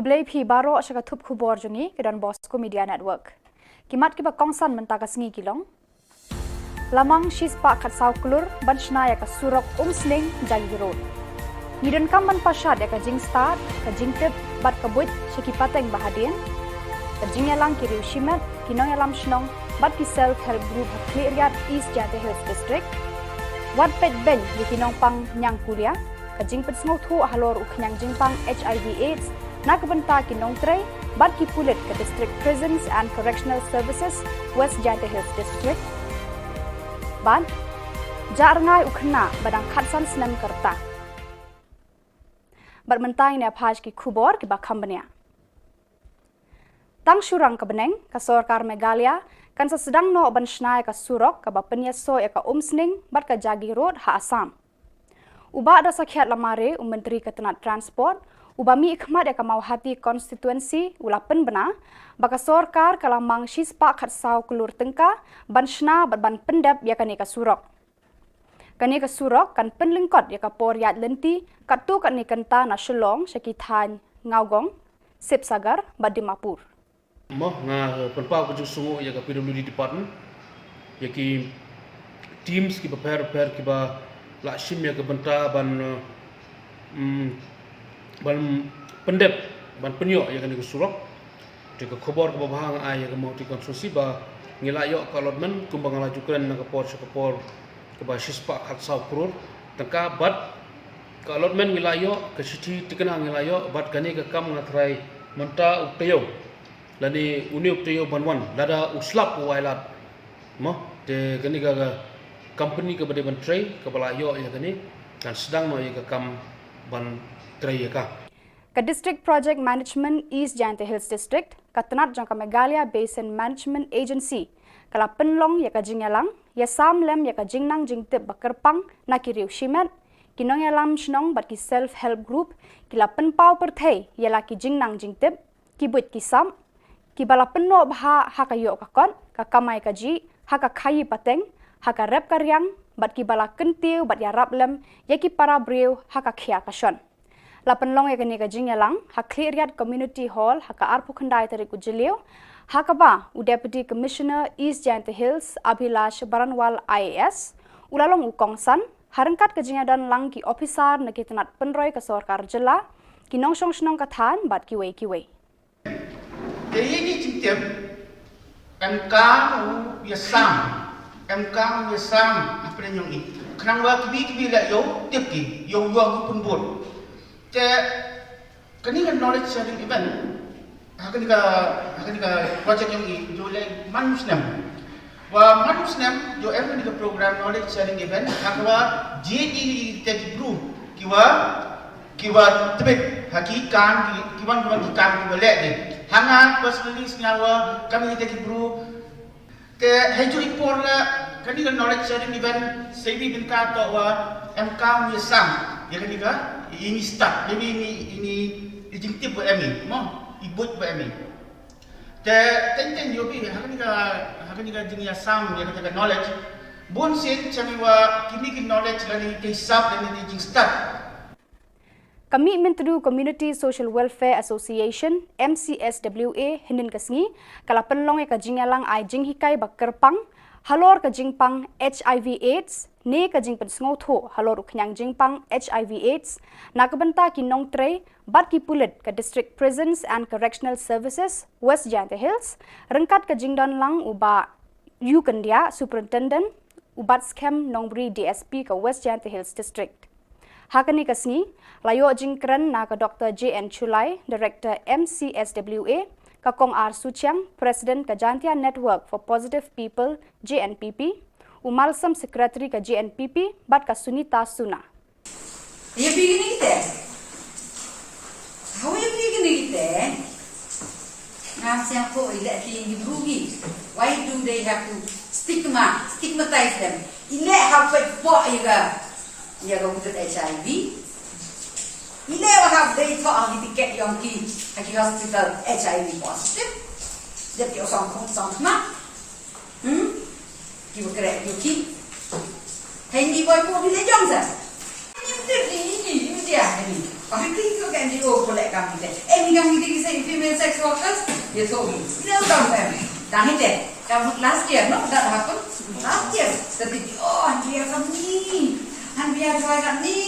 Kublai pi baro syaka tup khubor jungi ke dan Bosco Media Network. Kimat kiba kongsan mentaka sengi kilong. Lamang shis pa kat sau kulur ban shna ya ka surok sling jagi road. Nidon kam ban pasad ya ka jing start ka jing tip bat ka buit syaki pateng bahadien. Ka jing ya lang kiri shimet kinong ya lam shnong bat ki self help group ha clear East Jante Hills District. Wat pet ben di kinong pang nyang kulia ka jing pet sngo thu halor uknyang jing pang HIV AIDS. Nakabanta kinong tray bat ki pulit ke District Prisons and Correctional Services West Jante Hills District. Ban jar ngai ukhna badang khatsan snam karta. Bat mentai ne phaj ki Khubor ki ba khambania. Tang shurang ka beneng ka Sarkar Meghalaya kan sa sedang no ban shnai ka surok ka ba penyaso ya ka sning bat ka jagi road ha Assam. Uba da sakhiat lamare Menteri Ketenat Transport Ubami ikhmat ya kamau hati konstituensi ulapen bena baka Sarkar kalamang shispa khatsau kulur tengka banshna ban pendap ya kanika surok. Kanika surok kan penlingkot ya kapor yat lenti katu kani kanta na Shillong syakithan ngaugong sip sagar badimapur. Moh nga penpau ku sungu ya ka PWD department ya ki teams ki prepare ki ba la shim ya ka benta ban pendep ban penyo ya kan ke surok de ke Khubor ke bahang ai ya ke mau ti konstruksi ba ngilayo ka lotmen kumbang lajukan na ke por ke ba shispa khat sau krur tengka bat ka lotmen ngilayo ke siti tikena ngilayo bat kani ke kam ngatrai menta ukteyo lani uni ukteyo banwan lada uslap wailat mo de kani ka company ke bade ban tray ke balayo ya kani dan sedang no ya ke kam ban Ka District Project Management East Jante Hills District, Katanat Jangka Meghalaya Basin Management Agency, kala penlong ya ka jingalang, ya samlem ya ka jingnang jingtip bakerpang na kiriu shimet, kinong ya lam shnong bat ki self-help group, kila penpau perthei ya la ki jingnang jingtip, ki buit ki sam, ki bala penno bha hakayo kakon, kakamai kaji, haka khayi pateng, haka rep karyang, bat ki bala kentiu bat ya rablem, ya ki para breu haka khia kashon. Lapan long ya kani ka jingalang ha cleariat community hall ha ka arpu khandai tari ku jilio ha ka ba u deputy commissioner East Jante Hills Abhilash Baranwal IAS ulalong u kongsan harangkat ka jingadan lang ki officer na kitanat penroy ka Sarkar Jylla ki nongsong snong ka than bat ki wei Jadi ni cintem MK yasam apa yang ini kenapa kibi la yo tipki yo pun bot te kani kan knowledge sharing event akan ka project yang ini jo le manusnam jo every ka program knowledge sharing event akwa JD tech group kiwa tebet haki kan kiwan ki kan ki le de hanga personally senyawa kami tech group te hejo ipor la kani ka knowledge sharing event sebi binta to wa MK misam ya kani ka ini start jadi ini jingtip buat kami mo ibut buat kami te tenten yo bi hakani ka jing sam ya ka knowledge bon sen chami wa kini ki knowledge lani ke sab lani jing start Kami Menteri Community Social Welfare Association MCSWA hinin kasngi kala penlong ka jingalang ai jing hikai bakerpang halor ka jingpang HIV AIDS ne ka jing pensngo tho halor uknyang jingpang HIV AIDS nakabenta kinong tray bat ki pulit ka District Prisons and Correctional Services West Jante Hills rengkat ka jingdan lang uba Yukandia Superintendent ubat scam nongbri DSP ka West Jante Hills District hakani kasngi layo jingkran na ka Dr. JN Chulai Director MCSWA Kakong R. Suchiang, President ka Jantia Network for Positive People, JNPP, Umalsam Secretary ka JNPP, bat ka Sunita Suna. You beginning there? How are you beginning there? Nasiang po ilati ni Brugi. Why do they have to stigmatize them? Ile hapet po iga with HIV. Ile have they thought ang tiket yung ki hospital HIV positive. Dep yo sang ma. Ki kere yo ki. Hindi boy po bile jong sa. Ni dia ni. Pakiti ko kan di NGO boleh kami kita. Ni kami kita kisah female sex workers. Dia tahu. Ini tahu kami. Dah ni deh. Kamu last year, no? Dah happen last year. Tapi dia kami. Biar saya kami.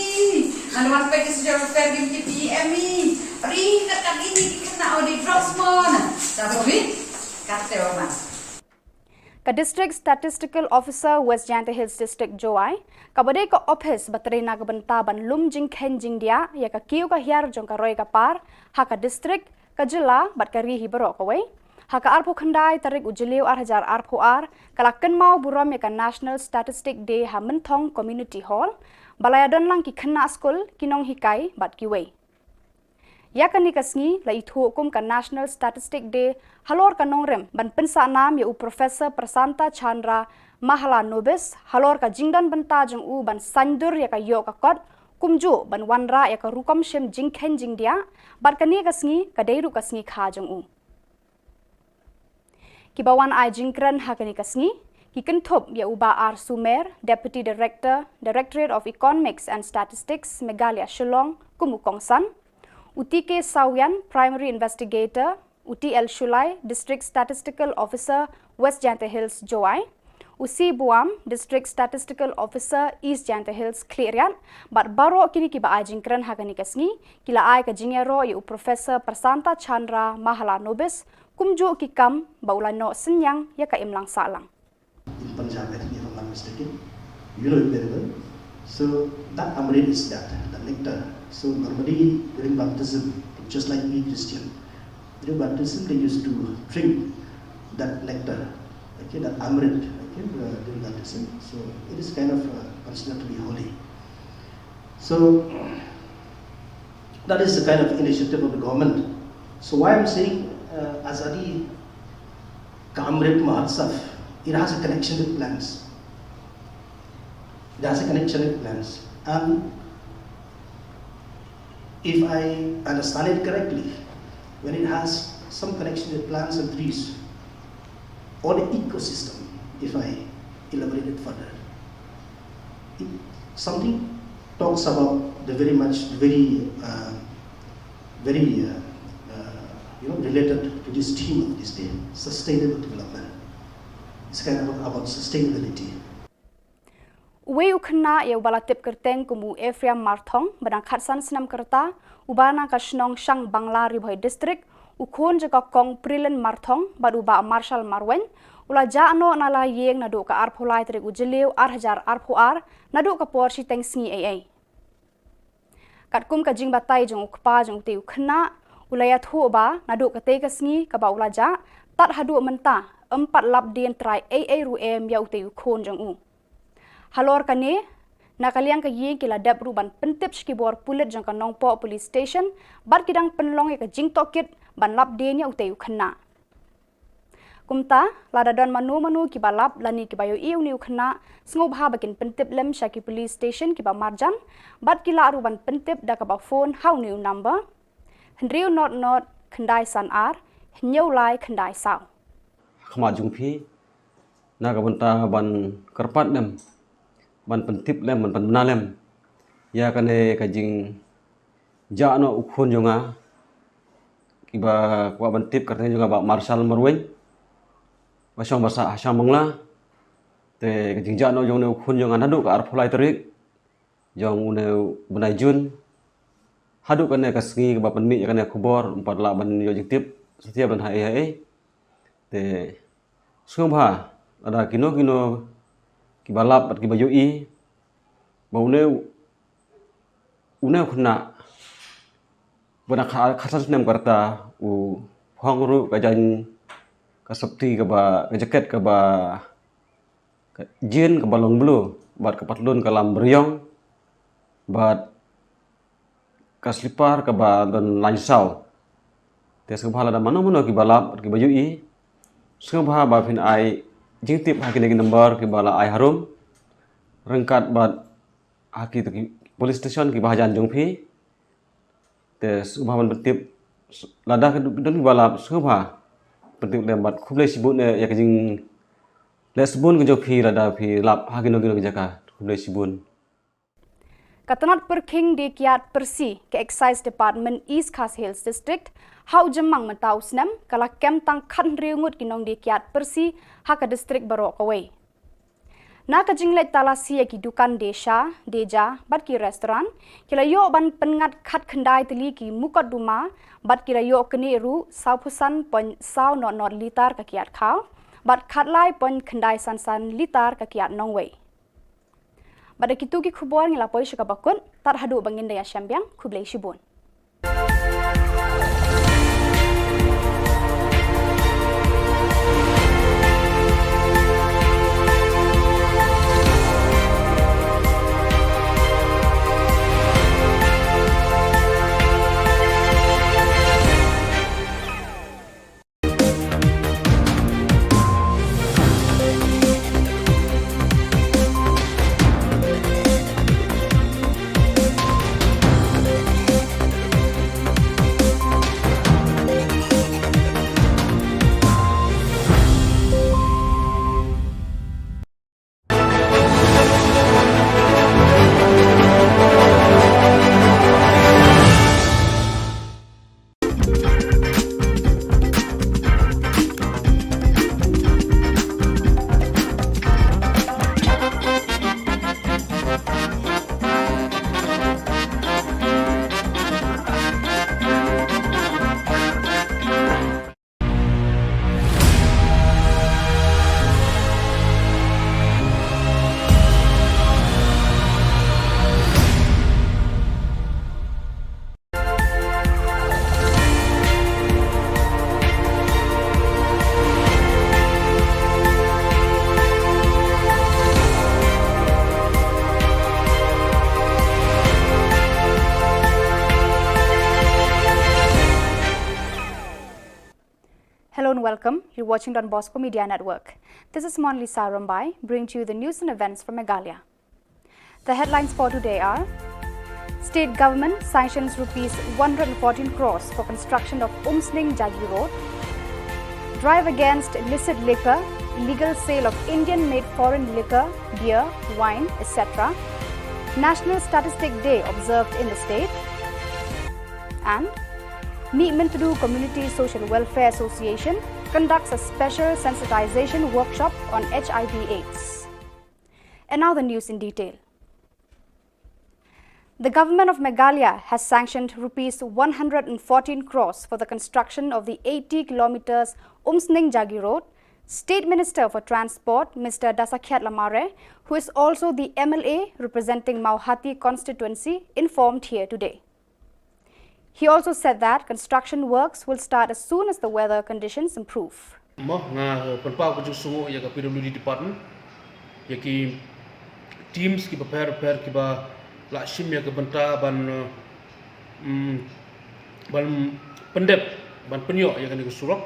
Wan pakai sejarah pergi ke PM ni. Ring kat kami ni kena audit Rosmon. Tapi kata orang. Ka District Statistical Officer West Janta Hills District Joai, kabade ka office baterina ka benta ban lum jing khen jing dia ya ka kiu ka hiar jong ka roi ka par ha ka district ka jilla bat ka ri hi baro ka wei ha ka arpo khandai tarik ujliu 8000 arpo ar kala ken mau buram ya ka National Statistic Day ha menthong Community Hall balaya don lang ki khanna school kinong hikai bat ki wei ya kani kasngi la ithu kum ka National Statistic Day halor ka nongrem ban pensa nam ya u Professor Prasanta Chandra Mahala Nobis halor ka jingdan banta jong u ban sandur ya ka yo ka kot kumju ban wanra ya ka rukom shem jingkhen jingdia bat kani kasngi ka deiru kasngi kha jong u kibawan ai jingkran ha kani kasngi ki kenthop ya uba ar Sumer Deputy Director Directorate of Economics and Statistics Meghalaya Shillong kumukongsan UTK Sawian, Primary Investigator, UTL Shulai, District Statistical Officer, West Janta Hills Joai, UC Buam, District Statistical Officer, East Janta Hills Clearian, but baro kini kiba ajingkran hagani kasngi, kila ai ka jingero yu Professor Prasanta Chandra Mahala Nobis, kumju kikam baulano senyang ya ka imlang salang. In Punjab, I think if I'm not mistaken, you know it very well. So that amrit is that, the nectar. So normally during baptism, just like we Christian, during baptism they used to drink that nectar, okay, that amrit, okay, during baptism. So it is kind of considered to be holy. So that is the kind of initiative of the government. So why I'm saying Azadi Kamrit Mahotsav, it has a connection with plants. It has a connection with plants. And if I understand it correctly, when it has some connection with plants and trees, or the ecosystem, if I elaborate it further, something talks about the very related to this theme of this day, sustainable development. It's kind of about sustainability. Uwe ukna ya balatip kerteng kumu Ephraim Marthong badang khatsan senam kerta ubana ka Shillong Shang Bangla Ribhoi District ukhon jaka kong Prilen Marthong baduba Marshal Marwen ula jano nala yeng nadu ka arpholai trik ujeliu 8000 arphoar nadu ka por si teng sngi ai katkum ka jing batai jong ukpa jong te ukna ulaya thu ba nadu ka te ka sngi ka ba ula ja tat hadu menta 4 lap dien trai ai ru em ya ute ukhon jong u halor kane nakaliang ka yi kila dab ruban pentip skibor pulit jang ka nongpo police station bar kidang penlong ka jing tokit ban lap de nya uteu khna kumta lada don manu ki balap lani ki bayo iu niu khna sngob ha bakin pentip lem shaki police station ki ba marjan bat kila ruban pentip da ka ba phone how new number hendriu not khandai san ar nyau lai khandai saw khama jungphi na ka banta ban karpat dem ban pentip lem ban penalem ya kane kajing jano ukhon jonga kiba kwa bantip katanya juga ba Marshal Marwen basong basa Hasam Bangla te kajing jano jong ne ukhon jonga nadu ka arpholai terik jong une benai jun hadu kane kasngi ba penmi kane Khubor 4 la ban yo jitip setiap ban hai te sungha ada kino kibalap at kibayui baune une khna bana khasas nem karta u phongru kajan kasapti ka ba jacket ka ba jin ka balong blue bat ka patlun ka lam bryong bat ka slipper ka ba don lansau tes ka bhala da mano kibalap at kibayui sungha ba phin ai jingtip haki lagi number ki bala ai harum rengkat bat haki police station ki bahajan jongphi te subhaban betip lada ke don bala subha betip lembat khublai sibun ya kajing lesbun ke jokhi lada phi lap haki no jaka khublai sibun Katanat Perking di Kiat Persi ke Excise Department East Khas Hills District hau jemang mentau senam kala kem tang kan riungut kinong di Kiat Persi haka district Barok away. Na ka jinglek talasi ki dukan deja bat ki restoran kila yo ban pengat khat khandai tili ki mukat duma bat kila yo kene ru saupusan pon sau not litar ka kiat khau bat khat lai pon khandai san litar ka kiat nongway. Bada kitu ki khubor ngilapoi syaka bakun tar hadu bangin daya syambiang kublai shibun. Hello and welcome. You're watching Don Bosco Media Network. This is Mona Lisa Rambai, bringing to you the news and events from Meghalaya. The headlines for today are: State Government sanctions rupees 114 crores for construction of Umsning Jagi Road. Drive against illicit liquor, illegal sale of Indian-made foreign liquor, beer, wine, etc. National Statistic Day observed in the state. And Meetmintadu Community Social Welfare Association conducts a special sensitization workshop on HIV/AIDS. And now the news in detail. The government of Meghalaya has sanctioned rupees 114 crores for the construction of the 80 kilometers Umsning Jagi Road. State Minister for Transport, Mr. Dasakhyat Lamare, who is also the MLA representing Mauhati constituency, informed here today. He also said that construction works will start as soon as the weather conditions improve. Penpau ke sungu ya ke PWD department ya ki teams ki prepare ki ba lakshim ya ke benta ban pendep ban penyo ya ke ni surok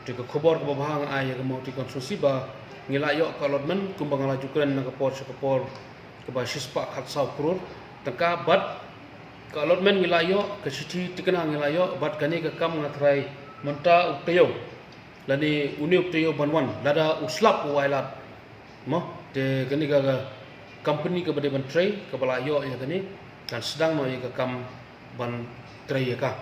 de ke khobor ke bahang ai ya ke mau ti konstruksi ba ngilayok ka allotment kumbang laju kren na ke por ke ba shispa khat sau krore tangka bat ka allotment ngilayok ke city tikena ngilayok bat kani ke kam ngatrai menta uktayo lani uni uktayo banwan lada uslap wailat mo de kani ga company ke bade ban tray ke balayo ya kani kan sedang no ya ke kam ban tray ya ka.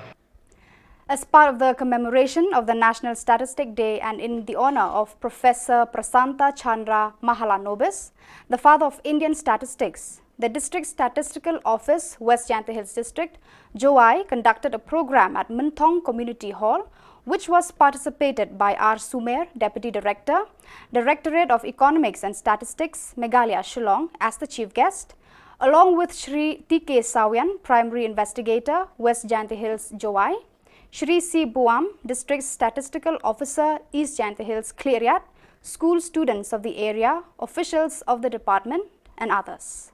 As part of the commemoration of the National Statistic Day and in the honor of Professor Prasanta Chandra Mahalanobis, the father of Indian statistics, the District Statistical Office, West Jylla Hills District, Joai, conducted a program at Minthong Community Hall, which was participated by R. Sumer, Deputy Director, Directorate of Economics and Statistics, Meghalaya, Shillong, as the chief guest, along with Shri T.K. Sawian, Primary Investigator, West Jylla Hills, Joai, Shri C. Buam, District Statistical Officer, East Jylla Hills, Cleariat, school students of the area, officials of the department, and others.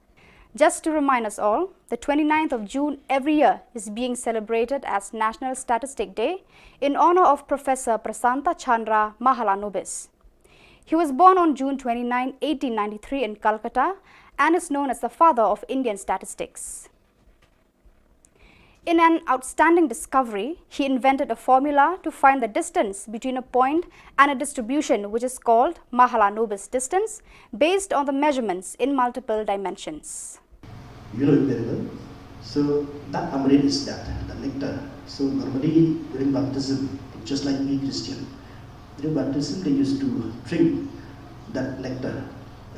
Just to remind us all, the 29th of June every year is being celebrated as National Statistic Day in honor of Professor Prasanta Chandra Mahalanobis. He was born on June 29, 1893 in Calcutta and is known as the father of Indian statistics. In an outstanding discovery, he invented a formula to find the distance between a point and a distribution which is called Mahalanobis distance based on the measurements in multiple dimensions. You know it very well. So that amrit is that, the nectar. So normally during baptism, just like we Christian, during baptism they used to drink that nectar,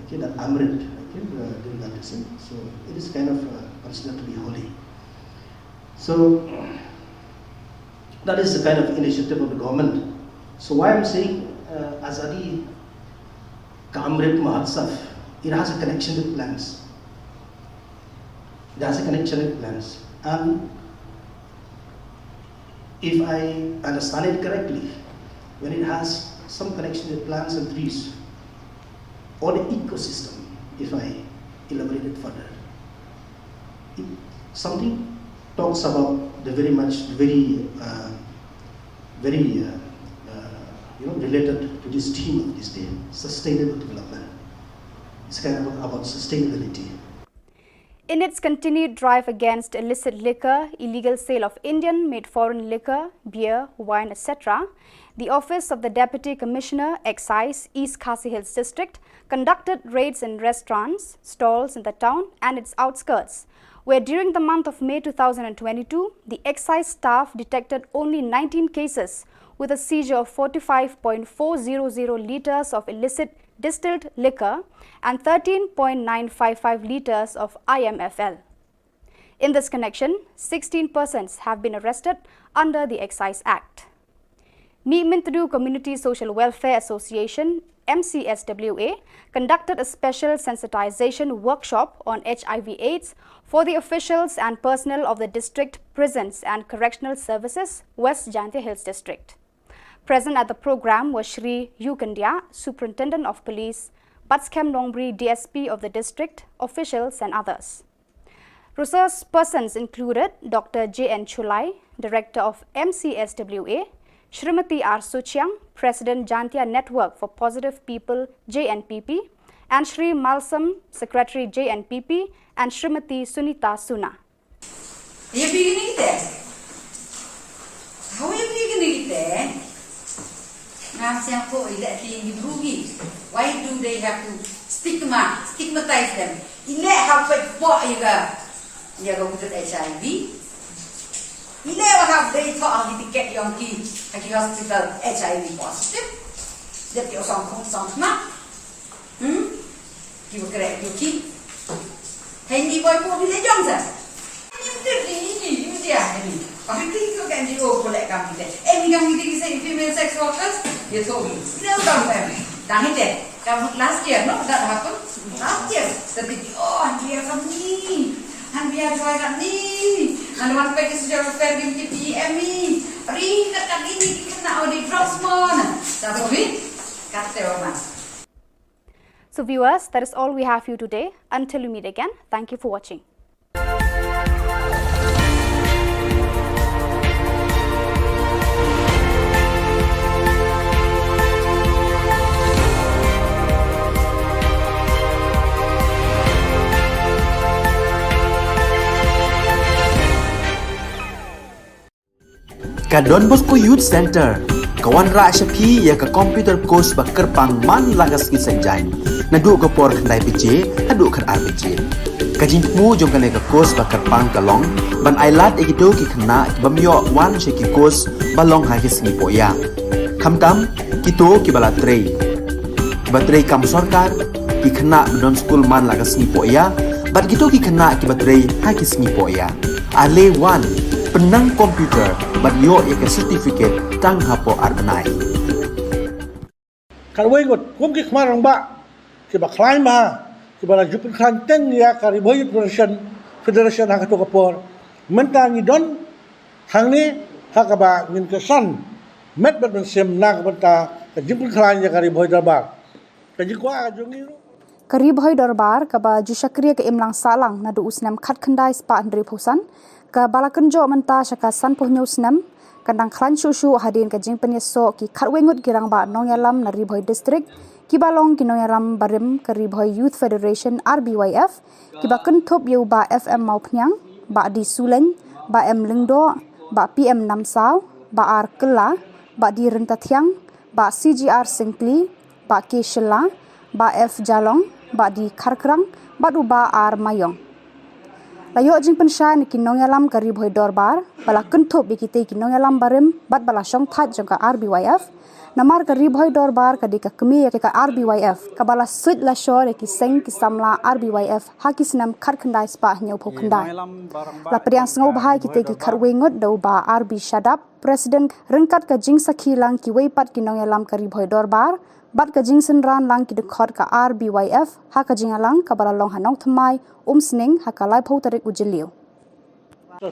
okay, that amrit, okay, during baptism. So it is kind of considered to be holy. So that is the kind of initiative of the government. So why I'm saying Azadi Ka Amrit Mahotsav, it has a connection with plants. It has a connection with plants. And if I understand it correctly, when it has some connection with plants and trees, or the ecosystem, if I elaborate it further, something talks about the very related to this theme of this day, sustainable development. It's kind of about sustainability. In its continued drive against illicit liquor, illegal sale of Indian-made foreign liquor, beer, wine, etc., the Office of the Deputy Commissioner, Excise, East Khasi Hills District, conducted raids in restaurants, stalls in the town and its outskirts, where during the month of May 2022, the excise staff detected only 19 cases with a seizure of 45.400 litres of illicit distilled liquor and 13.955 litres of IMFL. In this connection, 16 persons have been arrested under the Excise Act. Mintadu Community Social Welfare Association, MCSWA, conducted a special sensitization workshop on HIV/AIDS for the officials and personnel of the District Prisons and Correctional Services, West Jantia Hills District. Present at the program was Shri Yukandia, Superintendent of Police, Batskem Nongbri, DSP of the district, officials and others. Resource persons included Dr. J.N. Chulai, Director of MCSWA, Shrimati R. Suchiang, President Jantia Network for Positive People, JNPP, and Shri Malsam, Secretary JNPP, and Shrimati Sunita Suna. Are you beginning there? How are you beginning there? Why do they have to stigmatize them? You have HIV. You never have they thought to get young kids at the hospital HIV positive. That you're some you will correct your kid. Handy boy for the young sir. You I think you can do collect company. Any young say female sex workers, you told me. No, don't done it. Last year, no, that happened. Last year, the big and we are from me. And we are trying me. And one pack is your fair give me. Ring that ini kena di drops mon. That's it. Cut the woman. So viewers, that is all we have for you today. Until we meet again, thank you for watching. Ka Don Bosco Youth Center, kawan ra Shapi ya ka computer course ba kerpang man lagas ki sanjang. Nadu ka por khandai PJ, hadu khan RPG. Ka jingmu jong ka course ba kerpang kalong, ban ailat ekido ki khna bamyo wan she ki course balong ha ki singi poya. Khamtam kito ki bala trei. Batrei kam sarkar ki khna don school man lagas singi poya, bat kito ki khna ki batrei ha ki singi poya. Ale wan penang komputer banyo yang certificate tang hapo arnai. Karway got kum ki khmar ba ki ba climb ma ki ba jupen khan ten ya kariboy federation ha to kapor mentang ni don hang ni ha ka ba ngin ka san met bat ben sem na ka banta ka jupen khan ya kariboy darbar ka jikwa ka jongi Kariboy darbar ka ba jushakriya ka imlang salang na do usnam khat khandai spa andri phusan ka balakenjo menta shaka san puhnyo snam kandang khlan shushu hadin ka jingpen yeso ki khatwengut girang ba nongyalam na Riboy district ki balong ki nongyalam barim ka Riboy Youth Federation RBYF ki ba kenthop yu ba FM mau phnyang ba di Suleng ba M Lingdo ba PM Namsau ba R Kela ba di Rentathiang ba CGR Singkli ba K Shilla ba F Jalong ba di Kharkrang ba du ba R Mayong. Layo jing pensha ni kinong yalam karib hoi dorbar, bala kentup bikite kinong yalam barim, bat bala syong tat jong ka RBYF, namar karib hoi dorbar kadika kemi ya ka RBYF, kabala suit la shore ki seng ki samla RBYF, haki senam kar kendai spa nyau po kendai. La periang sengau bahai kita ki karwengot dau ba RB Shadap, Presiden rengkat ka jing sakhilang ki weipat kinong yalam karib hoi dorbar, bat ka jing senran lang ki dekhot ka RBYF, haka jing alang kabala long hanong thamai, sning haka lai phau tarik ujiliu.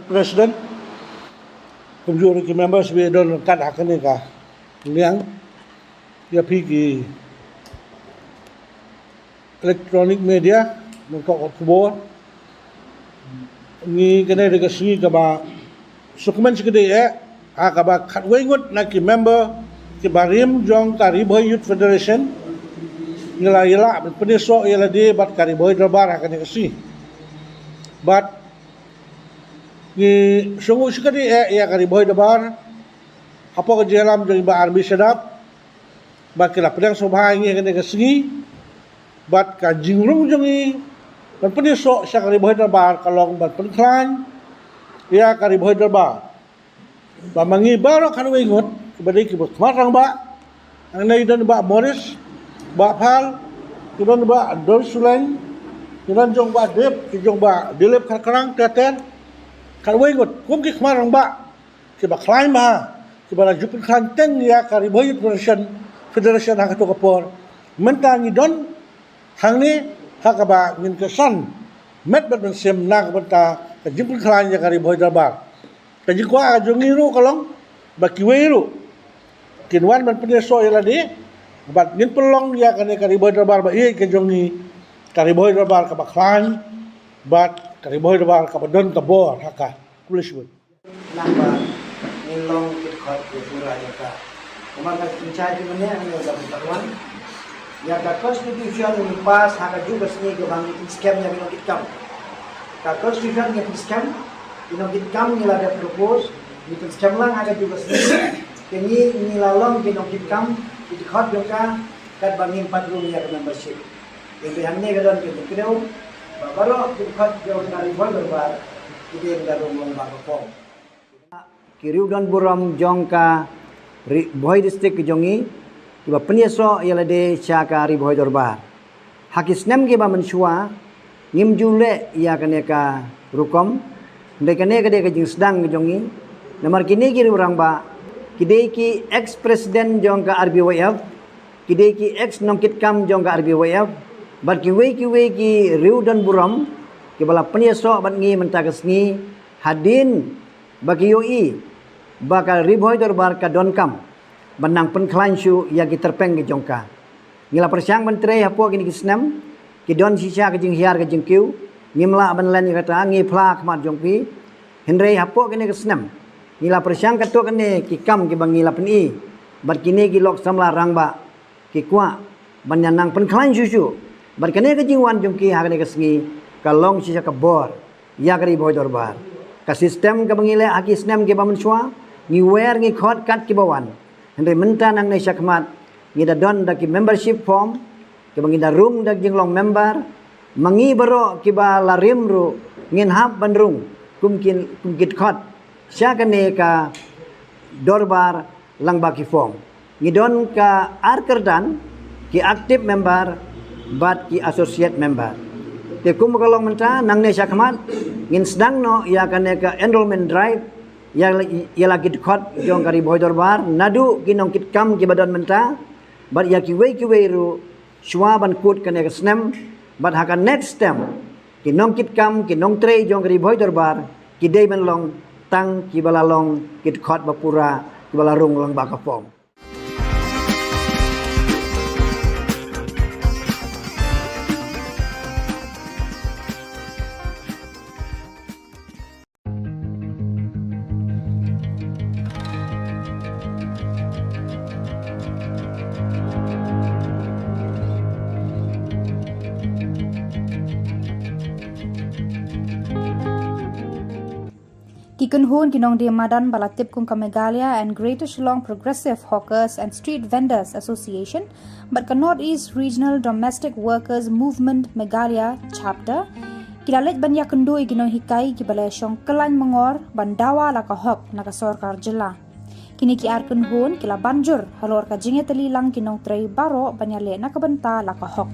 President, kumjuri ki members we don kat hakane ka liang ya pigi electronic media mengkok Khubor ni kene de singi ka ba dokumen sikede ka ba khatwengot na ki member ki barim jong Kariboy Youth Federation Jylla peneso Jylla de bat Kariboy Darbar hakane kasi but ni sungu sikadi ya Kariboy Darbar apa ke jalam jong ba RB Shadap bat kila pedang sobha ngi kene kasi bat ka jingrung jongi ban peneso sa Kariboy Darbar kalong bat penklan ya Kariboy Darbar ba mangi baro kan wengot kebadai ki marang ba ang naidan ba Morris ba Phal kidan ba Dol Suleng kidan jong ba Dep ki jong ba Dilep Karang Teten kan wengot kum ki marang ba ki ba klaim ba ki ba jupin khan teng ya Kariboy Federation hak to kapor mentangi don hangni hak ba ngin kesan met bat sem nak bata ka jupin khan ya Kariboy Darbar ka jikwa jongiru kalong ba kiweru kinwan man peneso Jylla de bat ngin pelong ya kane Kariboy Darbar ba ke jongi Kariboy Darbar ka ba klan bat Kariboy Darbar ka ba don tabor haka kulishwood namba nilong kitkhot pura ya ka kumaka incharge mane ang yoga pertaruan ya ka constitution ni pas haka juga sini ke bang scam nya binong kitkam ka constitution nya scam binong kitkam nila ada propose ni scam lang haka juga sini kini nilalong binong kitkam kitkhot joka kat bangin padrum ya membership yang hamne gadon ke kideu baru kitkhot jo Kariboy Darbar kide ngarung long ba ko kiriu dan buram jongka Boy district jongi kiba penieso Jylla de syaka Kariboy Darbar hakis nem kiba mensua ngim jule ya kaneka rukom ndekane kade ke jing sedang jongi namar kini kiri orang ba kide ki ex president jongka RBYF kide ki ex nongkit kam jongka RBYF bat ki riu dan buram kibala penieso bat ngi mentakas ngi hadin bagi yoi bakal Kariboy Darbar ka don kam banang penklansu ya ki terpeng ki jongka ngila persyang menteri hapo kini kisnam ki don sisa ke jing hiar ke jing kiu ngimla ban len kata ngi pla kmat jongpi henrei hapo kini kisnam ngila persyang kato kene ki kam ki bangila peni bat kini ki lok samla rangba ki kwa banyanang penklansu bat kene ke jingwan jongki hakane kesngi kalong sisa ke bor ya Kariboy Darbar ka sistem ka bangile aki snem ke bamenswa ngi wer ngi khot kat ki bawan henry menta nang nei sakmat ngi da don da ki membership form ke bangi da room da jinglong member mangi baro ki ba larim ru ngin hab bandrung kumkit khot syakane ka Darbar lang ba ki form ngi don ka arkerdan ki active member bat ki associate member te kum kalong menta nang nei sakmat ngin sedang no ya kaneka enrollment drive ya lagi dekat jong Kariboy Darbar nadu kinong kitkam ki badan menta bat ya ki wei ru swaban kut kaneka snem bat haka next stem kinong kitkam kinong tre jong Kariboy Darbar ki dei men long tang ki balalong kitkot bapura ki balarung lang bakapom Kikunhun kinong diamadan balatip kung Meghalaya and Greater Shillong Progressive Hawkers and Street Vendors Association, but ka Northeast Regional Domestic Workers Movement Meghalaya chapter, Kilalet ban yakundui ginong hikai gibalaya syong kelan mengor bandawa laka hok naka sorkar Jylla. Kini ki arkun hun kila banjur halor ka jinge telilang kinong trei baro banyale naka benta laka hok.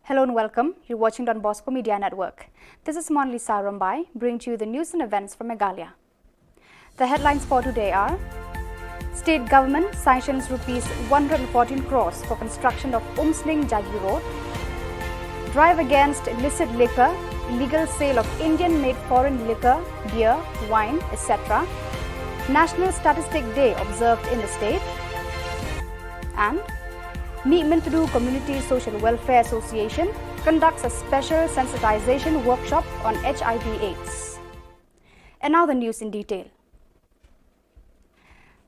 Hello and welcome. You're watching Don Bosco Media Network. This is Monlisa Rambai, bringing to you the news and events from Meghalaya. The headlines for today are: State Government sanctions Rs 114 crores for construction of Umsling Jagi Road. Drive against illicit liquor, illegal sale of Indian-made foreign liquor, beer, wine, etc. National Statistic Day observed in the state. And Meet Mintadu Community Social Welfare Association conducts a special sensitization workshop on HIV/AIDS. And now the news in detail.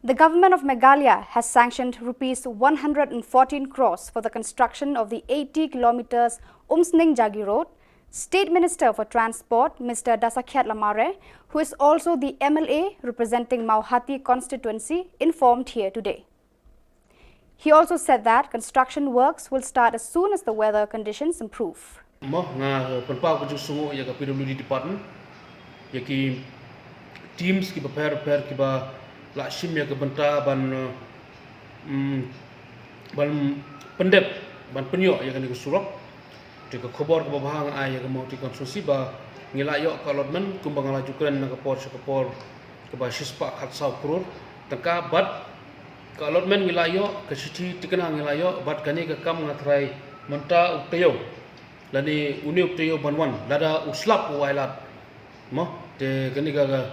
The government of Meghalaya has sanctioned rupees 114 crores for the construction of the 80 kilometers Umsning-Jagi Road. State Minister for Transport, Mr. Dasakhyat Lamare, who is also the MLA representing Mauhati constituency, informed here today. He also said that construction works will start as soon as the weather conditions improve. PWD department, teams ki prepare ki ba lakshim ya benta ban pendep ban penyo ya kan surok di Khubor ke bahang ai ya mau ti konstruksi ba ngilayo ka allotment kumbang laju kren na kapor ke ba shispa khat sau krur tangka bat ka allotment ngilayo ke siti tikena ngilayo bat kani ke kam ngatrai menta uktayo lani uni uktayo banwan lada uslap wailat mo te kani ga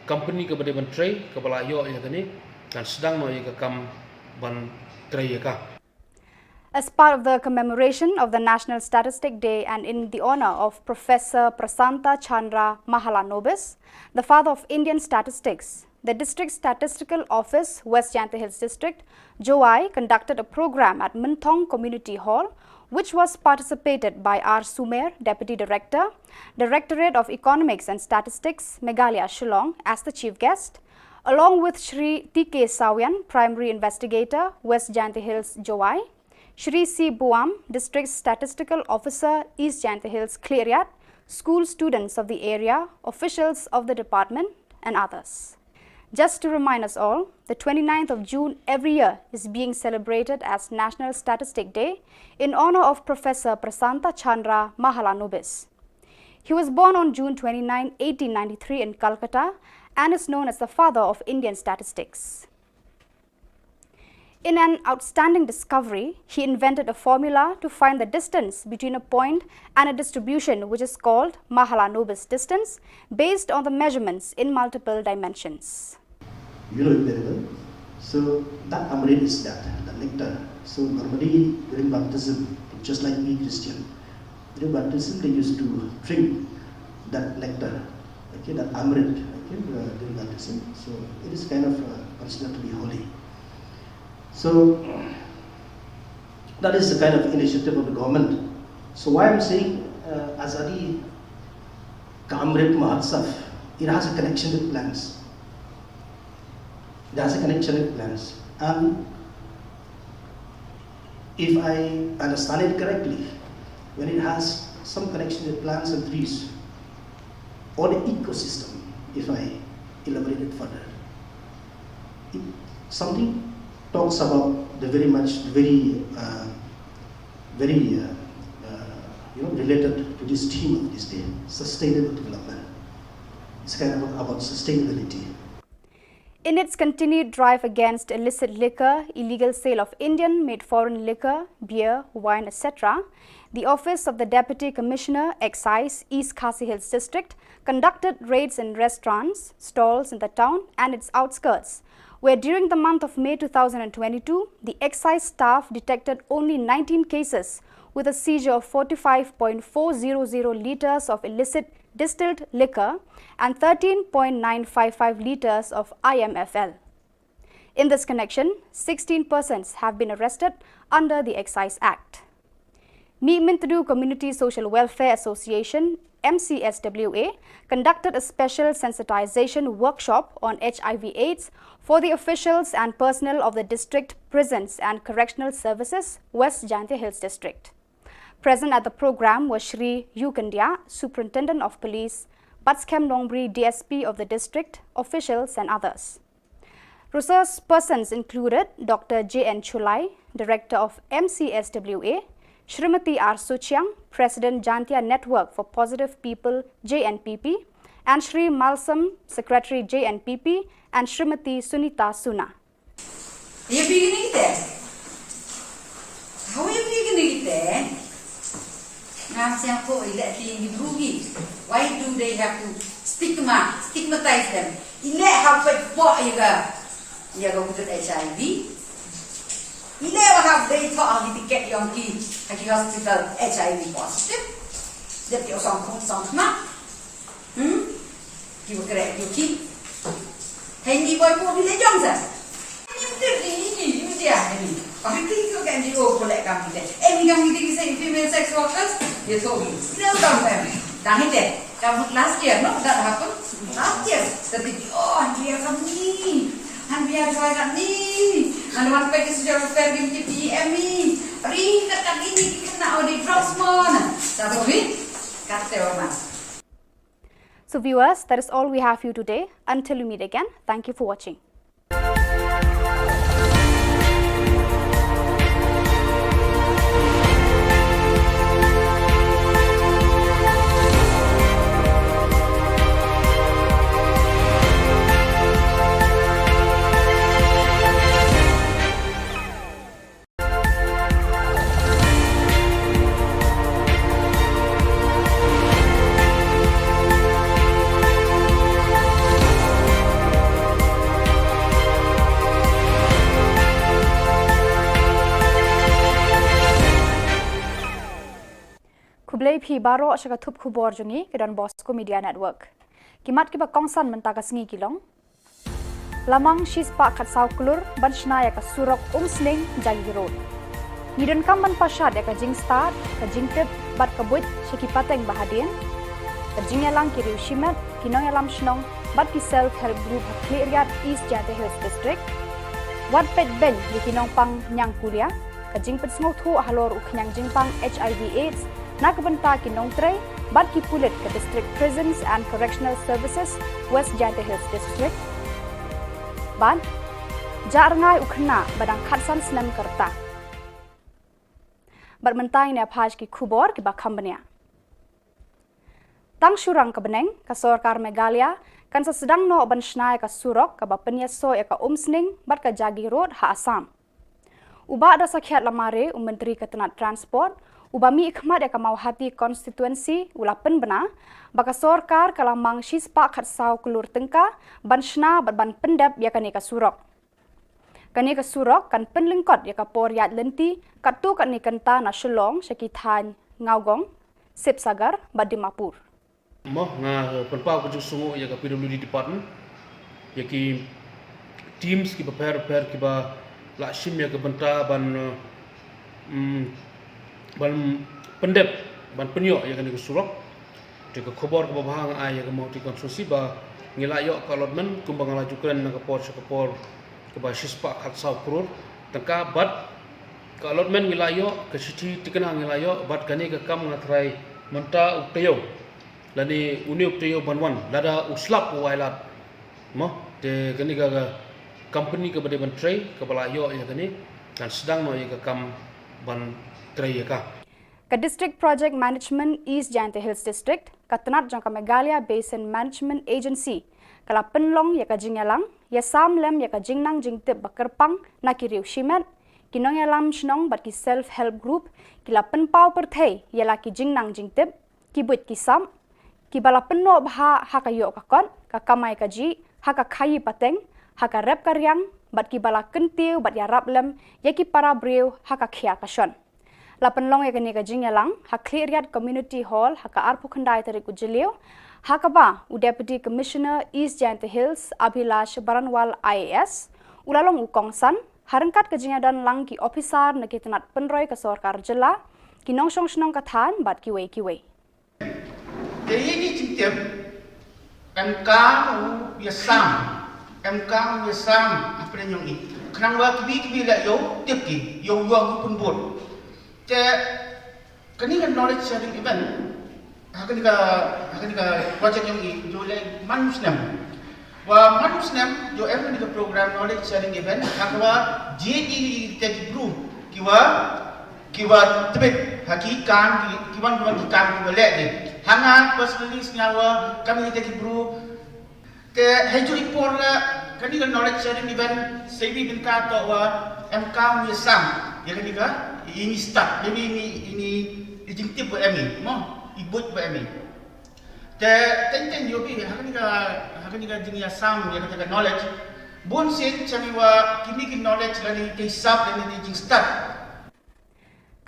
company ke bade ban tray ke balayo ya kani dan sedang no ya ke kam ban tray ya ka. As part of the commemoration of the National Statistic Day and in the honor of Professor Prasanta Chandra Mahalanobis, the father of Indian statistics, the District Statistical Office, West Jyantha Hills District, Jowai, conducted a program at Minthong Community Hall, which was participated by R. Sumer, Deputy Director, Directorate of Economics and Statistics, Meghalaya, Shillong, as the chief guest, along with Shri T.K. Sawian, Primary Investigator, West Jyantha Hills, Jowai, Shri C. Buam, District Statistical Officer, East Jyantha Hills, Cleariat, school students of the area, officials of the department, and others. Just to remind us all, the 29th of June every year is being celebrated as National Statistic Day in honor of Professor Prasanta Chandra Mahalanobis. He was born on June 29, 1893 in Calcutta and is known as the father of Indian statistics. In an outstanding discovery, he invented a formula to find the distance between a point and a distribution which is called Mahalanobis distance based on the measurements in multiple dimensions. You know it very well. So that amrit is that, the nectar. So normally during baptism, just like me Christian, during baptism they used to drink that nectar, okay, that amrit, okay, during baptism. So it is kind of considered to be holy. So that is the kind of initiative of the government. So why I'm saying Azadi Kamrit Mahotsav, it has a connection with plants. It has a connection with plants. And if I understand it correctly, when it has some connection with plants and trees, or the ecosystem, if I elaborate it further, something talks about the very related to this theme of this day, sustainable development. It's kind of about sustainability. In its continued drive against illicit liquor, illegal sale of Indian-made foreign liquor, beer, wine, etc., the Office of the Deputy Commissioner, Excise, East Khasi Hills District, conducted raids in restaurants, stalls in the town and its outskirts, where during the month of May 2022, the excise staff detected only 19 cases with a seizure of 45.400 litres of illicit distilled liquor and 13.955 litres of IMFL. In this connection, 16 persons have been arrested under the Excise Act. Meemintadu Community Social Welfare Association, MCSWA, conducted a special sensitization workshop on HIV/AIDS for the officials and personnel of the District Prisons and Correctional Services, West Jyantha Hills District. Present at the program was Shri Yukandia, Superintendent of Police, Batskem Nongbri, DSP of the district, officials and others. Resource persons included Dr. J.N. Chulai, Director of MCSWA, Shrimati R. Suchiang, President Jantia Network for Positive People, JNPP, and Shri Malsam, Secretary JNPP, and Shrimati Sunita Suna. Are you beginning there? How are you beginning there? Why do they have to stigmatize them? HIV. You never have they thought how to get young key at the hospital HIV positive. That you're some not. You were correct, you keep. Handy boy, put in the Johnson. You did the agony. I think you can do for that company. Any young ladies say female sex workers, you told me. No, don't have it. Done it. Last year, no, that happened. Last year, the people, oh, and we are from me. And we are trying at me. And one pack is your fair game PM me. Ring that ini kena di drugs mon. Tapi kata orang. So viewers, that is all we have for you today. Until we meet again, thank you for watching. Kublai phi baro shaka thup khubor jungi ke dan Bosco Media Network. Kimat ki ba kongsan mentaka sngi kilong. Lamang shispa khat saw kulur banshna ya ka surok sling jagi road. Nidon kam ban pashat ya ka jing start ka jing tip bat ka buit shiki pateng bahadien. Ka jing yalang ki riu shimat kinong yalam shnong bat ki self help group ha clear East Jante Hills District. Wat pet ben li kinong pang nyang kulia ka jing pet sngo thu halor uknyang jing pang HIV AIDS. Nakabanta ki nongtre bat ki pulit ke District Prisons and Correctional Services West Jante Hills District. Ban jarngai ukhna badang khatsan snam karta. Bermentai ne phaj ki Khubor ki bakhambania. Tang surang ka beneng ka Sarkar Meghalaya kan sa sedang no ban shnai ka surok ka bapenya so ya ka umsning bat ka Jagi Road ha Assam. Uba ada sakhiat lamare Menteri Ketenat Transport Ubami ikhmat ya kamau hati konstituensi ulapen bena baka Sarkar kalamang shispa khatsau kulur tengka banshna ban pendap ya kanika surok. Kanika surok kan penlingkot ya kapor yat lenti katu kan nikanta na Shillong syakithan ngaugong sip sagar badimapur. Moh nga penpau ke sungu ya ka PWD department ya ki teams ki prepare ki ba la shim ya ka benta ban ban pendep ban penyo ya kan surok de ka Khubor ke bahang ai ya ka mau ti konstruksi ba ngilayo ka allotment kumbang lajukan na ka por ke ba shispa khatsau kror tangka bat ka allotment ngilayo ke siti tikana ngilayo bat kani ka kam ngatrai menta uktayo lani uni uktayo banwan lada uslap wailat mo de kani ka company ke bade ban tray ke balayo ya kani dan sedang no ya ka kam ban Ka District Project Management East Jante Hills District, Katanat Jangka Meghalaya Basin Management Agency, kala penlong ya ka jingyalang, ya samlem ya ka jingnang jingtip bakerpang na kiriu shimet, kinong yalam shnong bat ki self-help group, kila penpau perthei ya la ki jingnang jingtip, ki buit ki sam, ki bala penno bha hakayo kakon, ka kamai ka ji, haka khayi pateng, haka rep karyang, bat ki bala kentiu bat ya rablem, ya ki para breu haka khia kashon. Lapan long ya kani ka jingyalang ha clear community hall ha ka arpu khandai tari ku jilio ha ka ba u deputy commissioner East Jante Hills Abhilash Baranwal IAS ulalong u kongsan harangkat ka jingyadan lang ki officer na kitanat penroy ka Sarkar Jylla ki nongsong snong ka than bat ki wei Jadi ini cincim MK biasam apa yang ini kenapa kibi lah yo tip ki yo pun bot te kani kan knowledge sharing event hakani ka project yang ini jo le manusnem jo every the program knowledge sharing event hakwa JD tech group kiwa tebet hakikan kiwan ki kam ki le de hanga personally senyawa kami tech group te hejo report la kani kan knowledge sharing event sebi binta to wa MK misam ya kani ka ini start ini ijingtip buat kami mo ibut buat kami te tenten yo bi hakani ka jingya sam ya kata knowledge Bon sen chamiwa kini knowledge lani ke sub lani jing start.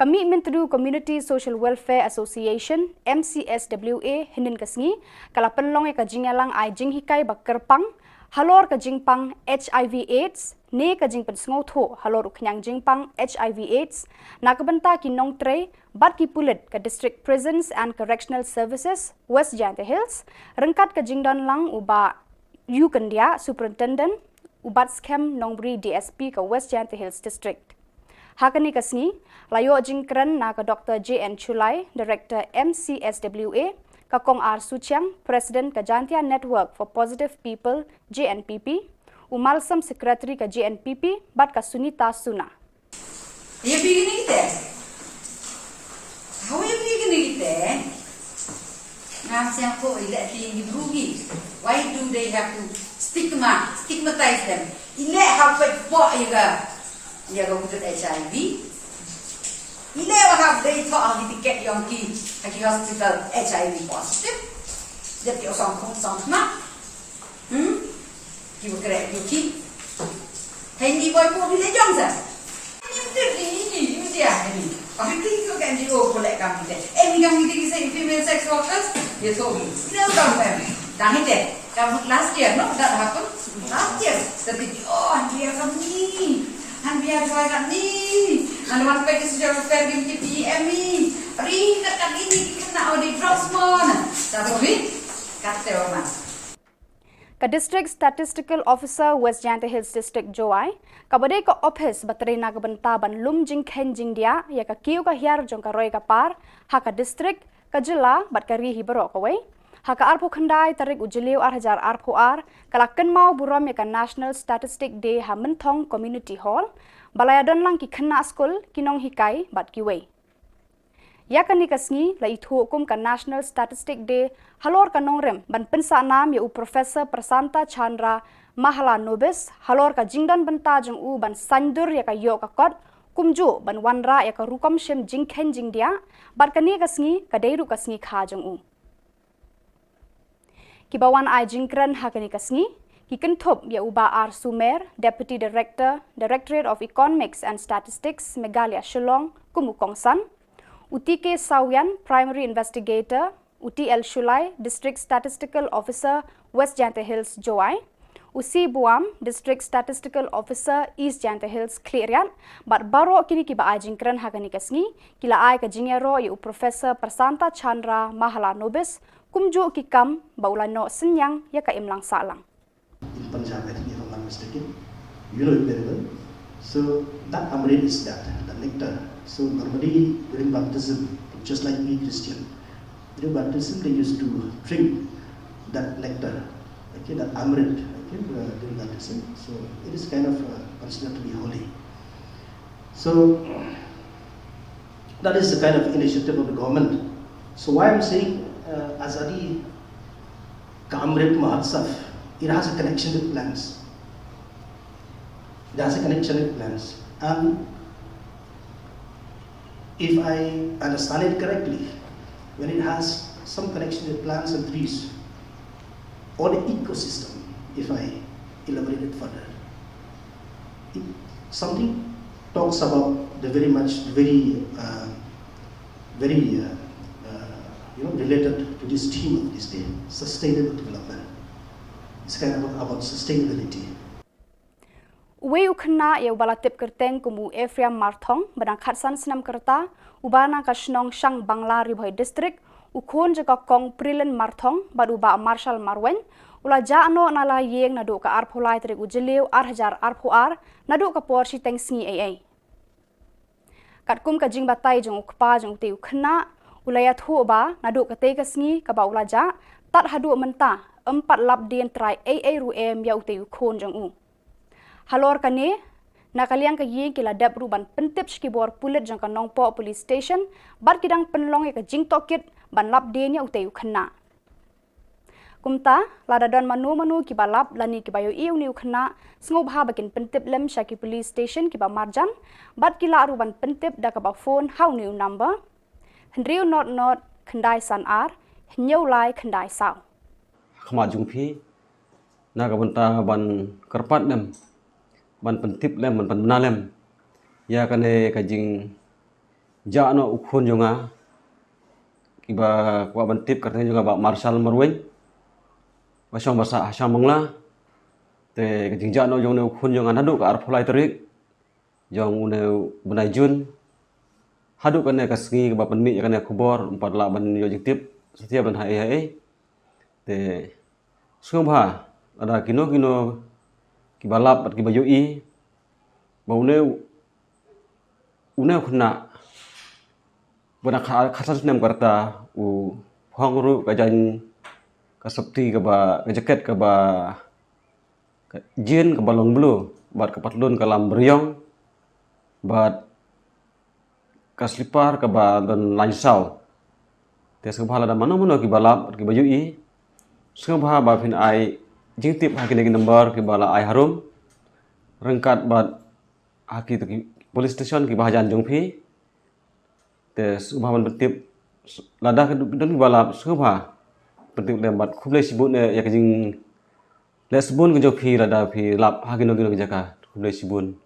Commitment to Community Social Welfare Association MCSWA hinin kasngi kala penlong ka jingalang ai jing hikai bakerpang halor ka jingpang HIV AIDS ne ka jing pensngau tho halor uknyang jingpang HIV AIDS nakabenta kinong tre bat ki pulit ka District Prisons and Correctional Services West Jante Hills rengkat ka jingdan lang uba Yukandia Superintendent ubat scam nongbri DSP ka West Jante Hills District. Hakani kasni layo jingkran na ka Dr. J.N. Chulai, Director MCSWA, ka Kong R. Suchiang, President ka Jantia Network for Positive People, JNPP, umalsam Secretary ka JNPP, bat ka Sunita Suna. You beginning there? How are you beginning there? Nasiang ko ila ti rugi. Why do they have to stigmatize them? Ila hapet po ya go with HIV. Ile wa have they thought ang ticket yung ki hospital HIV positive. Jadi osong na. Ki wo kere yo ki. Hindi boy po bile jong sa. Ni dia ni. Ang ti ko kan di o ko lek kam ti. Mi kam ti say female sex workers. Ye so mi. Ile dong pa. Dang ite. Kam last year no that happened. Last year. Tapi dia kam ni. Han biar saya kat ni. Han wan pe sejarah fair di PPM ni. Ri kat ini kena audit Frostmon. Satu ni kata orang. Ka District Statistical Officer West Jante Hills District Joai, kabade ka office bateri na kabentaban lum jing khen jing dia ya ka kiu ka hiar jong ka roi ka par ha ka district ka jilla bat ka ri hibaro ka wei. Haka arpo khandai tarik ujiliu 1000 arpo ar kalakan mau buram ya ka National Statistic Day ha mentong Community Hall balayadon lang ki khna school kinong hikai bat ki wei ya kani kasngi la ithu hukum ka National Statistic Day halor ka nongrem ban pensa nam ya u Professor Prasanta Chandra Mahala Nobis halor ka jingdan benta jong u ban sandur ya ka yo ka kot kumju ban wanra ya ka rukom shem jingkhen jingdia bat kani kasngi ka deiru kasngi kha jong u Kibawan ai jingkran hakani kasngi kikentop ya uba R Sumer Deputy Director Directorate of Economics and Statistics Meghalaya Shillong kumukongsan Utike Sawian Primary Investigator UTL Shulai District Statistical Officer West Jante Hills Joai Usi Buam District Statistical Officer East Jante Hills Clearian bat baro kini kiba ai jingkran hakani kasngi kila ai ka jingero ya u Professor Prasanta Chandra Mahala Nobis kumju kikam baulano senyang ya ka imlang salang. In Punjab, I think if I'm not mistaken, you know it very well. So that amrit is that, the nectar. So normally during baptism, just like we Christian, during baptism they used to drink that nectar, okay, that amrit, okay, during baptism. So it is kind of considered to be holy. So that is the kind of initiative of the government. So why I'm saying Azadi Kamrit Mahotsav, it has a connection with plants. It has a connection with plants. And if I understand it correctly, when it has some connection with plants and trees, or the ecosystem, if I elaborate it further, something talks about the very related to this theme of this day, sustainable development. It's kind of about sustainability. Uwe ukna ya ubala tip kerteng kumu Ephraim Marthong badang khatsan senam kerta ubana ka Shillong Shang Bangla Ribhoi District ukon jaka kong Prilen Marthong baduba Marshal Marwen ula jaano nala yeng nadu ka arpulai trik ujeliu 1000 arpuar nadu ka porsi tengsngi AA. Katkum ka jing batai jong ukpa jong tiu khna ulaya thu ba nadu ka te kasngi ka ba ulaja tat hadu menta 4 lap dien trai AA ruem ya ute khon jong u halor kane nakaliang ka yeng kila dab ruban pentip skibor pulit jong ka nongpo police station bar kidang penlong ka jing tokit ban lap dien ya ute khna kumta ladadon manu ki balap lani ki bayo iu niu khna sngob ha bakin pentip lem shaki police station ki ba marjan bat kila ruban pentip da ka ba phone how new number Hendriu not khendai san ar, hnyau lai khendai sao. Khama jung phi na ka banta ban kerpat lem ban pentip lem ban benar lem ya kane ka jing ja no ukhun jonga kiba kwa bantip katanya juga ba marshal marwen basong basa asam mangla te ka jing ja no jong ne ukhun jonga nadu ka arpulai terik jong une benai jun hadu kane kasngi ba penmi kane khubor 4 la ban yo jing tip setiap ban hai te sungba ada kino kibalap at kibayui baune une khuna bana khasas nem karta u phongru ka jan ka sapti ka ba ka jaket ka ba jin ka balong blu bat ka patlun ka lam beriong bat ka slipar ka ba dan lansau te sungba la mano ki balap ki bayui sungba ba phin ai jingtip haki lagi number ki bala ai harum rengkat bat haki tu police station ki bahajan jongphi te subhan betip lada ke don bala subha betip lembat khublai sibun ya ke jing le sibun ke jophi lada phi lap haki no ke jaka khublai sibun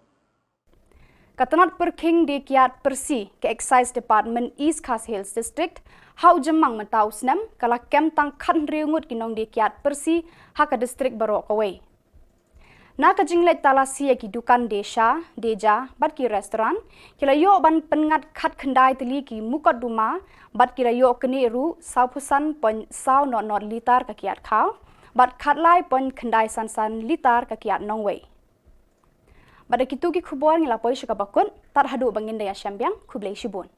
Katanat Perking di Kiat Persi ke Excise Department East Khas Hills District hau jemang mentau senam kala kem tang kan riungut kinong di Kiat Persi haka distrik Barok away. Na ka jinglet talasi ki dukan desa deja bat ki restoran kila yo ban pengat khat khandai teli ki mukot duma bat kila yo keni ru sau pusan pon sau not litar ka kiat khau bat khat lai pon khandai san litar ka kiat nongway. Pada kitu ki khubor ngila poi syaka bakun tar hadu bangin daya syambiang khublai shibun.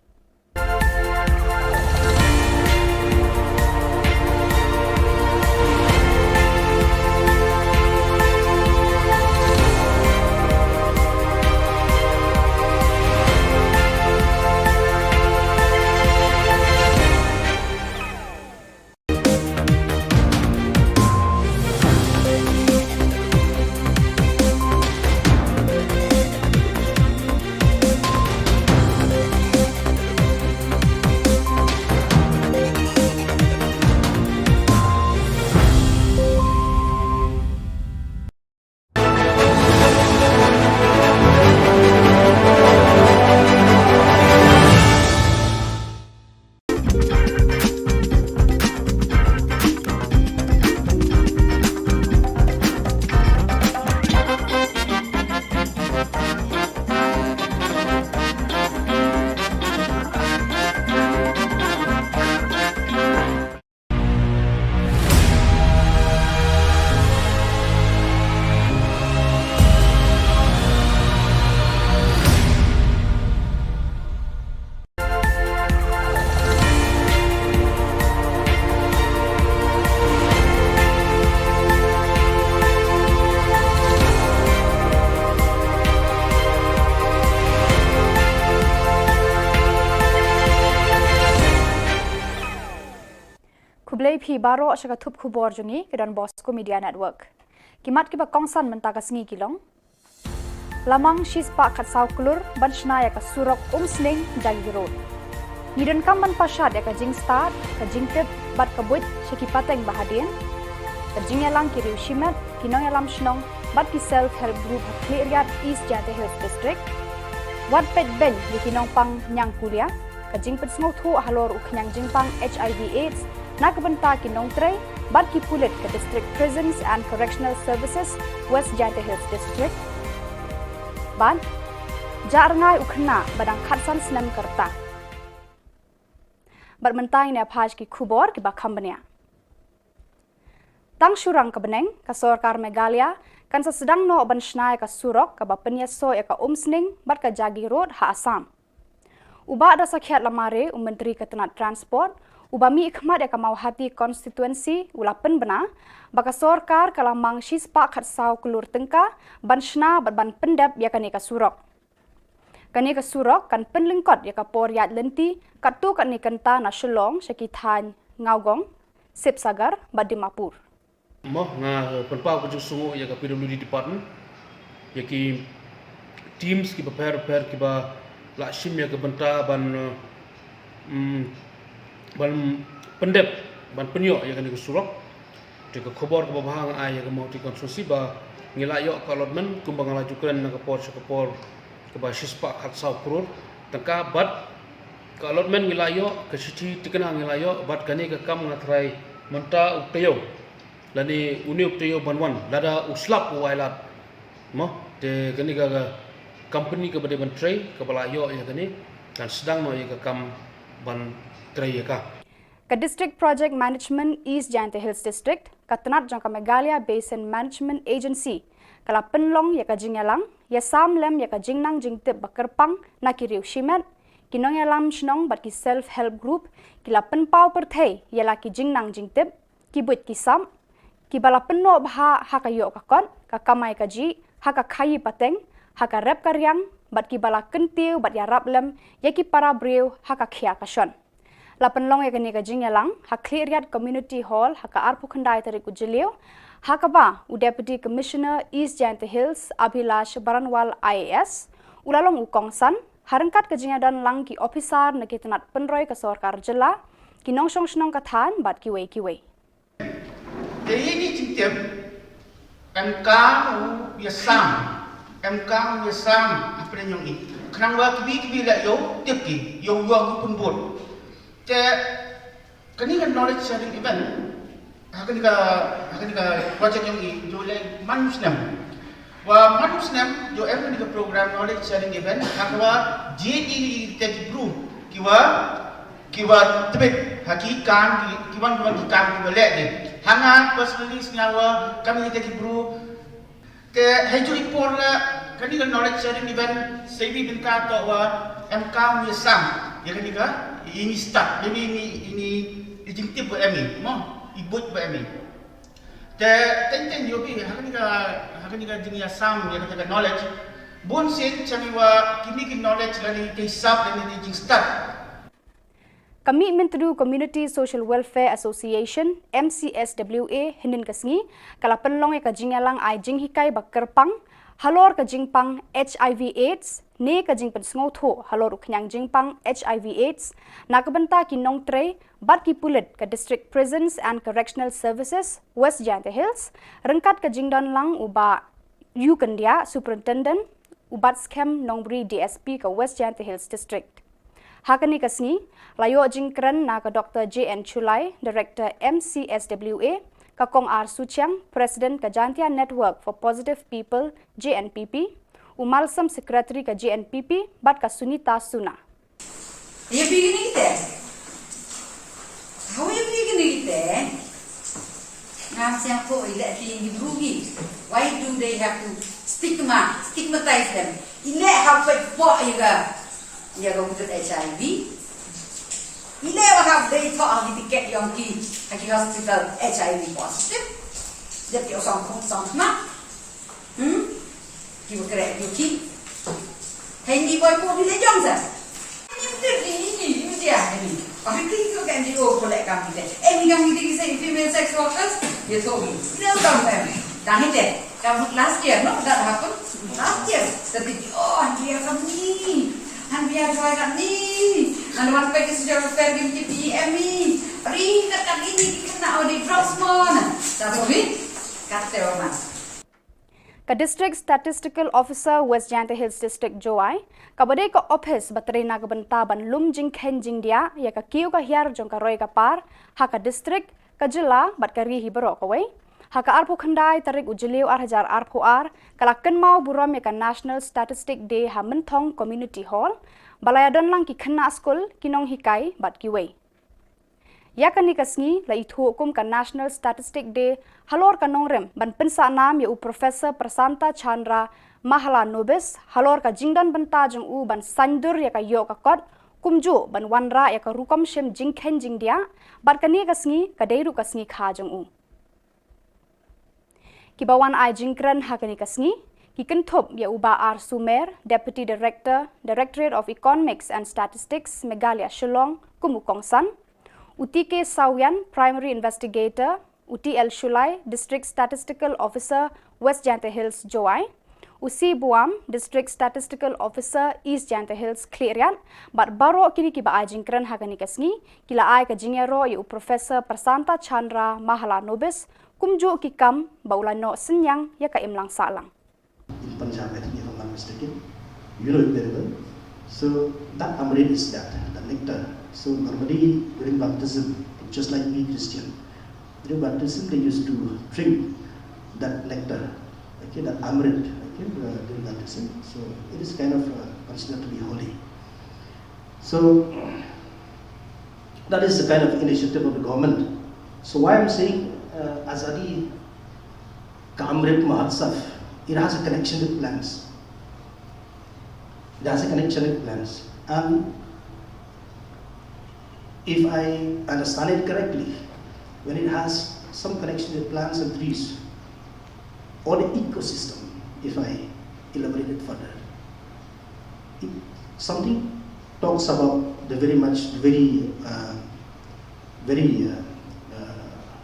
Kublai phi baro syaka thup khubor jungi ke dan Bosco Media Network. Kimat ki ba kongsan mentaka sngi kilong. Lamang shispa khat sau kulur banchna ya ka surok sling jagi road. Nidan kam ban pashat ya ka jing start ka jing tip bat ka buit syaki pateng bahadien. Ka jing yalang ki riu shimat kinong yalam shnong bat ki self help group Hakliat East Jante Hills District. Wat pet ben di kinong pang nyang kulia ka jing pet sngo thu halor uknyang jing pang HIV AIDS nakabanta kinong tray bat ki pulit ke District Prisons and Correctional Services West Jante Hills District. Ban jarngai ukhna badang khatsan snam karta. Bermentai ne phaj ki khubor ki bakhambania. Tang surang ka beneng ka Sarkar Meghalaya kan sa sedang no ban shnai ka surok ka bapenya so ya ka umsning bat ka jagi road ha Assam. Uba ada sakhiat lamare Menteri Ketenat Transport ubami ikhmat ya ka mauhati konstituensi ulapen bena baka Sarkar kalamang shispa khat sau kulur tengka ban shna ban pendap ya ka surok. Kani ka surok kan penlingkot ya ka poryat lenti katu kan ni kanta na Shillong syakithan ngaugong sip sagar badimapur. Moh nga penpau ku sungu ya ka PWD department ya ki teams ki prepare ki ba la shim ya ka benta ban ban pendep ban penyo ya kan surok Jika Khubor ke bahang ai yang mau dikonstruksi ba ngilayo kalotmen kumbang lajukan na kapor ke ba shispa khatsau kurur tangka bat kalotmen ngilayo ke siti tikena ngilayo bat kani ke kam ngatrai menta uktayo lani uni uktayo banwan lada uslap wailat mo de kani ga company ke bade ban tray ke balayo ya kani dan sedang no ya ke kam ban tray ya ka Ka District Project Management East Jante Hills District, Katanat Jangka Meghalaya Basin Management Agency, kala penlong ya ka jingalang, ya samlem ya ka jingnang jingtip bakerpang na kiriu shimet, kinong ya lam shnong bat ki self-help group, kila penpau perthai ya la ki jingnang jingtip, ki buit ki sam, ki bala penno bha ha ka yo ka kon, ka kamai ka ji, ha ka khayi pateng, ha ka rep karyang, bat ki bala kentiu bat ya rablem, ya ki para breu ha ka khia ka shon. Lapan long yang ni kajing yalang, hak clearyat community hall, hak arpu khandai tarik ujeliu, hak ba u deputy commissioner East Jante Hills Abhilash Baranwal IAS, ulalong ukongsan, harangkat kajing dan lang ki officer na kitanat penroy ke sarkar Jylla, ki nongsong snong kathan bat kiwei. Jadi ini cincin MK biasam, MK biasam apa yang ini? Kenapa kibi lah yo tiap ki, yo pun buat. Kani kan knowledge sharing event, hakan ka project yang ini joleh manusnem. Wa manusnem jo em ni ka program knowledge sharing event, hakwa JD tech group kiwa tebet hakikan kiwan kiwa lek ni. Hanga personally senyawa kami tech group te hejo report la kani ka knowledge sharing event sebi binta to wa MK misam ya kani ka ini start ini jingtip buat kami mo ibut buat kami ten yobi hakani ka jingya sam ya ka knowledge bon sen chamiwa kini knowledge lani ke sab lani jing start Commitment to Community Social Welfare Association MCSWA hinin kasngi kala penlong ka jingalang ai jinghikai bakerpang halor ka jingpang HIV AIDS ne ka jing pensngau tho halor uknyang jingpang HIV AIDS nakabenta ki nong tre bat ki pulit ka District Prisons and Correctional Services West Jante Hills rengkat ka jingdan lang uba Yukandia Superintendent ubat scam nongbri DSP ka West Jante Hills District Hakani kasni layo jingkran na ka Dr. JN Chulai Director MCSWA ka Kong R Suchiang President ka Jantia Network for Positive People JNPP Umalsam Secretary ka JNPP bat ka Sunita Suna. You beginning there? How are you beginning there? Ngam siang ko ila ti rugi. Why do they have to stigmatize them? Ila have to po ya go with HIV. Ila have they thought of the ticket yang ki hospital HIV positive. Jadi osong na. Ki bergerak ki. Hindi boy ko bila jong sa. Ini dia ni. Orang tu kan dia kolek kami deh. Ni kami kita say female sex workers. Dia tahu. Dia tahu kan. Dah ni kamu last year no that happened. Last year. Tapi dia kami. Han biar joy kat ni. Han wan pergi sejarah fair di PPM ni. Ring kat ini kena audit drugs mana. Satu ni kata orang. Ka District Statistical Officer West Jante Hills District Joai, kabadai ka office bateri na kabentaban lum jing ken jing dia ya ka kiu ka hiar jong ka roy ka par, ha ka district ka Jylla bat ka rihi bero ka wei, ha ka arpu khandai tarik ujeliu hajar arpu kala ken mau buram ya ka National Statistic Day ha mentong Community Hall, balayadon lang ki khna school kinong hikai bat ki wei. Ya kani kasngi la itu hukum ka National Statistic Day halor ka nongrem ban pensa nam ya u Professor Prasanta Chandra Mahala Nobis halor ka jingdan benta jong u ban sandur ya ka yo ka kot kumju ban wanra ya ka rukom shem jingkhen jing dia bat kani kasngi ka deiru kasngi kha jong u kibawan ai jingkran ha kani kasngi ki kenthop ya uba R Sumer Deputy Director Directorate of Economics and Statistics Meghalaya Shillong kumukongsan UTK Sawian, Primary Investigator, UTL Shulai, District Statistical Officer, West Jante Hills Joai, UC Buam, District Statistical Officer, East Jante Hills Clearian, but baro kini kiba ajingkran hagani kasngi, kila ai ka jingero yu Professor Prasanta Chandra Mahala Nobis, kumju kikam baulano senyang ya ka imlang salang. In Punjab, I think if I'm not mistaken, you know it very well. So that amrit is that, the nectar. So normally during baptism, just like we Christian, during baptism they used to drink that nectar, okay, that amrit, okay, during baptism. So it is kind of considered to be holy. So that is the kind of initiative of the government. So why I'm saying Azadi Ka Amrit Mahotsav, it has a connection with plants. It has a connection with plants. And if I understand it correctly, when it has some connection with plants and trees, or the ecosystem, if I elaborate it further, something talks about the very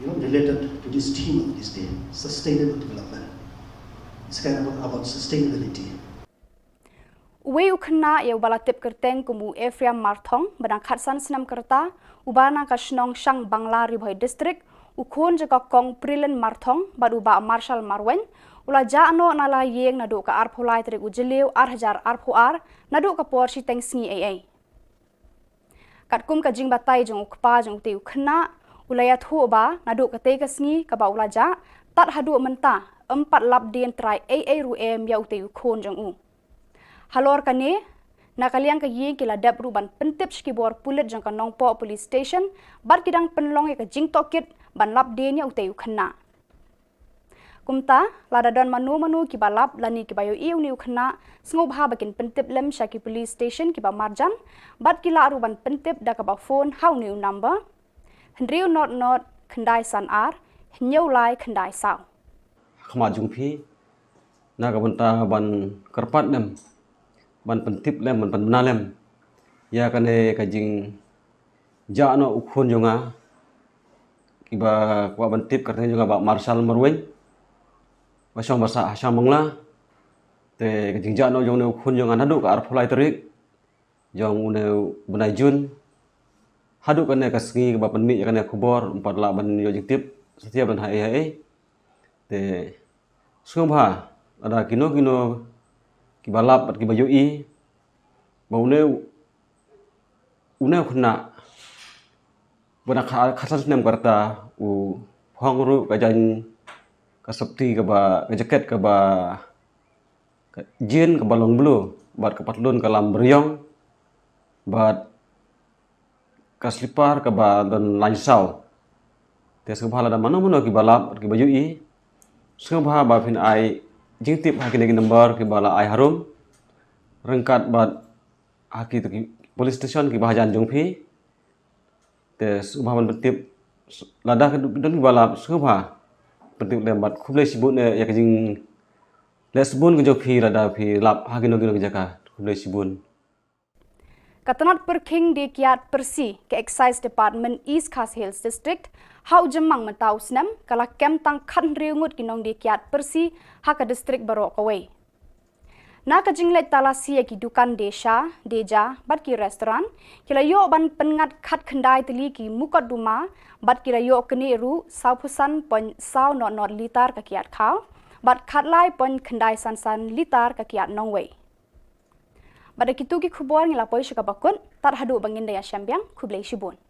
related to this theme of this day, sustainable development. It's kind of about sustainability. Uwe ukna ya ubala tip kerteng kumu Ephraim Marthong benang khatsan senam kerta ubana ka Shillong Shang Bangla Ribhoi district ukon jaka kong Prilen Marthong baduba Marshal Marwen ula jaano nala yeng nadu ka arphulai trik ujeliu arhajar arphuar nadu ka porsi teng sngi ai katkum ka jing batai jong ukpa jong tiu khna ulaya thu ba nadu ka te ka sngi ka ba ula ja tat hadu menta 4 lap dien trai ai ruem ya utiu khon jong u halor kane nakaliang ka yeng kila dab ruban pentip skibor pulit jang ka nongpo police station bar kidang penlong ka jing tokit ban lap de nya uteu khna kumta ladadon manu ki balap lani ki bayo iu niu khna sngob ha bakin pentip lem shaki police station ki ba marjan bat kila ruban pentip da ka ba phone how new number hendriu not khandai san ar hnyau lai khandai saw khama jungphi na ka banta ban karpat nem ban pentip lem ban bana lem ya kane ka jing ja no ukhon jonga kiba kwa ban tip karne jonga ba Marshal Marwen ba shong basa Asham Bangla te ka jing ja no jong ne ukhon jonga nadu ka arphulai terik jong ne banai jun hadu kane ka sngi ba penmi kane Khubor 4 la ban yo jing tip setiap ban hai te sungba ada kino kibalap at kibayoi baune khuna bana khasas nem karta u phongru ka jan ka sapti ka ba ka jaket ka ba jin ka balong blue bat ka patlon ka lam beriong bat ka slipar ka ba dan lansau tes ka bhala da mano kibalap at kibayoi sungba ba phin ai jing tip haki lagi number ki bala ai harum rengkat bat haki tu police station ki bahajan jongphi te subhaban betip lada don ki bala subha betip lembat khublai sibun ya ka jing lesbun ki jokhi lada phi lap haki no ki jaka khublai sibun Katanat Perking di Kiat Persi ke Excise Department East Khas Hills District hau jemang mentau senam kala kem tang khan riungut kinong di Kiat Persi haka district barok away. Na ka jinglet talasi ki dukan deja bat ki restoran kila yo ban pengat khat khandai teli ki mukot duma bat kila yo keni ru saupusan pon sau not litar ka kiat khau bat khat lai pon khandai san litar ka kiat nongway. Pada kitu ki Khubor ngilapoi syaka bakun tar hadu bangin daya syambiang khublai shibun.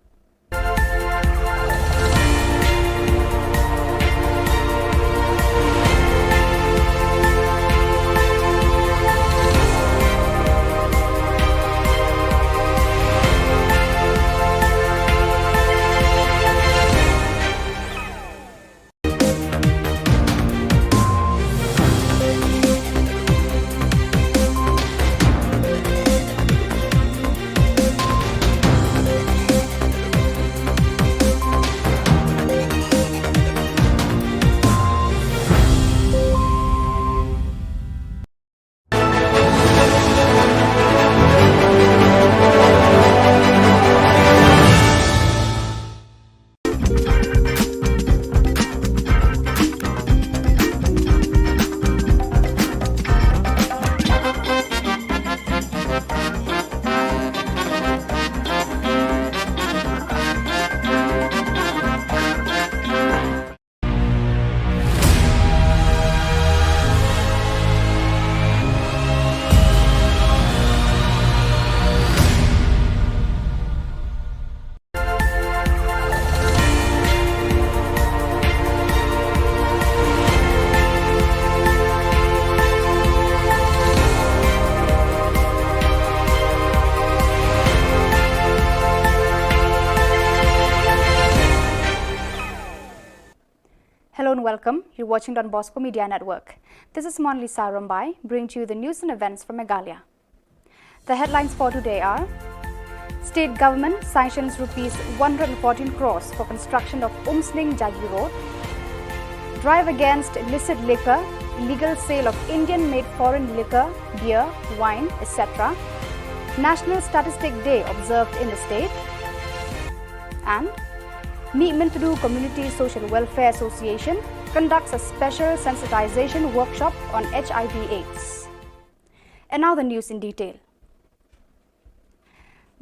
welcome. You're watching Don Bosco Media Network. This is Monlisa Rambai, bringing to you the news and events from Meghalaya. The headlines for today are: State government sanctions rupees 114 crores for construction of Umsning Jagi Road. Drive against illicit liquor, illegal sale of Indian-made foreign liquor, beer, wine, etc. National Statistic Day observed in the state. And Meetmintudu Community Social Welfare Association conducts a special sensitization workshop on HIV/AIDS. And now the news in detail.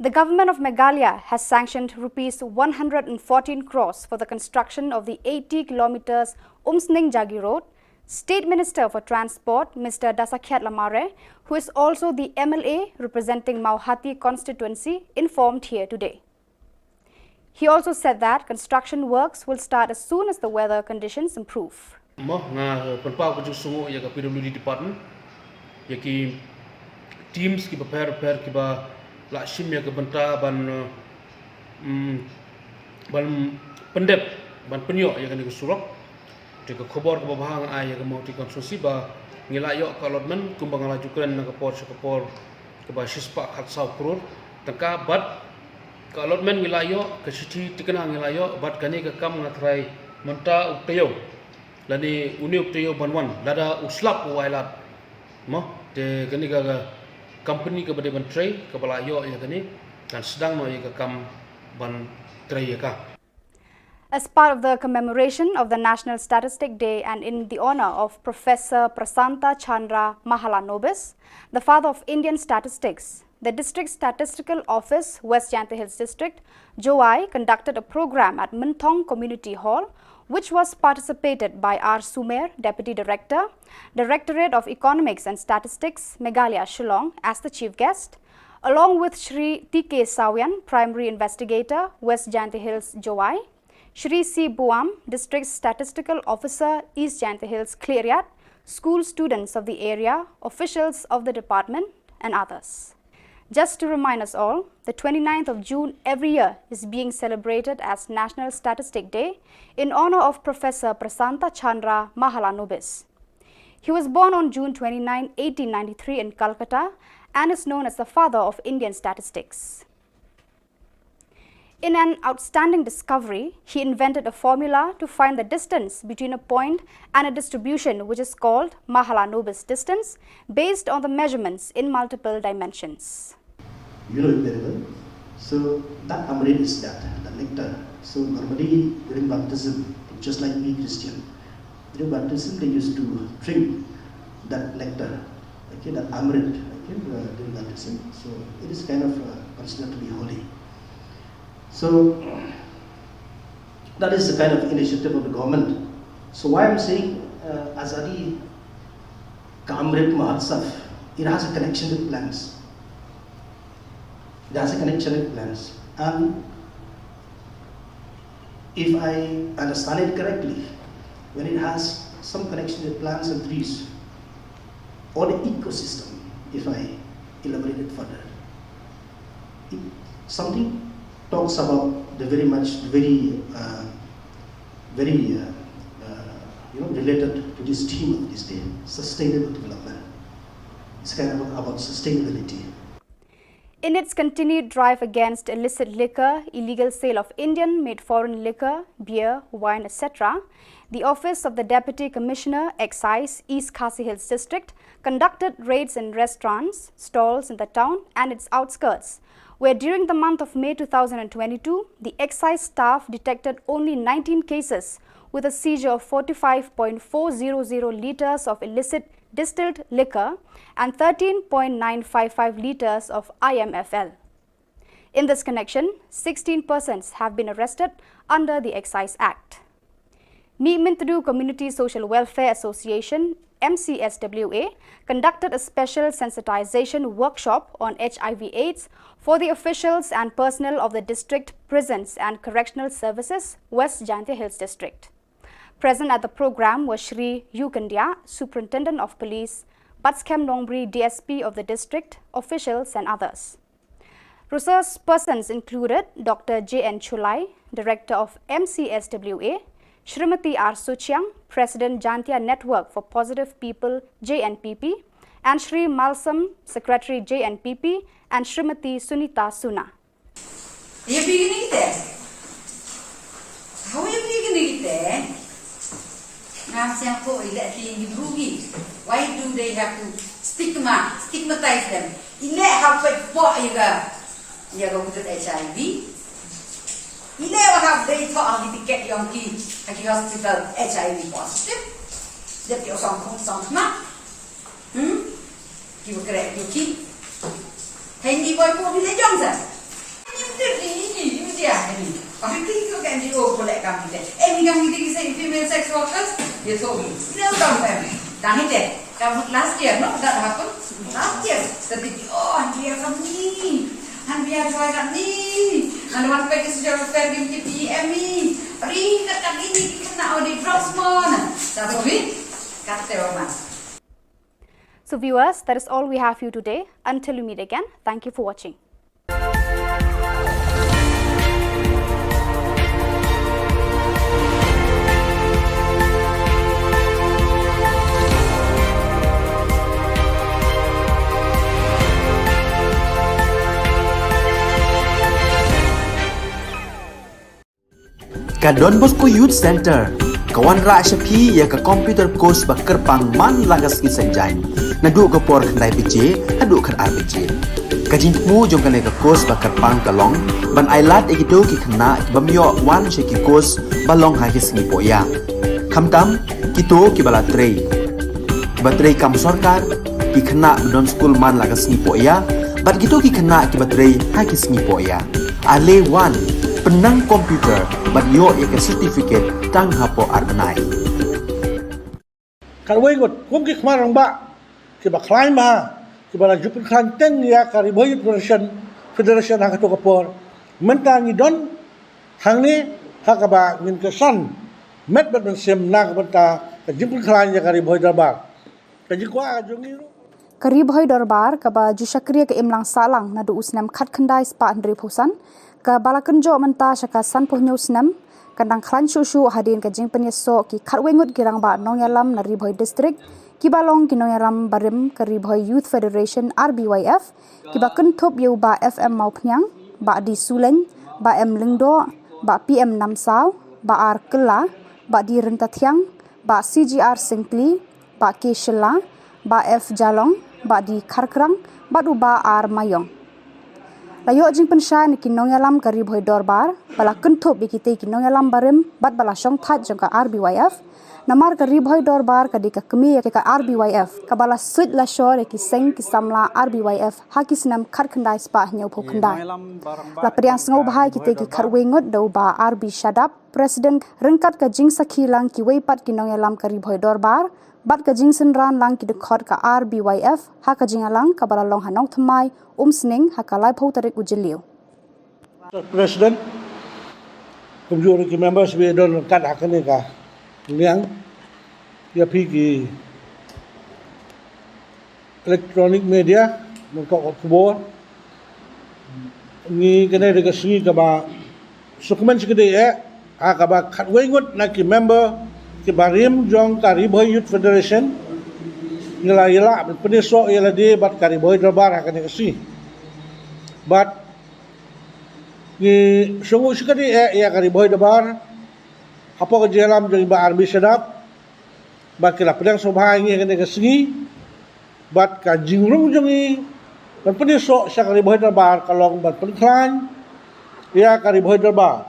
The government of Meghalaya has sanctioned rupees 114 crores for the construction of the 80 kilometers Umsning Jagi Road. State Minister for Transport, Mr. Dasakhyat Lamare, who is also the MLA representing Mauhati constituency, informed here today. He also said that construction works will start as soon as the weather conditions improve. PWD department, teams ki prepare ki ba la shim ya banta ban pendep ban penyo ya kan surok te khubor ke bahang ai ya mau ti konstruksi ba ngila yo allotment kumbang lajukan na kapor ke ba shispa khatsau kror tangka bat ke allotment ngila yo ke city tikana ngila yo bat kani ke kam ngatrai menta uktayo lani uni uktayo banwan lada uslap wailat mo te kani ga company ke bade ban tray ke bala yo ya kani dan sedang no ya ke kam ban tray ya ka. As part of the commemoration of the National Statistic Day and in the honor of Professor Prasanta Chandra Mahalanobis, the father of Indian statistics, the District Statistical Office, West Jyanta Hills District, JOI, conducted a program at Minthong Community Hall, which was participated by R. Sumer, Deputy Director, Directorate of Economics and Statistics, Meghalaya, Shillong, as the chief guest, along with Shri T.K. Sawian, Primary Investigator, West Jyanta Hills, JOI, Shri C. Buam, District Statistical Officer, East Jyanta Hills, Cleariat, school students of the area, officials of the department, and others. Just to remind us all, the 29th of June every year is being celebrated as National Statistic Day in honor of Professor Prasanta Chandra Mahalanobis. He was born on June 29, 1893 in Calcutta and is known as the father of Indian statistics. In an outstanding discovery, he invented a formula to find the distance between a point and a distribution, which is called Mahalanobis distance, based on the measurements in multiple dimensions. You know it very well. So that Amrit is that, the nectar. So normally during baptism, just like we Christian, during baptism they used to drink that nectar, okay, that Amrit, okay, during baptism. So it is kind of considered to be holy. So that is the kind of initiative of the government. So why I'm saying Azadi Kamrit Mahotsav, it has a connection with plants. It has a connection with plants. And if I understand it correctly, when it has some connection with plants and trees, or the ecosystem, if I elaborate it further, something talks about the related to this theme of this day, sustainable development. It's kind of about sustainability. In its continued drive against illicit liquor, illegal sale of Indian-made foreign liquor, beer, wine, etc., the Office of the Deputy Commissioner, Excise, East Khasi Hills District, conducted raids in restaurants, stalls in the town and its outskirts, where during the month of May 2022, the excise staff detected only 19 cases with a seizure of 45.400 litres of illicit distilled liquor and 13.955 litres of IMFL. In this connection, 16 persons have been arrested under the Excise Act. Meetmintudu Community Social Welfare Association, MCSWA, conducted a special sensitization workshop on HIV/AIDS for the officials and personnel of the District Prisons and Correctional Services, West Jyanta Hills District. Present at the program was Shri Yukandia, Superintendent of Police, Batskem Nongri, DSP of the district, officials and others. Resource persons included Dr. J.N. Chulai, Director of MCSWA, Shrimati R. Suchiang, President Jantia Network for Positive People JNPP, and Shri Malsam, Secretary JNPP, and Shrimati Sunita Suna. You beginning there? How are you beginning there? Why do they have to stigmatize them? HIV. They thought to get young kids at the hospital HIV positive. That your song you will correct your kid. Handy boy for the young son. I think you can do for that company. Any company say female sex workers, you told me. No, don't them. Done it. That was last year, no? That happened last year. That did and we are from me. And we are going at me. And one page is your family to me. Ring at me, now the drops more. That's it. Cut the woman. So viewers, that is all we have for you today. Until we meet again, thank you for watching. Ka Don Bosco Youth Center kawan ra Shapi ya ka computer course ba kerpang man lagas ki sanjain nadu ka por khandai pije adu khan RPG ka jingmu jong ka ka course ba kerpang kalong ban ailat egido ki khna bamyo wan she ki course balong ha ki sngi poya khamtam kito ki bala trei batrei kam sarkar ki khna don school man lagas sngi poya bat kito ki khna ki batrei ha ki sngi poya ale wan penang komputer bat yo ek certificate tang hapo arbanai Kalway got kum ki khmarang ba ki ba khlai ma ki ba jupin khan teng ya kari boy federation ha to kapor menta ni don hangni ha ka ba ngin ka san met bat sem na ka banta ka jupin khan ya kari boy darbar ka ji kwa jongi ro Kari Bhoi Darbar kaba Jushakriya ke imlang salang nadu usnam khat khandai spa andri phusan ka balakenjo menta shaka san puhnyo usnam kandang khlan shushu hadin ka jing penyeso ki khatwengut girang ba nongyalam na Ribhoi district ki balong ki nongyalam barim ka Ribhoi Youth Federation RBYF ki ba kenthop yeu ba FM Maupnyang ba di Suleng ba M Lingdo ba PM Namsau ba R Kela ba di Rentathiang ba CGR Singkli ba K Shillong ba F Jalong ba di Kharkrang ba du ba R Mayong layo jing pensha ni kinong yalam ka Ribhoi Darbar bala kenthop bikite kinong yalam barim bat bala shong that jong ka RBYF namar ka Ribhoi Darbar ka di ka kemi ya ka RBYF ka bala suit la shore ki seng ki samla RBYF hakisnam kharkhandai spa nyau pho khandai la priang sngo bahai kite ki kharwengot do ba RB Shadap President rengkat ka jing sakhilang ki weipat kinong yalam ka Ribhoi Darbar bat ka jing senran lang ki dekhot ka RBYF ha ka jingalang ka bala long hanong thmai sning ha ka lai phau tarik ujeliu President kumjur ki members we don kat akane ka liang ya pi ki electronic media mengkok Khubor ni kene de ka sini ka ba dokumen sikede a ka ba khatwengut na ki member ki barim jong ka Ribhoi Youth Federation nila peneso yala di bat ka Ribhoi Darbar akane ka si but ni sungu sikede ya ka Ribhoi Darbar apa ka jalam jong ba RB Sedap bat kila pedang sobha ngi kene ka sini bat ka jingrung jong i ban peneso sa ka Ribhoi Darbar kalong bat penklan ya ka Ribhoi Darbar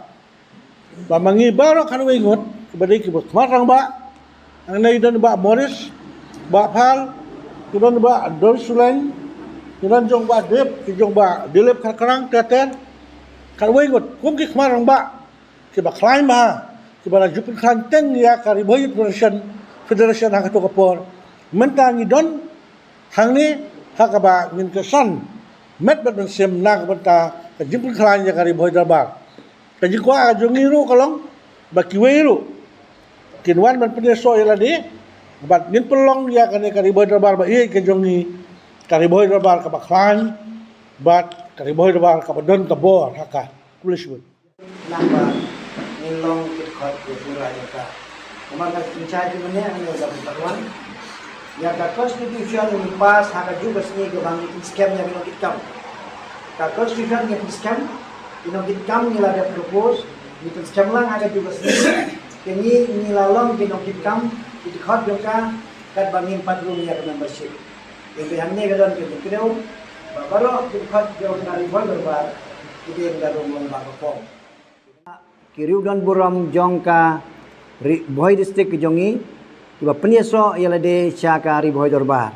ba mangi baro kan wengut badai ki khmarang ba ang nay don ba Morris ba Phal ki don ba Dol Suleng ki don jong ba Dep ki jong ba Dilep Kharkrang Teten kan wengut kum ki khmarang ba ki ba khlai ma ki ba jupin khan teng ya ka Ribhoi federation ha to kapor menta ni don hangni ha ka ba ngin ka san met bat sem na ka banta ka jupin khan ya ka Ribhoi Darbar ka ji kwa jongi ro kalong ba ki weiru kinwan man peneso yala di bat nin pelong ya kan ka Ribhoi Darbar ba ye ke jongi ka Ribhoi Darbar ka ba klan bat ka Ribhoi Darbar ka ba don ka bor haka kulishwut namba nilong khot ke pura jaka umat pencai tu mana ane dapat perluan ya ka constitution ni pas haka juga sini ke bang scam yang kita kam ka constitution yang scam kita kam ni lah ada propose kita scam lang haka juga sini kini ni lalong kita kam kita khot jaka kat bangin 4 room ya membership yang hanya kadon ke kedau baru kita khot jauh dari Khubor kita yang dalam lomba perform Kiriu dan buram jongka boy district jongi tiba penyeso ialah de syaka ri boy dorbar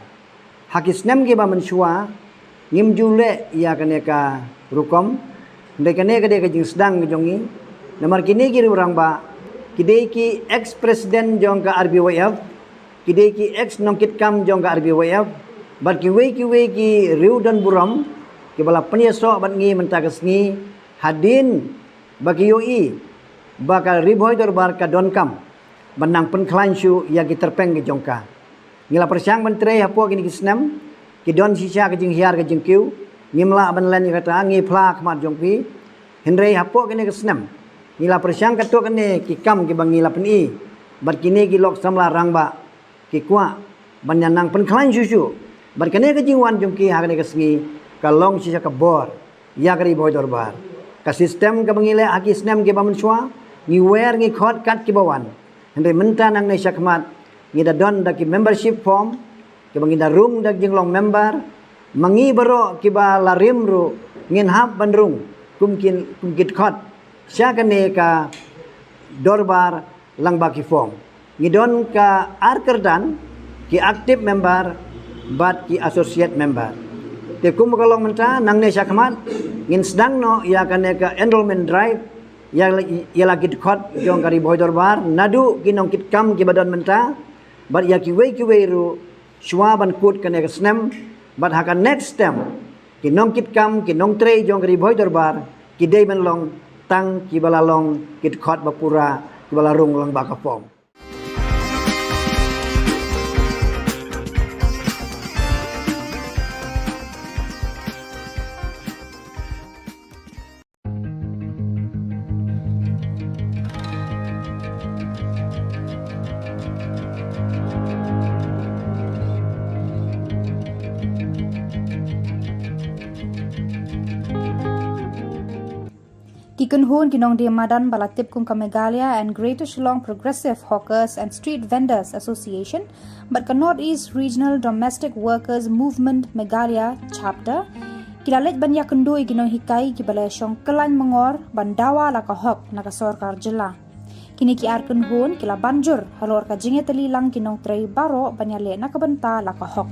hakis nem ke ba mensua ngim jule ia kaneka rukom de kaneka de ke sedang jongi nomor kini kiri orang ba kidei ki ex president jongka RBWF kidei ki ex nongkit kam jongka RBWF bat ki riu dan buram ke bala penyeso bat ngi mentakas ngi hadin bagi UI bakal riboy dorbar ka donkam benang penklansu yang kita terpeng ke jongka ngila persiang menteri hapo kini kisnam ki don sisa ke jing hiar ke jing kiu ngimla banlan kata ngi pla kmat jongpi hendrei hapo kini kisnam ngila persiang kato kene ki kam ki bangila peni bar kini ki lok samla rangba ki kwa banyanang penklansu su bar kene ke jingwan jongki ha kene kesngi kalong sisa ke bor ya kari boy dorbar ka sistem ka bangile aki sistem ke bamensua ni wer ngi khot kat ki bawan hende menta nang nei sakmat ngi da don da ki membership form ke bangi da rung da jinglong member mangi baro ki ba larim ru ngin hab bandrung kumkit khot syakane ka dorbar lang ba ki form ngi don ka arkerdan ki active member bat ki associate member te kum kalong menta nang nei sakmat ngin sedang no ia kan ka enrollment drive yang ia lagi khot jong kari boy dorbar nadu kinong kit kam ki badan menta bat ia ki wei ru shwa ban kut kan ka snem bat haka next time kinong kit kam kinong tre jong kari boy dorbar ki dei ban long tang ki balalong kit khot bapura ki balarung lang ba ka form Kiken Hoon Kinong Dia Madan Balatip Kung Meghalaya and Greater Shillong Progressive Hawkers and Street Vendors Association, but Northeast Regional Domestic Workers Movement Meghalaya Chapter, kilalet banya kendoi Kinong Hikai Kibalaya Syong Kelan Mengor Bandawa Laka Hok Nakasor Jylla. Kini ki Arken Hoon kila banjur halor ka jinge telilang Kinong Trei Baro banyale nakabenta Laka Hok.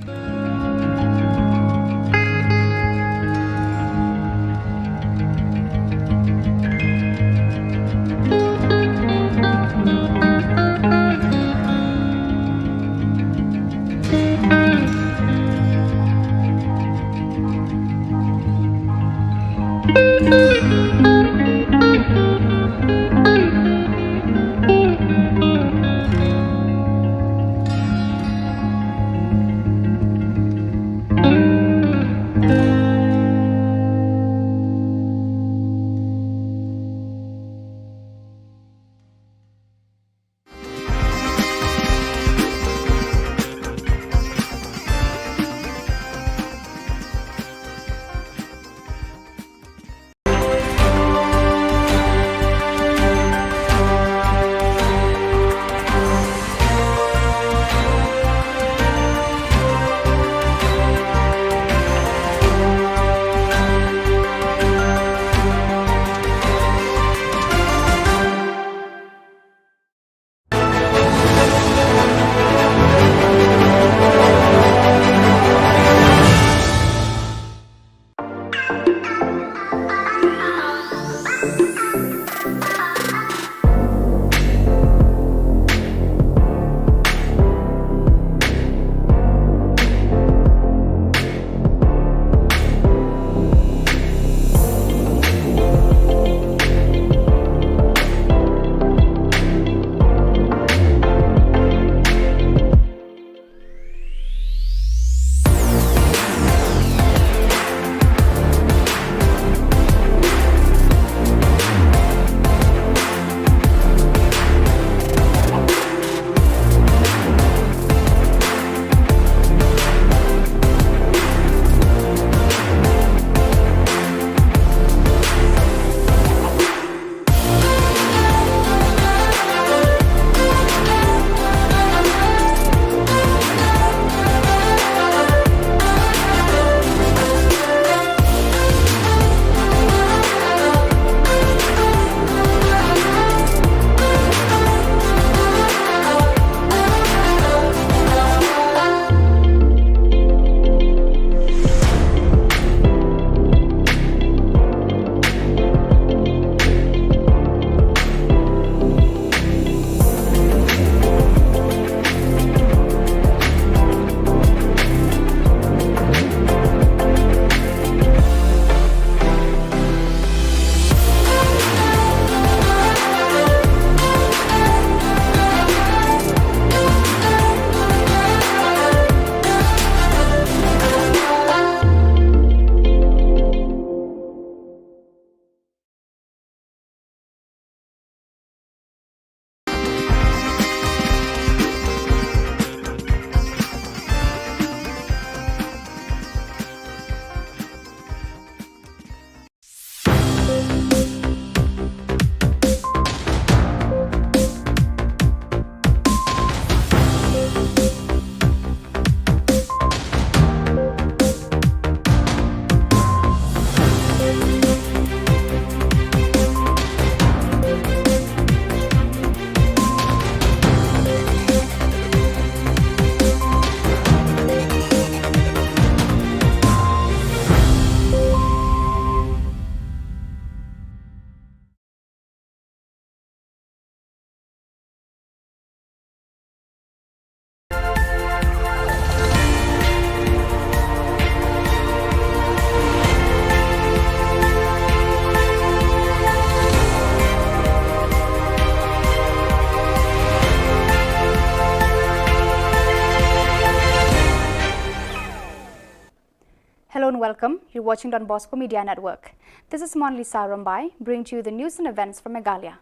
and welcome. You're watching Don Bosco Media Network. This is Monlisa Rambai, bringing to you the news and events from Meghalaya.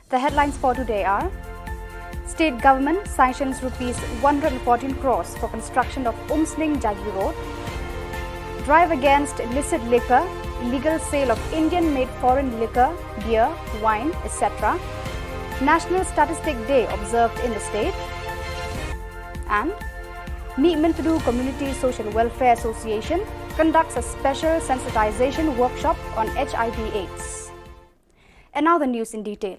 The headlines for today are: State government sanctions rupees 114 crores for construction of Umsning Jagi Road. Drive against illicit liquor, illegal sale of Indian-made foreign liquor, beer, wine, etc. National Statistic Day observed in the state. And Meetmintadu Community Social Welfare Association conducts a special sensitization workshop on HIV/AIDS. And now the news in detail.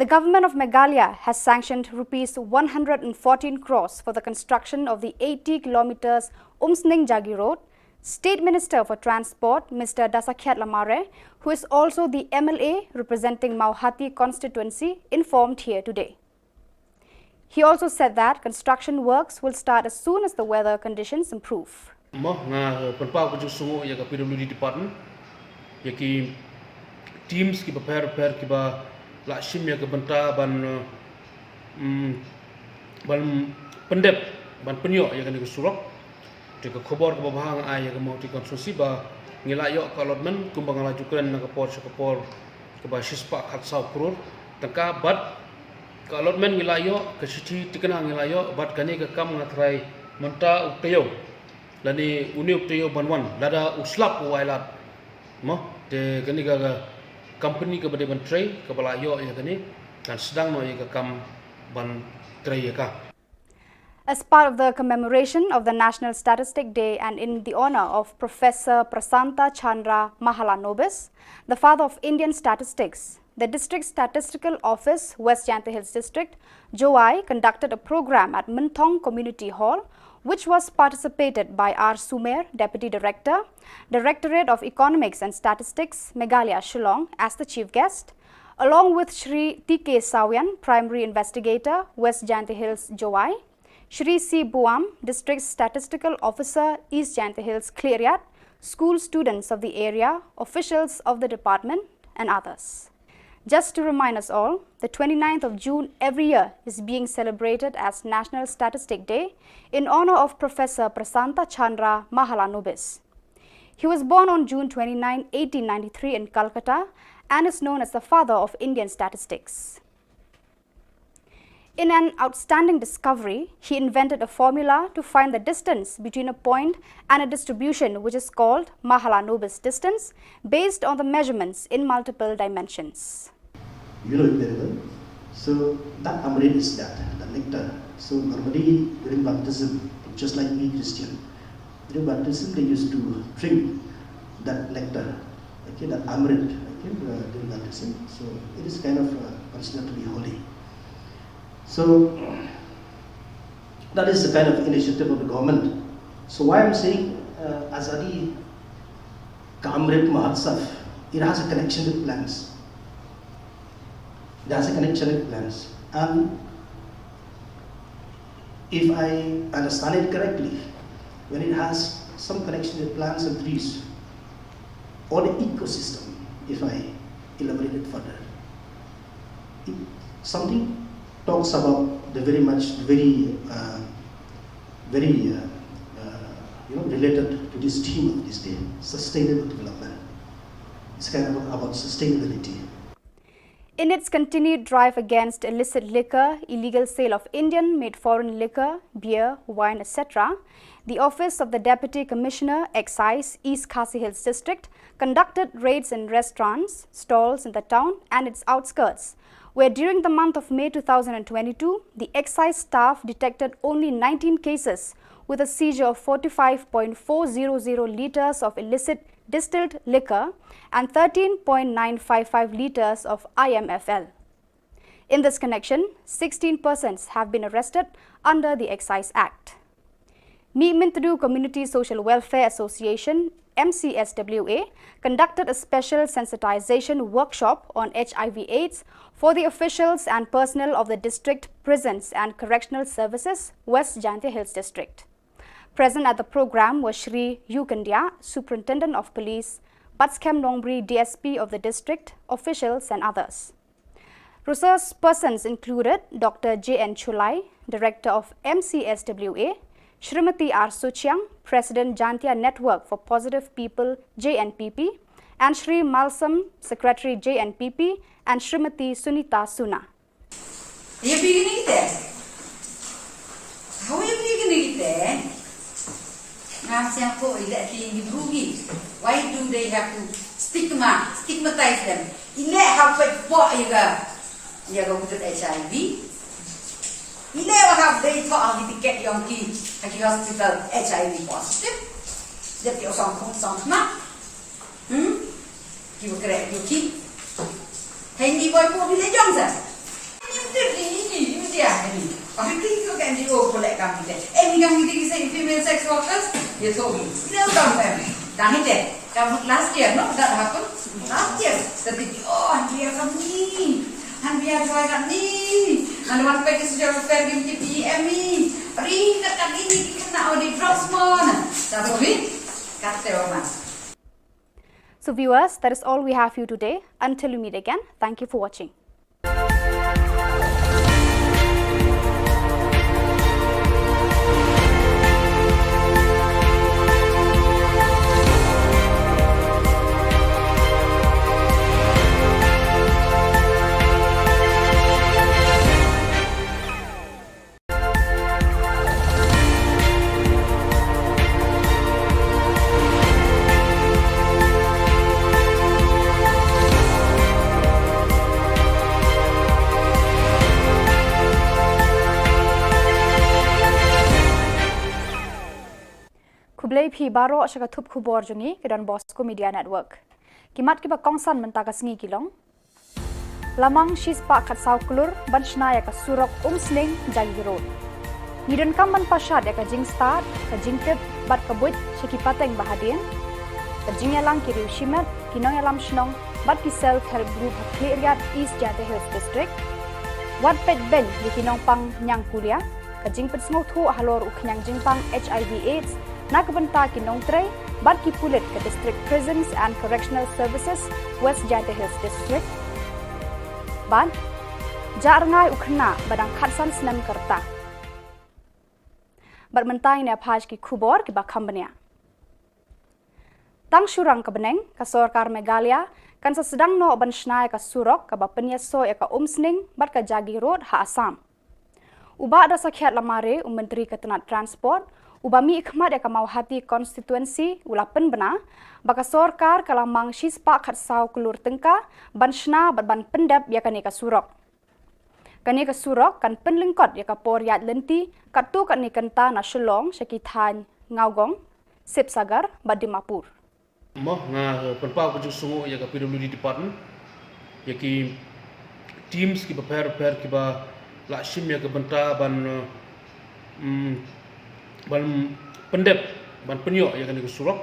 The government of Meghalaya has sanctioned rupees 114 crores for the construction of the 80 kilometers Umsning Jagi Road. State Minister for Transport, Mr. Dasakiat Lamare, who is also the MLA representing Mauhati constituency, informed here today. He also said that construction works will start as soon as the weather conditions improve. PWD department, yaki teams ki prepare ki ba lakshim ya banta ban pendep ban penyo ya kan surok ke Khubor ke bahang ai ya mau ti konstruksi ba ngilayo ka allotment kumbang laju kren na kapor ke ba shispa khatsau kurur tangka bat ka allotment ngilayo ke siti tikana ngilayo bat kani ke kam ngatrai menta uktayo lani uni uktayo banwan lada uslap wailat mo de kani ga company ke bade ban tray ke balayo ya kani kan sedang no ya ke kam ban tray ya ka. As part of the commemoration of the National Statistic Day and in the honor of Professor Prasanta Chandra Mahalanobis, the father of Indian statistics, the District Statistical Office, West Jyantha Hills District, Joai, conducted a program at Minthong Community Hall, which was participated by R. Sumer, Deputy Director, Directorate of Economics and Statistics, Meghalaya, Shillong, as the chief guest, along with Shri T.K. Sawian, Primary Investigator, West Jyantha Hills, Joai, Shri C. Buam, District Statistical Officer, East Jyantha Hills, Cleriat, school students of the area, officials of the department, and others. Just to remind us all, the 29th of June every year is being celebrated as National Statistic Day in honor of Professor Prasanta Chandra Mahalanobis. He was born on June 29, 1893 in Calcutta and is known as the father of Indian statistics. In an outstanding discovery, he invented a formula to find the distance between a point and a distribution, which is called Mahalanobis distance, based on the measurements in multiple dimensions. You know it very well. So that amrit is that, the nectar. So normally during baptism, just like me Christian, during baptism they used to drink that nectar, okay, that amrit, okay, during baptism. So it is kind of considered to be holy. So that is the kind of initiative of the government. So why I'm saying Azadi Kamrit Mahotsav, it has a connection with plants. It has a connection with plants. And if I understand it correctly, when it has some connection with plants and trees, or the ecosystem, if I elaborate it further, something talks about the very related to this theme of this day, sustainable development. It's kind of about sustainability. In its continued drive against illicit liquor, illegal sale of Indian-made foreign liquor, beer, wine, etc., the Office of the Deputy Commissioner, Excise, East Khasi Hills District, conducted raids in restaurants, stalls in the town and its outskirts, where during the month of May 2022, the excise staff detected only 19 cases with a seizure of 45.400 litres of illicit distilled liquor and 13.955 litres of IMFL. In this connection, 16 persons have been arrested under the Excise Act. Meetmintadu Community Social Welfare Association, MCSWA, conducted a special sensitization workshop on HIV/AIDS for the officials and personnel of the District Prisons and Correctional Services, West Jyantha Hills District. Present at the program was Shri Yukandia, Superintendent of Police, Batskem Nongri, DSP of the district, officials and others. Resource persons included Dr. J.N. Chulai, Director of MCSWA, Shrimati R. Suchiang, President Jantia Network for Positive People JNPP, and Shri Malsam, Secretary JNPP, and Shrimati Sunita Suna. You beginning there? How are you beginning there? Why do they have to stigmatize them? You go to HIV. You never have they thought to get your kid at the hospital HIV positive. That you're some you will correct your kid. Handy boy for the Johnson. You did the I think you can go for that company. Any company saying female sex workers, you told me. No, come back. Done it. Last year, no, that happened. Last year, the big, and we are from me. And we are trying me. And one package of fair give me. Ring the community now the drops more. That's what we got there. So viewers, that is all we have for you today. Until we meet again, thank you for watching. Kublai phi baro shaka thup khubor jungi ke Don Bosco Media Network. Kimat ki ba kongsan mentakas ngi kilong. Lamang shispa khat saw klur banshna ya ka surok umsling jagi road. Nidon kam man pasad ya ka jing start ka jing tip bat ka buit shaki pateng bahadien. Ka jing yalang ki riu shimet kinong yalam shnong bat ki self help group ha Clearyard East Jante Hills District. Wat pet ben di kinong pang nyang kulia ka jing pet sngo thu halor uknyang jing pang HIV AIDS. Nakabanta kinong tray, bat ki pulit ke District Prisons and Correctional Services, West Jante Hills District. Ban, jarngai ukhna badang khatsan snam karta. Bat mentai ne phaj ki Khubor ki bakham bania. Tang shurang ka beneng ka Sarkar Meghalaya kan sa sedang no ban shnai ka surok ka bapenya so ya ka umsning bat ka Jagi Road ha Assam. Uba ada sakhiat lamare Menteri Ketenat Transport Ubami ikhmat ya kamau hati konstituensi ulapen bena baka sorkar kalamang shispa khat saw kelur tengka banshna ban pendap ya kanika surok. Kanika surok kan penlingkot ya kapor yat lenti katu kan nikenta na Shillong syakithan ngaugong sip sagar badimapur. Moh nga penpau kujuk sungu ya ka PWD department ya ki teams ki prepare ki ba lakshim ya ka benta ban ban pendep ban penyo ya kan surok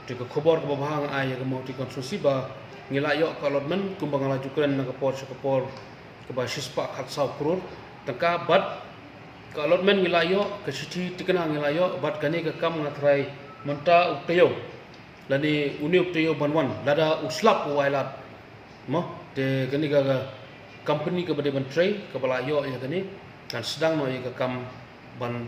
de ka khobor ka bahang ai ya ka mau ti konstruksi ba ngilayok ka allotment kumbang laju kren na ka por ka ba shispa khat saw krur tangka bat ka allotment ngilayok ka sithi tikana ngilayok bat kani ka kam ngatrai menta uktayo lani uni uktayo banwan lada uslap wailat mo de kani ka company ka bade ban tray ka balayo ya kani kan sedang no ya ka kam ban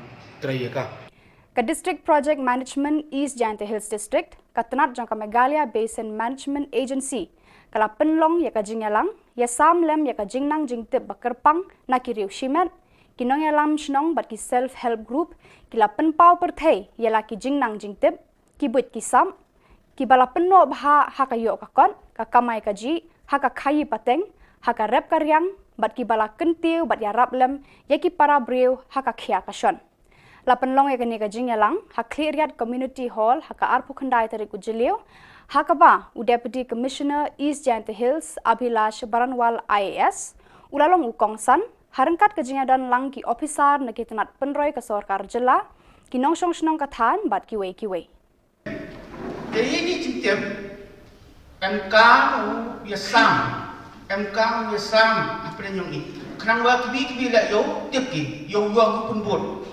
Ka District Project Management East Jante Hills District, Katnat Jylla Meghalaya Basin Management Agency, kala penlong ya ka jingyalang, ya samlem ya ka jingnang jingtip bakerpang na kiriu shimet, kinong yalam shnong bat ki self help group, kila penpau perthei ya la ki jingnang jingtip, ki buit ki sam, ki bala penno bha ha ka yo ka kon, ka kamai ka ji, ha ka khayi pateng, ha ka rep karyang, bat ki bala kentiu bat ya rablem, ya ki para breu ha ka khia ka shon. Lapan long ya kani ka jingyalang ha Clearyard Community Hall ha ka arpu khandai tari ku jilio ha ka ba u Deputy Commissioner East Jante Hills Abhilash Baranwal IAS ulalong u kongsan harangkat ka jingyadan lang ki officer na Ketenat Penroy ka Sarkar Jilla ki nongsong shnong ka than bat ki wei ini cincim MK yasam apa yang ini kenapa kibi la yo tipki yo pun bot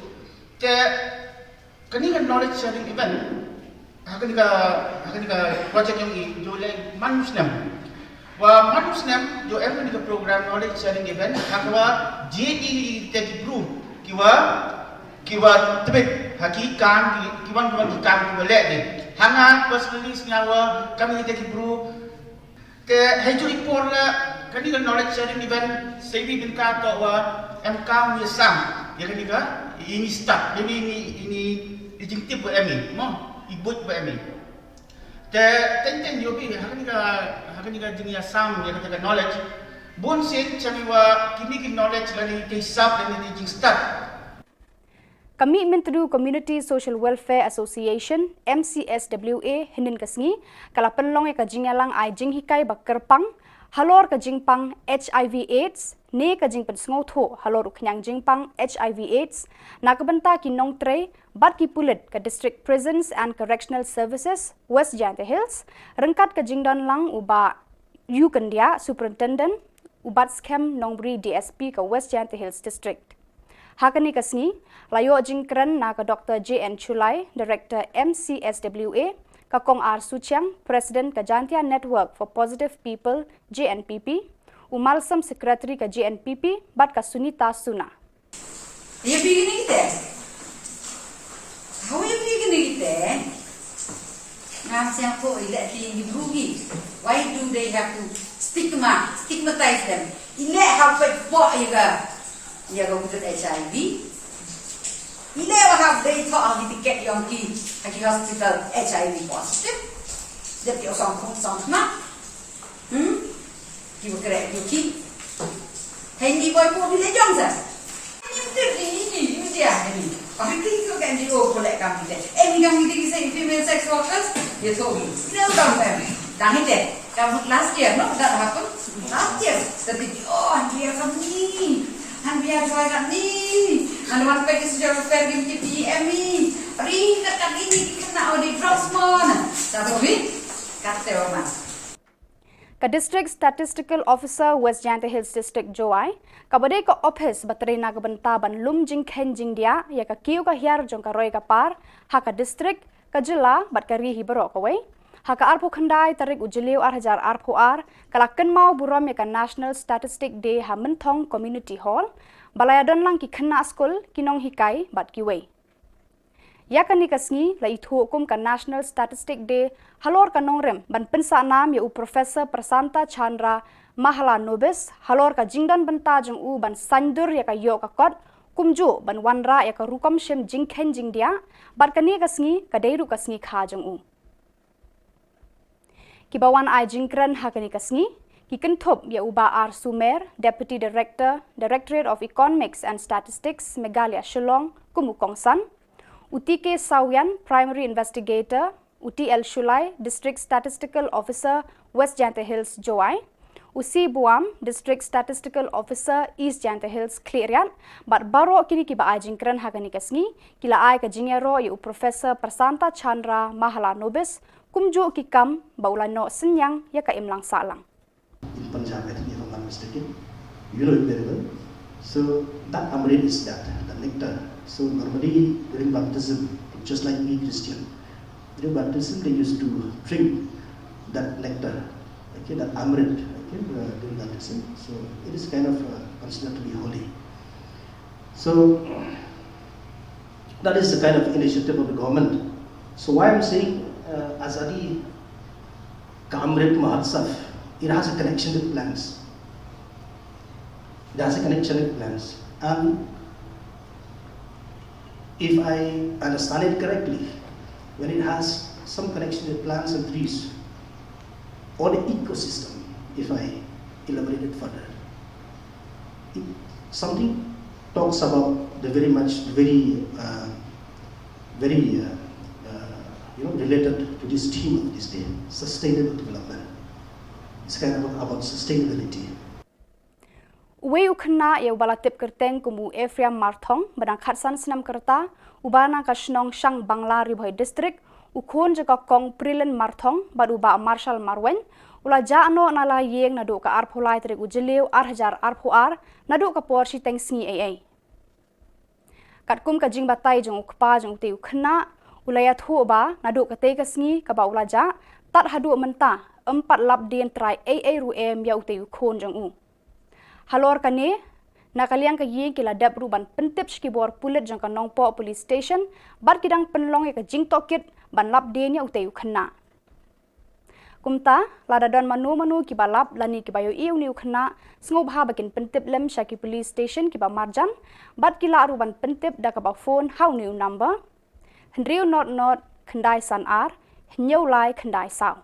kani kan knowledge sharing event akan ka project yang ini Jylla manusnem jo every ka program knowledge sharing event hakwa JD tech group kiwa tebet haki kan kiwan kan ki lek ni hanga personally sengawa kami kita ki bro ke haju ipor la kani kan knowledge sharing event sebi bin ka to wa MK ni sam ya kani ka ini start jadi ini dijingtip buat emi mo ibut buat emi te tenten yo bi hakani ka jing ya sam ya ka knowledge bon sen chami wa kini ki knowledge lani ke hisab dan ni jing start. Kami Menteri Community Social Welfare Association MCSWA hinin kasngi kala penlong ya kajingalang ai jing hikai bakerpang halor kajingpang HIV AIDS ne kajing pensngau tho halor uknyang jingpang HIV AIDS na kabenta kinong tre bat ki pulit ka District Prisons and Correctional Services West Jante Hills rengkat kajingdan lang uba Yu Kendia Superintendent ubat scam nongbri DSP ka West Jante Hills District. Hakani kasngi layo jingkran na ka Dr. JN Chulai, Director MCSWA, ka Kong R Suchiang, President ka Jantia Network for Positive People JNPP, umalsam Secretary ka JNPP, bat ka Sunita Suna. Ya begini kita. How you begini kita? Ngap siang ko ilek tinggi berugi. Why do they have to stigmatize them? Ilek hafat po ya go with HIV. Ile wa have they thought ang ticket yung ki hospital HIV positive. Dia pi osong ma. Ki wa kere ki. Hindi boy po bile jong sa. Ni dia ni. Tapi ko kan di o kolek kam kita. Ni kam kita say female sex workers. Dia so. No come them. Dan itu kamu last year no that happened. Last year. Tapi dia kami han biar joy kat ni han wan pe social welfare game ki PM ni ring kat ini kena odi drugs mon satu wi kate wa Ka District Statistical Officer West Jante Hills District Joai kabade ka office batrina ka benta ban lum jing khen jing dia ya ka kiu ka hiar jong ka roi ka par ha ka district ka jilla bat ka ri hi baro ka wei Haka arpo khandai tarik ujiliu 8,000 arpo kalakan mau buram ya ka National Statistic Day ha Mentong Community Hall balayadon lang ki khna school kinong hikai bat ki wei ya kan ni kasngi la ithu hukum ka National Statistic Day halor ka nongrem ban pensa nam ya u Professor Prasanta Chandra Mahala Nobis halor ka jingdan benta jong u ban sandur ya ka yo ka kot kumju ban wanra ya ka rukom shem jingkhen jingdia bat kani kasngi ka deiru kasngi kha jong u Kibawan ai jingkran hakani kasngi ki kenthop ya uba R Sumer Deputy Director Directorate of Economics and Statistics Meghalaya Shillong kumukongsan Utike Sawian Primary Investigator UTL Shulai District Statistical Officer West Jante Hills Joai Usi Buam District Statistical Officer East Jante Hills Clearian bat baro kini kiba ai jingkran hakani kasngi kila ai ka jingero ya Professor Prasanta Chandra Mahala Nobis kumju ki kam baulan no senyang ya ka imlang salang. In Punjab, I think if I'm not mistaken, you know it very well. So that amrit is that, the nectar. So normally during baptism, just like me Christian, during baptism they used to drink that nectar, okay, that amrit, okay, during baptism. So it is kind of considered to be holy. So that is the kind of initiative of the government. So why I'm saying Azadi Kamrit Mahotsav, it has a connection with plants. It has a connection with plants. And if I understand it correctly, when it has some connection with plants and trees, or the ecosystem, if I elaborate it further, something talks about the very related to this theme of this day, sustainable development. It's kind of about sustainability. Uwe ukna ya ubala tip kerteng kumu Ephraim Marthong badang khatsan senam kerta ubana ka Shnong Shang Bangla Ribhoi District ukun jaka kong Prilen Marthong bad uba Marshal Marwen ula jaano nala yeng nadu ka arpholai trik ujiliu 8,000 arphoar nadu ka por si teng sngi ai katkum ka jing batai jong ukpa jong te ukna ulaya thu ba nadu ka te ka sngi ka ba ula ja tat hadu menta 4 lap dien trai AA ruem ya ute ukon jong u halor kane Nakaliang kayi kila dap ruban pentip skibor pulit jangka nongpo police station bar kidang penlong ya jing tokit ban lap denya utayu kena. Kumta lada don manu kibalap lani kibayo iu niu kena sngobha bakin pentip lem syaki police station kiba marjan bat kila ruban pentip da kaba phone hau niu number hendriu not kendai san ar nyau lai kendai sao.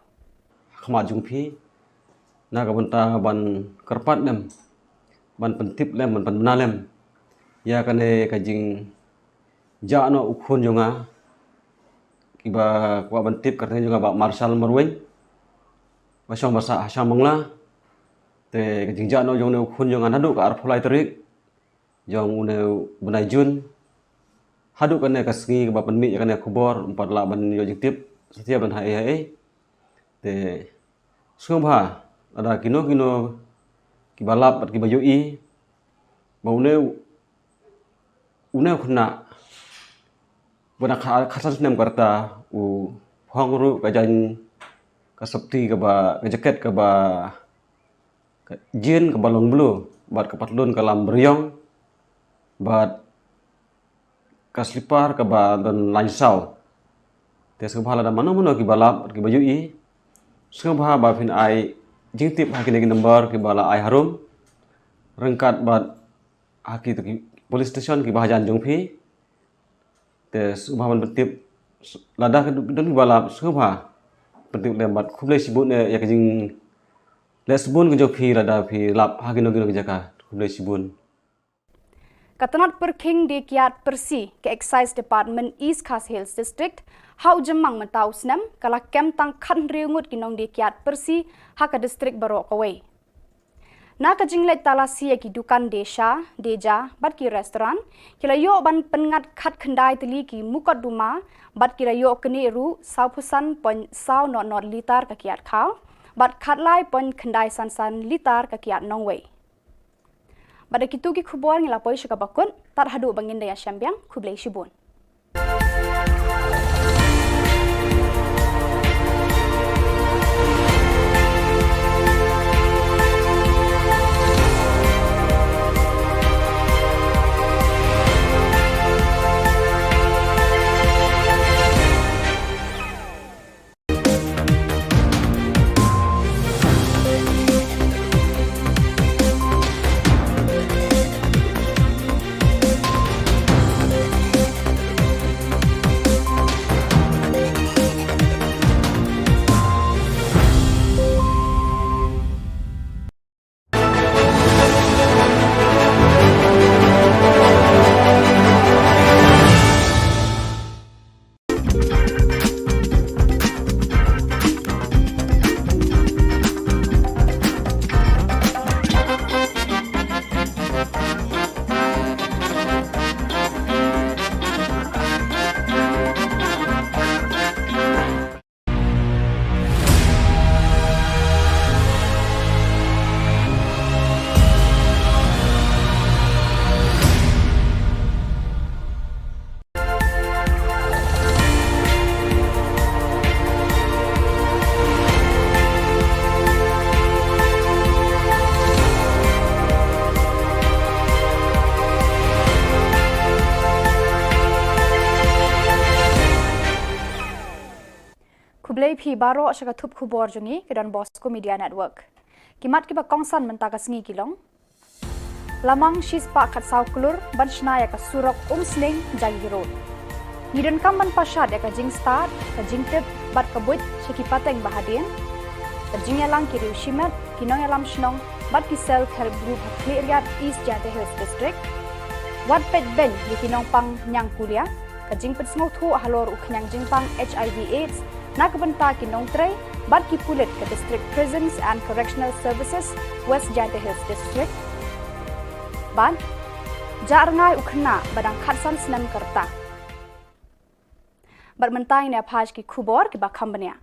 Khmat jungpi na kabanta ban kerpat dem ban pentip lem ban penbena lem ya kane kajing ja no ukhun jonga kiba kwa bentip karne jonga ba marshal marwen basong basa hasam mangla te kajing ja no jong ne ukhun jonga nadu ka arpulai terik jong une benai jun hadu kane kasngi ba penmi ya kane khubor empat la ban yo jing tip setiap ban hai te sungha ada kino kibalap at kibayo i maune une khuna bana khasas nem karta u hongru kajan kasapti ka ba jaket ka ba jin ka balong blue bat kapatlun kalam beryong bat kaslipar ka ba don lansau te sungha da mano kibalap at kibayo i sungha ba phin ai jing tip haki negi number ki bala ai harum rengkat bat haki tu police station ki bahajan jongphi te subhaman betip lada ke don bala subha betip lembat khuble sibun ya kejing lesbun ke jongphi lada phi lap haki nogi jaka khuble sibun. Katanat perking di kiat persi ke Excise Department East Khas Hills District hau jemang mentau senam kala kem tang kan riungut kinong di kiat persi haka distrik barok away. Na kajinglet talasi ki dukan deja bat ki restoran kila yo ban pengat khat khandai teli ki mukat duma bat kila yo kene ru saupusan pon sau not litar ka kiat khau bat khat lai pon khandai san litar ka kiat nongway. Pada kitu ki khubor ngilapoi syaka bakun tar hadu bangin daya syambiang kublai shibun. Kublai phi baro syaka thup khubor jungi kedan Bosco Media Network. Kimat kiba kongsan mentaka sengi kilong. Lamang shispa khat sau kulur ban shnaya ka surok sling jagi road. Nidon kam ban pasad ya ka jing start ka jing tip bat ka buit syaki pateng bahadien. Ka jing yalang kiri ushimat kinong yalam shnong bat ki self help group hakli area East Jylla Hills District. Wat pet ben di kinong pang nyang kuliah ka jing pet sngo thu halor uknyang jing pang HIV AIDS nakabenta kinong tray bat ki pulit ke District Prisons and Correctional Services West Jylla Hills District. Ban jarngai ukhna badang khatsan snam karta. Bermentai ne phaj ki khubor ki bakhambania.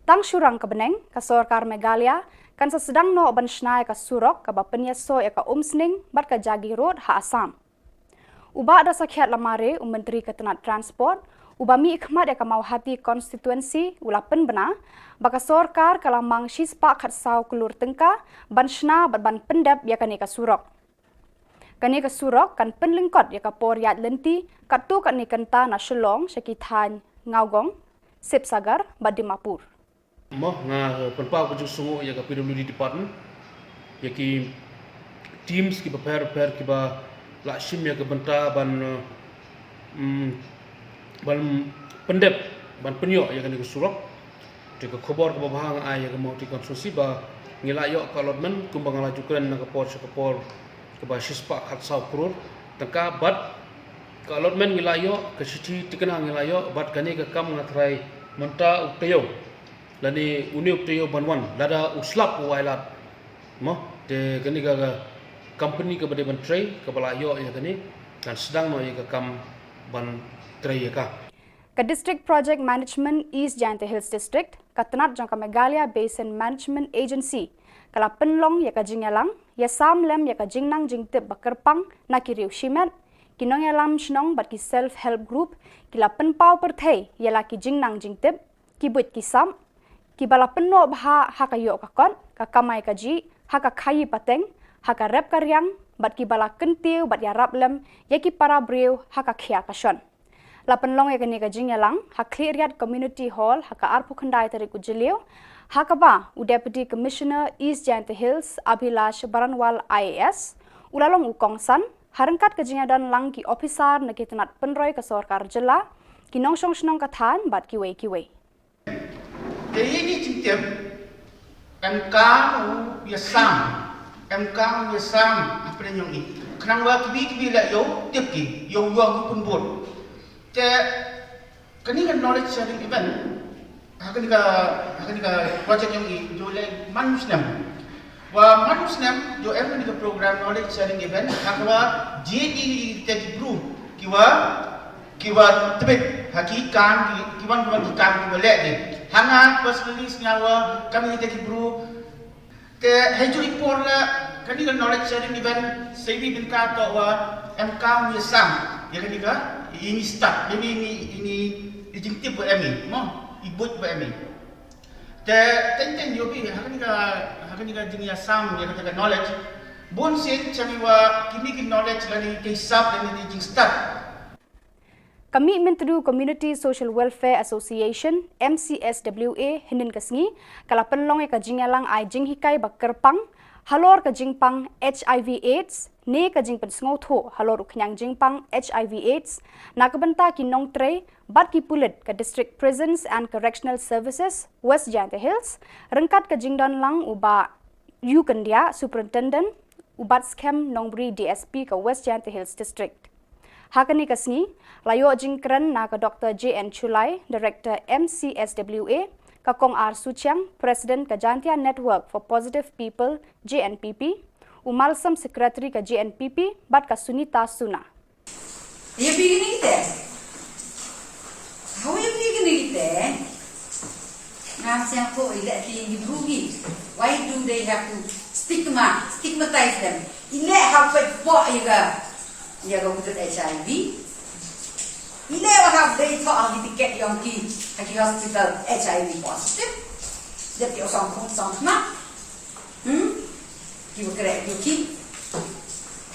Tang surang kebeneng ka Sorkar Meghalaya kan sedang no ban shnai ka surok ka bapenya so ya ka umsning bat ka jagi road ha Assam. Uba ada sakhiat lamare Menteri Ketenat Transport ubami ikhmat ya kamau hati konstituensi ulapen bena baka sorkar kalamang shispa khatsau kelur tengka ban shna ban pendap ya kanika surok. Kanika surok kan penlingkot ya kapor yat lenti katu kanikanta na Shillong syakithan ngaugong sip sagar badimapur. Moh nga penpau kuju sungu ya ka PWD department ya ki teams ki prepare ki ba la shim ya ka benta ban pendep ban penyo ya kan surok de ka khubor ka bahang ai ya ka mau ti konstruksi ba ngilayo ka allotment kumbang la jukren na ka por ka ba shispa khatsau kror tangka bat ka allotment ngilayo ka sithi tikana ngilayo bat kani ka kam ngatrai menta uktayo lani uni uktayo banwan lada uslap wailat mo de kani ka company ka bade ban tray ka balayo ya kani kan sedang no ya ka kam ban tray ya ka Ka District Project Management East Jylla Hills District, Katnat Jylla Meghalaya Basin Management Agency, kala penlong ya ka jingyalang, ya samlem ya ka jingnang jingtip bakerpang na kiriu shimet, kinong ya lam shnong bat ki self-help group, kila penpau perthai ya la ki jingnang jingtip, ki buit ki sam, ki bala penno bha ha ka yo ka kon, ka kamai ka ji, ha ka khayi pateng, ha ka rep karyang, bat ki bala kentiu bat ya rablem, ya ki para breu ha ka khia ka shon. Lapan long ya kani ka jingyalang, ha clearyat community hall, ha ka arpu khandai tarik ujilio, ha ka ba u deputy commissioner East Jylla Hills Abhilash Baranwal IAS, ulalong ukongsan, harangkat ka jingyadan lang ki officer na kitanat penroy ka sorkar jela, kinong shnong kathan bat kiwei. Jadi ini cintip MK yasam apa yang ini. Kenapa kibi lah yo tipki yo pun buat. Te kani kan knowledge sharing event akan ka project yang ini jo le manusnem jo every ka program knowledge sharing event akwa JD tech group kiwa tebet hakikan kiwan ki kam ki le de hanga personally senyawa kami tech group te heju report la kani ka knowledge sharing event sebi binka to wa MK yasam ya kani ka ini start ini dijingtip buat kami mo ibut buat kami ten yobi hakani ka jingya sam ya ka knowledge bon sen chamiwa kini knowledge lani ke sab lani dijing start Kami Menteri Community Social Welfare Association MCSWA hinin kasngi kala penlong ka jingyalang ai jinghikai bakerpang halor ka jingpang HIV AIDS ne ka jingpen sngoutho halor uknyang jingpang HIV AIDS nakabenta kinong tray bat ki pulit ka District Prisons and Correctional Services West Jylla Hills rengkat ka jingdan lang uba Yu Kandia Superintendent ubat scam nongbri DSP ka West Jylla Hills District Hakani kasngi layo jingkren na ka Dr. JN Chulai Director MCSWA Kakong R. Suchiang, President ka Jantia Network for Positive People, JNPP, Umalsam Secretary ka JNPP, bat ka Sunita Suna. You beginning there? How are you beginning there? Ngam siang po ilet li brugi. Why do they have to stigmatize them? Ilet hafat po yaga utat HIV. Ile wahab day to ang tiket yung ki hospital HIV positive. Dia ti osong na. Ki kere ki.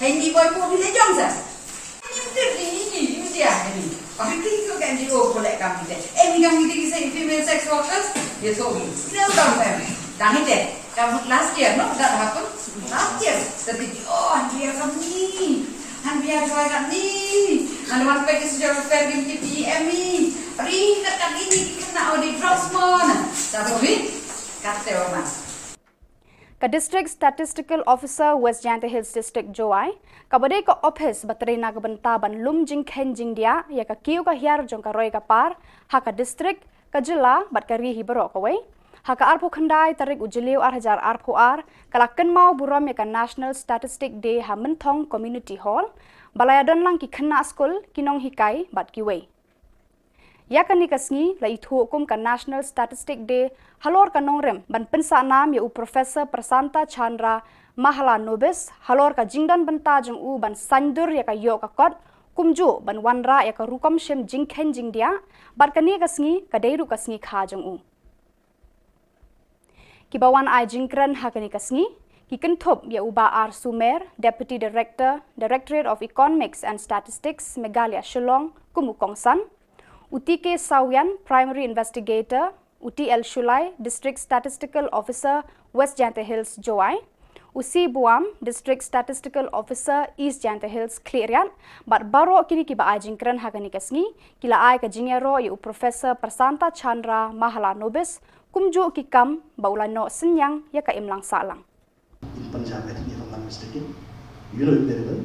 Hindi boy po bile jong sa. Ini dia ni. Tapi kita kan dia boleh kami deh. Ni kami kita kisah female sex workers dia tahu. Dia tahu kan. Dah ni deh. Kamu last year no that happened last year. Tapi dia kami. Han biar saya kat ni. Han wan pergi sejarah pergi di PMI. Ring kat ini kena audit Rosmon. Tapi kata orang. Ka District Statistical Officer West Jylla Hills District Joai, kabade ka office bateri na kabentaban lum jing khen jing dia ya ka kiu ka hiar jong ka roy ka par ha ka district ka jilla bat ka ri hi baro ka wei ha ka arpo khandai tarik ujiliu 8000 arpo ar kala ken mau buram ya ka National Statistic Day ha menthong Community Hall balayadon lang ki khna school kinong hikai bat ki wei ya kani kasngi la ithu hukum ka National Statistic Day halor ka nongrem ban pensa nam ya u Professor Prasanta Chandra Mahala Nobis halor ka jingdan benta jong u ban sandur ya ka yo ka kot kumju ban wanra ya ka rukom shem jingkhen jingdia bat kani kasngi kadeiru kasngi kha jong u kibawan ai jingkran hakani kasngi ki kenthop ya uba ar sumer deputy director directorate of economics and statistics Meghalaya Shillong kumukongsan uti ke sawian primary investigator uti el shulai district statistical officer West Jante Hills Joai usi buam district statistical officer East Jante Hills Clearian bat baro kini ki ba ajingkran hakani kasngi kila ai ka jingero yu professor Prasanta Chandra Mahala Nobis kumju ki kam baulano senyang ya ka imlang salang in Punjab, I think if I'm not mistaken, you know it very well.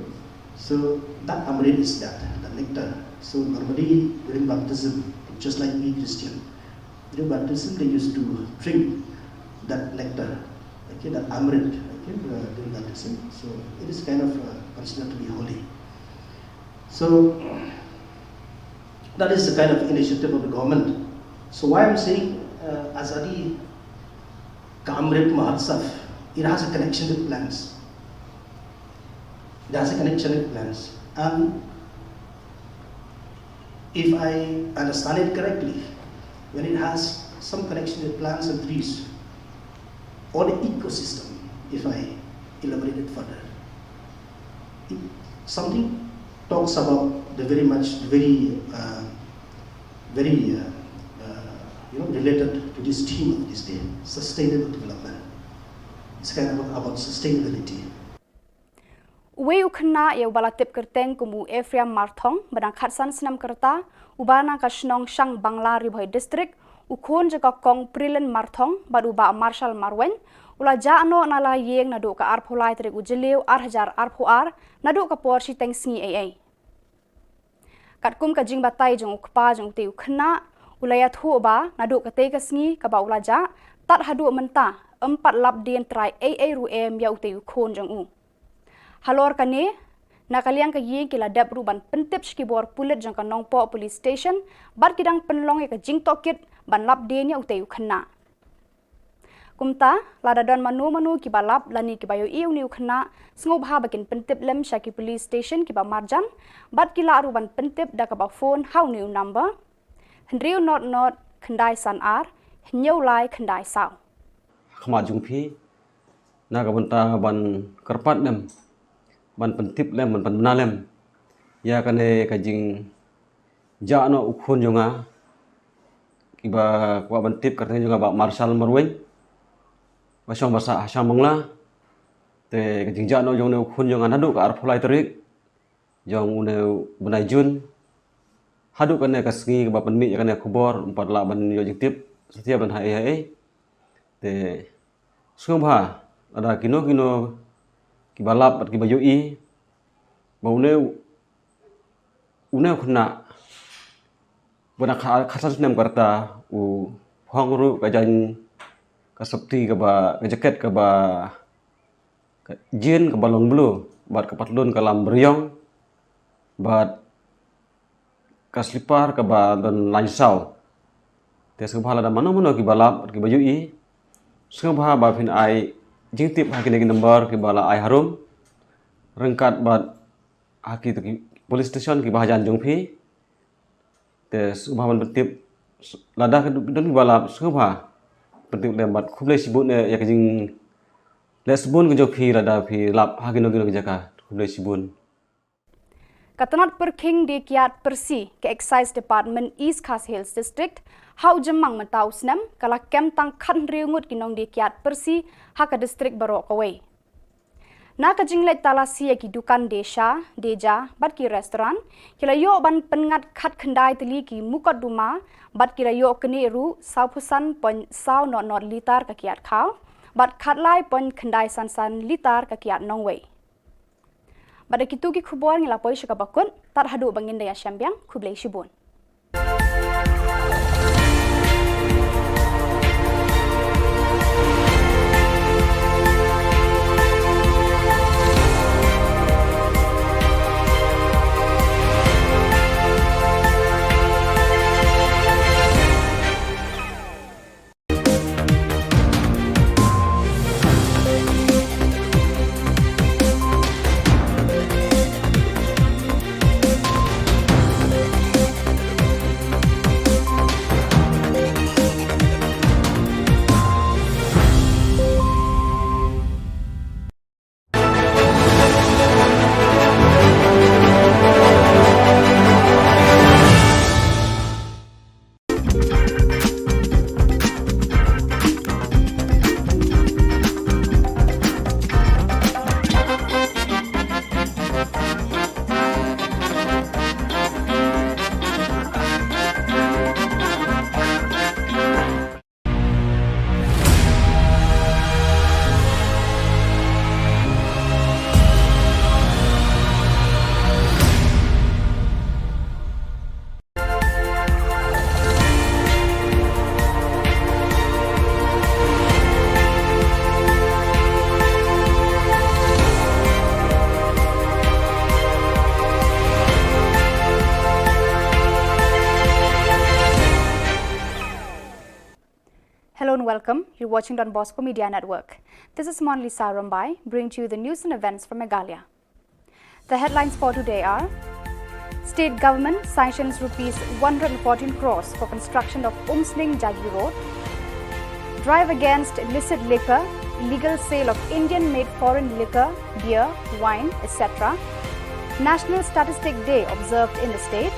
So that amrit is that, the nectar. So normally during baptism, just like we Christian, during baptism they used to drink that nectar, okay, that amrit, okay, during baptism. So it is kind of considered to be holy. So that is the kind of initiative of the government. So why I'm saying Azadi Kamrit Mahotsav, it has a connection with plants. It has a connection with plants. And if I understand it correctly, when it has some connection with plants and trees, or the ecosystem, if I elaborate it further, something talks about the very related to this theme of this day, sustainable development. It's kind of about sustainability. Uwe ukna ya ubala tip kerteng kumu Ephraim Marthong badang khatsan senam kerta ubana ka Shillong Shang Bangla Ribhoi district ukon jaka kong Prilen Marthong baduba Marshal Marwen ula jaano nala yeng nadu ka arpholai trik ujelew arhajar arphoar nadu ka porsi teng sngi ai katkum ka jing batai jong ukpa jong te ukna ulaya thu ba nadu ka te ka sngi ka ba ula ja tat hadu menta 4 lap dien trai ru em ya ute ukon jong u halor kane nakaliang ka yeng kila dap ruban pentip skibor pulit jang ka nongpo police station bar kidang penlong ka jing tokit ban lap dien ya ute ukna kumta ladadon manu ki balap lani ki bayo iu ni ukna sngob ha bakin pentip lem shaki police station ki ba marjan bat kila ruban pentip da ka ba phone how new number hendriu not khandai san ar nyau lai khandai sao khama jungphi na ka banta ban karpat dem ban pentip lem ban bana lem ya kane ka jing ja no ukhon jonga kiba kwa ban tip karteng jonga ba marshal marwen basong basa asam bangla te ka jing ja no jong ne ukhon jonga nadu ka arpholai terik jong une bunai jun hadu kane ka sngi ka ba penmi ya kane khubor 4 la ban yo jing tip setiap ban hai te sungha ada kino kibalap at kibayoi baune une khuna bana khasan nem karta u hongru ka jan ka sapti ka ba ka jaket ka ba jin ka balong blue bat ka patlon ka lam beriong bat ka slipar ka ba dan lansau te sungha la da mano kibalap at kibayoi sungha ba phin ai jingtip haki lagi number ki bala ai harum rengkat bat haki tu police station ki bahajan jongphi te subhan pentip lada ke don bala subha pentip lem bat khuble sibun ya ke jing lesbon ke jokhi lada phi lap haki no jaka khuble sibun Katanat Perking di Kiat Persi ke Excise Department East Khas Hills District hau jemang mentau senam kala kem tang khan riungut kinong di Kiat Persi haka district barok away. Na ka jinglet talasi ki dukan deja bat ki restoran kila yo ban pengat khat khandai teli ki mukat duma bat kila yo kene ru saupusan pon sau not litar ka kiat khau bat khat lai pon khandai san litar ka kiat nongway. Pada kitu ki khubor ngilapoi syakabakun tar hadu bangin daya syambiang kublai shibun. welcome. You're watching Don Bosco Media Network. This is Monlisa Rambai, bringing to you the news and events from Meghalaya. The headlines for today are: State government sanctions rupees 114 crores for construction of Umsling Jagi Road. Drive against illicit liquor, illegal sale of Indian-made foreign liquor, beer, wine, etc. National Statistic Day observed in the state.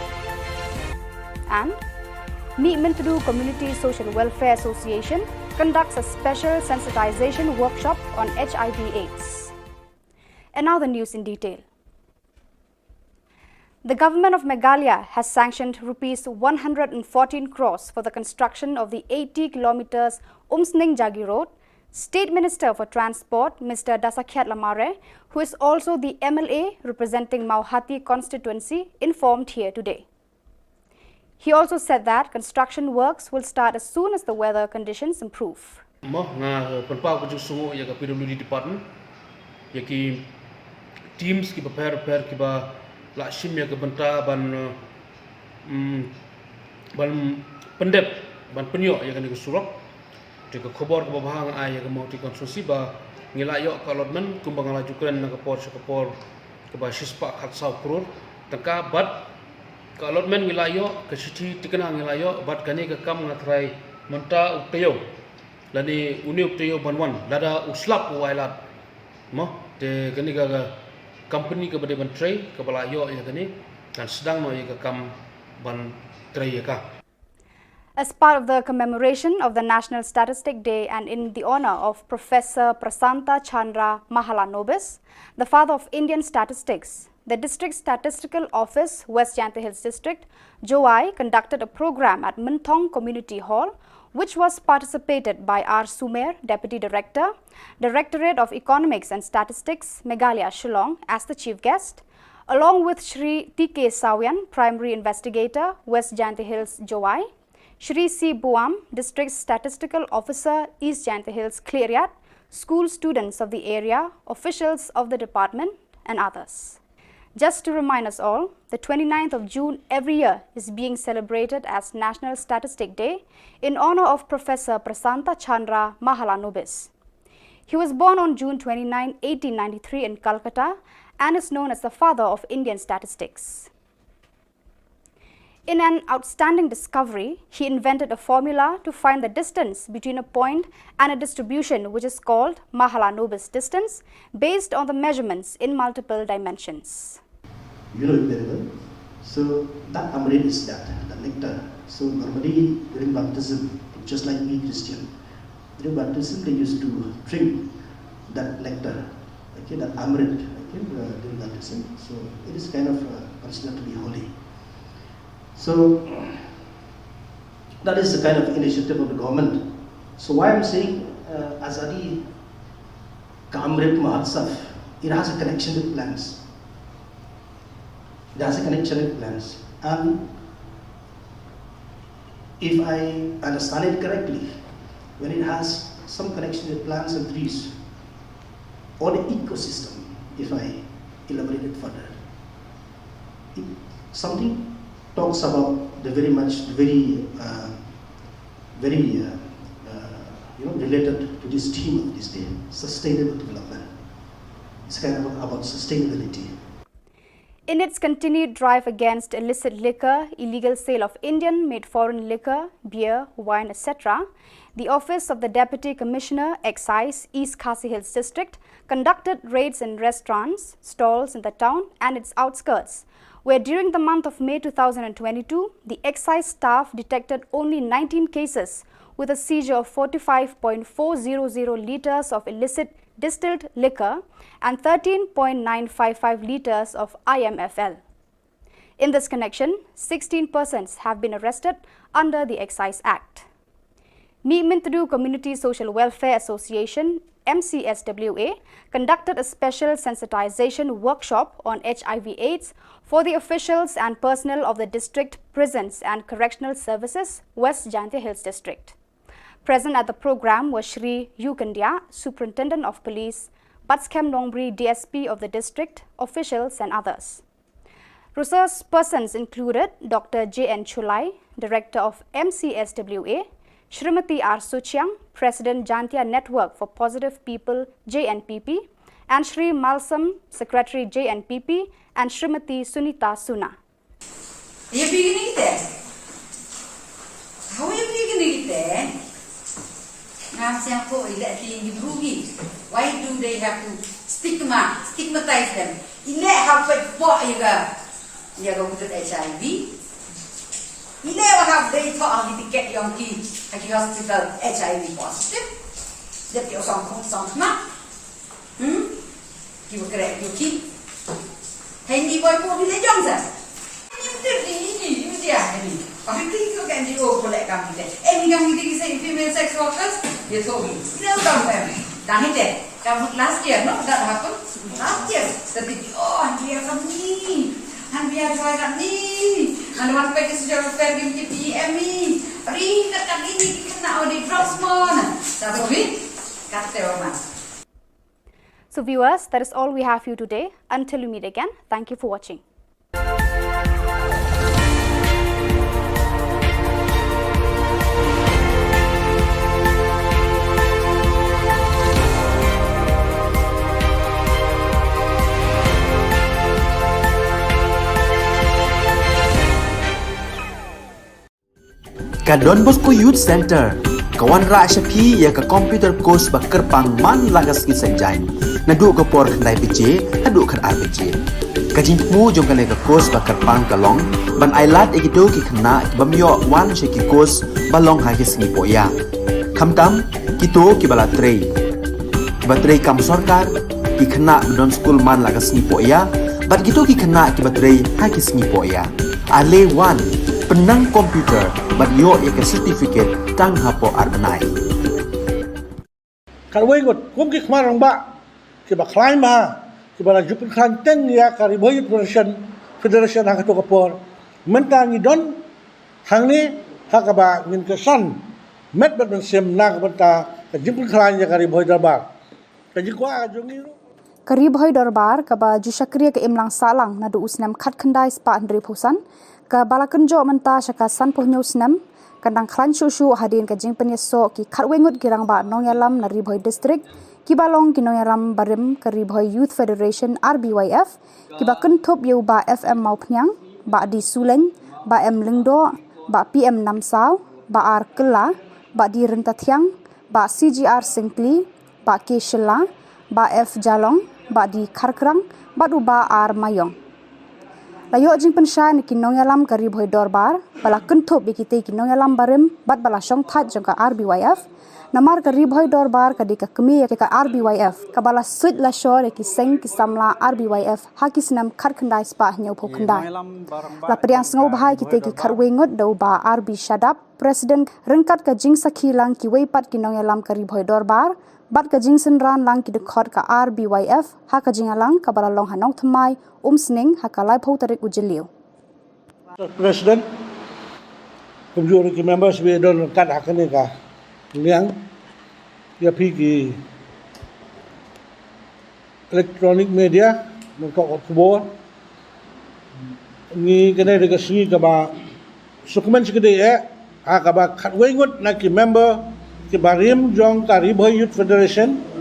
And Meetmintadu Community Social Welfare Association conducts a special sensitization workshop on HIV/AIDS. And now the news in detail. The government of Meghalaya has sanctioned rupees 114 crores for the construction of the 80 kilometers Umsling Jagi Road. State Minister for Transport, Mr. Dasakiat Lamare, who is also the MLA representing Mauhati constituency, informed here today. He also said that construction works will start as soon as the weather conditions improve. PWD department, yaki teams ki prepare ki ba lakshim ya benta ban pendep ban penyo ya kan surok ke Khubor ke bahang ai ya mau ti konstruksi ba ngilayo ka allotment kumbang lajukan na kapor ke ba shispa khat sau crore taka bat ka allotment ngilayo ke city tikana ngilayo bat kani ke kam ngatrai menta uktayo lani uni uktayo banwan lada uslap wailat mo te kani ga company ke bade ban tray ke balayo ya kani dan sedang no ya ke kam ban tray ya ka. As part of the commemoration of the National Statistic Day and in the honor of Professor Prasanta Chandra Mahalanobis, the father of Indian statistics, the District Statistical Office, West Jyantha Hills District, Joai, conducted a program at Mintong Community Hall, which was participated by R. Sumer, Deputy Director, Directorate of Economics and Statistics, Meghalaya, Shillong, as the chief guest, along with Shri T.K. Sawian, Primary Investigator, West Jyantha Hills, Joai, Shri C. Buam, District Statistical Officer, East Jyantha Hills, Cleariat, school students of the area, officials of the department, and others. Just to remind us all, the 29th of June every year is being celebrated as National Statistic Day in honor of Professor Prasanta Chandra Mahalanobis. He was born on June 29, 1893 in Calcutta and is known as the father of Indian statistics. In an outstanding discovery, he invented a formula to find the distance between a point and a distribution which is called Mahalanobis distance based on the measurements in multiple dimensions. You know it very well. So that amrit is that, the nectar. So normally during baptism, just like me Christian, during baptism they used to drink that nectar, okay, that amrit, okay, during baptism. So it is kind of considered to be holy. So that is the kind of initiative of the government. So why I'm saying Azadi Kamrit Mahotsav, it has a connection with plants. It has a connection with plants. And if I understand it correctly, when it has some connection with plants and trees, or the ecosystem, if I elaborate it further, something talks about the related to this theme of this day, sustainable development. It's kind of about sustainability. In its continued drive against illicit liquor, illegal sale of Indian-made foreign liquor, beer, wine, etc., the Office of the Deputy Commissioner, Excise, East Khasi Hills District, conducted raids in restaurants, stalls in the town and its outskirts, where during the month of May 2022, the excise staff detected only 19 cases with a seizure of 45.400 litres of illicit distilled liquor and 13.955 litres of IMFL. In this connection, 16 persons have been arrested under the Excise Act. Meetmintadu Community Social Welfare Association, MCSWA, conducted a special sensitization workshop on HIV/AIDS for the officials and personnel of the district prisons and correctional services, West Jyantha Hills District. Present at the program was Shri Yukandia, Superintendent of Police, Batskem Nongri, DSP of the district, officials and others. Resource persons included Dr. J.N. Chulai, Director of MCSWA, Shrimati R. Suchiang, President Jantia Network for Positive People JNPP, and Shri Malsam, Secretary JNPP, and Shrimati Sunita Suna. You beginning there? How are you beginning there? Now, sample electing the broogie. Why do they have to stigmatize them? Elect how for you go with HIV. Elect how they thought to get young kids at the hospital HIV positive. That your song smart. You will correct your kid. Handy boy for the young sir. You see, I think you can do all that company. Any young say female sex workers, you told me. No, don't have me. Done it. That last year, no, that happened. Last year, the big, and we are from me. And we are trying at me. And one page is your fair give me. Ring that ini kena di drops mon. That's it. Kata So viewers, that is all we have for you today. Until we meet again, thank you for watching. Ka Don Bosco Youth Center, kawan ra Shapi ya ka computer course ba kerpang man lagas ki sanjai. Nadu ka por khandai PJ, hadu khan RPG. Ka jingmu jong ka le ka course ba kerpang ka long, ban ailat egido ki khna ki bamyo wan she ki course ba long ha ki singi poya. Khamtam kito ki bala trei. Ba trei kam sarkar ki khna don school man lagas singi poya, bat gitu ki khna ki ba trei ha ki singi poya. Ale wan penang komputer bagyo ya certificate tang hapo arbanai. Kalau ingat, kum ki kemarin ba, kita klaim ba, kita jupin kanteng ya kari boy federation hang tu kapor, mentangi don hang ni hakaba ngin kesan, met sem nak benta, jupin klaim ya kari boy darbar, kajikwa jungi. Kari boy darbar kaba jusakriya ke imlang salang nadu usnam khat khandai spa andri phusan. Ka balakenjo menta syaka san puhnyo snam kandang klan shushu hadin ka jing penyeso ki khatwengut girang ba nongyalam na Ribhoi district ki balong ki nongyalam barim ka Ribhoi Youth Federation RBYF ki ba kenthop yeu ba FM mau phnyang ba di Suleng ba M Lingdo ba PM Namsaw ba R Kela ba di Rentathiang ba CGR Singkli ba K Shilla ba F Jalong ba di Kharkrang ba du ba R Mayong. Layo jing pensya ni kinong yalam ka Ribhoi Dorbar, bala kenthop bikite kinong yalam barim, bat bala syong that jong ka RBYF, namar ka Ribhoi Dorbar ka di ka kemi ya ka RBYF, ka bala suit la shore ki seng ki samla RBYF, ha ki sinam khat khandai spa nyau pho khandai. La priang sngau bahai kite ki kharwengot dau ba RB Shadap, President rengkat ka jing sakhi lang ki weipat kinong yalam ka Ribhoi Dorbar, bat ka jing senran lang ki dekhot ka RBYF, ha ka jing alang ka bala long hanong thmai, sning hakalai pau tarik ujeliu. President, community members we don kat hakane ka liang ya pigi electronic media non ko Khubor ni kene de singi ka ba dokumen sikede ka ba khatwengut na ki member ki barim jong ka Ribhoi Youth Federation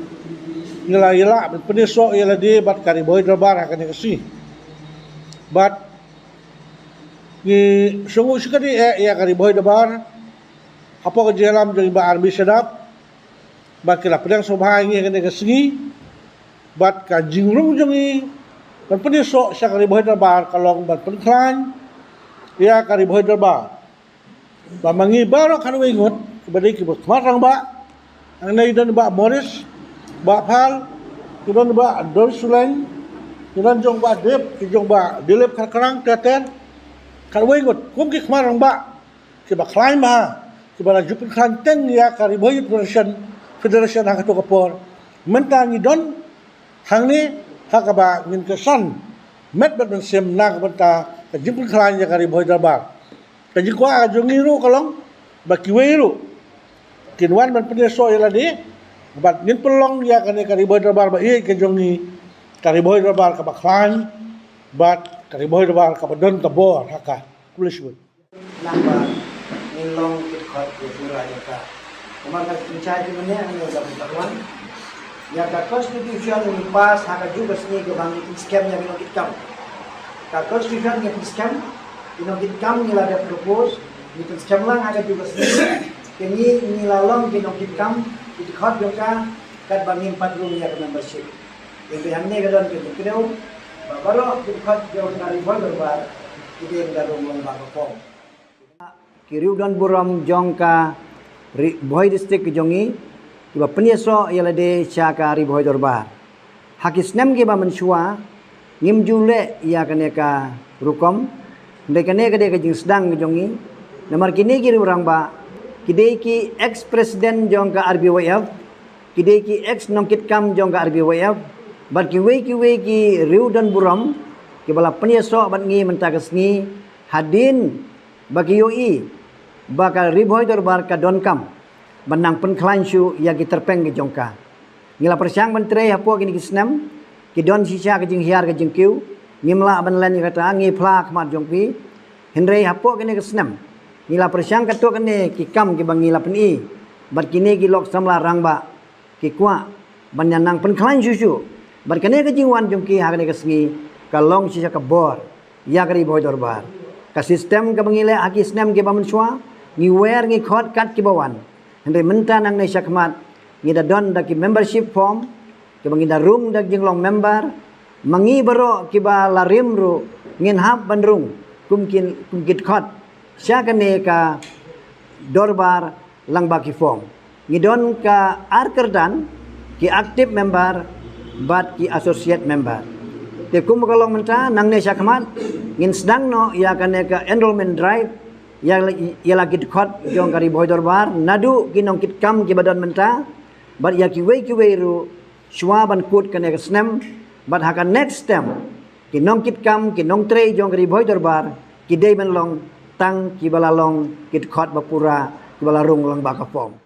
Jylla peneso ialah dia bat kari boy darbar akan kasi. Bat ni sungguh sekali ia kari boy darbar apa kerja dalam jadi ba army sedap bat kila pedang sobha ini akan kasi bat ka jingrung jongi ban peneso sia kari boy darbar kalong bat penklan ia kari boy darbar ba mangi baro kan wengot badai ki marang ba ang naidan ba Morris ba phal kidan ba dol suleng kidan jong ba dep ki jong ba dilep karang teten kalwei ngot kum ki kmarang ba ki ba klaim ba ki ba jupin kanteng ya kari boy federation hang tu kapor mentangi don hang ni hakaba ngin kesan met sem nak benta ka jupin klaim ya kari boy darbar ka jikwa jongi ru kalong ba kiwei ru kinwan man peneso ila di bat ngin pelong ya kane kari boy darbar ba ye ke jongi kari boy darbar ka baklan bat kari boy darbar ka don ka bor haka pulis wut namba Shillong kit khot ke pura jaka. Kamar ka kincai ki mene ang dapat taruan. Ya ka constitution ni pas haka juga sini ke bangi scam yang kita kam. Ka constitution ni scam kita kam ni la ada propose ni scam lang haka juga sini. Kini ni la long kita kam kit khot jaka kat bangi 4 room ya membership. Yang hamne ka don ke kidau baru kit khot jauh dari boleh bar kita yang dalam long ba ko. Kiriu dan buram jongka Boy district ke jongi kiba penyeso yala de chaka ri boy dorbar hakis nem ke ba menshua ngim jule ya kane ka rukom de kane ke jing sedang ke jongi namar kini ki orang ba kidei ki ex president jong ka RBWF kidei ki ex nongkit kam jong ka RBWF bat ki riu dan buram ki bala penyeso bat ngi mentakesni hadin bagi yoi bakal riboy dorbar ka don kam benang penklan syu ya ki terpeng ke jongka ngila persyang menteri hapo gini kisnam ki don sisa ke jing hiar ke jing kiu ngimla ban len kata ngi pla kmat jongpi hendrei hapo gini kisnam ngila persyang kato kene ki kam ki bangila peni bat kini ki lok samla rangba ki kwa banyanang penklan syu bat kene ke jingwan jongki ha kene kesngi kalong sisa ke bor ya kari boy dorbar ka sistem ke bangila aki snam ke bamenswa ngi wer ngi khot kat ki bawan Henry menta nang Nesha Kmat ngida don da ki membership form ke bangida room da jinglong member mangi baro ki ba larim ru ngin hab bandrung kumkit khot syakane ka dorbar lang ba ki form ngidon ka arkerdan ki active member bat ki associate member te kum kalong menta nang Nesha Kmat ngin sedang no ya kane ka enrollment drive ya lagi dekat jong kari boy dorbar nadu kinong kit kam ki badan menta bat ya ki wei ru shwa ban kut kane ka snem bat haka next time kinong kit kam kinong tre jong kari boy dorbar ki dei men long tang ki balalong kit khot bapura ki balarung long ba ka form.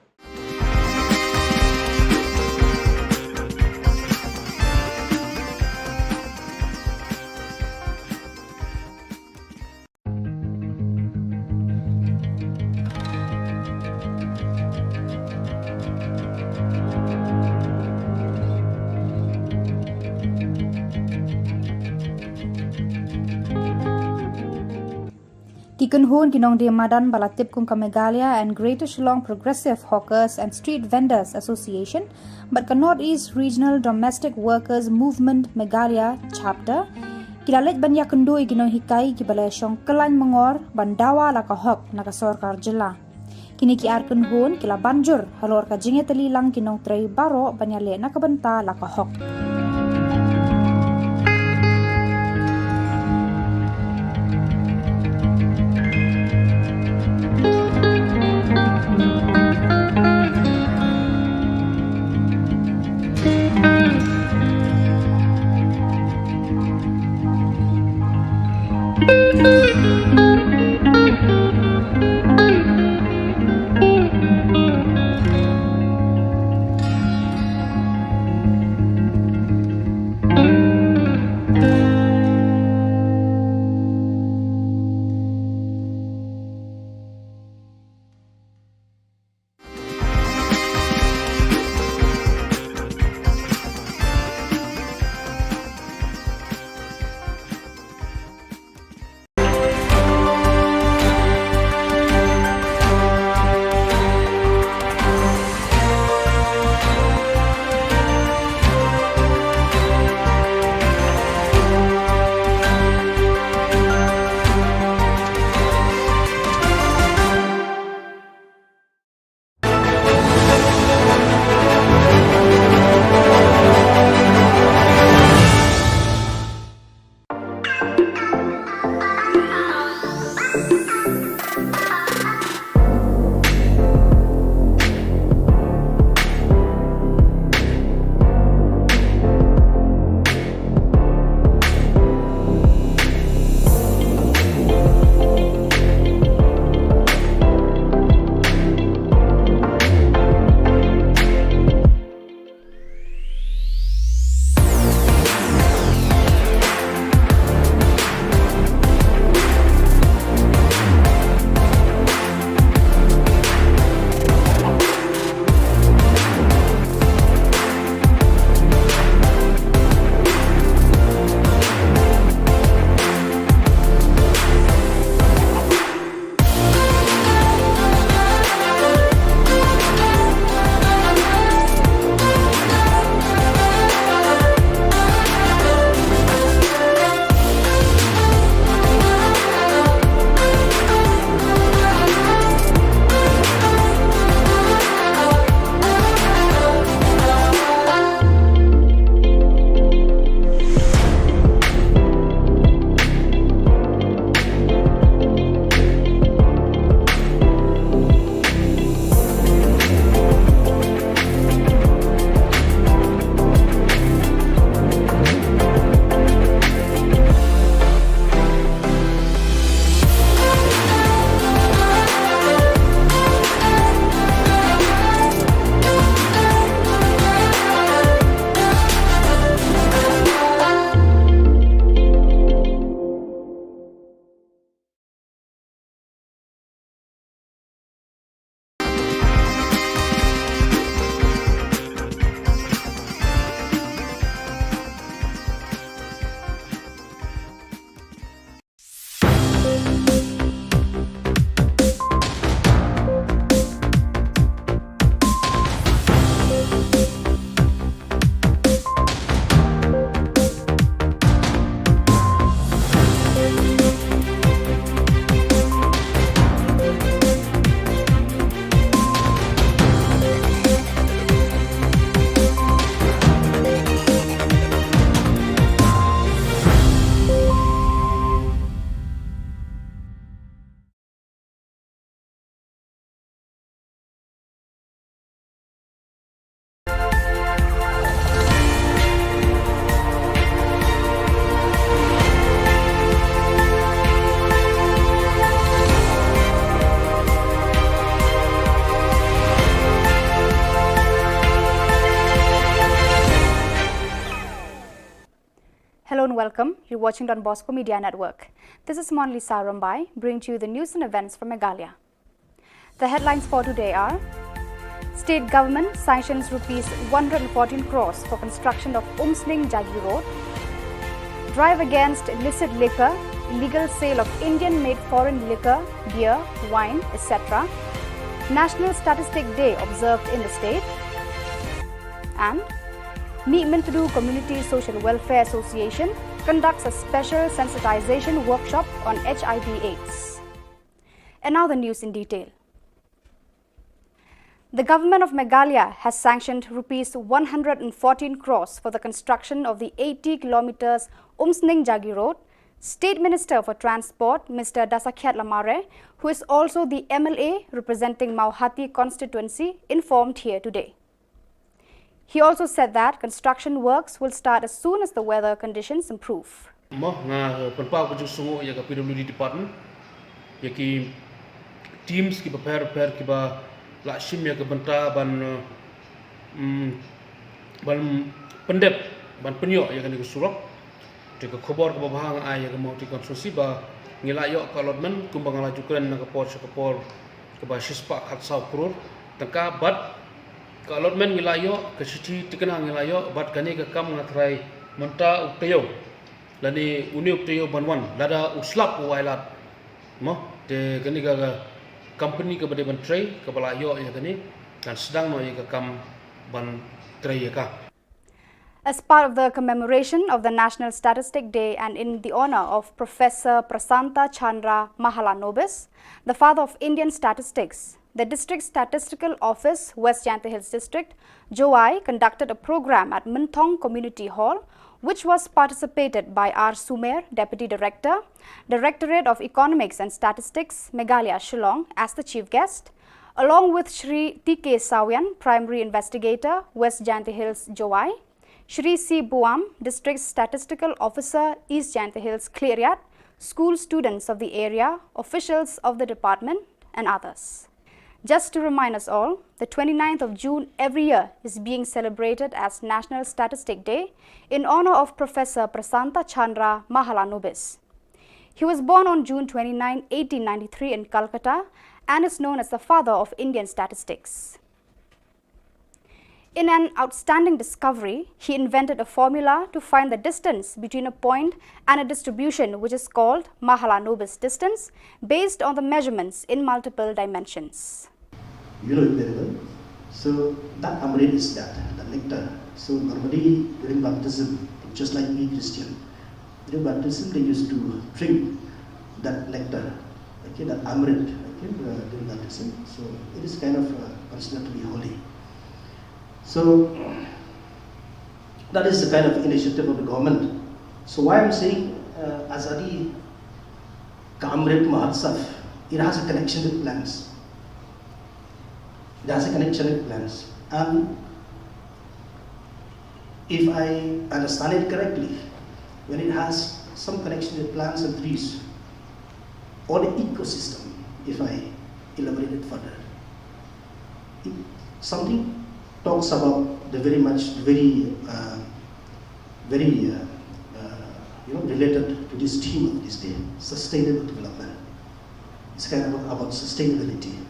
Kikunhun kinong di Madan Balatip Kung Meghalaya and Greater Shillong Progressive Hawkers and Street Vendors Association, but ka Northeast Regional Domestic Workers Movement Meghalaya Chapter, kilalit banya kundoy kinong hikay kibalay siyong kalan mangor bandawa la kahok na kasorkar Jylla. Kini ki arkunhun kila banjur halor ka jingetali lang kinong tray baro banyale na kabanta la kahok. and welcome. You're watching Don Bosco Media Network. This is Monlisa Rambai, bringing to you the news and events from Meghalaya. The headlines for today are: State government sanctions rupees 114 crores for construction of Umsning Jagi Road. Drive against illicit liquor, illegal sale of Indian-made foreign liquor, beer, wine, etc. National Statistic Day observed in the state. And Meetmintadu Community Social Welfare Association conducts a special sensitization workshop on HIV/AIDS. And now the news in detail. The government of Meghalaya has sanctioned rupees 114 crores for the construction of the 80 kilometers Umsning Jagi Road. State Minister for Transport, Mr. Dasakhyat Lamare, who is also the MLA representing Mauhati constituency, informed here today. He also said that construction works will start as soon as the weather conditions improve. PWD department, yaki teams ki prepare ki ba lakshim ya ke benta ban pendep ban penyo ya kan ke surok de ke khubor ke bahang ai ya ke mau ti konstruksi ba ngilayo ka allotment kumbang lajukan na ke por ke ba shispa khat sau kror tangka bat ka allotment ngilayo ke siti tikana ngilayo bat kani ke kam ngatrai menta uktayo lani uni uktayo banwan lada uslap wailat mo de kani ga company ke bade ban tray ke balayo ya kani dan sedang no ya ke kam ban tray ya ka. As part of the commemoration of the National Statistic Day and in the honor of Professor Prasanta Chandra Mahalanobis, the father of Indian statistics, the District Statistical Office, West Jyantha Hills District, JOI, conducted a program at Minthong Community Hall, which was participated by R. Sumer, Deputy Director, Directorate of Economics and Statistics, Meghalaya, Shillong, as the chief guest, along with Shri T.K. Sawian, Primary Investigator, West Jyantha Hills, JOI, Shri C. Buam, District Statistical Officer, East Jyantha Hills, Clearyat, school students of the area, officials of the department, and others. Just to remind us all, the 29th of June every year is being celebrated as National Statistic Day in honor of Professor Prasanta Chandra Mahalanobis. He was born on June 29, 1893 in Calcutta and is known as the father of Indian statistics. In an outstanding discovery, he invented a formula to find the distance between a point and a distribution, which is called Mahalanobis distance, based on the measurements in multiple dimensions. You know it very well. So that Amrit is that, the nectar. So normally during baptism, just like me Christian, during baptism they used to drink that nectar, okay, that Amrit, okay, during baptism. So it is kind of considered to be holy. So that is the kind of initiative of the government. So why I'm saying Azadi Kamrit Mahotsav, it has a connection with plants. It has a connection with plants. And if I understand it correctly, when it has some connection with plants and trees, or the ecosystem, if I elaborate it further, something talks about the very related to this theme of this day, sustainable development. It's kind of about sustainability.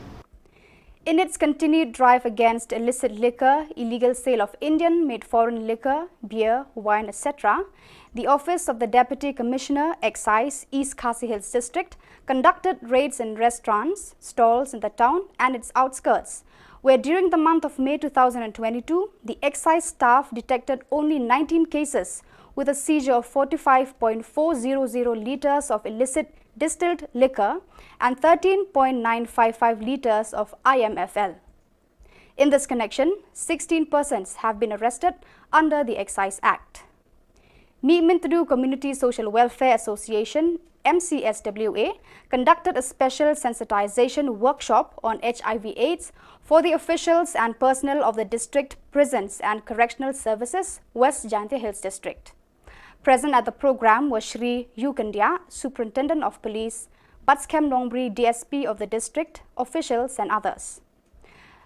In its continued drive against illicit liquor, illegal sale of Indian-made foreign liquor, beer, wine, etc., the Office of the Deputy Commissioner, Excise, East Khasi Hills District, conducted raids in restaurants, stalls in the town and its outskirts, where during the month of May 2022, the excise staff detected only 19 cases with a seizure of 45.400 litres of illicit distilled liquor and 13.955 litres of IMFL. In this connection, 16 persons have been arrested under the Excise Act. Meetmintadu Community Social Welfare Association, MCSWA, conducted a special sensitization workshop on HIV/AIDS for the officials and personnel of the district prisons and correctional services, West Jyantha Hills District. Present at the program was Shri Yukandia, Superintendent of Police, Batskem Nongbri, DSP of the district, officials and others.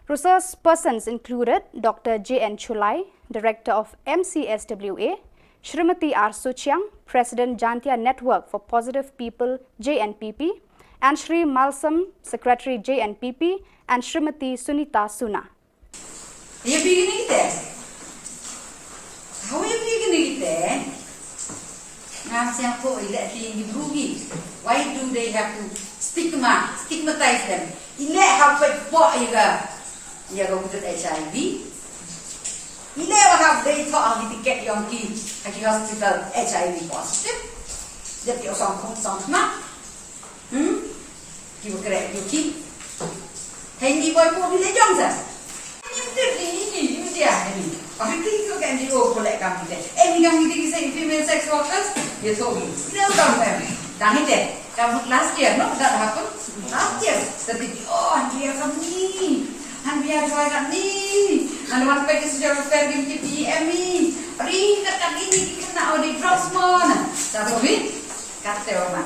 Resource persons included Dr. J.N. Chulai, Director of MCSWA, Shrimati R. Suchiang, President Jantia Network for Positive People JNPP, and Shri Malsam, Secretary JNPP, and Shrimati Sunita Suna. Are you beginning there? How are you beginning there? Why do they have to stigmatize them? How you go with HIV? How they talk to get young kids at the hospital HIV positive? That you're some you will correct your kid. Handy boy for the Johnson. I think you can do all collect company. Any company saying female sex workers, you told me. No, don't them. Done it. Last year, no, that happened. Last year, that and we are from me. And we are going at me. And one page is your fair guilty PME. Ring at me, now the drops more. That's what we got there.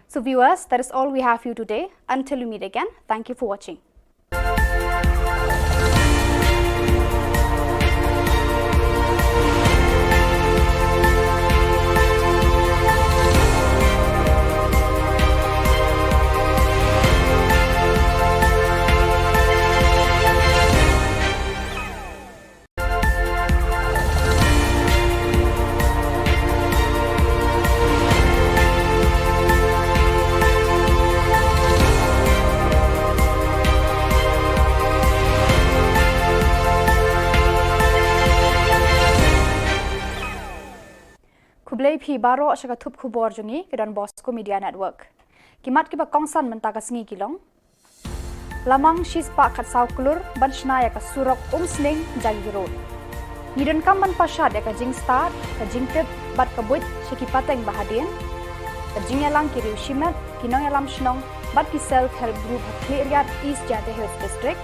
So viewers, that is all we have for you today. Until we meet again, thank you for watching. Kublai phi baro asaka thup khubor jungi ke dan Bosco Media Network. Kimat ki ba kongsan mentaka sngi kilong. Lamang shispa khat saw klur banshna ya ka surok sling jagi road. Nidan kam ban pashat ya ka jing start ka jing tip bat ka buit shiki pateng bahadien. Ka jing yalang ki riu shimat kinong yalam shnong bat ki self help group Hakliat East Jante Hills District.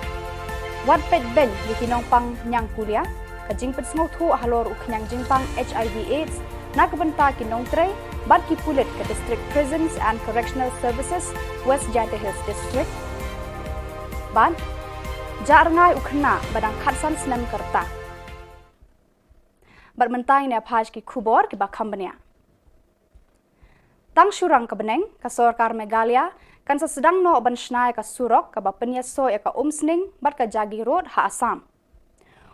Wat pet ben di kinong pang nyang kulia ka jing pet sngo thu halor uknyang jing pang HIV AIDS. Nakabanta kinong tray, bat ki pulit ke District Prisons and Correctional Services, West Jante Hills District. Ban, jarngai ukhna badang khatsan snam karta. Bat mentai ne phaj ki Khubor ki bakhambania. Tang shurang ka beneng ka Sarkar Meghalaya kan sa sedang no ban shnai ka surok ka bapenya so ya ka sning bat ka Jagi Road ha Assam.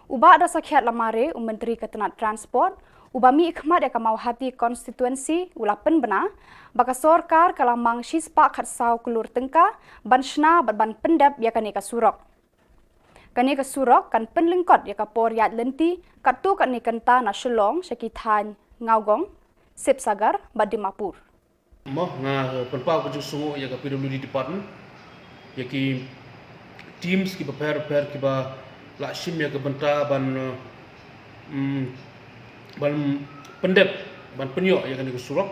Uba ada sakhiat lamare Menteri Ketenat Transport Ubami ikhmat ya kamau hati konstituensi ulapen bena baka sorkar kalamang shispa khatsau kulur tengka banshna ban pendap ya kanika surok. Kanika surok kan penlingkot ya kapor yat lenti katu kan nikanta na Shillong Shakithan Ngaugong Sip Sagar Badimapur. Moh nga penpau ke sungu ya ka PWD department ya ki teams ki prepare ki ba la shim ya ka benta ban ban pendep ban penyo ya kan surok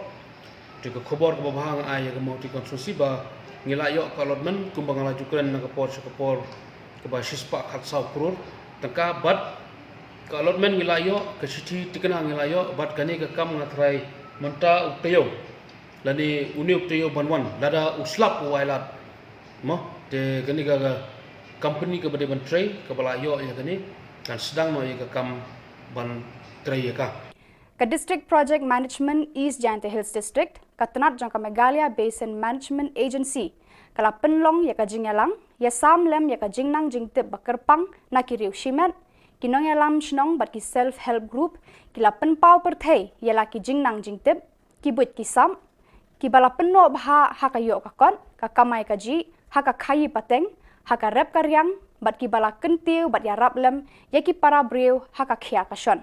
de ka khobor ka bahang ai ya ka mau ti konstruksi ba ngila yo ka lotmen kumbang lajukan na ka por ka ba shispa khatsau krur tangka bat ka lotmen ngila yo ka sithi tikana ngila yo bat kani ka kam ngatrai menta uktayo lani uni uktayo banwan lada uslap wailat mo de kani ka company ka bade ban tray ka bala yo ya kani kan sedang no ya ka kam ban Ka District Project Management East Jante Hills District, Katanat Jangka Meghalaya Basin Management Agency, kala penlong ya ka jingalang, ya samlem ya ka jingnang jingtip bakerpang na kiriu shimet, kinong yalam shnong bat ki self-help group, kila penpau perthei ya la ki jingnang jingtip, ki buit ki sam, ki bala penno bha hakayo kakon, ka kamai ka ji, haka khayi pateng, haka rep karyang, bat ki bala kentiu bat ya rablem, ya ki para breu haka khia kashon.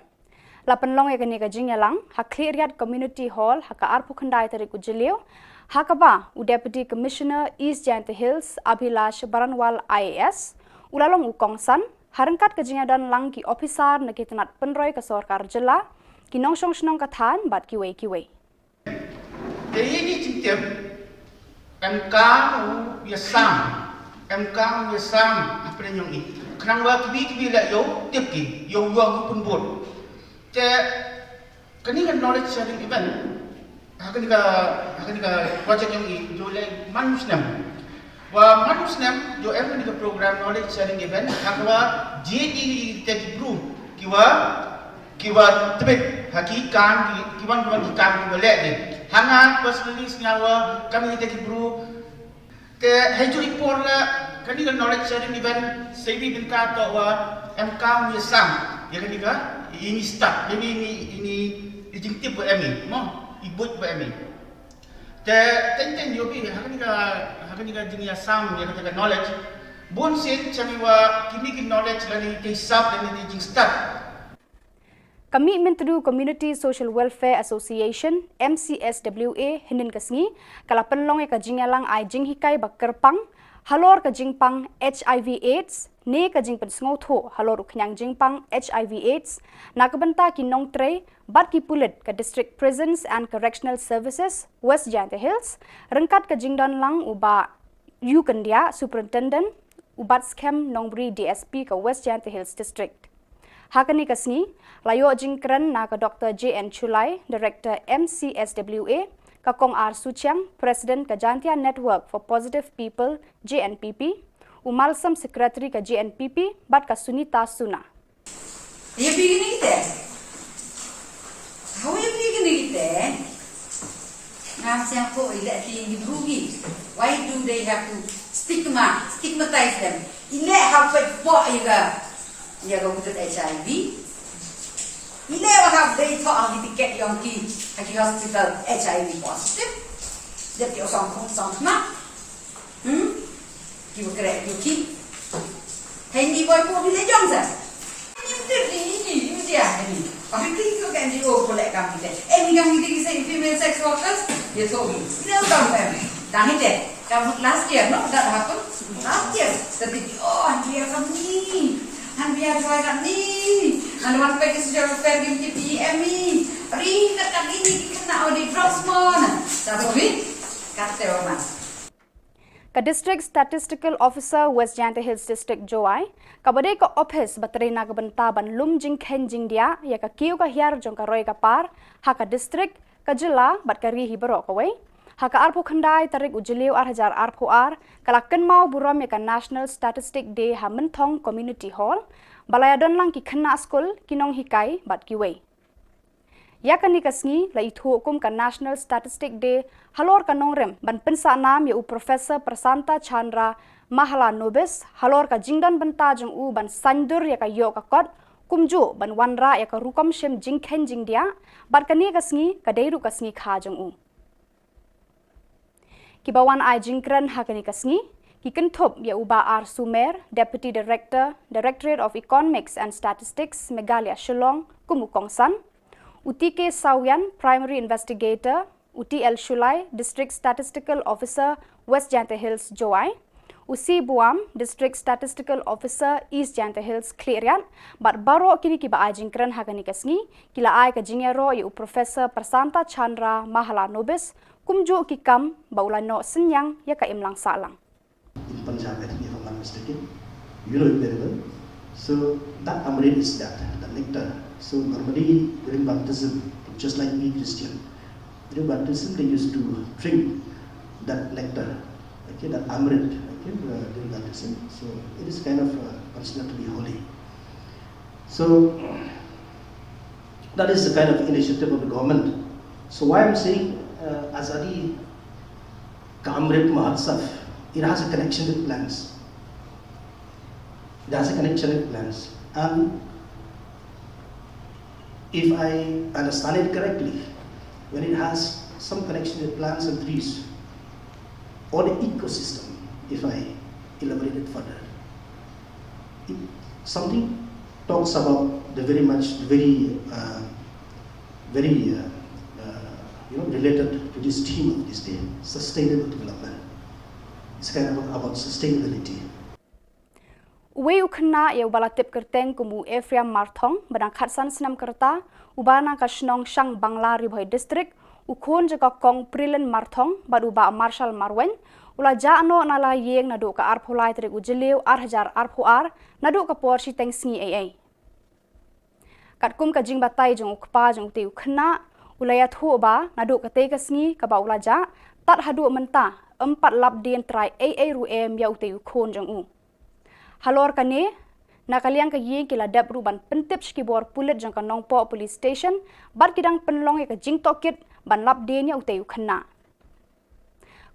Lapan long ya kani ka jingalang Hakliat Community Hall haka arpu khandai tari ku jilio haka ba u Deputy Commissioner East Jante Hills Abhilash Baranwal IAS ulalong u kongsan harangkat ka jingadan lang ki officer na kitanat penroy ka Sarkar Jylla kinong shnong kathan bat kiwei Jadi ini cincin MK biasam apa yang ini kenapa kibi lah yo tipki yo pun buat je kini kan knowledge sharing event akan project yang ini joleh manusia jo em ni program knowledge sharing event akwa JD tech group kiwa tebet haki kan kiwan ki kam ki belek ni hanga personally senyawa kami kita ki bro te haju report la kani kan knowledge sharing event sebi binta to wa mk ni sam ya kani ka ini start ini ijingtip buat kami mo ibut buat kami te tenten yo bi hakani ka jingya sam ya kata knowledge bon sen chami wa kini ki knowledge lani ke sab lani jing start Commitment to Community Social Welfare Association MCSWA hinin kasngi kala penlong ka jingalang ai jing hikai bakerpang halor ka jingpang HIV AIDS ne ka jing pensngau tho halor uknyang jingpang HIV AIDS nakabenta kinong tre bat ki pulit ka District Prisons and Correctional Services West Jante Hills rengkat ka jingdan lang uba yu kandia superintendent ubat scam nongbri DSP ka West Jante Hills District Hakani kasni layo jingkran na ka Dr. J.N. Chulai, Director MCSWA, ka Kong R. Suchiang, President ka Jantia Network for Positive People, JNPP, umalsam Secretary ka JNPP, bat ka Sunita Suna. Are you beginning there? How are you beginning there? Ngasang ko ila ti rugi. Why do they have to stigmatize them? Ila hapet po ya go with HIV. Ile wa have they thought ang ticket yung ki hospital HIV positive. That yung song na. Ki wa kare yung ki. Hindi boy po bile jong sa. Ni dia ni. Ang ti ko kan di o ko le kam bile. Mi kam di say female sex workers. Ye so ni. Ile dong pa. Dang ite. Kam last year no that happened. Last year. Tapi dia kam ni. Han biar saya kat ni. Han wan pergi sejarah pergi di PMI. Ri kat ini kena audit Frostmon. Tapi kata orang. Ka District Statistical Officer West Jante Hills District Joai, kabade ka office bateri na kabentaban lum jing ken jing dia ya ka kiu ka hiar jong ka roy ka par ha ka district ka jilla bat ka ri hibaro ka wei. Haka arpo khandai tarik ujiliu 1000 arpo ar kalakan mau buram ya ka National Statistic Day ha mentong Community Hall balayadon lang ki khna school kinong hikai bat ki wei ya kani kasngi la ithu hukum ka National Statistic Day halor ka nongrem ban pensa nam ya u Professor Prasanta Chandra Mahala Nobis halor ka jingdan benta jong u ban sandur ya ka yo ka kot kumju ban wanra ya ka rukom shem jingkhen jingdia bat kani kasngi ka deiru kasngi kha jong u Kibawan ai jingkran hakani kasngi kikentop ya uba R Sumer Deputy Director Directorate of Economics and Statistics Meghalaya Shillong kumukongsan Utike Sawian Primary Investigator UTL Shulai District Statistical Officer West Jante Hills Joai Usi Buam District Statistical Officer East Jante Hills Clearian bat baro kini kiba ai jingkran hakani kasngi kila ai ka jingero ya u Professor Prasanta Chandra Mahala Nobis kumju kikam baulano senyang ya ka imlang salang. In Punjab, I think if I'm not mistaken, you know it very well. So that amrit is that, the nectar. So normally during baptism, just like we Christian, during baptism they used to drink that nectar, okay, that amrit, okay, during baptism. So it is kind of considered to be holy. So that is the kind of initiative of the government. So why I'm saying Azadi Kamrit Mahotsav, it has a connection with plants. It has a connection with plants. And if I understand it correctly, when it has some connection with plants and trees, or the ecosystem, if I elaborate it further, something talks about the very related to this theme of this day, sustainable development. It's kind of about sustainability. Uwe ukna ya ubala tip kerteng kumu Ephraim Marthong benang khatsan senam kerta ubana ka Shillong Shang Bangla Ribhoi District ukon jaga kong Prilen Marthong baduba Marshal Marwen ula jano nala yeng nadu ka arpulai trik ujeliu 1000 arpuar nadu ka porsi tengsngi AA. Katkum ka jing batai jong ukpa jong tiu khna ulaya thu ba nadu ka te kasngi ka ba ulaja tat hadu menta 4 lap dien trai AA ruem ya ute khon jong u halor kane Nakaliang kayeng kila dap ruban pentip skibor pulit jang kanong po police station bat kidang penlong ya jing tokit ban lap denya uteu khana.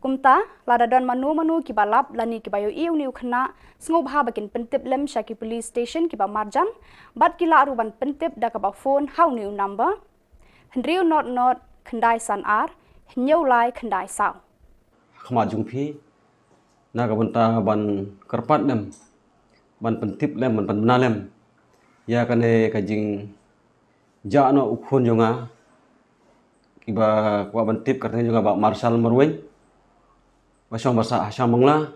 Kumta ladadon manu kibalap lani kibayo iu niu khana sngobha bakin pentip lem syaki police station kiba marjan bat kila ruban pentip da kaba phone hau niu number hendriu not khandai san ar hnyau lai khandai sao. Khama jungphi na ka banta ban karpat lem ban pentip lem ban bana lem ya kane ka jing ja no ukhon jonga kiba kwa ban tip katanya juga ba marshal marwen basong basa asam mangla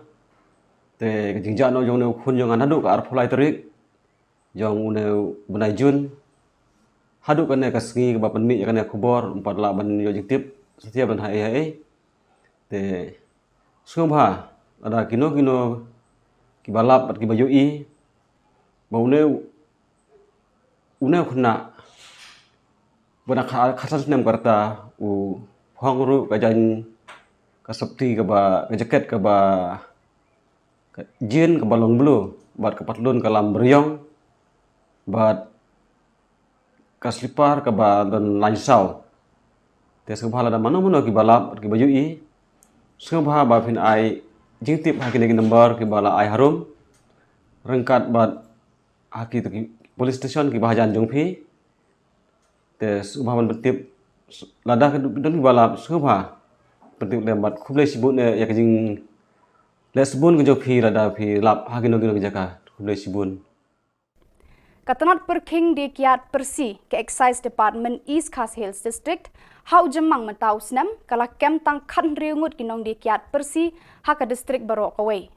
te ka jing ja no jong ne ukhon jonga nadu ka ar phulai terik jong une banai jun hadu kane ka sngi ba penmi kane khubor empat la ban yo jing tip setia ban hai te sungha ada kino kibalap at kibayoi baune une khuna bana khasas nem karta u phangru ka jan ka sapti ka ba ka jaket ka ba jin ka balong blu bat ka patlun ka lam beryong bat ka slipar ka ba dan lansau te sungha la mano kibalap at kibayoi sungha ba phin ai jingtip haki lagi number ki bala ai harum rengkat bat haki tu police station ki bahajan jongphi te subhaban betip lada ke don bala subha betip lembat khublai sibun ya ke jing le sibun ke jophi lada phi lap haki no ki jaka khublai sibun. Katanat perking di kiat persi ke Excise Department East Khas Hills District hau jemang mentau senam kala kem tang khan riungut kinong di kiat persi haka district barok away.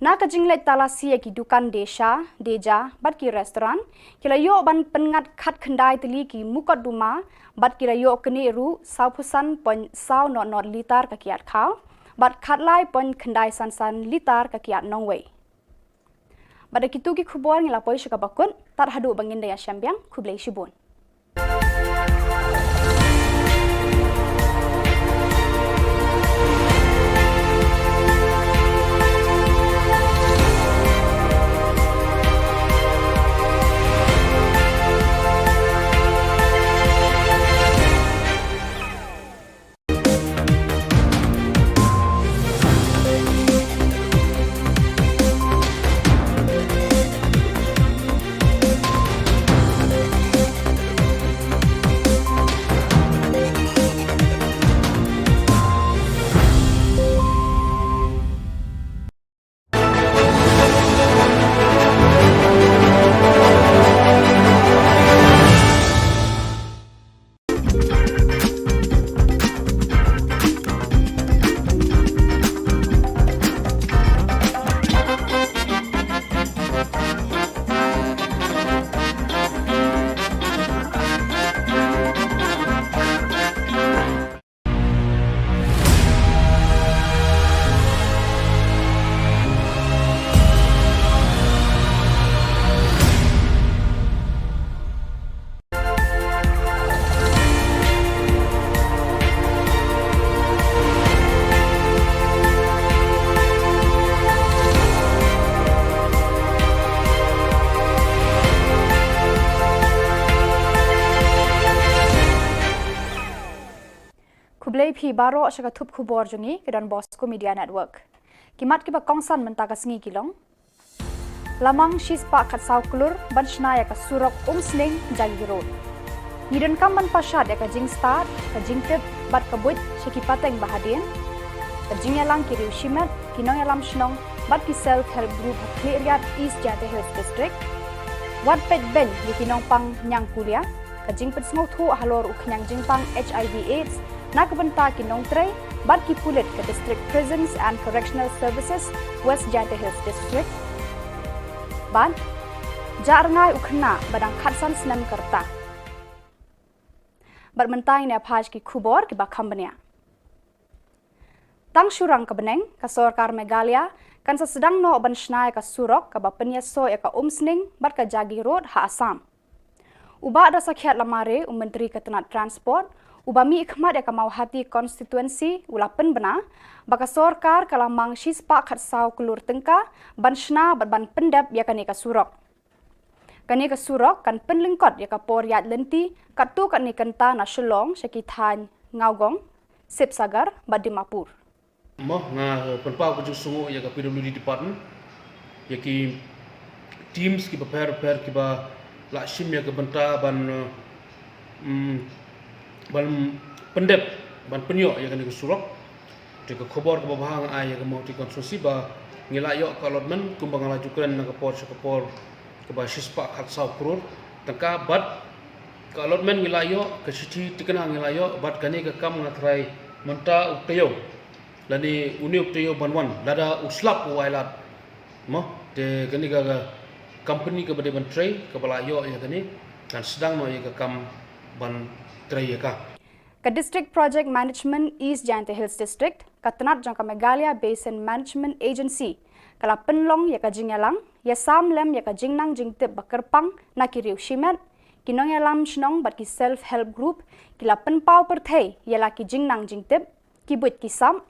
Na ka jingle talasi ki dukan desa deja bat ki restoran kila yo ban pengat khat khandai teli ki mukat duma bat kila yo keni ru saupusan pon sau not litar ka kiat khau bat khat lai pon khandai san litar ka kiat nongway. Pada kitu ki khubor ngila poi syaka bakun tar hadu bangin daya syambiang khublai shibun. Kublai phi baro syaka thup khubor jungi kedan Bosco Media Network. Kimat kiba kongsan mentaka sengi kilong. Lamang shispa khat sau kulur ban shnaya ka surok sling jagi road. Nidon kamban pasad ya ka jing start ka jing tip bat ka buit syaki pateng bahadien. Ka jing yalang kiri shimat kinong yalam shnong bat ki self help group Cleariat East Jylla Hills District. Wat pet ben di kinong pang nyang kulia ka jing pet smau thu halor uknyang jing pang HIV AIDS nakabenta kinong tray bat ki pulit ke District Prisons and Correctional Services West Jylla Hills District. Ban jarngai ukhna badang khatsan snam karta. Bermentai ne phaj ki khubor ki bakhambania. Tang surang kabeneng ka Sarkar Meghalaya kan sedang no ban shnai ka surok ka bapenya so ya ka umsning bat ka jagi road ha Assam. Uba ada sakhiat lamare Menteri Ketenat Transport Ubami ikhmat ya kamau hati konstituensi ulapen bena baka sorkar kalamang shispa khatsau kelur tengka ban shna ban pendap ya kanika surok. Kanika surok kan penlingkot ya kapor yat lenti katu kan nikenta na Shillong syakithan ngaugong sip sagar badimapur. Moh nga penpau ke sungu ya ka PWD department ya ki teams ki prepare ki ba lakshim ya ke benta ban pendep ban penyok ya kan ke surok de ke khubor ke bahang ai ya ke mau ti konstruksi ba ngilayok ka allotment kumbang lajukan na ke por ke ba shispa khatsau krur tangka bat ka allotment ngilayok ke siti tikena ngilayok bat kani ke kam ngatrai menta uktayo lani uni uktayo banwan lada uslap wailat mo de kani ka company ke bade ban tray ke balayok ya kani kan sedang no ya ke kam ban tray ya ka Ka District Project Management East Jylla Hills District, Katnat Jylla Meghalaya Basin Management Agency, kala penlong ya ka jingyalang, ya samlem ya ka jingnang jingtip bakerpang na kiriu shimet, kinong ya lam shnong bat ki self-help group, kila penpau perthai ya la ki jingnang jingtip, ki buit ki sam,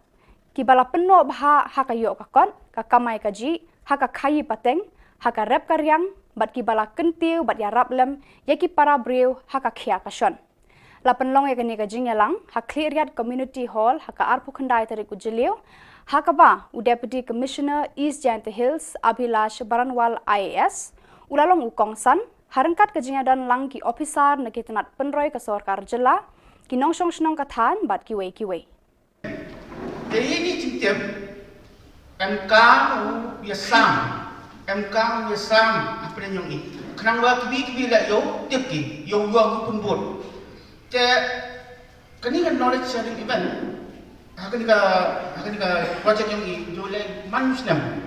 ki bala penno bha ha ka yo ka kon, ka kamai ka ji, ha ka khayi pateng, ha ka rep karyang, bat ki bala kentiu bat ya rablem, ya ki para breu ha ka khia ka shon. Lapan long ya kani ka jingyalang, ha clearyat community hall, ha ka arpu khandai tarik ujilio, ha ka ba u Deputy Commissioner East Jylla Hills Abhilash Baranwal IAS, ulalong ukongsan, harangkat ka jingyadan lang ki officer na kitanat penroy ka sorkar jela, kinong shnong kathan bat kiway. Jadi cintip MK yasam apa yang ini. Kenapa kibi lah yo tipki yo pun buat. Kani kan knowledge sharing event akan ka project yang ini jo le manusnem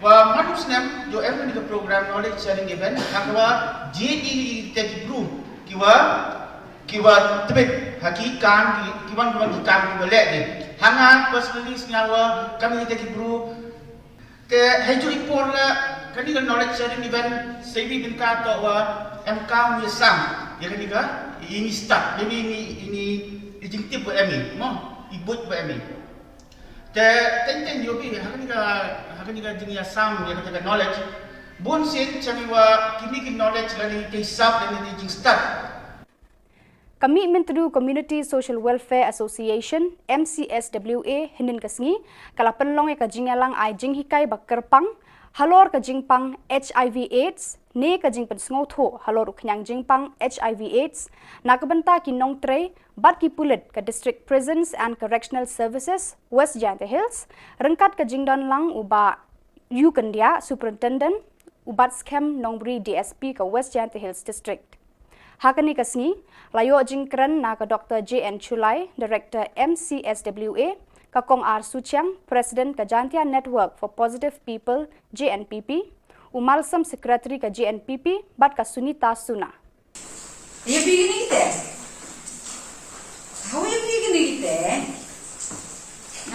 wa manusnem jo ever ni program knowledge sharing event akwa JD tech group kiwa tebet hakikan kiwan ki kam ki le de hanga personally senyawa kami tech group te heju report la kani kan knowledge sharing event sebi binka to wa MK yasam ya kani ka ini start ini jingtip buat kami mo ibut buat kami ten yobi hakani ka jing yasam ya ka knowledge bon sen chamiwa kini ki knowledge lani ke hisab dan jing start. Kami Menteri Community Social Welfare Association MCSWA hinin kasngi kala penlong ya ka jingyalang ai jing hikai bakerpang halor ka jingpang HIV AIDS ne ka jing pensngo tho halor uknyang jingpang HIV AIDS na kabenta kinong tray bat ki pulit ka District Prisons and Correctional Services West Jylla Hills rengkat ka jingdan lang uba Yu Kandia Superintendent ubat scam nongbri DSP ka West Jylla Hills District. Hakani kasngi layo jingkran na ka Dr. JN Chulai Director MCSWA Kakong R. Suchiang, President ka Jantia Network for Positive People, JNPP, Umalsam Secretary ka JNPP, bat ka Sunita Suna. You beginning there? How are you beginning there?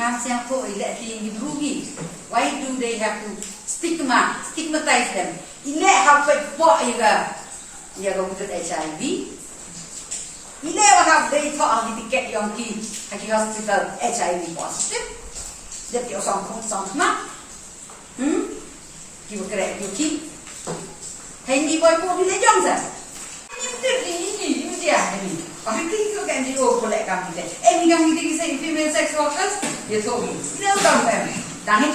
Nasiang po iletli yung drugi. Why do they have to stigmatize them? Ile hapit po yaga butot HIV. Ile have they thought of the ticket yung ki hospital HIV positive. That yung song na. Kiwa correct yung ki. Hindi boy po bile jong sa. Ini dia ni. Tapi kita kan dia boleh kami deh. Mingang kita kisah female sex workers dia tahu. Ini orang kami. Dah ni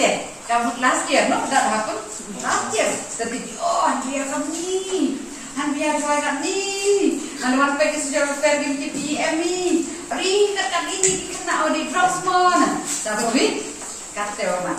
kamu last year no that happened last year. Tapi dia kami. Han biar saya kat ni. Han wan pergi sejarah fair di PM ni. Ring kat ini kena audit Rosmon. Tapi kata orang.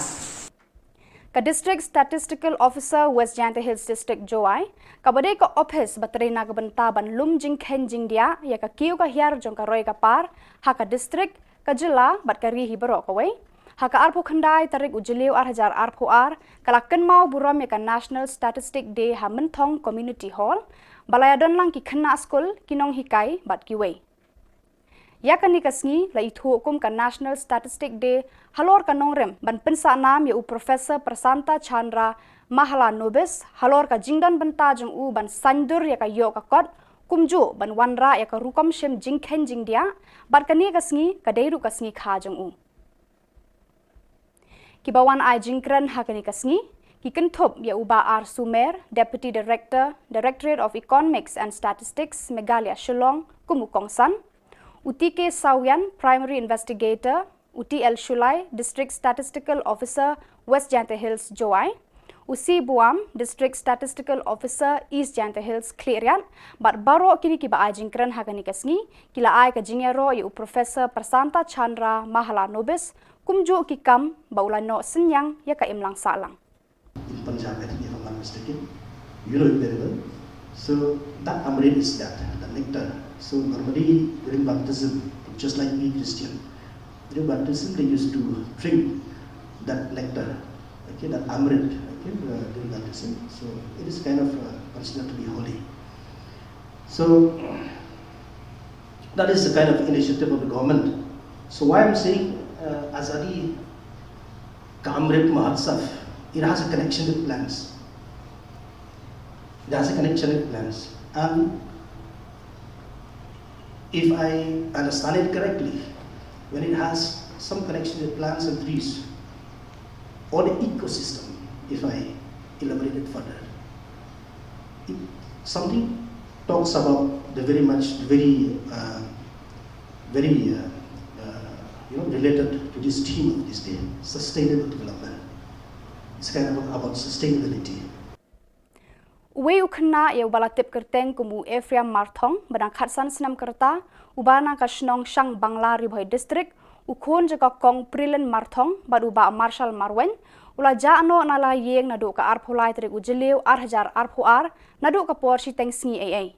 Ka District Statistical Officer West Jylla Hills District Joai, kabade ka office bateri na kabentaban lum jing khen jing dia ya ka kiu ka hiar jong ka roy ka par ha ka district ka jila bat ka ri hibaro ka wei ha ka arpo khandai tarik ujiliu 8000 arpo ar kala ken mau buram ya ka National Statistic Day ha menthong Community Hall balayadon lang ki khna school kinong hikai bat ki wei ya kani kasngi la ithu hukum ka National Statistic Day halor ka nongrem ban pensa nam ya u Professor Prasanta Chandra Mahala Nobis halor ka jingdan benta jong u ban sandur ya ka yo ka kot kumju ban wanra ya ka rukom shem jingkhen jingdia bat kani kasngi kadeiru kasngi kha jong kibawan ai jingkran hakani kasngi ki kenthop ya uba ar sumer deputy director directorate of economics and statistics Meghalaya Shillong kumukongsan uti ke sawian primary investigator uti el shulai district statistical officer West Jante Hills Joai usi buam district statistical officer East Jante Hills Clearian bat baro kini ki ba ajingkran hakani kasngi kila ai ka jingero yu professor Prasanta Chandra Mahala Nobis kumju ki kam baula no senyang ya ka imlang salang in Punjab, I think if I'm not mistaken, you know it very well. So that amrit is that, the nectar. So normally during baptism, just like we Christian, during baptism they used to drink that nectar, okay, that amrit, okay, during baptism. So it is kind of considered to be holy. So that is the kind of initiative of the government. So why I'm saying Azadi Kamrit Mahotsav, it has a connection with plants. It has a connection with plants. And if I understand it correctly, when it has some connection with plants and trees, or the ecosystem, if I elaborate it further, something talks about the very related to this theme of this day, sustainable development. It's kind of about sustainability. Uwe ukna ya ubala tip kerteng kumu Ephraim Marthong badang khatsan senam kerta ubana ka Shillong Shang Bangla Ribhoi district ukon jaga kong Prilen Marthong baduba Marshal Marwen ula jaano nala yeng nadu ka arpulai trik ujeliu arhajar arpuar nadu ka porsi teng sngi ai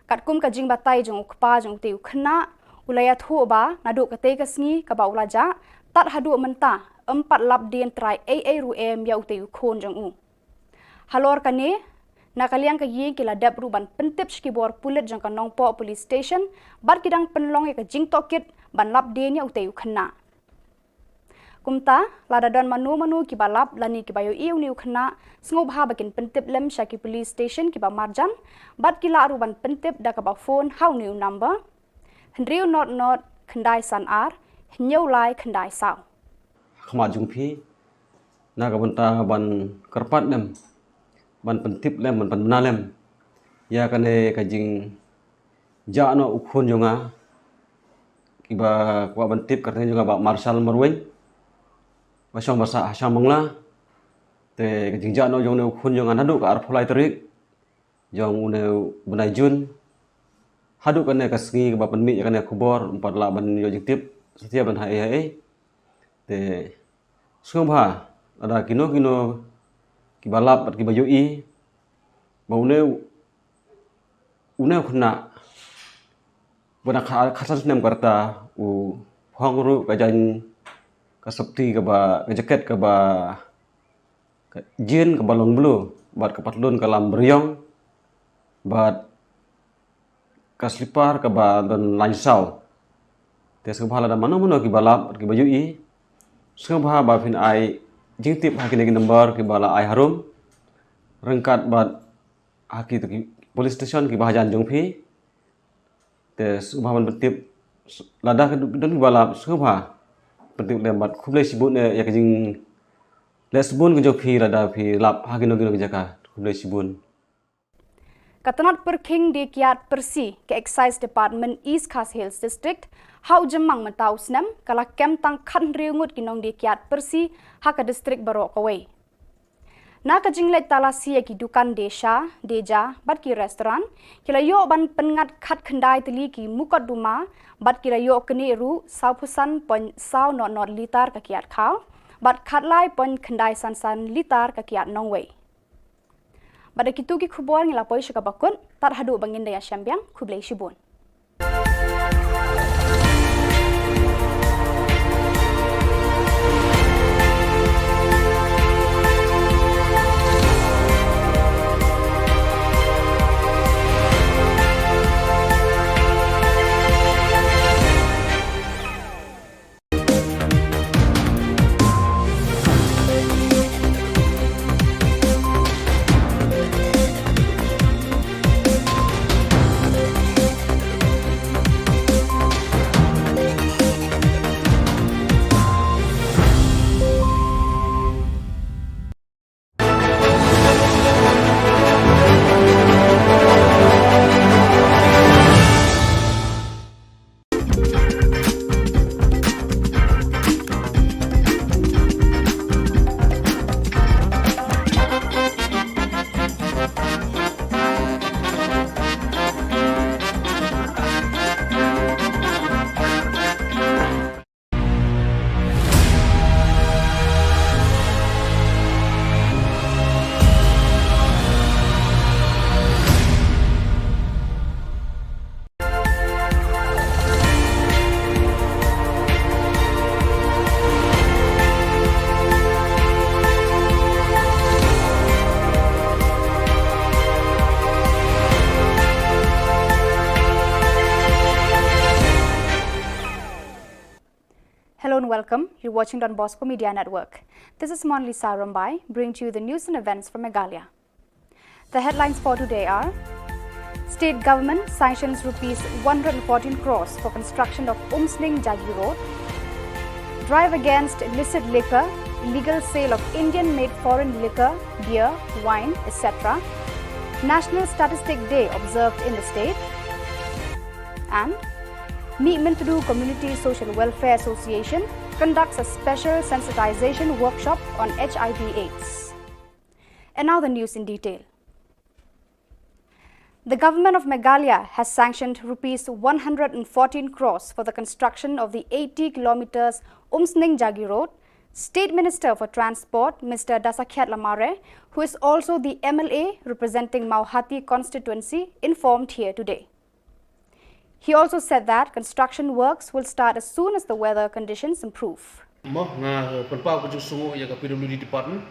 katkum ka jing batai jong ukpa jong te ukna ulaya thu ba nadu ka te ka sngi ka ba ula ja tat hadu menta 4 lap dien trai ru em ya ute ukon jong halor kane nakaliang ka yeng kila dabru ban pentip skibor pulit jang ka nongpo police station bar kidang penlong ka jing tokit ban lap dien ya ute ukna kumta ladadon manu ki balap lani ki bayo iu ni ukna sngob ha bakin pentip lem shaki police station ki ba marjan bat kila aru ban pentip da ka ba phone how new number hendriu not khandai san ar nyau lai khandai sao khama jungphi na ka banta ban karpat lem ban pentip lem ban bana lem ya kane ka jing ja no ukhon jonga kiba kwa ban tip karne jonga ba marshal marwen basong basa asam bangla te ka jing ja no jong ne ukhon jonga nadu ka arphlai tarik jong une bunai jun hadu kane ka sngi ka ba panmi ya kane khubor 4 la ban yo jing tip setia ban hai te sungha ada kino kibalap at kibayo i baune une khna bana khasan nem karta u hongru kajan kasapti ka ba jaket ka ba jin ka balong blue bat ka patlon kalam beriong bat ka slipar ka ba dan lansau te sungha la mano kibalap at kibayo i sungha ba phin ai jing tip hakini number ki bala ai harum rengkat bat haki tu police station ki bahajan jongphi te subhaman tip lada ke don bala subha penting lembat khuble sibun ya jing lesbun ke jongphi lada phi lap hakino gino jaka khuble sibun Katanat Perking di Kiat Persi ke Excise Department East Khas Hills District hau jemang mentau senam kala kem tang khan riungut kinong di Kiat Persi haka district barok away. Na ka jinglet talasi ki dukan deja bat ki restoran kila yo ban pengat khat khandai teli ki mukat duma bat kila yo kene ru saupusan pon sau not litar ka kiat khau bat khat lai pon khandai san litar ka kiat nongway. Pada kitu ki khubor ngilapoi syakabakun tar hadu bangin daya syambiang kublai shibun. welcome. You're watching Don Bosco Media Network. This is Monlisa Rambai, bringing to you the news and events from Meghalaya. The headlines for today are: State government sanctions rupees 114 crores for construction of Umsning Jagi Road. Drive against illicit liquor, illegal sale of Indian-made foreign liquor, beer, wine, etc. National Statistic Day observed in the state. And Meetmintudu Community Social Welfare Association conducts a special sensitization workshop on HIV/AIDS. And now the news in detail. The government of Meghalaya has sanctioned rupees 114 crores for the construction of the 80 kilometers Umsning Jagi Road. State Minister for Transport, Mr. Dasakhyat Lamare, who is also the MLA representing Mauhati constituency, informed here today. He also said that construction works will start as soon as the weather conditions improve. PWD department,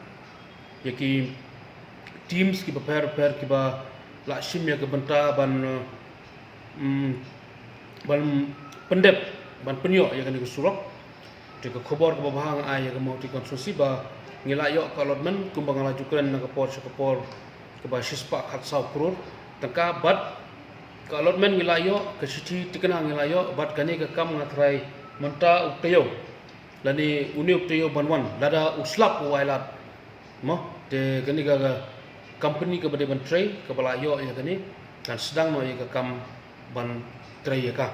teams ki prepare ki ba lakshim ya benta ban pendep ban penyok ya kan surok ke Khubor ke bahang ai ya mau ti konstruksi ba ngilak ka allotment kumbang lajukan na kapor ke ba shispa khat sau crore tangka bat ka allotment ngilak ke city tikana ngilak bat kani ke kam ngatrai menta uktayo lani uni uktayo banwan lada uslap wailat mo te kani ga company ke bade ban tray ke balayo ya kani dan sedang no ya ke kam ban tray ya ka.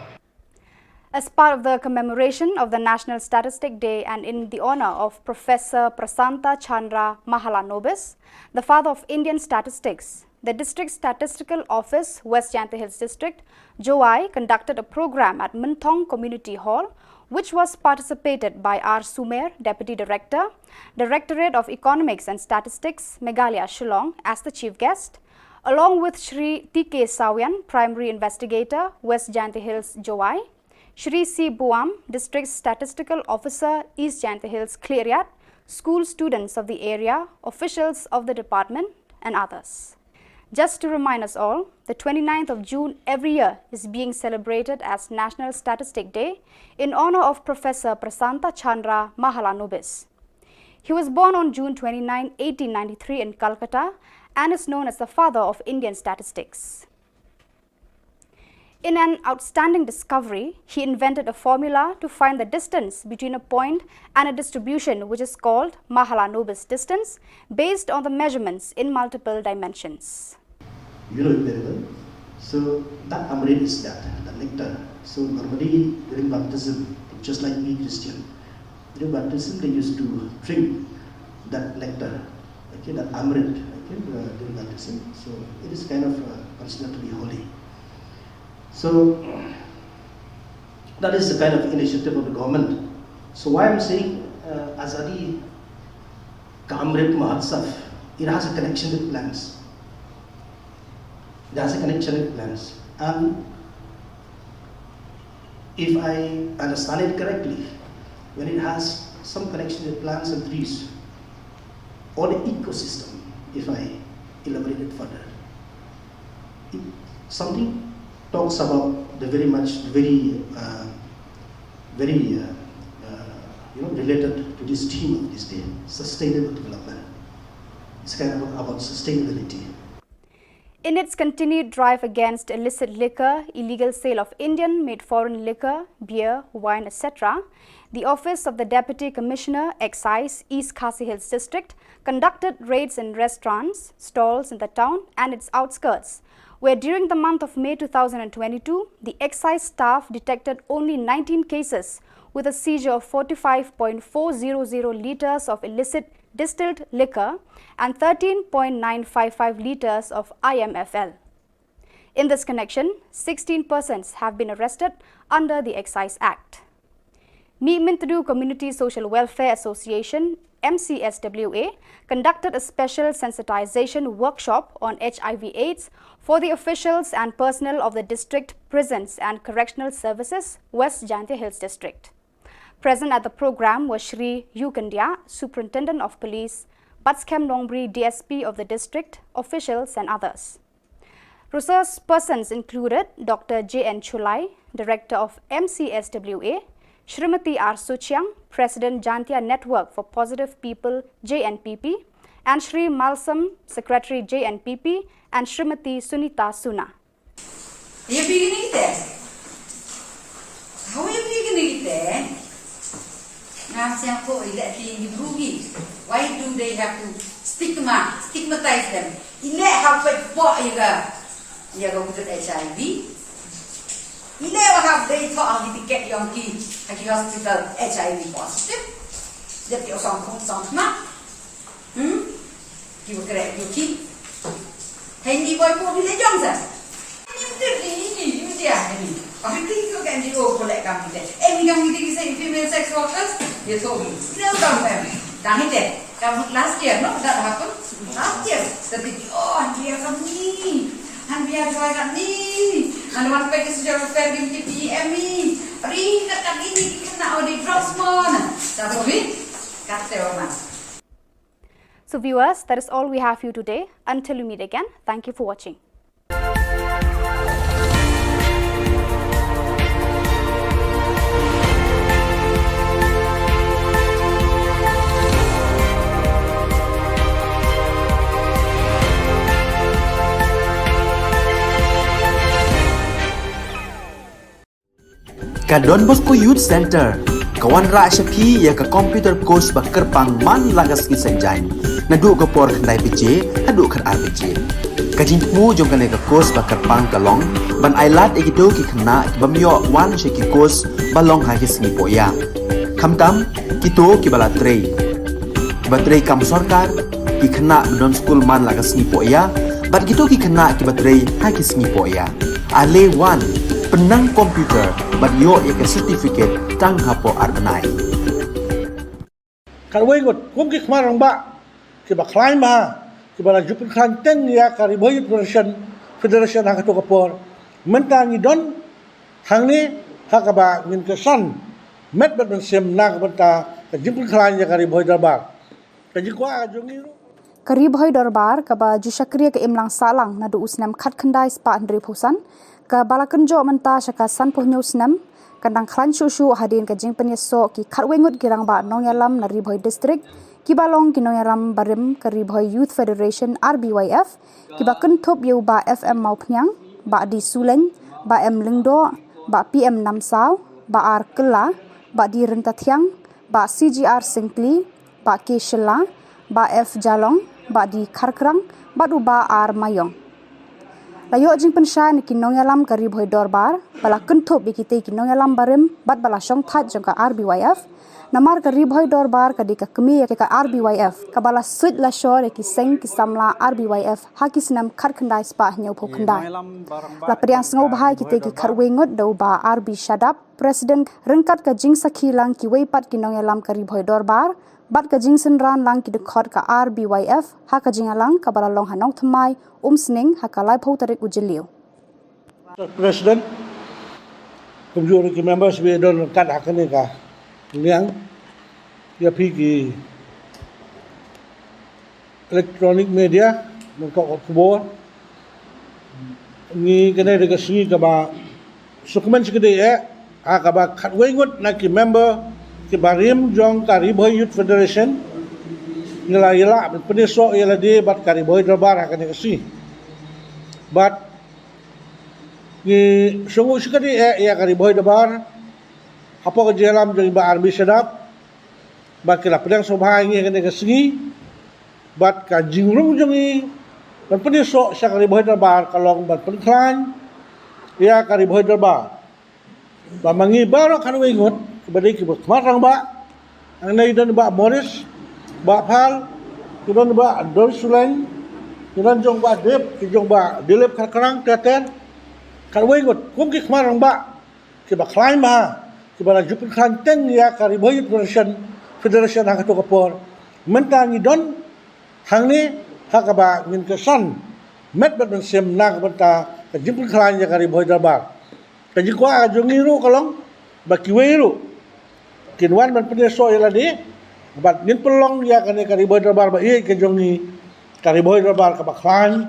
As part of the commemoration of the National Statistic Day and in the honor of Professor Prasanta Chandra Mahalanobis, the father of Indian statistics, the District Statistical Office, West Jyantha Hills District, JOI, conducted a program at Minthong Community Hall, which was participated by R. Sumer, Deputy Director, Directorate of Economics and Statistics, Meghalaya, Shillong, as the chief guest, along with Shri T.K. Sawian, Primary Investigator, West Jyantha Hills, JOI, Shri C. Buam, District Statistical Officer, East Jyantha Hills, Cleariat, school students of the area, officials of the department, and others. Just to remind us all, the 29th of June every year is being celebrated as National Statistic Day in honor of Professor Prasanta Chandra Mahalanobis. He was born on June 29, 1893 in Calcutta and is known as the father of Indian statistics. In an outstanding discovery, he invented a formula to find the distance between a point and a distribution, which is called Mahalanobis distance, based on the measurements in multiple dimensions. You know it very well. So that amrit is that, the nectar. So normally during baptism, just like we Christian, during baptism they used to drink that nectar, okay, that amrit, okay, during baptism. So it is kind of considered to be holy. So that is the kind of initiative of the government. So why I'm saying Azadi Kamrit Mahotsav, it has a connection with plants. It has a connection with plants. And if I understand it correctly, when it has some connection with plants and trees, or the ecosystem, if I elaborate it further, something talks about the related to this theme of this day, sustainable development. It's kind of about sustainability. In its continued drive against illicit liquor, illegal sale of Indian-made foreign liquor, beer, wine, etc., the Office of the Deputy Commissioner, Excise, East Khasi Hills District, conducted raids in restaurants, stalls in the town and its outskirts, where during the month of May 2022, the excise staff detected only 19 cases with a seizure of 45.400 litres of illicit distilled liquor and 13.955 litres of IMFL. In this connection, 16 persons have been arrested under the Excise Act. Meetmintudu Community Social Welfare Association, MCSWA, conducted a special sensitization workshop on HIV/AIDS for the officials and personnel of the District Prisons and Correctional Services, West Jyantha Hills District. Present at the program was Shri Yukandia, Superintendent of Police, Batskem Longbri, DSP of the district, officials and others. Resource persons included Dr. J.N. Chulai, Director of MCSWA, Shrimati R. Suchiang, President Jantia Network for Positive People JNPP, and Shri Malsam, Secretary JNPP, and Shrimati Sunita Suna. You beginning there? How are you beginning there? Why do they have to stigmatize them? Have HIV. They thought to get young kids at the hospital HIV positive. That your song you will correct your kid. Handy boy for the young sir. I think you can do collect company. Any young female sex workers, they told me. No, don't them. Last year, no, that happened. Last year, the big, and we are from me. And we are going at me. And one package is your family to me. Ring at me, now the drugs one. That's it. Cut the woman. So viewers, that is all we have for you today. Until we meet again, thank you for watching. Kadon Bosco Youth Center kawan ra shapi ya ka computer course bakar pang man lagas ki sanjain nadu ka por khandai pije hadu khat RPG kajin mu jong kan ka course bakar pang kalong ban ailat egido ki khna bamyo wan she ki course balong ha ki sni poya khamtam kito ki bala trei batrei kam sarkar ki khna don school man lagas ni poya bat kito ki khna ki batrei ha ki sni poya ale wan penang komputer banyo ya certificate tang hapo arnai Karway got kum ki khmarang ba ki ba climb ha ki ba jupin khan teng ya kari boy federation ha to kapor mentang idon hangni ha ka ba ngin ka san met bat ben sem na ka banta ka jupin khan ya kari boy darbar ka ji kwa jongi Kari boy darbar ka ba ju shakriya ka imlang salang na du usnam khat khandai spa andre phusan ka balakan jo manta shaka san pohnyau snam kandang khlan shushu hadin ka jingpanya so ki kharwengut girang ba nongyalam na ribhoi district ki balong ki nongyalam barim ka ribhoi youth federation RBYF ki ba kenthop yeu ba FM maupnyang ba di suleng ba M lingdo ba PM namsaw ba ar kela ba di rentathyang ba CGR singkli ba ke shilla ba F jalong ba di kharkrang ba du ba ar mayong Layo jing pensya ni kinong yalam ka ribhoi dorbar bala kenthop bikite kinong yalam barim bat bala song that jong ka RBYF namar ka ribhoi dorbar ka dika kemi ya ka RBYF ka bala suit la shore ki seng ki samla RBYF ha ki sinam kharkhandai spa nyau pho khandai la priang sngo bhai kite ki kharwengot do ba RB shadap president rengkat ka jing sakhi lang ki weipat kinong yalam ka ribhoi dorbar bat ka jing senran lang ki dekhot ka RBYF ha ka jing alang ka bala long hanong thmai sning ha ka lai pho tarik ujiliu president kumjur ki members we don kat hakane ka liang ya pigi electronic media mon ko Khubor ni kene de sini ka ba dokumen sikede a ka ba khatwe ngot na ki member ki barim jong kari boy youth federation ngela yela peneso yela de bat kari boy darbar hakane kasi bat ni sungu sikede ya kari boy darbar apa ke dalam jong ba arbi sedap bat kala pedang sobha ngi hakane kasi bat ka jingrung jongi ban peneso sa kari boy darbar kalong bat penklan ya kari boy darbar ba mangi baro kanwe ngot badai ki khmarang ba ang nay don ba Morris ba phal ki don ba dol sulen ki don jong ba dep ki jong ba dilep kharkrang teten karwai got kum ki khmarang ba ki ba climb ha ki ba jupin khan teng ya kari boy federation ha to kapor mentang idon hangni ha ka ba ngin ka san met bat ben sem na ka banta ka jupin khan ya kari boy darbar ka ji kwa jongi ru kalong ba ki weiru kinwan man peneso yela di bat ngin pelong ya kane kari boy darbar ba ke jongi kari boy darbar ka ba khan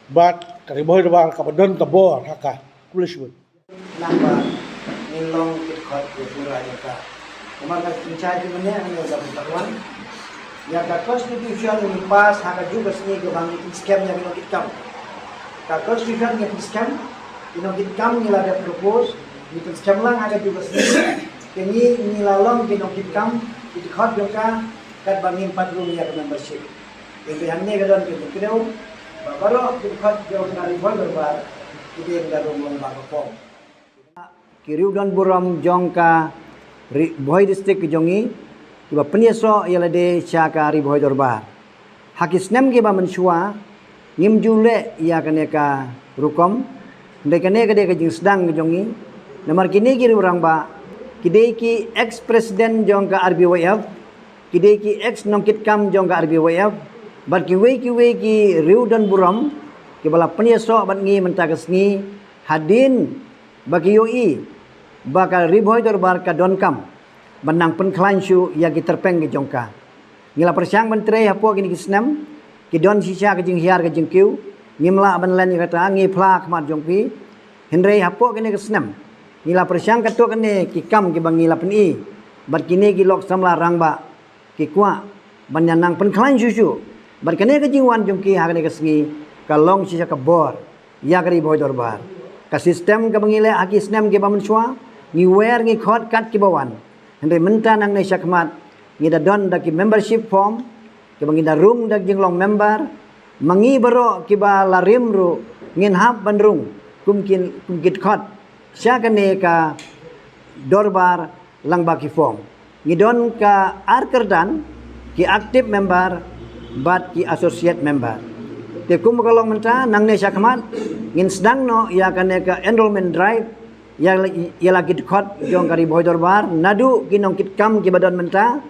bat kari boy darbar ka ba don ka bor haka kulisbut namba nilong khot ya pura ya ka kamar ka kincai ki mene ang yoga putaruan ya ka constitution ni pas haka juga sini ke bangi scam yang kita kitam ka constitution yang scam ino kitam ni la propose ni scam lang haka juga sini kini ni lalong kino kitam itu khot yoga kat bangi 4 room ya membership yang hamne ka don ke kidau baru kita khot jauh dari berbar kita yang dalam lembaga form Kiriu dan buram jongka boy district jongi kiba penyeso yala de chaka ri boy dorbar hakis nem kiba mensua ngim jule ya kaneka rukom de kaneka de kajing sedang jongi namar kini kiri orang ba kidei ki ex president jongka RBWF kidei ki ex nongkit kam jongka RBWF bat ki riu dan buram kibala penyeso bat ngi mentakas ngi hadin bagi yoi bakal riboy dorbar ka donkam benang penklan syu ya ki terpeng ki jongka ngila persyang menteri hapo gini kisnam ki don sisa ke jing hiar ke jing kiu ngimla ban len kata ngi pla kmat jongpi hendrei hapo gini kisnam ngila persyang kato kene ki kam ki bangila peni bat kini ki lok samla rangba ki kwa banyanang penklan syu bat kene ke jingwan jongki ha kene kesngi kalong sisa ka bor ya ka riboy dorbar ka sistem ka bangile aki sistem ki bamensua ngi wer ngi khot kat ki bawan hande menta nang ne syakmat ngi da don da ki membership form ki bangi da room da jinglong member mangi bero ki ba larim ru ngin hab bandrung kumkit khot syakane ka dorbar lang ba ki form ngi don ka arkerdan ki active member bat ki associate member te kum kalong menta nang ne syakmat ngin sedang no ya kane ka enrollment drive ya lagi dekat jong kari boy dorbar nadu kinong kit kam ki badan menta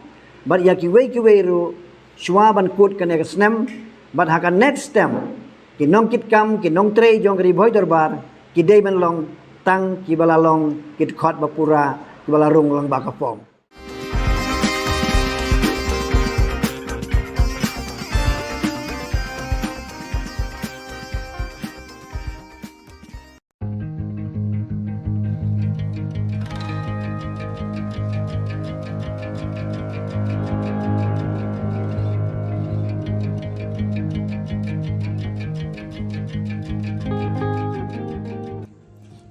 bat ya ki wei ru shwa ban kut kane ka snem bat haka next time kinong kit kam kinong tre jong kari boy dorbar ki dei man long tang ki balalong kit khot bapura ki balarung lang ba ka form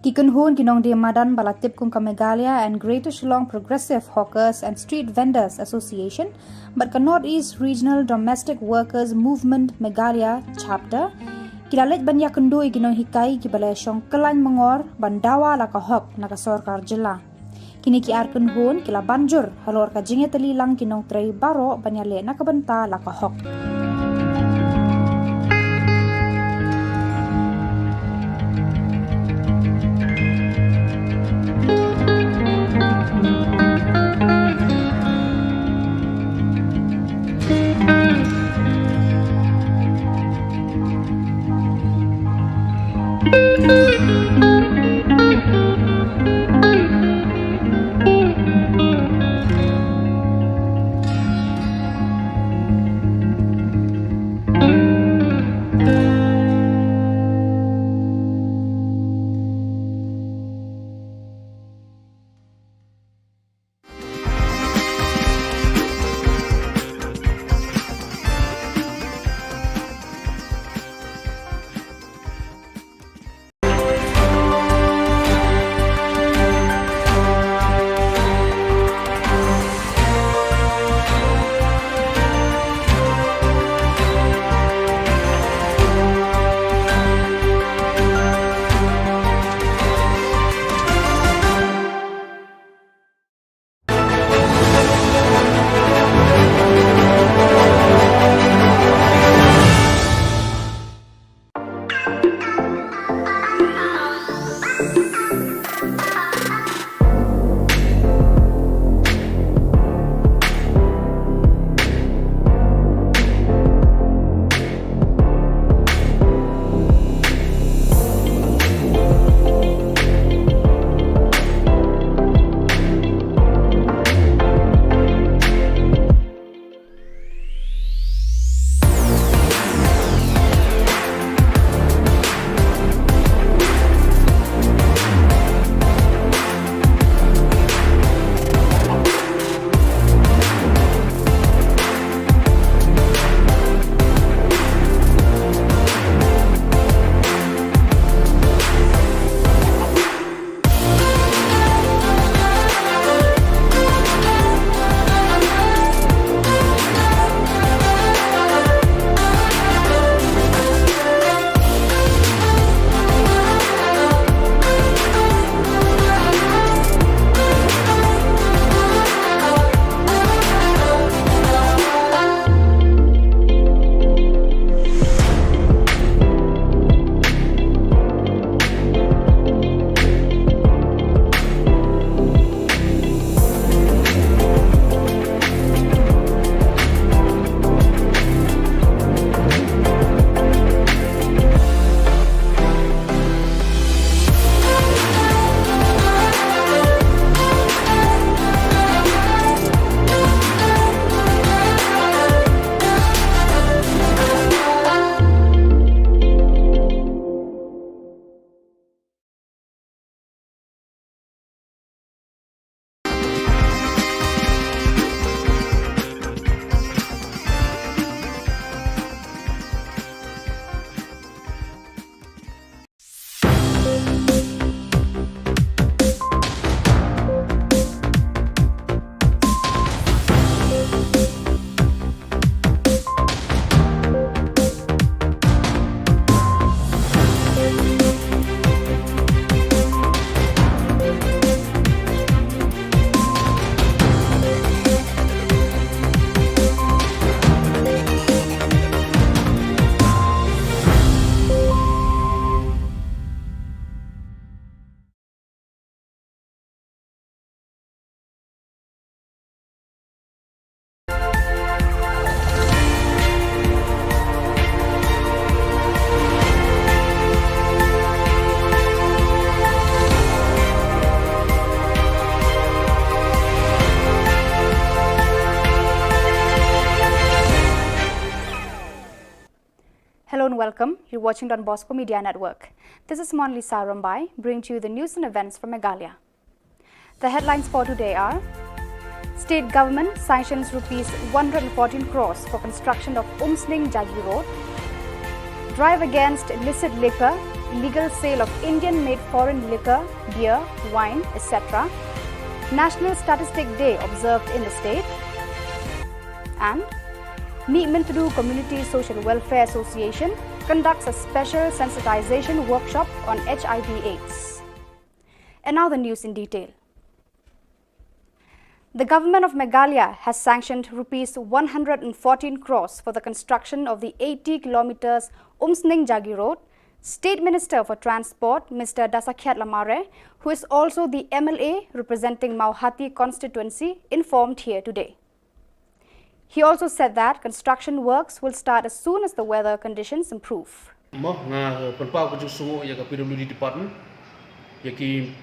Kikunhun kinong diamadan balatip kung Meghalaya and Greater Shillong Progressive Hawkers and Street Vendors Association but ka Northeast Regional Domestic Workers Movement Meghalaya Chapter kilalit banya kundoy kinong hikay kibalay siyong kalan mangor bandawa la kahok nakasarkar Jylla kini ki arkunhun kila banjur halor ka jinge talilang kinong tray baro banyale nakabanta la kahok and welcome. You're watching Don Bosco Media Network. This is Monlisa Rambai, bringing to you the news and events from Meghalaya. The headlines for today are: State government sanctions rupees 114 crores for construction of Umsning Jagi Road. Drive against illicit liquor, illegal sale of Indian-made foreign liquor, beer, wine, etc. National Statistic Day observed in the state. And Meetmintadu Community Social Welfare Association conducts a special sensitization workshop on HIV/AIDS. And now the news in detail. The government of Meghalaya has sanctioned rupees 114 crores for the construction of the 80 kilometers Umsning Jagi Road. State Minister for Transport, Mr. Dasakhyat Lamare, who is also the MLA representing Mauhati constituency, informed here today. He also said that construction works will start as soon as the weather conditions improve. PWD department, yaki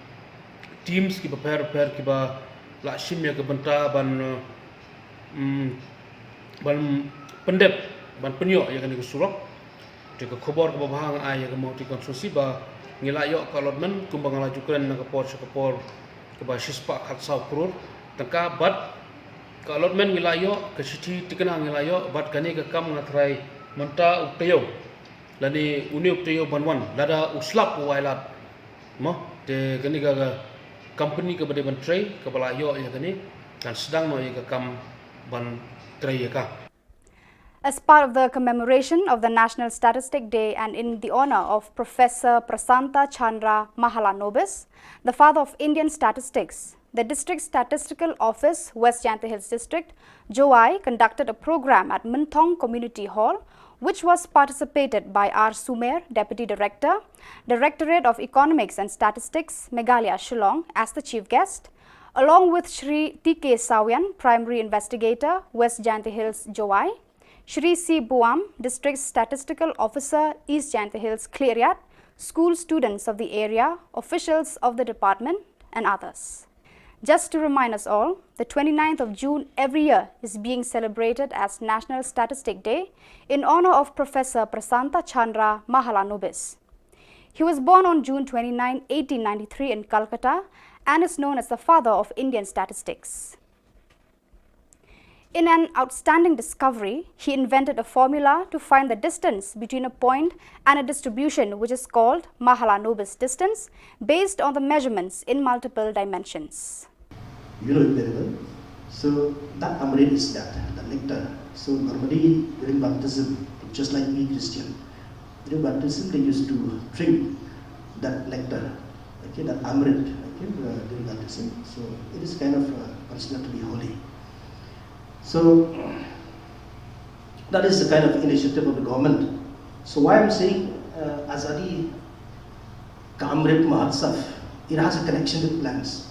teams ki prepare ki ba la shim ya banta ban pendep ban penyo ya kan surok de Khubor ke bahang ai ya mau ti konstruksi ba ngilayo kalotmen kumbang lajukan na kapor ke ba shispa khatsau krur tangka bat kalotmen ngilayo ke siti tikana ngilayo bat kani ke kam ngatrai menta uktayo lani uni uktayo banwan lada uslap wailat mo de kani ga company ke bade ban tray ke balayo ya kani dan sedang no ya ke kam ban tray ya ka. As part of the commemoration of the National Statistic Day and in the honor of Professor Prasanta Chandra Mahalanobis, the father of Indian statistics, the District Statistical Office, West Jyanta Hills District, JOI, conducted a program at Minthong Community Hall, which was participated by R. Sumer, Deputy Director, Directorate of Economics and Statistics, Meghalaya, Shillong, as the chief guest, along with Shri T.K. Sawian, Primary Investigator, West Jyanta Hills, JOI, Shri C. Buam, District Statistical Officer, East Jyanta Hills, Cleariat, school students of the area, officials of the department, and others. Just to remind us all, the 29th of June every year is being celebrated as National Statistic Day in honor of Professor Prasanta Chandra Mahalanobis. He was born on June 29, 1893 in Calcutta and is known as the father of Indian statistics. In an outstanding discovery, he invented a formula to find the distance between a point and a distribution, which is called Mahalanobis distance, based on the measurements in multiple dimensions. You know it very well. So that Amrit is that, the nectar. So normally during baptism, just like we Christian, during baptism they used to drink that nectar, okay, that Amrit, okay, during baptism. So it is kind of considered to be holy. So that is the kind of initiative of the government. So why I'm saying Azadi Kamrit Mahotsav, it has a connection with plants.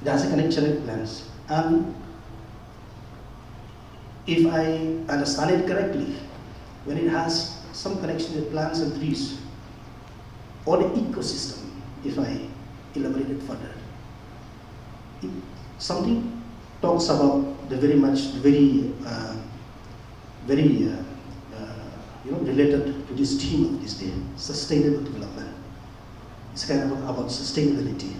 It has a connection with plants. And if I understand it correctly, when it has some connection with plants and trees, or the ecosystem, if I elaborate it further, something talks about the very related to this theme of this day, sustainable development. It's kind of about sustainability.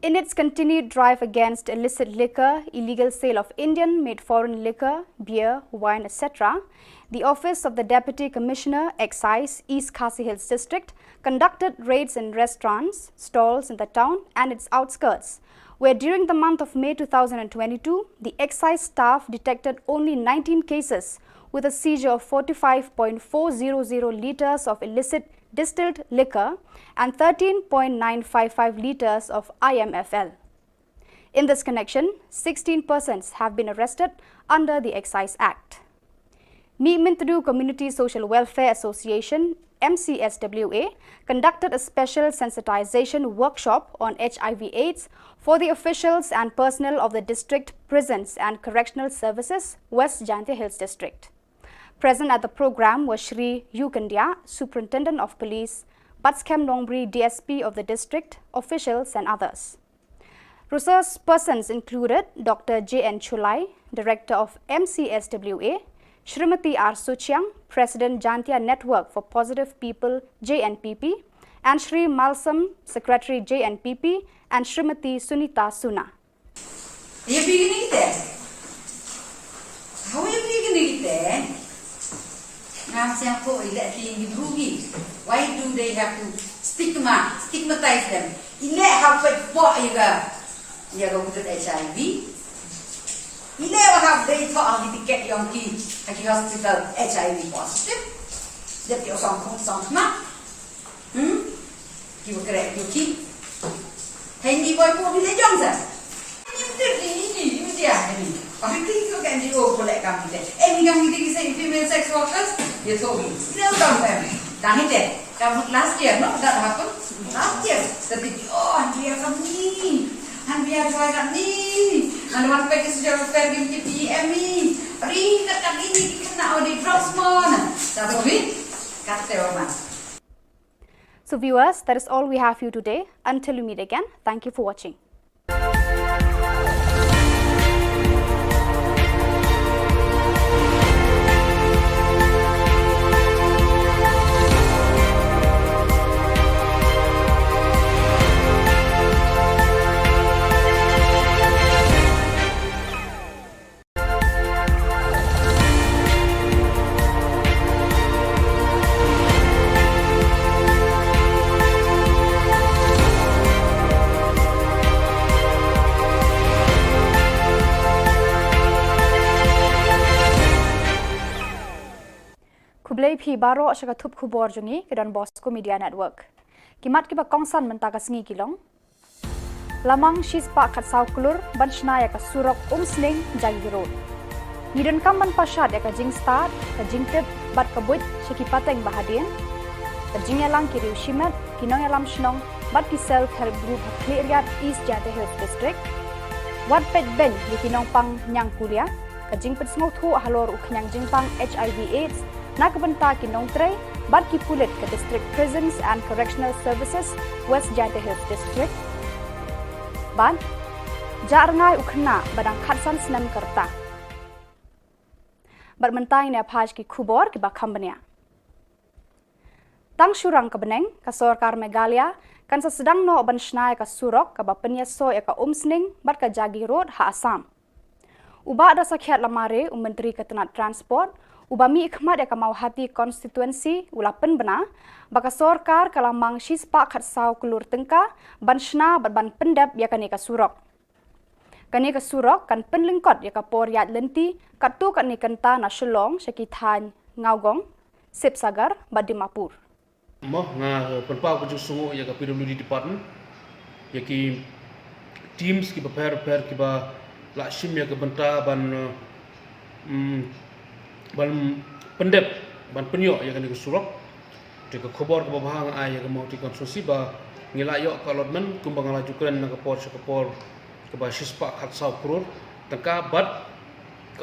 In its continued drive against illicit liquor, illegal sale of Indian-made foreign liquor, beer, wine, etc., the Office of the Deputy Commissioner, Excise, East Khasi Hills District, conducted raids in restaurants, stalls in the town and its outskirts, where during the month of May 2022, the excise staff detected only 19 cases with a seizure of 45.400 litres of illicit distilled liquor and 13.955 litres of IMFL. In this connection, 16 persons have been arrested under the Excise Act. Meetmintadu Community Social Welfare Association, MCSWA, conducted a special sensitization workshop on HIV/AIDS for the officials and personnel of the district prisons and correctional services, West Jyanta Hills District. Present at the program was Shri Yukandia, Superintendent of Police, Batskem Nongbri, DSP of the district, officials and others. Resource persons included Dr. J.N. Chulai, Director of MCSWA, Shrimati R. Suchiang, President Jantia Network for Positive People JNPP, and Shri Malsam, Secretary JNPP, and Shrimati Sunita Suna. Are you beginning there? How are you beginning there? Why do they have to stigmatize them? How you go with HIV? How they thought to get young kids at the hospital HIV positive? That you're some you will correct your kid. Handy boy for the Johnson. I think you can do for that company. Any company say female sex workers, you told me. No, don't them. Done it. Last year, no, that happened. Last year, the big, and we are from me. And we are going at me. And one page is your fair in me. Read the cabin, now the drops man. That's all it. Cut the man. So viewers, that is all we have for you today. Until we meet again, thank you for watching. Kublai phi baro shaka thup khubor jungi kedan Bosco Media Network. Kimat kiba kongsan mentaka sengi kilong. Lamang shispa khat saw kulur banshna ya ka surok sling jagi road. Nidon kam man pasad ya ka jing start ka jing tip bat ka buit shaki pateng bahadien. Ka jing yalang kiriu shimat kinong yalam shnong bat ki self help group Clearyat East Jante Hills District. Wat pet ben li kinong pang nyang kulia ka jing pet smok thu halor uknyang jing pang HIV AIDS. Nakabanta kinong tray, bat ki pulit ke District Prisons and Correctional Services, West Jante Hills District. Ban, jarngai ukhna badang khatsan senam kerta. Bermentai ne phaj ki Khubor ki bakhambania. Tang surang kebeneng ka Sorkar Meghalaya kan sedang no banshnai ka surok ka bapenya so ya ka umsning bat ka jagi road ha Assam. Uba ada sakhiat lamare Menteri Ketenat Transport Ubami ikhmat ya kamau hati konstituensi ulapen bena baka sorkar kalamang shispa khatsau kulur tengka banshna ban pendap ya kanika surok. Kanika surok kan penlingkot ya kapor yat lenti katu kan nikenta na Shillong syakithan ngaugong sip sagar badimapur. Moh nga penpau ku sungu ya ka PWD department ya ki teams ki prepare ki ba lakshim ya ka benta ban ban pendep ban penyok ya kan surok de ka Khubor ka bahang ai ya ka mau ti konstruksi ba ngilayok ka allotment kumbang lajukan na ka por ka ba shispa khatsau kror tangka bat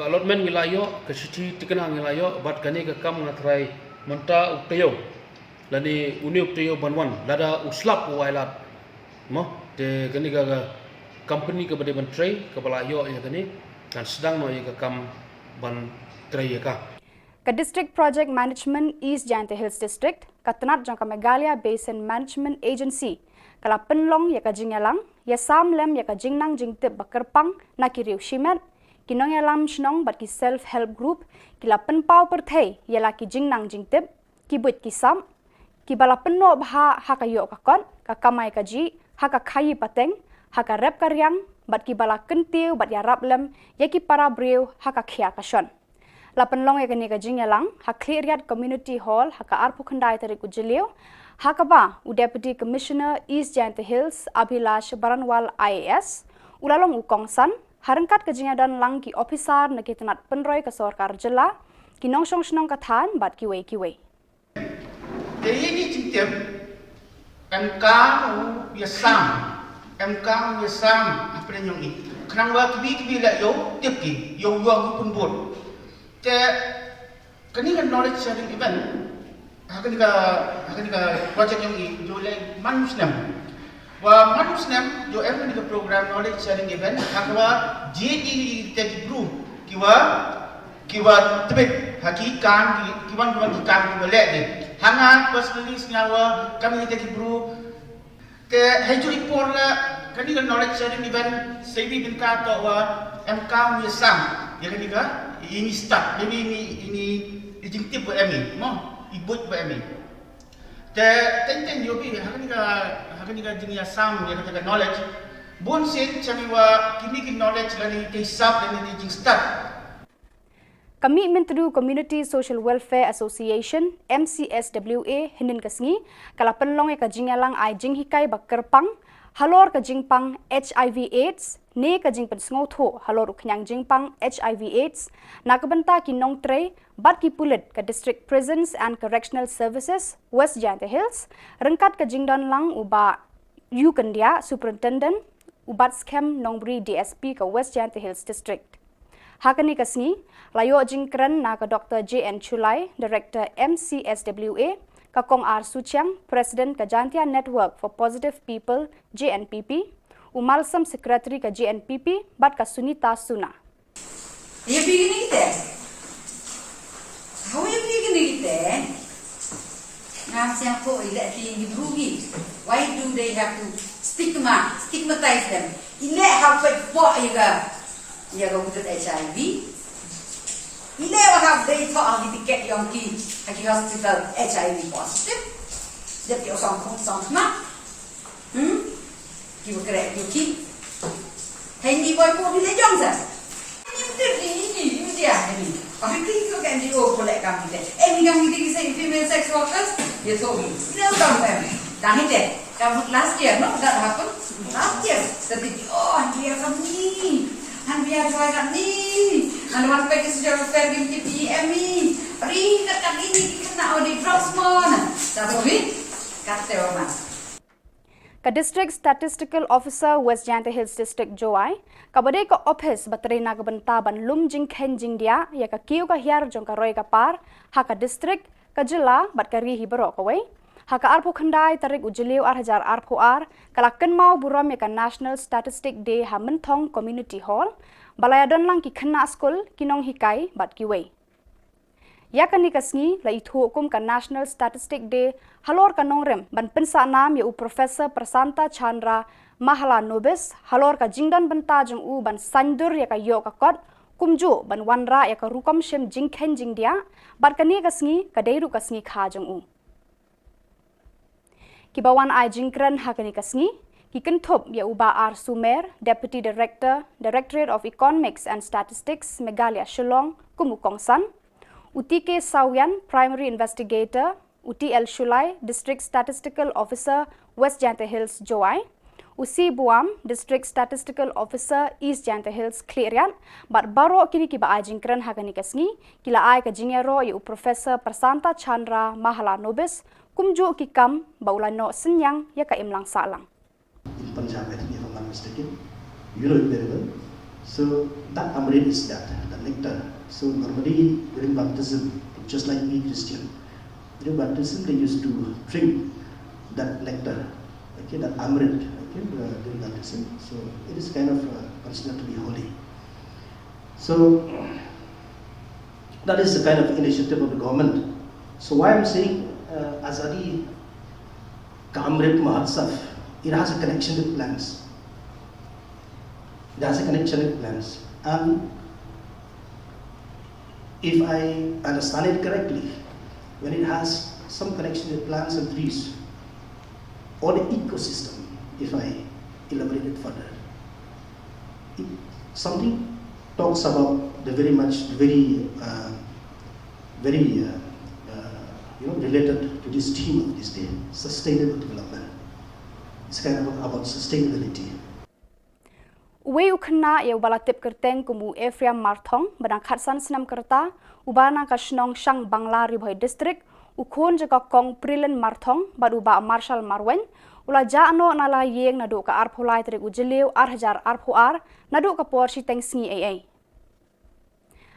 ka allotment ngilayok ka sici tikana ngilayok bat kani ka kam ngatrai menta uktayo lani uni uktayo banwan lada uslap wailat mo de kani ka company ka bade ban tray ka balayo ya kani kan sedang no ya ka kam ban Ka District Project Management East Jante Hills District, Katanat Jangka Meghalaya Basin Management Agency, kala penlong ya ka jingyalang, ya samlem ya ka jingnang jingtip bakerpang na kiriu shimet, kinong yalam shnong bat ki self-help group, kila penpau perthai ya la ki jingnang jingtip, ki buit ki sam, ki bala penno bha ha ka yo ka kon, ka kamai ka ji, ha ka khayi pateng, ha ka rep karyang, bat ki bala kentiu bat ya rablem, ya ki para breu ha ka khia ka shon. Lapan long ya kani ka jingyalang ha Clearyat Community Hall ha ka arpu khandai tari ku jilio ha ka ba u Deputy Commissioner East Jante Hills Abhilash Baranwal IAS ulalong u kongsan harangkat ka jingyadan lang ki officer na kitanat penroy ka sorkar Jylla ki nongsong snong ka than bat ki wei te ini cingtem MK biasam apa yang ini kenang wa kibi la yo tipki yo pun bot te kani kan knowledge sharing event akan ka project yang ini jo le manusnem jo every program knowledge sharing event akwa JT tech group kiwa kiwa tebet haki kan kiwan ki kan ki lek de hanga personally sengawa kami kita Khubor ke haju report la kani kan knowledge sharing event sebi binta to wa MK misam ya kani ka ini start ini dijingtip buat kami mo ibut buat kami te tenten yo bi hakani ka jing ya sam ya ka knowledge bon sen chami wa kini ki knowledge lani ke sab lani dijing start Commitment to Community Social Welfare Association MCSWA hinin kasngi kala penlong ka jingalang ai jing hikai bakerpang halor ka jingpang HIV AIDS ne ka jing pensngo tho halor uknyang jingpang HIV AIDS nakabenta ki nong tre bat ki pulit ka District Prisons and Correctional Services West Jante Hills rengkat ka jingdan lang uba Yu Kandia Superintendent ubat scam nongbri DSP ka West Jante Hills District Hakani kasni layo jingkran na ka Dr. J.N. Chulai, Director MCSWA, ka Kong R. Suchiang, President ka Jantia Network for Positive People, JNPP, umalsam Secretary ka JNPP, bat ka Sunita Suna. You beginning there? How are you beginning there? Ngam siang ko ila tinggi brugi. Why do they have to stigmatize them? Ila have po iga. Ya go put HIV. Ile wa have they thought of the ticket yang ki hospital HIV positive. Dia ki osong na. Ki wa kere ki. Hai ni boy ko bile jong sa. Ni mesti ni dia ni. Tapi ki ko kan dia ko lek kam kita. Ni kam kita ki female sex workers dia so ni. Dia tahu kan. Dah ni deh. Kamu last year no that happened. Last year. Tapi dia kam ni. Han biar kau kat ni. Han wan pergi sejarah fair di PM ni. Ring kat ini kena audit Rosmon. Satu ni kata orang. Ka District Statistical Officer West Jante Hills District Joai, kabade ka office baterina ka bentaban lum jing khen jing dia ya ka kiu ka hiar jong ka roy ka par ha ka district ka Jylla bat ka ri hibaro ka wei. Haka arpo khandai tarik ujiliu 8,000 arpo kala kenmau buram ya ka National Statistic Day ha Mentong Community Hall balayadon lang ki khna school kinong hikai bat ki wei ya kani kasngi la ithu kum ka National Statistic Day halor ka nongrem ban pensa nam ya u Professor Prasanta Chandra Mahala Nobis halor ka jingdan benta jong u ban sandur ya ka yo ka kot kumju ban wanra ya ka rukam shem jingkhen jing dia bat kani kasngi ka deiru kasngi kha jong u Kibawan ai jingkran hakani kasngi ki kenthop ya uba R Sumer Deputy Director Directorate of Economics and Statistics Meghalaya Shillong kumukongsan Utike Sawian Primary Investigator UTL Shulai District Statistical Officer West Jante Hills Joai Usi Buam District Statistical Officer East Jante Hills Clearian bat baro kini kiba ai jingkran hakani kasngi kila ai ka jingero ya Professor Prasanta Chandra Mahala Nobis kumju kikam baulano senyang ya ka imlang salang. In Punjab, I think if I'm not mistaken, you know it very well. So that amrit is that, the nectar. So normally during baptism, just like me Christian, during baptism they used to drink that nectar, okay, that amrit, okay, during baptism. So it is kind of considered to be holy. So that is the kind of initiative of the government. So why I'm saying Azadi Kamrit Mahotsav, it has a connection with plants. It has a connection with plants. And if I understand it correctly, when it has some connection with plants and trees, or the ecosystem, if I elaborate it further, something talks about the very related to this theme of this day, sustainable development. It's kind of about sustainability. Uwe ukna ya ubala tip kerteng kumu Ephraim Marthong badang khatsan senam kerta ubana ka Shnong Shang Bangla Ribhoi District ukon jaka kong Prilen Marthong baduba Marshal Marwen ula jaano nala yeng nadu ka arpholai trik ujiliu 8,000 arphoar nadu ka porsi teng sngi ai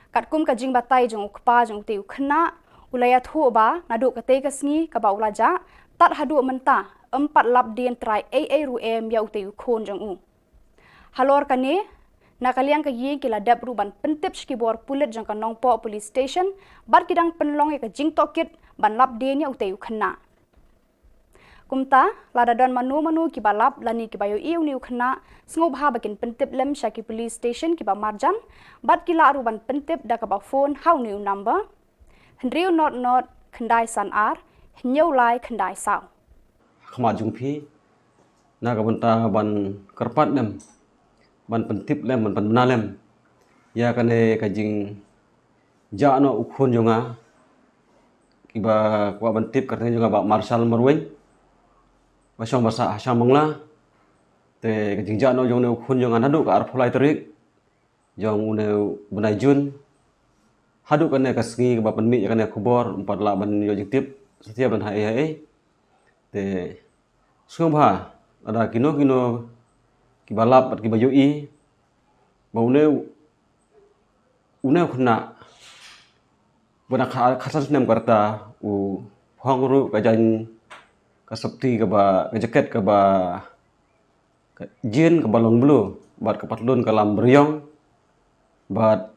katkum ka jing batai jong ukpa jong te ukna ulaya thu ba nadu ka te ka sngi ka ba ula ja tat hadu menta 4 lap dien trai ai ruem ya ute ukon jong u halor kane Nakaliang kayeng kila dap ruban pentip skibor pulit jangka nongpo police station bat kidang penlong ya jing tokit ban lap denya utayu kena. Kumta ladadon manu kibalap lani kibayo iu niu kena sngobha bakin pentip lem syaki police station kiba marjan bat kila ruban pentip da kaba phone hau niu number hendriu not kendai san ar nyau lai kendai sao. Khama jungphi na ka banta ban karpat dem ban pentip lem ban bana lem ya kane ka jing ja no ukhon jonga kiba kwa ban tip karne jonga ba marshal marwen basong basa asam mangla te ka jing ja no jong ne ukhon jonga nadu ka ar pholai terik jong ne banai jun hadu kane ka sngi ka ba penmi ya kane khubor empat la ban yo jing tip setiap ban hai te sungha ada kino kibalap at kibayoi baune khuna bana khasas nem karta u hongru kajan kasapti ka ba jaket ka ba jin ka balong blue bat ka patlon ka lam beriong bat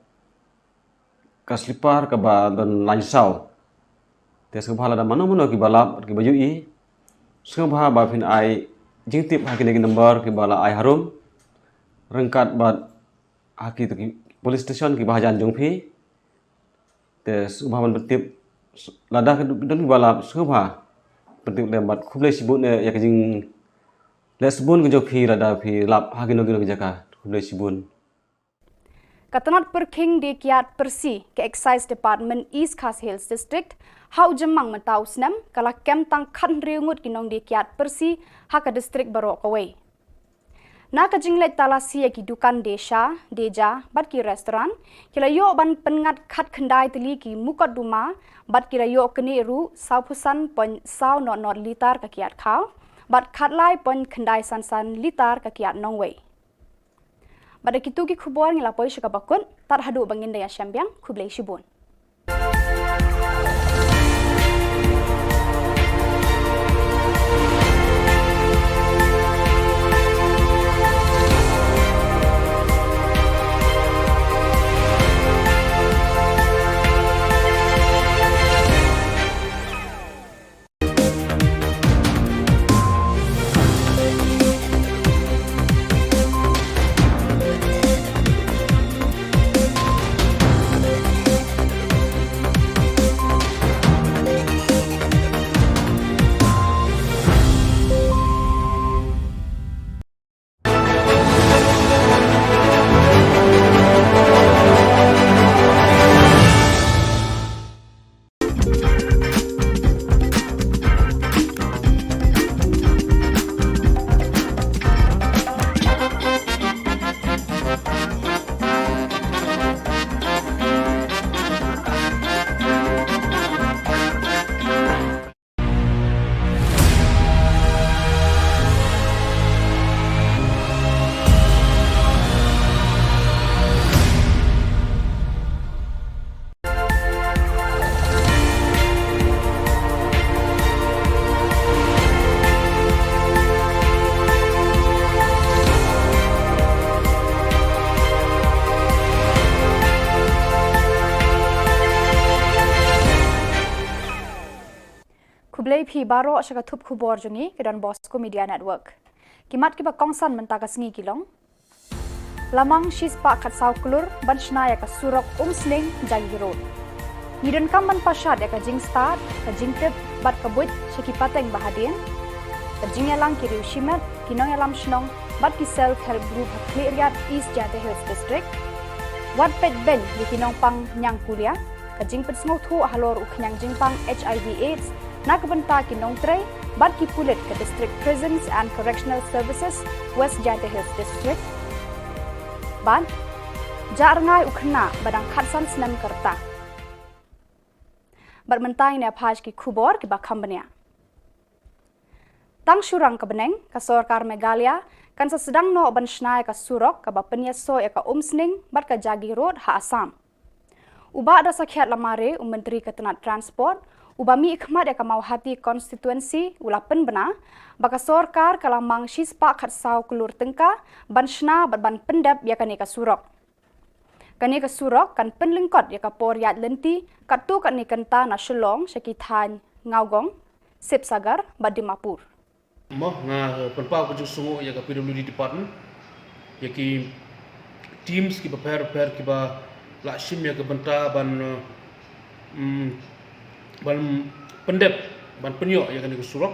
ka slipar ka ba dan lansau tes ka bhala da mano kibalap at kibayoi sungha ba phin ai jing tip haki negi number ki bala ai harum rengkat bat haki tu police station ki bahajan jongphi te subhaman betip lada ke don ki bala subha betip le bat khuble sibun ya ke jing le sibun ke jokhi lada phi lap haki nogi jaka khuble sibun. Katanat perking di kiat persi ke Excise Department East Khas Hills District hau jemang mentau senam kala kem tang khan riungut kinong di kiat persi haka district barok away. Na ka jinglet talasi ki dukan deja bat ki restoran kila yo ban pengat khat khandai teli ki mukat duma bat kila yo kene ru saupusan pon sau not litar ka kiat khau bat khat lai pon khandai san litar ka kiat nongway. Pada kitu ki khubor ngilapoi syaka bakun tar hadu bangin daya syambiang khublei shibun. Kublai phi baro syaka thup khubor jungi ke Don Bosco Media Network. Kimat kiba kongsan mentaka sengi kilong. Lamang shis pa khat sau klur ban shnaya ka surok sling jagi road. Nidon kam ban pashat ya ka jing start ka jing tip bat ka buit syaki pateng bahadien. Ka jing yalang ki riu shimet kinong yalam shnong bat ki self help group ha Cleariat East Jante Hills District. Wat pet ben di kinong pang nyang kulia ka jing pet sngo thu halor uknyang jing pang HIV AIDS na kabanta kinong tre bat ki pulit ka District Prisons and Correctional Services West Jante Hills District. Ban jar ngai ukhna badang khatsan snam karta. Bat mentai ne phaj ki khubor ki bakhambania. Tang syurang ka beneng ka Sorkar Meghalaya kan sa sedang no ban shnai ka surok ka bapenya so ya ka sning bat ka jagi road ha Assam. Uba da sakhiat lamare Menteri Ketenat Transport Ubami ikhmat ya kamau hati konstituensi ulapen benar, baka sorkar kalamang shispa khatsau kelur tengka, ban shna ban pendap ya kanika surok. Kanika surok kan penlingkot ya kapor yat lenti, katu kanikanta na Shillong, Syakithan, Ngaugong, Sipsagar, Badimapur. Moh nga penpau kujuk sungu ya ka PWD department, ya ki teams ki prepare ki ba lakshim ya ka benta ban pendep ban penyo ya kan surok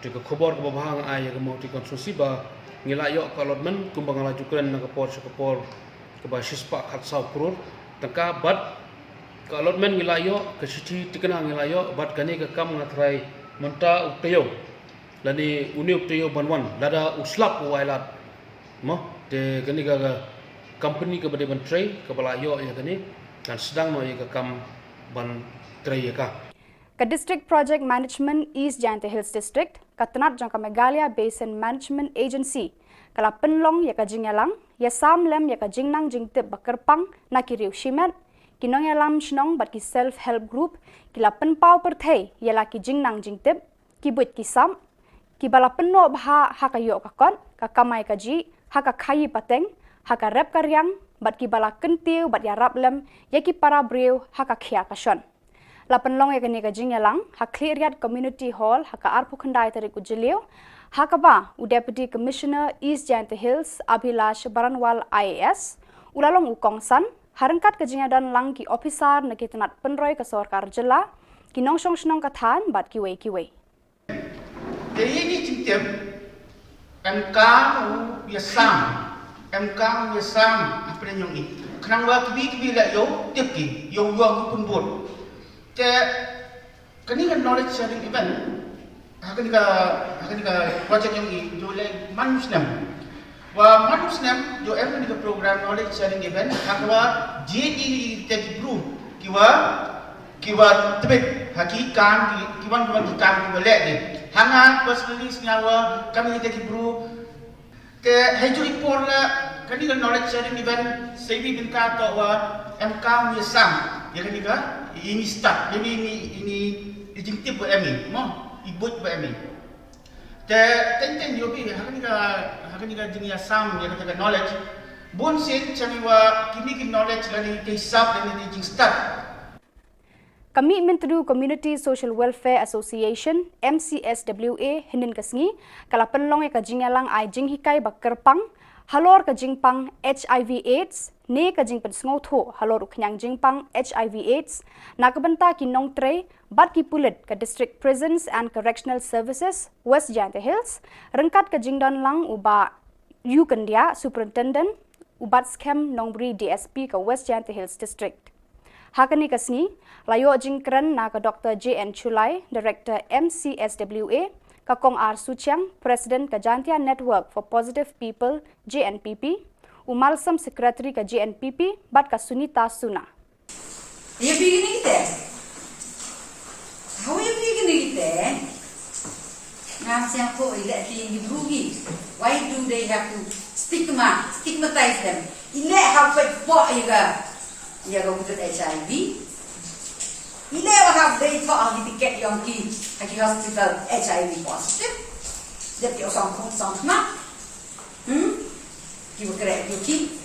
de ka khobor ka bahang ai ya ka mau ti konstruksi ba ngilayo ka allotment kumbang lajukan na ka por ka ba shispa khatsau kror tangka bat ka allotment ngilayo ka sici tikena ngilayo bat kani ka kam ngatrai menta uktayo lani uni uktayo banwan lada uslap wailat mo de kani ka company ka bade ban tray ka balayo ya kani dan sedang no ya ka kam ban tray ya ka Ka District Project Management East Jylla Hills District, Katnat Jylla Meghalaya Basin Management Agency, kala penlong ya ka jingyalang, ya samlem ya ka jingnang jingtip bakerpang na kiriu shimet, kinong yalam shnong bat ki self-help group, kila penpau perthai ya la ki jingnang jingtip, ki buit ki sam, ki bala penno bha hakayo kakon, kakamai kaji, haka khayi pateng, haka rep karyang, bat ki bala kentiu bat ya rablem, ya ki para breu haka khia kashon. Lapan long ya kani ka jingyalang, hak cleariat community hall, haka arpu khandai tarik ujilio, haka ba u deputy commissioner East Jylla Hills Abhilash Baranwal IAS, ulalong ukongsan, harangkat ka jingyadan lang ki officer na kitanat penroy ka sorkar jela, kinong shnong kathan bat kiwei. Jadi ini cincin MK biasam apa yang ini. Kenapa kibi lah yo tipi yo pun buat. Te kani kan knowledge sharing event akan ka project yang ini jo le manusnem jo every ka program knowledge sharing event akwa JD tech group kiwa tebet haki kan kiwan ki kan ki le ni hanga personally sengawa kami tech group te hejo ipor la kani ka knowledge sharing event sebi binta to wa MK misam ya kani ka ini start jadi ini jingtip buat kami mo ibut buat kami ten yobi hakani ka jingya sam ya ka knowledge bon sen chami wa kini ki knowledge lani ke sab lani jing start Kami Menteri Community Social Welfare Association MCSWA hinin kasngi kala penlong ya ka jingyalang ai jing hikai bakerpang halor ka jingpang HIV AIDS ne ka jing pensngau tho halor uknyang jingpang HIV AIDS na kabenta kinong tre bat ki pulit ka District Prisons and Correctional Services West Jylla Hills rengkat ka jingdan lang uba yu kandia superintendent ubat scam nongbri DSP ka West Jylla Hills District hakani kasni layo jingkran na ka Dr. JN Chulai Director MCSWA Kakong R. Suchiang, President ka Jantia Network for Positive People, JNPP, Umalsam Secretary ka JNPP, bat ka Sunita Suna. You beginning there? How are you beginning there? Now, sample electing the rugi. Why do they have to stigmatize them? Elect how for you go to HIV. You never have they thought of the ticket young kid at the hospital HIV positive. That you're some not. You were correct, you keep.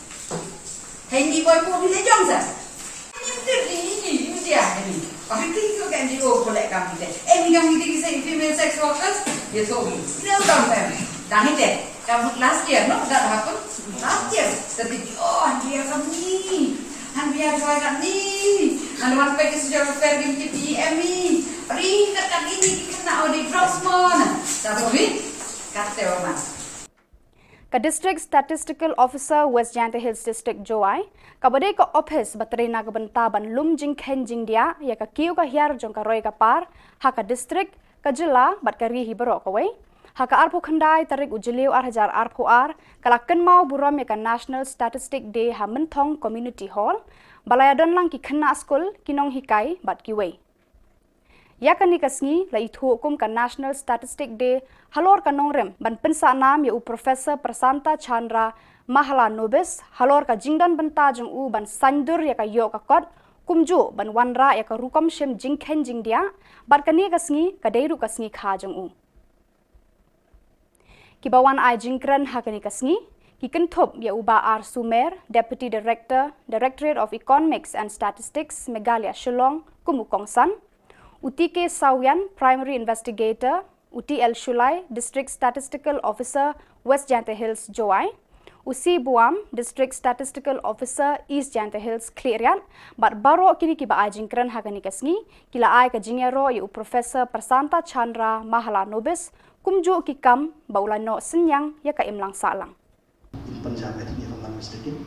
Handy boy for the Johnson. You did you I think you can go for that company. Any company saying female sex workers, you told me. No, come them. Done it. Last year, no, that happened. Last year. The big, and we are from me. And we are trying ni, and one pack is your fair game to DME. Ring kat ini kena audit drugs mon. Satu ni, kata orang. Ka District Statistical Officer West Jylla Hills District Joai, kabade ka office baterina ka benta ban lum jing khen jing dia ya ka kiu ka hiar jong ka roy ka par ha ka district ka jilla bat ka ri hi baro ka wei. Haka arpo khandai tarik ujiliu 8,000 arpo kalakan mau buram ya ka National Statistic Day ha Mentong Community Hall balayadon lang ki khanna school kinong hikai bat ki wei ya kan nikasngi la ithu hukum ka National Statistic Day halor ka nongrem ban pensa nam ya u Professor Prasanta Chandra Mahala Nobis halor ka jingdan benta jong u ban sandur ya ka yo ka kot kumju ban wanra ya ka rukom shem jingkhen jingdia bat kani kasngi kadeiru kasngi kha jong u kibawan ai jingkran hakani kasngi Kikenthop ya uba R Sumer, Deputy Director, Directorate of Economics and Statistics, Meghalaya Shillong, Kumukongsan, Uti K Sawian, Primary Investigator, Uti L Shulai, District Statistical Officer, West Janta Hills, Joai, Usi Buam, District Statistical Officer, East Janta Hills, Klerian, but baro kini kiba ajingkran hagani kasngi, kila ai ka jingero yu Professor Prasanta Chandra Mahala Nobis, kumju kikam baulano senyang ya ka imlang salang. In Punjab, I think if I'm not mistaken,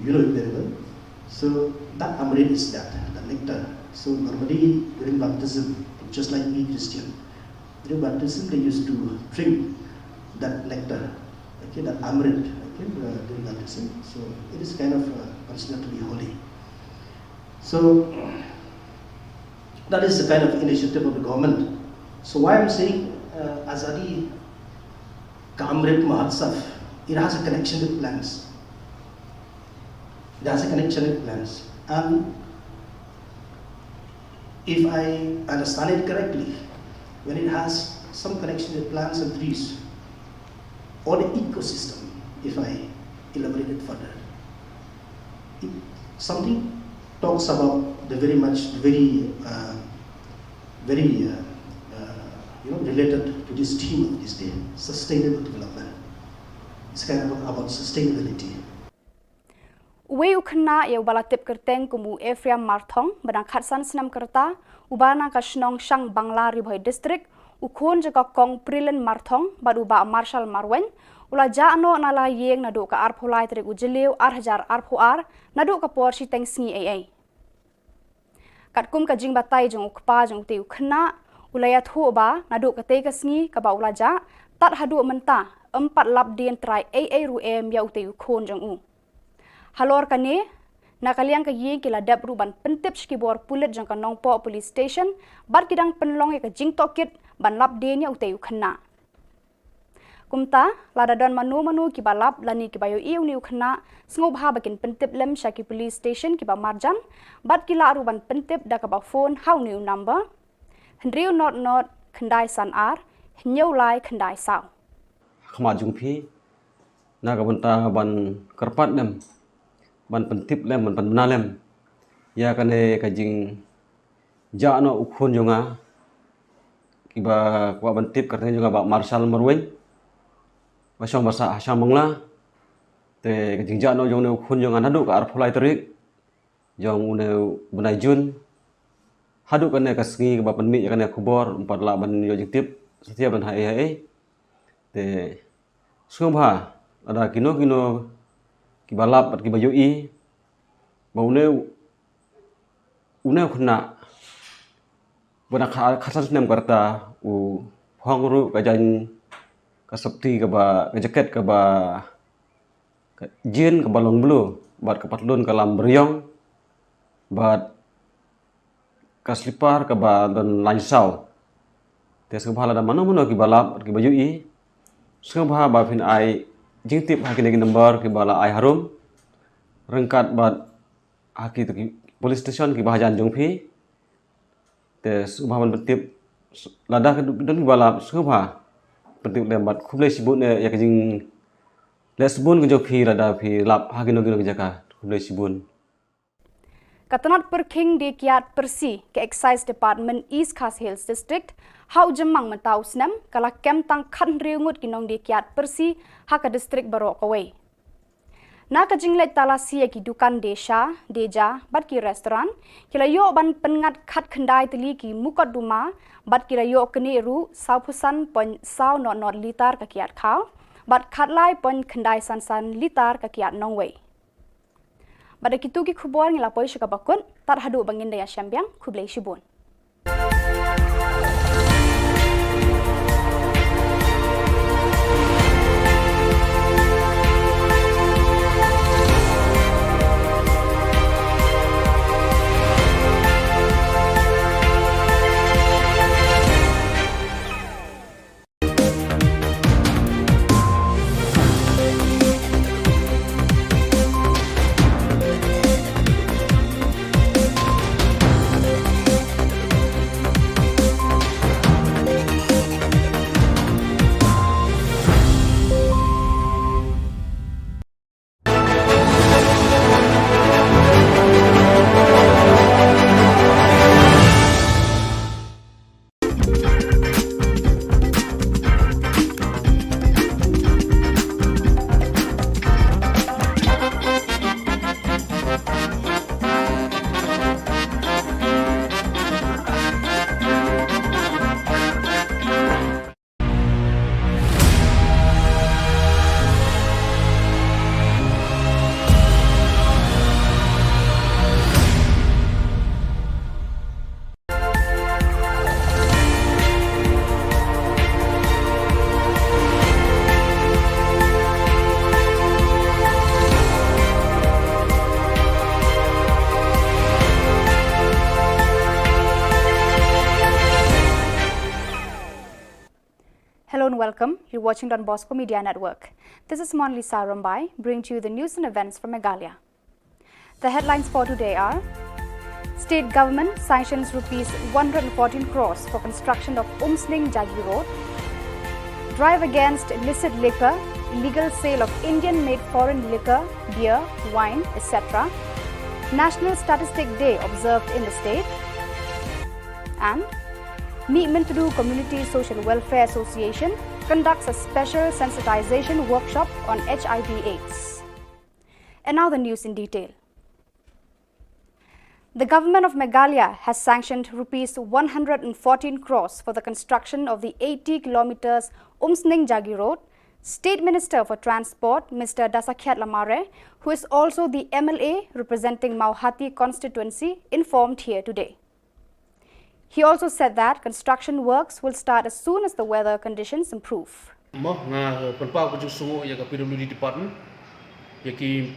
you know it very well. So that amrit is that, the nectar. So normally during baptism, just like me Christian, during baptism they used to drink that nectar, okay, that amrit, okay, during baptism. So it is kind of considered to be holy. So that is the kind of initiative of the government. So why I'm saying Azadi ka Amrit Mahotsav, it has a connection with plants. It has a connection with plants. And if I understand it correctly, when it has some connection with plants and trees, or the ecosystem, if I elaborate it further, something talks about the very related to this theme of this day, sustainable development. It's kind of about sustainability. Uwe ukna ya ubala tip kerteng kumu Ephraim Marthong badang khatsan senam kerta ubana ka Shillong Shang Bangla Ribhoi district ukhon jaga kong Prilen Marthong bad uba Marshal Marwen ula jano nala yeng nadu ka arpholai trik ujelew 1000 arphoar nadu ka porsi teng sngi ai katkum ka jing batai jong ukpa jong te ukna ulaya thu ba nadu ka te ka sngi ka ba ula ja tat hadu menta 4 lap dien trai ai ruem ya ute ukhon jong u halor kane nakaliang ka yi kila dab ruban pentip skibor pulit jang ka nongpo police station bar kidang penlong ya ka jing tokit ban lap dien ya ute ukhna kumta lada don manu ki balap lani ki bayo iu ni ukhna sngob ha bakin pentip lem shaki police station ki ba marjan bat kila ruban pentip da ka ba phone how new number hendriu not khandai san ar nyau lai khandai saw khama jungphi na ka banta ban karpat dem ban pentip lem ban bana lem ya kane ka jing ja no ukhon jonga kiba kwa bantip karteng jonga ba marshal marwen basong basa Asam Bangla te ka jing ja no jong ne ukhon jonga nadu ka arpholai tarik jong une bunai jun hadu kane ka sngi ba panmi ya kane khubor 4 la ban yo jing tip setiap ban hai te sumha ada kino ki balap at ki bayu i baune une khna bana khasan nem karta u phangru ka jan ka sapti ka ba ka jaket ka ba ka jin ka balong blue bat ka patlon ka lam beriong bat ka slipar ka ba don lansau te sumha la mano ki balap at ki bayu i sumha ba phin ai jing tip haki negi number ki bala ai harum rengkat bat haki tu police station ki bahajan jongphi te subhaman betip lada ke don bala subha betip le bat khuble sibun ya ke jing le sibun ke jokhi lada phi lap haki nogi jaka khuble sibun Katanat Perking di Kiat Persi ke Excise Department East Khas Hills District hau jemang mentau senam kala kem tang khan riungut kinong di Kiat Persi haka district barok away. Na ka jinglet talasi ki dukan deja bat ki restoran kila yo ban pengat khat khandai teli ki mukat duma bat kila yo kene ru saupusan pon sau not litar ka kiat khau bat khat lai pon khandai san litar ka kiat nongway. Pada kitu ki Khubor ngilapoi syaka bakun tar hadu bangin daya syambiang kublai shibun. welcome. You're watching Don Bosco Media Network. This is Monli Sarumbai, bringing to you the news and events from Meghalaya. The headlines for today are: State government sanctions rupees 114 crores for construction of Umsning Jagi Road. Drive against illicit liquor, illegal sale of Indian-made foreign liquor, beer, wine, etc. National Statistic Day observed in the state. And Meetmintadu Community Social Welfare Association conducts a special sensitization workshop on HIV/AIDS. And now the news in detail. The government of Meghalaya has sanctioned rupees 114 crores for the construction of the 80 kilometers Umsning Jagi Road. State Minister for Transport, Mr. Dasakhyat Lamare, who is also the MLA representing Mauhati constituency, informed here today. He also said that construction works will start as soon as the weather conditions improve. PWD department yaki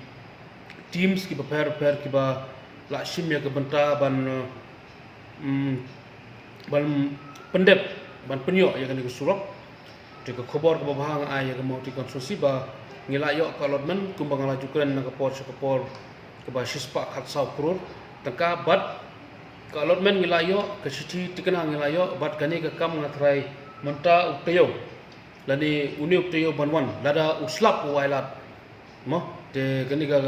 teams ki prepare ki ba la shim ya banta ban pendep ban penyo ya kan surok de khobor ke bahang ai ya mau ti konstruksi ba ngila yo ka allotment kumbang la jukran na kapor ke ba shispa khat saw kror tangka bat ka allotment ngila yo ke siti tikana ngila yo bat kani ke kam ngatrai menta uktayo lani uni uktayo banwan lada uslap wailat mo de kani ga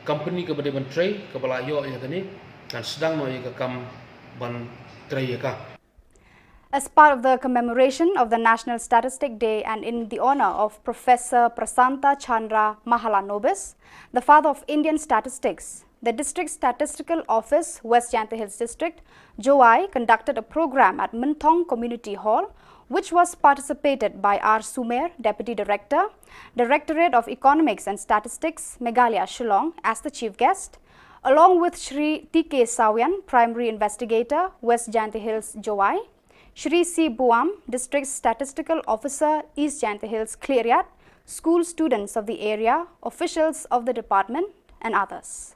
company ke bade ban tray ke bala yo ya kani kan sedang no ya ke kam ban tray ya ka. As part of the commemoration of the National Statistic Day and in the honor of Professor Prasanta Chandra Mahalanobis, the father of Indian statistics, the District Statistical Office, West Jyantha Hills District, Joai, conducted a program at Minthong Community Hall, which was participated by R. Sumer, Deputy Director, Directorate of Economics and Statistics, Meghalaya, Shillong, as the chief guest, along with Shri T.K. Sawian, Primary Investigator, West Jyantha Hills, Joai, Shri C. Buam, District Statistical Officer, East Jyantha Hills, Cleariat, school students of the area, officials of the department, and others.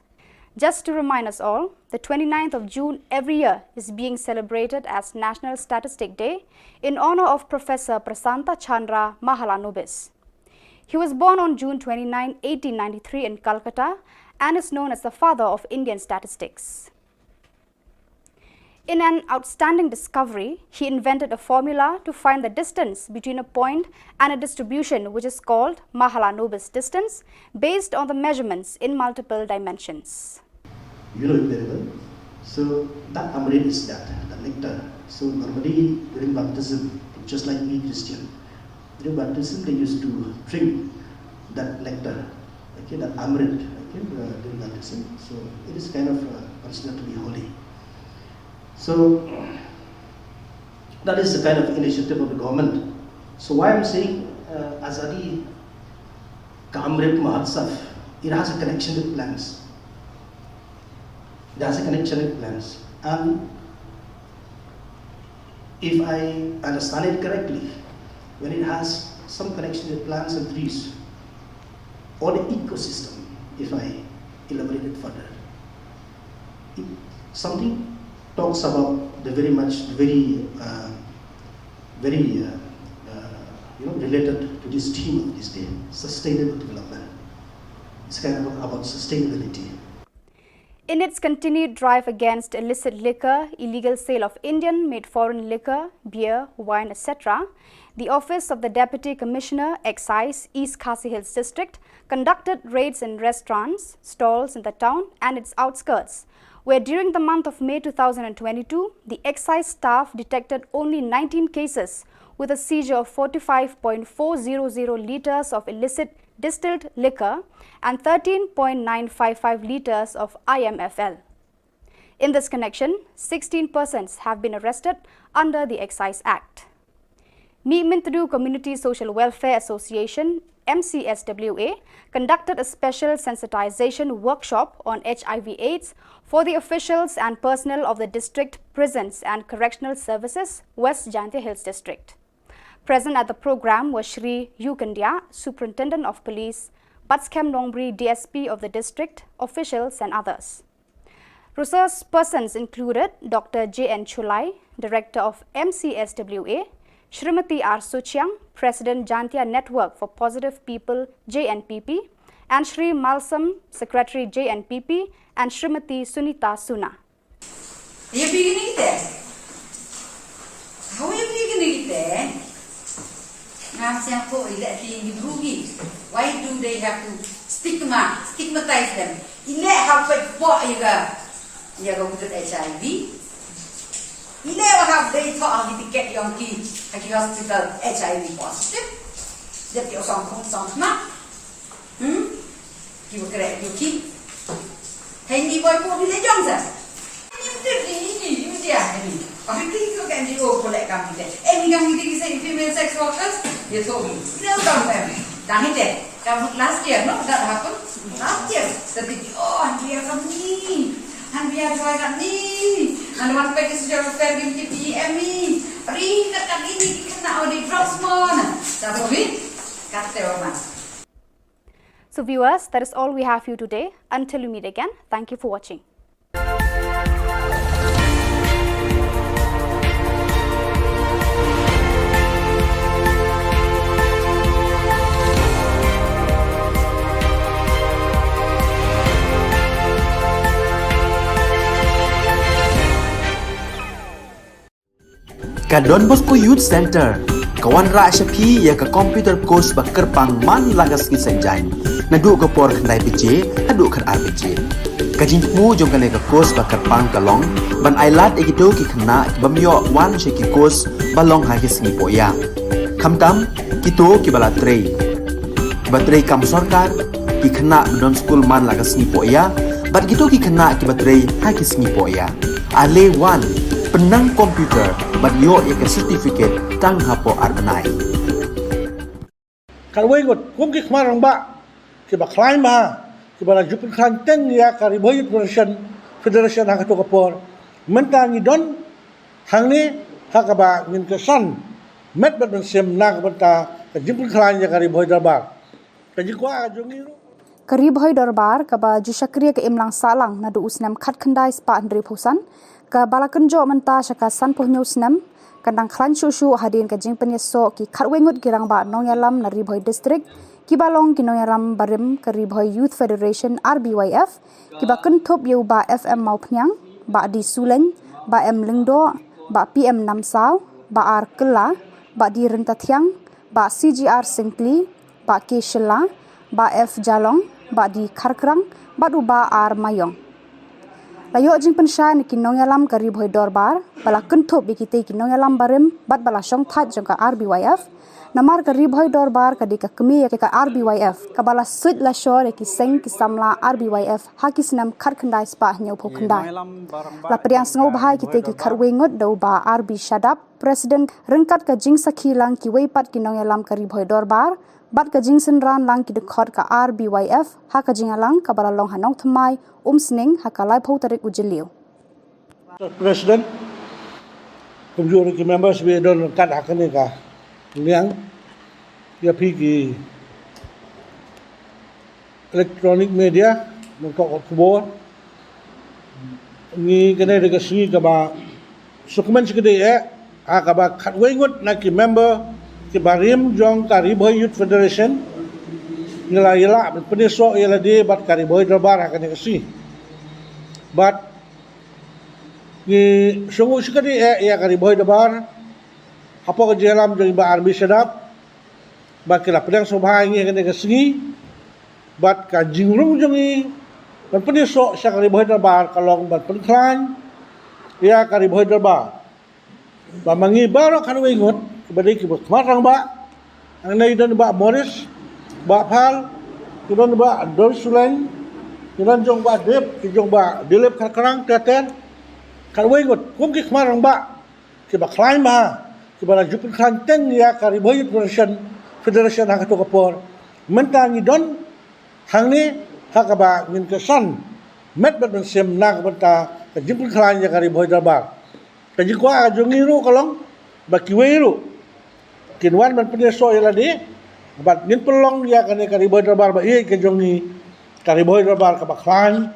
Just to remind us all, the 29th of June every year is being celebrated as National Statistic Day in honor of Professor Prasanta Chandra Mahalanobis. He was born on June 29, 1893 in Calcutta and is known as the father of Indian statistics. In an outstanding discovery, he invented a formula to find the distance between a point and a distribution which is called Mahalanobis distance based on the measurements in multiple dimensions. You know it very well. So that amrit is that, the nectar. So normally during baptism, just like me Christian, during baptism they used to drink that nectar, okay, that amrit, okay, during baptism. So it is kind of considered to be holy. So that is the kind of initiative of the government. So why I'm saying Azadi Kamrit Mahotsav, it has a connection with plants. It has a connection with plants. And if I understand it correctly, when it has some connection with plants and trees, or the ecosystem, if I elaborate it further, something talks about the very related to this theme of this day, sustainable development. It's kind of about sustainability. In its continued drive against illicit liquor, illegal sale of Indian-made foreign liquor, beer, wine, etc., the Office of the Deputy Commissioner, Excise, East Khasi Hills District, conducted raids in restaurants, stalls in the town and its outskirts, where during the month of May 2022, the excise staff detected only 19 cases with a seizure of 45.400 litres of illicit distilled liquor and 13.955 litres of IMFL. In this connection, 16 persons have been arrested under the Excise Act. Meetmintadu Community Social Welfare Association, MCSWA, conducted a special sensitization workshop on HIV/AIDS for the officials and personnel of the district prisons and correctional services, West Jyantha Hills District. Present at the program was Shri Yukandia, Superintendent of Police, Batskem Nongbri, DSP of the district, officials and others. Resource persons included Dr. J.N. Chulai, Director of MCSWA, Shrimati R. Suchiang, President Jantia Network for Positive People JNPP, and Shri Malsam, Secretary JNPP, and Shrimati Sunita Suna. Are you beginning there? How are you beginning there? Why do they have to stigmatize them? You go to HIV. You never have they thought of to get your kid at the hospital HIV positive. That you're some you will correct your kid. Hey, you boy, put me the Johnson. You did I think you can do for that company. Any company say female sex workers, you told me. You know, some them. Done it. Last year, no, that happened. Last year, the big, and we are from me. And we are trying me. And one pack is your fair in me. Read that ini kena di drugs mon. That's it. Cut the one. So viewers, that is all we have for you today. Until we meet again, thank you for watching. Ka Don Bosco Youth Center kawan ra shapi ya ka computer course ba kerpang man lagas ki sanjain nadu ka por khnai pije adu khan RPG ka jingmu jong ka le ka course ba kerpang kalong ban ailat egito ki khna bamyo wan she ki course balong ha ki sngi poya khamtam kito ki bala trei batrei kam sarkar ki khna don school man lagas sngi poya bat kito ki khna ki batrei ha ki sngi poya ale wan penang komputer bat yo ya ke certificate tang hapo arbanai Kalway got kum ki khmarang ba ki ba khlain ma ki ba jupin khan teng ya kari boy federation ha ka to kapor mentang ni don hang ni ha ka ba ngin ka san met bat ban sem na ka banta ka jupin khan ya kari boy darbar ka ji kwa jongi ro Kari Bhoi Darbar kaba Jushakriya ke imlang salang nadu usnam khat khandai spa andri phusan ka balakenjo menta shaka san pohnyo snam kandang khlan shushu hadin ka jingpen yeso ki khatwengut girang ba nongyalam na Ribhoi district ki balong ki nongyalam barim ka Ribhoi Youth Federation RBYF ki ba kenthop yu ba FM Maupnyang ba di Suleng ba M Lingdo ba PM Namsau ba R Kela ba di Rentathiang ba CGR Singkli ba K Shilla ba F Jalong ba di Kharkrang ba du ba R Mayong Layo jing pensha ni kinong yalam ka Ribhoi Darbar bala kenthop bi kitei kinong yalam barim bat bala shong that jong ka RBYF namar ka Ribhoi Darbar ka di ka kemi ya ka RBYF ka bala suit la shore ki seng ki samla RBYF ha ki snam kharkhandai spa nyau pho khandai la priang sngo bahai kitei ki kharwengot do ba RB Shadap President rengkat ka jing sakhi lang ki weipat kinong yalam ka Ribhoi Darbar bat ka jing senran lang ki dekhot ka RBYF ha ka jing alang ka bala long hanong thmai sning ha ka lai phau tarik ujiliu President kumjur ki members we don kat hakane ka liang ya pigi electronic media mengko Khubor ni kene de singi ka ba dokumen sikede ha ka ba khatwengut na ki member ki barim jong ka Ribhoi Youth Federation yala peneso yala de bat ka Ribhoi Darbar hakane kasi but ni sungu sikadi ya ka Ribhoi Darbar apa ka jalam jong ba RB Shadap ba kila pedang sobha ngi kene ka singi bat ka jingrung jong ni ban peneso sa ka Ribhoi Darbar kalong bat penklan ya ka Ribhoi Darbar ba mangi baro kan wengot badai ki khmarang ba ang nay don ba Morris ba Phal ki don ba Dol Suleng ki don jong ba Dep ki jong ba Dilep Kharkrang Teten kalwei got kum ki khmarang ba ki ba khlain ma ki ba jupin khan teng ya ka Ribhoi federation ha ka to kapor mentang ni don hang ni ha ka ba ngin ka san met bat ban sem na ka banta ka jupin khan ya ka Ribhoi Darbar ka ji kwa jongi ro kalong ba ki wei ro kinwan man peneso yala di bat ngin pelong ya kane ka Ribhoi Darbar ba ye ke jongi ka Ribhoi Darbar ka baklan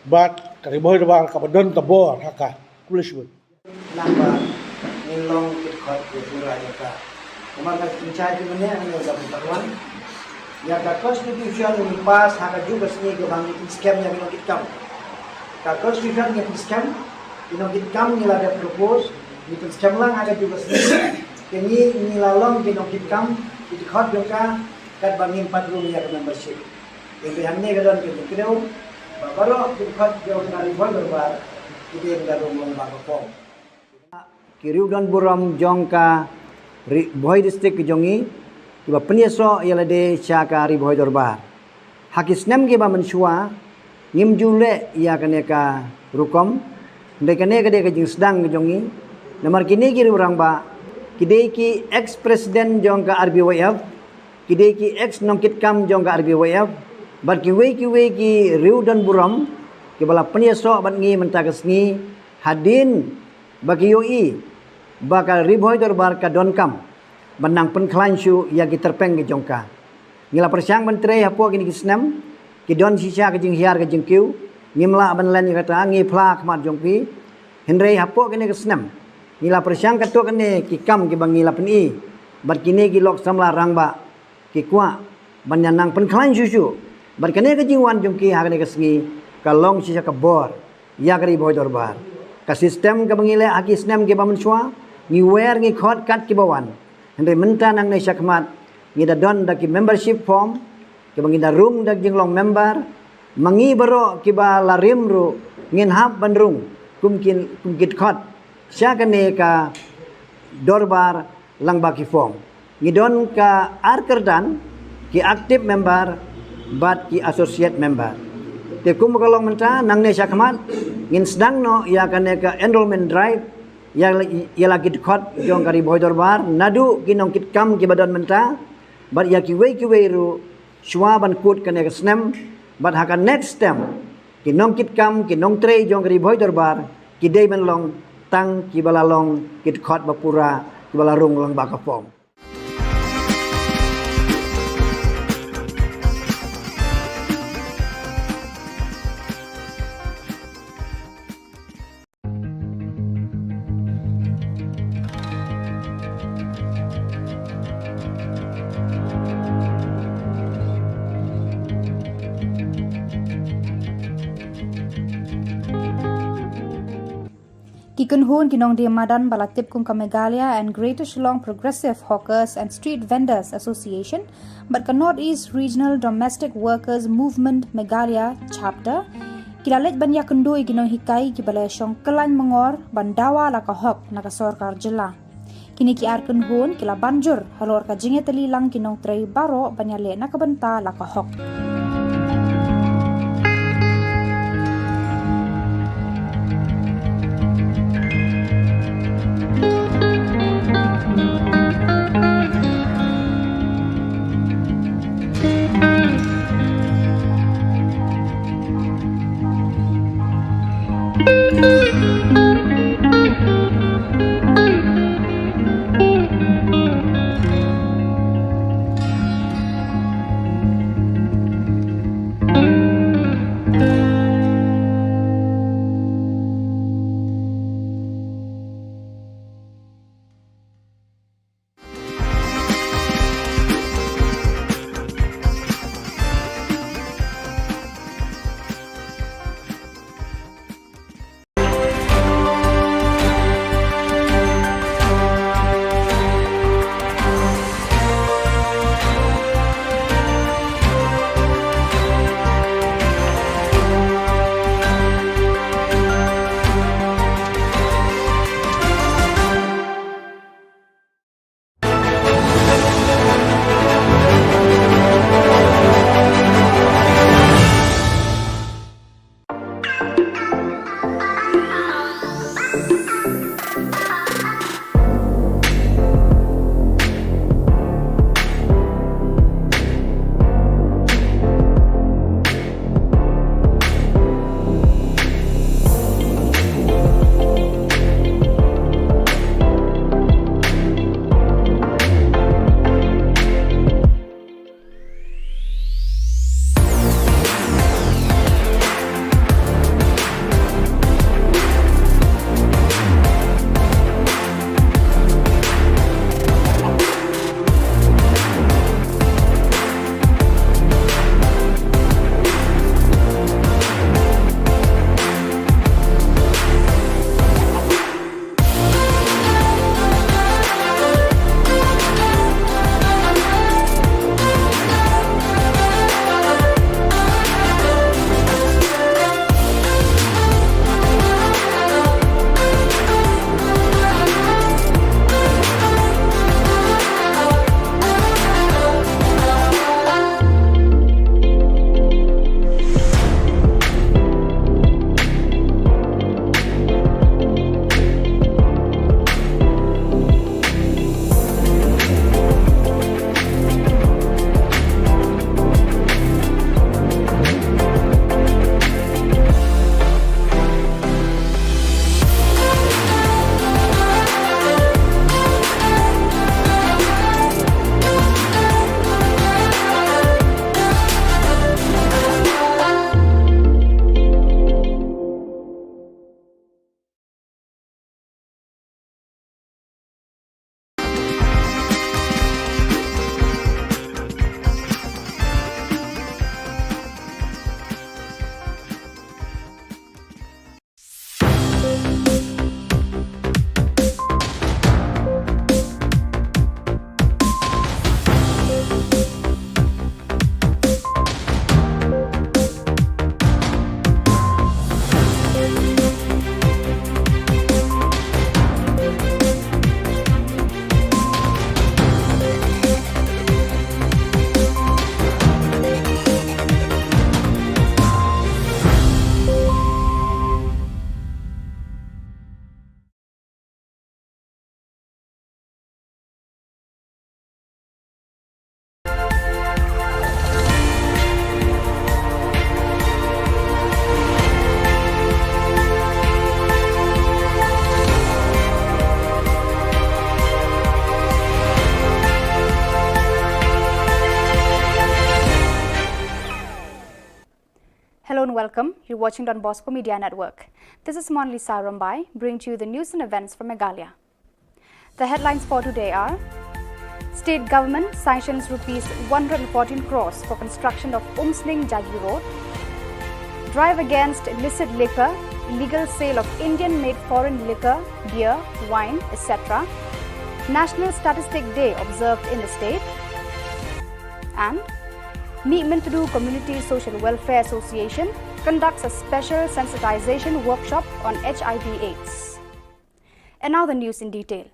bat ka Ribhoi Darbar ka don ka bor haka kulishbut namba Shillong Kitkot Pura Jaka. Kemarin mencari mana yang dapat taruhan. Yang ka constitution ni pas haka juga sini ke bang scam yang kita kam. Ka constitution yang scam kita kam ni lah ada propose kita scam lang haka juga sini. Kini ni lalong kita kam kita khot juga kat bangin 4 room yang membership. Yang hamne ka don kita kau baru kita khot jauh dari berbar kita yang dalam lomba form. Kiriu don buram jongka boy district jongi kiba penyeso yala de chaka ri boy dorbar hakis nem ke ba menshua ngim jule ya kaneka rukom de kaneka de jing sedang jongi nomor kini kiri orang ba kidei ki ex president jongka RBWF kidei ki ex nongkit kam jongka RBWF bar ki we ki riu don buram kibala penyeso ban ngi mentakas ngi hadin bagi yoi bakal riboy dorbar ka don kam benang penkelanshu yang kita terpeng ke jongka ngila persiang menteri apa kini kisnam ki don sisa ke jing hiar ke jing kiu ngimla ban len kata ngi pla kmat jongpi hendrei apa kini kisnam ngila persiang katu kene ki kam ki bangila peni bar kini ki lok samla rangba ki kwa banyanang penkelanshu shu bar kene ke jingwan jongki ha kene kesngi kalong sisa ke bor ya kari boy dorbar ka sistem ke bangile aki snem ke bamenswa ngi wer ngi khot kat ki bawan hendai menta nang nei sakmat ngi da don da ki membership form ke bangi da room da jinglong member mangi baro ki ba larim ru ngin hab bandrung kumkit khot sya kane ka dorbar lang ba ki form ngi don ka arkerdan ki active member bat ki associate member te kum kalong menta nang nei sakmat ngin sedang no ya kane ka enrollment drive yang ia lagi dekat jong kari boy dorbar nadu kinong kit kam ki badan menta bat ya ki we ru shwa ban kut kane ka snem bat haka next time kinong kit kam kinong tre jong kari boy dorbar ki dei ban long tang ki balalong kit khot bapura ki balarung lang baka form. Kikunhun kinong diamadan balatip kum ka Meghalaya and Greater Shillong Progressive Hawkers and Street Vendors Association but ka Northeast Regional Domestic Workers Movement Meghalaya chapter kilalet ban yakundoi kinong hikai ki balaysyong kelan mengor bandawa la ka hok na ka sorkar Jylla kini ki arkunhun kila banjur halor ka jinge telilang kinong trei baro banyale na kabenta la ka hok. welcome. You're watching Don Bosco Media Network. This is Monalisa Rambai, bringing to you the news and events from Meghalaya. The headlines for today are: State government sanctions rupees 114 crores for construction of Umsning Jagi Road. Drive against illicit liquor, illegal sale of Indian-made foreign liquor, beer, wine, etc. National Statistic Day observed in the state. And Meetmintadu Community Social Welfare Association conducts a special sensitization workshop on HIV/AIDS. And now the news in detail.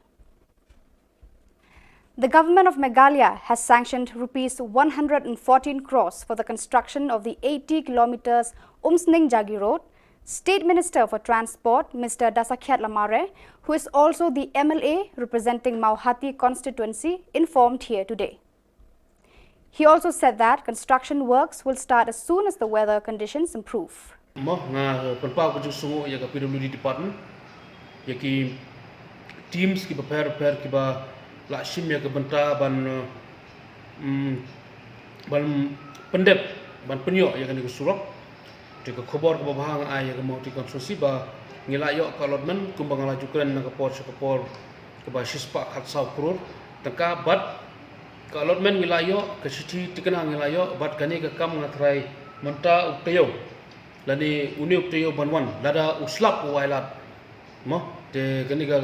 The government of Meghalaya has sanctioned rupees 114 crores for the construction of the 80 kilometers Umsning Jagi Road. State Minister for Transport, Mr. Dasakiat Lamare, who is also the MLA representing Mauhati constituency, informed here today. He also said that construction works will start as soon as the weather conditions improve. PWD department, yaki teams ki prepare ki ba lakshim ya benta ban pendep ban penyo ya kan surok ke Khubor ke bahang ai ya mau ti konstruksi ba ngilayo ka allotment kumbang lajukan na kapor ke ba shispa khatsau kror teka bat ka allotment ngilayo ke city tikana ngilayo bat kani ke kam ngatrai menta uktayo lani uni uktayo banwan lada uslap wailat mo te kani ga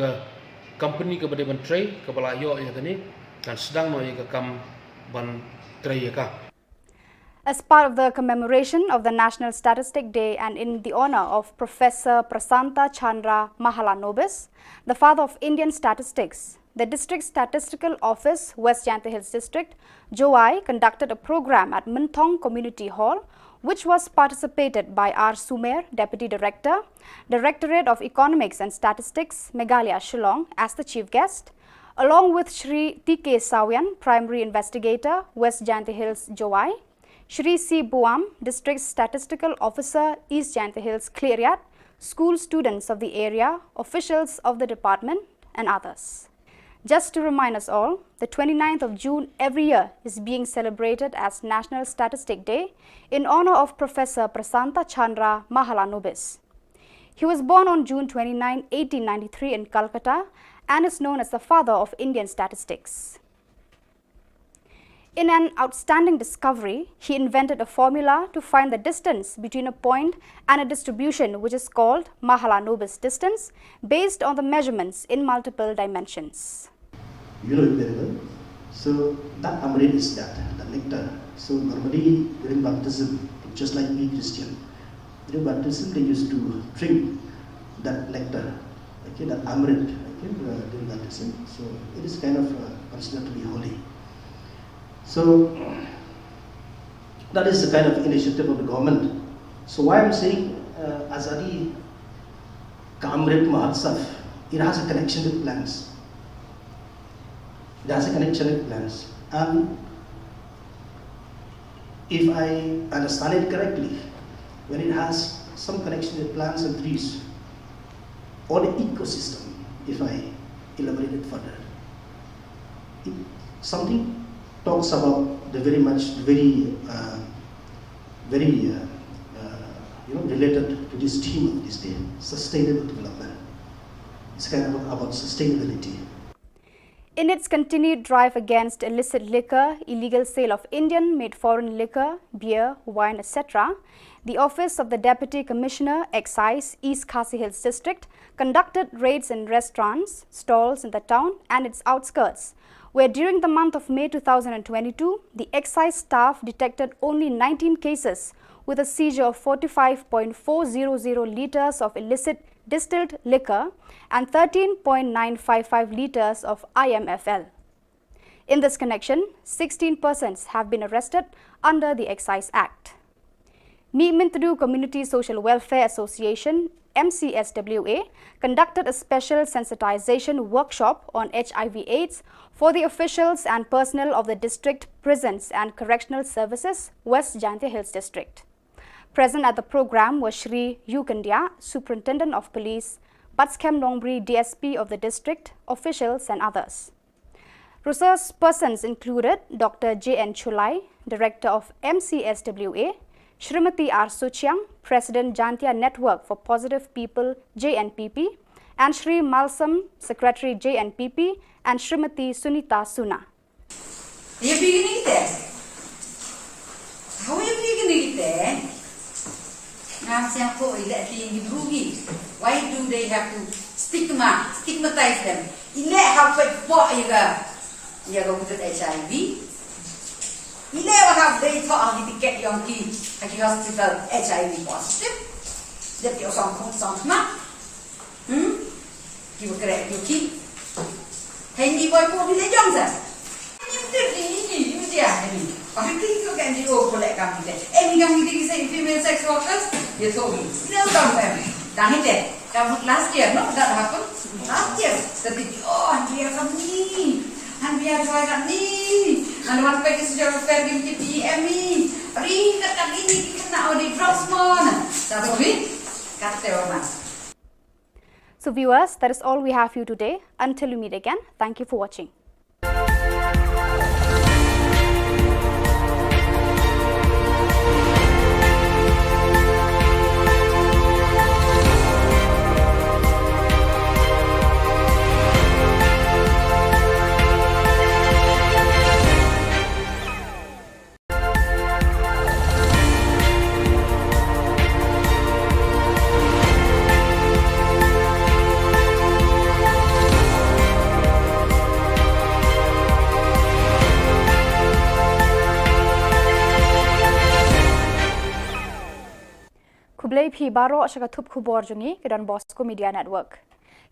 company ke bade ban tray ke balayo ya kani dan sedang no ya ke kam ban tray ya ka. As part of the commemoration of the National Statistic Day and in the honor of Professor Prasanta Chandra Mahalanobis, the father of Indian statistics, the District Statistical Office, West Jyantha Hills District, Joai, conducted a program at Mintong Community Hall, which was participated by R. Sumer, Deputy Director, Directorate of Economics and Statistics, Meghalaya, Shillong, as the chief guest, along with Shri T.K. Sawian, Primary Investigator, West Jyantha Hills, Joai, Shri C. Buam, District Statistical Officer, East Jyantha Hills, Cleariat, school students of the area, officials of the department, and others. Just to remind us all, the 29th of June every year is being celebrated as National Statistic Day in honor of Professor Prasanta Chandra Mahalanobis. He was born on June 29, 1893 in Calcutta and is known as the father of Indian statistics. In an outstanding discovery, he invented a formula to find the distance between a point and a distribution which is called Mahalanobis distance based on the measurements in multiple dimensions. You know it very well. So that amrit is that, the nectar. So normally during baptism, just like me Christian, during baptism they used to drink that nectar, okay, that amrit, okay, during baptism. So it is kind of considered to be holy. So that is the kind of initiative of the government. So why I'm saying Azadi Kamrit Mahotsav, it has a connection with plants. It has a connection with plants. And if I understand it correctly, when it has some connection with plants and trees, or the ecosystem, if I elaborate it further, something talks about the very related to this theme of this day, sustainable development. It's kind of about sustainability. In its continued drive against illicit liquor, illegal sale of Indian-made foreign liquor, beer, wine, etc., the Office of the Deputy Commissioner, Excise, East Khasi Hills District, conducted raids in restaurants, stalls in the town and its outskirts, where during the month of May 2022, the excise staff detected only 19 cases with a seizure of 45.400 litres of illicit distilled liquor and 13.955 litres of IMFL. In this connection, 16 persons have been arrested under the Excise Act. Meetmintadu Community Social Welfare Association, MCSWA, conducted a special sensitization workshop on HIV/AIDS for the officials and personnel of the District Prisons and Correctional Services, West Jyantha Hills District. Present at the program were Shri Yukandia, Superintendent of Police, Batskem Nongri, DSP of the district, officials and others. Resource persons included Dr. J.N. Chulai, Director of MCSWA, Shrimati R. Suchiang, President Jantia Network for Positive People JNPP, and Shri Malsam, Secretary JNPP, and Shrimati Sunita Suna. You beginning there? How are you beginning there? Now, Sanko electing the Brugi. Why do they have to stigmatize them? Elect how for you go with HIV. Elect how they thought to get young kids at the hospital HIV positive. That you're some smart. You will correct your kid. Henry boy for the young sir. You see, I think you can do collect company. Any young say female sex workers, you told me. No, don't them. Done it. That was last year, no? That happened last year. The big, and we are from me. And we are trying at me. And one pack is your fair give to me. Ring that ini kena di drops mon. That's it. Cut the one. So viewers, that is all we have for you today. Until we meet again, thank you for watching. Kublai phi baro asaka thup khubor jungi ke Don Bosco Media Network.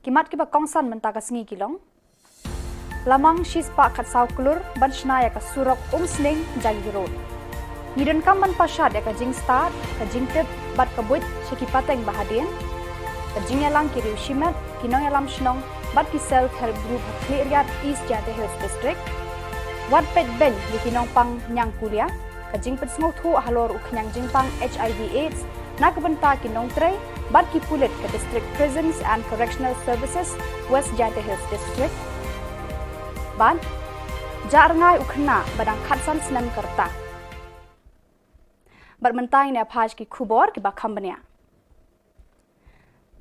Kimat ki ba kongsan mentakas ngi kilong. Lamang shispa khat saw kulur ban shnaya ka surok umsning jagi road. Nidon kam ban pasad ya ka jing start ka jing tip bat ka buit shiki pateng bahadien. Ka jing yalang ki riu shimat kinong yalam shnong bat ki self help group Khliariat East Jante Hills District. Wat pet ben di kinong pang nyang kulia ka jing pet sngo thu halor uknyang jing pang HIV AIDS. Nakabanta kinong tray, bat ki pulit ke District Prisons and Correctional Services, West Jante Hills District. Ban, jarngai ukhna badang khatsan senam kerta. Bat mentai ne phaj ki Khubor ki bakham bania.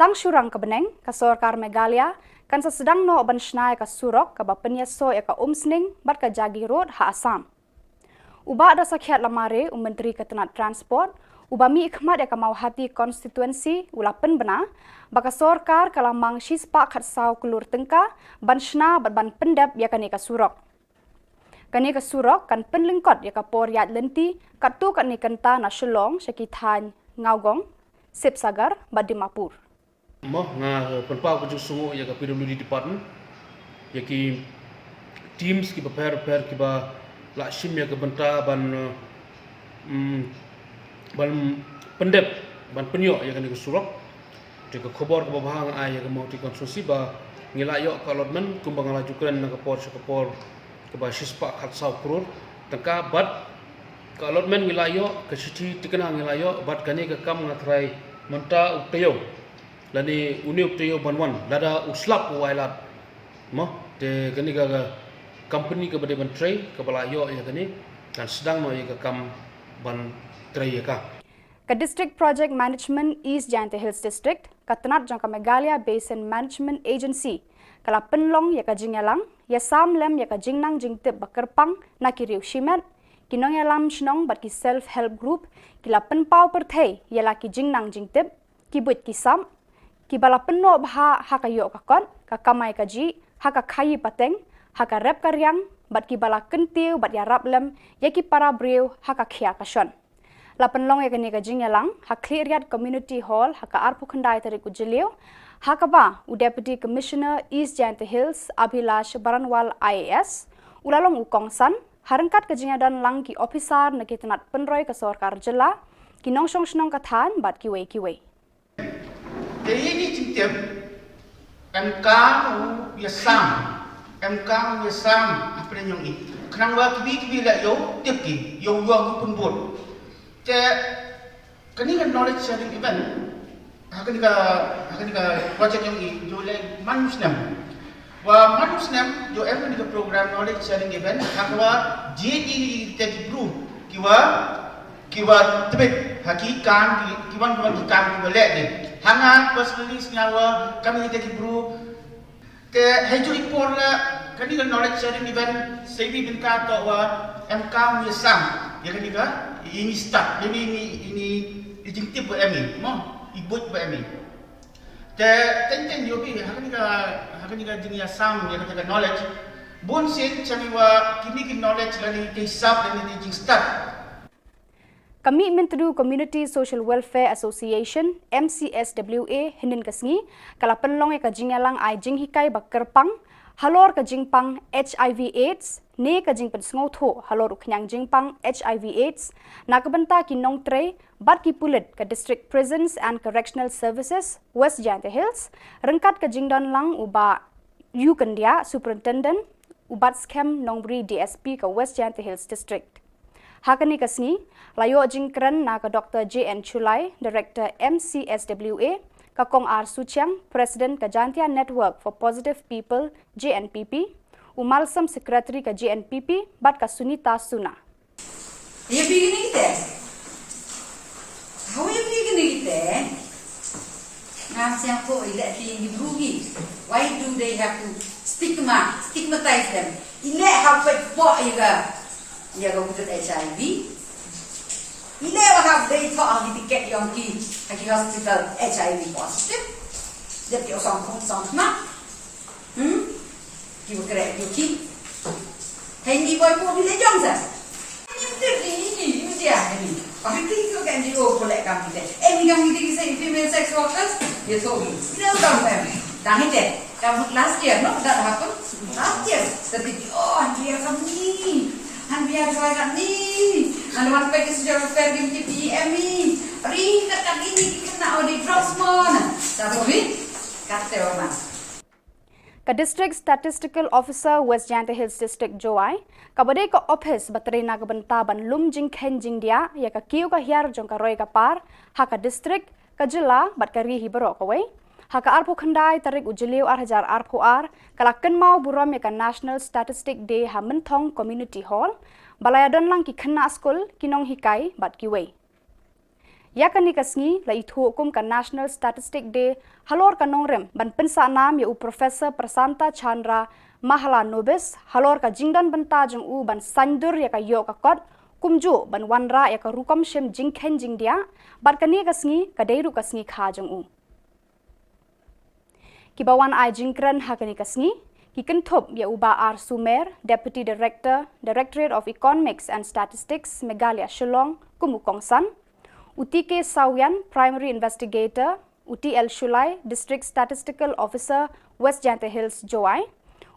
Tang syurang ke beneng, ka Sorkar Meghalaya, kan sedang no ban shnai ka surok ka bapenya so ya ka umsning bat ka Jagi Road ha Assam. Uba ada sakhiat lamare Menteri Ketenat Transport, Ubami ikhmat ya kamau hati konstituensi ulapen bena baka sorkar kalamang shispa khatsau kulur tengka ban shna ban pendap ya kanika surok. Kanika surok kan penlingkot ya kapor yat lenti katu kan nikanta na Shillong syakithan ngaugong sip sagar badimapur. Moh nga penpau kujuk sungu ya ka PWD department ya ki teams ki prepare ki ba la shim ya ka benta ban ban pendep ban penyo ya kan surok de ka khobor ka bahang ai ya ka mau ti konstruksi ba ngilayo ka lotmen kumbang la jukren na ka por ka ba shispa khat saw krur tangka bat ka lotmen ngilayo ka sithi tikana ngilayo bat kani ka kam ngatrai menta uktayo lani uni uktayo banwan lada uslap wailat mo de kani ka company ka bade ban tray ka balayo ya kani kan sedang no ya ka kam ban Ka District Project Management East Jante Hills District, Katnat Jylla Meghalaya Basin Management Agency, kala penlong ya ka jingyalang, ya samlem ya ka jingnang jingtip bakerpang na kiriu shimet, kinong yalam shnong bat ki self help group, kila penpau perthei ya la ki jingnang jingtip, ki buit ki sam, ki bala penno bha hakayo ka kon, ka kamai ka ji, haka khayi pateng, haka rep karyang, bat ki bala kentiu bat ya rablem, ya ki para breu haka khia ka shon. Lapan long ya kani ka jingyalang, ha Khliariat Community Hall, ha ka arpu khandai tari ku jilio, ha ka ba u Deputy Commissioner East Jante Hills Abhilash Baranwal IAS, ulalong u kongsan, harangkat ka jingyadan lang ki officer na Ketenat Penroy ka Sorkar Jilla, kinong song shnong ka than bat kiway kiway. Jadi ini cincin MK yasam apa yang ini? Kenapa kibi lah yo tipi yo pun buat. Kani kan knowledge sharing event akan ka project yang ini Jylla Meghalaya wa manusnem jo ever di program knowledge sharing event akwa JD tech group kiwa kiwa tebet haki kan kiwan kiwa lek ni hanga personally sengawa kami kita kibru ke haju ipor la kani kan knowledge sharing event sebi binta to wa MK misam ya kani ka ini start ini ijingtip buat kami mo ibut buat kami te tenten yobi hakani ka jing sam ya kata knowledge bon sen chami wa kini knowledge lani ke sab dan jing start. Kami Menteri Community Social Welfare Association MCSWA hinin kasngi kala penlong ya kajingalang ai jing hikai bakerpang halor kajingpang HIV AIDS ne kajing pensngau tho halor uknyang jingpang HIV AIDS nakabenta kinong tre bat ki pulit ke District Prisons and Correctional Services West Jante Hills rengkat kajingdan lang uba Yu Kendia Superintendent ubat scam nongbri DSP ke West Jante Hills District. Hakani kasngi layo jingkran na ka Dr. JN Chulai, Director MCSWA, ka Kong R Suchiang, President ka Jantia Network for Positive People JNPP, umalsam Secretary ka JNPP, bat ka Sunita Suna. Ya begini kita. How you begini kita? Nasiang ko ilat tinggi berugi. Why do they have to stigmatize them? Ilat hafat po ya go to HIV. Ile wa they thought ang ticket yung ki hospital HIV positive. Dia pi osang ma. Ki kere ki. Hengi boy po bile jong sa. Ni dia ni. Tapi tu kan dia boleh kam kita. Ni kam kita kisah female sex workers dia tahu. Dia tahu kan. Dah ni deh. Kamu last year no that happened. Last year. Tapi dia kami han biar saya kat ni alamat pakai sejarah fair di PM ni ring kat ini kena audit drugs mon tapi kata orang Ka District Statistical Officer West Jante Hills District Joai kabade ka office baterina ka benta ban lum jing khen jing dia ya ka kiu ka hiar jong ka roi ka par ha ka district ka jilla bat ka ri hi baro ka wei Haka arpo khandai tarik ujiliu 8,000 arpo kalakan mau buram ya ka National Statistic Day ha Mentong Community Hall balayadon lang ki khna school kinong hikai bat kiwei ya kani kasngi la ithu hukum ka National Statistic Day halor ka nongrem ban pensa nam ya u Professor Prasanta Chandra Mahala Nobis halor ka jingdan benta jong u ban sandur ya ka yo ka kot kumju ban wanra ya ka rukom shem jingkhen jingdia bat kani kasngi ka deiru kasngi kha jong u Kibawan ai jingkran hakani kasngi kikenthop ya uba R Sumer Deputy Director Directorate of Economics and Statistics Meghalaya Shillong kumukongsan Utike Sawian Primary Investigator Uti El Shulai District Statistical Officer West Jante Hills Joai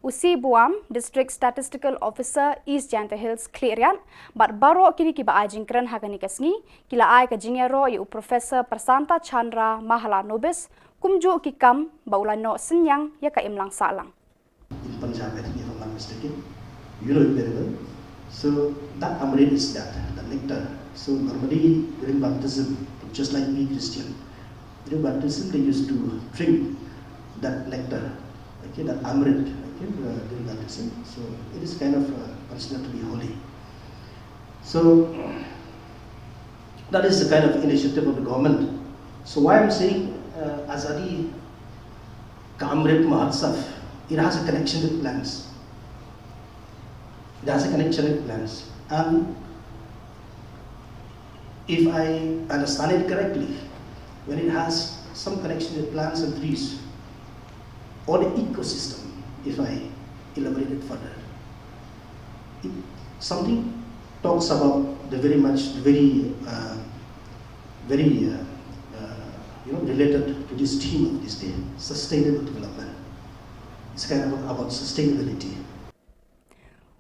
Usi Buam District Statistical Officer East Jante Hills Clearian bat baro kini kiba ai jingkran hakani kasngi kila ai ka jingero ya u Professor Prasanta Chandra Mahala Nobis kumju kikam baulano senyang ya ka imlang salang. In Punjab, I think if I'm not mistaken, you know it very well. So that amrit is that, the nectar. So normally during baptism, just like me Christian, during baptism they used to drink that nectar, okay, that amrit, okay, during baptism. So it is kind of considered to be holy. So that is the kind of initiative of the government. So why I'm saying Azadi Kamrit Mahotsav, it has a connection with plants. It has a connection with plants. And if I understand it correctly, when it has some connection with plants and trees, or the ecosystem, if I elaborate it further, something talks about the very related to this theme of this day, sustainable development. It's kind of about sustainability.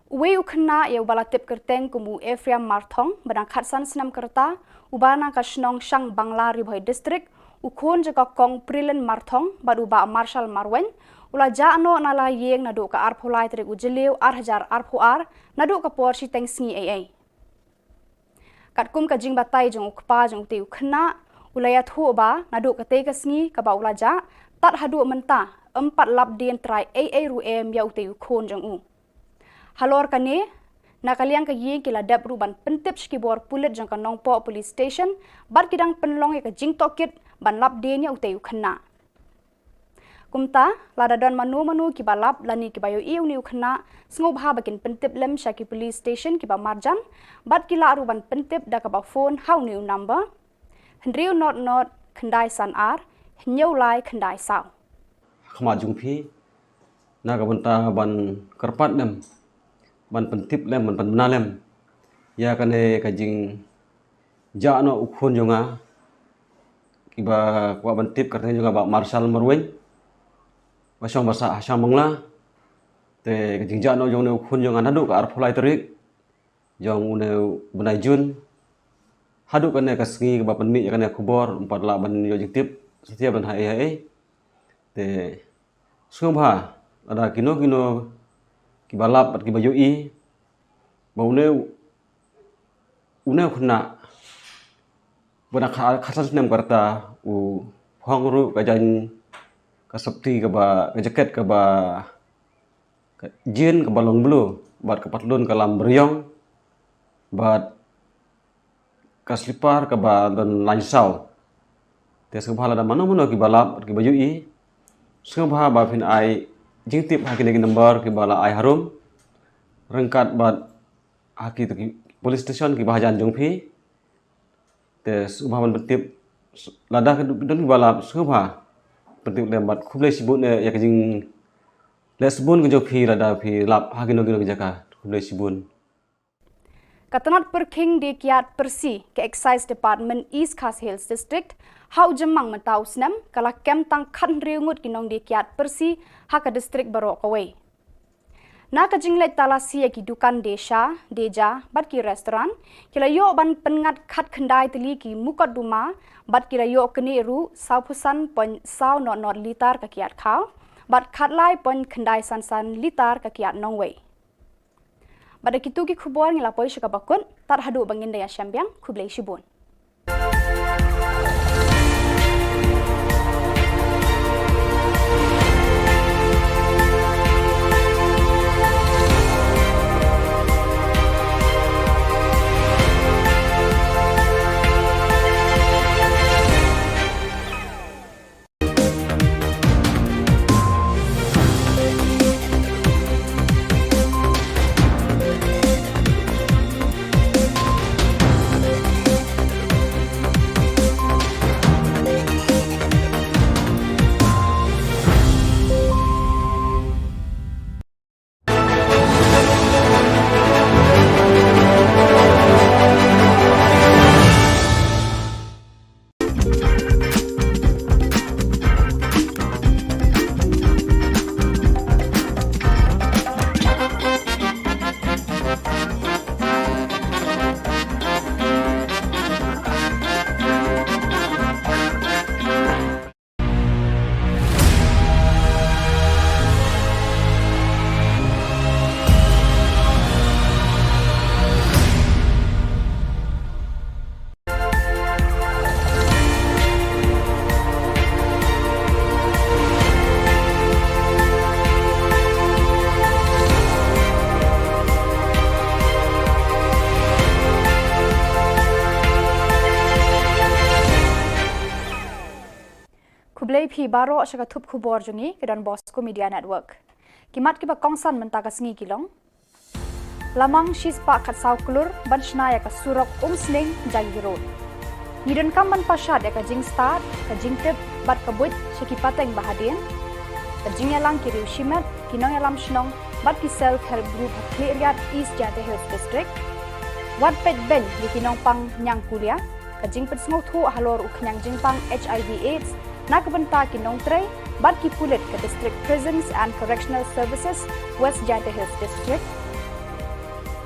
Uwe ukna ya ubala tip kerteng kumu Ephraim Marthong badang khatsan senam kerta ubana ka Shnong Shang Bangla Ribhoi District ukhon jaka kong Prilen Marthong baduba Marshal Marwen ula jano nala yeng nadu ka arpholai trik ujiliu 8,000 arphoar nadu ka porsi tengsngi ai katkum ka jing batai jong ukpa jong te ukna ulaya thu ba nadu ka te kasngi ka ba ulaja tat hadu menta 4 lap dien trai ru em ya uti khon jong u halor kane Nakaliang kayi kila dap ruban pentip skibor pulit jangka nongpo police station bar kidang penlong ya jing tokit ban lap denya uteu khana. Kumta lada don manu kibalap lani kibayo iu niu khana sngobha bakin pentip lem syaki police station kiba marjan bat kila ruban pentip da kaba phone hau niu number hendriu not khandai san ar nyau lai khandai sao. Khama jungphi na ka banta ban karpat dem ban pentip lem ban bana lem ya kane ka jing ja no ukhon jonga kiba kwa bantip karne jonga ba marshal marwen basong basa asam mangla te ka jing ja no jong ne ukhon jonga nadu ka ar pholai terik jong une benai jun hadu kane ka sngi ba penmi kane khubor empat la ban yo jing tip setiap ban hai te sungba ada kino kibalap at kibayo i baune une khuna bana khasas nem karta u phongru ka jan ka sapti ka ba ka jaket ka ba jin ka balong blue bat ka patlun ka lam beriong bat ka slipar ka ba don lansau te sungba la mano kibalap at kibayo i sungba ba phin ai jing tip hakine number ki bala ai harum rengkat bat haki tu police station ki bahajan jongphi te subhaman betip lada ke don bala subha betip lembat khuble sibun ya kajing lesbun ke jophi lada phi lap hakino ke jaka khuble sibun. Katanat perking di kiat persi ke Excise Department East Khas Hills District hau jemang mentau senam kala kem tang kan riungut kinong di kiat persi haka distrik barok away. Na ka jinglet talasi ki dukan deja bat ki restoran kila yo ban pengat khat khandai teli ki mukat duma bat kila yo kene ru saupusan pon sau not litar ka kiat khau bat khat lai pon khandai san litar ka kiat nongway. Pada kitu ki khubor ngilapoi syaka bakun tar hadu bangin daya syambiang kublai shibun. Kublai phi baro syaka thup khubor jungi kedan Bosco Media Network. Kimat kiba kongsan mentaka sengi kilong. Lamang shispa khat sau klur ban shnaya ka surok sling jagi road. Nidon kam ban pasad ya ka jing start ka jing tip bat ka buit syaki pateng bahadien. Ka jing yalang kiriu shimat kinong yalam shnong bat ki self help group Hakliat East Jylla Hills District. Wat pet ben di kinong pang nyang kuliah ka jing pet sngo thu halor uknyang jing pang HIV AIDS nakabenta kinong tray bat ki pulit ke District Prisons and Correctional Services West Jylla Hills District.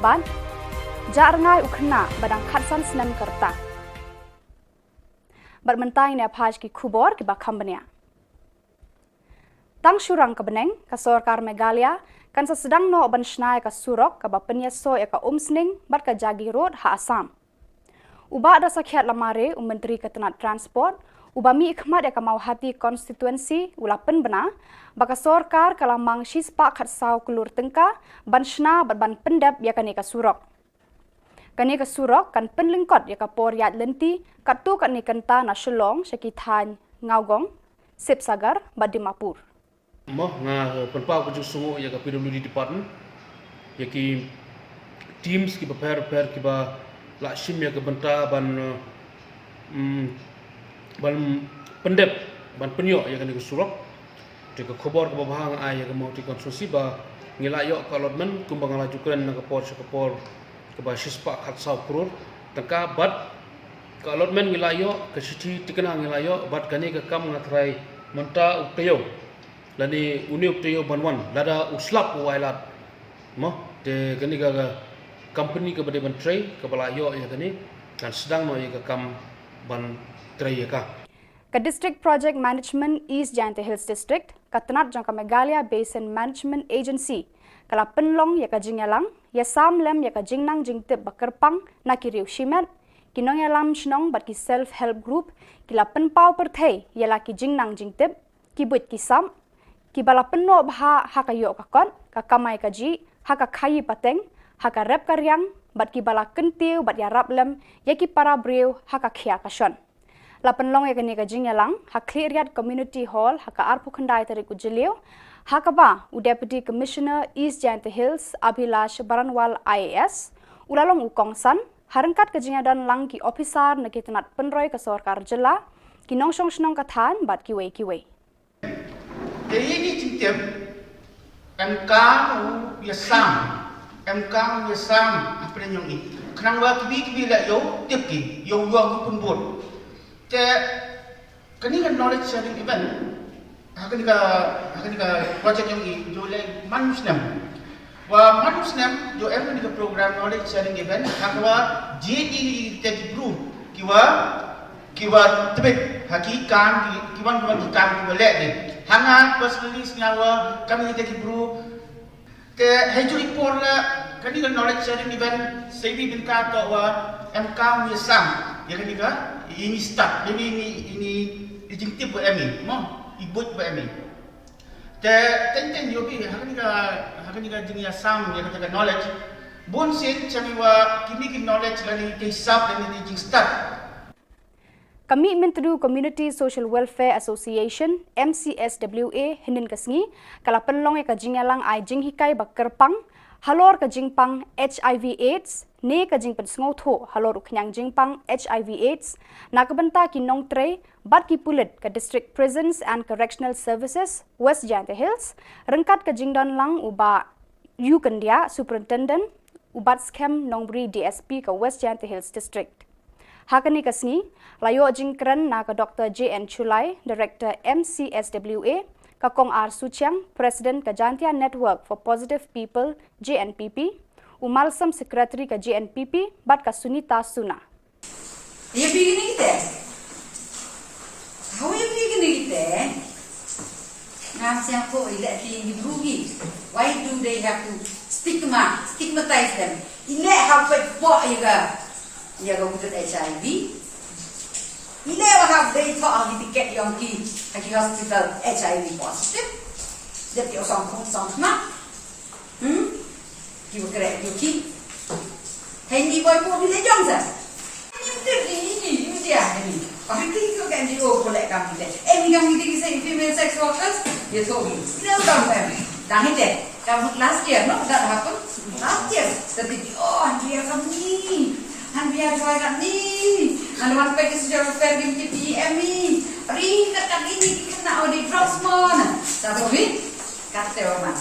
Ban jarngai ukhna badang khatsan snam karta. Bermentai ne phaj ki khubor ki bakhambania. Tang surang kebeneng ka Sorkar Meghalaya kan sedang no ban shnai ka surok ka bapenya so ya ka umsning bat ka jagi road ha Assam. Uba ada sakhiat lamare Menteri Ketenat Transport Ubami ikhmat ya kamau hati konstituensi ulapen bena baka sorkar kalamang shispa khatsau kelur tengka ban shna ban pendap ya kani ka surok. Kani ka surok kan penlingkot ya ka por yat lenti katu kan ni kanta na Shillong syakithan ngaugong sip sagar badimapur. Moh nga penpau ku sungu ya ka PWD department ya ki teams ki prepare ki ba la shim ya ka benta ban pendep ban penyo ya kan surok de ka khubor ka bahang ai ya ka mau ti konstruksi ba ngilayo ka allotment kumbang la jukren na ka por ka ba shispa khatsau krur tangka bat ka allotment ngilayo ka sithi tikana ngilayo bat kani ka kam ngatrai menta uktayo lani uni uktayo banwan lada uslap wailat mo de kani ka company ka bade ban tray ka balayo ya kani kan sedang no ya ka kam ban tray ya ka Ka District Project Management East Jylla Hills District, Katnat Jylla Meghalaya Basin Management Agency, kala penlong ya ka jingyalang, ya samlem ya ka jingnang jingtip bakerpang na kiriu shimet, kinong ya lam shnong bat ki self-help group, kila penpau perthai ya la ki jingnang jingtip, ki buit ki sam, ki bala penno bha ha ka yo ka kon, ka kamai ka ji, ha ka khayi pateng, ha ka rep karyang, bat ki bala kentiu bat ya rablem, ya ki para breu ha ka khia ka shon. Lapan long ya kani ka jingyalang, ha clearyat community hall, ha ka arpu khandai tarik ujilio, ha ka ba u Deputy Commissioner East Jylla Hills Abhilash Baranwal IAS, ulalong ukongsan, harangkat ka jingyadan lang ki officer na kitanat penroy ka sorkar jela, kinong shnong kathan bat kiway. Jadi ini cincin MK yasam apa yang ini. Kenapa kibi lah yo tipki yo pun buat. Kani kan knowledge sharing event, akan project yang ini jolai manusnem. Wah manusnem jo ni ka program knowledge sharing event, hakwa JD teki group kiwa tebet hakikan kiwan kiwa lek ni. Hanga personally senyawa kami teki group. Te haju report la kani kan knowledge sharing event sebi binta to wa MK yasam ya kani ka ini start ini jingtip buat kami mo ibut buat kami te tenten yo bi hakani ka jing yasam ya ka knowledge bon sen chami wa kini knowledge lani ke hisab dan ni jing start. Commitment to Community Social Welfare Association MCSWA hinin kasngi kala penlong ya ka jingyalang ai jinghikai bakerpang halor ka jingpang HIV AIDS ne ka jingpen sngoutho halor uknyang jingpang HIV AIDS na kabenta kinong tray bat ki pulit ka District Prisons and Correctional Services West Jylla Hills rengkat ka jingdan lang uba Yu Kandia Superintendent ubat scam nongbri DSP ka West Jylla Hills District. Hakani kasni layo jingkran na ka Dr. JN Chulai Director MCSWA ka Kong R Suchiang President ka Jantia Network for Positive People JNPP umalsam Secretary ka JNPP bat ka Sunita Suna. Ya begini kita. How you begini kita? Nasiang ko ilat tinggi brugi. Why do they have to stigmatize them? Ilat hafat po ya go buat HIV. Ile wahab day to ang tiket yang ki hospital HIV positive. Jadi orang na. Ki bergerak ki. Hengi boy pun bila jom sa. Ini dia ni. Tapi kita kan dia boleh kami deh. Yang kita kisah female sex workers dia tahu. Ini orang kami. Dah ni deh. Kamu last year no dah happen. Last year. Tapi dia kami. Han biar saya kat ni. Han wan pergi sejarah fair di PM ni. Ring kat ini kena audit Frostmon. Satu ni kata orang.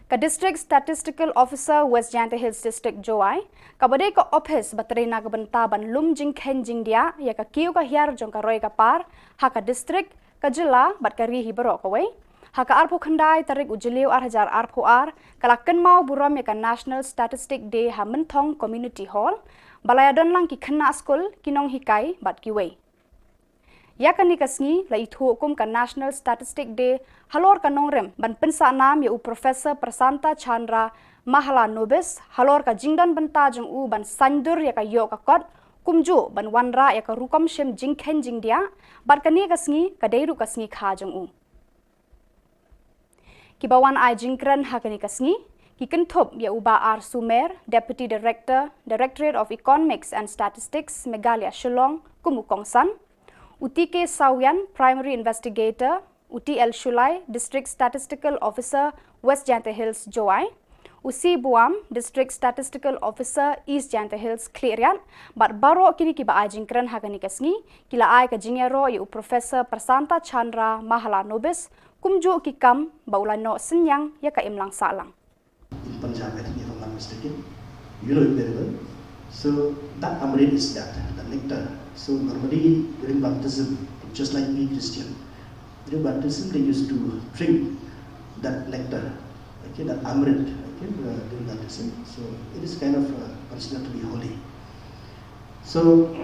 Ka District Statistical Officer West Jylla Hills District Joai kabade ka office baterina ka bentaban lum jing khen jing dia ya ka kiu ka hiar jong ka roy ka par ha ka district ka jilla bat ka ri hi baro ka wei ha ka arpo khandai tarik ujiliu 8000 arpo ar kala ken mau buram ya ka National Statistic Day ha menthong Community Hall balayadon lang ki khna school kinong hikai bat ki wei ya kani kasngi la ithu hukum ka National Statistic Day halor ka nongrem ban pensa nam ya u Professor Prasanta Chandra Mahala Nobis halor ka jingdan benta jong u ban sandur ya ka yo ka kot kumju ban wanra ya ka rukam shem jingkhen jingdia bat kani kasngi kadeiru kasngi kha jong kibawan ai jingkran hakani kasngi ki kenthop ya uba ar sumer deputy director directorate of economics and statistics Meghalaya Shillong kumukongsan uti ke sawian primary investigator uti el shulai district statistical officer West Jante Hills Joai usi buam district statistical officer East Jante Hills Clearian bat baro kini ki ba ajingkran hakani kasngi kila ai ka jingero yu professor Prasanta Chandra Mahala Nobis kumju ki kam baulano senyang ya ka imlang salang in Punjab, I think if I'm not mistaken, you know it very well. So that amrit is that, the nectar. So normally during baptism, just like we Christian, during baptism they used to drink that nectar, okay, that amrit, okay, during baptism. So it is kind of considered to be holy. So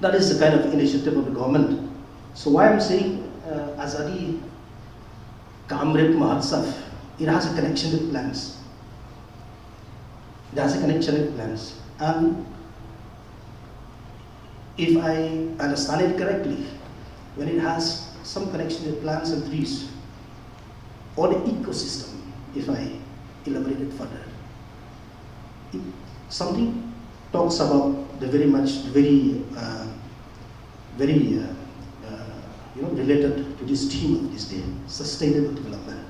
that is the kind of initiative of the government. So why I'm saying Azadi Kamrit Mahotsav, it has a connection with plants. It has a connection with plants. And if I understand it correctly, when it has some connection with plants and trees, or the ecosystem, if I elaborate it further, something talks about the very related to this theme of this day, sustainable development.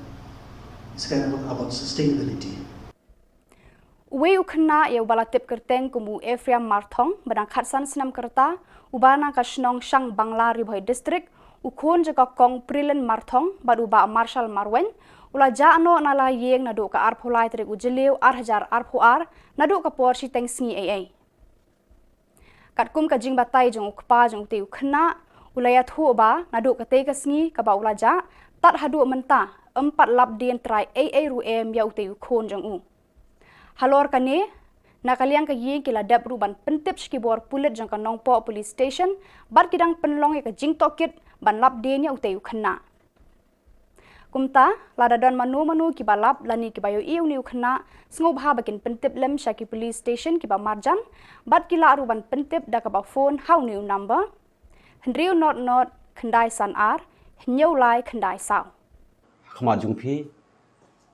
It's kind of about sustainability. Uwe ukna ya ubala tip kerteng kumu Ephraim Marthong badang khatsan senam kerta ubana ka Shillong Shang Bangla Ribhoi district ukon jaga kong Prilen Marthong baruba Marshal Marwen ula jano nala yeng nadu ka arpholai trik ujelew arhajar arphoar nadu ka porsi teng sngi ai katkum ka jing batai jong ukpa jong te ukna ulaya thu ba nadu ka te ka sngi ka ba ula ja tat hadu menta 4 lap dien trai AA ru em ya ute ukon jong u halor kane nakaliang ka yeng kila dap ruban pentip skibor pulit jang ka nongpo police station bar kidang penlong ka jing tokit ban lap dien ya ute ukna kumta ladadon manu ki balap lani ki bayo iu ni ukna sngob ha bakin pentip lem shaki police station ki ba marjan bat kila ruban pentip da ka ba phone how new number hendriu not khandai san ar nyau lai khandai sao khama jungphi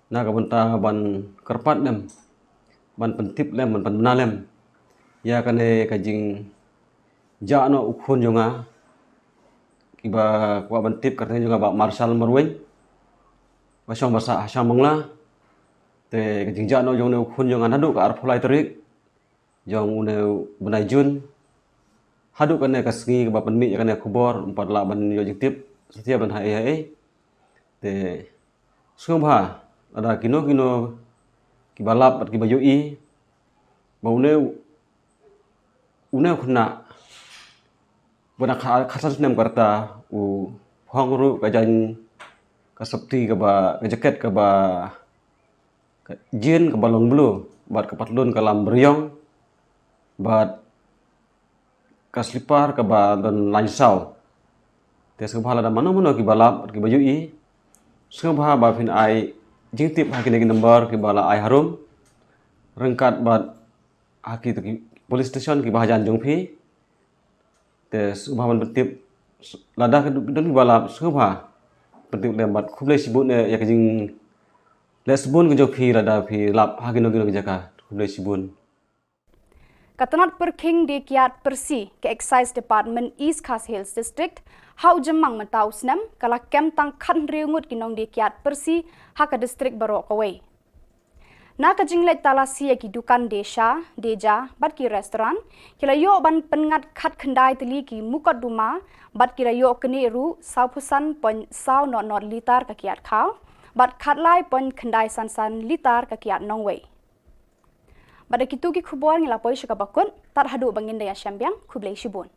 na ka banta ban karpat dem ban pentip lem ban bana lem ya kane ka jing ja no ukhon jonga kiba kwa ban tip karne jonga ba marshal marwen basong basa asam bangla te ka jing ja no jong ne ukhon jonga nadu ka arpholai tarik jong une bunai jun hadu kane ka sngi ka ba penmi kane khubor 4 la ban yo jing tip setia ban hai te sungha ada kino ki balap at ki bayu i baune une khna bona khasan nem karta u hongru ka jan ka sapti ka ba ka jaket ka ba jin ka balong blue bat ka patlun ka lam bryong bat ka slipper ka ba dan lansau te sungha la mano ki balap at ki bayu i sungha ba phin ai jing tip hakini number ki bala ai harum rengkat bat haki tu police station ki bahajan jongphi te subha man tip lada ke don bala subha penting lem bat khuble sibun ne ya jing lesbon ke jongphi lada phi lap hakino gino jaka khuble sibun Katanat perking di kiat persi ke excise department East Khas Hills district hau jemang mentau senam kala kem tang khan riungut kinong di kiat persi haka district barok away na ka jinglet talasi ki dukan deja bat ki restoran kila yo ban pengat khat khandai teli ki mukat duma bat kila yo kene ru saupusan pon sau not litar ka kiat khaw bat khat lai pon khandai san litar ka kiat nongway Pada kitu ki khubor ngilapoi syaka bakun tar hadu bangin daya syambiang kublai shibun.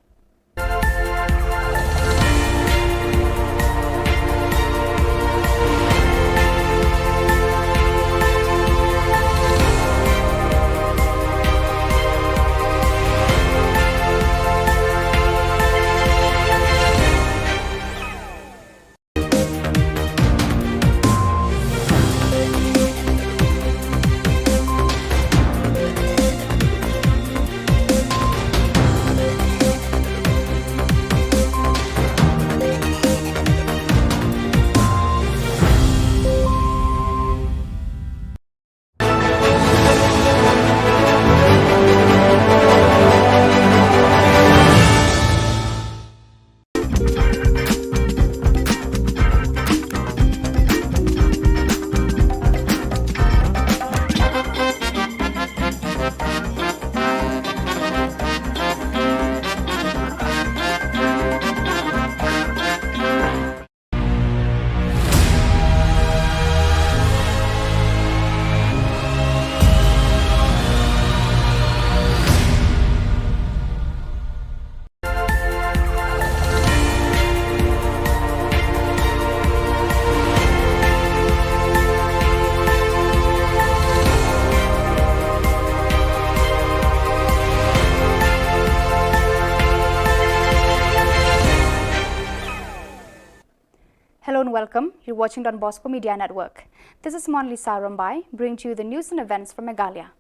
welcome. You're watching Don Bosco Media Network. This is Monli Sarumbai, bringing to you the news and events from Meghalaya.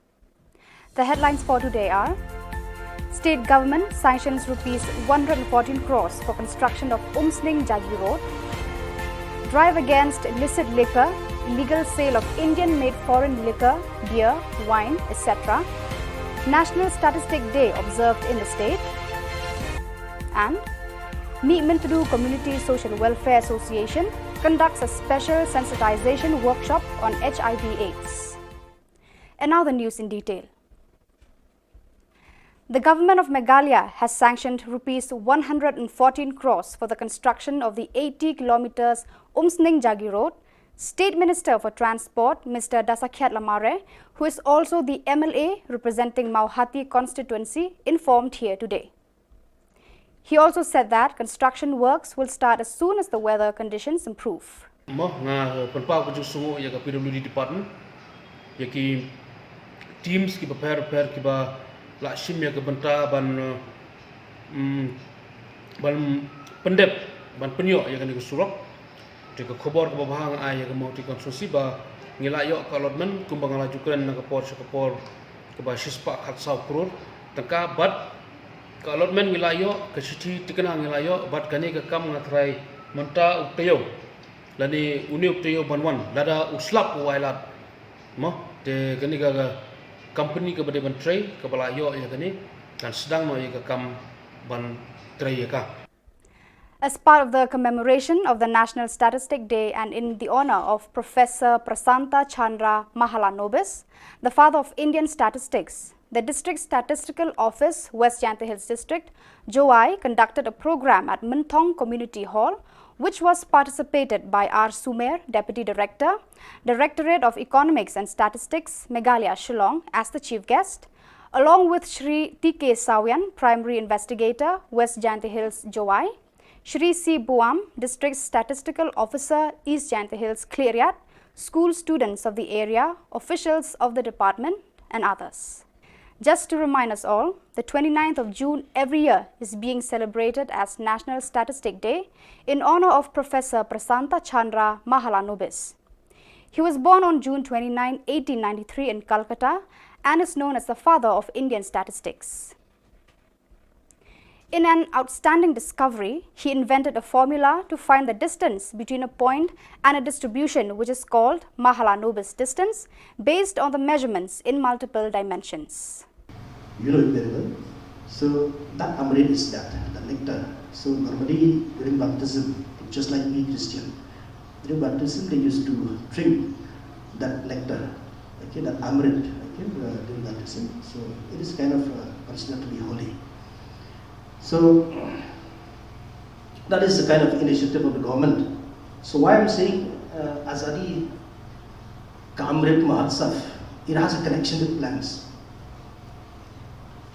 The headlines for today are: State government sanctions rupees 114 crores for construction of Umsning Jagi Road. Drive against illicit liquor, illegal sale of Indian-made foreign liquor, beer, wine, etc. National Statistic Day observed in the state. And Meetmintadu Community Social Welfare Association conducts a special sensitization workshop on HIV/AIDS. And now the news in detail. The government of Meghalaya has sanctioned rupees 114 crores for the construction of the 80 kilometers Umsning Jagi Road. State Minister for Transport, Mr. Dasakhyat Lamare, who is also the MLA representing Mauhati constituency, informed here today. He also said that construction works will start as soon as the weather conditions improve. PWD department, yaki teams ki prepare ki ba la shim ya banta ban pendep ban penyo ya kan surok de Khubor ke bahang ai ya mau ti konstruksi ba ngilayo ka allotment kumbang lajukan na kapor ke ba shispa khat saw kror tangka bat ka allotment wilayo ke city tikana ngilayo bat kani ke kam ngatrai menta uktayo lani uni uktayo banwan lada uslap wailat mo de kani ga company ke bade ban tray ke balayo ya kani kan sedang no ya ke kam ban tray ya ka. As part of the commemoration of the National Statistic Day and in the honor of Professor Prasanta Chandra Mahalanobis, the father of Indian statistics, the District Statistical Office, West Jyantha Hills District, Joai, conducted a program at Minthong Community Hall, which was participated by R. Sumer, Deputy Director, Directorate of Economics and Statistics, Meghalaya, Shillong, as the chief guest, along with Shri T.K. Sawian, Primary Investigator, West Jyantha Hills, Joai, Shri C. Buam, District Statistical Officer, East Jyantha Hills, Cleariat, school students of the area, officials of the department, and others. Just to remind us all, the 29th of June every year is being celebrated as National Statistic Day in honor of Professor Prasanta Chandra Mahalanobis. He was born on June 29, 1893 in Calcutta and is known as the father of Indian statistics. In an outstanding discovery, he invented a formula to find the distance between a point and a distribution which is called Mahalanobis distance based on the measurements in multiple dimensions. You know it very well. So that amrit is that, the nectar. So normally during baptism, just like we Christian, during baptism they used to drink that nectar, okay, that amrit, okay, during baptism. So it is kind of considered to be holy. So that is the kind of initiative of the government. So why I'm saying Azadi Kamrit Mahotsav, it has a connection with plants.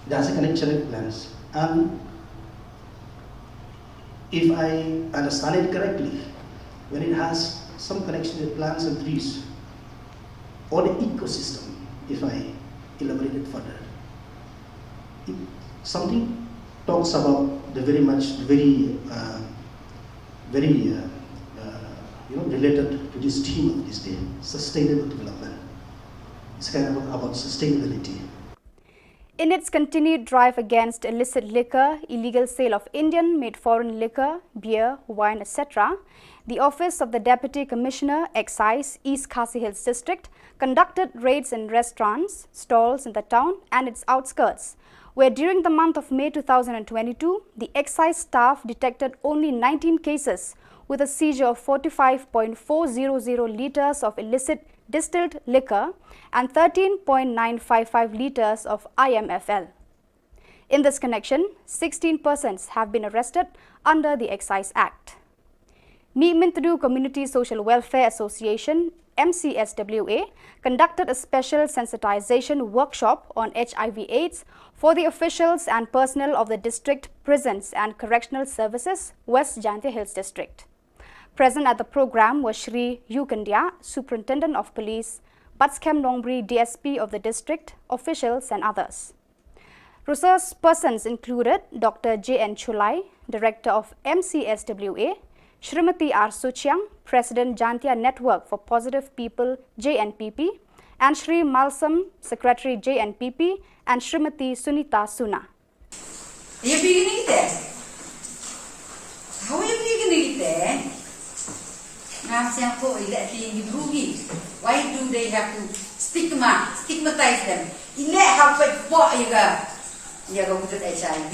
It has a connection with plants. And if I understand it correctly, when it has some connection with plants and trees, or the ecosystem, if I elaborate it further, something talks about the very related to this theme of this day, sustainable development. It's kind of about sustainability. In its continued drive against illicit liquor, illegal sale of Indian-made foreign liquor, beer, wine, etc., the Office of the Deputy Commissioner, Excise, East Khasi Hills District, conducted raids in restaurants, stalls in the town and its outskirts, where during the month of May 2022, the excise staff detected only 19 cases with a seizure of 45.400 litres of illicit distilled liquor and 13.955 litres of IMFL. In this connection, 16 persons have been arrested under the Excise Act. Meetmintadu Community Social Welfare Association, MCSWA, conducted a special sensitization workshop on HIV/AIDS for the officials and personnel of the district prisons and correctional services, West Jyantha Hills District. Present at the program was Shri Yukandia, Superintendent of Police, Batskem Nongbri, DSP of the district, officials and others. Resource persons included Dr. J.N. Chulai, Director of MCSWA, Shrimati R. Suchiang, President Jantia Network for Positive People JNPP, and Shri Malsam, Secretary JNPP, and Shrimati Sunita Suna. Are you beginning there? How are you beginning there? Why do they have to stigmatize them? You go to HIV.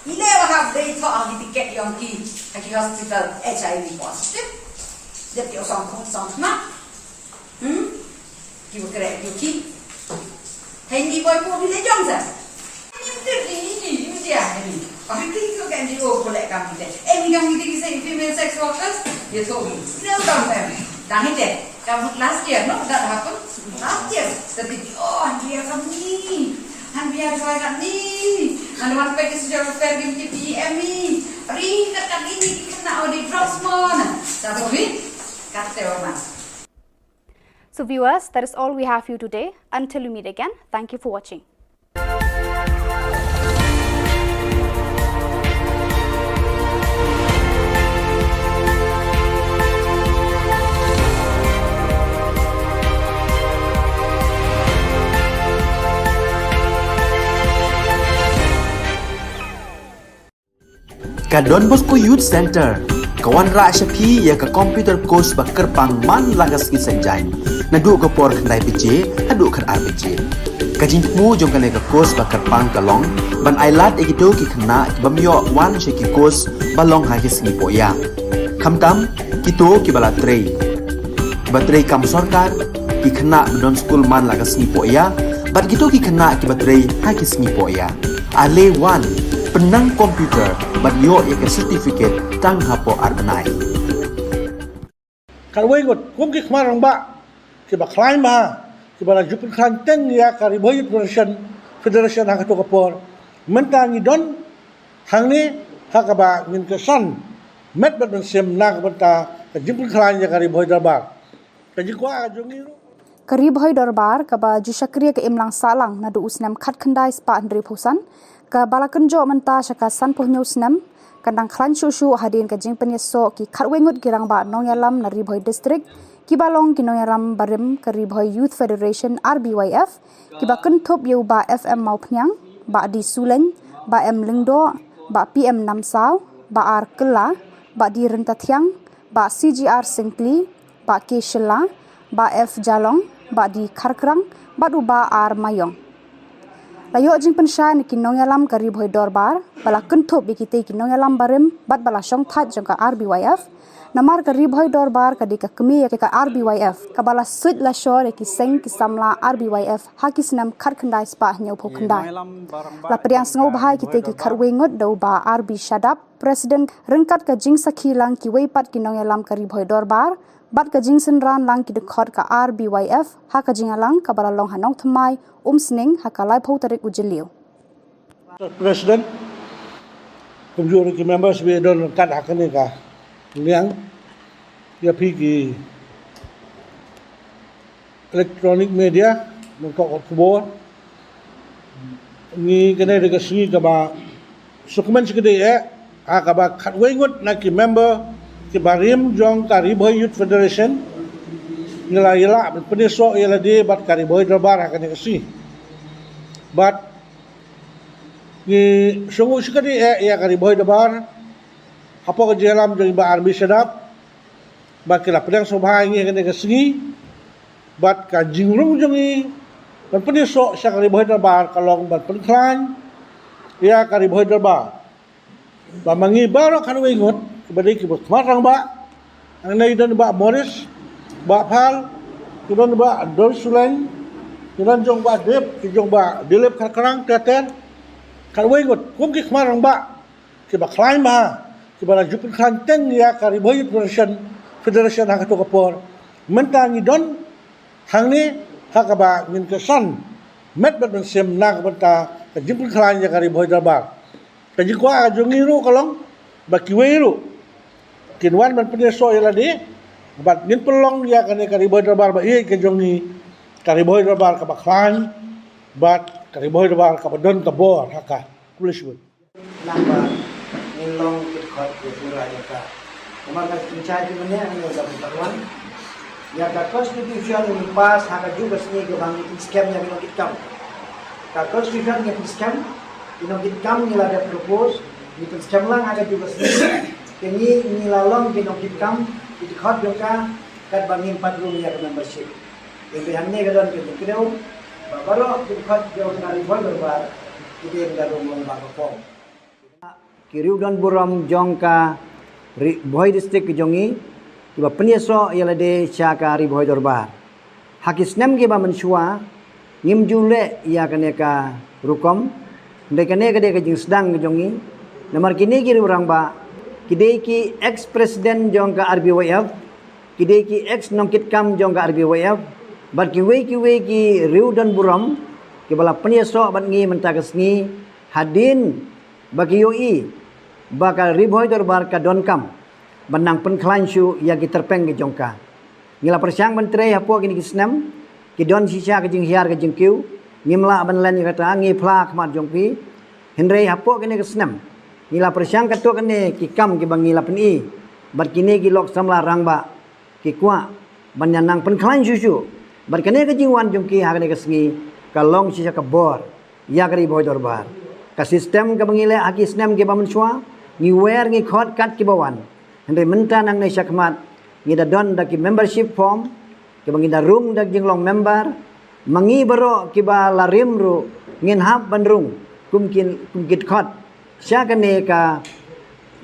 You never have they thought of the get young kids at the hospital HIV positive. That your song not. You will correct your kid. Handy boy for the Johnson. You did I think you can do for that company. Any young ladies say female sex workers, you told me. No, don't them. Done it. Last year, no, that happened. Last year, the big, and we are from me. And we are trying at me. And one pack is your fair guilty PME. Ring at me, now the drops more. That's what we got there. So viewers, that is all we have for you today. Until we meet again, thank you for watching. Ka Don Bosco Youth Center kawan ra shapi ya ka computer course ba kerpang man lagas ki sanjain nadu ka por khandai pije adu khan RPG ka jingmu jong ka le ka course ba kerpang kalong ban ailat egido ki khna bamyo wan she ki course balong ha ki singi poya khamtam kito ki bala trei batrei kam sarkar ki khna don school man lagas singi poya bat kito ki khna ki batrei ha ki singi poya ale wan penang komputer bat yo ya ke certificate tang hapo arbanai Karway got kum ki khmarang ba ki ba khlain ma ki ba jupin khan ten ya kari boy federation ha to kapor mentang i don hangni ha ka ba ngin ke son met bat ben sem na ka banta ka jupin khlain ya kari boy darbar ka ji kwa jongi ru Kari Bhoi Darbar kaba Jushakriya ke imlang salang nadu usnam khat khandai spa andri phusan ka balakenjo menta shaka san puhnyo snam kandang khlan shushu hadin ka jingpen yeso ki khatwengut girang ba nongyalam na Ribhoi district ki balong ki nongyalam barim ka Ribhoi Youth Federation RBYF ki ba kenthop yu ba FM mau phnyang ba di Suleng ba M Lingdo ba PM Namsau ba R Kela ba di Rentathiang ba CGR Singkli ba K Shilla ba F Jalong ba di Kharkrang ba du ba R Mayong Layo jing pensya ni kinong yalam ka Ribhoi Darbar bala kenthop bi kitei kinong yalam barim bat bala syong that jang ka RBYF namar ka Ribhoi Darbar ka di ka kemi ya ka RBYF ka bala sud la shore ki seng ki samla RBYF hakisnam kharkhandai spa nyau phokhandai la priang sngo bahai kitei ki kharwengot do ba RB Shadap president rengkat ka jing sakhi lang ki weipat kinong yalam ka Ribhoi Darbar bat ka jing senran lang ki dekhot ka RBYF ha ka jing alang ka bala long hanong thmai sning ha ka lai phau tarik ujiliu president kumjur ki members we don kat hakane ka liang ya pi ki electronic media mon ko Khubor ni kene de ka singi ka ba dokumen sikede a ka ba khatwengut na ki member ki barim jong ka Ribhoi Youth Federation Yala peneso yala de bat ka Ribhoi Darbar hakane kasi but ni sungu sikadi ya ka Ribhoi Darbar apo ka jalam jong ba RB Shadap bat kila pedang sobha ngi kene kasi bat ka jingrung jong i ban peneso sa ka Ribhoi Darbar kalong bat penklan ya ka Ribhoi Darbar ba mangi baro kan wengot badai ki bot marang ba ang naidan ba Morris ba Phal kidon ba Dol Suleng kidon jong ba Dep kijong ba Dilep Kharkrang Taten karwai got kum ki khmarang ba ki ba khlain ma ki ba jupin khan ten ya ka Ribhoi federation ha to kapor mentang i don hangni ha ka ba ngin ke son met bat ben sem na ka banta ka jupin khlain ya ka Ribhoi Darbar ka ji kwa jongi ru kalong ba ki weiru kinwan man peneso yala de bat ngin pelong ya kane ka Ribhoi Darbar ba ye ke jongi ka Ribhoi Darbar ka baklan bat ka Ribhoi Darbar ka badon ka bor haka kulishwood namba nilong khot ya pura ya ka kamar ka kincai ki mene ang yo dapat taruan ya ka constitution ni pas haka juga sini ke bang scam yang kita kam ka constitution yang scam kita kam ni ada propose ni scam lang haka juga sini kini ni lalong kita kam kita khot yo ka kat bangin 4 room ya membership yang bihannya ka don kita kidau baru kita khot yo na ribol berbar kita dalam lomba form Kiriu dan buram jongka boy district jongi kiba penyeso yala de chaka ri boy dorbar hakis nem ke ba mensua ngim jule ya kaneka rukom de kaneka de jing sedang jongi namar kini kiri orang ba kidei ki ex president jongka RBWF kidei ki ex nongkit kam jongka RBWF bar ki riu dan buram kibala penyeso bat ngi mentakas ngi hadin bagi yoi bakal riboy dorbar ka don kam benang penklansu ya ki terpeng ke jongka ngila persiang menteri hapo kini kisnam ki don sisa ke jing hiar ke jing kiu ngimla ban len kata ngi pla kmat jongpi henrei hapo kini kisnam ngila persiang kato kene ki kam ki bangila peni bar kini ki lok samla rangba ki kwa banyanang penklansu su bar kene ke jingwan jongki ha kene kesngi kalong sisa ke bor ya ke riboy dorbar ka sistem ke bangile aki snem ke bamensua ngi wer ngi khot kat ki bawan hende menta nang nei sakmat ngi da don da ki membership form ki bangi da rung da jinglong member mangi baro ki ba larim ru ngin hab bandrung kumkin kumkit khot syakane ka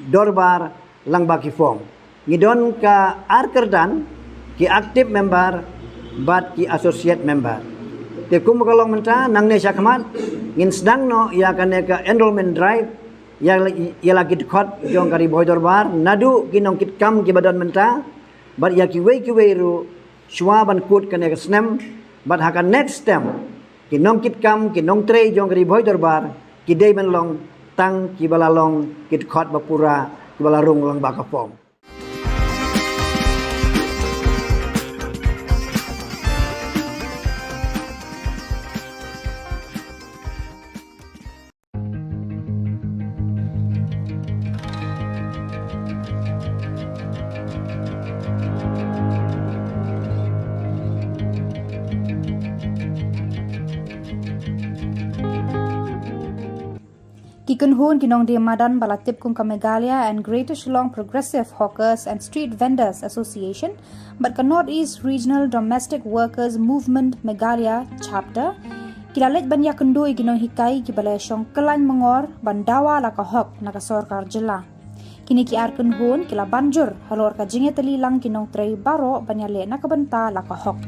dorbar lang ba ki form ngi don ka arkerdan ki active member bat ki associate member te kum kalong menta nang nei sakmat ngin sedang no ya kane ka enrollment drive ya lagi dekat jong kari boy dorbar nadu kinong kit kam ki badan menta bat ya ki wei ru shwa ban kut kane ka snem bat haka next time kinong kit kam kinong tre jong kari boy dorbar ki dei ban long tang ki balalong kit khot bapura ki balarung lang baka form Kikunhun kinong di Madan Balatip Kung Meghalaya and Greater Shillong Progressive Hawkers and Street Vendors Association, but ka Northeast Regional Domestic Workers Movement Meghalaya Chapter, kilalit ban yakundui kinong hikai kibalay siyong kalan mangor bandawa la kahok na kasorkar Jylla. Kini ki arkunhun kila banjur halor ka jingetali lang kinong tray baro banyale na kabanta la kahok.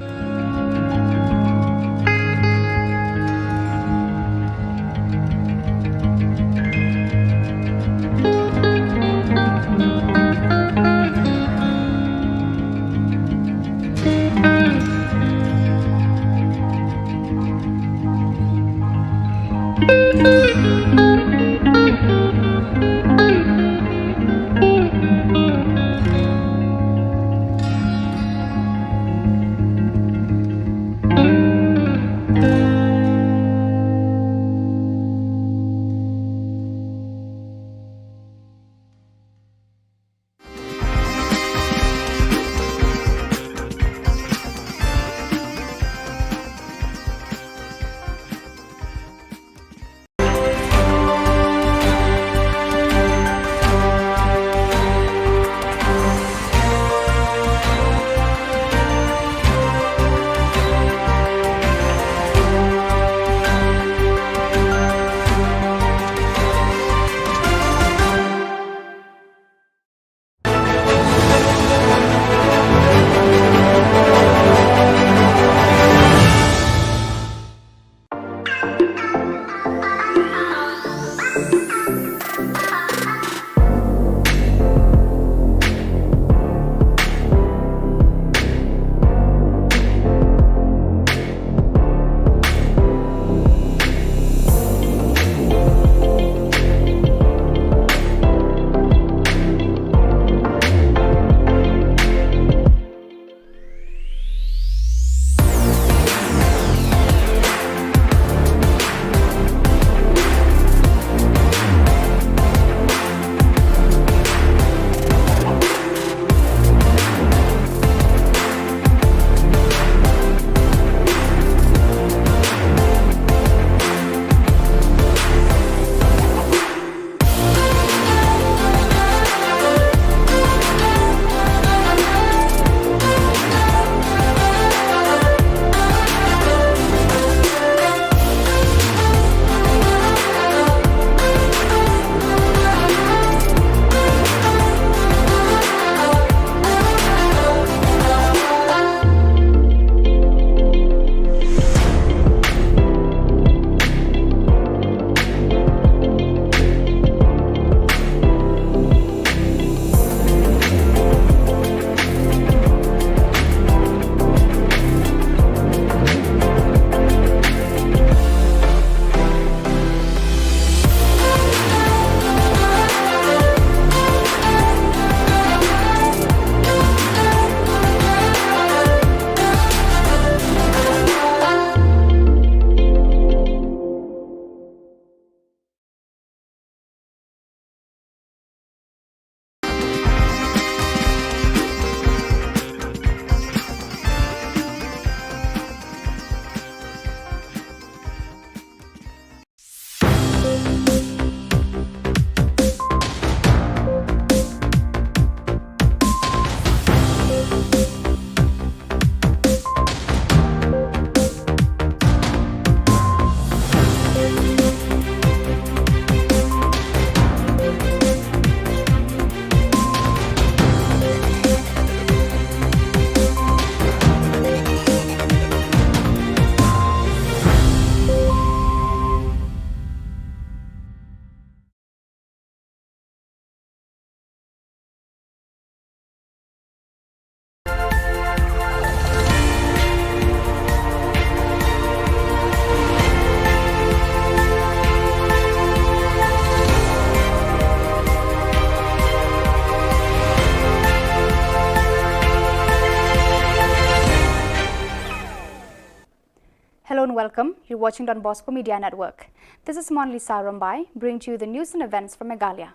welcome. You're watching Don Bosco Media Network. This is Monlisa Rambai, bringing to you the news and events from Meghalaya.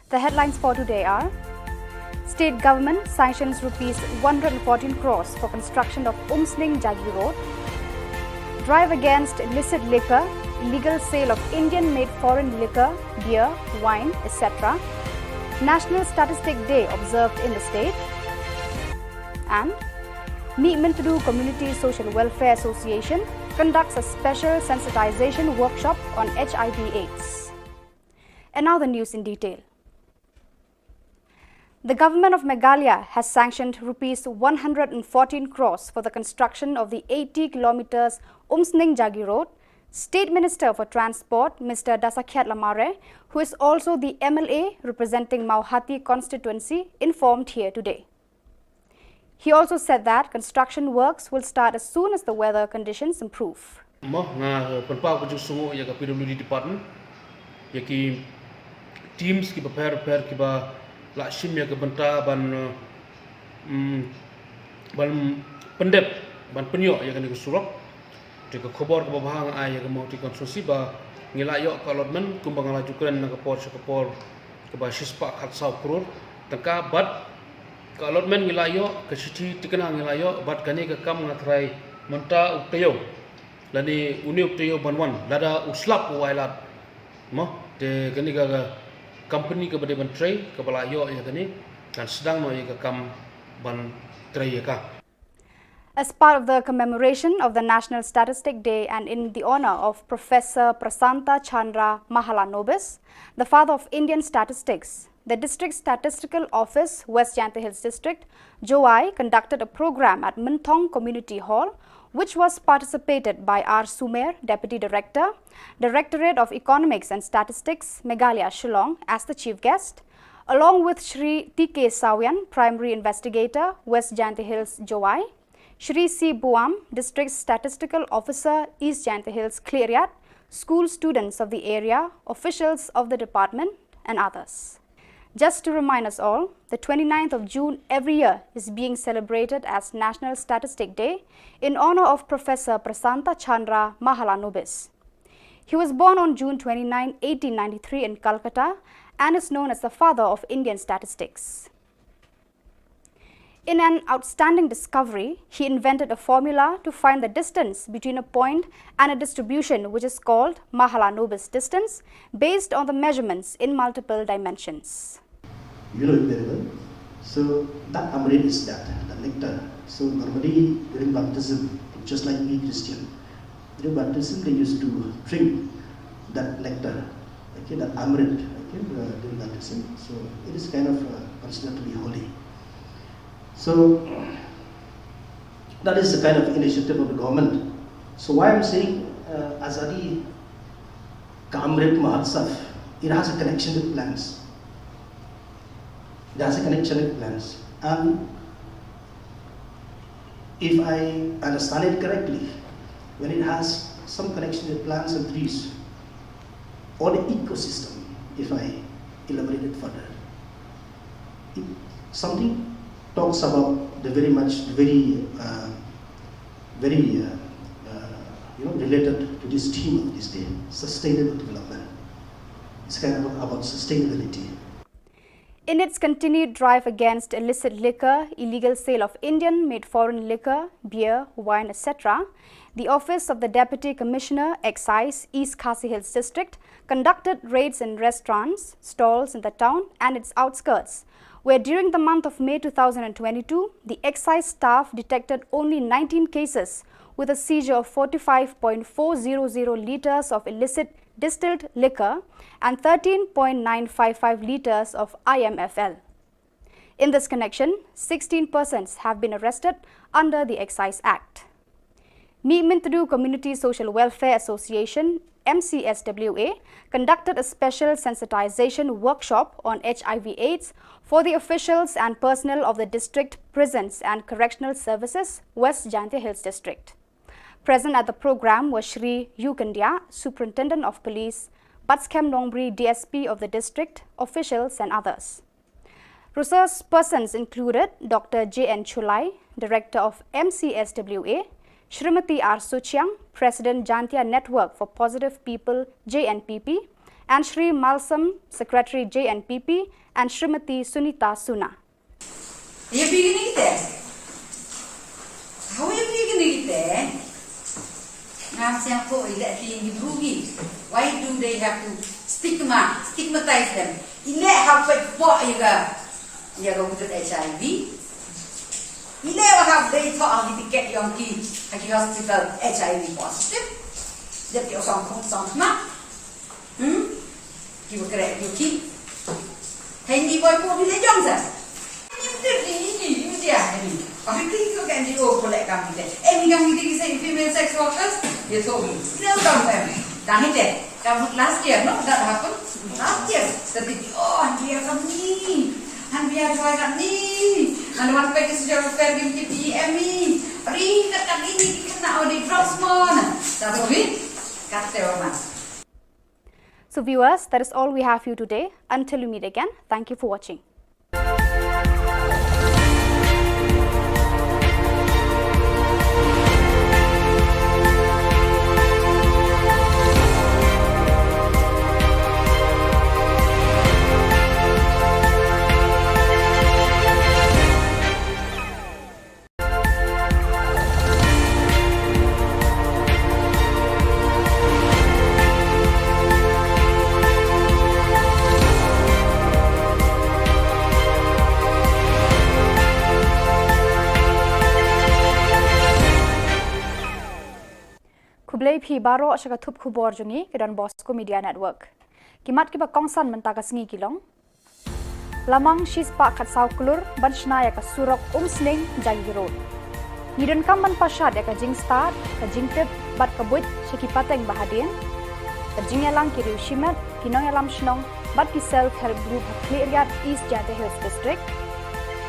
The headlines for today are: State government sanctions rupees 114 crores for construction of Umsning Jagi Road. Drive against illicit liquor, illegal sale of Indian-made foreign liquor, beer, wine, etc. National Statistic Day observed in the state. And Meetmintudu Community Social Welfare Association conducts a special sensitization workshop on HIV/AIDS. And now the news in detail. The government of Meghalaya has sanctioned rupees 114 crores for the construction of the 80 kilometers Umsning Jagi Road. State Minister for Transport, Mr. Dasakiat Lamare, who is also the MLA representing Mauhati constituency, informed here today. He also said that construction works will start as soon as the weather conditions improve. PWD department yaki teams ki prepare ki ba lakshim ya benta ban pendep ban penyo ya kan surok ke khubor ke bahang ai ya mau ti konstruksi ba ngilayo ka allotment kumbang la jukren na kapor ke ba shispa khat saw kror tangka bat ka allotment ngilayo ke sithi tikana ngilayo bat kani ke kam ngatrai menta uktayo lani uni uktayo banwan lada uslap wailat mo de kani ga company ke bade ban tray ke balayo ya kani kan sedang no ya ke kam ban tray ya ka. As part of the commemoration of the National Statistic Day and in the honor of Professor Prasanta Chandra Mahalanobis, the father of Indian statistics, the District Statistical Office, West Jyantha Hills District, Joai, conducted a program at Minthong Community Hall, which was participated by R. Sumer, Deputy Director, Directorate of Economics and Statistics, Meghalaya, Shillong, as the chief guest, along with Shri T.K. Sawian, Primary Investigator, West Jyantha Hills, Joai, Shri C. Buam, District Statistical Officer, East Jyantha Hills, Cleriat, school students of the area, officials of the department, and others. Just to remind us all, the 29th of June every year is being celebrated as National Statistic Day in honor of Professor Prasanta Chandra Mahalanobis. He was born on June 29, 1893 in Calcutta and is known as the father of Indian statistics. In an outstanding discovery, he invented a formula to find the distance between a point and a distribution, which is called Mahalanobis distance, based on the measurements in multiple dimensions. You know it very well. So that amrit is that, the nectar. So normally during baptism, just like we Christian, during baptism they used to drink that nectar, okay, that amrit, okay, during baptism. So it is kind of considered to be holy. So that is the kind of initiative of the government. So why I'm saying Azadi Kamrit Mahotsav, it has a connection with plants. It has a connection with plants. And if I understand it correctly, when it has some connection with plants and trees, or the ecosystem, if I elaborate it further, something talks about the related to this theme of this day, sustainable development. It's kind of about sustainability. In its continued drive against illicit liquor, illegal sale of Indian-made foreign liquor, beer, wine, etc., the Office of the Deputy Commissioner, Excise, East Khasi Hills District, conducted raids in restaurants, stalls in the town and its outskirts, where during the month of May 2022, the excise staff detected only 19 cases with a seizure of 45.400 litres of illicit distilled liquor and 13.955 litres of IMFL. In this connection, 16 persons have been arrested under the Excise Act. Meetmintudu Community Social Welfare Association, MCSWA, conducted a special sensitization workshop on HIV/AIDS for the officials and personnel of the District Prisons and Correctional Services, West Jyantha Hills District. Present at the program was Shri Yukandia, Superintendent of Police, Batskem Nongri, DSP of the district, officials and others. Resource persons included Dr. J.N. Chulai, Director of MCSWA, Shrimati R. Suchiang, President Jantia Network for Positive People JNPP, and Shri Malsam, Secretary JNPP, and Shrimati Sunita Suna. You beginning there? How are you beginning there? Now, Sanko is actually in why do they have to stigmatize them? In that how what you go to HIV. You never have they thought to get young kids at the hospital HIV positive. That you're some you will correct your kid. Handy boy for the Johnson. You did the I think you can do collect company. Any young say female sex workers, you told me. No, come them. Done it. Come last year, no, that happened. Last year. The big, and we are from me. And we are trying me. And one package of fair give me. Ring the community now the drops more. That's all it. Cut the woman. So viewers, that is all we have for you today. Until we meet again, thank you for watching. Kublai phi baro asaka thup khubor jungi ke Don Bosco Media Network. Kimat ki ba kongsan mentaka sengi kilong. Lamang shis pa khat saw kulur banshna ya ka surok sling jagi road. Nidon kam ban pasad ya ka jing start ka jing tip bat ka buit shaki pateng bahadien. Ka jing yalang ki riu shimat kinong yalam shnong bat ki self help group ha clear East Jante Hills District.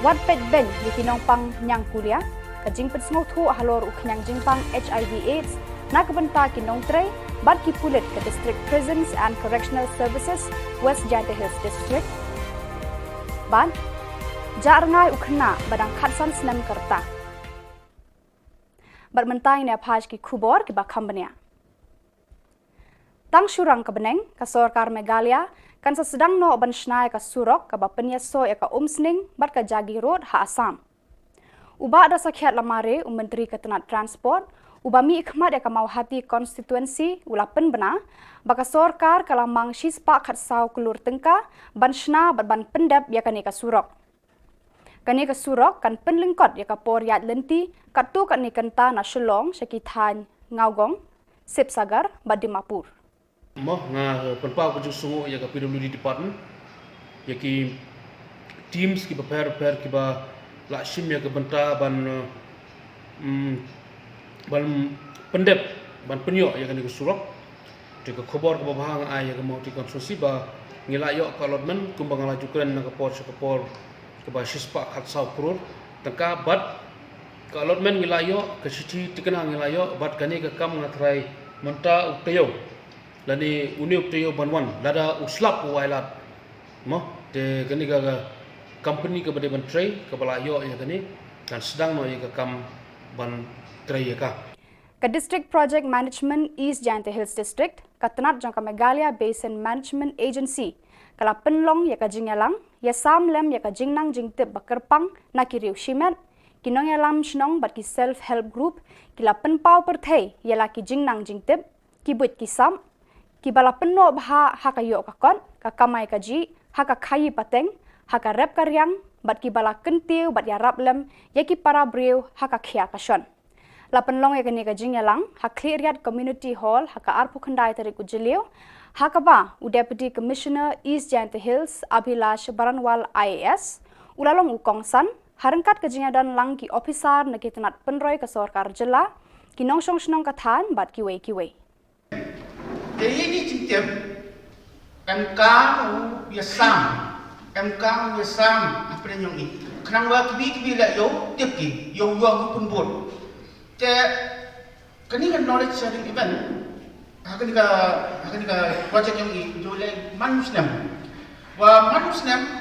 Wat pet ben di kinong pang nyang kulia ka jing pet sngo thu halor uknyang jing pang HIV AIDS. Nakabanta kinong tray, bat ki pulit ke District Prisons and Correctional Services, West Jante Hills District. Ban, jarngai ukhna badang khatsan snam karta. Bat mentai ne phaj ki Khubor ki bakhambania. Tang shurang ka beneng ka Sorkar Meghalaya kan sa sedang no ban shnai ka surok ka bapenya so ya ka umsning bat ka Jagi Road ha Assam. Uba ada sakhiat lamare Menteri Ketenat Transport Ubami ikhmat ya kamau hati konstituensi ulapen bena baka sorkar kalamang shispa khat saw kulur tengka banshna ban pendap ya kanika surok. Kanika surok kan penlingkot ya kapor yat lenti katu kan nikanta na Shillong syakithan ngaugong sip sagar badimapur. Moh nga penpau ku sungu ya ka PWD department ya ki teams ki prepare ki ba la shim ya ka benta ban ban pendep ban penyo ya kan ke surok de ke khobor ke bahang ai ya ke mau ti konstruksi ba ngila yo ka lotmen kumbang la jukren na ke por ke ba shispa khat saw krur tangka bat ka lotmen ngila yo ke siti tikena ngila yo bat kani ke kam ngatrai menta ukteyo lani uni ukteyo banwan lada uslap wailat mo de kani ka company ke bade ban tray ke bala yo ya kani kan sedang no ya ke kam ban Ka District Project Management East Jante Hills District, Katnat Jylla Meghalaya Basin Management Agency, kala penlong ya ka jingyalang, ya samlem ya ka jingnang jingtip bakerpang na kiriu shimet, kinong yalam shnong bat ki self help group, kila penpau perthei ya la ki jingnang jingtip, ki buit ki sam, ki bala penno bha ha ka yo ka kon, ka kamai ka ji, ha ka khayi pateng, ha ka rep karyang, bat ki bala kentiu bat ya rablem, ya ki para breu ha ka khia ka shon. Lapan long ya kani ka jingyalang ha cleariat community hall ha ka arpu khandai tari ku jilio ha ka ba u deputy commissioner East Jante Hills Abhilash Baranwal IAS ulalong u kongsan harangkat ka jingyadan lang ki officer na kitanat penroy ka sorkar jilla ki nongsong shnong ka than bat ki wei de ini tim MK yasam apa yang ini kenapa kibi la yo tipki yo pun bot te kani kan knowledge sharing event akan ka project yang ini jo le manusnem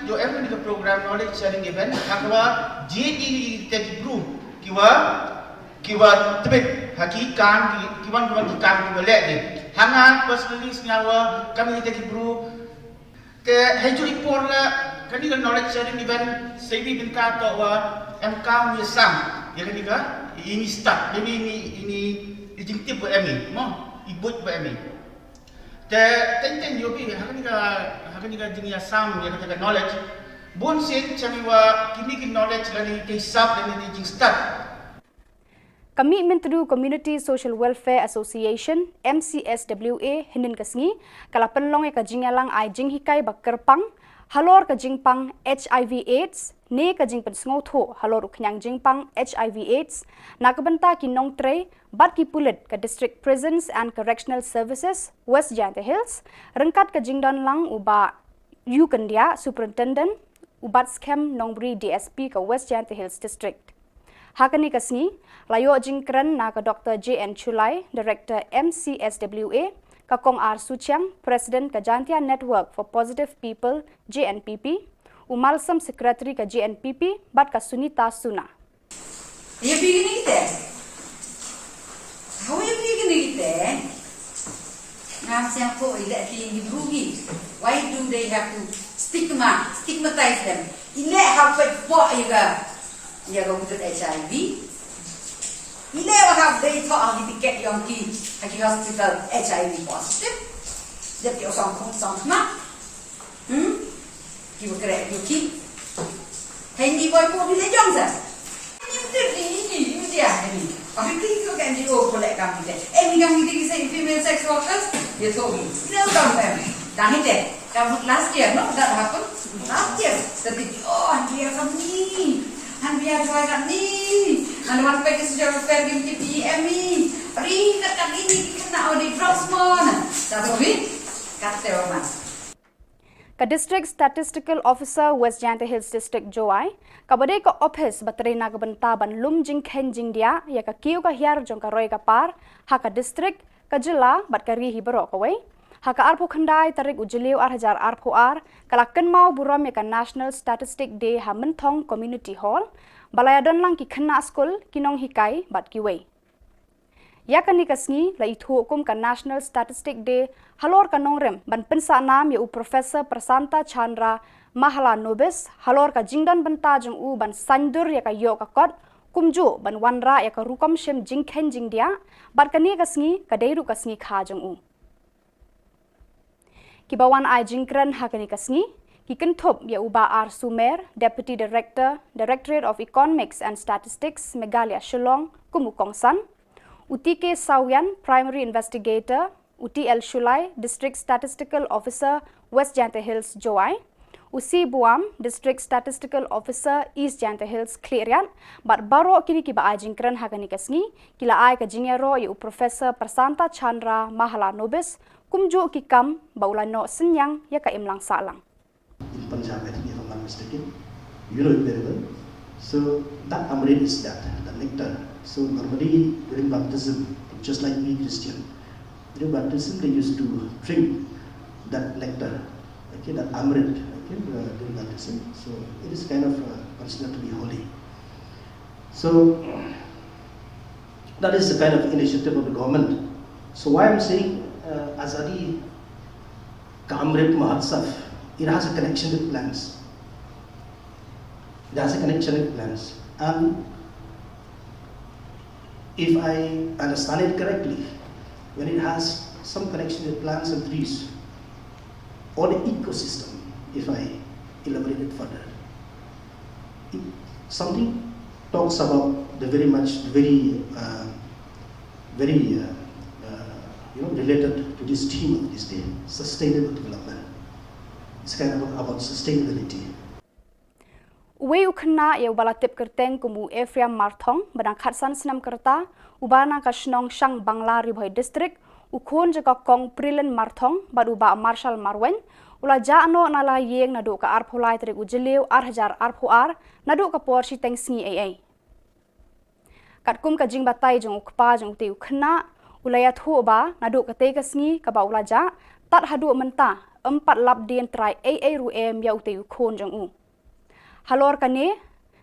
jo every ka program knowledge sharing event akwa JD tech group kiwa tebet haki kan kiwan kiwan ki kan ki lek ni hanga personally sengawa kami kita ki bro ke haju ipor la kani kan knowledge sharing event sebi binta to wa MK mi sam ya kani ka ini start jadi ini dijingtip buat emi mo ibut buat emi te tenten yo bi hakani ka jingia sam ya kata knowledge bon sen chami wa kini ki knowledge lani ke sab dan ni jing start. Commitment to Community Social Welfare Association MCSWA hinin kasngi kala penlong ya kajingalang ai jing hikai bakerpang halor kajingpang HIV AIDS ne kajing pensngau tho halor uknyang jingpang HIV AIDS nakabenta kinong tre bat ki pulit ka District Prisons and Correctional Services West Jante Hills rengkat kajingdan lang uba Yukandia Superintendent ubat scam nongbri DSP ka West Jante Hills District. Hakani kasni layo jingkran na ka Dr. JN Chulai, Director MCSWA, ka Kong R Suchiang, President ka Jantia Network for Positive People JNPP, umalsam Secretary ka JNPP, bat ka Sunita Suna. Ya begini kita. How you begini kita? Ngam siang ko ila tinggi rugi. Why do they have to stigmatize them? Ila hafat po iga. Ya go with HIV. Ila wa have they thought ang tiket yang ki hospital HIV positive. Jadi osang kong na. Ki wa kere ki. Hindi boy po bila jong sa. Ini dia ini. Tapi kita kan juga boleh kami deh. Ni kami kita female sex workers, dia tahu. Dia tahu kami. Dah ni deh. Kamu last year, no? That happened last year. Tapi dia kami. Han biar joy kami. Han wan pakai sejarah fair game PM ni. Ring kat ini kena audit drugs mon. Tahu ni? Kata orang. Ka District Statistical Officer West Jante Hills District Joai, kabade ka office baterina ka bantaban lum jing khen jing dia ya ka kiu ka hiar jong ka roy ka par ha ka district ka jilla bat ka ri hi baro ka wei ha ka arpo khandai tarik ujliu 8000 arpo ar kala kan mau buram ya ka National Statistic Day ha menthong Community Hall balaya don lang ki khanna school kinong hikai bat ki wei ya kan nikasngi la itu hukum ka National Statistic Day halor ka nongrem ban pensa nam ya u Professor Prasanta Chandra Mahala Nobis halor ka jingdan banta jong u ban sandur ya ka yo ka kot kumju ban wanra ya ka rukom shem jingkhen jingdia bat ka nikasngi ka deiru kasngi kha jong u kibawan ai jingkran ha ka nikasngi ki kenthop ya uba R Sumer Deputy Director Directorate of Economics and Statistics Meghalaya Shillong kumukongsan UTK Sawian, Primary Investigator, UTL Shulai, District Statistical Officer, West Jante Hills Joai, UC Buam, District Statistical Officer, East Jante Hills Clearian, but baro kini kiba ajingkran hagani kasngi, kila ai ka jingero yu Professor Prasanta Chandra Mahala Nobis, kumju kikam baulano senyang ya ka imlang salang. In Punjab, I think if I'm not mistaken, you know it very well. So that amrit is that, the nectar. So normally during baptism, just like we Christian, during baptism they used to drink that nectar, okay, that amrit, okay, during baptism. So it is kind of considered to be holy. So that is the kind of initiative of the government. So why I'm saying Azadi ka Amrit Mahotsav, it has a connection with plants. It has a connection with plants. And if I understand it correctly, when it has some connection with plants and trees, or the ecosystem, if I elaborate it further, something talks about the very related to this theme of this day, sustainable development. It's kind of about sustainability. Uwe ukna ya ubala tip kerteng kumu Ephraim Marthong badang khatsan senam kerta ubana ka Shillong Shang Bangla Ribhoi District ukhon jaga kong Prilen Marthong badu ba Marshal Marwen ula jano nala yeng nadu ka arpholai trik ujeliu 8000 arphoar nadu ka porsi tengsngi ai katkum ka jing batai jong ukpa jong te ukna ulaya thu ba nadu ka te ka sngi ka ba ula ja tat hadu menta 4 lap dien trai ai ruem ya ute ukhon jong u halor kane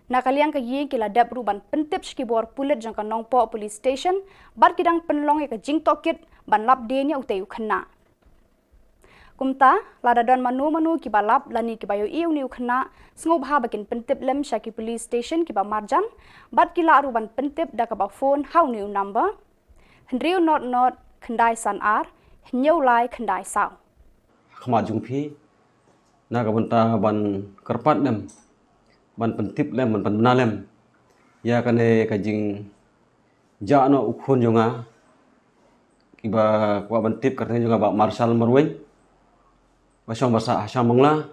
Nakaliang kayi kila dap ruban pentip skibor pulit jangka nongpo police station bat kidang penlong ya jing tokit ban lap denya utayu kena. Kumta lada don manu kibalap lani kibayo iu niu kena sngobha bakin pentip lem syaki police station kiba marjan bat kila ruban pentip da kaba phone hau niu number hendriu not kendai san ar nyau lai kendai sao. Khama jungpi na kabanta ban kerpat dem ban pentip lem ban bena lem ya kane kajing ja no ukhun jonga kiba kwa bentip katanya juga ba marshal marwen basong basa hasam mangla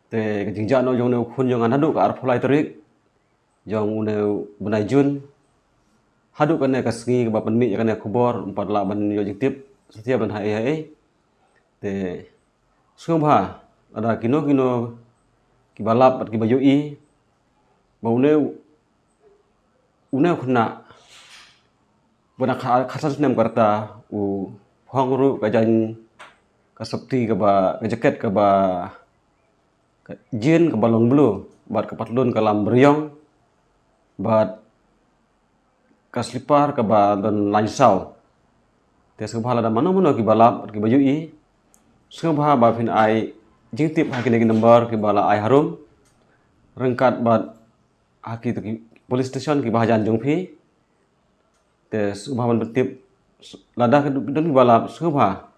te kajing ja no jong ne ukhun jonga hadu ka arpulai terik jong une benai jun hadu kane kasngi ba penmi kane khubor empat la ban yo jing tip setiap ban hai te sungha ada kino kibalap at kibayo i baune une khuna bana khasas nem karta u phongru kajan kasapti ka ba jaket ka ba jin ka balong blue bat kapatlun kalam beryong bat kaslipar ka ba don lansau te sungha da mano kibalap at kibayo i sungha ba phin ai jing tip haki negi number ki bala ai harum rengkat bat haki tu police station ki bahajan jongphi te subhaman betip lada don bala subha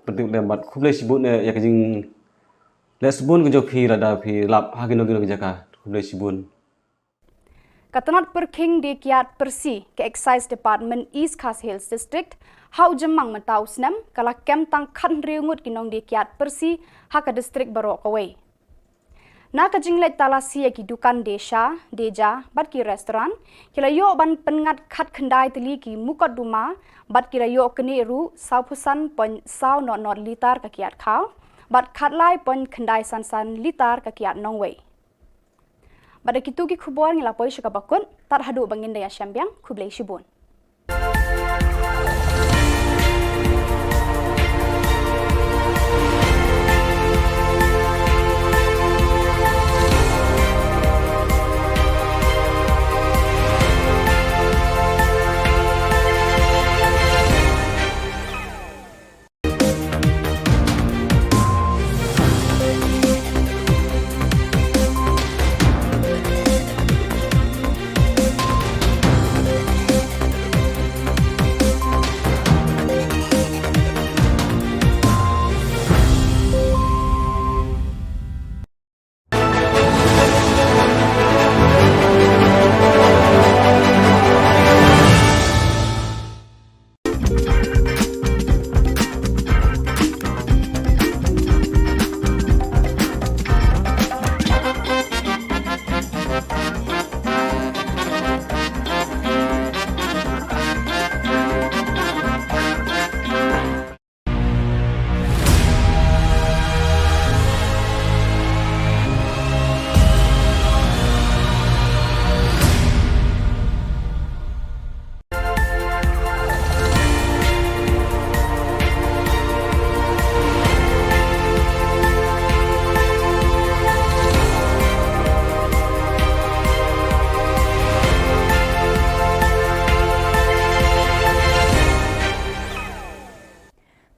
betip le bat khuble sibun ne ya jing le sibun ke jokhi lada phi lap haki nogi jaka khuble sibun. Katanat perking di kiat persi ke Excise Department East Khas Hills District hau jemang mentau senam kala kem tang kan riungut kinong di kiat persi haka district barok away. Na kajinglet talasi ki dukan deja bat ki restoran kila yo ban pengat khat khandai teli ki mukat duma bat kila yo kene ru saupusan pon sau not litar ka kiat khau bat khat lai pon khandai san litar ka kiat nongway. Pada kitu ki khubor ngilapoi syaka bakun tar hadu bangin daya syambiang kublai shibun.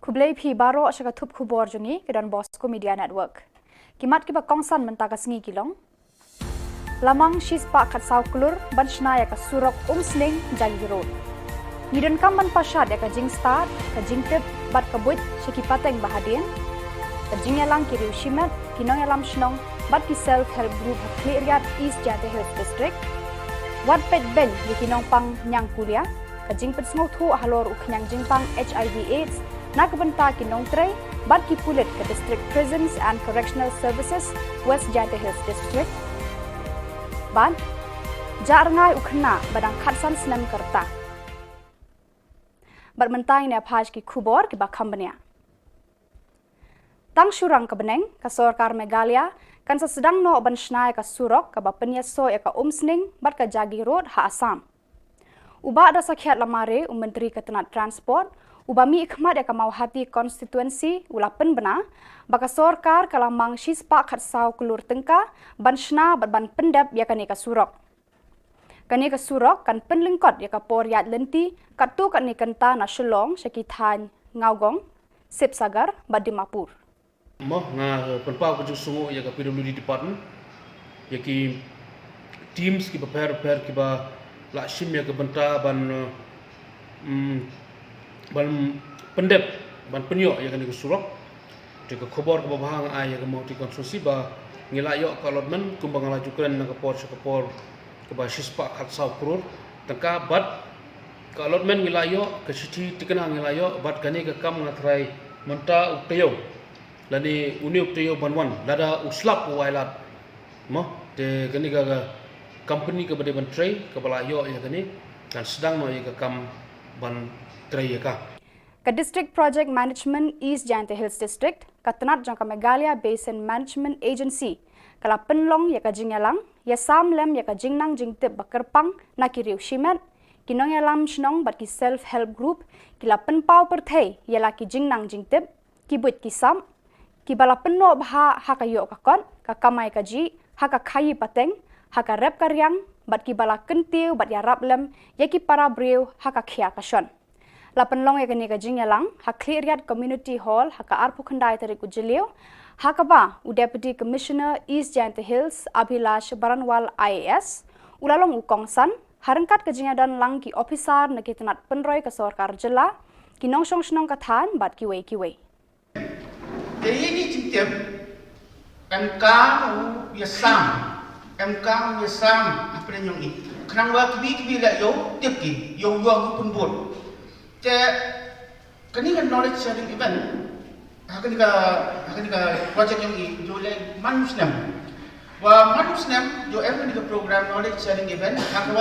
Kublai phi baro syaka thup khubor jungi ke dan Bosco Media Network. Kimat kiba kongsan mentaka sengi kilong. Lamang shis pa khat sau klur ban shna ya ka surok sling jagi road. Nidon kam ban pashat ya ka jing start ka jing tip bat ka buit syaki pateng bahadien. Ka jing yalang ki riu shimet kinong yalam shnong bat ki self help group ha Cleariat East Jante Hills District. Wat pet ben di kinong pang nyang kulia ka jing pet smok thu halor uknyang jing pang HIV AIDS na kabanta kinong tray bat ki pulit ke District Prisons and Correctional Services West Jante Hills District. Ban jarngai ukhna badang khatsan snam karta. Bat mentai ne phaj ki khubor ki ba khambania. Tang syurang ka beneng ka Sorkar Meghalaya kan sa sedang no ban shnai ka surok ka ba penyaso ya ka sning bat ka jagi road ha Assam. Uba da sakhiat lamare Menteri Ketenat Transport Ubami ikhmat ya kamau hati konstituensi ulapen benar, baka sorkar kalamang shispa khatsau kulur tengka, ban shna ban pendap ya kanika surok. Kanika surok kan penlingkot ya kapor yat lenti, katu kanikanta na Shillong, Syakithan, Ngaugong, Sipsagar, Badimapur. Moh nga penpau ke sungu ya ka PWD department ya ki teams ki prepare ki ba la shim ya ke benta ban pendep ban penyo ya kan ke surok de ke khobor ke bahang ai ya ke mau ti konstruksi ba ngila yo ka lotmen kumbang la jukran na ke por ke ba shispa khatsau krur tangka bat ka lotmen ngila yo ke siti tikena ngila yo bat kani ke kam ngatrai menta uktayo lani uni uktayo banwan lada uslap wailat mo de kani ka company ke bade ban tray ke bala yo ya kani dan sedang no ya ke kam ban tray ya ka Ka District Project Management East Jylla Hills District, Katnat Jylla Meghalaya Basin Management Agency, kala penlong ya ka jingyalang, ya samlem ya ka jingnang jingtip bakerpang na kiriu shimet, kinong ya lam shnong bat ki self-help group, kila penpau perthai ya la ki jingnang jingtip, ki buit ki sam, ki bala penno bha hakayo kakot, kakamai kaji, haka khayi pateng, haka rep karyang, bat ki bala kentiu bat ya rablem, ya ki para breu haka khia kashon. Lapan long ya kani ka jingyalang, ha clearyat community hall, ha ka arpu khandai tarik ujilio, ha ka ba u deputy commissioner East Jylla Hills Abhilash Baranwal IAS, ulalong ukongsan, harangkat ka jingyadan lang ki officer na kitanat penroy ka sorkar jela, kinong shnong kathan bat kiwei. Jadi ini cincin MK yasam apa yang ini? Kenapa kibi lah yo tipi yo pun buat. Kani kan knowledge sharing event, akan project yang ini jual manusnem. Wah manusnem jo em kan program knowledge sharing event, akan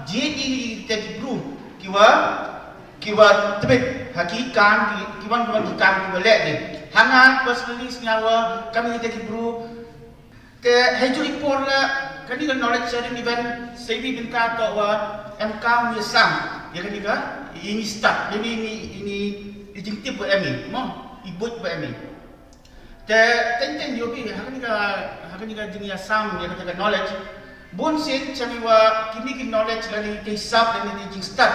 JD teki group kiwa tebet hakikan kiwan kiwa lek ni. Hanga personally senyawa kami teki group. Te haju report lah kani kan knowledge sharing event sebi binta atau MK misam ya kani ka ini start jadi ini jingtip buat kami mau ibut buat kami ten yobi hakani ka jingya sam ya kata knowledge bon sen chami wa kini knowledge lani ke sab lani jing start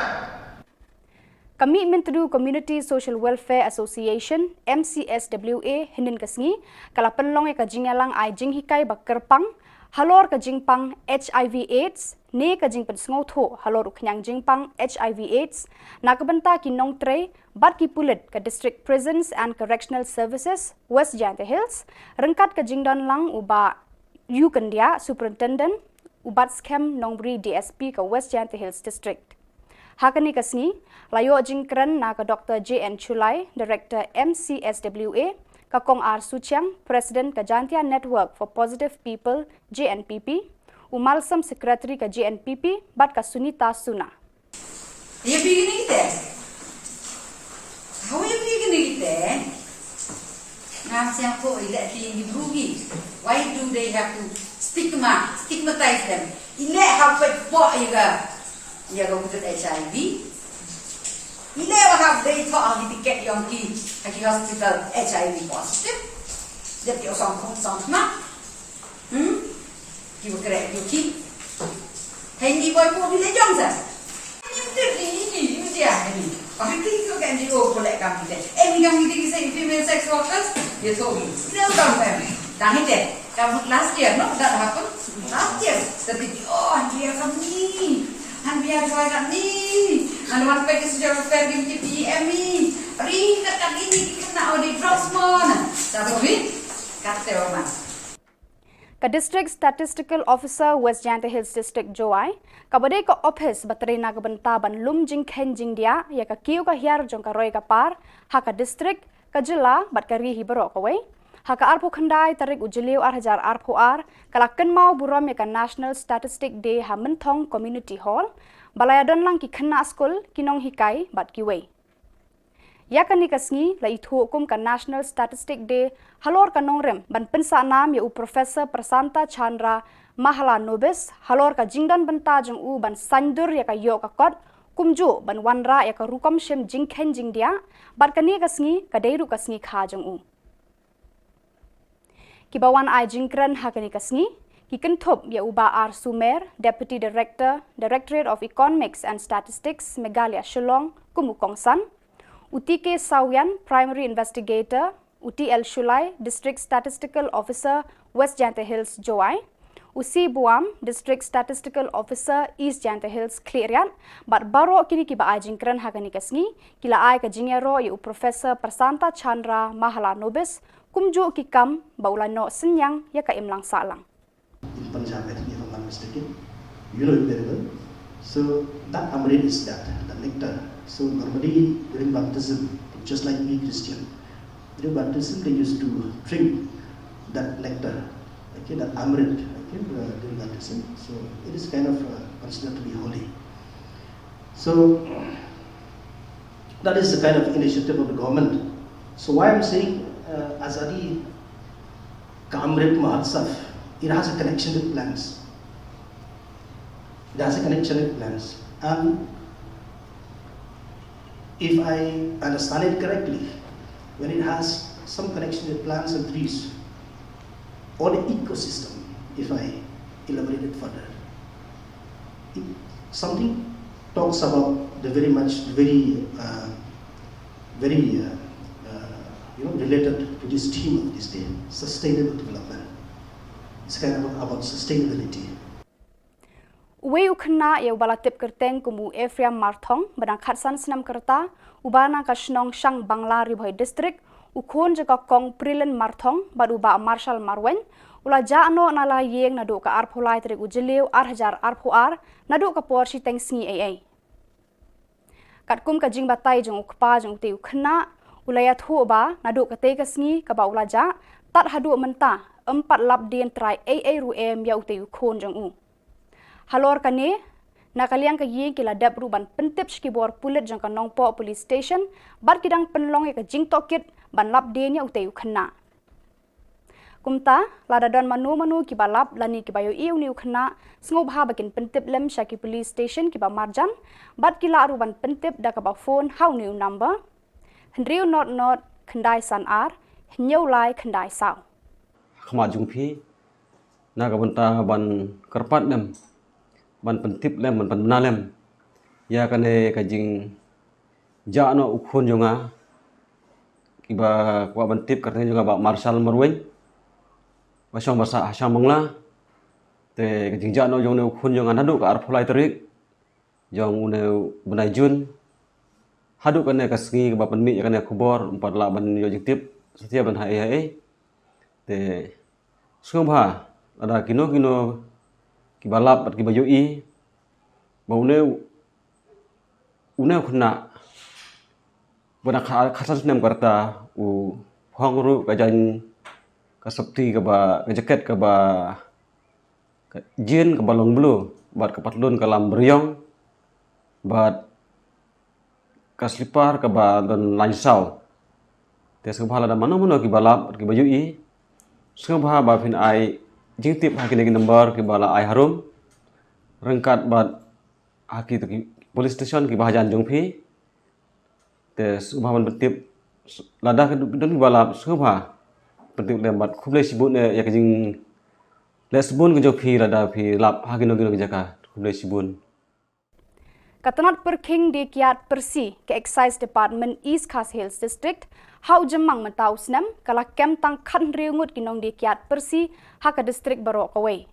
Commitment to Community Social Welfare Association MCSWA hinin kasngi kala penlong ka jingyalang ai jing hikai bakerpang halor ka jingpang HIV AIDS ne ka jing pensngau tho halor uknyang jingpang HIV AIDS na kabenta kinong tre bat ki pulit ka District Prisons and Correctional Services West Jylla Hills rengkat ka jingdan lang uba Yukandia Superintendent ubat scam nongbri DSP ka West Jylla Hills District hakani kasngi layo jingkran na ka Dr. JN Chulai Director MCSWA Kakong R. Suchiang, President ka Jantia Network for Positive People, JNPP, Umalsam Secretary ka JNPP, bat ka Sunita Suna. You beginning there? How are you beginning there? Ngasya ko ila tinggi rugi. Why do they have to stigmatize them? Ila hafat po iga udah HIV. Ila have they thought ang tiket yung ki hospital HIV positive. Jadi osong na. Kiwa kere ki. Hengi boy po bila jong sa. Ini dia ni. Pahati ko kan di o boleh kami deh. Kami di kisah female sex workers dia tahu. Dia tahu kan. Dah ni kamu last year no that happened last year. Tapi dia kami. Han biar joy kat ni. Han wan pe social welfare di PM ni. Ring kat ini kena di drugs mon. Tapi kata orang. Ka District Statistical Officer West Jylla Hills District Joai, kabade ka office baterina ka bentaban lum jing khen jing dia ya ka kiu ka hiar jong ka roy ka par ha ka district ka jilla bat ka ri hibaro ka wei ha ka arpo khandai tarik ujiliu 8000 arpo ar kala ken mau buram ya ka National Statistic Day ha menthong Community Hall balayadon lang ki khanna school kinong hikai bat ki wei ya kani kasngi la ithu hukum ka National Statistic Day halor ka nongrem ban pensa nam ya u Professor Prasanta Chandra Mahala Nobis halor ka jingdan benta jong u ban sandur ya ka yo ka kot kumju ban wanra ya ka rukom shem jingkhen jingdia bat kani kasngi kadeiru kasngi kha jong Kibawan ai jingkran hakani kasngi Kikenthop ya uba R Sumer, Deputy Director, Directorate of Economics and Statistics, Meghalaya Shillong, Kumukongsan, Uti K Sawian, Primary Investigator, Uti L Shulai, District Statistical Officer, West Janta Hills, Joai, Usi Buam, District Statistical Officer, East Janta Hills, Klerian, but baro kini kiba ai jingkran hakani kasngi, kila ai ka jingero ya Professor Prasanta Chandra Mahala Nobis, kumju kikam baulano senyang ya ka imlang salang. In Punjab, I think, if I'm not mistaken, you know it very well. So that amrit is that, the nectar. So normally during baptism, just like me Christian, during baptism they used to drink that nectar, okay, that amrit, okay, during baptism. So it is kind of considered to be holy. So that is the kind of initiative of the government. So why I'm saying Azadi ka Amrit Mahotsav, it has a connection with plants. It has a connection with plants. And if I understand it correctly, when it has some connection with plants and trees, or the ecosystem, if I elaborate it further, something talks about the related to this theme of this day, sustainable development. It's kind of about sustainability. Uwe ukna ya ubala tip kerteng kumu Ephraim Marthong badang khatsan senam kerta ubana ka Shillong Shang Bangla Ribhoi district ukhon jaga kong Prilen Marthong bad uba Marshal Marwen ula jano nala yeng nadu ka arpholai trik ujeliu 1000 arphoar nadu ka por si teng sngi ai katkum ka jing batai jong ukpa jong te ukna ulaya thu ba nadu ka te ka sngi ka ba ula ja tat hadu menta 4 lap dien trai ai ruem ya ute ukhon jong halor kane nakaliang ka yi kila dab ruban pentip skibor pulit jang ka nongpo police station bar kidang penlong ka jing tokit ban lap dien ya ute ukhna kumta lada don manu ki balap lani ki bayo iu ni ukhna sngob ha bakin pentip lem shaki police station ki ba marjan bat kila ruban pentip da ka ba phone how new number hendriu not khandai san ar nyau lai khandai saw khama jungphi na ka banta ban karpat dem ban pentip lem ban bana lem ya kane ka jing ja no ukhon jonga kiba kwa bantip katanya juga ba Marshal Marwen basong basa Hasam Bangla te ka jing ja no jong ne ukhon jonga nadu ka arpholai terik jong ne benai jun hadu kane ka sngi ba penmi ya kane Khubor 4 la ban yo jing tip setia ban hai te sungha ada kino ki balap at ki bayu i baune une khuna bana khasan nem karta u phongru ka jan ka sapti ka ba ka jaket ka ba ka jin ka balong blue bat ka patlun ka lam beriong bat ka slipar ka ba don lansau te sungha la mano ki balap at ki bayu i sungha ba phin ai jing tip haki negi number ki bala ai harum rengkat bat haki tu police station ki bahajan jongphi te subhaman betip lada ke don bala subha betip lembat khuble sibun ya ke jing lesbun ke jophi lada phi lap haki nogi jaka khuble sibun Katanat Perking di Kiat Persi ke Excise Department East Khas Hills District hau jemang mentau senam kala kem tang khan riungut kinong di Kiat Persi haka district barok away.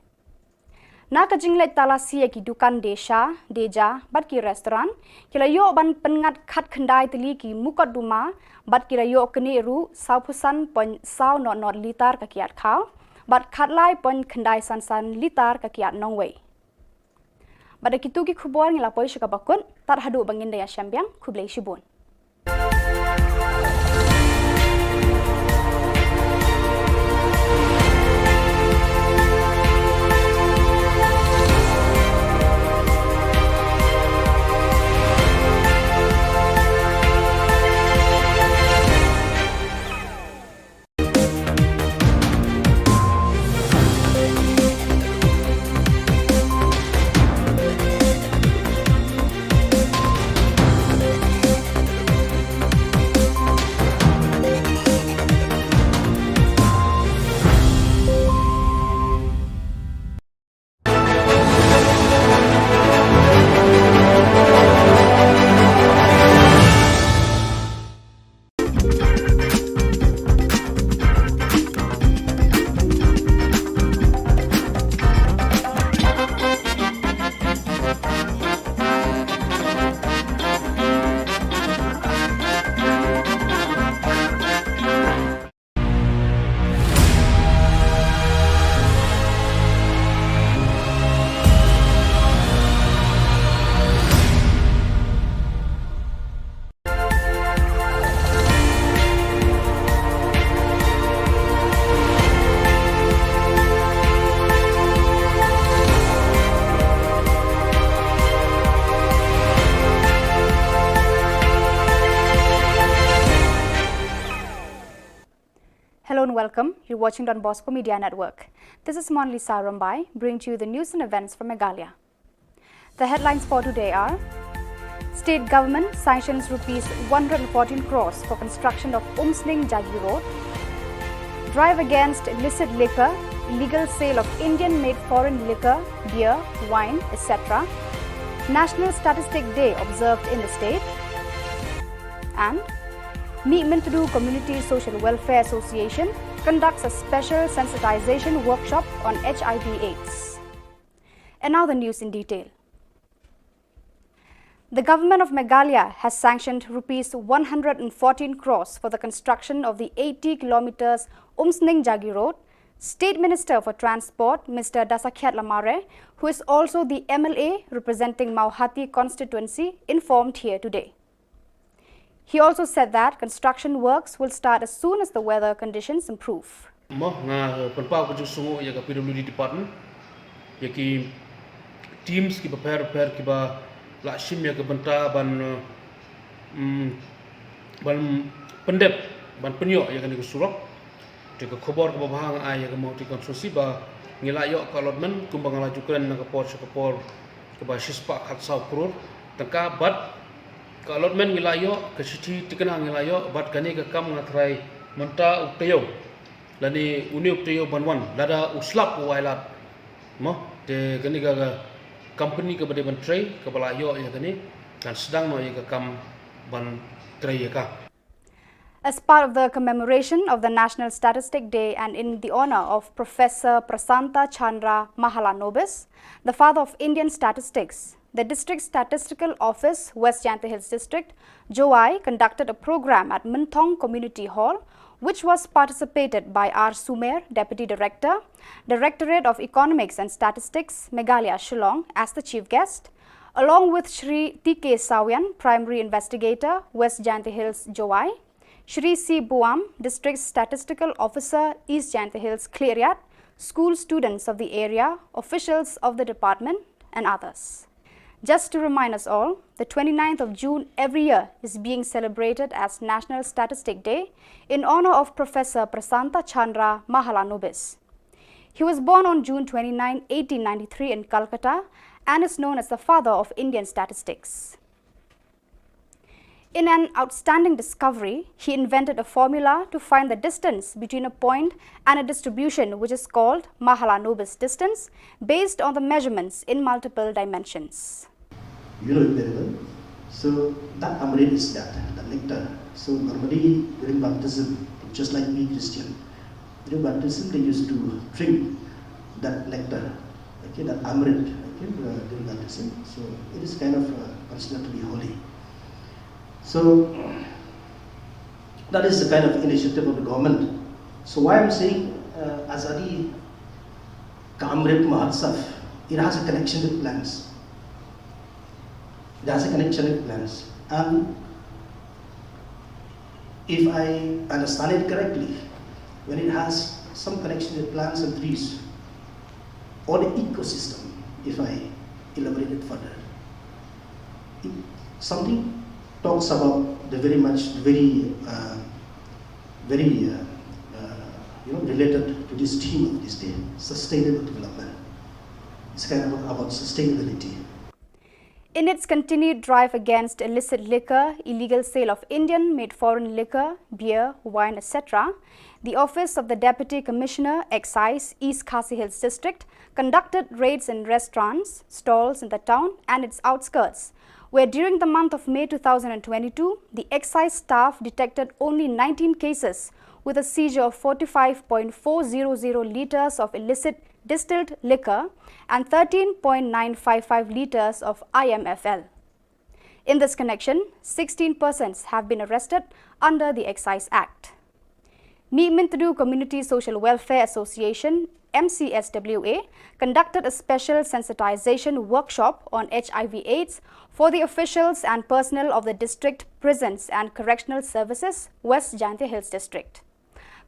Na ka jinglet talasi ki dukan deja bat ki restoran kila yo ban pengat khat khandai teli ki mukat duma bat kila yo kene ru saupusan pon sau not litar ka kiat khau bat khat lai pon khandai san litar ka kiat nongway. Pada kitu ki Khubor ngilapoi syaka bakun tar hadu bangin daya syambiang kublai shibun. welcome. You're watching Don Bosco Media Network. This is Monlisa Rambai, bringing to you the news and events from Meghalaya. The headlines for today are: State government sanctions rupees 114 crores for construction of Umsning Jagi Road. Drive against illicit liquor, illegal sale of Indian-made foreign liquor, beer, wine, etc. National Statistic Day observed in the state. And Meetmintadu Community Social Welfare Association conducts a special sensitization workshop on HIV/AIDS. And now the news in detail. The government of Meghalaya has sanctioned rupees 114 crores for the construction of the 80 kilometers Umsning Jagi Road. State Minister for Transport, Mr. Dasakiat Lamare, who is also the MLA representing Mauhati constituency, informed here today. He also said that construction works will start as soon as the weather conditions improve. PWD department, yaki teams ki prepare ki ba lakshim ya benta ban pendep ban penyok ya kan surok ke Khubor ke bahang ai ya mau ti konstruksi ba ngilayok ka allotment kumbang lajukan na kapor ke ba shispa khatsau kror tangka bat ka allotment ngilayok ke siti tikana ngilayok bat kani ke kam ngatrai menta uktayo lani uni uktayo banwan lada uslap wailat mo te kani ga company ke bade ban tray ke balayo ya kani dan sedang no ya ke kam ban tray ya ka. As part of the commemoration of the National Statistic Day and in the honor of Professor Prasanta Chandra Mahalanobis, the father of Indian statistics, the District Statistical Office, West Jyantha Hills District, Joai, conducted a program at Minthong Community Hall, which was participated by R. Sumer, Deputy Director, Directorate of Economics and Statistics, Meghalaya, Shillong, as the chief guest, along with Shri T.K. Sawian, Primary Investigator, West Jyantha Hills, Joai, Shri C. Buam, District Statistical Officer, East Jyantha Hills, Cleariat, school students of the area, officials of the department, and others. Just to remind us all, the 29th of June every year is being celebrated as National Statistic Day in honor of Professor Prasanta Chandra Mahalanobis. He was born on June 29, 1893 in Calcutta and is known as the father of Indian statistics. In an outstanding discovery, he invented a formula to find the distance between a point and a distribution which is called Mahalanobis distance based on the measurements in multiple dimensions. You know it very well. So that amrit is that, the nectar. So normally during baptism, just like me Christian, during baptism they used to drink that nectar, okay, that amrit, okay, during baptism. So it is kind of considered to be holy. So that is the kind of initiative of the government. So why I'm saying Azadi Kamrit Mahotsav, it has a connection with plants. It has a connection with plants. And if I understand it correctly, when it has some connection with plants and trees, or the ecosystem, if I elaborate it further, something talks about the very related to this theme of this day, sustainable development. It's kind of about sustainability. In its continued drive against illicit liquor, illegal sale of Indian-made foreign liquor, beer, wine, etc., the Office of the Deputy Commissioner, Excise, East Khasi Hills District, conducted raids in restaurants, stalls in the town and its outskirts, where during the month of May 2022, the excise staff detected only 19 cases with a seizure of 45.400 litres of illicit distilled liquor and 13.955 litres of IMFL. In this connection, 16 persons have been arrested under the Excise Act. Meetmintadu Community Social Welfare Association, MCSWA, conducted a special sensitization workshop on HIV/AIDS for the officials and personnel of the District Prisons and Correctional Services, West Jyantha Hills District.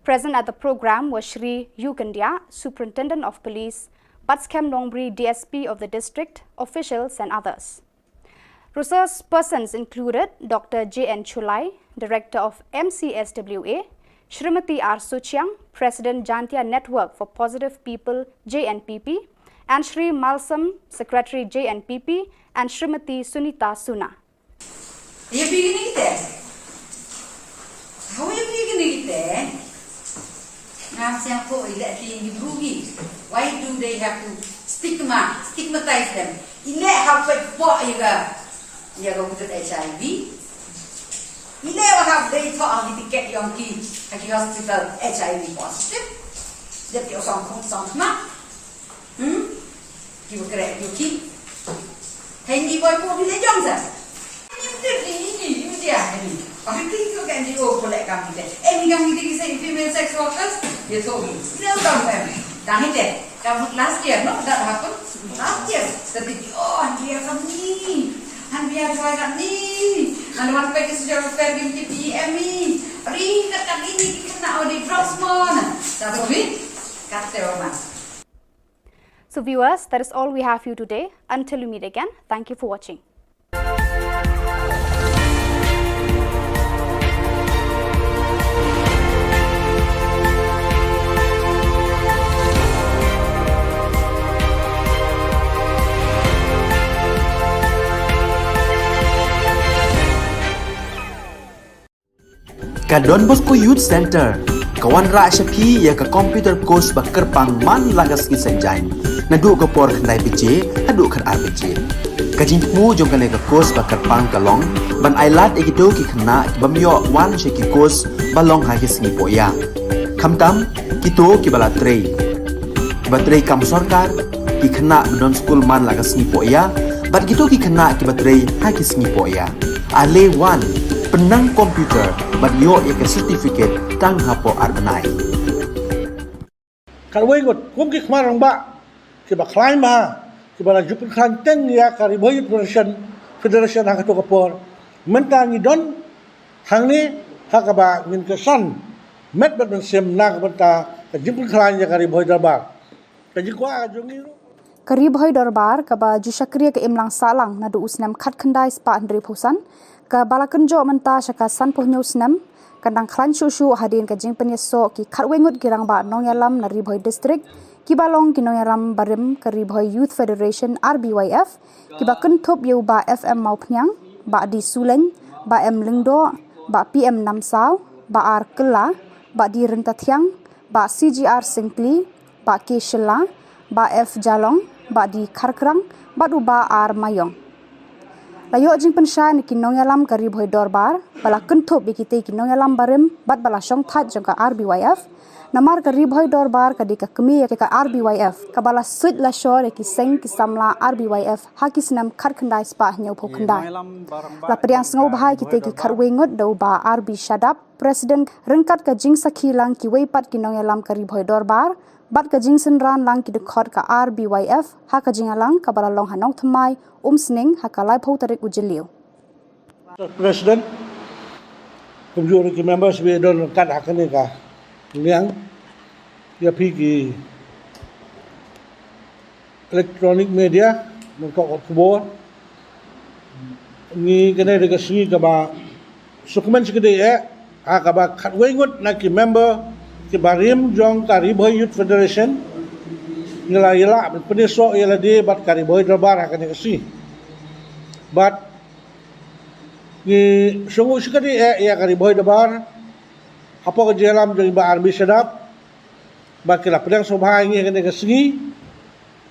Present at the program were Shri Yukandia, Superintendent of Police, Batskem Nongri, DSP of the district, officials and others. Resource persons included Dr. J.N. Chulai, Director of MCSWA, Shrimati R. Suchiang, President Jantia Network for Positive People JNPP, and Shri Malsam, Secretary JNPP, and Shrimati Sunita Suna. You beginning there? How are you beginning there? Why do they have to stigmatize them? You go to HIV. You never have they thought to get young kids at the hospital HIV positive. That you're some you correct your kid. Hey, boy, for the young sir. You I think you can do all that come today. Any young say female sex workers, you told me. No, don't have me. Done it. Last year, no, that happened. Last year, the big, oh, and we are from me. And we are trying at me. And one pack is your fair give to me. Ring that ini kena di drops mon. That's it. Cut the woman. So viewers, that is all we have for you today. Until we meet again, thank you for watching. Ka Don Bosco Youth Center kawan ra shapi ya ka computer course ba kerpang man lagas ki sanjain na du ka por khnai pije adu khan arbije ka jingmu jong ka le ka course ba kerpang kalong ban ailat ekido ki khna bamyo wan she ki course balong ha ki singi poya khamtam kito ki bala trei batrei kam sarkar ki khna don school man lagas ni poya bat kito ki khna ki batrei ha ki singi poya ale wan penang komputer banyo ya ke certificate tang hapo arbanai Karway ngot kum ki khmarang ba ki ba climb ma ki ba jupin khan teng ya kari boy federation ha to kapor mentang idon hangni ha ka ba min ka san met bat ben sem na ka banta ka jupin khan ya kari boy darbar ka jikwa ka jongi Kari Bhoi Darbar kaba Jushakriya ke imlang salang na du usnam khat khandai spa andri phusan ka balakanjo manta shaka san pohnyau snam kandang khlan shushu hadin ka jingpen yeso ki khatwengut girang ba nongyalam na Ribhoi district ki balong ki nongyalam barim ka Ribhoi Youth Federation RBYF ki ba kenthop yeu ba FM mau phnyang ba di Suleng ba M Lingdo ba PM Namsau ba R Kela ba di Rentathiang ba CGR Singkli ba K Shilla ba F Jalong ba di Kharkrang ba du ba R Mayong Layo jing pensya ni kinong yalam ka Ribhoi Darbar bala kenthop bikite kinong yalam barim bat bala syong that jong ka RBYF namar ka Ribhoi Darbar ka di ka kemi ya ka RBYF ka bala sud la shore ki seng ki samla RBYF ha ki snam khar khandai spa nyau pho khandai la priang sngo bahai kite ki kharwengot do ba RB Shadap President rengkat ka jing sakhi lang ki weipat kinong yalam ka Ribhoi Darbar bat ka jing senran lang ki dekhot ka RBYF ha ka jing alang ka bala long hanong thmai sning ha ka lai pho tarik ujiliu President kumjur ki members we don kat hakane ka liang ya pigi electronic media non ko Khubor ni kene de singi ka ba dokumen sikede a ka ba khatwengut na ki member ki barim jong ka Ribhoi Youth Federation ngela peneso yala de bat ka Ribhoi Darbar hakane kasi bat ni sungu sikede ya ka Ribhoi Darbar apa ke dalam jadi ba RB sedap bat kila pedang sobha ngi kene ke singi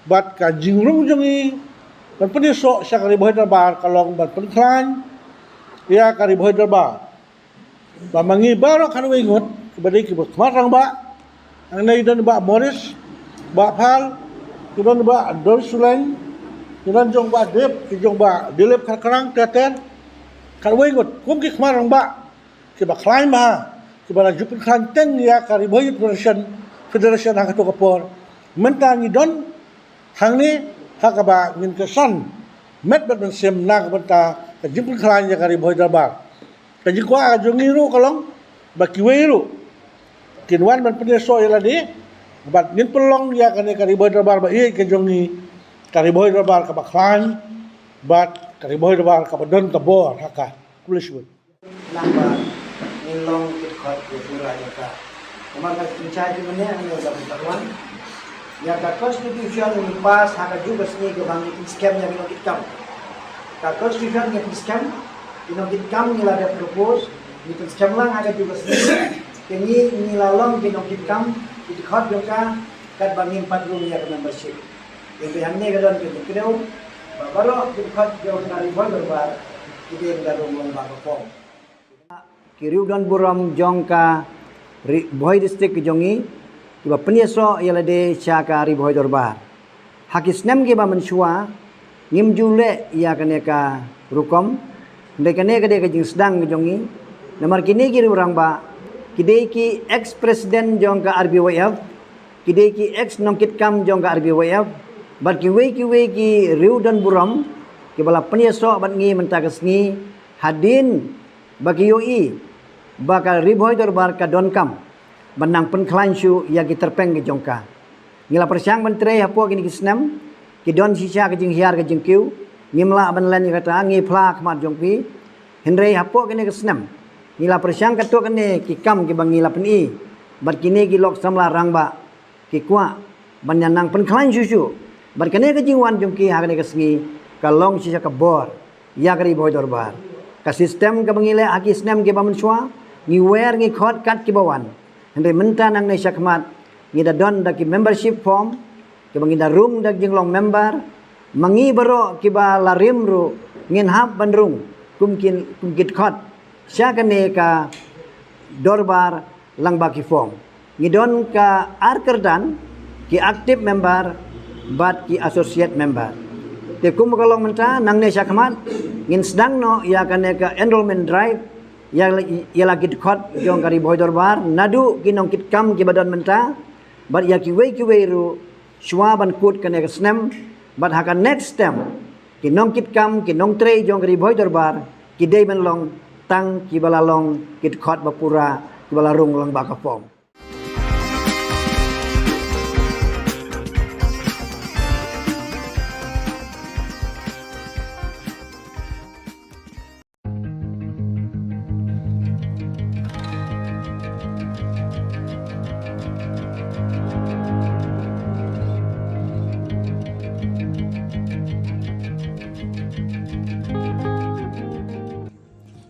bat ka jingrung jongi ban peneso sa ka Ribhoi Darbar kalong bat penklan ya ka Ribhoi Darbar ba mangi baro kan wengot kebadai ki kmarang ba ang nay don ba Morris ba Phal ki don ba Dor Suleng ki don jong ba Dep ki jong ba Dilep Kharkrang Teten kan wengot kum ki kmarang ba ki ba climb ma ki ba jupin khan teng ya ka Ribhoi federation ha to kapor mentang idon hangni ha ka ba min ka san met bat ben sem na ka banta ka jupin khan ya ka Ribhoi Darbar ka jikwa ka jongi ru kalong ba kiweru kinwan ban peneso yala di bat ngin pelong ya ka Ribhoi Darbar ba ye ka jongi ka Ribhoi Darbar ka ba khan bat ka Ribhoi Darbar ka ba don ka bor ha ka kulishwut namba Shillong ke khot ke pura ya ka. Kemar ka kincai ke mana ni ada pertaruan. Ya ka constitution ni pas haka juga sini ke bangi scam yang kita kitam. Ka constitution ni scam ino kitam ni ada propose ni scam lang haka juga sini. Kini ni lalong ino kitam di khot yo ka kat bangi 4 room ya membership. Yang hamne ka don ke kidau. Baru di khot yo na ribon berbar. Kita darung long ba ko. Kiriu dan buram jongka boy district jongi kiba penyeso yala de chaka ri boy dorbar hakis nem ke ba menshua ngim jule ya kane ka rukom de kane ka de ka jing sedang jongi namar kini kiri orang ba kidei ki ex president jongka RBWF kidei ki ex nongkit kam jongka RBWF bat ki riu dan buram ki bala penyeso bat ngi mentakas ngi hadin bagi yoi bakal riboy dorbar ka donkam benang penkelanshu ya ki terpeng ki jongka ngila persiang menteri hapo kini kisnam ki don sisa ke jing hiar ke jing kiu ngimla ban len kata ngi pla kmat jongpi hendrei hapo kini kisnam ngila persiang kato kene ki kam ki bangila peni bat kini ki lok samla rangba ki kwa banyanang penkelanshu shu bat kene ke jing wan jongki ha kene kesngi kalong sisa ke bor ya ke riboy dorbar ka sistem ke bangile aki snem ke bamenswa ngi wer ngi khot kat ki bawan hendai menta nang nei syakmat ngi da don da ki membership form ki bangi da room da jinglong member mangi bero ki ba larim ru ngin hab bandrung kumkit khot syakane ka dorbar lang ba ki form ngi don ka arkerdan ki active member bat ki associate member te kum kalong menta nang nei syakmat ngin sedang no ya kane ka enrollment drive ya lagi dekat jong kari boy dorbar nadu kinong kit kam ki badan menta bat ya ki wei ru shwa ban kut kane ka snem bat haka next time kinong kit kam kinong tre jong kari boy dorbar ki dei ban long tang ki balalong kit khot bapura ki balarung lang ba ka pom.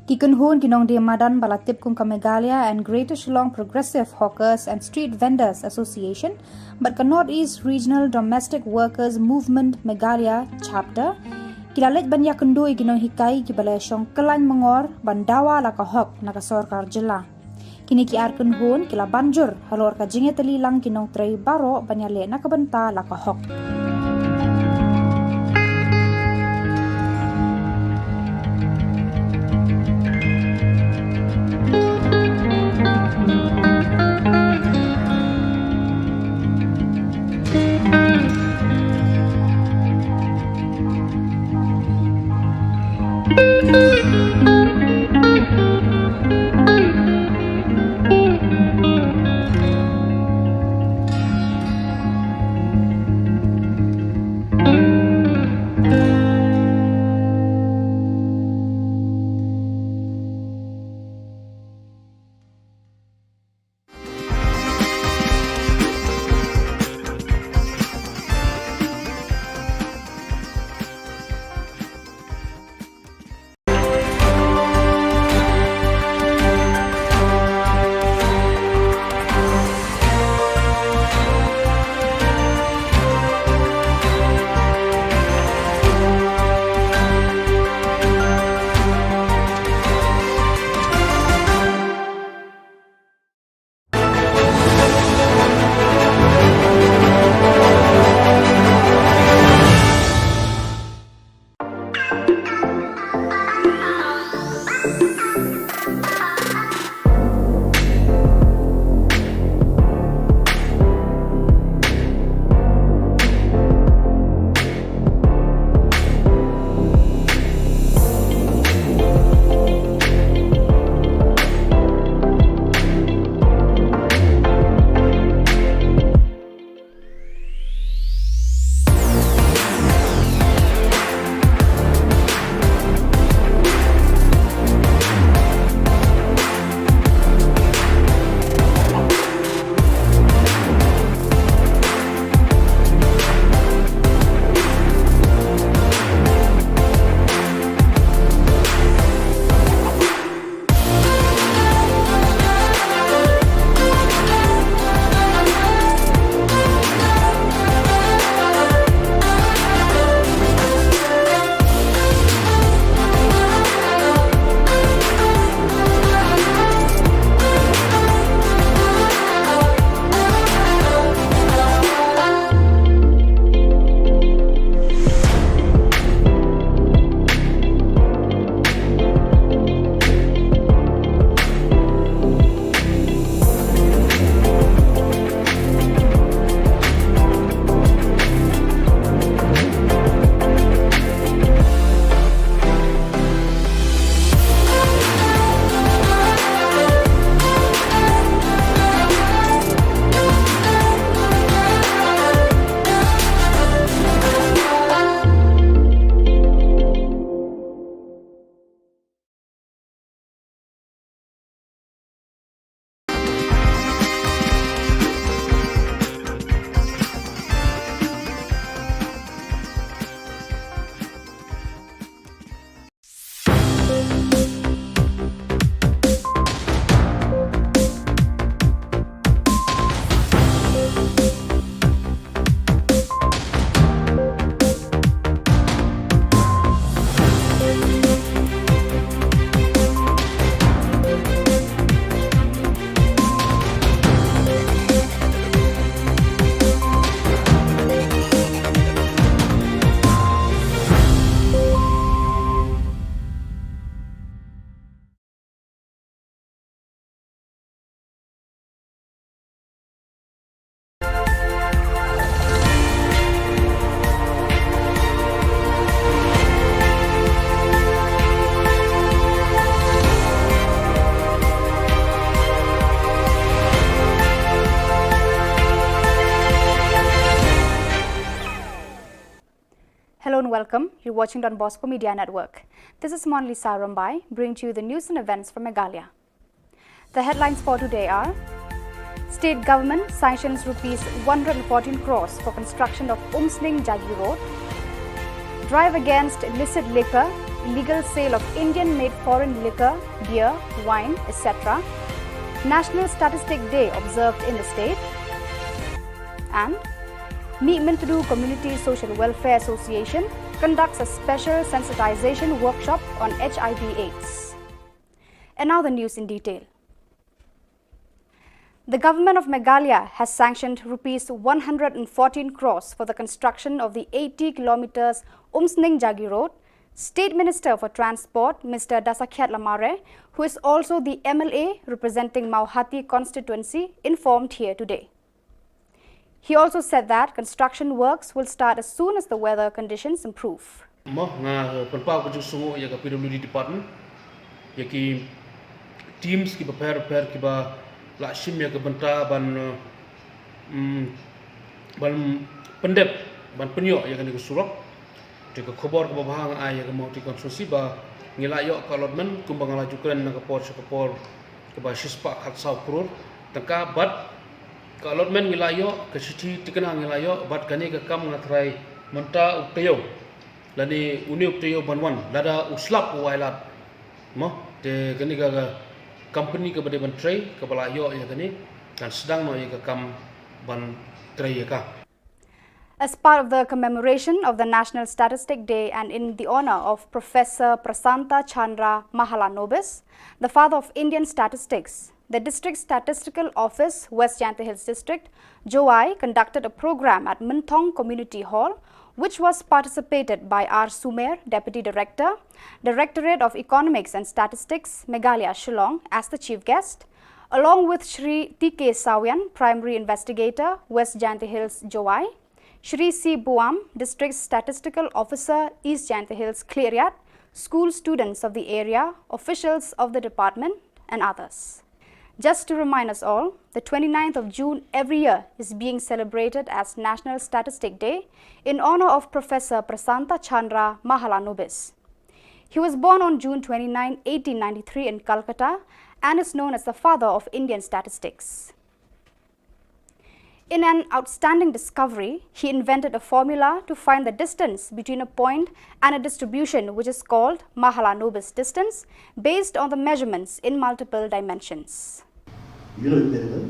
Kikunhun kinong diamadan balatip kum ka Meghalaya and Greater Shillong Progressive Hawkers and Street Vendors Association but ka Northeast Regional Domestic Workers Movement Meghalaya Chapter kilalet ban yakundoi kinong hikai ki balasyong kelan mengor bandawa la ka hok na ka sarkar Jylla kini ki arkunhun kila banjur halor ka jinge telilang kinong trei baro banyale na kabanta la ka hok. welcome. You're watching Don Bosco Media Network. This is Monli Sarumbai, bringing to you the news and events from Meghalaya. The headlines for today are: State government sanctions rupees 114 crores for construction of Umsning Jagi Road. Drive against illicit liquor, illegal sale of Indian-made foreign liquor, beer, wine, etc. National Statistic Day observed in the state. And Meetmintadu Community Social Welfare Association conducts a special sensitization workshop on HIV/AIDS. And now the news in detail. The government of Meghalaya has sanctioned rupees 114 crores for the construction of the 80 kilometers Umsning Jagi Road. State Minister for Transport, Mr. Dasakhyat Lamare, who is also the MLA representing Mauhati constituency, informed here today. He also said that construction works will start as soon as the weather conditions improve. PWD department, yaki teams ki prepare ki ba la shim ya ke benta ban pendep ban penyo ya kan ke surok de ke khubor ke bahang ai ya ke mau ti konstruksi ba ngila yo ka lotmen kumbang la jukan na ke por ke ba shispa khat sau krur tangka bat ka lotmen ngila yo ke siti tikana ngila yo bat kani ke kam ngatrai menta uktayo lani uni uktayo banwan lada uslap wailat mo de kani ga company ke bade ban tray ke bala yo ya kani dan sedang no ya ke kam ban tray ya ka. As part of the commemoration of the National Statistic Day and in the honor of Professor Prasanta Chandra Mahalanobis, the father of Indian statistics, the District Statistical Office, West Jyantha Hills District, JOI, conducted a program at Minthong Community Hall, which was participated by R. Sumer, Deputy Director, Directorate of Economics and Statistics, Meghalaya, Shillong, as the chief guest, along with Shri T.K. Sawian, Primary Investigator, West Jyantha Hills, JOI, Shri C. Buam, District Statistical Officer, East Jyantha Hills, Clearyat, school students of the area, officials of the department, and others. Just to remind us all, the 29th of June every year is being celebrated as National Statistic Day in honor of Professor Prasanta Chandra Mahalanobis. He was born on June 29, 1893 in Calcutta and is known as the father of Indian statistics. In an outstanding discovery, he invented a formula to find the distance between a point and a distribution, which is called Mahalanobis distance, based on the measurements in multiple dimensions. You know it very well.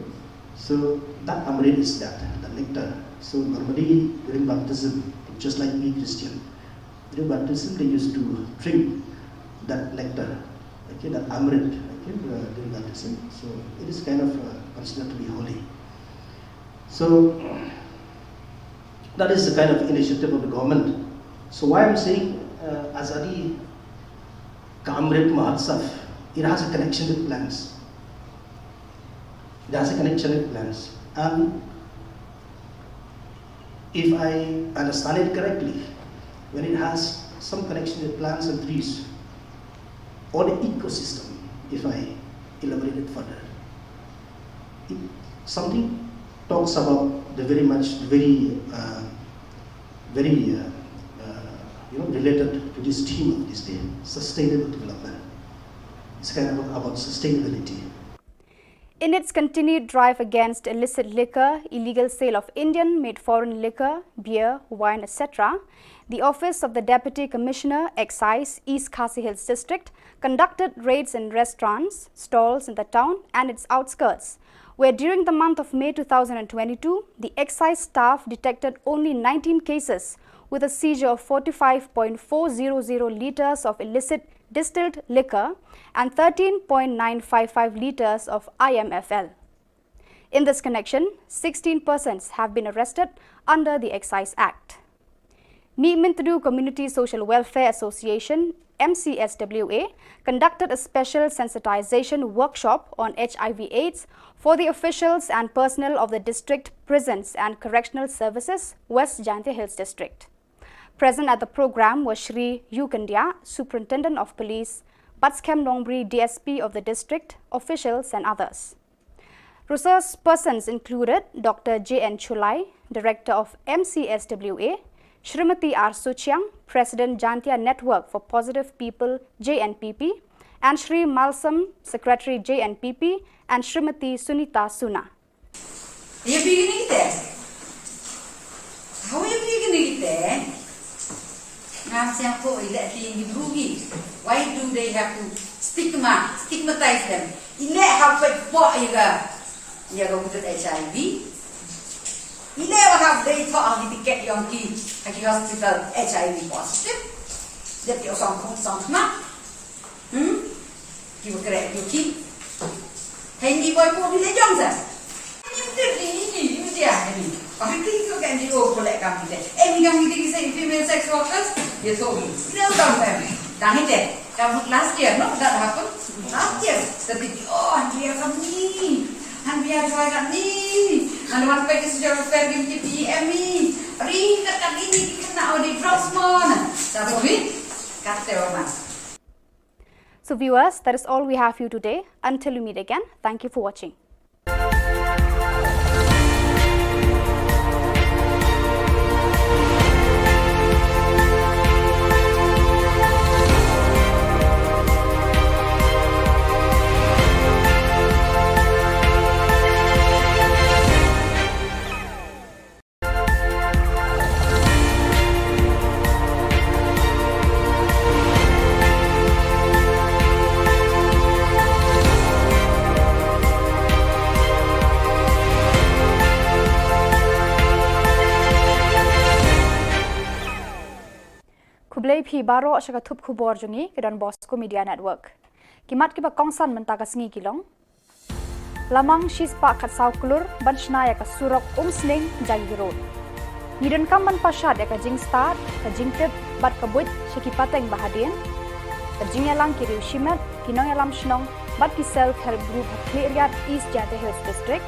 So that amrit is that, the nectar. So normally during baptism, just like me Christian, during baptism they used to drink that nectar, okay, that amrit, okay, during baptism. So it is kind of considered to be holy. So that is the kind of initiative of the government. So why I'm saying Azadi Kamrit Mahotsav, it has a connection with plants. It has a connection with plants. And if I understand it correctly, when it has some connection with plants and trees, or the ecosystem, if I elaborate it further, something talks about the very related to this theme of this day, sustainable development. It's kind of about sustainability. In its continued drive against illicit liquor, illegal sale of Indian-made foreign liquor, beer, wine, etc., the Office of the Deputy Commissioner, Excise, East Khasi Hills District, conducted raids in restaurants, stalls in the town and its outskirts, where during the month of May 2022, the excise staff detected only 19 cases with a seizure of 45.400 litres of illicit distilled liquor and 13.955 litres of IMFL. In this connection, 16 persons have been arrested under the Excise Act. Meetmintadu Community Social Welfare Association, MCSWA, conducted a special sensitization workshop on HIV/AIDS for the officials and personnel of the district prisons and correctional services, West Jyantha Hills District. Present at the program was Shri Yukandia, Superintendent of Police, Batskem Nongbri, DSP of the district, officials and others. Resource persons included Dr. J.N. Chulai, Director of MCSWA, Shrimati R. Suchiang, President Jantia Network for Positive People JNPP, and Shri Malsam, Secretary JNPP, and Shrimati Sunita Suna. Are you beginning there? How are you beginning there? Why do they have to stigmatize them? Ile have you go with HIV. Ile have they thought of the ticket young kid at the hospital HIV positive? That your song not? You will correct your kid. Handy boy for the Johnson. You did the I think you can do for like come there. Any young lady say female sex workers, you told me. No, don't have me. Done it. Come last year, no, that happened. Last year, the big, and we are from me. And we are going at me. And one page is your fair in me. Read that ini kena di Frostmon. That's it. Cut the one. So viewers, that is all we have for you today. Until we meet again, thank you for watching. Kublai phi baro asaka thup khubor jungi kedan Bosco Media Network. Kimat kiba kongsan mentaka sengi kilong. Lamang shispa kat sauklur banshna ya ka surok sling jagi road. Nidan kamban pashat ya ka jing start ka jing tip bat ka buit shiki pateng bahadien. Ka jing yalang kiri ushimet kinong yalam shnong bat ki self help group Khubor East Jante Hills District.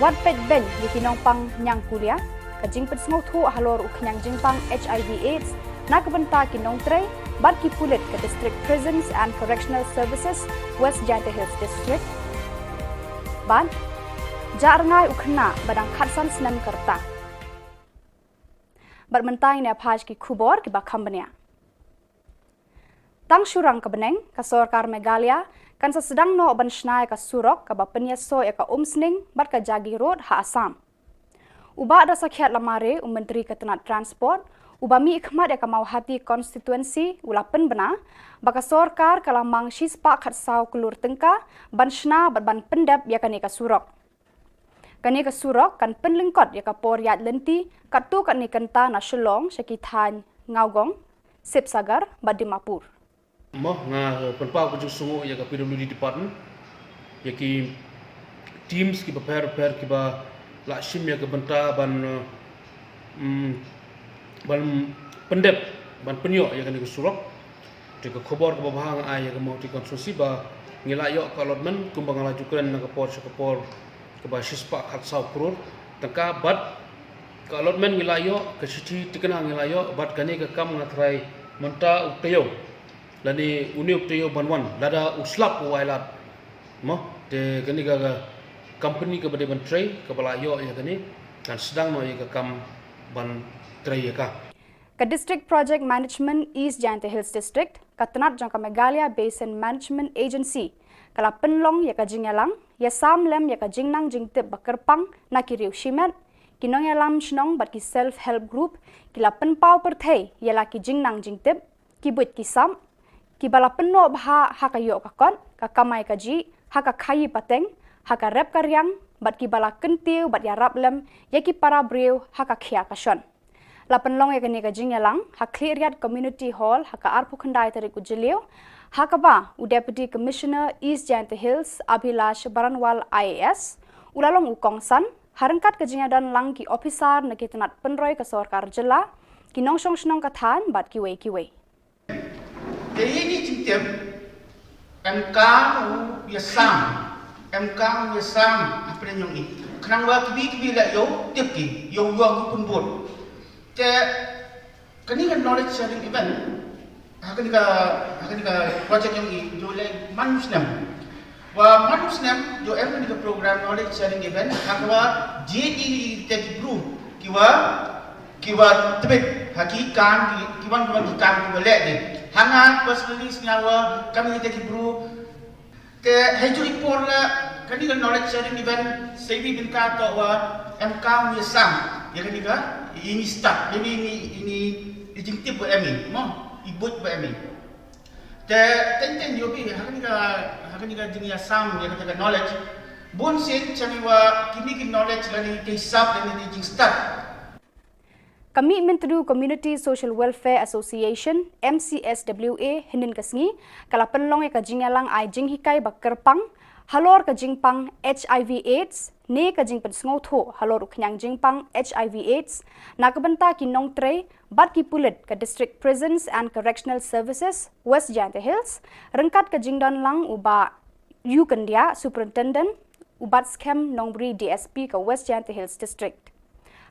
Wat pet ben di kinong pang nyang kulia ka jing pet sngo thu halor uknyang jing pang HIV AIDS. Nakabanta kinong tray, bat ki pulit ke District Prisons and Correctional Services, West Jante Hills District. Ban, jarngai ukhna badang khatsan snam karta. Bat mentai ne phaj ki Khubor ki bakhambania. Tang surang ka beneng ka Sarkar Meghalaya kan sa sedang no ban shnai ka surok ka bapenya so ya ka umsning bat ka Jagi Road ha Assam. Uba da sakhiat lamare Menteri Ketenat Transport Ubami ikhmat ya kamau hati konstituensi ulapen bena baka Sarkar kalamang shispa khatsau kulur tengka banshna ban pendap ya kanika surok. Kanika surok kan penlingkot ya kapor yat lenti katu kan nikanta na Shillong Shakithan Ngaugong Sipsagar Badimapur. Moh nga penpau ku sungu ya ka PWD department ya ki teams ki prepare ki ba la shim ya ka benta ban pendep ban penyo ya kan surok de ka Khubor ka bahang ai ya ka mau ti konstruksi ba ngila yo ka allotment kumbang lajukan na ka por ka ba shispa khatsau kror tangka bat ka allotment ngila yo ka sithi tikana ngila yo bat kani ka kam ngatrai menta uktayo lani uni uktayo banwan lada uslap wailat mo de kani ka company ka bade ban tray ka bala yo ya kani kan sedang no ya ka kam ban Ka District Project Management East Jante Hills District, Katanat Jangka Meghalaya Basin Management Agency, kala penlong ya ka jingalang, ya samlem ya ka jingnang jingtip bakerpang na kiriu shimet, kinong yalam shnong bat ki self-help group, kila penpau perthei ya la ki jingnang jingtip, ki buit ki sam, ki bala penno bha hakayo kakon, ka kamai ka ji, haka khayi pateng, haka rep karyang, bat ki bala kentiu bat ya rablem, ya ki para breu haka khia kashon. Lapan long ya kini ka jingalang, Khubor Community Hall, haka arpu khandai tari ku jilio, haka ba u Deputy Commissioner East Jante Hills Abhilash Baranwal IAS, ulalong u kongsan, harangkat ka jingadan lang ki officer na Ketenat Penroy ka Sarkar Jylla, kinong song shnong kathan bat kiwei. Jadi ini cincin MK biasam, MK biasam apa yang ini? Kenapa kibi lah yo tiap yo pun buat. Kini kan knowledge sharing event, akan project yang ini Jylla manusia. Wah manusia jo ni ka program knowledge sharing event, hakwa JD tech group, kiwa tebet haki kan kiwan ki kan kiwa lek ni hanga personally senyawa kami kita kibru te haju ipor la kani kan knowledge sharing event sebi bin ka to wa mk ni sam ya kani ka ini start ini ijingtip buat emi mo ibut buat emi te tenten yo bi hakani ka dunia sam ya kata knowledge bon sen chani wa kimi ki knowledge lani ke sab lani ijing start. Commitment to Community Social Welfare Association MCSWA hinin kasngi kala penlong ka jingalang ai jing hikai bakerpang halor ka jingpang HIV AIDS ne ka jing pensngau tho halor uknyang jingpang HIV AIDS nakabenta kinong tre bat ki pulit ka District Prisons and Correctional Services West Jante Hills rengkat ka jingdan lang uba Yukandia Superintendent ubat scam nongbri DSP ka West Jante Hills District.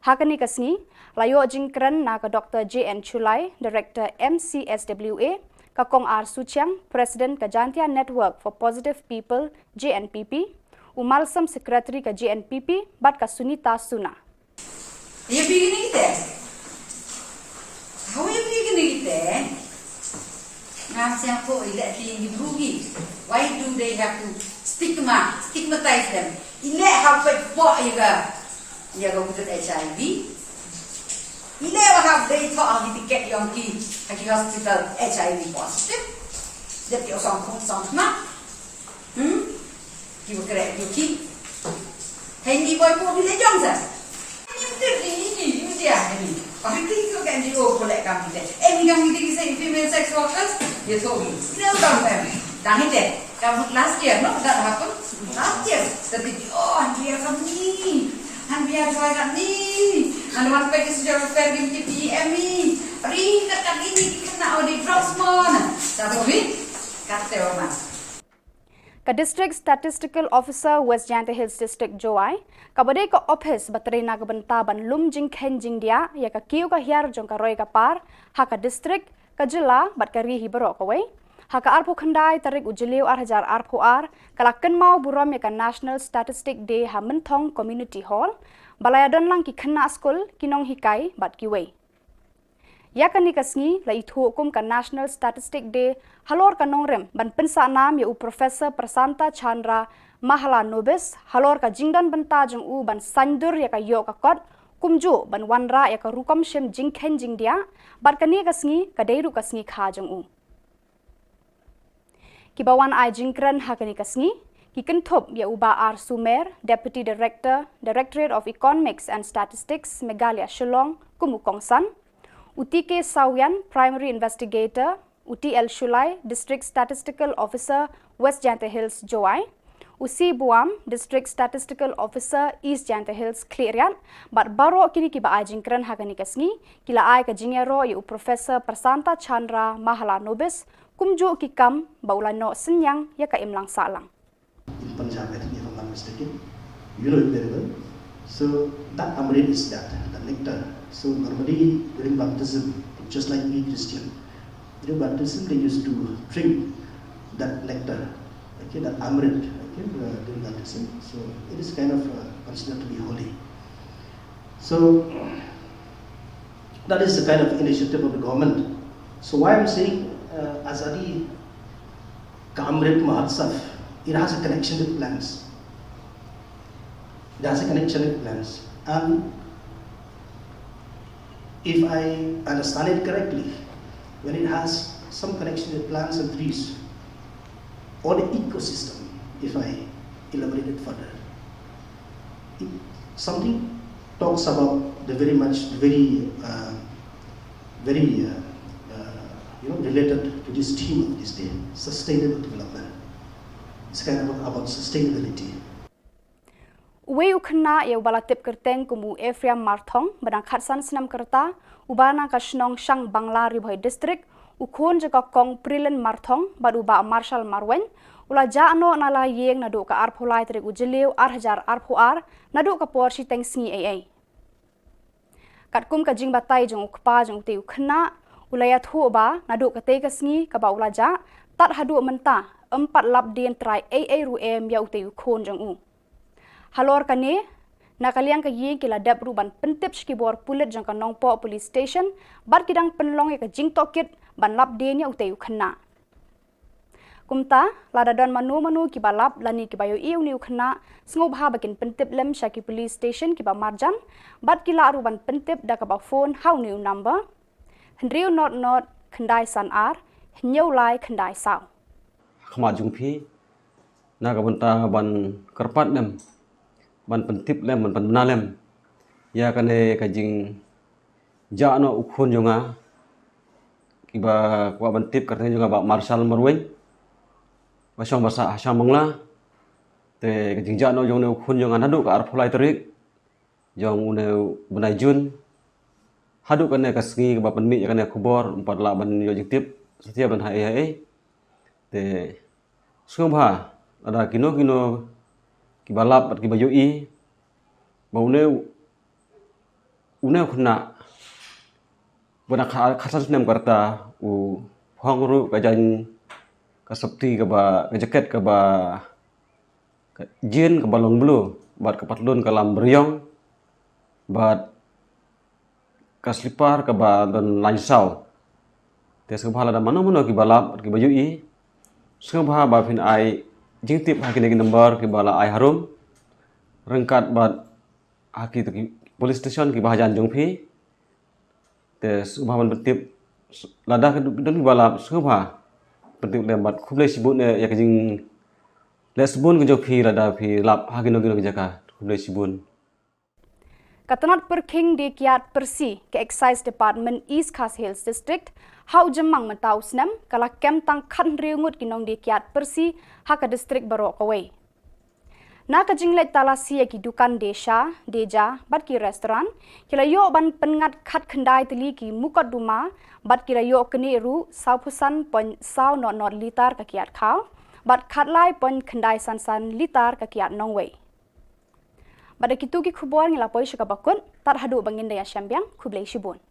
Hakani kasni layo jingkran na ka Dr. J.N. Chulai, Director MCSWA, ka Kong R. Suchiang, President ka Jantia Network for Positive People, JNPP, umalsam Secretary ka JNPP, bat ka Sunita Suna. Are you beginning there? How are you beginning there? Ngasang ko ila ti rugi. Why do they have to stigmatize them? Ila have to po ya go with HIV. Ila have they thought of the ticket yang ki hospital HIV positive. That you some na. Ki wo kere ki. Hindi boy ko bile jong sa. Ni dia ni. Pasti ko kan dia ko lek kami deh. Mi kami di say female sex workers. Dia so ni. Dia dong them. Dah ni deh. Kamu last year no that happened. Last year. Tapi dia kami han biar joy kat ni han wan pe sejarah fair game TPM ni ring kat ini kena audit drugs mon tapi kate orang ka District Statistical Officer West Jante Hills District Joai kabade ka office bateri na gabenta ban lum jing khen jing dia ya ka kiu ka hiar jong ka roi ka par ha ka district ka jilla bat ka ri hibro ka wei haka arpo khandai tarik ujiliu 8,000 arpo ar kalakan mau buram ya ka National Statistic Day ha Mentong Community Hall balayadon lang ki khana school kinong hikai bat ki wei ya kani kasngi la ithu hukum ka National Statistic Day halor ka nongrem ban pensa nam ya u Professor Prasanta Chandra Mahala Nobis halor ka jingdan benta jong u ban sandur ya ka yo ka kot kumju ban wanra ya ka rukom shem jingkhen jing dia bat kani kasngi ka deiru kasngi kha jong u Kibawan ai jingkran hakani kasngi kikentop ya uba R Sumer Deputy Director Directorate of Economics and Statistics Meghalaya Shillong kumukongsan Utike Sawian Primary Investigator UTL Shulai District Statistical Officer West Jante Hills Joai Usi Buam District Statistical Officer East Jante Hills Klerian bat baro kini kiba ai jingkran hakani kasngi kila ai ka jingero ya u Professor Prasanta Chandra Mahala Nobis kumju kikam baulano senyang ya ka imlang salang. In Punjab, I think if I'm not mistaken, you know it very well. So that amrit is that, the nectar. So normally during baptism, just like we Christian, during baptism they used to drink that nectar, okay, that amrit, okay, during baptism. So it is kind of considered to be holy. So that is the kind of initiative of the government. So why I'm saying Azadi Kamrit Mahotsav, it has a connection with plants. It has a connection with plants. And if I understand it correctly, when it has some connection with plants and trees, or the ecosystem, if I elaborate it further, something talks about the very related to this theme of this day, sustainable development. It's kind of about sustainability. Uwe ukna ya ubala tip kerteng kumu Ephraim Marthong benang khatsan senam kerta ubana ka Shillong Shang Bangla Ribhoi District ukon jaka kong Prilen Marthong baduba Marshal Marwen ula jaano nala yeng nadu ka arpulai trik ujeliu 8,000 arpuar nadu ka porsi tengsi AA. Katkum ka jing batai jong ukpa jong te ukna ulaya thu ba nadu ka te kasngi ka ba ulaja tat hadu menta 4 lap dien trai AA ru em ya ute ukon jong u. Halor kane Nakaliang kayi kila dap ruban pentip skibor pulit jangka nongpo police station bat kidang penlong ya jing tokit ban lap denya utayu kena. Kumta ladadon manu kibalap lani kibayo iu niu kena sengob ha bakin pentip lem syaki police station kiba marjan bat kila ruban pentip da kaba phone hau niu number hendriu not kendai san ar hnyau lai kendai sao. Khama jungphi na kabanta ban karpat dem ban pentip lem ban penna lem ya kane kajing jano ukhun jonga kiba kwa bantip katanya juga ba marshal marweng basong basa asam mangla te kajing jano jong ne ukhun jonga nadu ka arpulai terik jong une benai jun hadu kane kasngi ba penni kane khubor empat la ban yo jitip setiap ban hai te sungha ada kino kibalap at kibayo i maune une khuna bana khasan nem karta u phangru kajan kasapti ka ba jaket ka ba jin ka balong blu bat ka patlon ka lam beryong bat ka slipar ka ba don lansau te subhala da mano kibalap at kibayo i subha ba fin ai jingtip haki lagi number ki bala ai harum rengkat bat haki police station ki bahajan jongphi te subhan betip lada don ki bala subha betip lembat khublai sibun ya kajing lesbun ki jokphi lada phi lap haki no ki jaka khublai sibun. Katanat perking di kiat persi ke Excise Department East Khas Hills District hau jemang mentau senam kala kem tang kan riungut kinong di kiat persi haka distrik barok away. Na ka jinglet talasi ki dukan deja bat ki restoran kila yo ban pengat khat khandai teli ki mukat duma bat kila yo keni ru saupusan pon sau not litar ka kiat khau bat khat lai pon khandai san litar ka kiat nongway. Pada kitu ki khubor ngilapoi syaka bakun tar hadu bangin daya syambiang khublai shibun.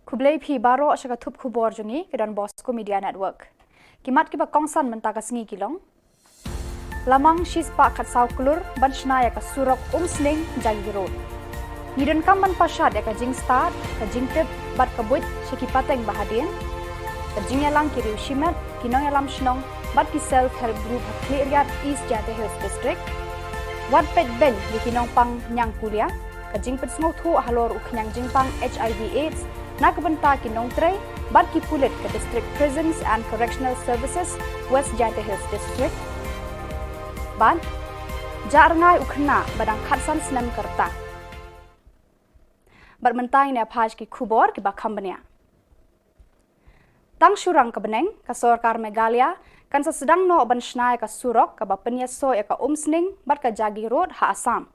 Kublai phi baro syaka thup khubor jungi kedan Bosco Media Network. Kimat kiba kongsan mentaka sengi kilong. Lamang shispa khat sau kulur ban shnaya ka surok umsling jagi road. Nidon kamban pasad ya ka jing start ka jing tip bat ka buit syaki pateng bahadien. Ka jing yalang kiri shimat kinong yalam shnong bat ki self help group ha Cleariat East Jante Hills District. Wat pet ben di kinong pang nyang kuliah ka jing pet smok thu halor uknyang jing pang HIV AIDS na kabanta kinong tray bat ki pulit ka District Prisons and Correctional Services West Jante Hills District. Ban jarngai ukhna badang khatsan snam karta. Bat mentai ne phaj ki khubor ki bakhambania. Tang syurang ka beneng ka Sorkar Meghalaya kan sa sedang no ban shnai ka surok ka bapenya so ya ka umsning bat ka jagi road ha Assam.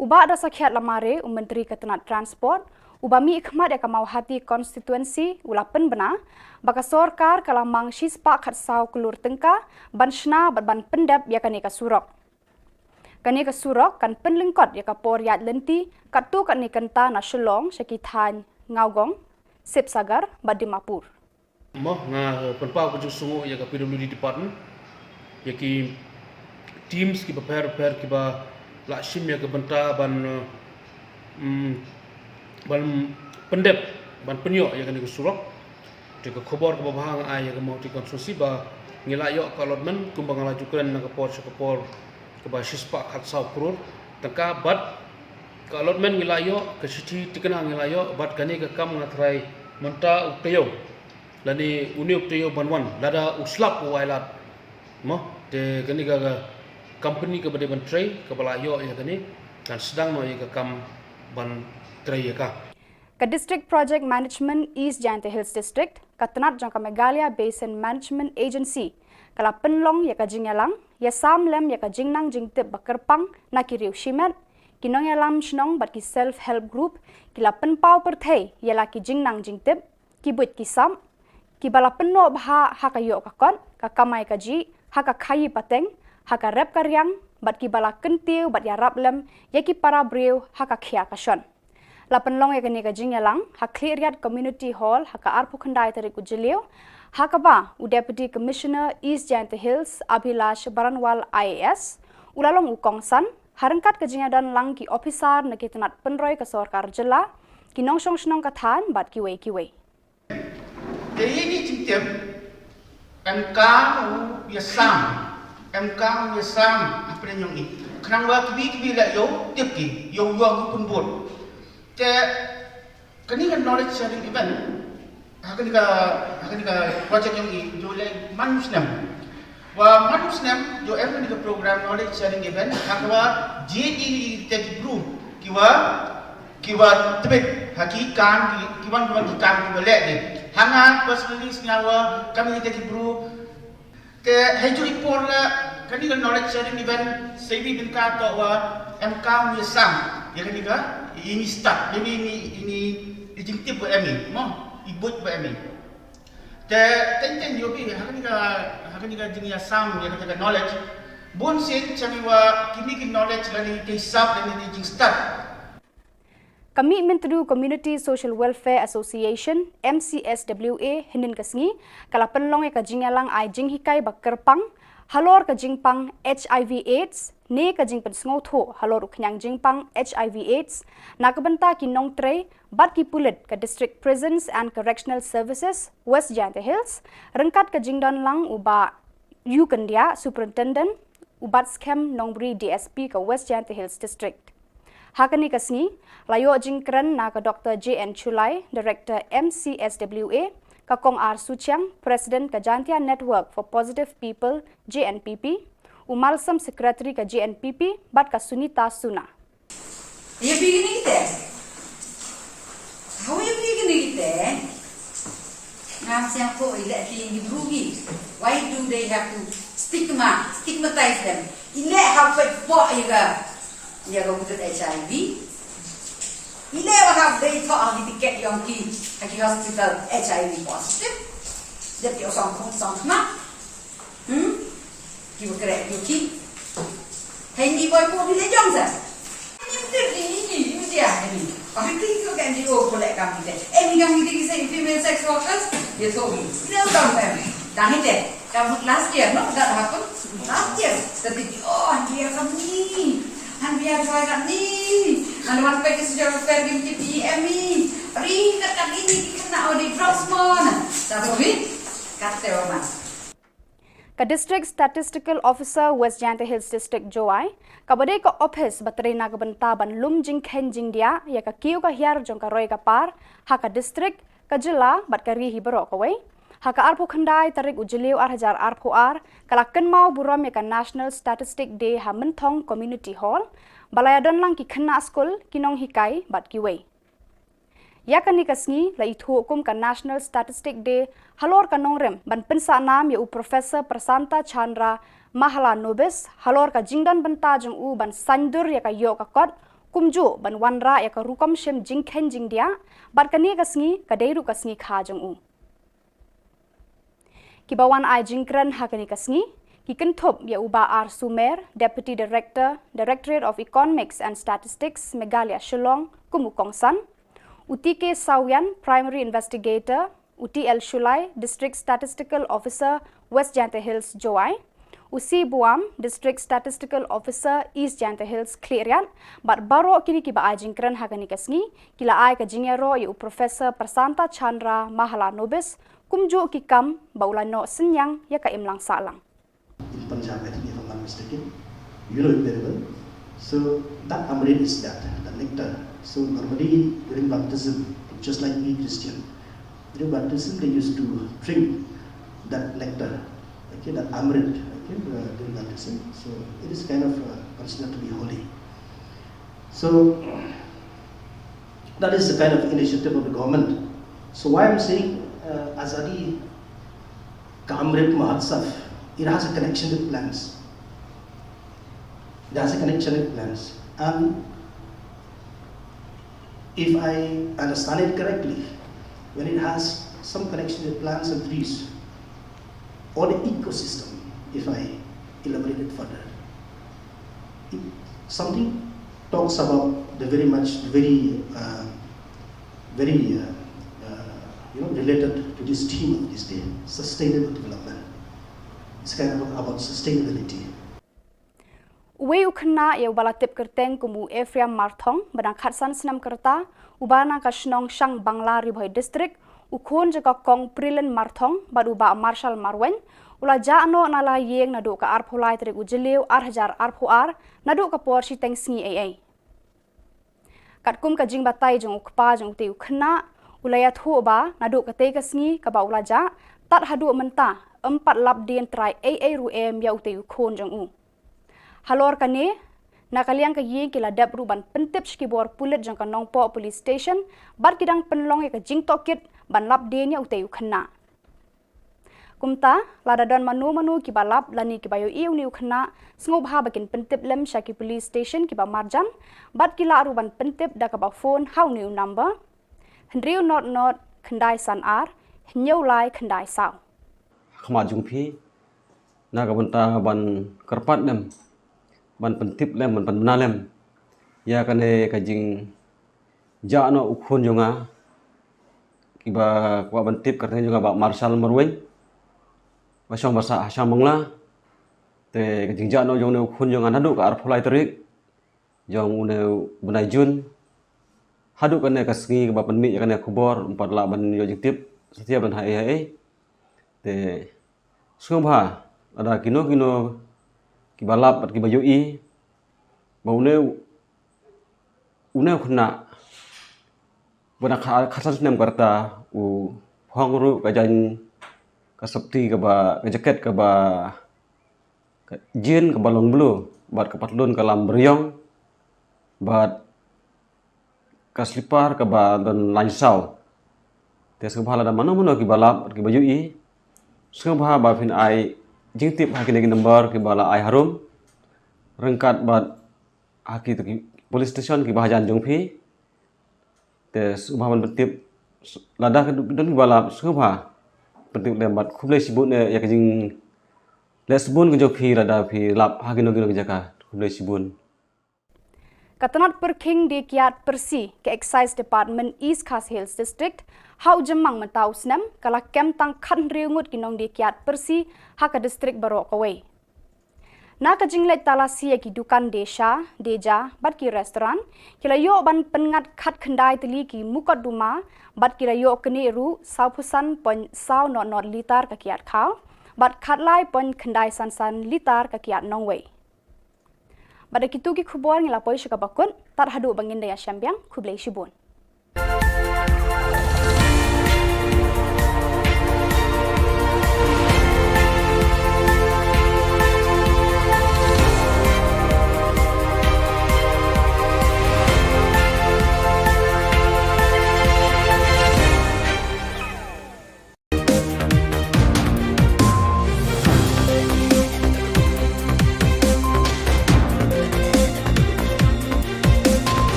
Uba da sakhiat lamare Menteri Ketenat Transport Ubami ikhmat ya kamau hati konstituensi ulapen benar, baka sorkar kalamang shispa khatsau kelur tengka, ban shna ban pendap ya kanika surok. Kanika surok kan penlingkot ya kapor yat lenti, katu kanikanta na Shillong, Syakithan, Ngaugong, Sipsagar, Badimapur. Moh nga penpau kujuk sungu ya ka PWD department, ya ki teams ki prepare ki ba lakshim ya ka benta ban pendep ban penyo ya kan ke surok de ke khobor ke bahang ai ya ke mau ti konstruksi ba ngilayo ka allotment kumbang lajukan na ke por ke ba shispa khatsau krur tangka bat ka allotment ngilayo ke siti tikena ngilayo bat kani ke kam ngatrai menta uktayo lani uni uktayo banwan lada uslap wailat mo de kani ka company ke bade ban tray ke balayo ya kani dan sedang no ya ke kam ban tray ya ka Ka District Project Management East Jylla Hills District, Jylla Meghalaya Basin Management Agency, kala penlong ya ka jingyalang, ya samlem ya ka jingnang jingtip bakerpang na kiriu shimet, kinong yalam shnong bat ki self-help group, kila penpau perthai ya la ki jingnang jingtip, ki buit ki sam, ki bala penno bha hakayo kakon, kakamai kaji, haka khayi pateng, haka rep karyang, bat ki bala kentiu bat ya rablem, ya ki para breu haka khia kashon. Lapan long ya kani ka jingyalang, hak clearyat community hall, haka arpu khandai tarik ujilio, haka ba u deputy commissioner East Jylla Hills Abhilash Baranwal IAS, ulalong ukongsan, harangkat ka jingyadan lang ki officer na kitanat penroy ka sorkar jela, kinong shnong kathan bat kiwe. Jadi ini cincin MK yasam apa yang ini? Kenapa kibi lah yo tipi yo pun buat. Te kani kan knowledge sharing event akan ka project yang ini jo le manusnem jo every ka program knowledge sharing event hakwa JD tech group kiwa tebet haki kan kiwan ki kan ki le de hanga personally sengawa kami tech group te hejo ipor la kani kan knowledge sharing event sebi binka to wa MK misam ya kani ka ini start ini jingtip buat kami mo ibut buat kami ten yobi hakani ka jingya sam ya ka knowledge bon sen chami wa kini ki knowledge lani te sab lani jing start Commitment to Community Social Welfare Association MCSWA hinin kasngi kala penlong ya ka jingyalang ai jing hikai bakerpang halor ka jingpang HIV AIDS ne ka jing pensngo tho halor uknyang jingpang HIV AIDS na kabenta kinong tre bat ki pulit ka District Prisons and Correctional Services West Jylla Hills rengkat ka jingdan lang uba yu kandia superintendent ubat scam nongbri DSP ka West Jylla Hills District hakani kasngi layo jingkran na ka Dr. JN Chulai Director MCSWA Kakong R. Suchiang, President ka Jantia Network for Positive People, JNPP, Umalsam Secretary ka JNPP, bat ka Sunita Suna. You beginning there? How are you beginning there? Now, sample electing the rugi. Why do they have to stigmatize them? Elect how for you go to HIV. You never have they thought of the ticket young kid at the hospital HIV positive. That you're some not. You correct your kid. Handy boy for the Johnson. You did you I think you can go for that company. Any young say female sex workers, you told me. No, come back. Done it. Come last year, no, that happened. Last year. The big and here come me. And we are trying ni, and one pack is your fair game to PME. Ring kat ini kena di drugs mon. Satu bit, kata orang. Ka District Statistical Officer West Jylla Hills District Joai, kabade ka office bateri na kabenta ban lum jing khen jing dia ya ka kiu ka hiar jong ka roy ka par ha ka district ka jilla bat ka ri hibro ka wei. Haka arpo khandai tarik ujiliu hajar arpo kalakan mau buram ya ka National Statistic Day ha mentong Community Hall balayadon lang ki khanna school kinong hikai bat ki wei ya kan nikasngi la itu hukum ka National Statistic Day halor ka nongrem ban pensa nam ya u Professor Prasanta Chandra Mahala Nobis halor ka jingdan benta jong u ban sandur ya ka yo ka kot kumju ban wanra ya ka rukom shem jingkhen jingdia bat kani kasngi kadeiru kasngi kha jong Kibawan ai jingkran hakani kasngi Kikenthop ya uba R Sumer, Deputy Director, Directorate of Economics and Statistics, Meghalaya Shillong, Kumukongsan, Uti K Sawian, Primary Investigator, Uti L Shulai, District Statistical Officer, West Janta Hills, Joai, Usi Buam, District Statistical Officer, East Janta Hills, Klerian, but baro kini kiba ai jingkran hakani kasngi, kila ai ka jingero ya Professor Prasanta Chandra Mahala Nobis, kumju kikam baulano senyang ya ka imlang salang. In Punjab, I think if I'm not mistaken, you know it very well. So that amrit is that, the nectar. So normally during baptism, just like we Christian, during baptism they used to drink that nectar, okay, that amrit, okay, during baptism. So it is kind of considered to be holy. So that is the kind of initiative of the government. So why I'm saying Azadi ka Amrit Mahotsav, it has a connection with plants. It has a connection with plants. And if I understand it correctly, when it has some connection with plants and trees, or the ecosystem, if I elaborate it further, something talks about the very related to this theme of this day, sustainable development. It's kind of about sustainability. Uwe ukna ya balatip kerteng kumu Ephraim Marthong badang khatsan senam kerta ubana ka Shillong Shang Bangla Ribhoi District ukhon jaga kong Prilen Marthong baduba Marshal Marwen ula jano nala yeng nadu ka arpholai trik ujeliu 1000 arphoar nadu ka porsi teng sngi AA. Katkum ka jing batai jong ukpa jong te ukna ulaya thu ba nadu ka te ka sngi ka ba ula ja tat hadu menta 4 lap dien trai AA ruem ya ute ukhon jong Halor kane nakaliang ka yeng kila dap ruban pentip skibor pulit jang ka nongpo police station bar kidang penlong ya ka jing tokit ban lap dien ya ute ukhna. Kumta lada don manu ki balap lani ki bayo iu ni ukhna sngob ha bakin pentip lem shaki police station ki ba marjan bat kila ruban pentip da ka ba phone how new number hendriu not khandai san ar nyau lai khandai saw. Khama jungphi na ka banta ban karpat dem ban pentip lem ban bana lem ya kane ka jing ja no ukhon jonga kiba kwa bantip karteng jonga ba marshal marwen basong basa Asam Bangla te ka jing ja no jong ne ukhon jonga nadu ka arpholai terik jong une bunai jun hadu kane ka sngi ba penmi ya kane khubor 4 la ban yo jing tip setiap ban hai te sumha ada kino ki balap at ki bayu i baune une khna bana khasan nem karta u hongru ka jan ka sapti ka ba ka jaket ka ba ka jin ka balon blue bat ka patlon ka lam beriong bat ka slipar ka ba don lansau te sumha la mano ki balap at ki bayu i sumha ba fin ai jing tip haki negi number ki bala ai harum rengkat bat haki tu police station ki bahajan jongphi te subhaman betip lada ke don bala subha betip le bat khuble sibun ya ke jing le sibun ke jokhi lada phi lap haki nogi jaka khuble sibun Katanat perking di kiat persi ke Excise Department East Khas Hills District hau jemang mentau senam kala kem tang khan riungut kinong di kiat persi haka district barok away. Na ka jinglet talasi ki dukan deja bat ki restoran kila yo ban pengat khat khandai teli ki mukot duma bat kila yo kene ru saupusan pon sau not litar ka kiat khau bat khat lai pon khandai san litar ka kiat nongway. Pada kitu ki Khubor ngilapoi syaka bakun tar hadu bangin daya syambiang kublai shibun.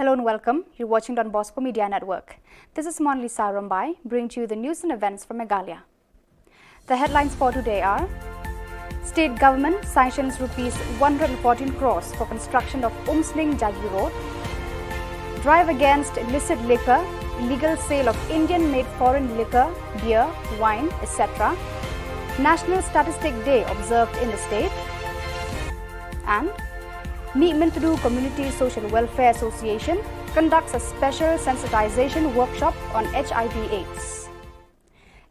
Hello and welcome. You're watching Don Bosco Media Network. This is Monli Sarumbai, bringing to you the news and events from Meghalaya. The headlines for today are: State government sanctions rupees 114 crores for construction of Umsling Jagi Road. Drive against illicit liquor, illegal sale of Indian-made foreign liquor, beer, wine, etc. National Statistic Day observed in the state. And Meetmintadu Community Social Welfare Association conducts a special sensitization workshop on HIV/AIDS.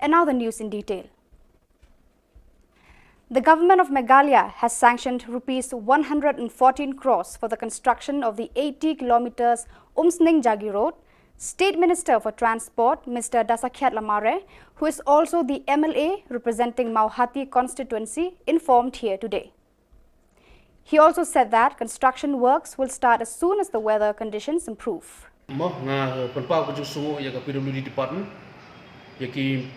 And now the news in detail. The government of Meghalaya has sanctioned rupees 114 crores for the construction of the 80 kilometers Umsling Jagi Road. State Minister for Transport, Mr. Dasakhyat Lamare, who is also the MLA representing Mauhati constituency, informed here today. He also said that construction works will start as soon as the weather conditions improve. PWD department yaki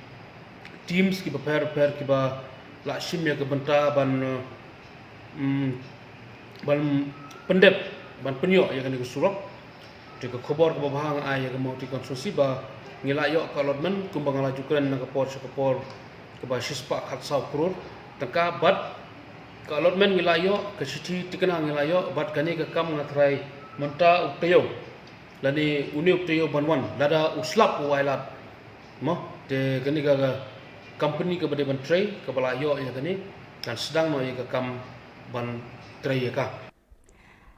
teams ki prepare ki ba la shim ya banta ban pendep ban penyo ya kan surok de khubor ke bahang ai ya mau ti konstruksi ba ngila yo ka allotment kumbang la jukran na kapor ke ba shispa khat saw kror tangka bat ka allotment wilayo ke city tikana wilayo bat kani ke kam ngatrai menta uktayo lani uni uktayo banwan lada uslap wailat mo de kani ga company ke bade ban tray ke balayo ya kani dan sedang no ya ke kam ban tray ya ka.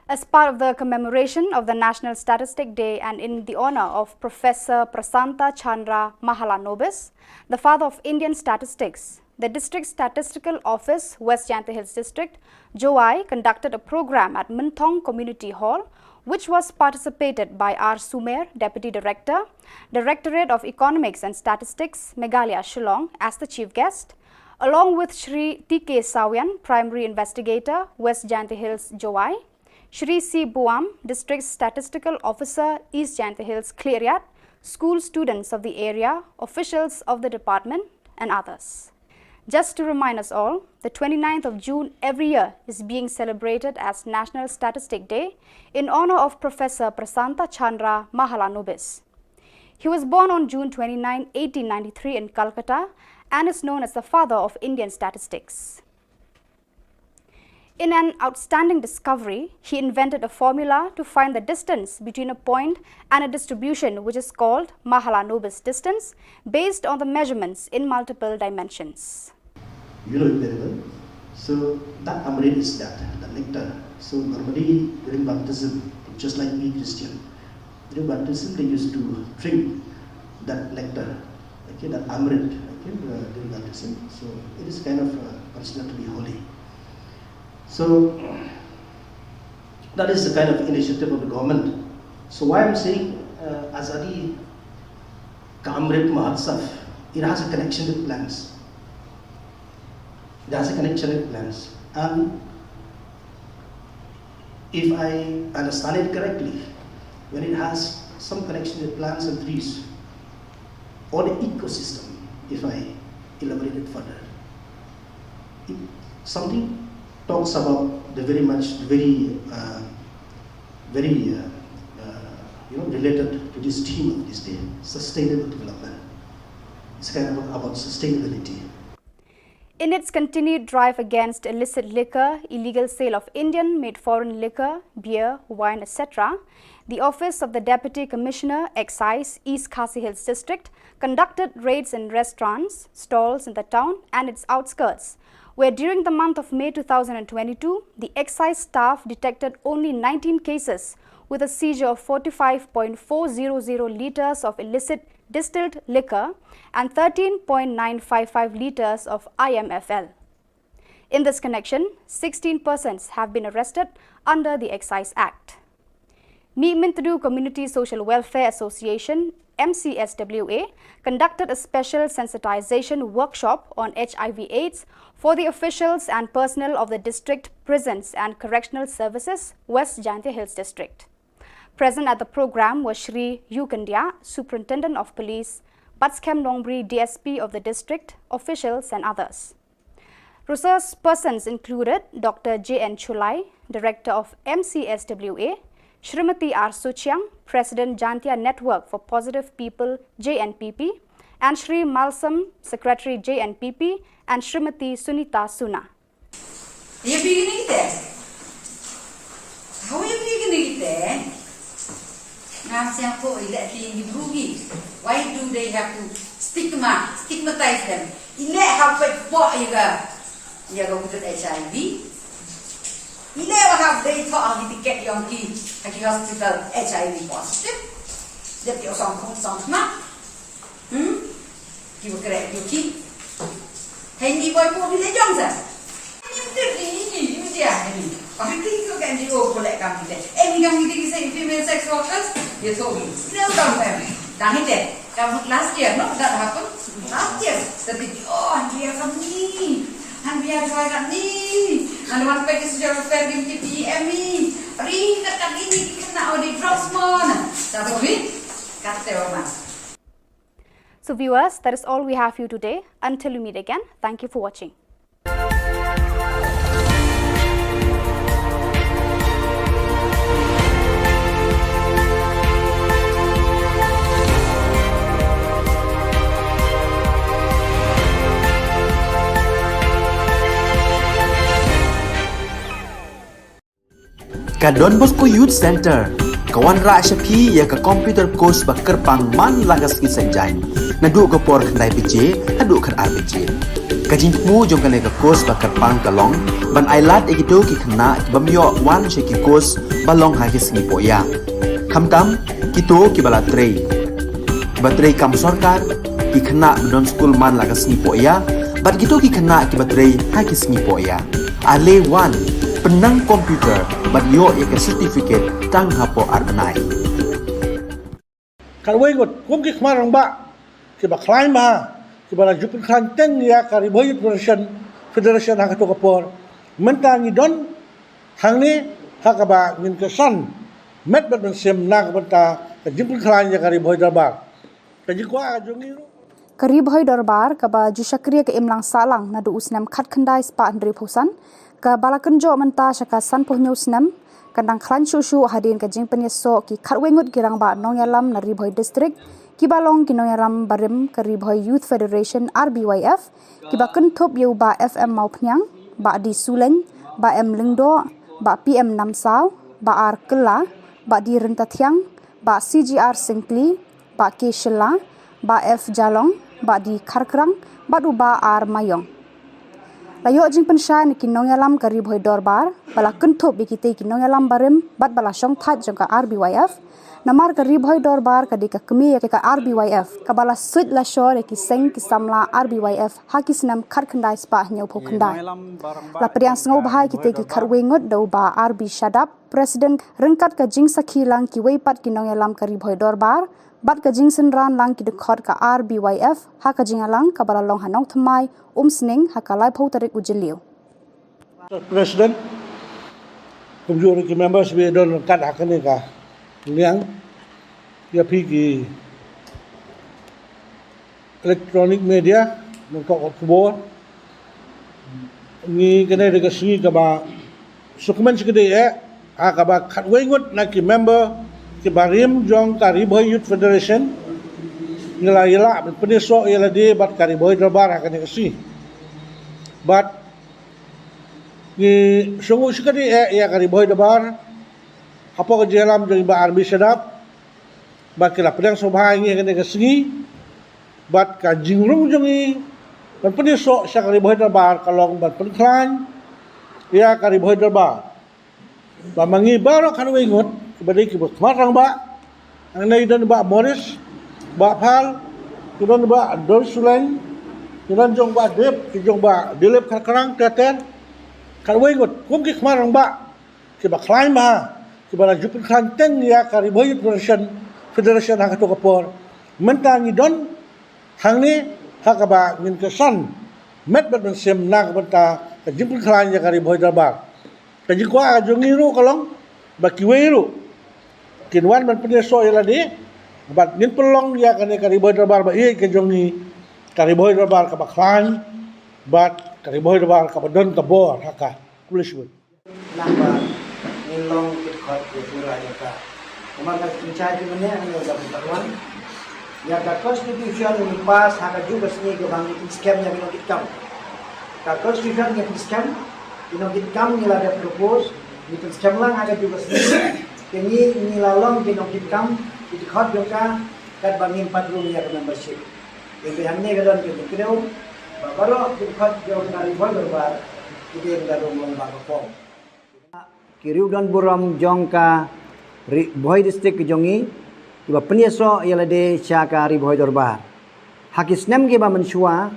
As part of the commemoration of the National Statistic Day and in the honor of Professor Prasanta Chandra Mahalanobis, the father of Indian statistics, the District Statistical Office, West Jyantha Hills District, Joai, conducted a program at Minthong Community Hall, which was participated by R. Sumer, Deputy Director, Directorate of Economics and Statistics, Meghalaya, Shillong, as the chief guest, along with Shri T.K. Sawian, Primary Investigator, West Jyantha Hills, Joai, Shri C. Buam, District Statistical Officer, East Jyantha Hills, Cleariat, school students of the area, officials of the department, and others. Just to remind us all, the 29th of June every year is being celebrated as National Statistic Day in honor of Professor Prasanta Chandra Mahalanobis. He was born on June 29, 1893 in Calcutta and is known as the father of Indian statistics. In an outstanding discovery, he invented a formula to find the distance between a point and a distribution which is called Mahalanobis distance based on the measurements in multiple dimensions. You know it very well. So that amrit is that, the nectar. So normally during baptism, just like we Christian, during baptism they used to drink that nectar, okay, that amrit, okay, during baptism. So it is kind of considered to be holy. So that is the kind of initiative of the government. So why I'm saying Azadi Kamrit Mahatsaf, it has a connection with plants. It has a connection with plants. And if I understand it correctly, when it has some connection with plants and trees, or the ecosystem, if I elaborate it further, something talks about the very related to this theme of this day, sustainable development. It's kind of about sustainability. In its continued drive against illicit liquor, illegal sale of Indian-made foreign liquor, beer, wine, etc., the Office of the Deputy Commissioner, Excise, East Khasi Hills District, conducted raids in restaurants, stalls in the town and its outskirts, where during the month of May 2022, the excise staff detected only 19 cases with a seizure of 45.400 litres of illicit distilled liquor and 13.955 litres of IMFL. In this connection, 16 persons have been arrested under the Excise Act. Meetmintadu Community Social Welfare Association, MCSWA, conducted a special sensitization workshop on HIV/AIDS for the officials and personnel of the district prisons and correctional services, West Jyantha Hills District. Present at the program was Shri Yukandia, Superintendent of Police, Batskem Nongbri, DSP of the district, officials and others. Resource persons included Dr. J.N. Chulai, Director of MCSWA, Shrimati R. Suchiang, President Jantia Network for Positive People JNPP, and Shri Malsam, Secretary JNPP, and Shrimati Sunita Suna. Are you beginning there? How are you beginning there? Why do they have to stigmatize them? You go to HIV. You never have they thought of to get young kids at the hospital HIV positive. That you're some you will correct your kid. Hey, boy, for the Johnson. You did I think you can do for that company. Any young ladies say female sex workers, you told me. No, don't have it. Done it. Last year, no, that happened. Last year, the big, and we are from me. And we are trying at me. And one pack is your family me. Read the community now, the drops more. That's it. Cut the woman. So viewers, that is all we have for you today. Until we meet again, thank you for watching. Ka Don Bosco Youth Center kawan ra shapi ya ka computer course ba kerpang man lagas ki sanjain nadu ka por khandai pije adu khan RPG ka jingmu jong ka le ka course ba kerpang kalong ban ailat egido ki khna ki bamyo wan she ki course balong ha ki singi poya khamtam kito ki bala trei batrei kam sarkar ki khna don school man lagas ni poya bat kito ki khna ki batrei ha ki singi poya ale wan penang komputer bat yo ek certificate tang hapo arbanai Kalway got kum ki khmarang ba ki ba khlaim ba ki ba jupin khan teng ya kari boy federation ha ka to kapor mentang ni don hang ni ha ka ba ngin ka san met bat ban sem na ka banta ka jupin khan ya kari boy darbar ka ji kwa jongi Kari Bhoi Darbar kaba Jushakriya ke imlang salang nadu usnam khat khandai spa andri phusan ka balakanjo manta shaka san pohnyau snam kandang khlan shushu hadin ka jingpen yeso ki khatwengut girang ba nongyalam na Ribhoi district ki balong ki nongyalam barim ka Ribhoi Youth Federation RBYF ki ba kenthop yeu ba FM Maupnyang ba di Suleng ba M Lingdo ba PM Namsau ba R Kela ba di Rentathiang ba CGR Singkli ba K Shilla ba F Jalong ba di Kharkrang ba du ba R Mayong Layo jing pensha ni kinong yalam ka Ribhoi Darbar bala kenthop bi kitei kinong yalam barim bat bala shong that jong ka RBYF namar ka Ribhoi Darbar ka dika kemi ya ka RBYF ka bala suit la shore ki seng ki samla RBYF hakisnam kharkhandai spa nyau phokhandai la priang sngo bahai kitei ki kharwengot do ba RB Shadap President rengkat ka jing sakhi lang ki weipat kinong yalam ka Ribhoi Darbar bat ka jing senran lang ki dekhot ka RBYF ha ka jing alang ka bala long hanong thmai sning ha ka lai phau tarik ujiliu President kumjur ki members we don kat hakane ka liang ya pigi electronic media no ko Khubor ni kene de singi ka ba dokumen sikede ha ka ba khatwengut na ki member ki barim jong ka Ribhoi Youth Federation yala peneso yala de bat ka Ribhoi Darbar hakane kasi but ni sungu sikadi ya ka Ribhoi Darbar apo ka jalam jong ba RB Shadap bat kila pedang sobha ngi kene kasi bat ka jingrung jong ni ban peneso sa ka Ribhoi Darbar kalong bat penklan ya ka Ribhoi Darbar ba mangi baro kan wengot badai ki khmarang ba ang nay don ba Morris ba Phal don ba Dol Suleng don jong ba Dep ki jong ba Dilep Kharkrang Taten kalwengot kum ki khmarang ba ki ba khlaim ba ki ba jupin khan teng ya ka Ribhoi federation ha ka to kapor mentang ni don hang ni ha ka ba ngin ka san met bat ban sem na ka banta ka jupin khan ya ka Ribhoi Darbar ka ji kwa jongi ru kalong ba ki weiru kinwan man peneso yala di bat ngin pelong ya kane ka Ribhoi Darbar ba ye ke jongi ka Ribhoi Darbar ka baklan bat ka Ribhoi Darbar ka don ka bor haka kulishwit namba nilong khot ya pura ya ka kemana mencari mana yang dapat taruhan ya ka constitution yang pas haka juga sini ke bang scam yang kita kam ka constitution yang scam kita kam ni lah ada propose kita scam lang haka juga sini kini ni lalong kita kam kita khot juga kat bangin 4 room ya membership yang ni kadon kita kau baru kita khot jauh dari berbar kita dah rumah bang Kiriudan buram jongka boy district jongi kiba penyeso yalade chaka ri boy dorbar hakisnem ke ba mensua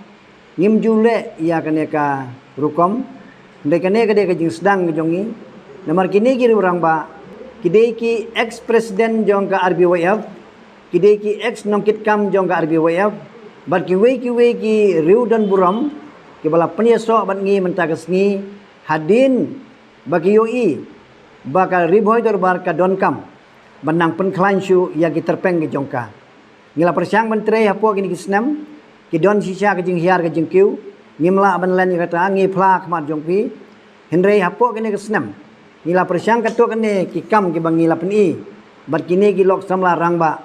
ngim jule ya kaneka rukom ndekane kade ke jing sedang jongi nomor kini kiri orang ba kidei ki ex president jongka RBWF kidei ki ex nongkit kam jongka RBWF bar ki we riudan buram kibala penyeso bat ngi mentagasngi hadin bagi yoi bakal riboy dorbar ka donkam benang penklanshu ya ki terpeng ke jongka ngila persiang menteri apo kini kisnem ki don sisa ke jing hiar ke jing kiu ngimla banlen kata ngi pla kmat jongpi hendrei apo kini kisnem ngila persiang kato kene ki kam ki bangila peni bar kini ki lok samla rangba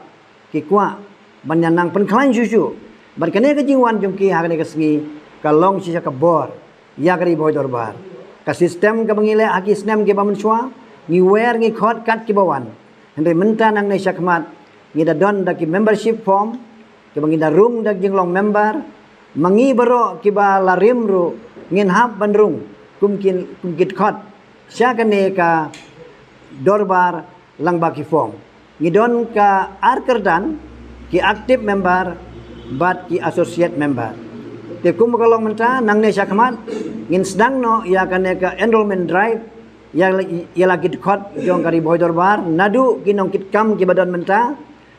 ki kwa banyanang penklanshu shu bar kene ke jingwan jongki ha kene kesngi kalong sisa ke bor ya ke riboy dorbar ka sistem ke bangile aki snem ke bamensua ngi wer ngi khot kat ki bawan hendai menta nang nei sakmat ngi da don da ki membership form ki bangi da rung da jinglong member mangi baro ki ba larim ru ngin hab bandrung kumkit khot syakane ka dorbar lang ba ki form ngi don ka arkerdan ki active member bat ki associate member te kum kalong menta nang nei sakmat ngin sedang no ya kane ka enrollment drive ya lagi dekat jong kari boy dorbar nadu kinong kit kam ki badan menta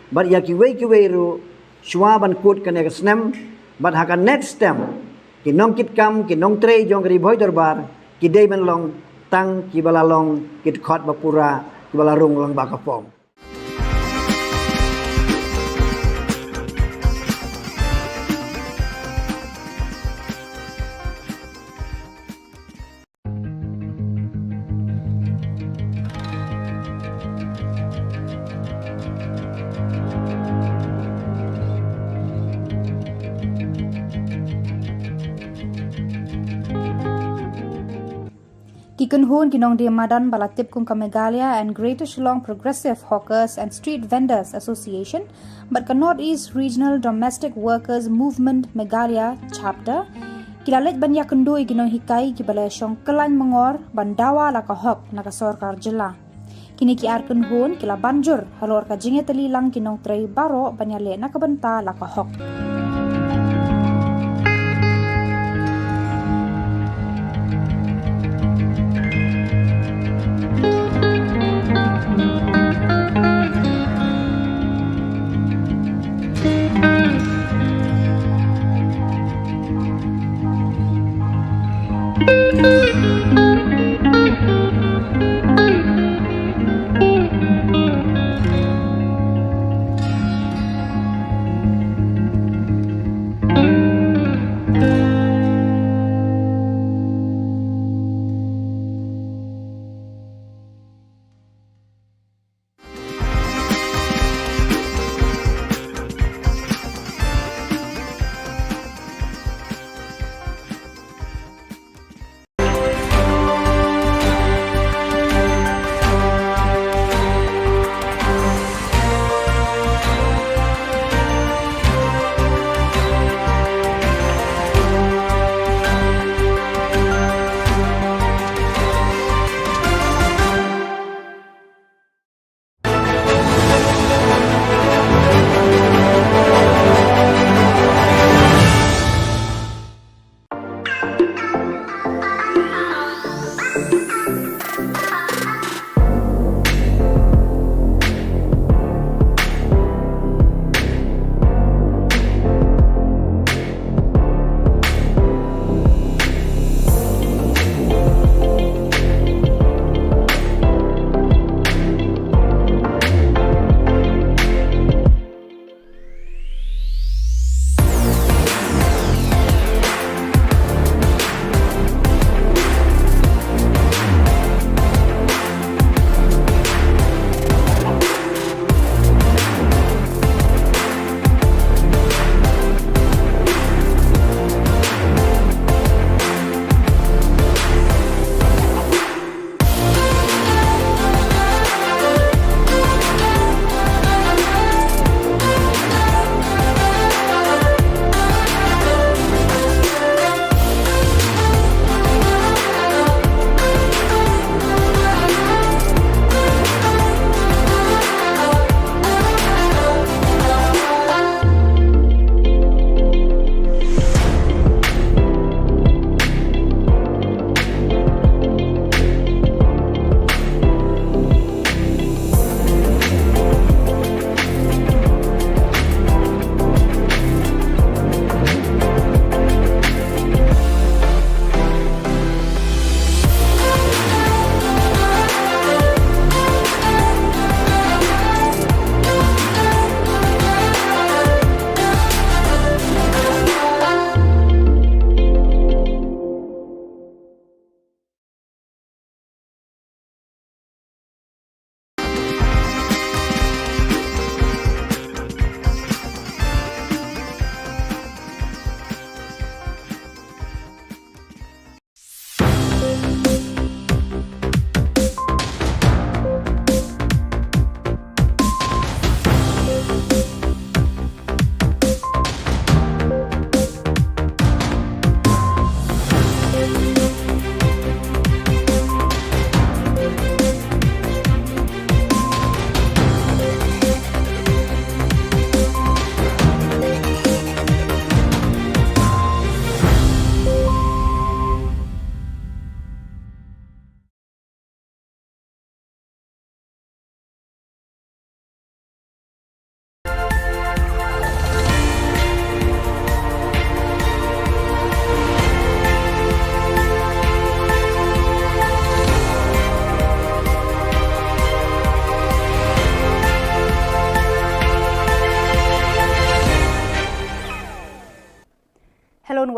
bat ya ki we ru shwa ban kut kane ka snem bat haka next time kinong kit kam kinong tre jong kari boy dorbar ki dei ban long tang ki balalong kit khot bapura ki balarung lang ba ka pom Kikenhun kinong di Madan Balatip Kum Meghalaya and Greater Shillong Progressive Hawkers and Street Vendors Association, but ka Northeast Regional Domestic Workers Movement Meghalaya Chapter, kilalit ban yakundoi kinong hikai kibalay siyong kelan mengor bandawa la kahok na kasorkar Jylla. Kini ki arkenhun kila banjur halor ka jingetali lang kinong tray baro banyale na kabanta la kahok.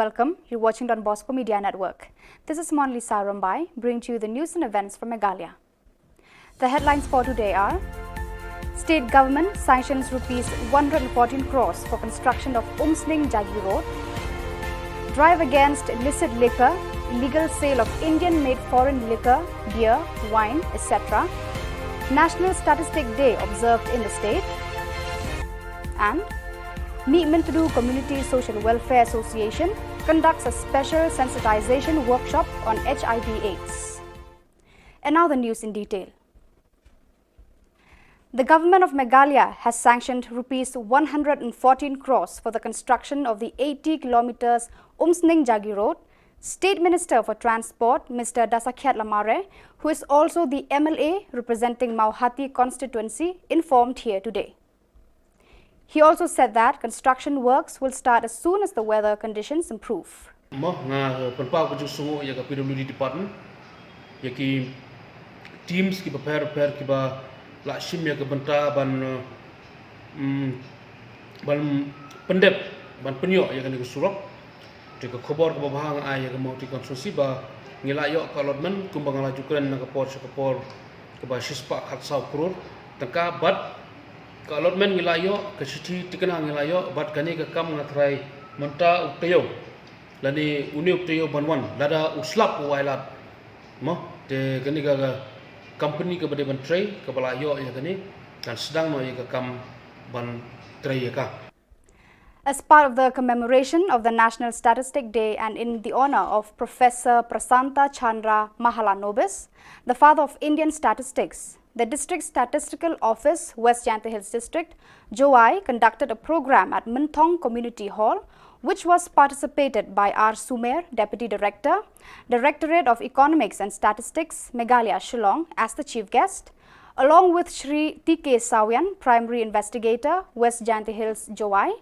welcome. You're watching Don Bosco Media Network. This is Monlisa Rambai, bringing to you the news and events from Meghalaya. The headlines for today are: State government sanctions rupees 114 crores for construction of Umsling Jagi Road. Drive against illicit liquor, illegal sale of Indian-made foreign liquor, beer, wine, etc. National Statistic Day observed in the state. And Meetmintadu Community Social Welfare Association conducts a special sensitization workshop on HIV/AIDS. And now the news in detail. The government of Meghalaya has sanctioned rupees 114 crores for the construction of the 80 kilometers Umsning Jagi Road. State Minister for Transport, Mr. Dasakiat Lamare, who is also the MLA representing Mauhati constituency, informed here today. He also said that construction works will start as soon as the weather conditions improve. PWD department, yaki teams ki prepare ki ba lakshim ya benta ban pendep ban penyok ya kan surok ke Khubor ke bahang ai ya mau ti konstruksi ba ngilayok ka allotment kumbang lajukan na kapor ke ba shispa khat sau crore tangka bat ka allotment ngilayok ke city tikana ngilayok bat kani ke kam ngatrai menta uktayo lani uni uktayo banwan lada uslap wailat mo te kani ga company ke bade ban tray ke balayo ya kani dan sedang mau ya ke kam ban tray ya ka. As part of the commemoration of the National Statistic Day and in the honor of Professor Prasanta Chandra Mahalanobis, the father of Indian statistics, the District Statistical Office, West Jyanta Hills District, Joai, conducted a program at Minthong Community Hall, which was participated by R. Sumer, Deputy Director, Directorate of Economics and Statistics, Meghalaya, Shillong, as the chief guest, along with Shri T.K. Sawian, Primary Investigator, West Jyanta Hills, Joai,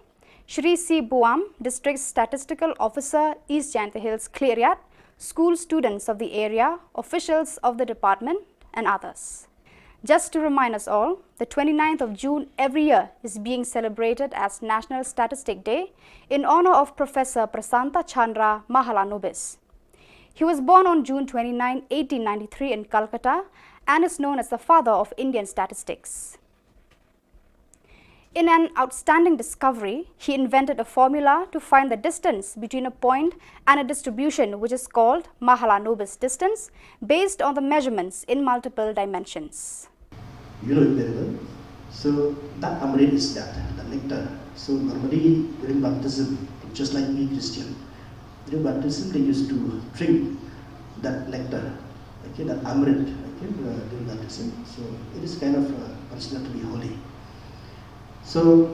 Shri C. Buam, District Statistical Officer, East Jyanta Hills, Cleariat, school students of the area, officials of the department, and others. Just to remind us all, the 29th of June every year is being celebrated as National Statistic Day in honor of Professor Prasanta Chandra Mahalanobis. He was born on June 29, 1893 in Calcutta and is known as the father of Indian statistics. In an outstanding discovery, he invented a formula to find the distance between a point and a distribution which is called Mahalanobis distance based on the measurements in multiple dimensions. You know it very well. So that amrit is that, the nectar. So normally during baptism, just like me Christian, during baptism they used to drink that nectar, okay, that amrit, okay, during baptism. So it is kind of considered to be holy. So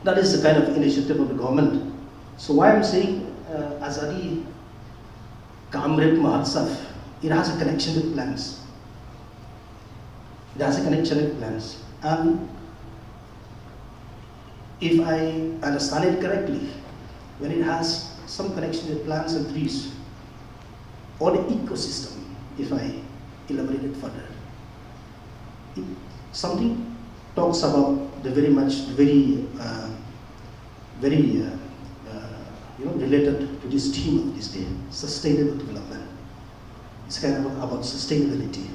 that is the kind of initiative of the government. So why I'm saying Azadi Kamrit Mahotsav, it has a connection with plants. It has a connection with plants. And if I understand it correctly, when it has some connection with plants and trees, or the ecosystem, if I elaborate it further, something talks about the related to this theme of this day, sustainable development. It's kind of about sustainability.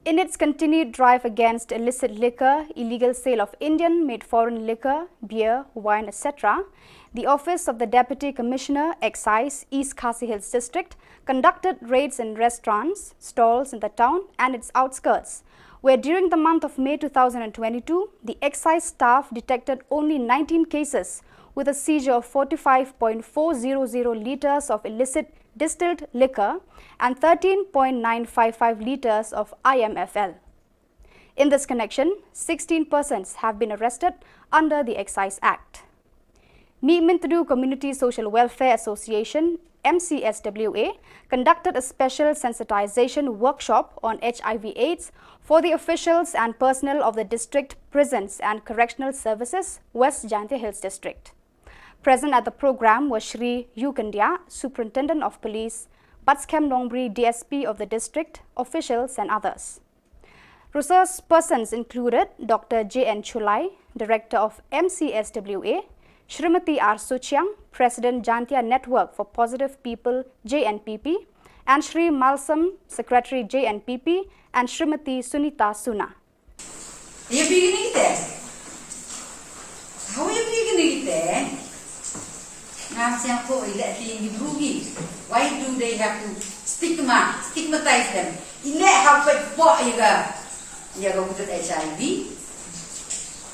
In its continued drive against illicit liquor, illegal sale of Indian-made foreign liquor, beer, wine, etc., the Office of the Deputy Commissioner, Excise, East Khasi Hills District, conducted raids in restaurants, stalls in the town and its outskirts, where during the month of May 2022, the excise staff detected only 19 cases with a seizure of 45.400 litres of illicit distilled liquor and 13.955 litres of IMFL. In this connection, 16 persons have been arrested under the Excise Act. Meetmintadu Community Social Welfare Association, MCSWA, conducted a special sensitization workshop on HIV/AIDS for the officials and personnel of the District Prisons and Correctional Services, West Jyanta Hills District. Present at the program was Shri Yukandia, Superintendent of Police, Batskem Nongri, DSP of the district, officials and others. Resource persons included Dr. J.N. Chulai, Director of MCSWA, Shrimati R. Suchiang, President Jantia Network for Positive People JNPP, and Shri Malsam, Secretary JNPP, and Shrimati Sunita Suna. You beginning there? How are you beginning there? Why do they have to stigmatize them? You go to HIV.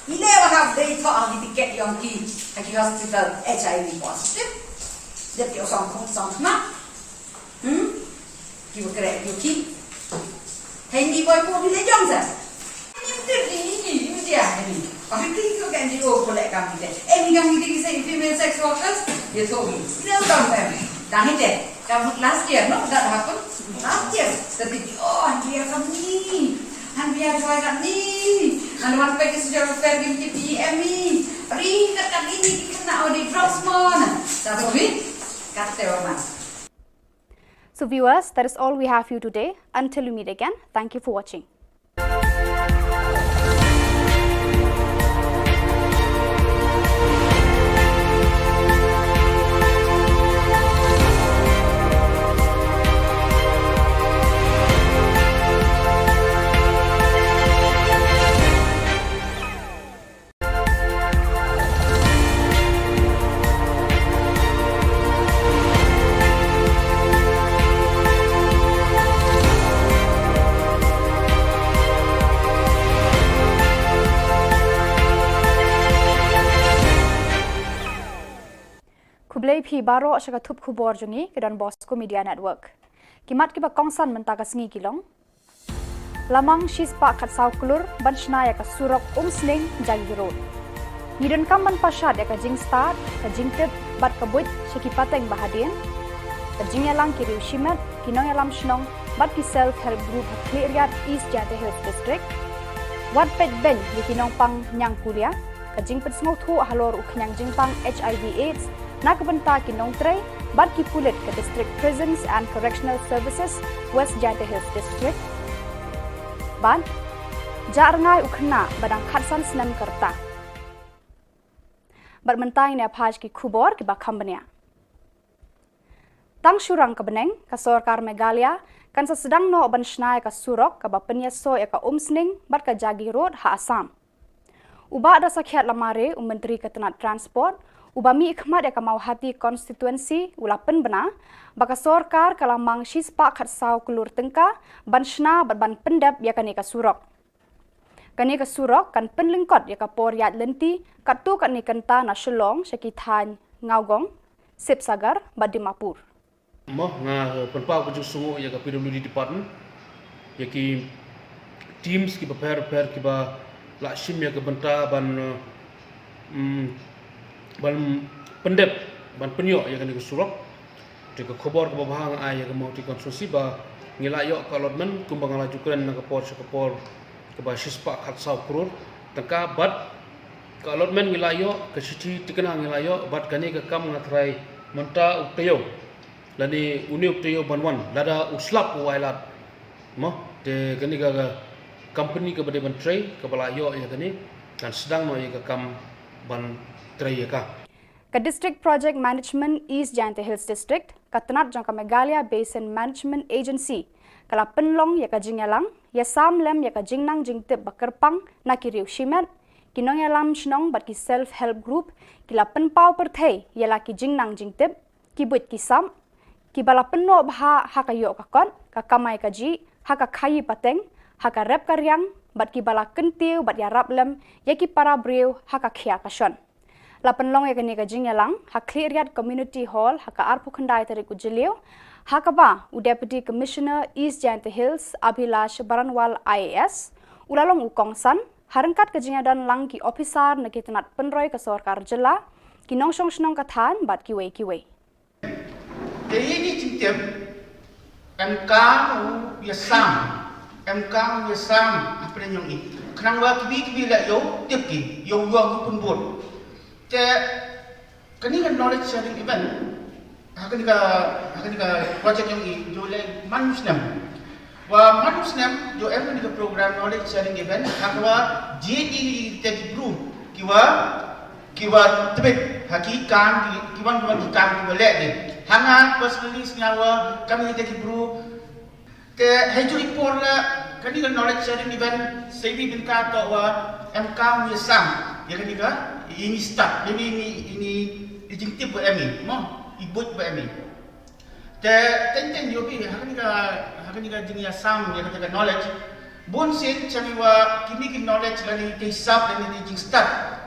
You never have they thought to get young kids at the hospital HIV positive. That you're some you will correct your kid. Handy boy for the young sir. You I think you can do collect company. Any young say female sex workers, you told me. No, don't them. Done it. Last year, no, that happened. Last year, the big and we are from me. And we are trying me. And one pack is your fair gift me. Ring that ini kena di drops mon. That's it. Cut the man. So viewers, that is all we have for you today. Until we meet again, thank you for watching. Kublai phi baro shaka thup khubor jungi kedan Bosco Media Network. Kimat kiba kongsan mentaka sengi kilong. Lamang shispa khat saw kulur banshna ya ka surok sling jagi road. Nidon kam man pasad ya ka jing start ka jing tip bat ka buit shaki pateng bahadien. Ka jing yalang kiriu shimat kinong yalam shnong bat ki self help group Clearyat East Jante Hills District. Wat pet ben kinong pang nyang kulia ka jing pet smau thu halor uknyang jing pang HIV AIDS. Nakabanta kinong tray, bat ki pulit ka District Prisons and Correctional Services, West Jante Hills District. Ban, jarngai ukhna badang khatsan snam karta. Barmentang ne phaj ki Khubor ki bakhambania. Tang shurang ka beneng ka Sarkar Meghalaya kan sa sedang no banshnai ka surok ka bapenya so ya ka umsning bat ka jagi road ha Assam. Uba ada sakhiat lamare Menteri Ketenat Transport Ubami ikhmat ya kamau hati konstituensi ulapen bena baka sorkar kalamang shispa khat saw kulur tengka banshna ban pendap ya kanika surok. Kanika surok kan penlingkot ya ka poryat lenti katu kan nikanta na Shillong syakithan ngaugong sip sagar badimapur. Moh nga penpau ku sungu ya ka PWD department ya ki teams ki prepare ki ba lakshim ya ka benta ban ban pendep ban penyok ya kan surok jika Khubor ke bahang ai ya mau dikonstruksi ba ngilayok ka allotment kumbang laju kren na kapor ke ba shispa khat saw krur tengka bat ka allotment ngilayok ke sici tikena ngilayok bat kani ke kam ngatrai menta uktayo lani uni uktayo banwan lada uslap wailat mo de kani ga company ke bade ban tray ke balayok ya kani kan sedang no ya ke kam ban Ka District Project Management East Jante Hills District, Katnat Jangka Meghalaya Basin Management Agency, kala penlong ya ka jingyalang, ya samlem ya ka jingnang jingtip bakerpang na kiriu shimet, kinong yalam shnong bat ki self-help group, kila penpau perthai ya la ki jingnang jingtip, ki buit ki sam, ki bala penno bha ha ka yo ka kon, ka kamai ka ji, ha ka khayi pateng, ha ka rep karyang, bat ki bala kentiu bat ya rablem, ya ki para breu ha ka khia ka shon. Lapan long ya kani ka jingyalang ha Clearyat Community Hall ha ka arpu khandai tari ku jilio ha ka ba u Deputy Commissioner East Jante Hills Abhilash Baranwal IAS ulalong u kongsan harangkat ka jingyadan lang ki officer na kitanat penroy ka Sarkar Jylla ki nongsong shnong kathan bat ki wei te ini cintip MK biasam apa yang ini kenang wa kibi la yo tip ki yo pun bot te kani kan knowledge sharing event hakani ka project yang i jo le manusnem wa manusnem jo every program knowledge sharing event hakwa JD tech group kiwa kiwa tebet haki kan kiwan kiwan kan kiwa lek ni hanga personally senyawa kami kita kibru ke haju report la kani kan knowledge sharing event sebi bin ka to wa MK misam ya kani ka ini start ini dijingtip buat kami mo ibut buat kami te tenten yo bi hakani ka jingya sam ya kani knowledge bon sen chami wa kini knowledge lani ke sab lani dijing start.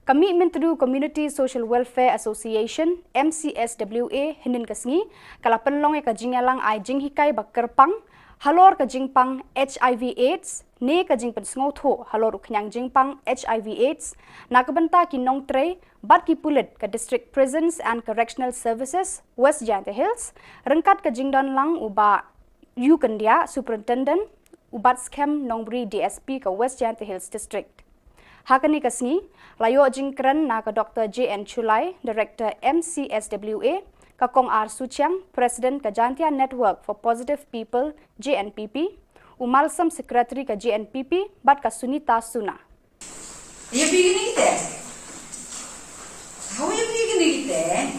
Commitment to Community Social Welfare Association MCSWA hinin kasngi kala penlong ka jingalang ai jing hikai bakerpang halor ka jingpang HIV AIDS ne ka jing pensngo tho halor uknyang jingpang HIV AIDS nakabenta kinong tre bat ki pulit ka District Prisons and Correctional Services West Jante Hills rengkat ka jingdan lang uba Yu Kandia Superintendent ubat scam nongbri DSP ka West Jante Hills District. Hakani kasni layo jingkran na ka Dr. J.N. Chulai, Director MCSWA, ka Kong R. Suchiang, President ka Jantia Network for Positive People, JNPP, umalsam Secretary ka JNPP, bat ka Sunita Suna. You beginning there? How are you beginning there?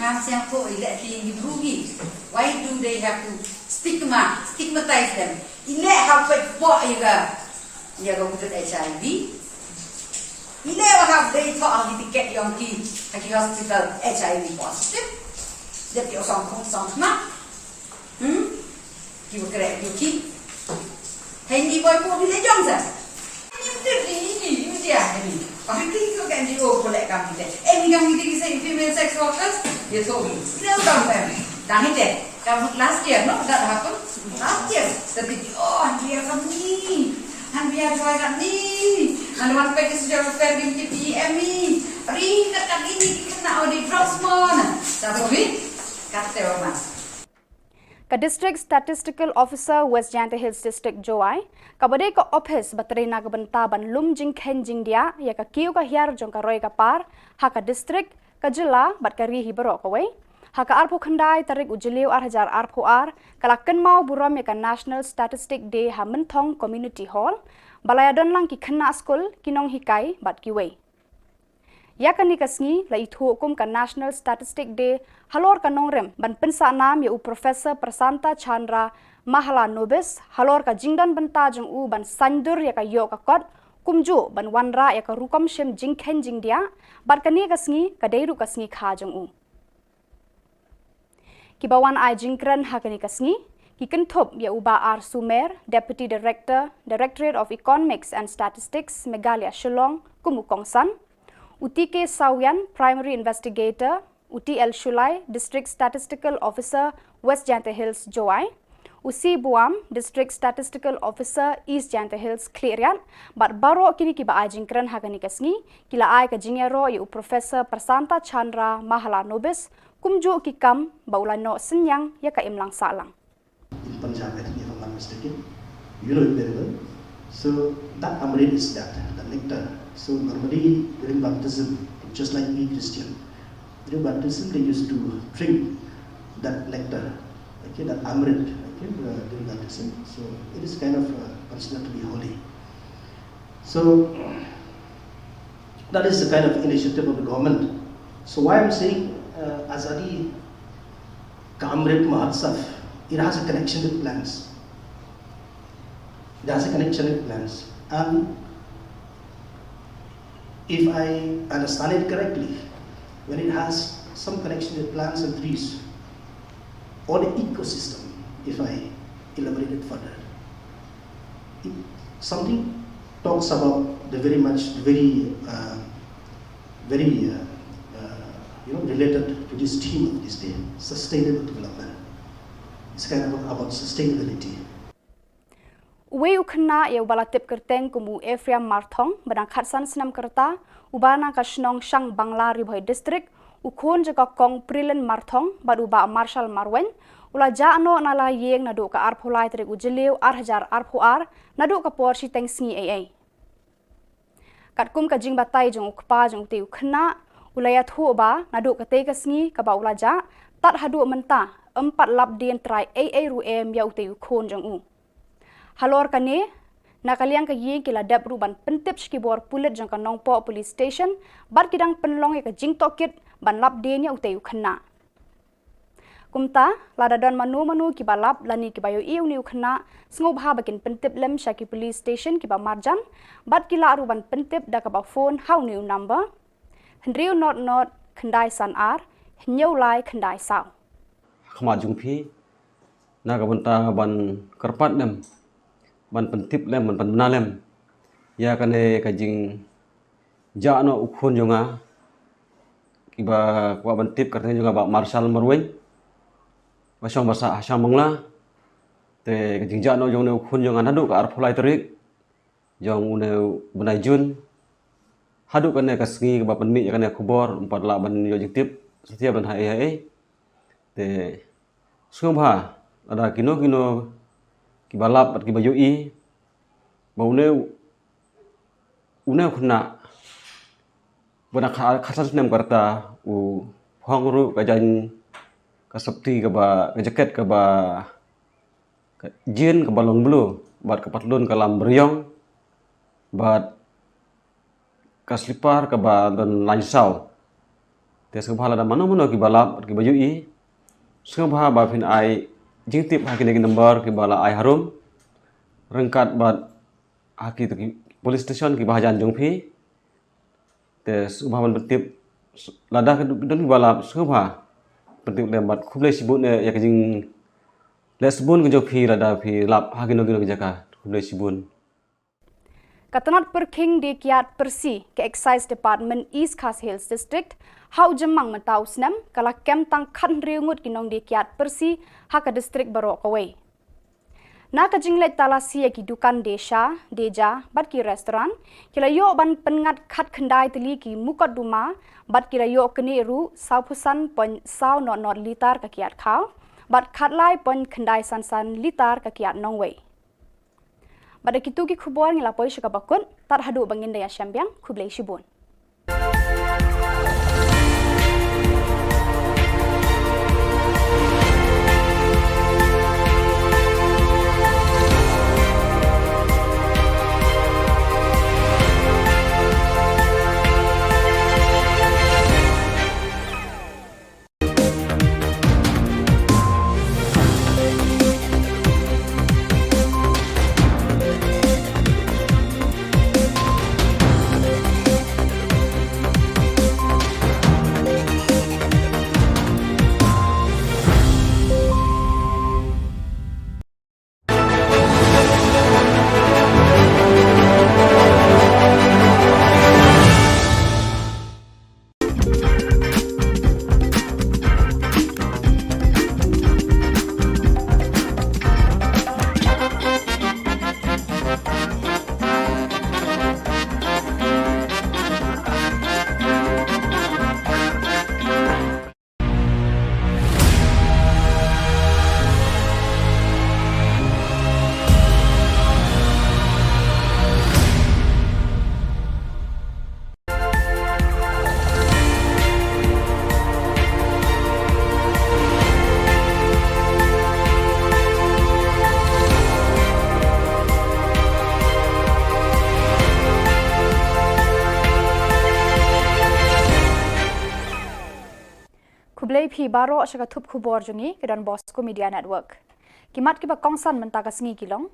Ngam siang po ila tinggi brugi. Why do they have to stigmatize them? Ila hapet po juga. Ya go put HIV. Ile wa have they thought of the ticket yang ki hospital HIV positive. Dia ki osong na. Ki wa kere ki. Hindi boy po bile jong sa. Ni dia ni. Tapi ki ko kan dia ko lek kam kita. Ni kam kita ki female sex workers dia so ni. Dia tahu kan. Dah ni deh. Kamu last year no that happened. Last year. Tapi dia kami han biar kau kat ni, han wan pergi sejarah fair di PM ni, ring kat ini kena audit Rosmon, satu ni kata orang. Ka District Statistical Officer West Jante Hills District Joai, kabade ka office baterina ka bentaban lum jing khen jing dia, ya ka kiu ka hiar jong ka roy ka par, ha ka district ka Jylla bat ka ri hibaro ka wei. Haka arpo khandai tarik ujiliu arhajar arpo kalakan mau buram ya ka National Statistic Day ha Mentong Community Hall balayadon lang ki khna school kinong hikai bat ki wei ya kani kasngi la ithu hukum ka National Statistic Day halor ka nongrem ban pensa nam ya u Professor Prasanta Chandra Mahala Nobis halor ka jingdan benta jong u ban sandur ya ka yo ka kot kumju ban wanra ya ka rukam shem jingkhen jing dia bat kani kasngi ka deiru kasngi kha jong u Kibawan ai jingkran hakani kasni kikentop ya uba R Sumer Deputy Director Directorate of Economics and Statistics Meghalaya Shillong kumukongsan Utike Sawian Primary Investigator UTL Shulai District Statistical Officer West Jante Hills Joai Usi Buam District Statistical Officer East Jante Hills Clearian bat baro kini kiba ai jingkran hakani kasni kila ai ka jingero ya Professor Prasanta Chandra Mahala Nobis kumju kikam baulano senyang ya ka imlang salang. In Punjab, I think if I'm not mistaken, you know it very well. So that amrit is that, the nectar. So normally during baptism, just like me Christian, during baptism they used to drink that nectar, okay, that amrit, okay, during baptism. So it is kind of considered to be holy. So that is the kind of initiative of the government. So why I'm saying Azadi Kamrit Mahotsav, it has a connection with plants. It has a connection with plants. And if I understand it correctly, when it has some connection with plants and trees, or the ecosystem, if I elaborate it further, something talks about the very related to this theme of this day, sustainable development. It's kind of about sustainability. Uwe ukna ya ubala tip kerteng kumu Ephraim Marthong badang khatsan senam kerta ubana ka Shnong Shang Bangla Ribhoi District ukon jaka kong Prilen Marthong baduba Marshal Marwen ula jaano nala yeng nadu ka arpholai trik ujiliu arhajar arphoar nadu ka porsi teng sngi ai katkum ka jing batai jong ukpa jong te ukna ulaya thu ba nadu ka te ka sngi ka ba ula ja tat hadu menta 4 lap dien trai ai ru em ya te ukon jong u halor kane Nakaliang ke yeng kila dap ruban pentip skibor pulit jangka nongpo police station bat kidang penlong ke jing tokit ban lap denya utayu kena. Kumta lada don manu kibalap lani kibayo iu niu kena sngobha bakin pentip lem syaki police station kiba marjan bat kila aruban pentip da kaba phone hau niu number hendriu not kendai san ar nyau lai kendai sao. Khama jungpi na ka banta ban kerpat dem ban pentip lem ban bana lem ya kane ka jing ja no ukhun jonga kiba kwa ban tip karne jonga ba marshal marwen basong basa asam mangla te ka jing ja no jong ne ukhun jonga nadu ka ar phulai terik jong ne benai jun hadu kane ka sngi ka ba penmi kane khubor empat la ban yo jing tip setiap ban hai te sungha ada kino kibalap at kibayo i baune une khuna bana khasas nem karta u hongru ka jan ka sapti ka ba ka jaket ka ba jin ka balong blu bat ka patlun ka lam beriong bat ka slipar ka ba dan lansau te sungha la mano kibalap at kibayo i sungha ba phin ai jing tip hakine number ki bala ai harum rengkat bat haki tu police station ki bahajan jongphi te subhaman betip lada kedun bala subha betip lembat khublai sibun ya kajing lesbun ke jongphi lada phi lap hakino gino jaka khublai sibun. Katanat perking di kiat persi ke Excise Department East Khas Hills District hau jemang mentau senam kala kem tang khan riungut kinong di kiat persi haka district barok away. Na ka jinglet talasi ki dukan deja bat ki restoran kila yo ban pengat khat khandai teli ki mukat duma bat kila yo kene ru saupusan pon sau not litar ka kiat khau bat khat lai pon khandai san litar ka kiat nongway. Pada kitu ki khubor ngilapoi syakabakun tar hadu bangin daya syambiang khublai shibun. Kublai phi baro syaka thup khubor jungi kedan Bosco Media Network. Kimat kiba kongsan mentaka sengi kilong.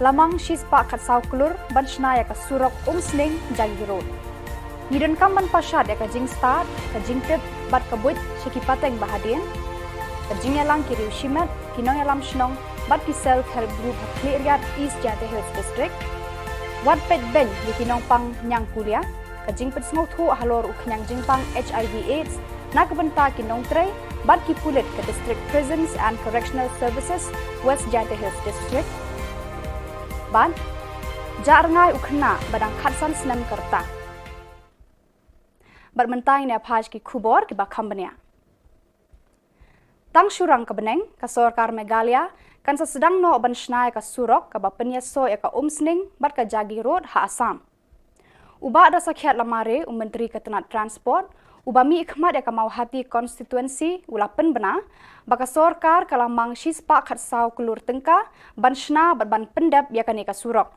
Lamang shispa khat sau klur banchna ya ka surok sling jagi road. Nidon kamban pashat ya ka jing start ka jing tip bat ka buit syaki pateng bahadien. Ka jing yalang kiri shimat kinong yalam shnong bat ki self help group Hakliat East Jante Hills District. Wat pet ben di kinong pang nyang kulia ka jing pet sngo thu halor uknyang jing pang HIV AIDS nakabenta kinong tre bat ki pulit ke District Prisons and Correctional Services West Jante Hills District. Ban jarngai ukhna badang khatsan snam karta. Bermentai ne phaj ki khubor ki bakhambania. Tang surang ka beneng ka Sarkar Meghalaya kan sedang no ban shnai ka surok ka bapenya so ya ka umsning bat ka jagi road ha Assam. Uba ada sakhiat lamare Menteri Ketenat Transport Ubami ikhmat ya kamau hati konstituensi ulapen bena baka sorkar kalamang shispa khatsau kulur tengka ban shna ban pendap ya kani ka surok.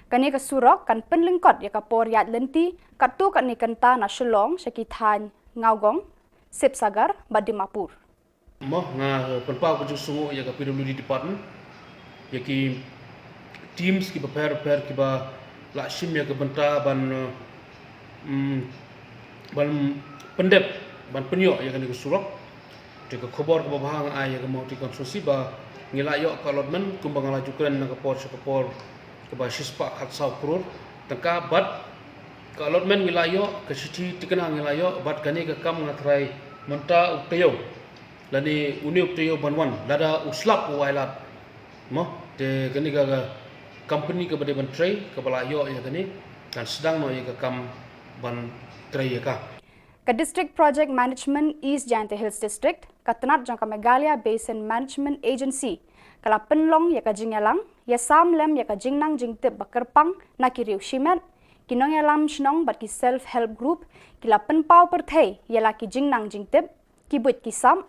Kani ka surok kan penlingkot ya ka por yat lenti katu kani kanta na Shillong Shakitan Ngaugong Sip Sagar Badimapur. Moh nga penpau ku sungu ya ka PWD department ya ki teams ki prepare ki ba la shim ya ka benta ban pendep ban penyo ya kan surok de ka khubor ka bahang ai ya ka mau ti konstruksi ba ngila yo ka allotment kumbang lajukan na ka por ka ba shispa khatsau kror tangka bat ka allotment ngila yo ka siti tikana ngila yo bat kani ka kam ngatrai menta uktayo lani uni uktayo banwan lada uslap wailat mo de kani ka company ka bade ban tray ka bala yo ya kani kan sedang no ya ka kam ban tray ya ka Ka District Project Management East Jylla Hills District, Katnat Jylla Meghalaya Basin Management Agency, kala penlong ya ka jingyalang, ya samlem ya ka jingnang jingtip bakerpang na kiriu shimet, kinong yalam shnong bat ki self-help group, kila penpau perthai ya la ki jingnang jingtip, ki buit ki sam,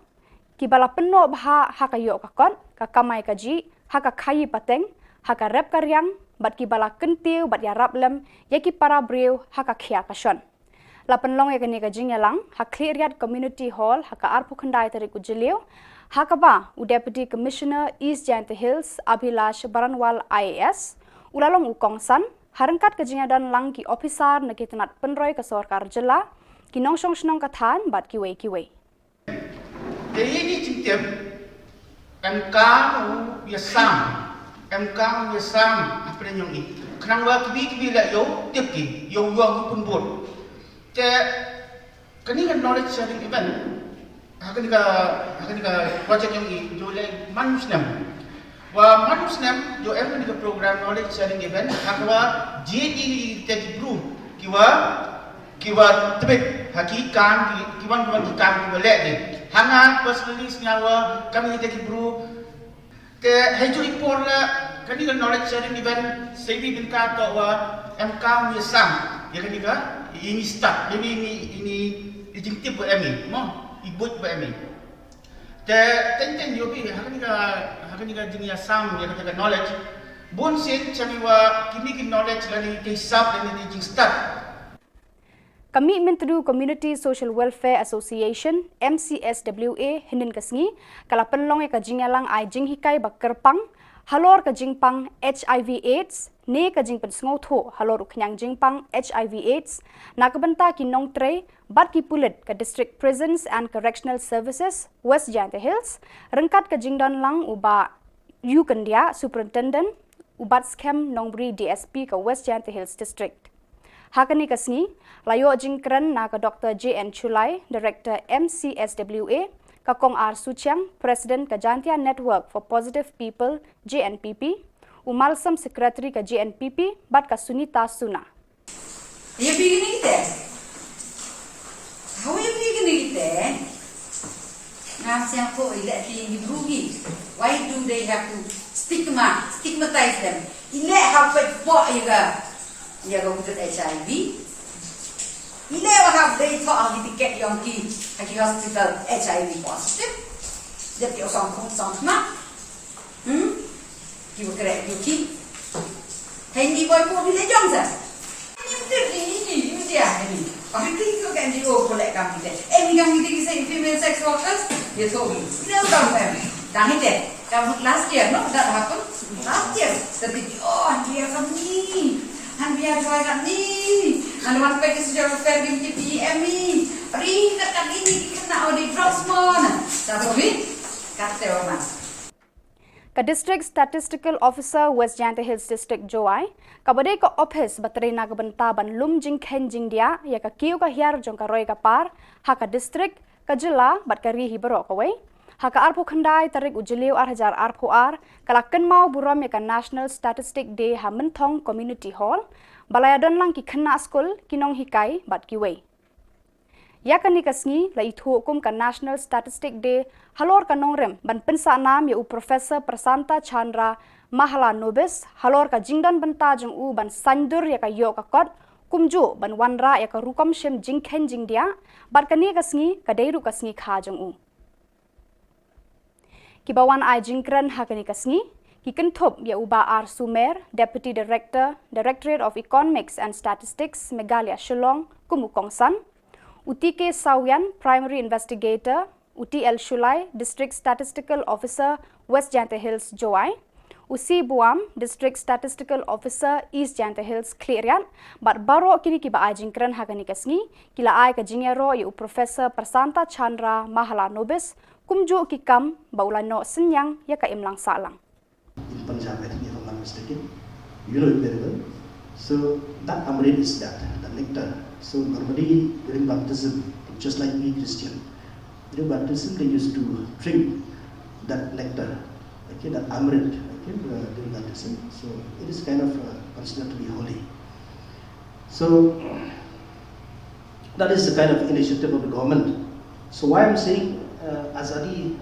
ki bala penno bha ha ka yo ka kon, ka kamai ka ji, ha ka khayi pateng, ha ka rep karyang, bat ki bala kentiu bat ya rablem, ya ki para breu ha ka khia ka shon. Lapan long ya kani ka jingyalang, ha clearyat community hall, ha ka arpu khandai tarik ujiliu, ha ka ba u deputy commissioner East Jylla Hills Abhilash Baranwal IAS, ulalong u kongsan, harangkat ka jingyadan lang ki officer na kitanat penroy ka sarkar jilla, ki nongsong shnong kathan bat kiwei. Jadi ini cincin MK biasam, MK biasam apa yang ini? Kenapa kibi lah yo tiap ki, yo pun buat. Te kani kan knowledge sharing event akan ka project yang ini jole manusnem wa manusnem jo em ni program knowledge sharing event akwa JD tech group kiwa tebet hakikan kiwan ki kam ki lek ni hanga personally senyawa kami tech group te hejo ipor la kani kan knowledge sharing event sebi binta to wa MK misam ya kani ka ini start, ini jingtip buat kami, mo ibut buat kami. Ten yobi, hakan ni jingya sam, yang kata knowledge. Bon sen cami wa kini knowledge lani kisap lani jing start. Kami Mentedu Community Social Welfare Association MCSWA hinin kasngi kala penlong ka jingyalang ai jinghikai bakerpang halor ka jingpang HIV/AIDS ne ka jing pensngau tho halor uknyang jingpang HIV/AIDS nakabenta ki nong tre bat ki pulit ka District Prisons and Correctional Services West Jylla Hills rengkat ka jingdan lang uba yu kandia superintendent ubat scam nongbri DSP ka West Jylla Hills District. Hakani kasni layo jingkran na ka Dr. JN Chulai Director MCSWA ka Kong R Suchiang President ka Jantia Network for Positive People JNPP Umalsam Secretary ka JNPP bat ka Sunita Suna. You beginning there? How are you beginning there? Nasiang ko ila ti brugi. Why do they have to stigmatize them? Ila have po yaga with HIV. Ila have they thought of the ticket yang ki hospital HIV positive. Jadi osong na. Ki bergerak ki. Hindi boy po bila jong sa. Ini betul ini dia ni. Orang tu kan dia boleh kami deh. Ni kami kita say female sex workers dia tahu. Dia tahu kan. Dah ni kamu last year no that happened last year. Tapi dia kami. Han biar saya kat ni. Han wan pergi sejarah fair di PEM ni. Ring kat ini kena audit drugs mana. Tapi kata orang. Ka District Statistical Officer West Jylla Hills District Joai, kabade ka office bateri na kabenta ban lum jing khen jing dia ya ka kiu ka hiar jong ka roi ka par, ha ka district ka jilla bat ka ri hibaro ka wei, ha ka arpu khandai tarik ujiliu 1000 arpu ar, kala ken mau buram ya ka National Statistic Day ha menthong Community Hall, balaya don lang ki khna school kinong hikai bat ki wei. Ya kani kasngi la itu hukum ka National Statistic Day halor ka nongrem ban pensa nam ya u Professor Prasanta Chandra Mahala Nobis halor ka jingdan benta jong u ban sandur ya ka yo ka kot kumju ban wanra ya ka rukom shem jingkhen jingdia bat kani kasngi kadairu kasngi kha jong kibawan ai jingkran hakani kasngi Kikenthop ya uba R Sumer, Deputy Director, Directorate of Economics and Statistics, Meghalaya Shillong, Kumukongsan, Utike Sawian, Primary Investigator, Uti El Shulai, District Statistical Officer, West Janta Hills, Joai, Usi Buam, District Statistical Officer, East Janta Hills, Klerian, but baro kini kiba ai jingkran hakani kasngi, kila ai ka jingero yu Professor Prasanta Chandra Mahala Nobis, kumju kikam baulano senyang ya ka imlang salang. In Punjab, I think if I'm not mistaken, you know it very well. So that amrit is that, the nectar. So normally during baptism, just like we Christian, during baptism they used to drink that nectar, okay, that amrit, okay, during baptism. So it is kind of considered to be holy. So that is the kind of initiative of the government. So why I'm saying Azadi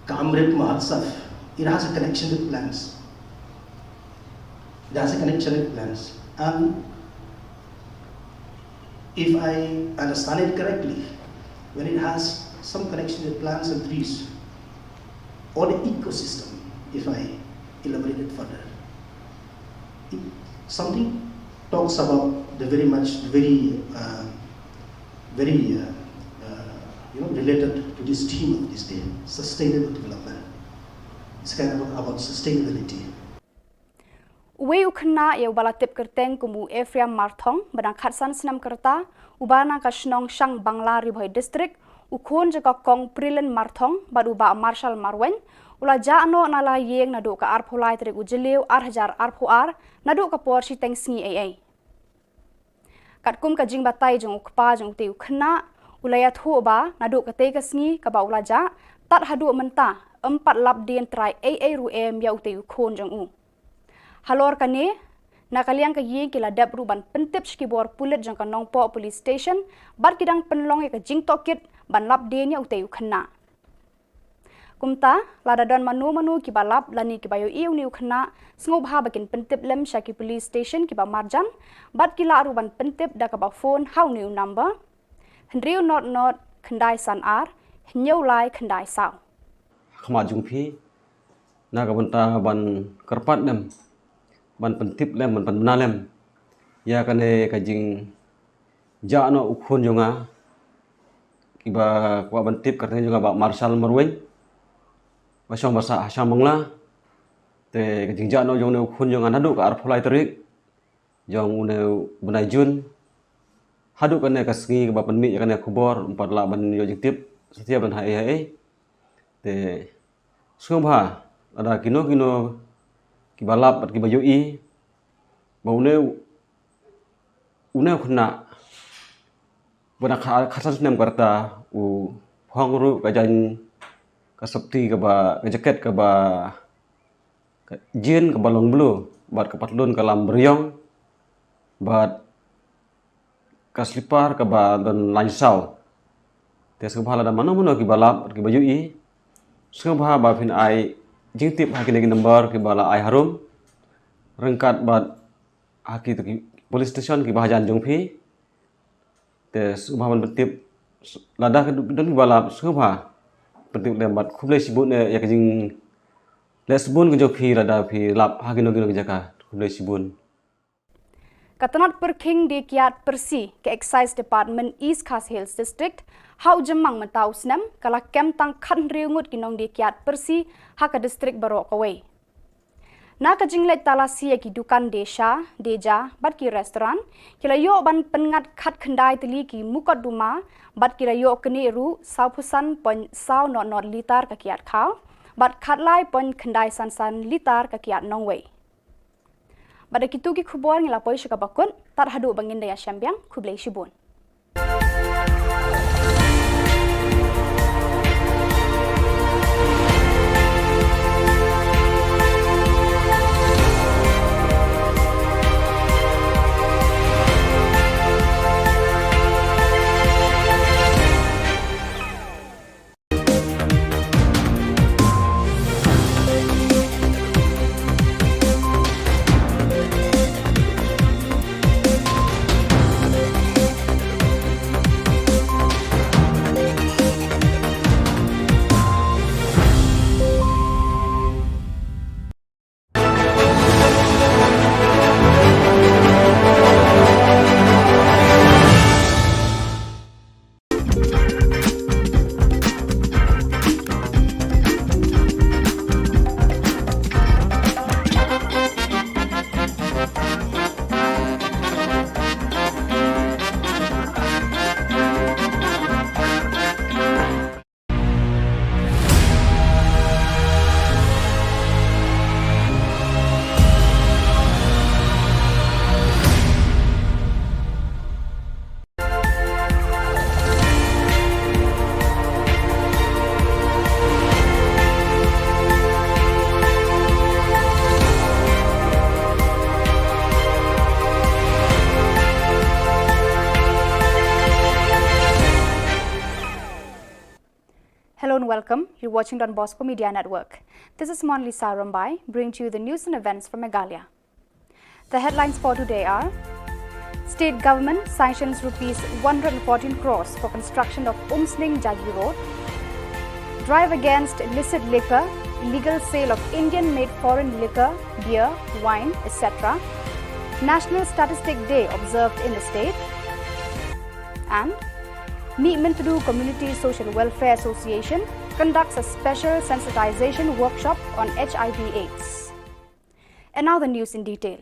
Ka Amrit Mahotsav, it has a connection with plants. It has a connection with plants. And if I understand it correctly, when it has some connection with plants and trees, or the ecosystem, if I elaborate it further, something talks about the very related to this theme of this day, sustainable development. It's kind of about sustainability. Uwe ukna ya ubala tip kerteng kumu Ephraim Marthong badang khatsan senam kerta ubana ka Shnong Shang Bangla Ribhoi district ukon jaka kong Prilen Marthong bad uba Marshal Marwen ula jaano nala yeng nadu ka arpholai trik ujeliu arhajar arphoar nadu ka porsi tengsngi ai katkum ka jing batai jong ukpa jong te ukna ulaya thu ba nadu ka te kasngi ka ba ula ja tat hadu menta 4 lap dien trai ru em ya ute ukon jong halor kane nakaliang ka yeng kila dab ruban pentip skibor pulit jong ka nongpo police station bar kidang penlong ya ka jing tokit ban lap dien ya ute ukna kumta ladadon manu ki balap lani ki bayo iu ni ukna sngob ha bakin pentip lem shaki police station ki ba marjan bat kila ruban pentip da ka ba phone how new number hendriu not khandai san ar hnyau lai khandai sao Khama jungphi na ka banta ban karpat lem ban pentip lem ban bana lem ya kane ka jing ja no ukhon jonga kiba kwa ban tip karne jonga ba Marshal Marwen basong basa Asam Bangla te ka jing ja no jong ne ukhon jonga nadu ka arpholai terik jong ne banai jun hadu kane ka sngi ka ba penmi kane Khubor 4 la ban yo jing tip setiap ban hai te sungha ada kino kibalap at kibayoi baune une khuna bana khasas nem karta u phongru ka jan ka sapti ka ba ka jaket ka ba jin ka balong blue bat ka patlon ka lam beriong bat ka slipar ka ba dan lansau te sungha la mano kibalap at kibayoi sungha ba phin ai jingtip haki lagi number ki bala ai harum rengkat bat haki tu police station ki bahajan jongphi te subhaman betip lada don ki bala subha betip lembat khublai sibun ya ka jing lesbun ki jokhi lada phi lap haki no ki jaka khublai sibun Katanat Perking di Kiat Persi ke Excise Department East Khas Hills District hau jemang mentau senam kala kem tang khan riungut kinong di Kiat Persi haka district barok away. Na ka jinglet talasi ki dukan desa deja bat ki restoran kila yo ban pengat khat khandai teli ki mukot duma bat kila yo keni ru saupusan pon sau not litar ka kiat khau bat khat lai pon khandai san litar ka kiat nongway. Pada kitu ki Khubor ngilapoi syakabakun tar hadu bangin daya syambiang kublai shibun. welcome. You're watching Don Bosco Media Network. This is Monlisa Rambai, bringing to you the news and events from Meghalaya. The headlines for today are: State government sanctions rupees 114 crores for construction of Umsning Jagi Road. Drive against illicit liquor, illegal sale of Indian-made foreign liquor, beer, wine, etc. National Statistic Day observed in the state. And Meetmintadu Community Social Welfare Association conducts a special sensitization workshop on HIV/AIDS. And now the news in detail.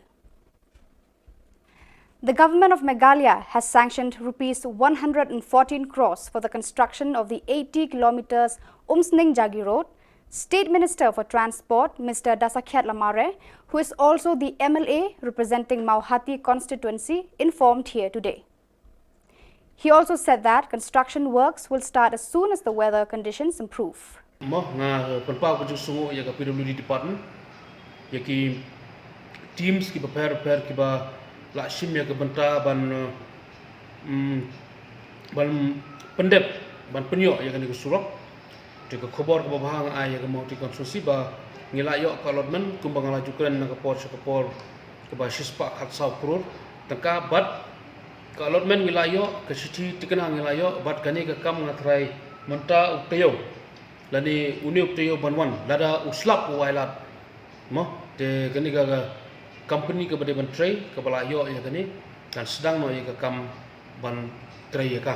The government of Meghalaya has sanctioned rupees 114 crores for the construction of the 80 kilometers Umsning Jagi Road. State Minister for Transport, Mr. Dasakhyat Lamare, who is also the MLA representing Mauhati constituency, informed here today. He also said that construction works will start as soon as the weather conditions improve. PWD department, teams ki prepare ki ba la shim ya banta ban pendep ban penyo ya kan surok te khubor ke bahang ai ya mau ti konstruksi ba ngila yo allotment kumbang lajukan na kapor ke ba shispa khatsau kror tangka bat ke allotment ngila yo ke city tikana ngila yo bat kani ke kam ngatrai menta uktayo lani uni uktayo banwan lada uslap wailat mo te kani ga company ke bade ban tray ke bala yo ya kani dan sedang no ya ke kam ban tray ya ka.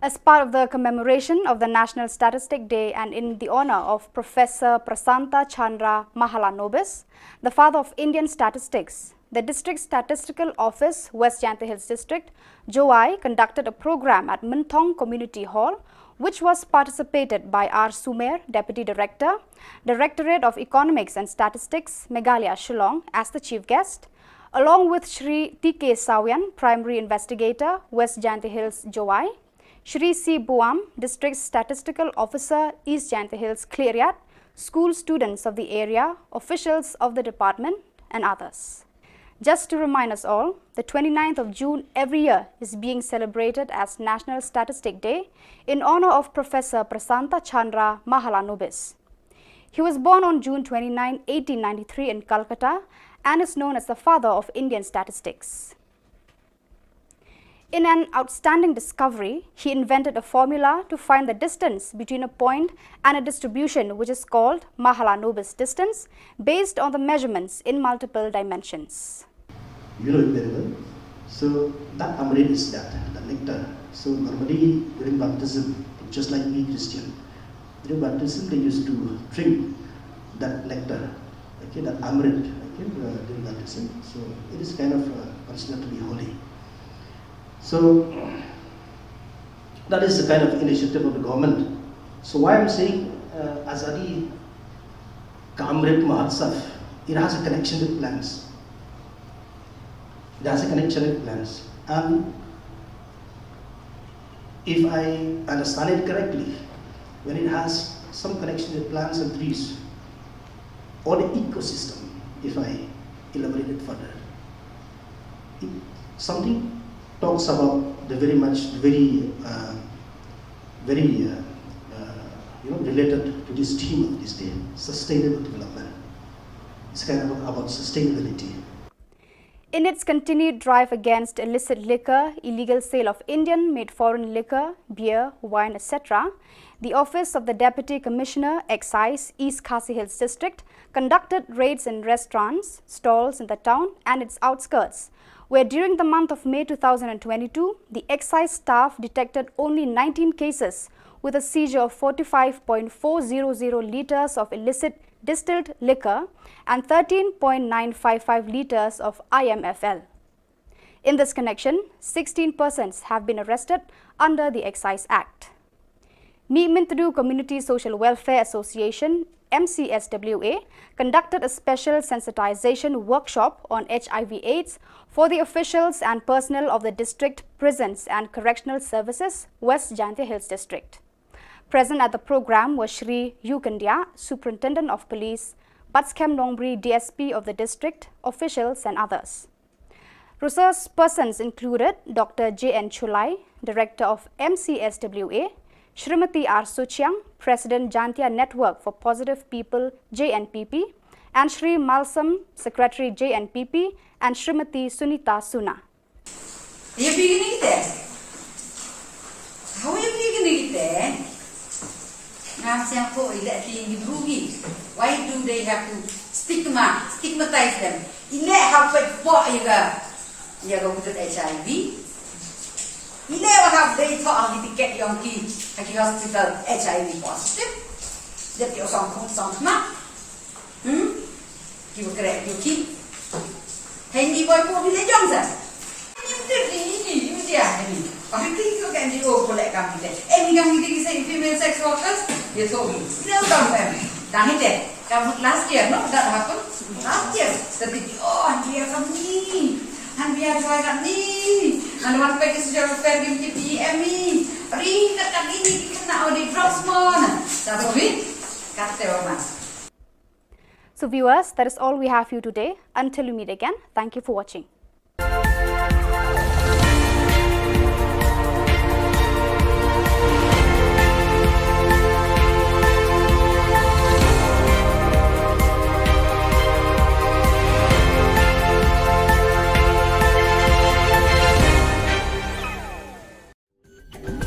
As part of the commemoration of the National Statistic Day and in the honor of Professor Prasanta Chandra Mahalanobis, the father of Indian statistics, the District Statistical Office, West Jyanta Hills District, JOI, conducted a program at Minthong Community Hall, which was participated by R. Sumer, Deputy Director, Directorate of Economics and Statistics, Meghalaya, Shillong, as the chief guest, along with Shri T.K. Sawian, Primary Investigator, West Jyanta Hills, JOI, Shri C. Buam, District Statistical Officer, East Jyanta Hills, Cleariat, school students of the area, officials of the department, and others. Just to remind us all, the 29th of June every year is being celebrated as National Statistic Day in honor of Professor Prasanta Chandra Mahalanobis. He was born on June 29, 1893 in Calcutta and is known as the father of Indian statistics. In an outstanding discovery, he invented a formula to find the distance between a point and a distribution, which is called Mahalanobis distance, based on the measurements in multiple dimensions. You know it very well. So that Amrit is that, the nectar. So normally during baptism, just like we Christian, during baptism they used to drink that nectar, okay, that Amrit, okay, during baptism. So it is kind of considered to be holy. So that is the kind of initiative of the government. So why I'm saying Azadi Kamrit Mahotsav, it has a connection with plants. It has a connection with plants. And if I understand it correctly, when it has some connection with plants and trees, or the ecosystem, if I elaborate it further, something talks about the related to this theme of this day, sustainable development. It's kind of about sustainability. In its continued drive against illicit liquor, illegal sale of Indian-made foreign liquor, beer, wine, etc., the Office of the Deputy Commissioner, Excise, East Khasi Hills District, conducted raids in restaurants, stalls in the town and its outskirts, where during the month of May 2022, the excise staff detected only 19 cases with a seizure of 45.400 litres of illicit distilled liquor and 13.955 litres of IMFL. In this connection, 16 persons have been arrested under the Excise Act. Meetmintadu Community Social Welfare Association, MCSWA, conducted a special sensitization workshop on HIV/AIDS for the officials and personnel of the District Prisons and Correctional Services, West Jyanta Hills District. Present at the program was Shri Yukandia, Superintendent of Police, Batskem Nongri, DSP of the district, officials and others. Resource persons included Dr. J.N. Chulai, Director of MCSWA, Shrimati R. Suchiang, President Jantia Network for Positive People JNPP, and Shri Malsam, Secretary JNPP, and Shrimati Sunita Suna. You beginning there? How are you beginning there? Why do they have to stigmatize them? How you go with HIV? How they thought to get young kids at the hospital HIV positive? That you're some you will correct your kid. Hey, boy, for the young son. I think you can do for that company. Any company saying female sex workers, you told me. No, don't them. Done it. Last year, no, that happened. Last year, the and we are from me. And we are going at me. And one page is your fair give me. Read that ini kena di drugs mon. That's it. Cut the woman. So viewers, that is all we have for you today. Until we meet again, thank you for watching.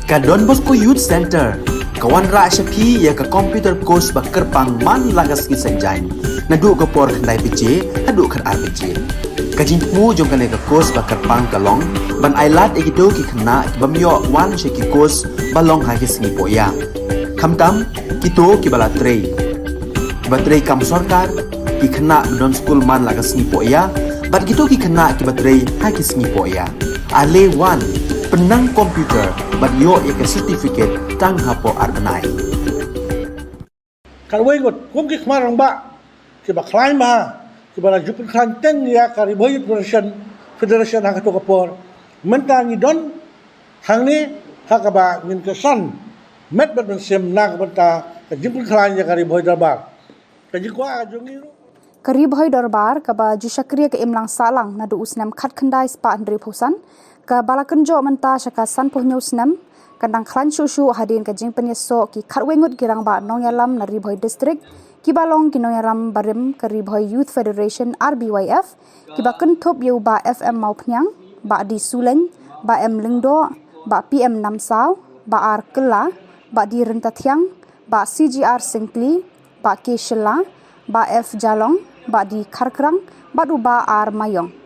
Ka Don Bosco Youth Center, kawan ra Shapi ya ka computer course bakar pang man lagas ki sanjai. Nadu ka por khandai piche, adu khan RPG. Ka jingmu jong kane ka course bakar pang kalong, ban ailat egito ki khna bamyo wan she ki course balong ha ki singi poya. Khamtam kito ki bala trei. Batrei kam sarkar ki khna don school man lagas singi poya, bat kito ki khna ki batrei ha ki singi poya. Ale wan penang komputer bat yo ya certificate tang hapo arnai Kalway got kum ki khmarang ba ki ba khlaim ba ki ba jupin khan teng ya kari boy federation ha to kapor menta ni don hangni ha ka ba ngin ka san met bat sem na ka banta ka jupin khan ya kari boy darbar ka ji kwa jongi Karib hoy darbar kaba jishakriya ke imlang salang nadu usnam khat khandai spa andre phosan ka balakanjo manta shaka san pohnyo snam kandang khlan shushu hadin ka jingpanya so ki khatwengut girang ba nongyalam na ribhoi district ki balong ki nongyalam barim ka ribhoi youth federation RBYF ki ba kunthop yu ba FM maupnyang ba di Suleng ba M Lingdo ba PM Namsaw ba R Kela ba di Rentathyang ba CGR Singkli ba K Shillong ba F Jalong ba di Kharkrang ba du ba R Mayong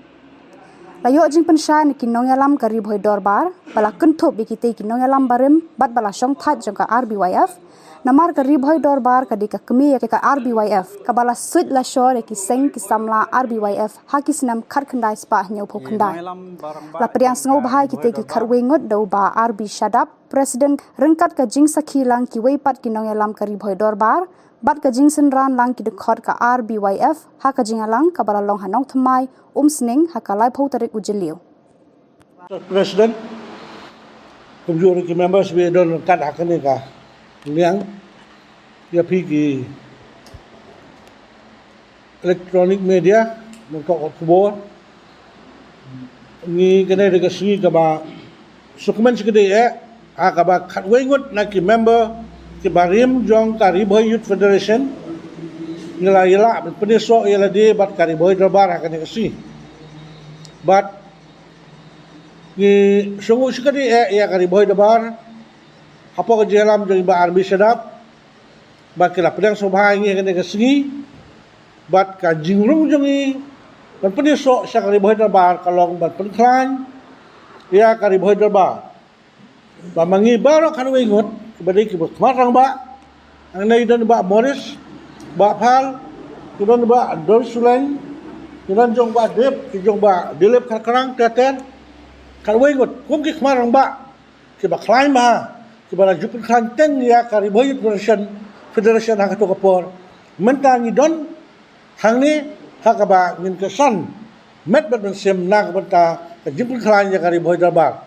Layo jing pensya ni kinong yalam karib hoy dorbar bala kunthop bikite kinong yalam barim bat bala syong that jangka RBYF namar karib hoy dorbar kadika kemi ya ka RBYF kabala suit la shore ki seng ki samla RBYF hakisnam khat khandai spa nyau pho khandai la priang sngo bahai kite ki kharwengot do ba RB Shadap president rengkat ka jing sakhi lang ki weipat kinong yalam karib hoy dorbar bat ka jing senran lang ki dekhot ka RBYF ha ka jing alang ka bala long hanong thmai sning ha ka lai phau tarik ujeliu president kumjur ki members we don kat akane ka liang ya pigi electronic media mengko Khubor ni kene de kasih ka ba dokumen segede ha ka ba khatwengut na ki member ki barim jong Kariboy Youth Federation ngelayela peneso yela de bat Kariboy darbar akan kasih bat ni sungu sekali ya Kariboy darbar apa ke jalam jong ba RB Shadap bat kila pedang sobha ngi akan kasih bat ka jingrung jongi ban peneso sa Kariboy darbar kalong bat penklan ya Kariboy darbar ba mangi barok kan wengut badai ki marang ba ang naidan ba Morris ba Phal kidan ba Dol Suleng kidan jong ba Dep ki jong ba Dilep Kharkrang Teten kalwai got kum ki marang ba ki ba khlaim ba ki ba jupin khan teng ya Kariboy federation ha to kapor menta ni don hangni ha ka ba ngin ka san met bat sem na ka banta ka jupin khan ya Kariboy darbar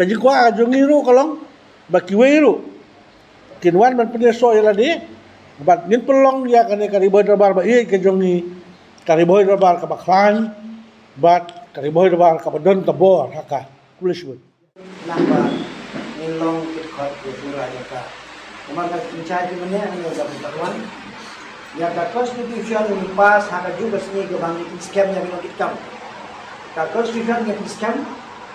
ka ji kwa jongi ru kalong ba ki weiru kinwan man peneso yala di bat ngin pelong ya kane Kariboy darbar ba ke jongi Kariboy darbar ka baklan bat Kariboy darbar ka don tabor haka kulishwood namba nilong khot pura jaka kamar ka kincai ki mane ang dapat taruan ya ka constitution ni pas haka juga sini ke bangi scam nya binokit kam ka constitution nya scam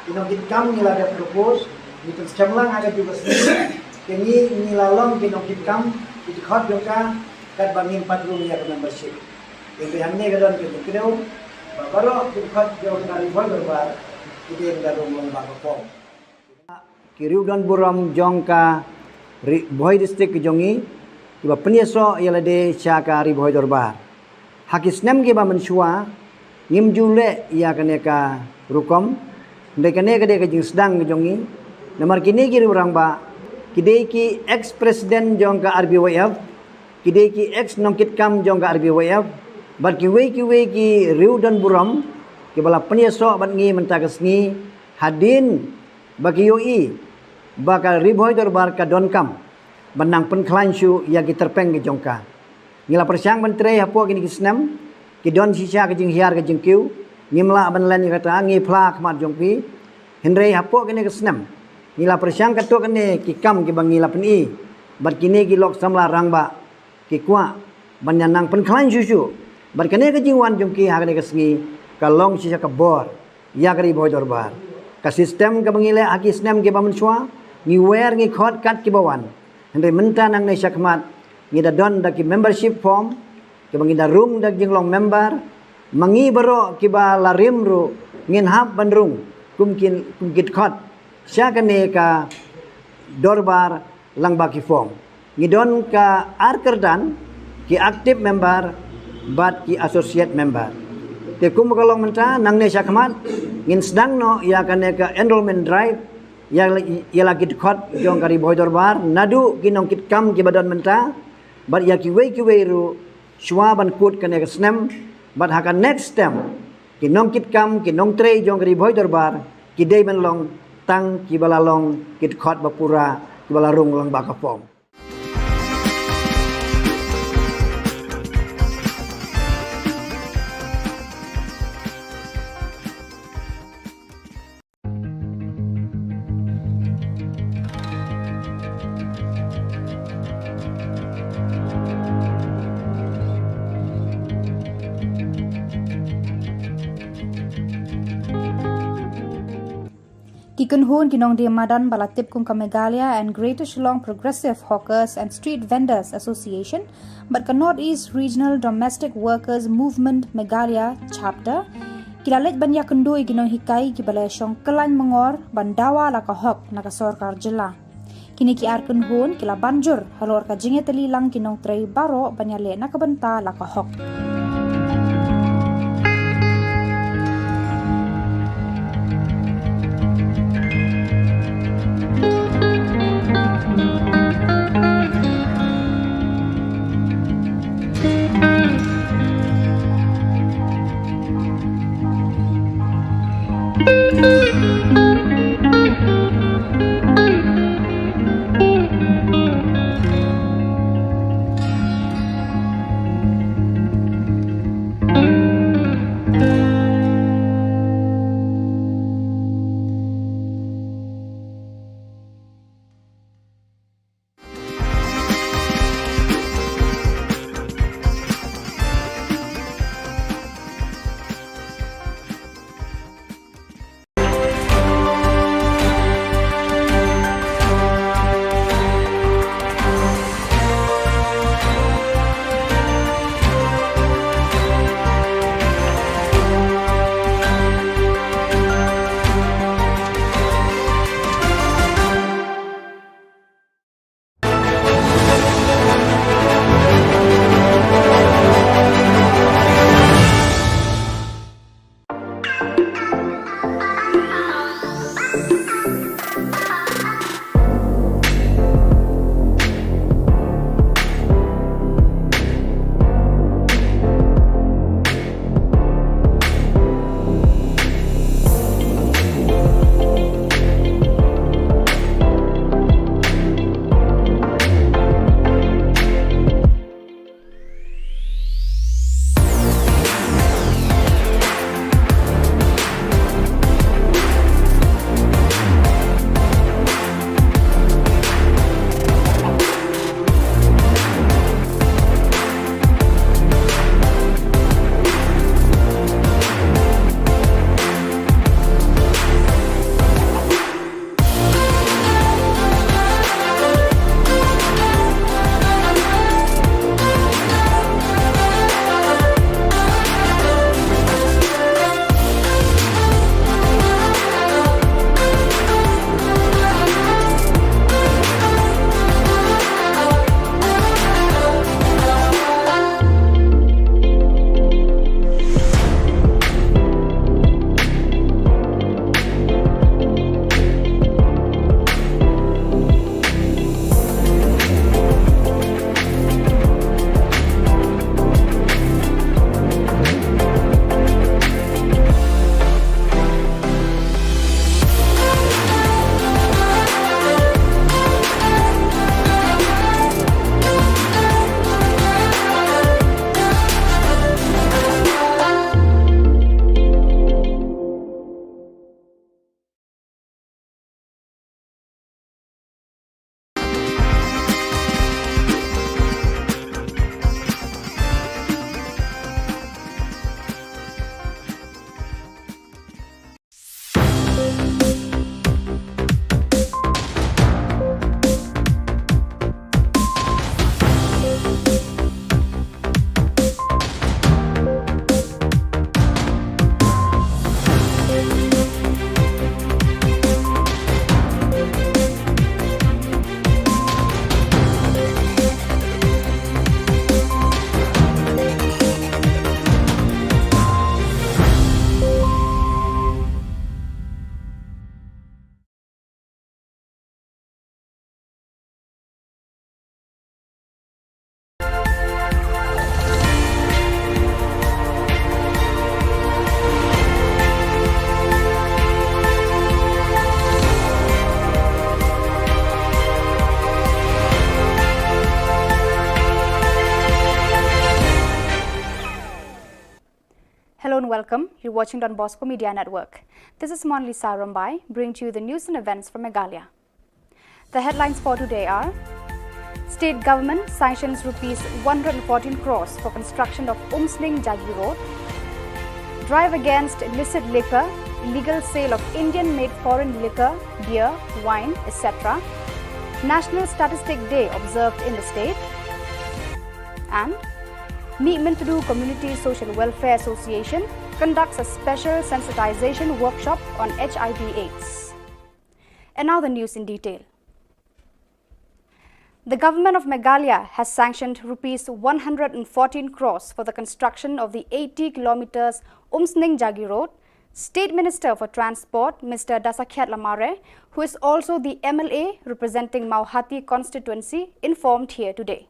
binokit kam ni la ada propose ni scam lang haka juga sini kini ni lalong binokit kam itu khot jaka kat bangi 4 room ya ke membership yang hanya ke don ke kedau baru khot jauh dari berbar kita yang dalam lomba perform Kiriu dan buram jongka boy district jongi iba penyeso yala de chaka ri boy dorbar hakis nem ge ba mensua ngim jule ya kaneka rukom de kaneka de jing sedang jongi nomor kini kiri orang ba kidei ki ex president jongka RBWF kidei ki ex nongkit kam jongka RBWF bat ki riu dan buram ki bala penyeso bat ngi mentakas ngi hadin bagi yoi bakal riboy dorbar ka don kam benang penklansu ya ki terpeng ke jongka ngila persyang menteri hapo kini kisnam ki don sisa ke jing hiar ke jing kiu ngimla ban len kata ngi pla kmat jongpi henrei hapo kini kisnam ngila persyang kato kene ki kam ki bangila peni bat kini ki lok samla rangba ki kwa banyanang penklansu su bat kene ke jingwan jongki ha kene kesngi kalong sisa ke bor ya kari boy dorbar ka sistem ka bangile aki sistem ke bamensua ni wer ngi khot kat ki bawan hande menta nang nei sakmat ngi da don da ki membership form ke bangi da rung da jinglong member mangi baro ki ba larim ru ngin hab bandrung kumkit khot syakane ka dorbar lang ba ki form ngi don ka arkerdan ki active member bat ki associate member te kum kalong menta nang ne sakmat ngin sedang no ya kaneka enrollment drive ya lagi khot jong kari boy dorbar nadu kinong kit kam ki badan menta bat ya ki wei ru shwa ban kut kaneka snem bat haka next time kinong kit kam kinong tre jong kari boy dorbar ki dei ban long tang ki balalong kit khot bapura ki balarung lang baka form Kikunhun kinong di madan balatip kung ka Meghalaya and Greater Shillong Progressive Hawkers and Street Vendors Association but ka Northeast Regional Domestic Workers Movement Meghalaya Chapter kilalit banya kundoy kinong hikay kibalay siyong kalan mangor bandawa la ka hok na ka Sorkar Jylla kini ki arkunhun kila banjur halor ka jingetali lang kinong tray baro banyale na kabanta la ka hok welcome. You're watching Don Bosco Media Network. This is Monalisa Rambai, bringing to you the news and events from Meghalaya. The headlines for today are: State Government sanctions rupees 114 crores for construction of Umsling Jagi Road. Drive against illicit liquor, illegal sale of Indian-made foreign liquor, beer, wine, etc. National Statistic Day observed in the state. And Meetmintadu Community Social Welfare Association conducts a special sensitization workshop on HIV/AIDS. And now the news in detail. The government of Meghalaya has sanctioned rupees 114 crores for the construction of the 80 kilometers Umsning Jagi Road. State Minister for Transport, Mr. Dasakhyat Lamare, who is also the MLA representing Mauhati constituency, informed here today.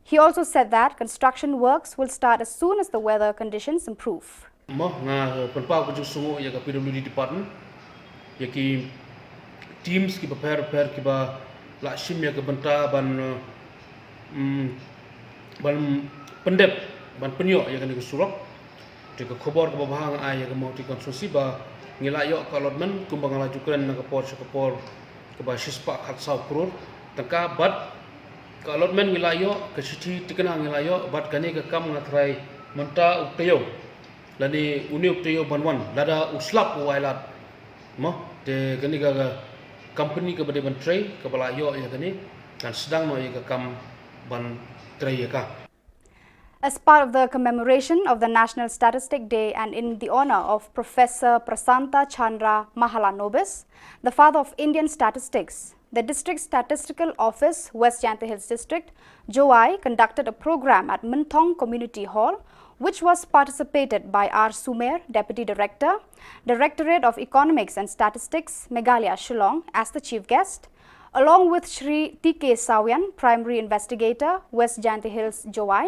He also said that construction works will start as soon as the weather conditions improve. PWD department yaki teams ki prepare ki ba lakshim ya banta ban pendep ban penyo ya kan surok de Khubor ke bahang ai ya mau ti konstruksi ba ngilayo ka allotment kumbang lajukan na kapor ke ba shispa khat sau crore taka bat ka allotment ngilayo ke sici tikana ngilayo bat kani ke kam ngatrai menta uktayo lani uni uktayo banwan lada uslap wailat mo de kani ga company ke bade ban tray ke balayo ya kani kan sedang no ya ke kam ban tray ya ka. As part of the commemoration of the National Statistic Day and in the honor of Professor Prasanta Chandra Mahalanobis, the father of Indian statistics, the District Statistical Office, West Jyantha Hills District, Joai, conducted a program at Minthong Community Hall, which was participated by R. Sumer, Deputy Director, Directorate of Economics and Statistics, Meghalaya, Shillong, as the chief guest, along with Shri T.K. Sawian, Primary Investigator, West Jyantha Hills, Joai,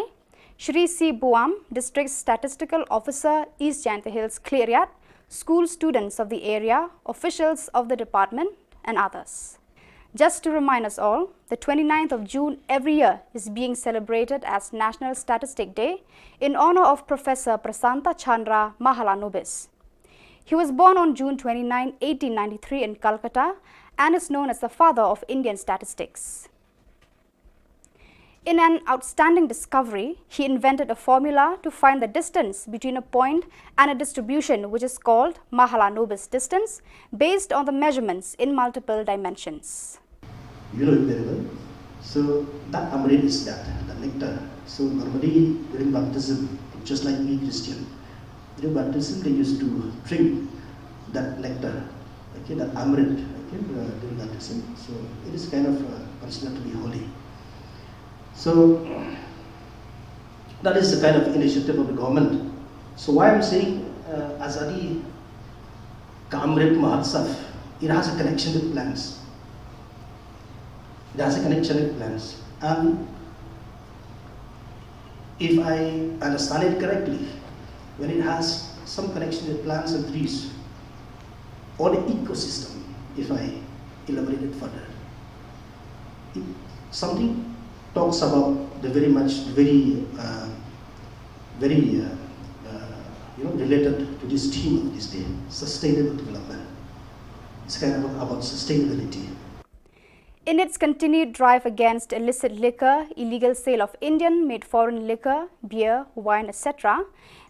Shri C. Buam, District Statistical Officer, East Jyantha Hills, Cleariat, school students of the area, officials of the department, and others. Just to remind us all, the 29th of June every year is being celebrated as National Statistic Day in honor of Professor Prasanta Chandra Mahalanobis. He was born on June 29, 1893 in Calcutta and is known as the father of Indian statistics. In an outstanding discovery, he invented a formula to find the distance between a point and a distribution which is called Mahalanobis distance based on the measurements in multiple dimensions. You know it very well. So that amrit is that, the nectar. So normally during baptism, just like me Christian, during baptism they used to drink that nectar, okay, that amrit, okay, during baptism. So it is kind of considered to be holy. So that is the kind of initiative of the government. So why I'm saying Azadi Kamrit Mahotsav, it has a connection with plants. It has a connection with plants. And if I understand it correctly, when it has some connection with plants and trees, or the ecosystem, if I elaborate it further, something talks about the very related to this theme of this day, sustainable development. It's kind of about sustainability. In its continued drive against illicit liquor, illegal sale of Indian-made foreign liquor, beer, wine, etc.,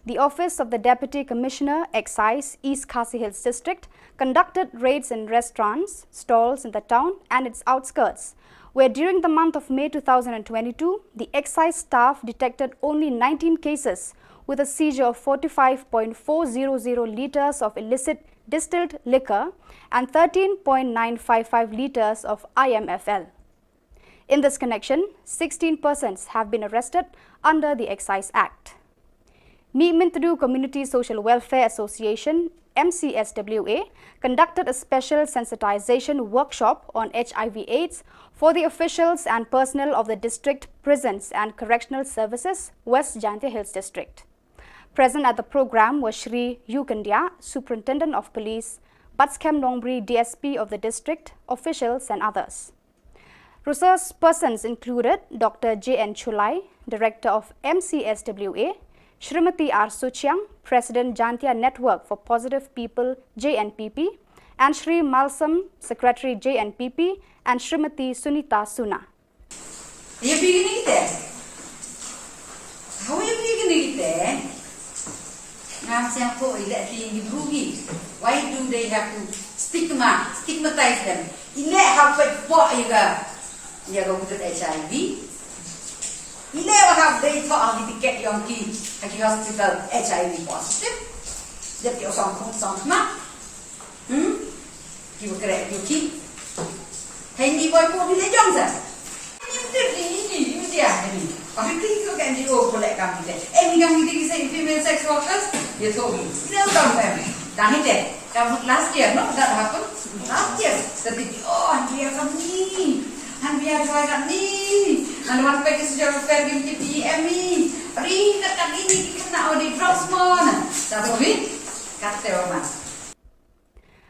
the Office of the Deputy Commissioner, Excise, East Khasi Hills District, conducted raids in restaurants, stalls in the town and its outskirts, where during the month of May 2022, the excise staff detected only 19 cases with a seizure of 45.400 litres of illicit distilled liquor and 13.955 litres of IMFL. In this connection, 16 persons have been arrested under the Excise Act. Meetmintadu Community Social Welfare Association, MCSWA, conducted a special sensitization workshop on HIV/AIDS for the officials and personnel of the District Prisons and Correctional Services, West Jyantha Hills District. Present at the program was Shri Yukandia, Superintendent of Police, Batskem Nongri, DSP of the district, officials and others. Resource persons included Dr. J.N. Chulai, Director of MCSWA, Shrimati R. Suchiang, President Jantia Network for Positive People JNPP, and Shri Malsam, Secretary JNPP, and Shrimati Sunita Suna. You beginning there? How are you beginning there? Why do they have to stigmatize them? Ile have you go to HIV. Ile have they thought to get young kids at the hospital HIV positive? That you some you correct your kid. Hey, boy, for the young sir. You I think you can do collect company. Any company say female sex workers, you told me. No, don't have it. Done it. Last year, no, that happened. Last year, the big, and we are from me, and we are trying me, and one page is your fair gift me. Ring that ini kena di drops mon. That's it. Cut the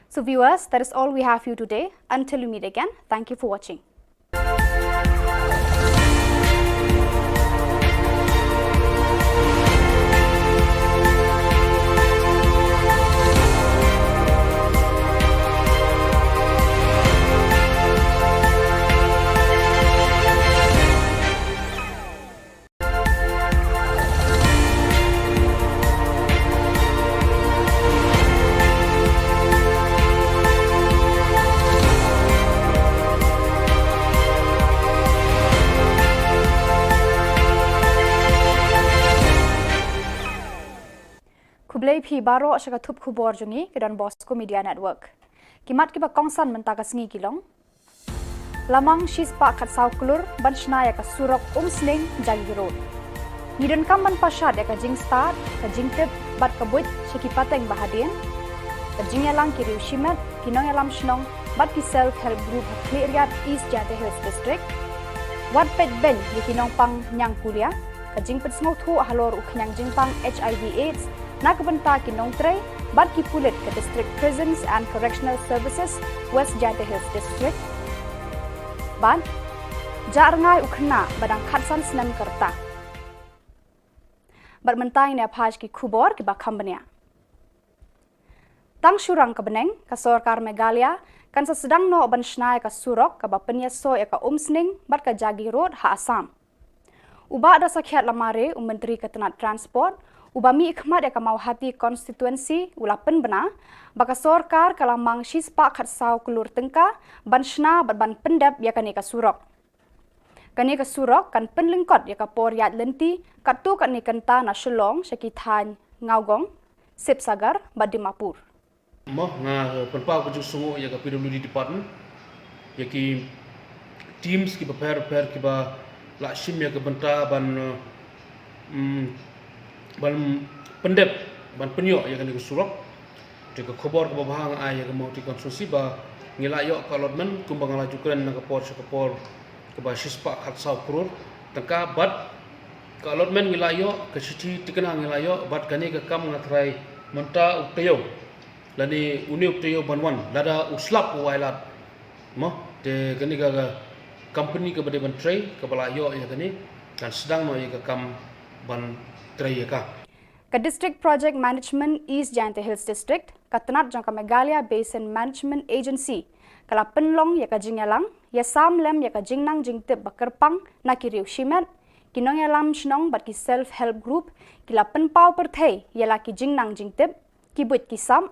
So viewers, that is all we have for you today. Until we meet again, thank you for watching. Kublai phi baro asaka thup khubor jungi kedan Bosco Media Network. Kimat kiba kongsan mentakas ngi kilong. Lamang shispa khat saukulur banshna ya ka surok umsning jagi road. Nidon kamban pasad ya ka jing start ka jing tip bat ka buit shiki pateng bahadien. Ka jing yalang kiriu shimet kinong yalam shnong bat ki self help group Clearyat East Jante Hills District. Wat pet ben kinong pang nyang kulia ka jing pet smok thu halor uknyang jing pang HIV AIDS. Nakabanta kinong tray, bat ki pulit ke District Prisons and Correctional Services, West Jante Hills District. Ban, jarngai ukhna badang khatsan snam karta. Bat mentai ne phaj ki Khubor ki bakhambania. Tang shurang ka beneng ka Sarkar Meghalaya kan sa sedang no ban shnai ka surok ka bapenya so ya ka umsning bat ka Jagi Road ha Assam. Uba ada sakhiat lamare Menteri Ketenat Transport Ubami ikhmat ya kamau hati konstituensi ulapen bena baka sorkar kalamang shispa khatsau kulur tengka banshna ban pendap ya kanika surok. Kanika surok kan penlingkot ya kapor yat lenti katu kanikanta na Shillong syakithan ngaugong sip sagar badimapur. Moh nga penpau kujuk sungu ya ka PWD department ya ki teams ki prepare ki ba la shim ya ka benta ban ban pendep ban penyo ya kan surok de ka khobor ka bahang ai ya ka mau ti konstruksi ba ngilayo ka lotmen kumbang laju kren na ka por ka ba shispa khat saw krur tangka bat ka lotmen ngilayo ka chithi tikana ngilayo bat kani ka kam ngatrai menta uktayo lani uni uktayo banwan lada uslap wailat mo de kani ka company ka bade ban tray ka balayo ya kani kan sedang no ya ka kam ban Ka District Project Management East Jante Hills District, Katnat Jylla Meghalaya Basin Management Agency, kala penlong ya ka jingyalang, ya samlem ya ka jingnang jingtip bakerpang na kiriu shimet, kinong yalam shnong bat ki self help group, kila penpau perthei ya la ki jingnang jingtip, ki buit ki sam,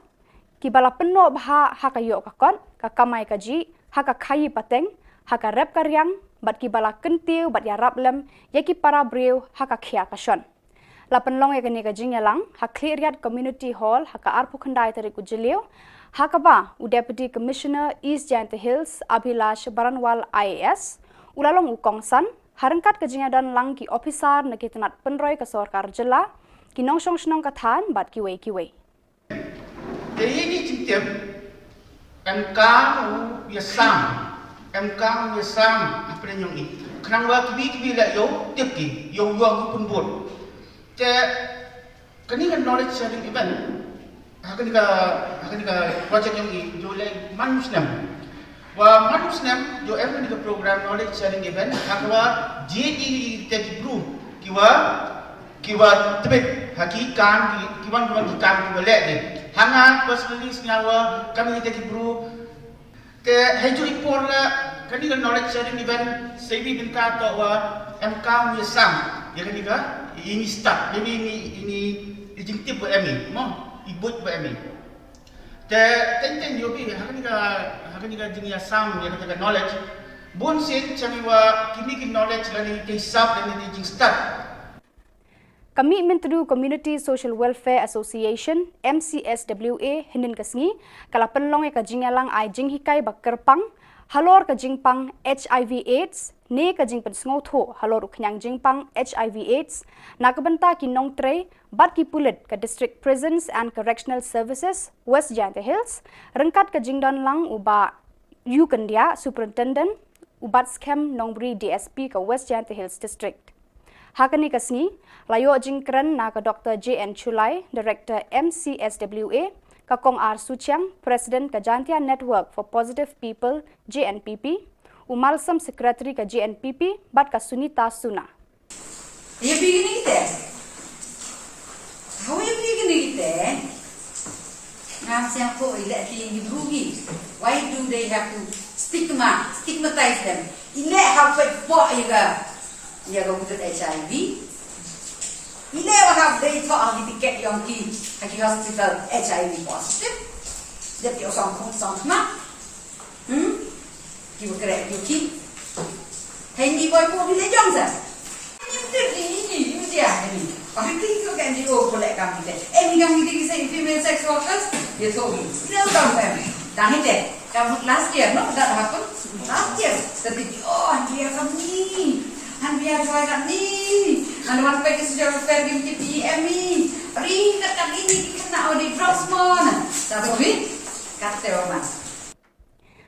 ki bala penno bha hakayo ka kon, ka kamai ka ji, haka khayi pateng, haka rep karyang, bat ki bala kentiu bat ya rablem, ya ki para breu haka khia ka shon. Lapan long ya kani ka jingyalang ha Clearyat Community Hall ha ka arpu khandai tari ku jilio ha ka ba u Deputy Commissioner East Jante Hills Abhilash Baranwal IAS ulalong u kongsan harangkat ka jingyadan lang ki officer na Ketenat Penroy ka Sarkar Jilla ki nongsong shnong ka than bat ki wei ini tim MK yasam apa yang ini kenapa kibi la yo tipki yo pun bot te kani kan knowledge sharing event akan ka project yang ini jo le manusnem jo every ka program knowledge sharing event hakwa JD te group kiwa tebet haki kan kiwan kan ki belek ni hanga personally sengawa kami kita ki bro ke haju ipor la kani kan knowledge sharing event sebi binta to wa MK ni sam ya kani ka ini start jadi ini ijingtip buat emi mo ibut buat emi te tenten yo bi hakani ka jingia sam ya kata knowledge bon sen chami wa kini ki knowledge lani ke sab dan ni jing start Commitment to Community Social Welfare Association MCSWA hinin kasngi kala penlong ya kajingalang ai jing hikai bakerpang halor kajingpang HIV AIDS ne kajing pensngau tho halor uknyang jingpang HIV AIDS nakabenta kinong tre bat ki pulit ka District Prisons and Correctional Services West Jante Hills rengkat kajingdan lang uba Yu Kendia Superintendent ubat scam nongbri DSP ka West Jante Hills District Hakani kasngi layo jingkran na ka Dr. JN Chulai, Director MCSWA, ka Kong R Suchiang, President ka Jantia Network for Positive People JNPP, umalsam Secretary ka JNPP, bat ka Sunita Suna. Ya begini kita. How you begini kita? Ngam siang ko ilek tinggi berugi. Why do they have to stigmatize them? Ilek hafat po ya go to HIV. Ile wa have they thought ang ticket yung ki hospital HIV positive. Dia pi osong ma. Ki wa kre ki. Hengi boy ko bile jong sa. Ni dia ni. Tapi ko kan di o kolek kam kita. Ni kam kita say female sex workers. Dia so ni. Dia tahu kan. Dan itu kamu last year no that happened. Last year. Tapi dia kami Han biar joy kat ni. Han wan pe social welfare game di PM ni. Ring kat ini kena di drugs mon. Tapi kate orang.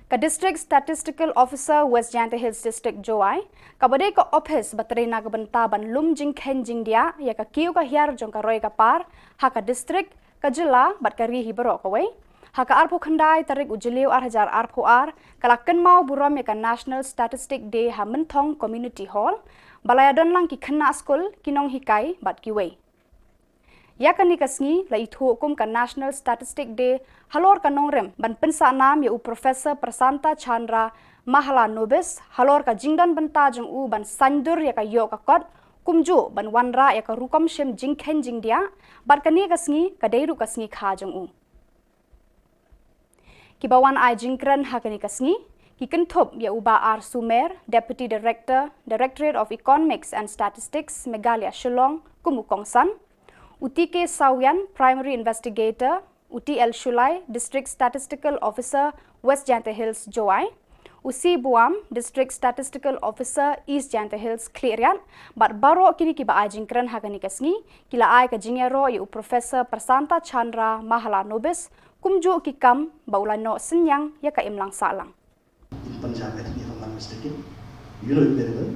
Ka District Statistical Officer West Jante Hills District Joai, kabade ka office baterina ka benta ban lum jing khen jing dia ya ka kiu ka hiar jong ka roy ka par ha ka district ka jilla bat ka ri hi baro ka wei. Haka arpo khandai tarik ujiliu 8,000 arpo ar kalakan mau buram ya National Statistic Day ha Mentong Community Hall balayadon lang ki khna school kinong hikai bat kiwei ya kani kasngi la ithu hukum ka National Statistic Day halor kanong rem ban pensa nam ya u Professor Prasanta Chandra Mahala Nobis halor ka jingdan benta jong u ban sandur ya ka yo ka kot kumju ban wanra ya ka rukom shim jingkhen jingdia bat kani kasngi ka deiru kasngi kha jong u Kibawan ai jingkran hakani kasngi ki kenthop ya uba R Sumer Deputy Director Directorate of Economics and Statistics Meghalaya Shillong kumukongsan Utike Sawian Primary Investigator Uti El Shulai District Statistical Officer West Jante Hills Joai Usi Buam District Statistical Officer East Jante Hills Clearian bat baro kini kiba ai jingkran hakani kasngi kila ai ka jingero ya Professor Prasanta Chandra Mahala Nobis kumju kikam baulano senyang ya ka imlang salang. In Punjab, I think if I'm not mistaken, you know it very well.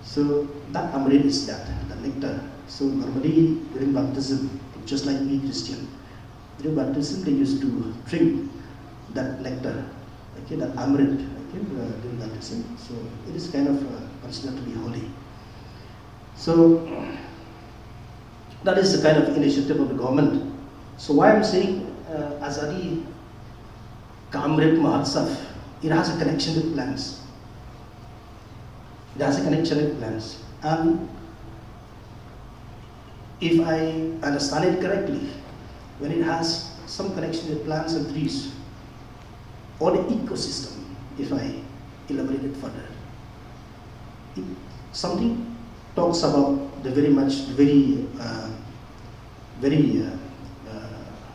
So that amrit is that, the nectar. So normally during baptism, just like me Christian, during baptism they used to drink that nectar, okay, that amrit, okay, during baptism. So it is kind of considered to be holy. So that is the kind of initiative of the government. So why I'm saying Azadi Kamrit Mahotsav, it has a connection with plants. It has a connection with plants. And if I understand it correctly, when it has some connection with plants and trees, or the ecosystem, if I elaborate it further, something talks about the very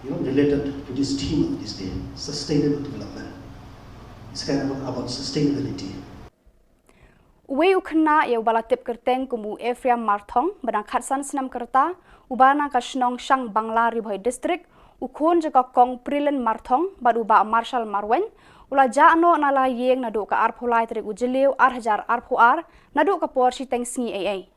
related to this theme of this day, sustainable development. It's kind of about sustainability. Uwe ukna ya ubala tip kerteng kumu Ephraim Marthong badang khatsan senam kerta ubana ka Shnong Shang Bangla Ribhoi District ukon jaga kong Prilen Marthong bad uba Marshal Marwen ula jaano nala yeng nadu ka arpholai trik ujiliu 8,000 arpho ar nadu ka porsi teng sngi ai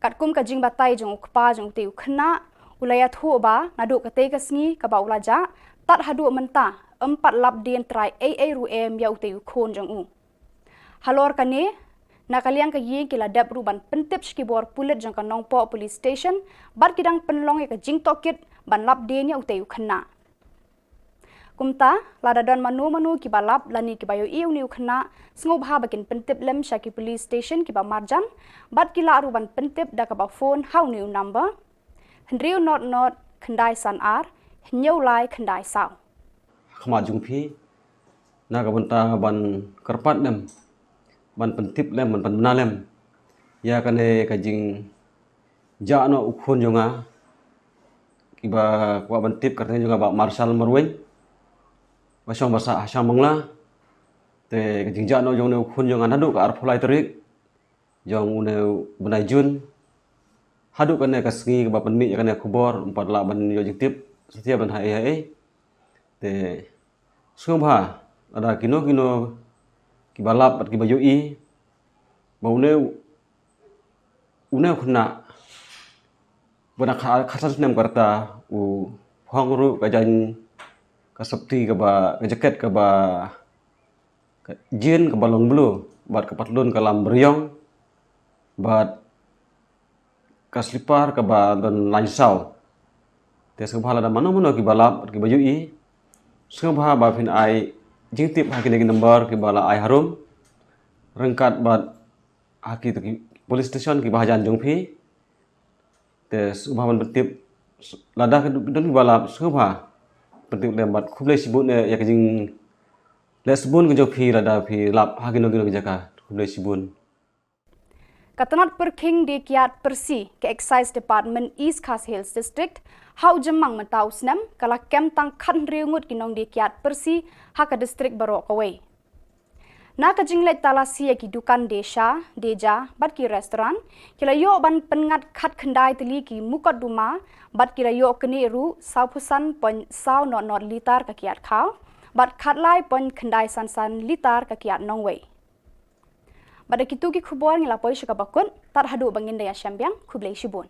katkum ka jing batai jong ukpa jong te ukna ulaya thu ba nadu ka te ka sngi ka ba ula ja tat hadu menta 4 lap dien trai ru em ya ute khon jong u halor kane Nakaliang kayi kila dap ruban pentip skibor pulit jangka nongpo police station bat kidang penlong ya jing tokit ban lap denya utayu kena. Kumta lada don manu kibalap lani kibayo iu niu kena sngobha bakin pentip lem syaki police station kiba marjan bat kila ruban pentip da kaba phone hau niu number hendriu not kendai san ar nyau lai kendai sao. Khama jungpi na kabanta ban kerpat dem ban pentip lem ban benar lem ya kane kajing jano ukhun jonga kiba kwa bentip katanya juga ba marshal marwen basong basa asam mangla te kajing jano jong ne ukhun jonga nadu ka arpulai terik jong une benai jun hadu kane kasngi ba penmi kane khubor empat la ban yo jitip setiap ban hai te sungha ada kino kibalap at kibayo i baune une khuna bana khasas nem karta u hongru kajan kasapti ka ba jaket ka ba jin ka balong blue bat kapatlun kalam beryong bat kaslipar ka ba don lansau te sungha la mano kibalap at kibayo i sungha ba phin ai jingtip haki negi number ki bala ai harum rengkat bat haki tu police station ki bahajan jongphi te subhaman betip lada don bala subha betip lembat khuble sibun ya kajing lesbun ke jongphi lada phi lap haki nogi jaka khuble sibun. Katanat perking di kiat persi ke Excise Department East Khas Hills District hau jemang mentau senam kala kem tang kan riungut kinong di kiat persi haka distrik barok away. Na kajinglet talasi ki dukan deja bat ki restoran kila yo ban pengat khat khandai teli ki mukat duma bat kila yo kene ru saupusan pon sau not litar ka kiat khau bat khat lai pon khandai san litar ka kiat nongway. Pada kitu ki khubor ngilapoi syaka bakun tar hadu bangin daya syambiang khublei shibun.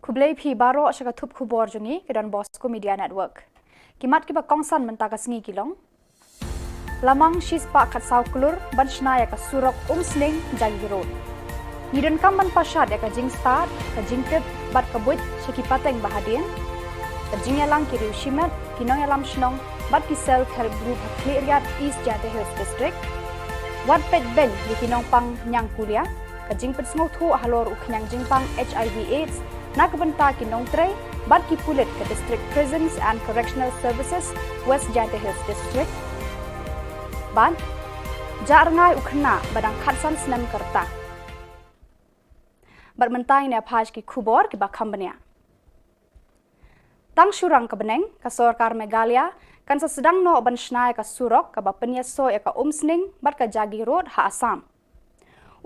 Kublai phi baro syaka thup khubor jungi ke Don Bosco Media Network. Kimat kiba kongsan mentaka sengi kilong. Lamang shis pa khat sau klur ban shnaya ka surok sling jagi road. Nidon kam ban pashat ya ka jing start ka jing tip bat ka buit syaki pateng bahadien. Ka jing yalang ki riu shimat kinong yalam shnong bat ki self help group Cleariat East Jante Hills District. Wat pet ben di kinong pang nyang kulia ka jing pet smok thu halor uknyang jing pang HIV AIDS na kabanta kinong tre bat ki pulit ke District Prisons and Correctional Services West Jante Hills District. Ban jarngai ukhna badang khatsan snam karta. Bat mentai ne phaj ki khubor ki bakhambania. Tang syurang ka beneng ka Sorkar Meghalaya kan sa sedang no ban shnai ka surok ka bapenya so ya ka sning bat ka jagi road ha Assam.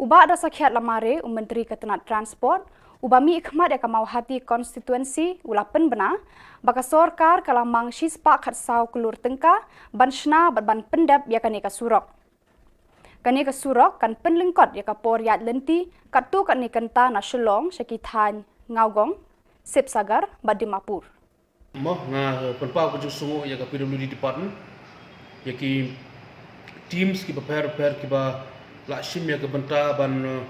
Uba da sakhiat lamare Menteri Ketenat Transport Ubami ikhmat ya kamau hati konstituensi ulapen benar, baka sorkar kalamang shispa khatsau kulur tengka, ban shna ban pendap ya kanika surok. Kanika surok kan penlingkot ya kapor yat lenti, katu kanikanta na Shillong, Syakithan, Ngaugong, Sipsagar, Badimapur. Moh nga penpau kujuk sungu ya ka PWD department, ya ki teams ki prepare ki ba lakshim ya ka benta ban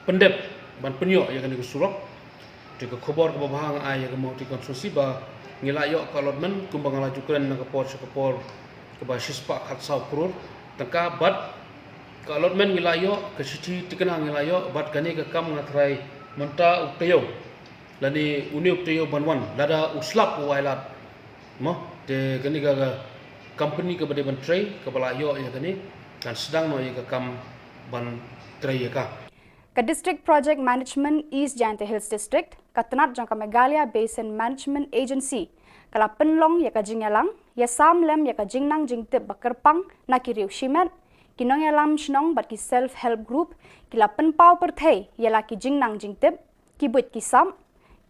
pendep ban penyo ya kan ke surok de ke khobor ke bahang ai ya ke mau ti konstruksi ba ngilayo ka allotment kumbang lajukan na ke por ke ba shispa khatsau krur tangka bat ka allotment ngilayo ke sici tikena ngilayo bat kani ke kam ngatrai menta uktayo lani uni uktayo banwan lada uslap wailat mo de kani ka company ke bade ban tray ke balayo ya kani kan sedang no ya ke kam ban tray ya ka Ka District Project Management East Jylla Hills District, Jylla Meghalaya Basin Management Agency, kala penlong ya ka jingyalang, ya samlem ya ka jingnang jingtip bakerpang na kiriu shimet, kinong yalam shnong bat ki self-help group, kila penpau perthai ya la ki jingnang jingtip, ki buit ki sam,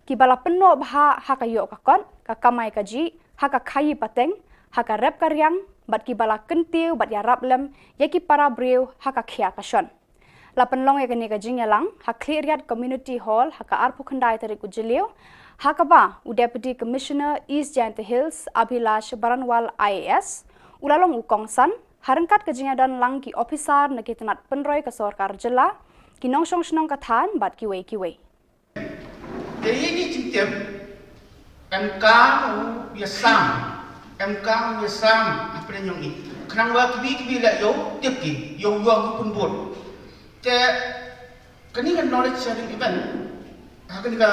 ki bala penno bha hakayo kakon, kakamai kaji, haka khayi pateng, haka rep karyang, bat ki bala kentiu bat ya rablem, ya ki para breu haka khia kashon. Lapan long ya kani ka jingyalang, hak clearyat community hall, haka arpu khandai tarik ujilio, haka ba u deputy commissioner East Jylla Hills Abhilash Baranwal IAS, ulalong ukongsan, harangkat ka jingyadan lang ki officer na kitanat penroy ka sorkar jela, kinong shnong kathan bat kiwe. Jadi ini cincin MK biasam apa yang ini? Kenapa kibi lah yo tipi yo pun buat. Te kani kan knowledge sharing event akan ka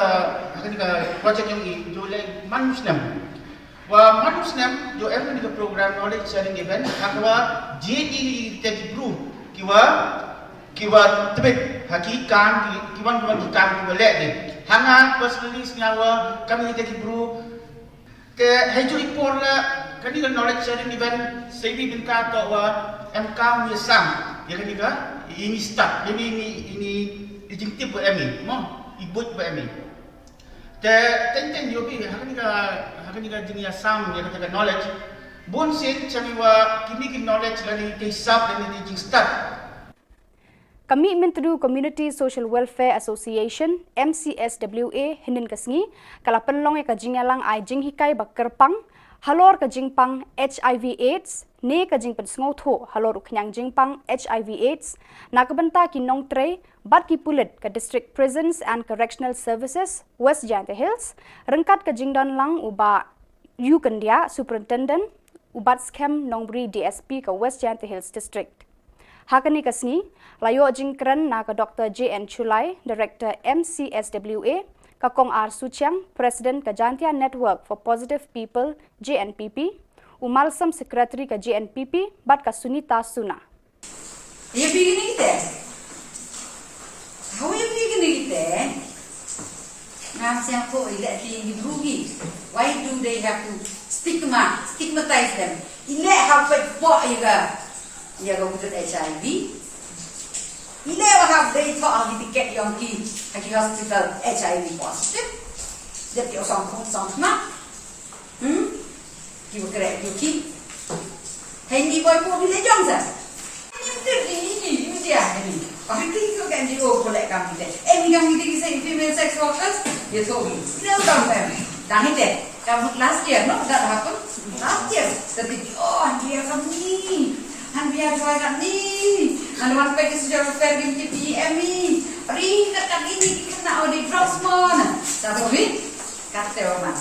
project yang ini jo le manusnem jo every ka program knowledge sharing event akwa JD tech group kiwa tebet haki kan kiwan ki kan ki le de hanga personally sengawa kami tech group te hejo ipor la kani ka knowledge sharing event sebi binta to wa MK misam ya kani ka ini start jadi ini jingtip buat kami ibut buat kami ten yobi hakani ka jingya sam ya ka knowledge bon sen chami wa kini knowledge lani ke sab lani jing start Kami Menteri Community Social Welfare Association MCSWA hinin kasngi kala penlong ya ka jingyalang ai jing hikai bakerpang halor ka jingpang HIV AIDS ne ka jing pensngau tho halor uknyang jingpang HIV AIDS na kabenta kinong tre bat ki pulit ka District Prisons and Correctional Services West Jylla Hills rengkat ka jingdan lang uba yu kandia superintendent ubat scam nongbri DSP ka West Jylla Hills District hakani kasni layo jingkran na ka Dr. JN Chulai Director MCSWA Kakong R. Suchiang, President ka Jantia Network for Positive People, JNPP, Umalsam Secretary ka JNPP, bat ka Sunita Suna. You beginning there? How are you beginning there? Now, sample electing in Rugi. Why do they have to stigmatize them? Elect how for you go with HIV. You never have they thought of the get young kid at the hospital HIV positive. That you're some not. You correct your kid. Handy boy for the Johnson. You did you I think you can do collect company. Any young say female sex workers, you told me. No come them. Done it. Last year, no, that happened. Last year. The big and we are from me. And we are trying ni, and one pack is your fair in PME. Ring kat ini kena di drugs mon. Satu ni, kata orang.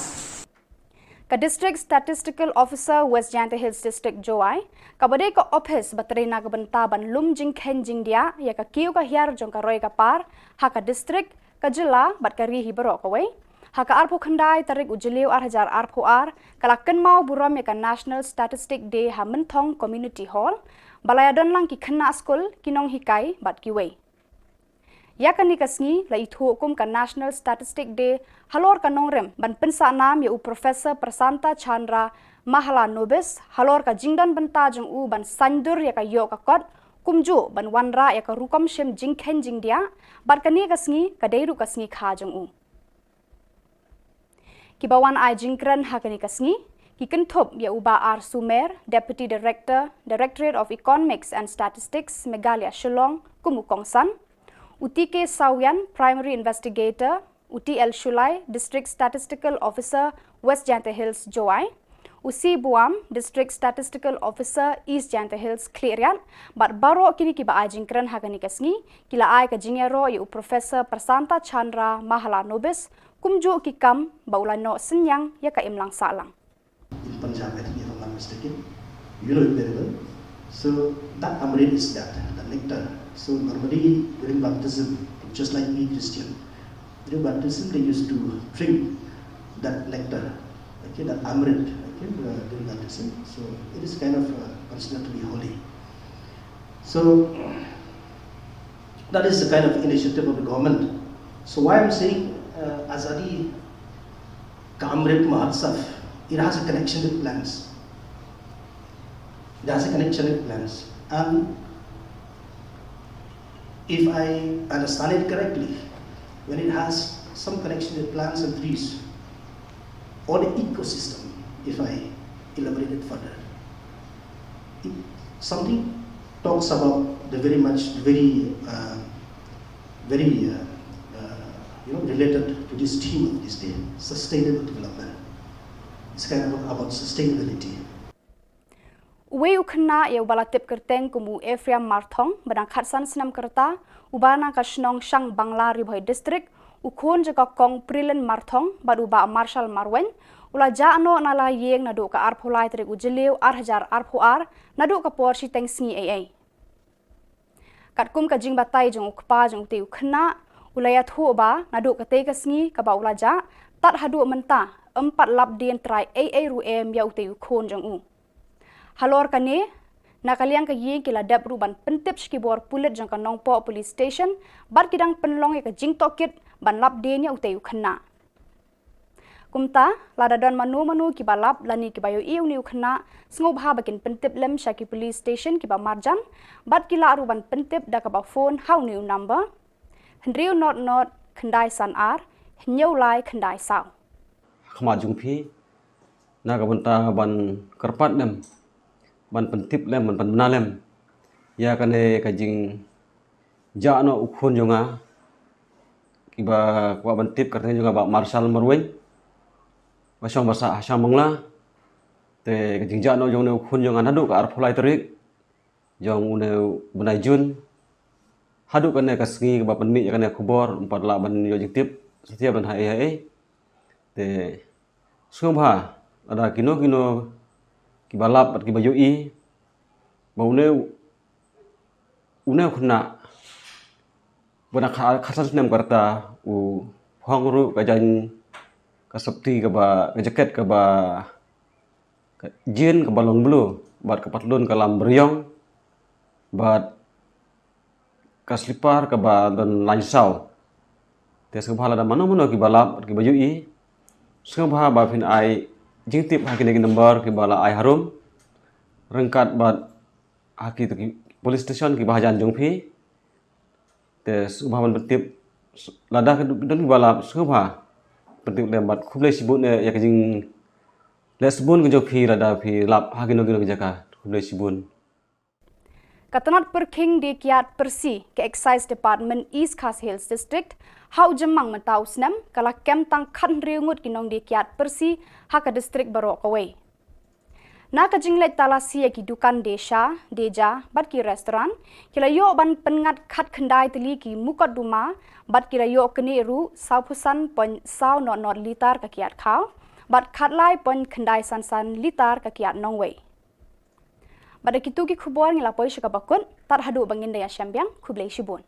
Ka District Statistical Officer West Jylla Hills District Joai, kabade ka office baterina ka benta ban lum jing khen jing dia ya ka kiu ka hiar jong ka roy ka par ha ka district ka jilla bat ka ri hi baro ka wei. Haka arpo khandai tarik ujiliu 8,000 arpo kalakan mau buram ya ka National Statistic Day ha Mentong Community Hall balayadon lang ki khanna school kinong hikai bat ki wei ya kan nikasngi la ithu hukum ka National Statistic Day halor ka nongrem ban pensa nam ya u Professor Prasanta Chandra Mahala Nobis halor ka jingdan benta jong u ban sandur ya ka yo ka kot kumju ban wanra ya ka rukom shem jingkhen jingdia bat kani kasngi kadeiru kasngi kha jong Kibawan ai jingkran hakani kasngi Kikenthop ya uba R Sumer, Deputy Director, Directorate of Economics and Statistics, Meghalaya Shillong, Kumukongsan, Uti K Sawian, Primary Investigator, Uti L Shulai, District Statistical Officer, West Janta Hills, Joai, Usi Buam, District Statistical Officer, East Janta Hills, Klerian, but baro kini kiba ai jingkran hakani kasngi, kila ai ka jingero ya Professor Prasanta Chandra Mahala Nobis, kumju kikam baulano senyang ya ka imlang salang. In Punjab, I think if I'm not mistaken, you know it very well. So that amrit is that, the nectar. So normally during baptism, just like me Christian, during baptism they used to drink that nectar, okay, that amrit, okay, during baptism. So it is kind of considered to be holy. So that is the kind of initiative of the government. So why I'm saying Azadi ka Amrit Mahotsav, it has a connection with plants. It has a connection with plants. And if I understand it correctly, when it has some connection with plants and trees, or the ecosystem, if I elaborate it further, something talks about the related to this theme of this day, sustainable development. It's kind of about sustainability. Uwe ukna ya balatip kerteng kumu Ephraim Marthong badang khatsan senam kerta ubana ka Shillong Shang Bangla Ribhoi District ukhon jaga kong Prilen Marthong baduba Marshal Marwen ula jano nala yeng nadu ka arpholai trik ujeliu arhajar arphoar nadu ka porsi teng sngi ai katkum ka jing batai jong ukpa jong te ukna ulaya thu ba nadu ka te ka sngi ka ba ula ja tat hadu menta 4 lap dien trai AA ruem ya ute ukhon jong halor kane nakaliang ka yi kila dab ruban pentip skibor pulit jang ka nongpo police station bar kidang penlong ya ka jing tokit ban lap dien ya ute ukhna kumta lada don manu ki balap lani ki bayo iu ni ukhna sngob ha bakin pentip lem shaki police station ki ba marjan bat kila ruban pentip da ka ba phone how new number hendriu not khandai san ar nyau lai khandai saw khama jungphi na ka banta ban karpat dem ban pentip lem ban bana lem ya kane ka jing ja no ukhon jonga kiba kwa bantip karteng jonga ba marshal marwen basong basa hasam bangla te ka jing ja no jong ne ukhon jonga nadu ka arpholai tarik jong une bunai jun hadu kane ka sngi ba panmi ya kane khubor 4 la ban yo jing tip setiap ban hai te sumha ada kino ki balap at ki bayu i baune une khuna bana khasan nem karta u phangru ka jan ka sapti ka ba ka jaket ka ba ka jin ka balong blue bat ka patlon ka lam beriong bat ka slipar ka ba don lansau te sumha la mano ki balap at ki bayu i sumha ba phin ai jing tip haki negi number ki bala ai harum rengkat bat haki tu police station ki bahajan jongphi te subhaman betip lada don bala subha betip le bat khuble sibun ya jing le sibun ke jokhi lada phi lap haki nogi jaka khuble sibun Katanat Perking di Kiat Persi ke Excise Department East Khas Hills District hau jemang mentau senam kala kem tang khan riungut kinong di Kiat Persi haka district barok away. Na ka jinglet talasi ki dukan deja bat ki restoran kila yo ban pengat khat khandai teli ki mukat duma bat kila yo kene ru saupusan pon sau not litar ka kiat khau bat khat lai pon khandai san litar ka kiat nongway. Pada kitu ki khubor ngilapoi syakabakun tar hadu bangin daya syambiang kublai shibun.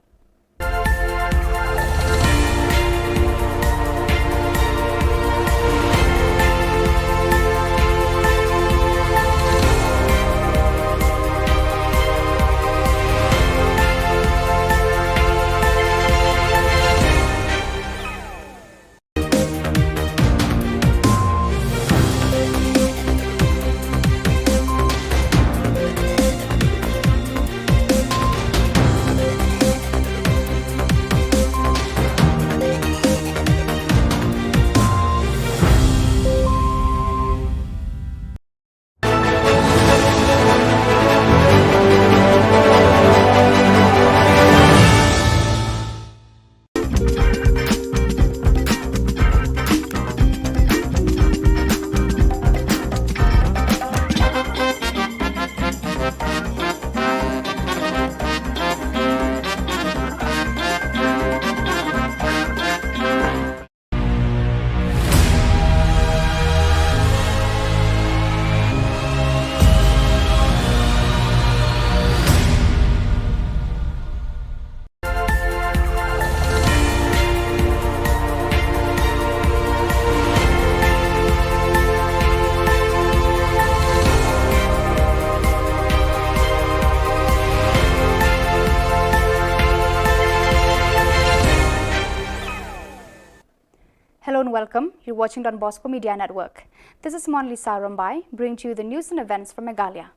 Hello and welcome. You're watching Don Bosco Media Network. This is Monlisa Rambai, bringing to you the news and events from Meghalaya.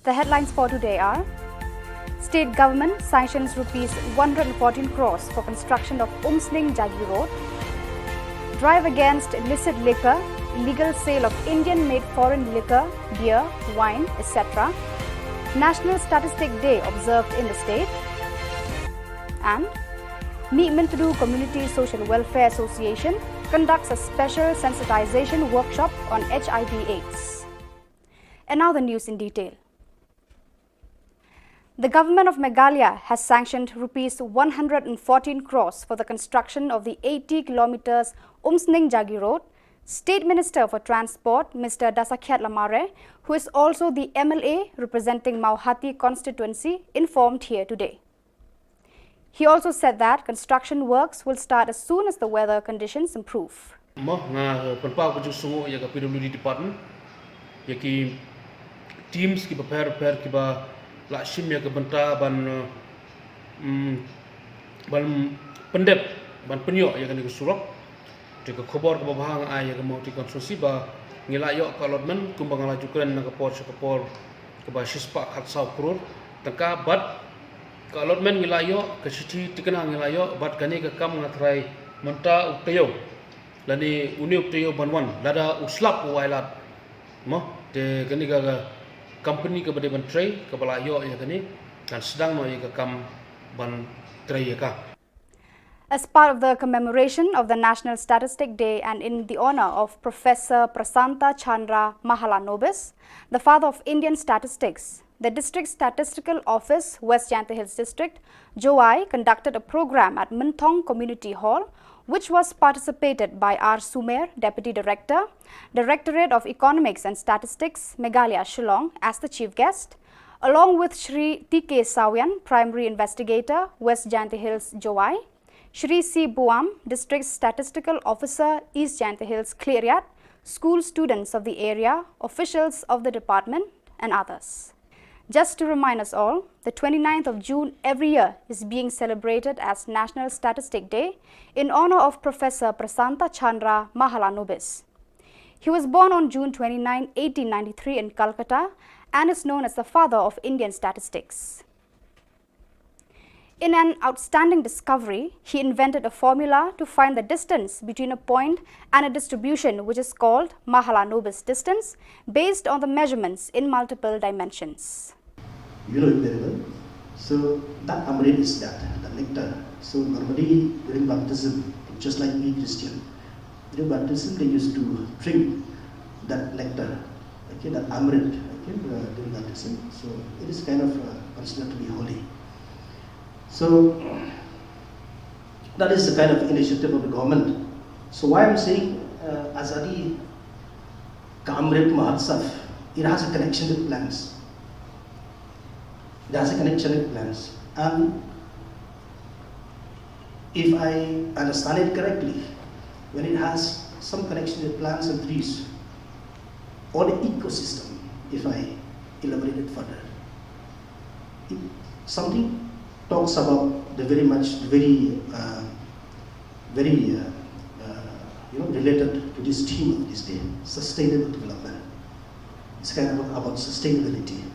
The headlines for today are: State government sanctions rupees 114 crores for construction of Umsling Jagi Road. Drive against illicit liquor, illegal sale of Indian-made foreign liquor, beer, wine, etc. National Statistic Day observed in the state. And Meetmintadu Community Social Welfare Association conducts a special sensitization workshop on HIV/AIDS. And now the news in detail. The government of Meghalaya has sanctioned rupees 114 crores for the construction of the 80 kilometers Umsning Jagi Road. State Minister for Transport, Mr. Dasakhyat Lamare, who is also the MLA representing Mauhati constituency, informed here today. He also said that construction works will start as soon as the weather conditions improve. PWD department yaki teams ki prepare ki ba la shim ya banta ban pendep ban penyo ya kan surok de khobor ke bahang ai ya mau ti konstruksi ba ngila yo ka allotment kumbang la jukran na kapor ke ba shispa khat saw kror tangka bat ka allotment ngila yo ke city tikana ngila yo bat kani ka kam ngatrai menta uktayo lani uni uktayo banwan lada uslap wailat mo de kani ka company ke bade ban tray ke bala yo ya kani kan sedang no ya ka kam ban tray ya ka. As part of the commemoration of the National Statistic Day and in the honor of Professor Prasanta Chandra Mahalanobis, the father of Indian statistics, the District Statistical Office, West Jyantha Hills District, JOI, conducted a program at Minthong Community Hall, which was participated by R. Sumer, Deputy Director, Directorate of Economics and Statistics, Meghalaya, Shillong, as the chief guest, along with Shri T.K. Sawian, Primary Investigator, West Jyantha Hills, JOI, Shri C. Buam, District Statistical Officer, East Jyantha Hills, Cleariat, school students of the area, officials of the department, and others. Just to remind us all, the 29th of June every year is being celebrated as National Statistic Day in honor of Professor Prasanta Chandra Mahalanobis. He was born on June 29, 1893 in Calcutta and is known as the father of Indian statistics. In an outstanding discovery, he invented a formula to find the distance between a point and a distribution which is called Mahalanobis distance based on the measurements in multiple dimensions. You know it very well. So that amrit is that, the nectar. So normally during baptism, just like me Christian, during baptism they used to drink that nectar, okay, that amrit, okay, during baptism. So it is kind of considered to be holy. So that is the kind of initiative of the government. So why I'm saying Azadi Kamrit Mahotsav, it has a connection with plants. It has a connection with plants. And if I understand it correctly, when it has some connection with plants and trees, or the ecosystem, if I elaborate it further, something talks about the very related to this theme of this day, sustainable development. It's kind of about sustainability.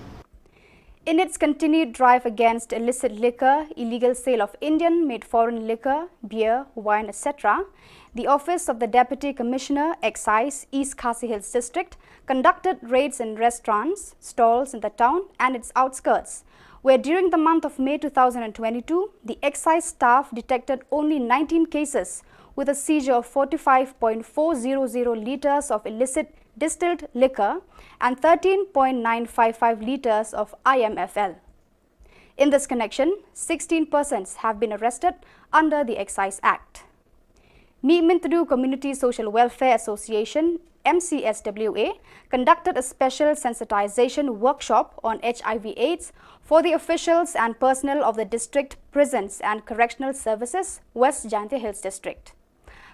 In its continued drive against illicit liquor, illegal sale of Indian-made foreign liquor, beer, wine, etc., the Office of the Deputy Commissioner, Excise, East Khasi Hills District, conducted raids in restaurants, stalls in the town and its outskirts, where during the month of May 2022, the excise staff detected only 19 cases with a seizure of 45.400 litres of illicit distilled liquor and 13.955 litres of IMFL. In this connection, 16 persons have been arrested under the Excise Act. Meetmintadu Community Social Welfare Association, MCSWA, conducted a special sensitization workshop on HIV/AIDS for the officials and personnel of the district prisons and correctional services, West Jyantha Hills District.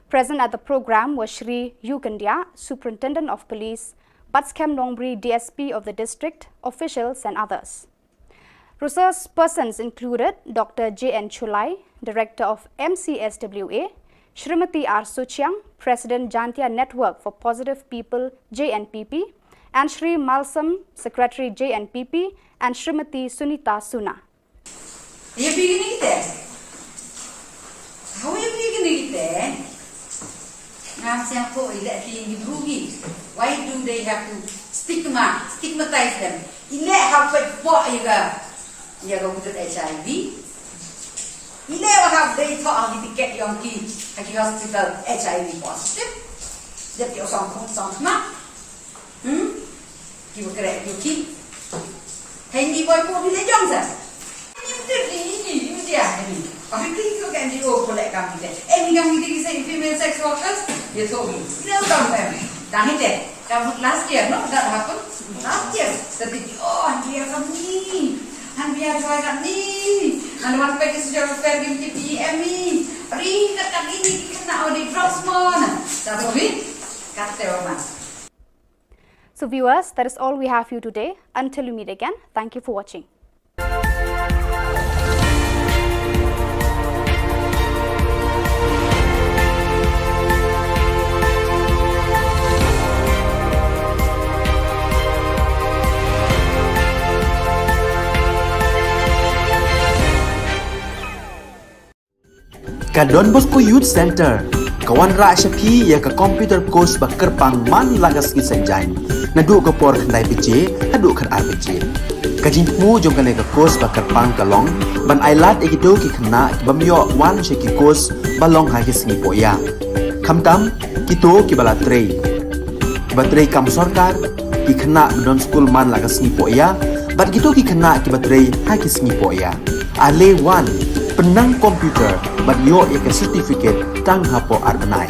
Present at the program was Shri Yukandia, Superintendent of Police, Batskem Nongbri, DSP of the district, officials and others. Resource persons included Dr. J.N. Chulai, Director of MCSWA, Shrimati R. Suchiang, President Jantia Network for Positive People JNPP, and Shri Malsam, Secretary JNPP, and Shrimati Sunita Suna. Are you beginning there? How are you beginning there? Why do they have to stigmatize them? You go to HIV. You never have they thought to get young kids at the hospital HIV positive. That you're some you will correct your kid. Handy boy for the Johnson. You I think you can do for that company. Any young ladies say female sex workers, you told me. You know, some family. Last year, no, that happened. Last year, the big, and we are coming. And we are trying me. And one page is your fair in me. Read the community now, the drops more. That's it. Cut the woman. So viewers, that is all we have for you today. Until we meet again, thank you for watching. Ka Don Bosco Youth Center kawan ra syapi ya ka computer course ba kerpang man lagas ki sanjain nadu ka por khandai pije adu khan ar pije ka jingmu jong ka le ka course ba kerpang ka long ban ailat ekido ki khna ki bamyo wan she ki course balong ha ki sngi poya khamtam kito ki bala trei ki batrei kam sarkar ki khna don school man lagas sngi poya bat kito ki khna ki batrei ha ki sngi poya ale wan penang komputer bat yo ek certificate tang hapo arbanai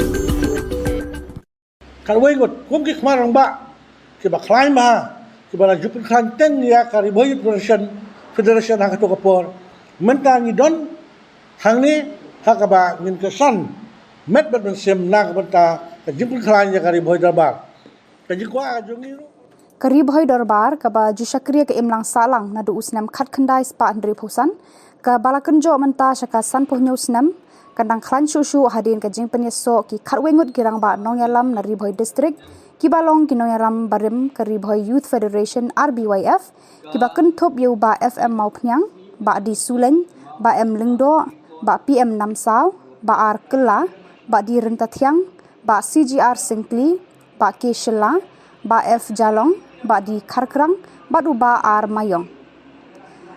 Kalway got kum ki khmarang ba ki ba climb ma ki ba jupin khan ten ya kariboy federation ha to kapor mentang idon hangni ha ka ba ngin ka san met bat ben sem na ka bata ka jupin khan ya kariboy darbar ka jikwa jongi Kariboy Darbar ka ba jusakriya ka imlang salang na do usnam khat khandai spa andri phusan ka balakenjo menta saka san puhnyo snam kandang khlan shushu hadin ka jingpen yeso ki khatwengut girang ba nongyalam na Riboy district ki balong ki nongyalam barim ka Riboy Youth Federation RBYF ki ba kenthop yu ba FM mau phnyang ba di Suleng ba M Lingdo ba PM Namsau ba R Kela ba di Rentathiang ba CGR Singkli ba K Shilla ba F Jalong ba di Kharkrang ba du ba R Mayong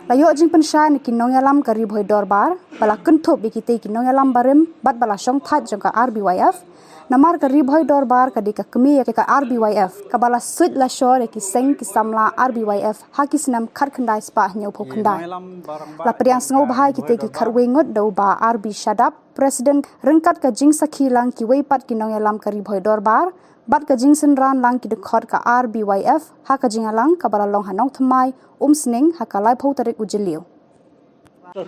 Layo jing pensya ni kinong yalam ka Riboy Darbar bala kenthop bikite kinong yalam barim bat bala syong that jong ka RBYF namar ka Riboy Darbar ka dika kemi ya ka RBYF ka bala sud la shore ki seng ki samla RBYF hakisnam kharkhandai spa nyau phokhandai la priang sngo bahai kite ki kharwengot do ba RB Shadap President rengkat ka jing sakhilang ki weipat kinong yalam ka Riboy Darbar bat ka jing senran lang ki dekhot ka RBYF ha ka jingalang ka bala long hanong thmai sning ha ka lai photarik ujiliu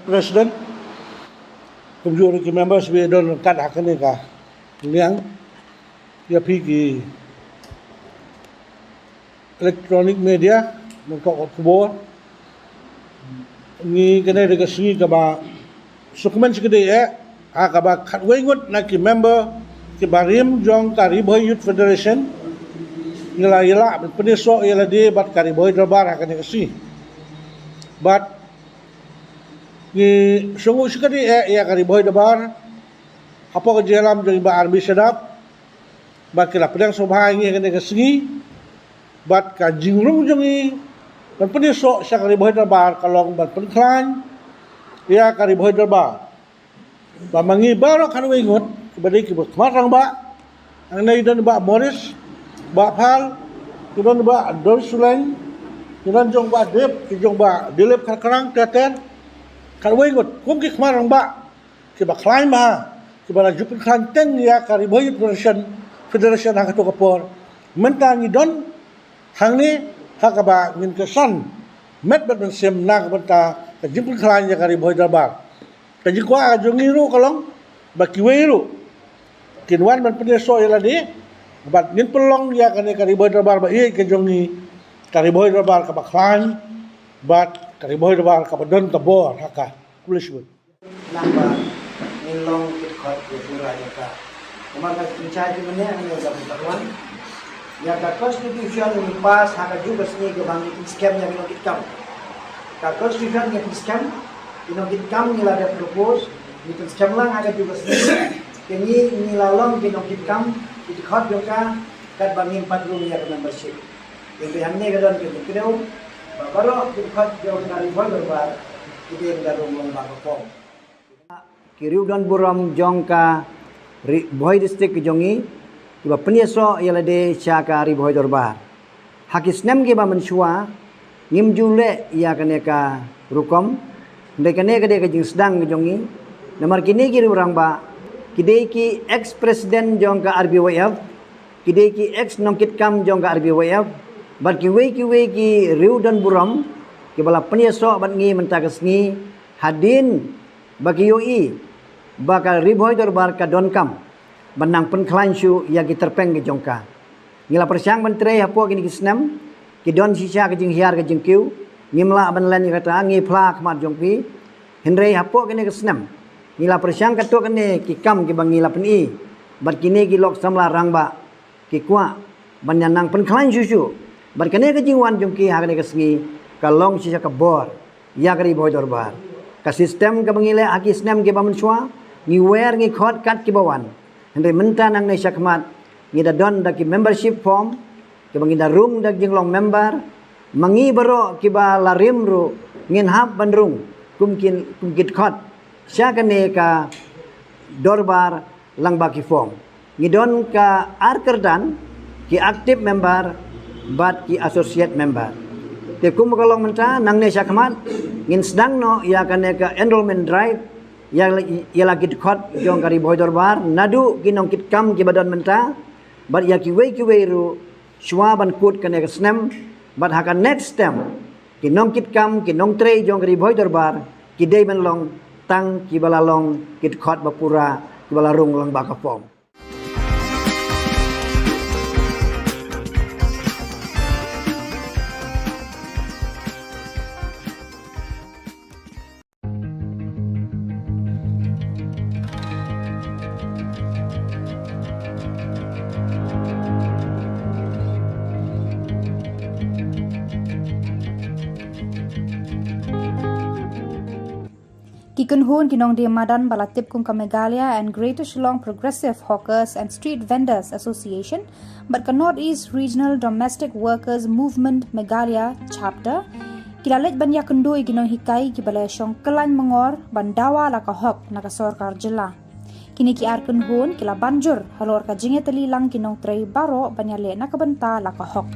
President kumjur ki members we don kat hakane ka liang ya pigi electronic media mengko Khubor ni kene de singi ka ba dokumen sikede ha ka ba khatwengut na ki member ki barim jong ka Riboy Youth Federation Yala peneso yala de bat Kariboy Darbar hakane kasi bat ni sungu sikadi ya Kariboy Darbar apa ke jalam jong ba RB Sedap bat kila pedang sobha ngi hakane kasi bat ka jingrung jongi ban peneso sa Kariboy Darbar kalong bat penklan ya Kariboy Darbar ba mangi baro kan wengot kebadai ki marang ba ang naidan ba Morris ba phal kiron ba Don Suleng kiron jong ba dep ki jong ba dilep kharkrang teten kalwai got kum ki khmarang ba ki ba climb ma ki ba jupin khan ten ya Kariboy federation ha to kapor mentang idon hangni ha ka ba ngin ka san met bat ben sem na ka bata ka jupin khan ya Kariboy Darbar ka jikwa jongiru kalong ba kiweru kinwan man peneso yala di bat nin pelong ya kane Kariboy Darbar ba ye ke jongi Kariboy Darbar ka baklan bat Kariboy Darbar ka badon tabor haka kulishbut namba nilong khot ya pura ya ka kamar ka kincai ki mene ang ya pertaruan ya ka constitution ni pas ha ka juga sini ke bangi scam ya bino kitkam ka constitution ya scam bino kitkam ni la da propose ni scam lang ha ka juga sini kini ni la long bino kitkam di khot yo ka kat bangi 4 room ya membership yang hamne ka don ke kideu baru di khot yo na ri bol bar kita da room long ba ko Kiriu dan buram jongka Boy district jongi kiba penyeso yala de chaka ri boy dorbar hakis nem ke ba mensua ngim jule ya kane ka rukom de kane ka de ka jing sedang jongi namar kini ki orang ba kidei ki ex president jongka RBWF kidei ki ex nongkit kam jongka RBWF bar ki we ki riu dan buram ki bala penyeso bat ngi mentakas ngi hadin bagi yoi bakal riboy dorbar ka don kam benang penklan syu ya ki terpeng ki jongka ngila persiang menteri hapo kini kisnam ki don sisa ke jing hiar ke jing kiu ngimla ban len kata ngi pla kmat jongpi henrei hapo kini kisnam ngila persiang kato kene ki kam ki bangila peni bar kini ki lok samla rangba ki kwa banyanang penklan syu bar kene ke jingwan jongki ha kene kesngi kalong sisa ke bor ya ke riboy dorbar ka sistem ke bangile aki snem ke bamensua ngi wer ngi khot kat ki bawan henry menta nang nei syakmat ngi da don da ki membership form ki bangi da room da jinglong member mangi bero ki ba larim ru ngin hab bandrung kumkin kumkit khot syakane ka dorbar lang ba ki form ngi don ka arkerdan ki active member bat ki associate member te kum kalong menta nang nei syakmat ngin sedang no ya kane ka enrollment drive ya lagi khot jong kari boy dorbar nadu kinong kit kam ki badan menta bat ya ki we ru shwa ban kut kane ka snem bat ha ka next stem kinong kit kam kinong tre jong kari boy dorbar ki dei ban long tang ki balalong kit khot bapura ki balarung lang ba ka form Kikunhun kinong di Madan Balatip Kungka Meghalaya and Greater Shillong Progressive Hawkers and Street Vendors Association, but ka Northeast Regional Domestic Workers Movement Meghalaya Chapter, kilalit ban yakundoi kinong hikay kibalaya syong kelan mengor bandawa la ka hok na ka sorkar Jylla. Kini ki arkunhun kila banjur halor ka jinge talilang kinong tray baro banyale na kabanta la ka hok.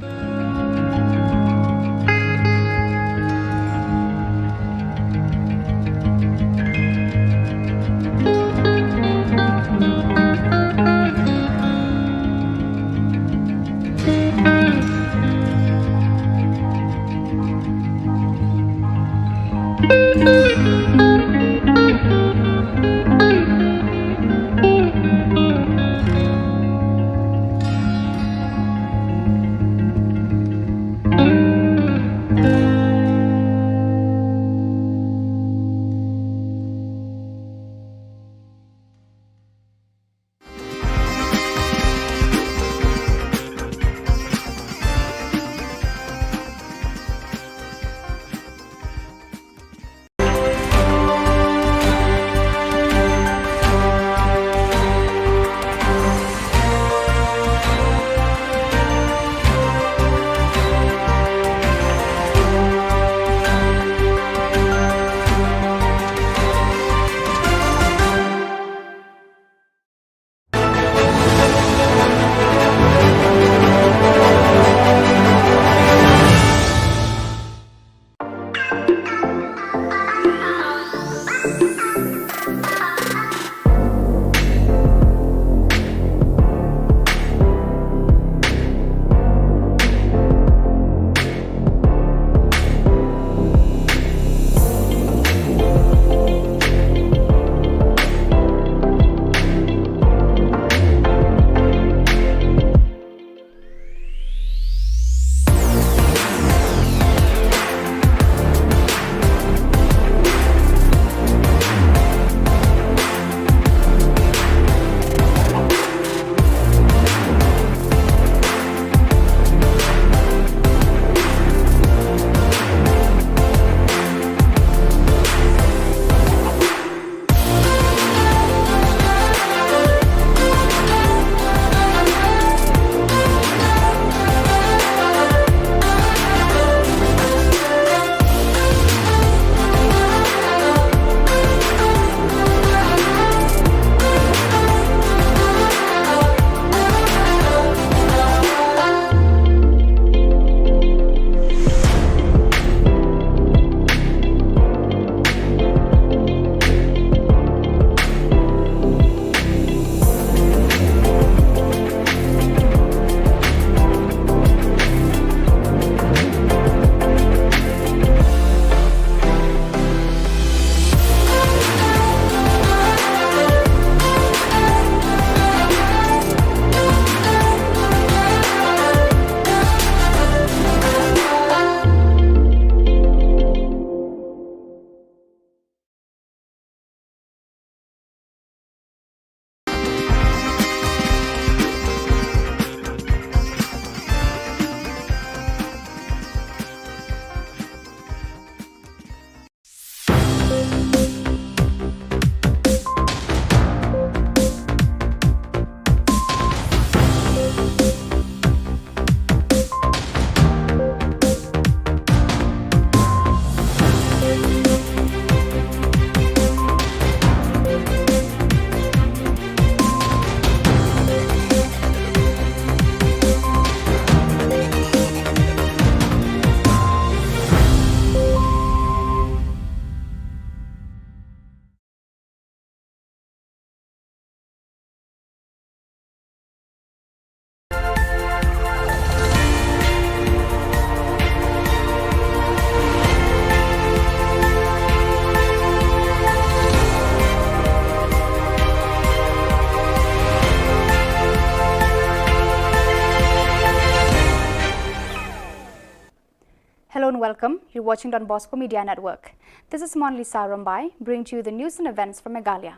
welcome. You're watching Don Bosco Media Network. This is Monlisa Rambai, bringing to you the news and events from Meghalaya.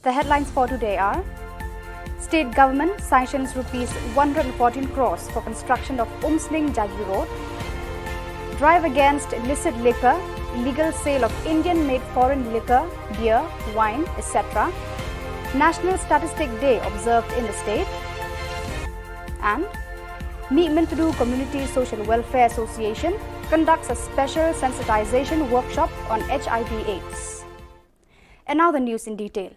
The headlines for today are: State government sanctions rupees 114 crores for construction of Umsning Jagi Road. Drive against illicit liquor, illegal sale of Indian-made foreign liquor, beer, wine, etc. National Statistic Day observed in the state. And Meetmintudu Community Social Welfare Association conducts a special sensitization workshop on HIV/AIDS. And now the news in detail.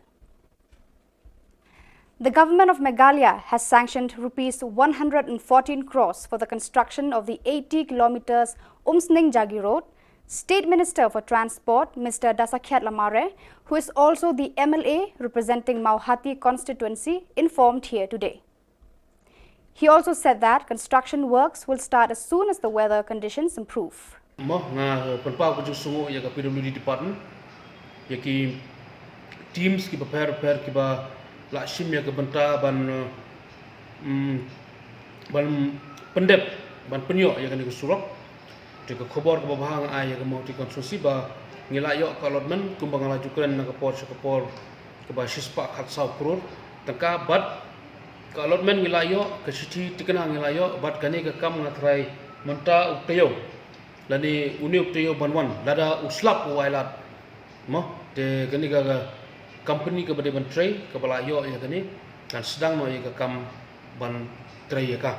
The government of Meghalaya has sanctioned rupees 114 crores for the construction of the 80 kilometers Umsning Jagi Road. State Minister for Transport, Mr. Dasakhyat Lamare, who is also the MLA representing Mauhati constituency, informed here today. He also said that construction works will start as soon as the weather conditions improve. PWD department yaki teams ki prepare ki ba lakshim ya benta ban pendep ban penyo ya kan surok ke Khubor ke bahang ai ya mau ti konstruksi ba ngilayo ka allotment kumbang laju kren na kapor ke ba shispa khat sau kror tangka bat ka allotment ngilayo ke city tikana ngilayo bat kani ke kam ngatrai menta uktayo lani uni uktayo banwan lada uslap wailat mo de kani ga company ke bade ban tray ke balayo ya kani kan sedang no ya ke kam ban tray ya ka.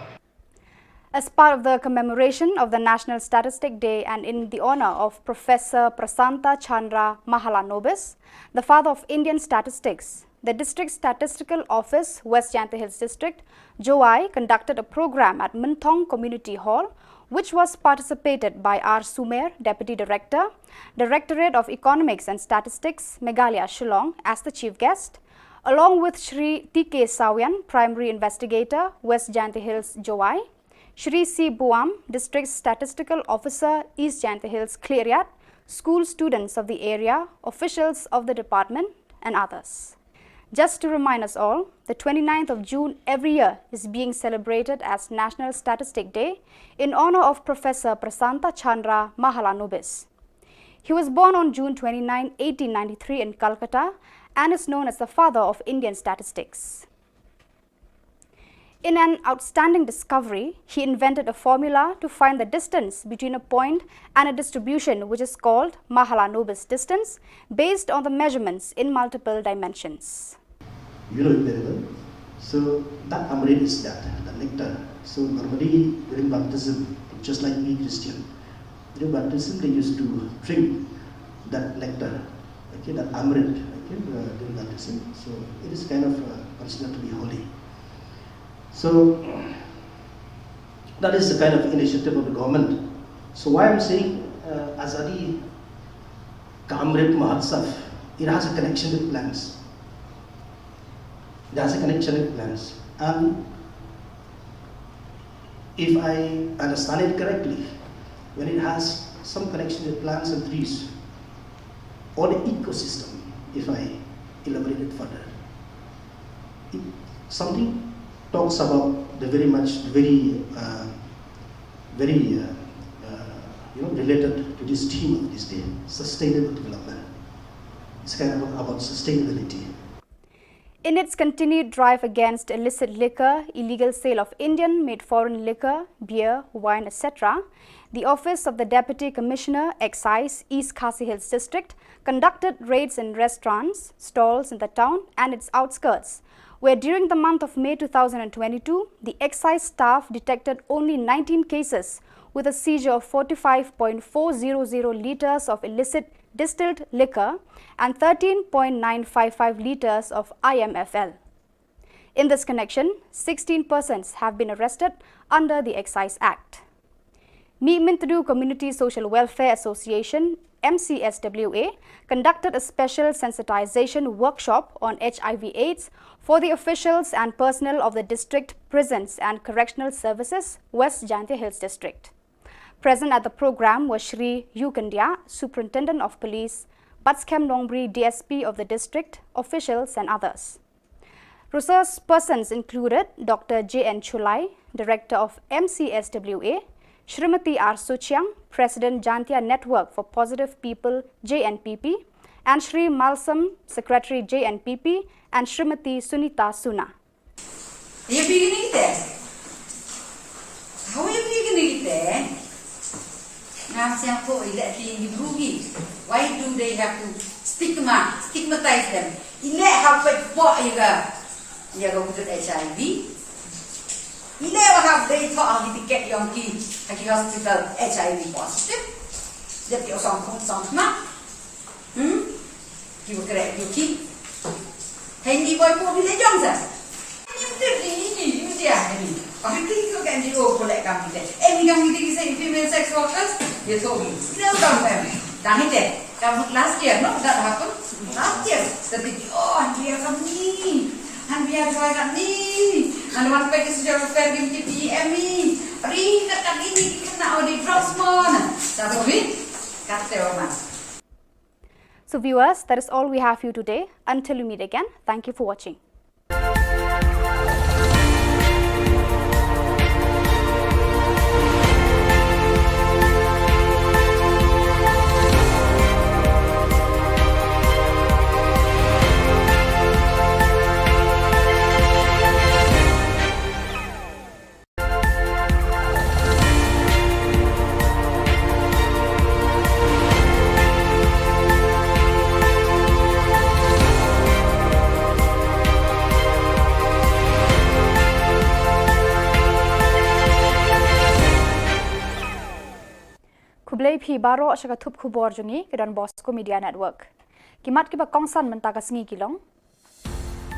As part of the commemoration of the National Statistic Day and in the honor of Professor Prasanta Chandra Mahalanobis, the father of Indian statistics, the District Statistical Office, West Jyantha Hills District, Joai, conducted a program at Minthong Community Hall, which was participated by R. Sumer, Deputy Director, Directorate of Economics and Statistics, Meghalaya, Shillong, as the chief guest, along with Shri T.K. Sawian, Primary Investigator, West Jyantha Hills, Joai, Shri C. Buam, District Statistical Officer, East Jyantha Hills, Cleriat, school students of the area, officials of the department, and others. Just to remind us all, the 29th of June every year is being celebrated as National Statistic Day in honor of Professor Prasanta Chandra Mahalanobis. He was born on June 29, 1893 in Calcutta and is known as the father of Indian statistics. In an outstanding discovery, he invented a formula to find the distance between a point and a distribution, which is called Mahalanobis distance, based on the measurements in multiple dimensions. You know it very well. So that amrit is that, the nectar. So normally during baptism, just like me Christian, during baptism they used to drink that nectar, okay, that amrit, okay, during baptism. So it is kind of considered to be holy. So that is the kind of initiative of the government. So why I'm saying Azadi Kamrit Mahotsav, it has a connection with plants. It has a connection with plants. And if I understand it correctly, when it has some connection with plants and trees, or the ecosystem, if I elaborate it further, something talks about the very related to this theme of this day, sustainable development. It's kind of about sustainability. In its continued drive against illicit liquor, illegal sale of Indian-made foreign liquor, beer, wine, etc., the Office of the Deputy Commissioner, Excise, East Khasi Hills District, conducted raids in restaurants, stalls in the town and its outskirts, where during the month of May 2022, the excise staff detected only 19 cases with a seizure of 45.400 litres of illicit distilled liquor and 13.955 litres of IMFL. In this connection, 16 persons have been arrested under the Excise Act. Meetmintudu Community Social Welfare Association, MCSWA, conducted a special sensitization workshop on HIV/AIDS for the officials and personnel of the district prisons and correctional services, West Jyantha Hills District. Present at the program was Shri Yukandia, Superintendent of Police, Batskem Nongri, DSP of the district, officials and others. Resource persons included Dr. J.N. Chulai, Director of MCSWA, Shrimati R. Suchiang, President Jantia Network for Positive People JNPP, and Shri Malsam, Secretary JNPP, and Shrimati Sunita Suna. Are you beginning there? How are you beginning there? Why do they have to stigmatize them? You go to HIV. You never have they thought to get young kids at the hospital HIV positive. That you're some you will correct your kid. Handy boy for the Johnson. You did I think you can do for that company. Any young ladies say female sex workers, you told me. No, come family. Done it. Come last year, no, that happened. Last year. The big, oh, and we are coming. And we are trying me. And one pack is your fair game to me. Ring the Kabini now the drugs mon. That's it. Cut the man. So viewers, that is all we have for you today. Until we meet again, thank you for watching. Kublai phi baro asaka thup khubor jungi ke dan Bosco Media Network. Kimat ki ba kongsan mentaka sngi kilong.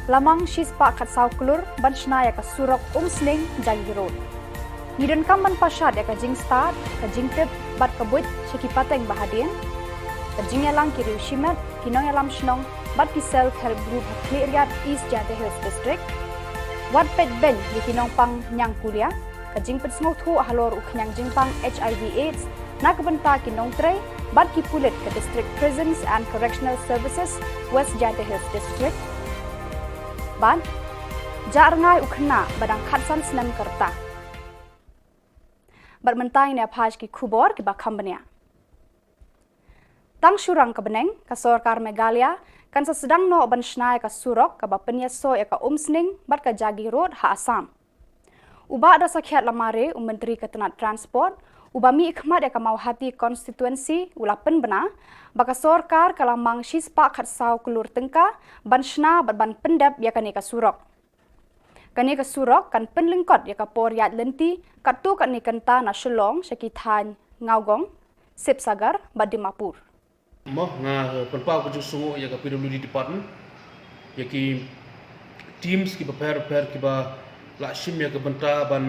Lamang shispa khat saw klur banchna ya ka surok sning jagi road. Nidon kam ban pashat ya ka jing start ka jing tip bat ka buit shiki pateng bahadien. Ka jing yalang ki riu shimat kinong yalam shnong bat ki self help group Hakliat East Jante Hills District. Wat pet ben di kinong pang nyang kulia ka jing pet smok thu halor uknyang jing pang HIV AIDS. Nakabanta ki Nongtre, bat ki Pulit ke District Prisons and Correctional Services, West Jante Hills District. Ban, Jarngai Ukhna, badang Khatsan Snam Karta. Bat mentai ni apaj ki Khubor ki Bakambania. Tang Shurang ka Beneng, ka Sorkar Meghalaya, kan sa sedang no ban shnai ka Surok, ka Bapenya so ya ka Sning, bat ka Jagi Road, ha Assam. Uba ada sakhiat lamare, Menteri Ketenat Transport, Ubami ikhmat ya kamau hati konstituensi ulapen bena baka sorkar kalamang shispa khat saw kulur tengka banshna ban pendap ya kanika surok. Kanika surok kan penlingkot ya kapor yat lenti katu kan nikanta na Shillong syakithan ngaugong sip sagar badimapur. Moh nga penpau ku sungu ya ka PWD department ya ki teams ki prepare ki ba la shim ya ka benta ban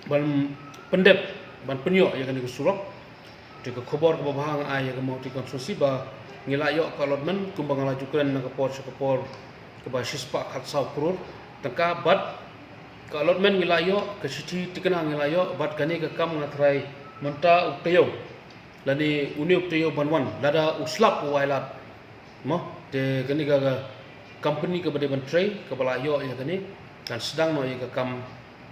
ban pendep ban penyo ya kan surok de ka khobor ka bahang ai ya ka mau ti konstruksi ba ngila yo ka lotmen kumbang lajukan na ka por ka ba shispa khat saw krur tangka bat ka lotmen ngila yo ka siti tikana ngila yo bat kani ka kam ngatrai monta uktayo lani uni uktayo banwan lada uslap wailat mo de kani ka company ka bade ban tray ka bala yo ya kani dan sedang no ya ka kam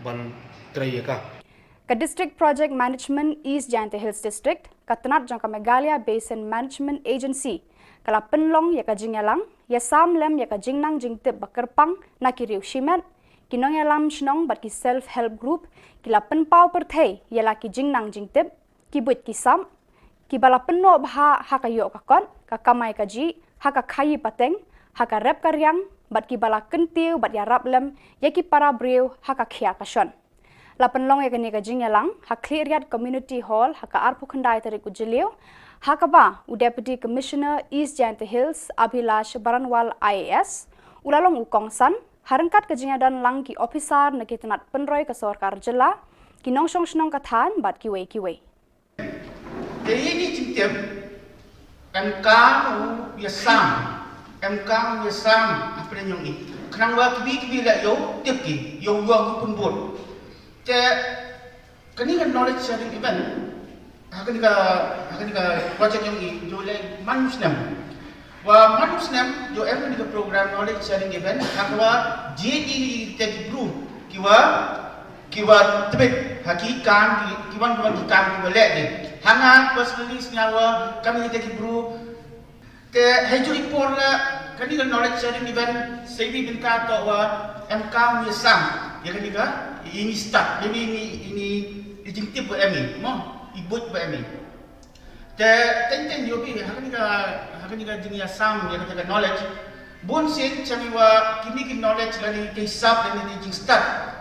ban Ka District Project Management East Jante Hills District, Katanat Jangka Meghalaya Basin Management Agency, kala penlong ya ka jingyalang, ya samlem ya ka jingnang jingtip bakerpang na kiriu shimet, kinong yalam shnong bat ki self-help group, kila penpau perthei ya la ki jingnang jingtip, ki buit ki sam, ki bala penno bha haka yo kakon, ka kamai ka ji, haka khayi pateng, haka rep karyang, bat ki bala kentiu bat ya rablem, ya ki para breu haka khia kashon. Lapan long ya kani ka jingyalang, Hakliat Community Hall, haka arpu khandai tarik ujilio, haka ba u Deputy Commissioner East Jante Hills, Abhilash Baranwal IAS, ulalong ukongsan, harangkat ka jingyadan lang ki officer na kitanat penroy ka sorkar Jylla, kinong shnong kathan bat kiway. Jadi ini cincin MK biasam, MK biasam apa yang ini? Kenapa kibi lah yo tiap yo pun buat. Kani kan knowledge sharing event, hakan ka project yang ini joleh manusnem. Wa manusnem jo em ni program knowledge sharing event hakwa JD tech group kiwa kiwa tebet haki kan kiwan ki kan kiwa lek ni hanga personally senyawa kami kita kibru te haju report la kani kan knowledge sharing event sebi binta to wa MK ni sam ya kani ka ini start ini ijingtip buat kami mo ibut buat kami te ten yobi hakani ka jingya sam ya kani knowledge bon sen chami wa kimi ki knowledge lani ke sab lani jing start.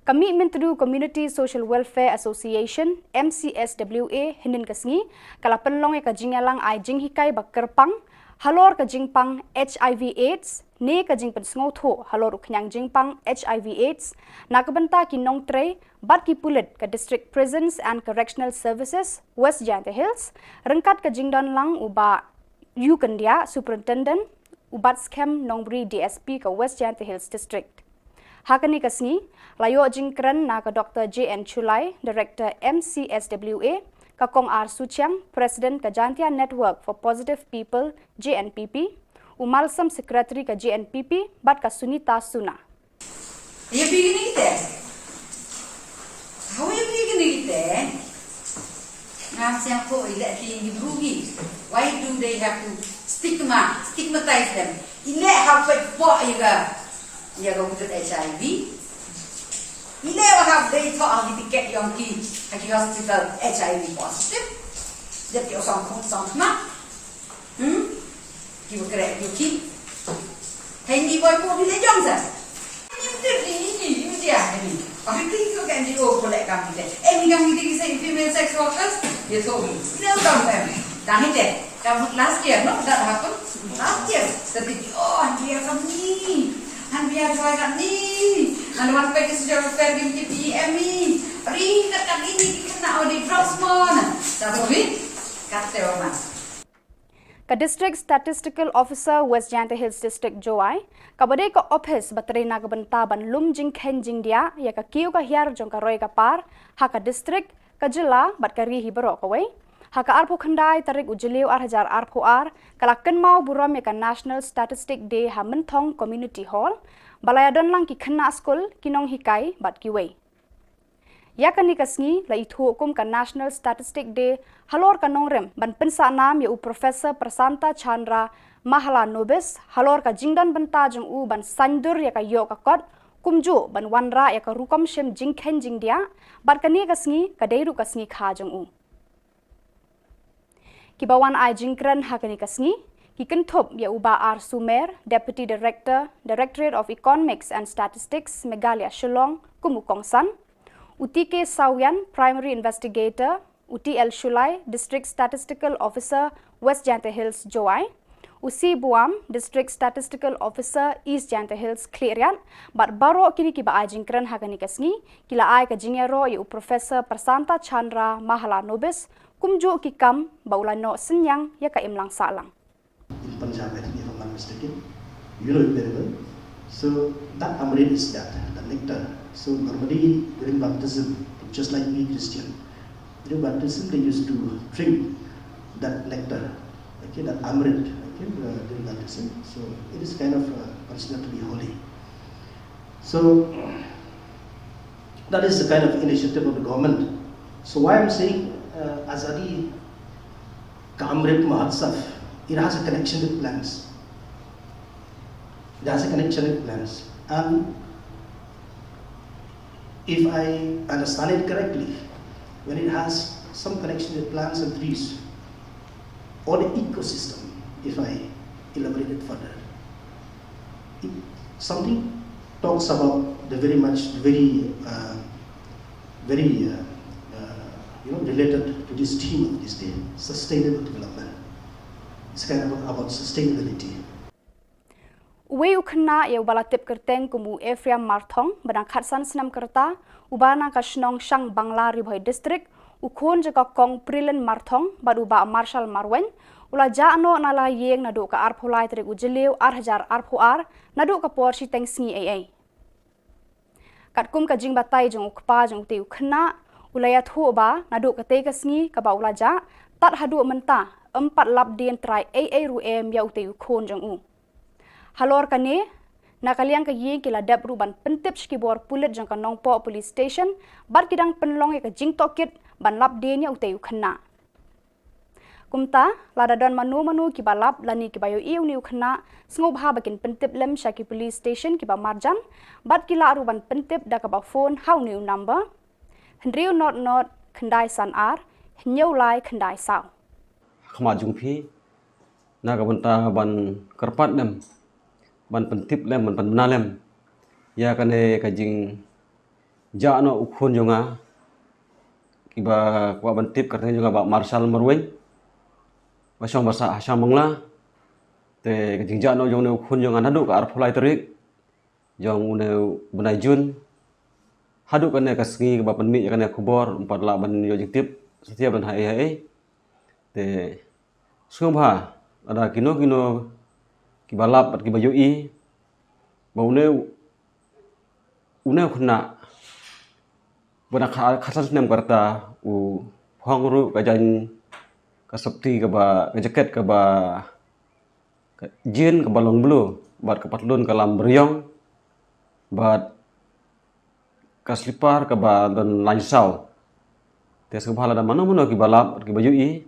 Commitment to Community Social Welfare Association MCSWA hinin kasngi kala penlong ka jingalang ai jing hikai bakerpang halor ka jingpang HIV AIDS ne ka jing pensngau tho halor uknyang jingpang HIV AIDS nakabenta kinong tre bat ki pulit ka District Prisons and Correctional Services West Jante Hills rengkat ka jingdan lang uba Yukandia Superintendent ubat scam nongbri DSP ka West Jante Hills District. Hakani kasngi layo jingkran na ka Dr. JN Chulai, Director MCSWA, ka Kong R Suchiang, President ka Jantia Network for Positive People JNPP, umalsam Secretary ka JNPP, bat ka Sunita Suna. Are you beginning there? How are you beginning there? Nasiang ko ilat di rugi. Why do they have to stigmatize them? Ilat hapet po ya go with HIV. Ile wa have they thought of the ticket yang ki hospital HIV positive. Dia ti osang na. Ki wa kre ki. Hindi boy po bile jong sa. Ni dia ni. Ahli ko kan di o ko lek kam bile. Mi kam di say female sex workers. Dia so ni. Dia dong them. Dah ni last year no that happened. Last year. Tapi dia kam ni. Han biar joy kat ni. Han wan pe sejauh pergi di PMI. Ring kat ini kena audit Frostmon. Tapi kata orang. Ka District Statistical Officer West Jante Hills District Joai, kabade ka office bateri na kabenta ban lum jing khen jing dia ya ka kiu ka hiar jong ka roi ka par ha ka district ka jilla bat ka ri hibro ka wei. Haka arpo khandai tarik ujiliu 1000 arpo ar kalakan mau buram ya ka National Statistic Day ha mentong Community Hall balayadon lang ki khna school kinong hikai bat ki wei. Ya kan nikasngi la itu hukum ka National Statistic Day halor ka nongrem ban pensa nam ya u Professor Prasanta Chandra Mahala Nobis halor ka jingdan benta jong u ban sandur ya ka yo ka kot kumju ban wanra ya ka rukom shem jingkhen jing dia bat ka nikasngi ka deiru kasngi kha jong u. Kibawan ai jingkran hakani kasngi kikenthop ya uba R Sumer Deputy Director Directorate of Economics and Statistics Meghalaya Shillong kumukongsan Utike Sawian Primary Investigator UTL Shulai District Statistical Officer West Jante Hills Joai Usi Buam District Statistical Officer East Jante Hills Clearian bat baro kini kiba ai jingkran hakani kasngi kila ai ka jingero ya u Professor Prasanta Chandra Mahala Nobis kumju kikam baulano senyang ya ka imlang salang. In Punjab, I think if I'm not mistaken, you know it very well. So that amrit is that, the nectar. So normally during baptism, just like we Christian, during baptism they used to drink that nectar, okay, that amrit, okay, during baptism. So it is kind of considered to be holy. So that is the kind of initiative of the government. So why I'm saying Azadi Kamrit Mahotsav, it has a connection with plants. It has a connection with plants. And if I understand it correctly, when it has some connection with plants and trees, or the ecosystem, if I elaborate it further, something talks about the very related to this theme of this day, sustainable development. It's kind of about sustainability. Uwe ukna ya ubala tip kerteng kumu Ephraim Marthong benang khatsan senam kerta ubana ka Shillong Shang Bangla Ribhoi District ukon jaka kong Prilen Marthong baduba Marshal Marwen ula jano nala yeng nadu ka arpulai trik ujeliu 1000 arpuar nadu ka porsi tengsngi AA. Katkum ka jing batai jong ukpa jong te ukna ulaya thu ba nadu ka te kasngi ka ba ulaja tat hadu menta 4 lap dien trai AA ru em ya ute ukon jong u. Halor kane Nakaliang kaying kila dap ruban pentip skibor pulit jang kanong po police station bat kidang penlong ya kajing tokit ban lap denya utayu kena. Kumta ladadon manu kibalap lani kibayo iu niu kena sengob ha bakin pentip lem syaki police station kiba marjan bat kila ruban pentip da kaba phone hau niu number hendriu not kendai san ar nyau lai kendai sao. Khama jungphi na kabanta ban kerpat dem ban pentip lem ban benar lem ya kane kajing ja no ukhun jonga kiba kwa bantip katanya juga ba marshal merweng basong basa asam mangla te kajing ja no jong ne ukhun jonga nadu ka ar pholai terik jong ne benai jun hadu kane kasngi ba penmi kane khubor empat la ban yo jitip setiap dan hai te sungha ada kino kibalap at kibayoi baune une khuna bana khasas nem karta u phangru kajan kasapti ka ba jaket ka ba jin ka balong blu bat ka patlun ka lam beryong bat ka slipar ka ba dan lansau tes ka bhala da mano kibalap at kibayoi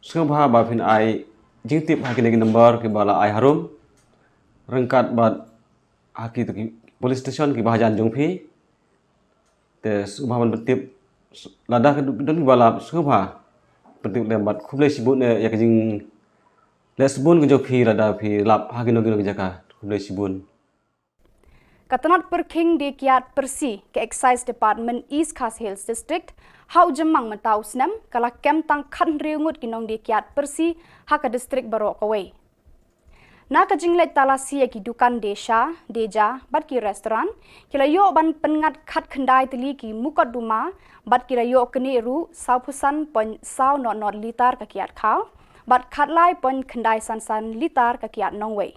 sungha ba fin ai jingtip haki lagi number ke bala ai harum rengkat bat haki tu police station ki bahajan jongphi te subhaban betip lada ke don bala subha betip lembat khublai sibun ya ke jing lesbun ke jokhi lada phi lap haki no ke jaka khublai sibun. Katanat perking di kiat persi ke Excise Department East Khas Hills District hau jemang mentau senam kala kem tang kan riungut kinong di kiat persi haka distrik barok away. Na ka jinglet talasi ki dukan deja bat ki restoran kila yo ban pengat khat khandai teli ki mukat duma bat kila yo keni ru saupusan pon sau not litar ka kiat khau bat khat lai pon khandai san litar ka kiat nongway.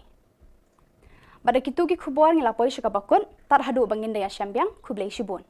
Pada kitu ki khubor ngilapoi syaka bakun tar hadu bangin daya syambiang kublai shibun.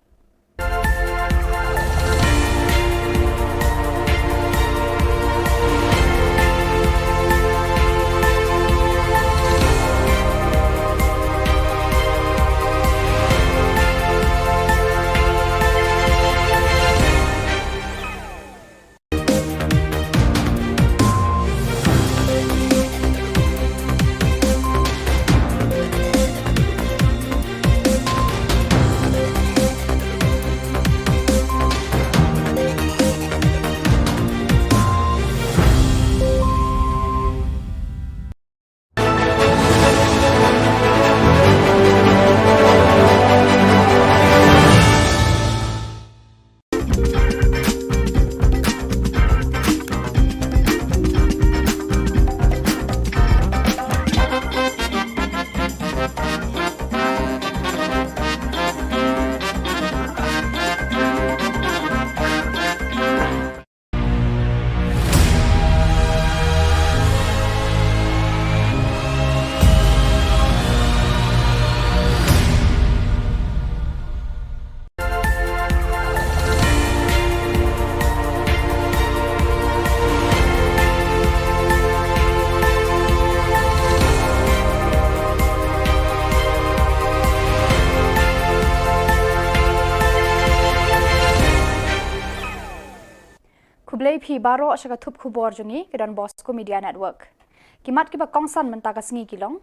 Kublai phi baro syaka thup khubor jungi kedan Bosco Media Network. Kimat kiba kongsan mentaka sengi kilong.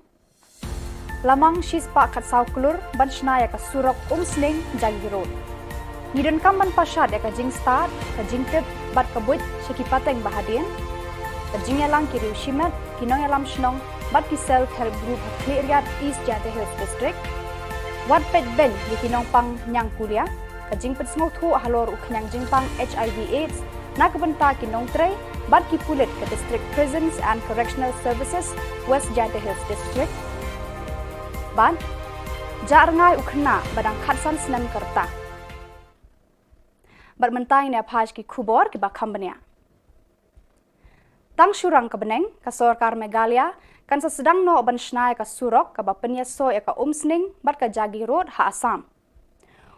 Lamang shis pa khat sau klur ban shnaya ka surok sling jagi road. Nidon kam ban pasad ya ka jing start ka jing tip bat ka buit syaki pateng bahadien. Ka jing yalang ki riushimat kinong yalam shnong bat ki self help group Cleariat East Jante Hills District. Wat pet ben di kinong pang nyang kulia ka jing pet smok thu halor uknyang jing pang HIV AIDS na kabanta kinong tray bat ki pulit ke District Prisons and Correctional Services West Jante Hills District. Ban jarngai ukhna badang khatsan senam karta. Bat mentai ne phaj ki khubor ki bakhambania. Tang syurang ka beneng ka Sorkar Meghalaya kan sa sedang no ban shnai ka surok ka bapenya so ya ka sning bat ka jagi road ha Assam.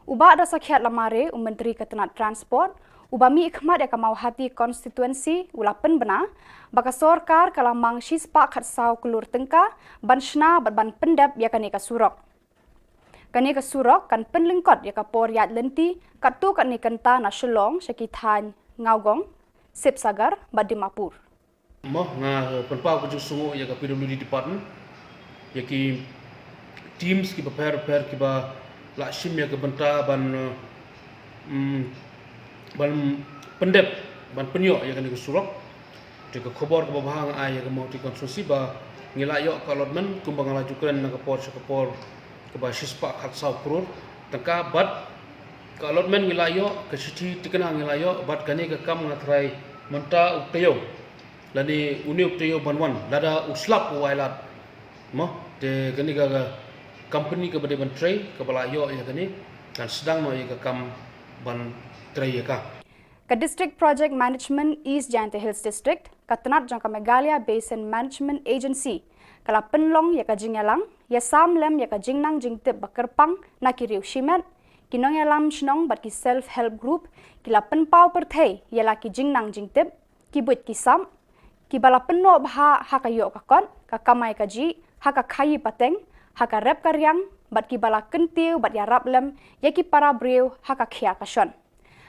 Uba da sakhiat lamare Menteri Ketenat Transport Ubami ikhmat ya kamau hati konstituensi ulapen benar, baka sorkar kalamang shispa khatsau kulur tengka, ban shna ban pendap ya kanika surok. Kanika surok kan penlingkot ya kapor yat lenti, katu kanika kenta na Shillong, Syakithan, Ngaugong, Sip Sagar, Badimapur. Moh nga penpau kujuk sungu ya ka PWD department, ya ki teams ki prepare ki ba la shim ya ka benta ban pendep ban penyo ya kan ke surok de ke khobor ke bahang ai ya ke mau ti konstruksi ba ngila yo ka lotmen kumbang la jukan na ke por ke ba shispa khat sau krur tangka bat ka lotmen ngila yo ke siti tikena ngila yo bat kani ke kam ngatrai menta ukteyo lani uni ukteyo banwan lada uslap wailat mo de kani ka company ke bade ban tray ke bala yo ya kani kan sedang no ya ke kam ban tray ya ka Ka District Project Management East Jylla Hills District, Katnat Jylla Meghalaya Basin Management Agency, kala penlong ya ka jingyalang, ya samlem ya ka jingnang jingtip bakerpang na kiriu shimet, kinong yalam shnong bat ki self-help group, kila penpau perthei ya la ki jingnang jingtip, ki buit ki sam, ki bala penno bha hakayo kakon, kakamai kaji, haka khayi pateng, haka rep karyang, bat ki bala kentiu bat ya rablem, ya ki para breu haka khia kashon.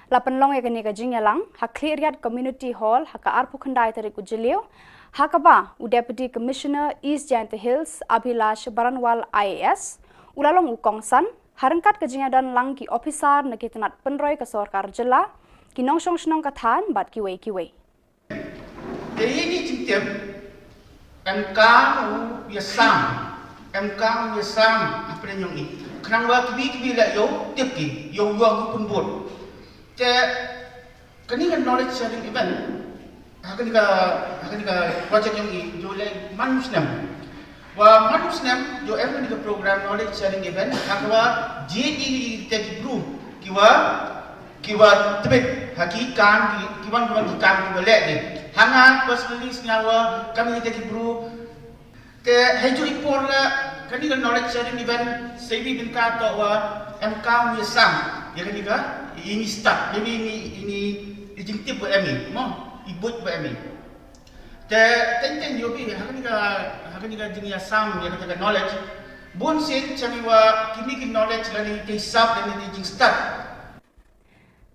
Lapan long ya kani ka jingyalang, hak clearyat community hall, haka arpu khandai tarik ujilio, haka ba u deputy commissioner East Jylla Hills Abhilash Baranwal IAS, ulalong ukongsan, harangkat ka jingyadan lang ki officer na kitanat penroy ka sorkar jela, kinong shnong kathan bat kiwei. Jadi ini cincin MK yasam apa yang ini? Kenapa kibi lah yo tipi yo pun buat. Kani kan knowledge sharing event, akan project yang ini jual manusnem. Wah manusnem jo event ni program knowledge sharing event, akan JD teki group kiwa tebet hakikan kiwan kiwa lek ni. Hanga personally senyawa kami teki group. Te haju ipor la kani kan knowledge sharing event sebi binta to wa MK yasam ya kani ka ini start jadi ini jingtip buat kami mo ibut buat kami te tenten yo bi hakani ka jing sam ya ka knowledge bon sen chami wa kini ki knowledge lani te sab lani jing start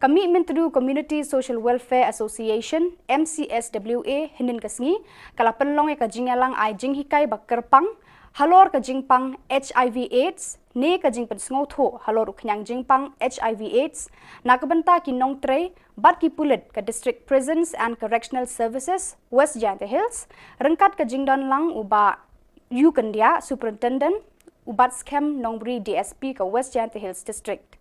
Kami Menteri Community Social Welfare Association MCSWA hinin kasngi kala penlong ka jingyalang ai jing hikai bakerpang halor ka jingpang HIV AIDS ne ka jing pensngau tho halor uknyang jingpang HIV AIDS na kabenta kinong tre bat ki pulit ka District Prisons and Correctional Services West Jylla Hills rengkat ka jingdan lang uba Yukandia Superintendent ubat scam nongbri DSP ka West Jylla Hills District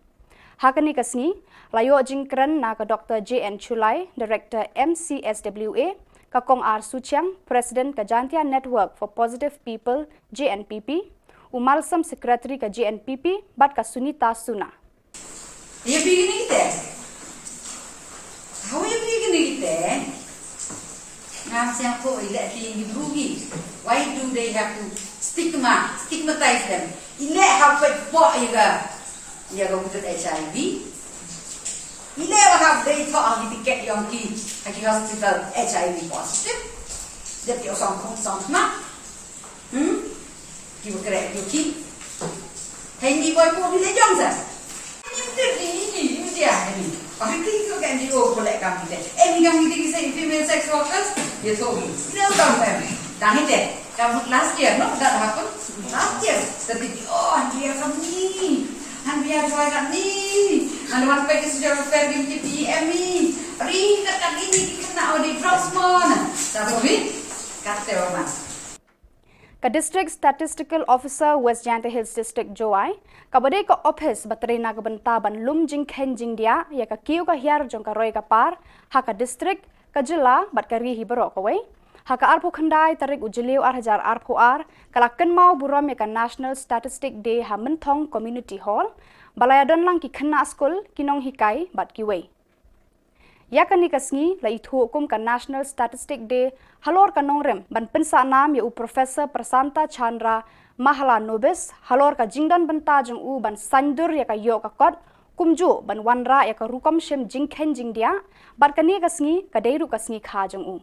Hakani kasni layo jingkran na ka Dr. JN Chulai, Director MCSWA, ka Kong R Suchiang, President ka Jantia Network for Positive People JNPP, umalsam Secretary ka JNPP, bat ka Sunita Suna. You beginning there? How are you beginning there? Now, sample electing rugi. Why do they have to stigmatize them? Ile have what you got? You go to HIV. You never have they thought of get your key at the hospital HIV positive. That you're some not. You will correct your key. Handy boy for the Johnson. You did you I think you can do for that company. Any company say female sex workers, you told me. No company. Done it. Last year, no, that happened. Last year. The big and we are from me. And we are trying ni, and one pack is your fair game PME. Ring kat ini kena di Frostmon. Satu bit, kata orang. Ka District Statistical Officer West Jylla Hills District Joai, kabade ka office baterina ka benta ban lum jing khen jing dia ya ka kiu ka hiar jong ka roy ka par ha ka district ka jilla bat ka ri hi baro ka wei. Haka arpo khandai tarik ujiliu hajar arpo kalakan mau buram ya National Statistic Day ha mentong Community Hall balayadon lang ki khanna school kinong hikai bat kiwei ya kan nikasngi la ithu hukum ka National Statistic Day halor kanong rem ban pensa nam ya u Professor Prasanta Chandra Mahala Nobis halor ka jingdan benta jong u ban sandur ya ka yo ka kot kumju ban wanra ya ka rukom shem jingkhen jingdia bat kani kasngi kadeiru kasngi kha jong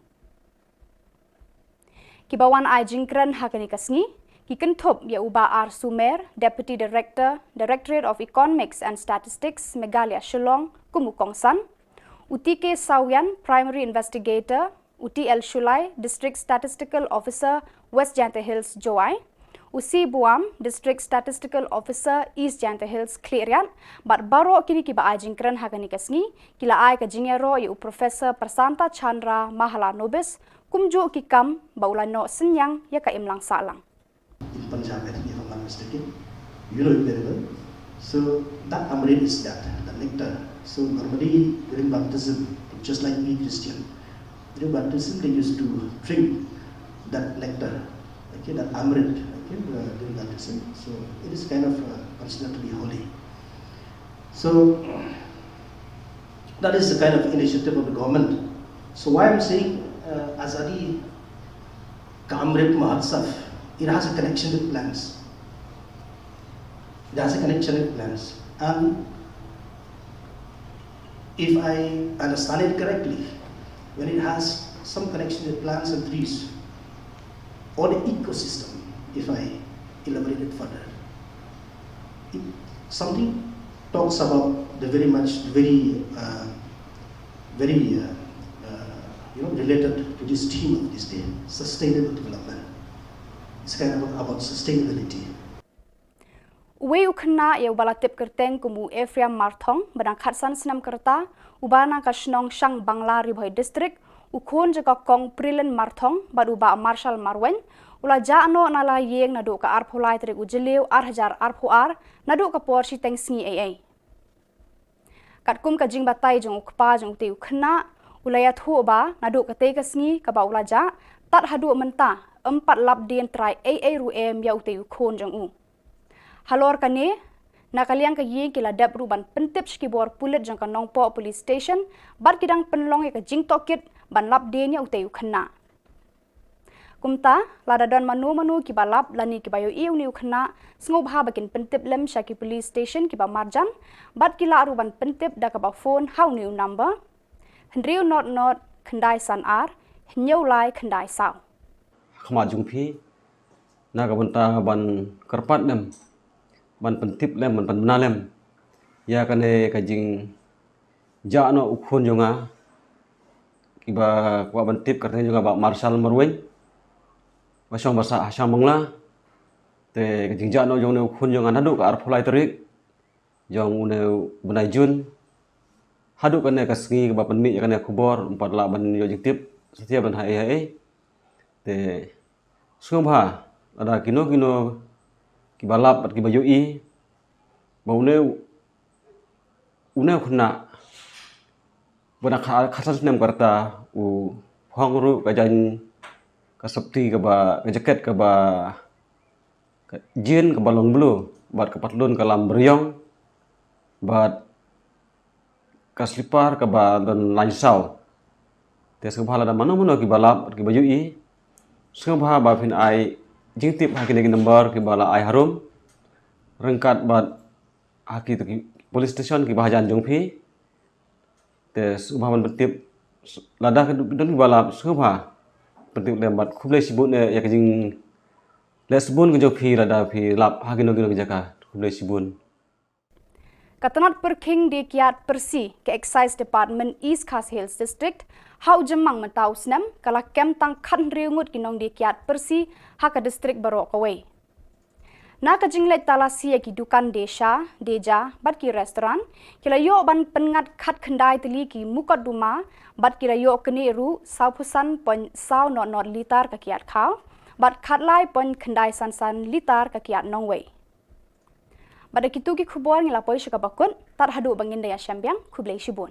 Kibawan ai jingkran hakani kasngi Kikenthop ya uba R Sumer, Deputy Director, Directorate of Economics and Statistics, Meghalaya Shillong, Kumukongsan, Uti K Sawian, Primary Investigator, Uti L Shulai, District Statistical Officer, West Janta Hills, Joai, Usi Buam, District Statistical Officer, East Janta Hills, Klerian, but baro kini kiba ai jingkran hakani kasngi, kila ai ka jingero ya Professor Prasanta Chandra Mahala Nobis, kumju kikam baulano senyang ya ka imlang salang. In Punjab, I think, if I'm not mistaken, you know it very well. So that amrit is that, the nectar. So normally during baptism, just like we Christian, during baptism they used to drink that nectar, okay, that amrit, okay, during baptism. So it is kind of considered to be holy. So that is the kind of initiative of the government. So why I'm saying Azadi Kamrit Mahotsav, it has a connection with plants. It has a connection with plants. And if I understand it correctly, when it has some connection with plants and trees, or the ecosystem, if I elaborate it further, something talks about the very related to this theme of this day, sustainable development. It's kind of about sustainability. Uwe ukna ya ubalatip kerteng kumu Ephraim Marthong badang khatsan senam kerta ubana ka Shillong Shang Bangla Ribhoi District ukhon jaga kong Prilen Marthong bad uba Marshal Marwen ula jano nala yeng nadu ka arpholai trik ujeliu 1000 arphoar nadu ka por si teng sngi ai katkum ka jing batai jong ukpa jong te ukna ulaya thu ba nadu ka te ka sngi ka ba ula ja tat hadu menta 4 lap dien trai AA ruem ya ute ukhon jong halor kane nakaliang ka yi kila dab ruban pentip skibor pulit jang ka nongpo police station bar kidang penlong ya ka jing tokit ban lap dien ya ute ukhna kumta lada don manu ki balap lani ki bayo iu ni ukhna sngob ha bakin pentip lem shaki police station ki ba marjan bat kila ruban pentip da ka ba phone how new number hendriu not khandai san ar nyau lai khandai saw Khama jungphi na ka banta ban karpat dem ban pentip lem ban bana lem ya kane ka jing ja no ukhon jonga kiba kwa ban tip karteng jonga ba Marshal Marwen basong basa Asam Bangla te ka jing ja no jong ne ukhon jonga nadu ka arpholai tarik jong une banai jun hadu kane ka sngi ba panmi ya kane Khubor 4 la ban yo jing tip setia ban hai te sumha ada kino ki balap at ki bayu i baune une khuna bana khasas nem karta u phongru ka jan ka sapti ka ba ka jaket ka ba ka jin ka balong blue bat ka patlon ka lam beriong bat ka slipar ka ba don lansau te subhala da mano ki balap ki bayu i sumha ba phin ai jing tip haki negi number ki bala ai harum rengkat bat haki tu police station ki bahajan jongphi te subhaman betip lada ke don bala subha betip le bat khuble sibun ya ke jing le sibun ke jophi lada phi lap haki nogi jaka khuble sibun Katanat Perking di Kiat Persi ke Excise Department East Khas Hills District hau jemang mentau senam kala kem tang khan riungut kinong di Kiat Persi haka district barok away. Na ka jinglet talasi ki dukan deja bat ki restoran kila yo ban pengat khat khandai tili ki mukat duma bat kila yo kene ru saupusan pon sau not litar ka kiat khau bat khat lai pon khandai san litar ka kiat nongway. Pada kitu ki Khubor ngilapoi syaka bakun tar hadu bangin daya syambiang kublai shibun.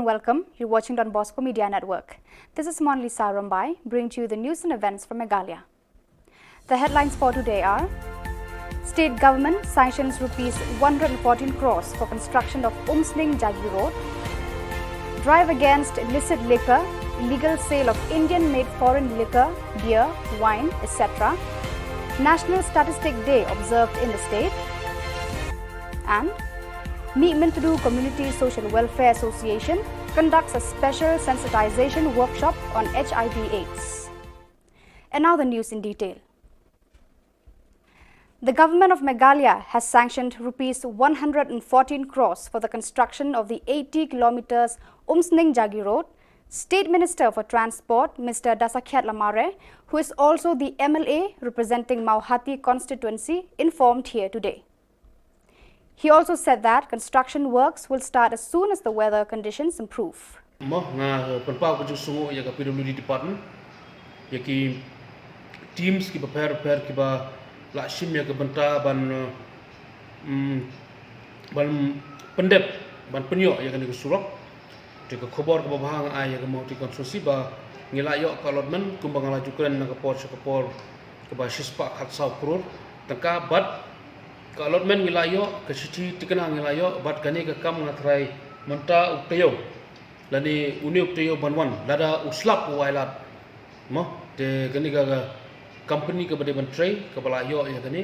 and welcome. You're watching Don Bosco Media Network. This is Monlisa Rambai, bringing to you the news and events from Meghalaya. The headlines for today are: State government sanctions rupees 114 crores for construction of Umsning Jagi Road. Drive against illicit liquor, illegal sale of Indian-made foreign liquor, beer, wine, etc. National Statistic Day observed in the state. And Meetmintudu Community Social Welfare Association conducts a special sensitization workshop on HIV/AIDS. And now the news in detail. The government of Meghalaya has sanctioned rupees 114 crores for the construction of the 80 kilometers Umsning Jagi Road. State Minister for Transport, Mr. Dasakhyat Lamare, who is also the MLA representing Mauhati constituency, informed here today. He also said that construction works will start as soon as the weather conditions improve. PWD department yaki teams ki prepare ki ba la shim ya banta ban pendep ban penyo ya kan surok te khubor ke bahang ai ya mau ti konstruksi ba ngila yo allotment kumbang lajukan na kapor ke ba shispa khat saw crore tangka bat ke allotment ngila yo ke sici tikana ngila yo bat kani ke kam ngatrai menta uktayo lani uni uktayo banwan lada uslap wailat mo te kani ga company ke bade ban tray ke bala yo ya kani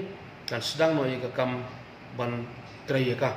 dan sedang no ya ke kam ban tray ya ka.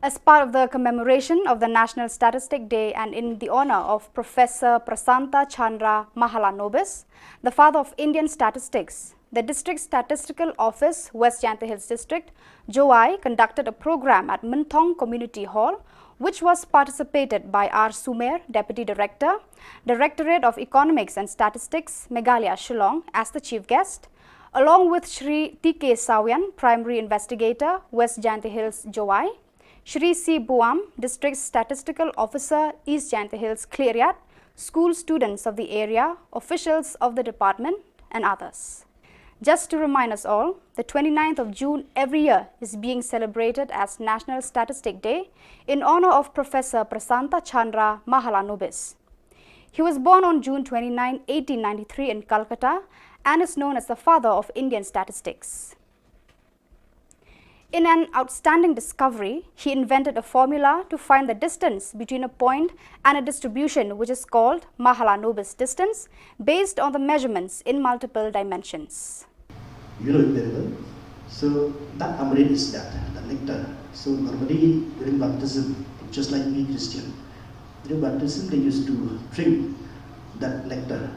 As part of the commemoration of the National Statistic Day and in the honor of Professor Prasanta Chandra Mahalanobis, the father of Indian statistics, the District Statistical Office, West Jyanta Hills District, JOI, conducted a program at Minthong Community Hall, which was participated by R. Sumer, Deputy Director, Directorate of Economics and Statistics, Meghalaya, Shillong, as the chief guest, along with Shri T.K. Sawian, Primary Investigator, West Jyanta Hills, JOI, Shri C. Buam, District Statistical Officer, East Jyanta Hills, Cleariat, school students of the area, officials of the department, and others. Just to remind us all, the 29th of June every year is being celebrated as National Statistic Day in honor of Professor Prasanta Chandra Mahalanobis. He was born on June 29, 1893 in Calcutta and is known as the father of Indian statistics. In an outstanding discovery, he invented a formula to find the distance between a point and a distribution, which is called Mahalanobis distance, based on the measurements in multiple dimensions. You know it very well. So that amrit is that, the nectar. So normally during baptism, just like we Christian, during baptism they used to drink that nectar,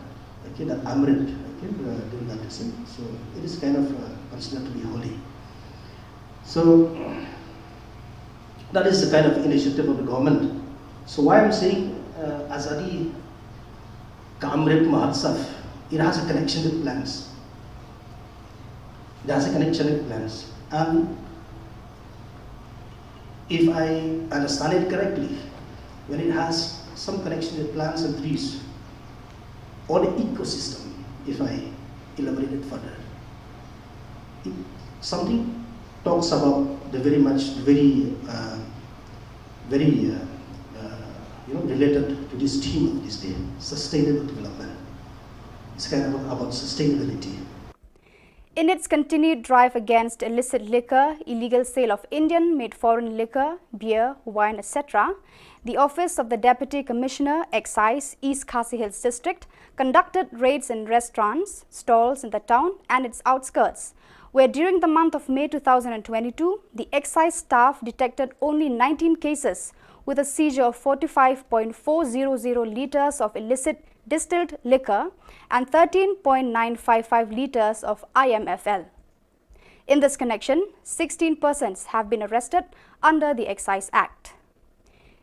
okay, that amrit, okay, during baptism. So it is kind of considered to be holy. So that is the kind of initiative of the government. So why I'm saying Azadi Kamrit Mahotsav, it has a connection with plants. It has a connection with plants. And if I understand it correctly, when it has some connection with plants and trees, or the ecosystem, if I elaborate it further, something talks about the related to this theme of this day, sustainable development. It's kind of about sustainability. In its continued drive against illicit liquor, illegal sale of Indian-made foreign liquor, beer, wine, etc., the Office of the Deputy Commissioner, Excise, East Khasi Hills District, conducted raids in restaurants, stalls in the town and its outskirts, where during the month of May 2022, the excise staff detected only 19 cases with a seizure of 45.400 litres of illicit distilled liquor and 13.955 litres of IMFL. In this connection, 16 persons have been arrested under the Excise Act.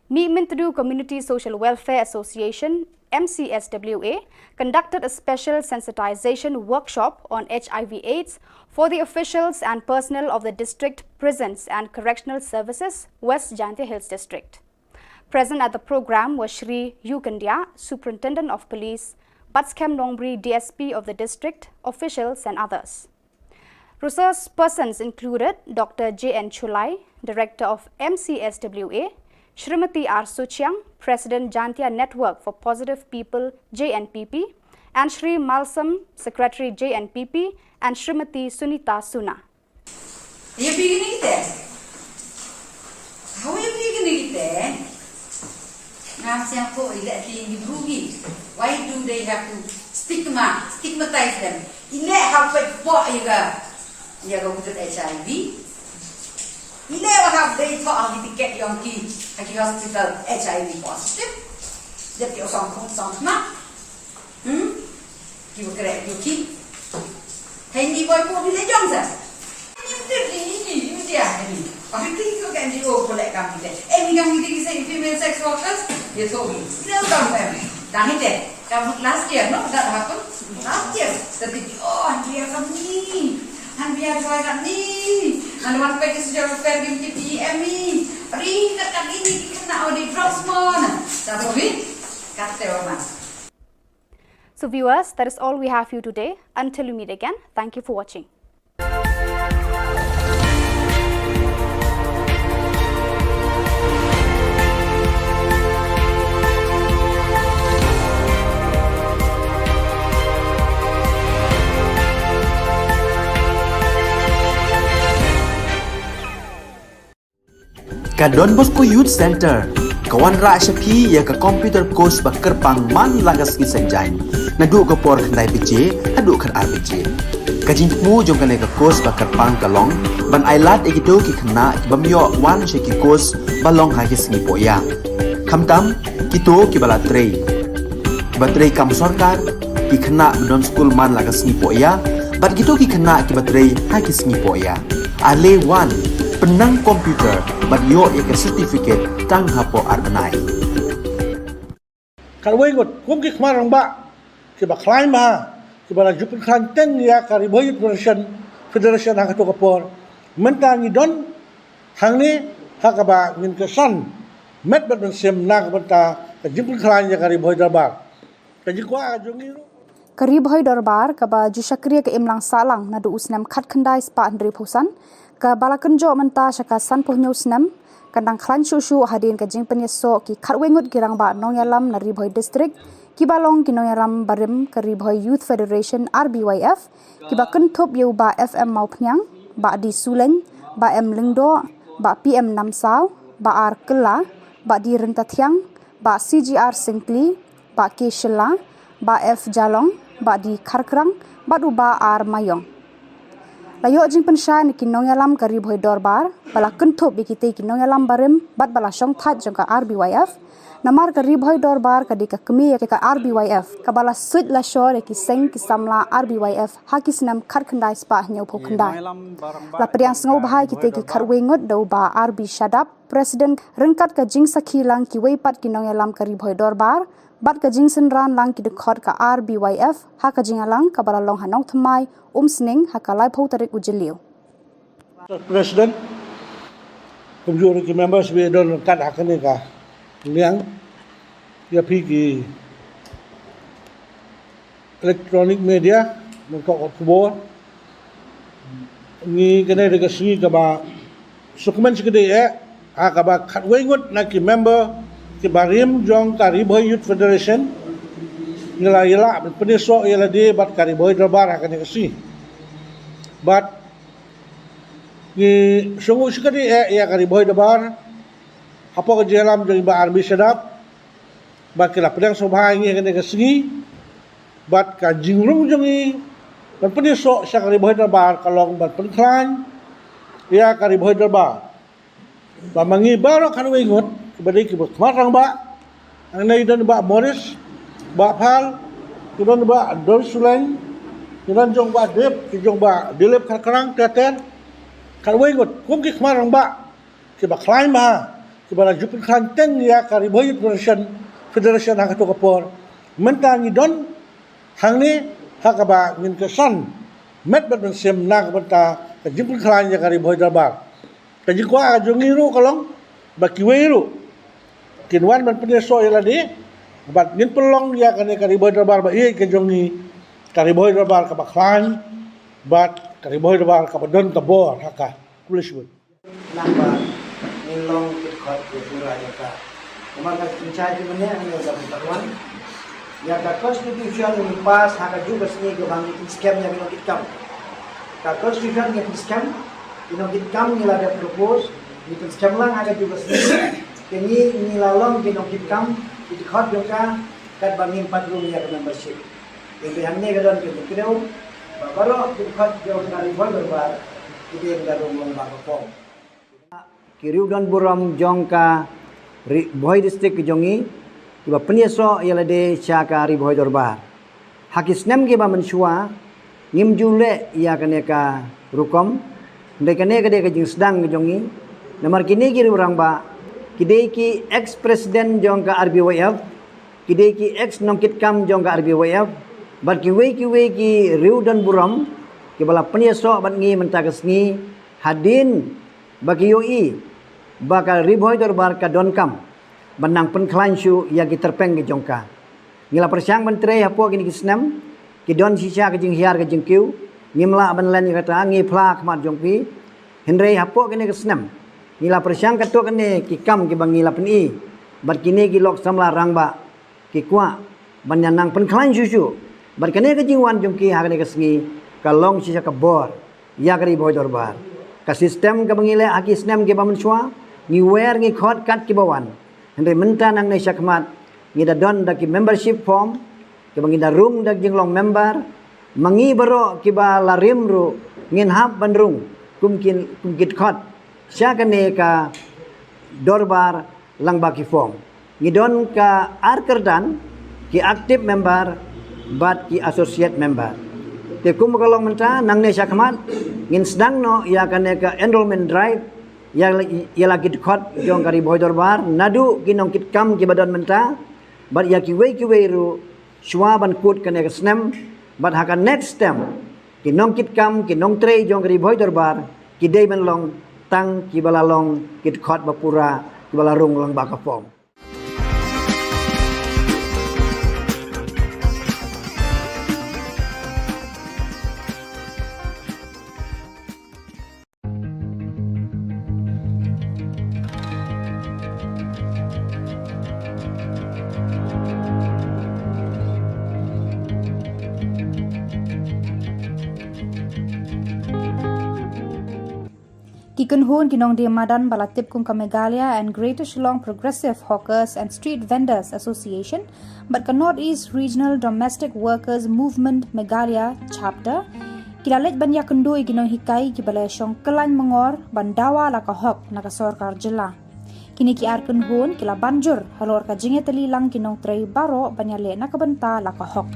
Meetmintudu Community Social Welfare Association, MCSWA, conducted a special sensitization workshop on HIV/AIDS for the officials and personnel of the District Prisons and Correctional Services, West Jyanta Hills District. Present at the program was Shri Yukandia, Superintendent of Police, Batskem Nongri, DSP of the district, officials and others. Resource persons included Dr. J.N. Chulai, Director of MCSWA, Shrimati R. Suchiang, President Jantia Network for Positive People JNPP, and Shri Malsam, Secretary JNPP, and Shrimati Sunita Suna. You beginning there? How are you beginning there? Why do they have to stigmatize them? How you go with HIV? How they thought to get your kids at the hospital HIV positive? That you're some you will correct your kid. Hey, you boy, for the young sir. You think you can do for that company? Any company saying female sex workers, you told me. No, don't have me. Last year, no, that happened. Last year, the big, and we are from me. And we are going at me. And one page is your fair game to me. Ring at me, now the drugs mon. That's it. Cut the woman. So viewers, that is all we have for you today. Until we meet again, thank you for watching. Don Bosco Youth Center kawan ra shapi ya ka computer course bakar pang man lagas ki sanjain nadu ka por khandai pije adu khan arbije kajin mu jong kale ka course bakar pang kalong ban ailat ekito ki khna bamyo wan she ki course balong ha ki singi poya khamtam kito ki bala trei batrei kam sarkar ki khna don school man lagas ni poya bat kito ki khna ki batrei ha ki singi poya ale wan penang komputer bagyo ek certificate tang hapo arnai Kalway got kum ki khmarang ba ki ba khlaim ba ki ba jupin khan ten ya kari boy federation ha to kapor mentang idon hangni ha ka ba ngin ka san met ba ben sem na ka banta ka jupin khan ya kari boy darbar ka jikwa jongi Kari Bhoi Darbar kaba Jushakriya ke imlang salang nadu usnam khat khandai spa andri phusan ka balakanjo menta shaka san puhnyo usnam kandang khlan shushu hadin ka jingpen yeso ki khatwengut girang ba nongyalam na Ri Bhoi district ki balong ki nongyalam barim ka Ri Bhoi Youth Federation RBYF ki ba kenthop yu ba FM mau phnyang ba di Suleng ba M Lingdo ba PM Namsau ba R Kela ba di Rentathiang ba CGR Singkli ba K Shilla ba F Jalong ba di Kharkrang ba du ba R Mayong layo jing pensha ni kinong yalam ka Ri Bhoi Darbar bala kenthop bikite kinong yalam barim bat bala shong that jong ka RBYF namar ka Ri Bhoi Darbar ka di ka kemi ka RBYF ka bala sud la shore ki seng ki samla RBYF hakisnam kharkhandai spa nyau phokhandai la priang sngo bahai kite ki kharwengot do ba RB Shadap president rengkat ka jing sakhi lang ki weipat kinong yalam ka Ri Bhoi Darbar bat ka jing senran lang ki dekhot ka RBYF ha ka jing alang ka bala long hanong thmai sning ha ka lai phau tarik ujiliu president kumjur ki members we don kat hakane ka liang ya pi ki electronic media mon ko Khubor ni kene de ka singi ka ba dokumen sikede ha ka ba khatwengut na ki member ki barim jong ka Ri Bhoi Youth Federation Yala peneso yala de bat ka Ri Bhoi Darbar hakane kasi bat ni sungu sikade ya ka Ri Bhoi Darbar apa ka jalam jong ba RB Shadap bat kila pedang sobha ngi hakane kasi bat ka jingrung jong ban peneso sa ka Ri Bhoi Darbar kalong bat penklan ya ka Ri Bhoi Darbar ba mangi baro kan wengot badai ki khmarang ba ang nay don ba Morris ba Phal ki don ba Don Suleng ki don jong ba Dep ki jong ba Dilep Kharkrang Taten kalwai got kum ki khmarang ba ki ba khlaim ba ki ba jupin khan ten ya ka Ri Bhoi federation ha to kapor mentang idon hangni ha ka ba ngin ka san met ba ben sem na ka banta ka jupin khan ya ka Ri Bhoi Darbar ka jikwa jongi ru kalong ba ki weiru kinwan man peneso yala di bat ngin pelong ya kane ka Ri Bhoi Darbar ba ye ke jongi ka Ri Bhoi Darbar ka baklan bat ka Ri Bhoi Darbar ka don tabor haka kulishbut namba nilong khot ya pura ya ka kemar ka kincai ki mene ang ya pertaruan ya ka constitution ni pas ha ka juga sini ke bang scam ya bino kitkam ka constitution ya scam bino kitkam ni la da propose ni scam lang ha ka juga sini kini ni la long bino kitkam di khot yo ka kat bangin patrum ya membership yang ni ka don ke kidau baru di khot yo na ri bol berbar ide da rom long ba ko kiriu dan buram jongka boy district jongi kiba penyeso yala de chaka ri boy dorbar hakis nem ke ba mensua ngim jule ya kane ka rukom de kane ka de ka jing sedang jongi namar kini kiri orang ba kidei ki ex president jongka RBWF kidei ki ex nongkit kam jongka RBWF bat ki riu dan buram kibala penyeso bat ngi mentakas ngi hadin bagi yoi bakal riboy dorbar ka donkam benang penklansu ya ki terpeng ki jongka ngila persiang menteri hapo kini kisnam ki don sisa ke jing hiar ke jing kiu ngimla ban len kata ngi pla kmat jongpi henrei hapo kini kisnam ngila persiang kato kene ki kam ki bang ngila peni bar kini ki lok samla rangba ki kwa banyanang penklansu su bar kene ke jingwan jongki ha kene kesngi kalong sisa ke bor ya ke riboy dorbar ka sistem ke bangile aki snem ke bamensua ngi wer ngi khot kat ki bawan hende menta nang nei sakmat ngi da don da ki membership form ki bangi da room da jinglong member mangi baro ki ba larim ru ngin hab bandrung kumkit khot syakane ka dorbar lang ba ki form ngi don ka arkerdan ki active member bat ki associate member te kum kalong menta nang nei sakmat ngin sedang no ya kane ka enrollment drive ya lagi khot jong kari boy dorbar nadu kinong kit kam ki badan menta bat ya ki wei ru shwa ban kut kane ka snem bat ha ka next stem kinong kit kam kinong tre jong kari boy dorbar ki dei ban long tang ki balalong kit khot bapura ki balarung lang ba ka form Kikunhun kinong diamadan balatip kung ka Meghalaya and Greater Shillong Progressive Hawkers and Street Vendors Association but ka Northeast Regional Domestic Workers Movement Meghalaya Chapter kilalit ban yakundoy kinong hikay kibalasyong kelan mengor bandawa la ka hok na ka sorkar Jylla kini ki arkunhun kila banjur halor ka jingetali lang kinong tray baro banyale na kabanta la ka hok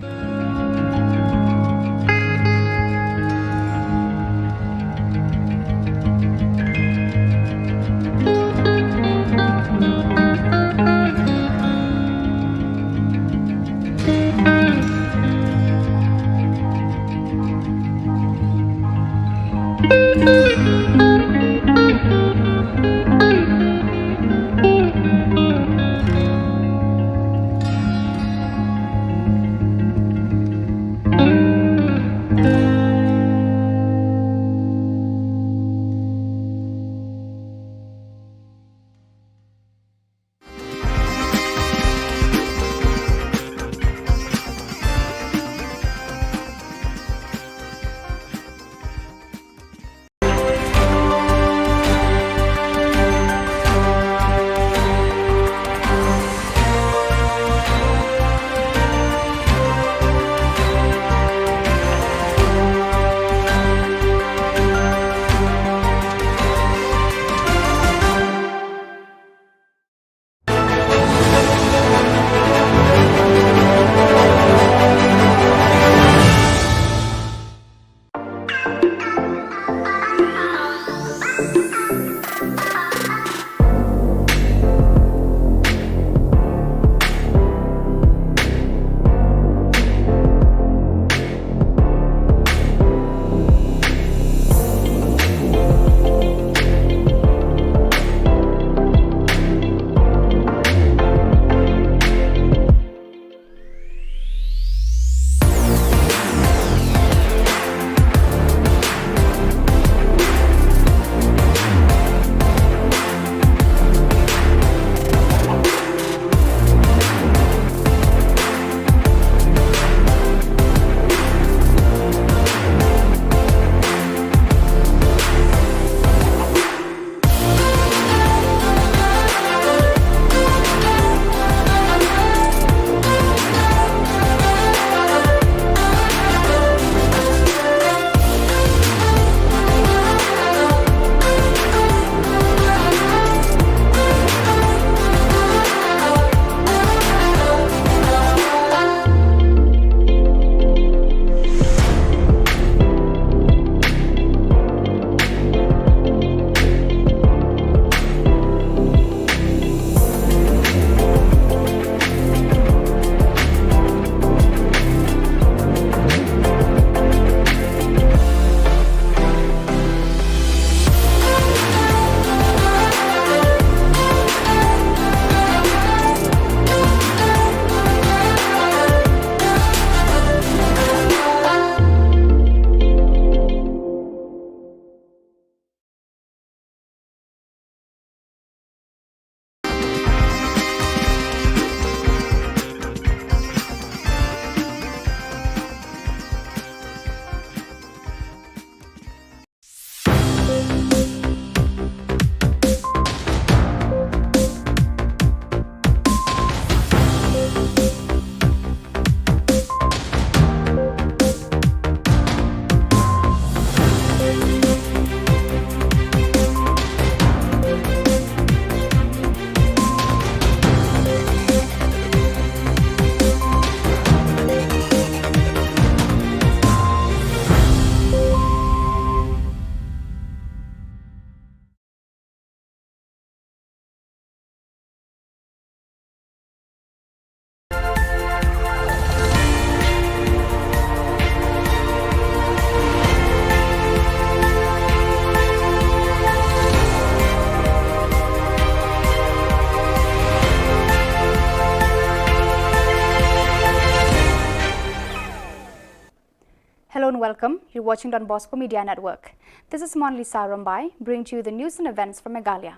welcome. You're watching Don Bosco Media Network. This is Monlisa Rambai, bringing to you the news and events from Meghalaya.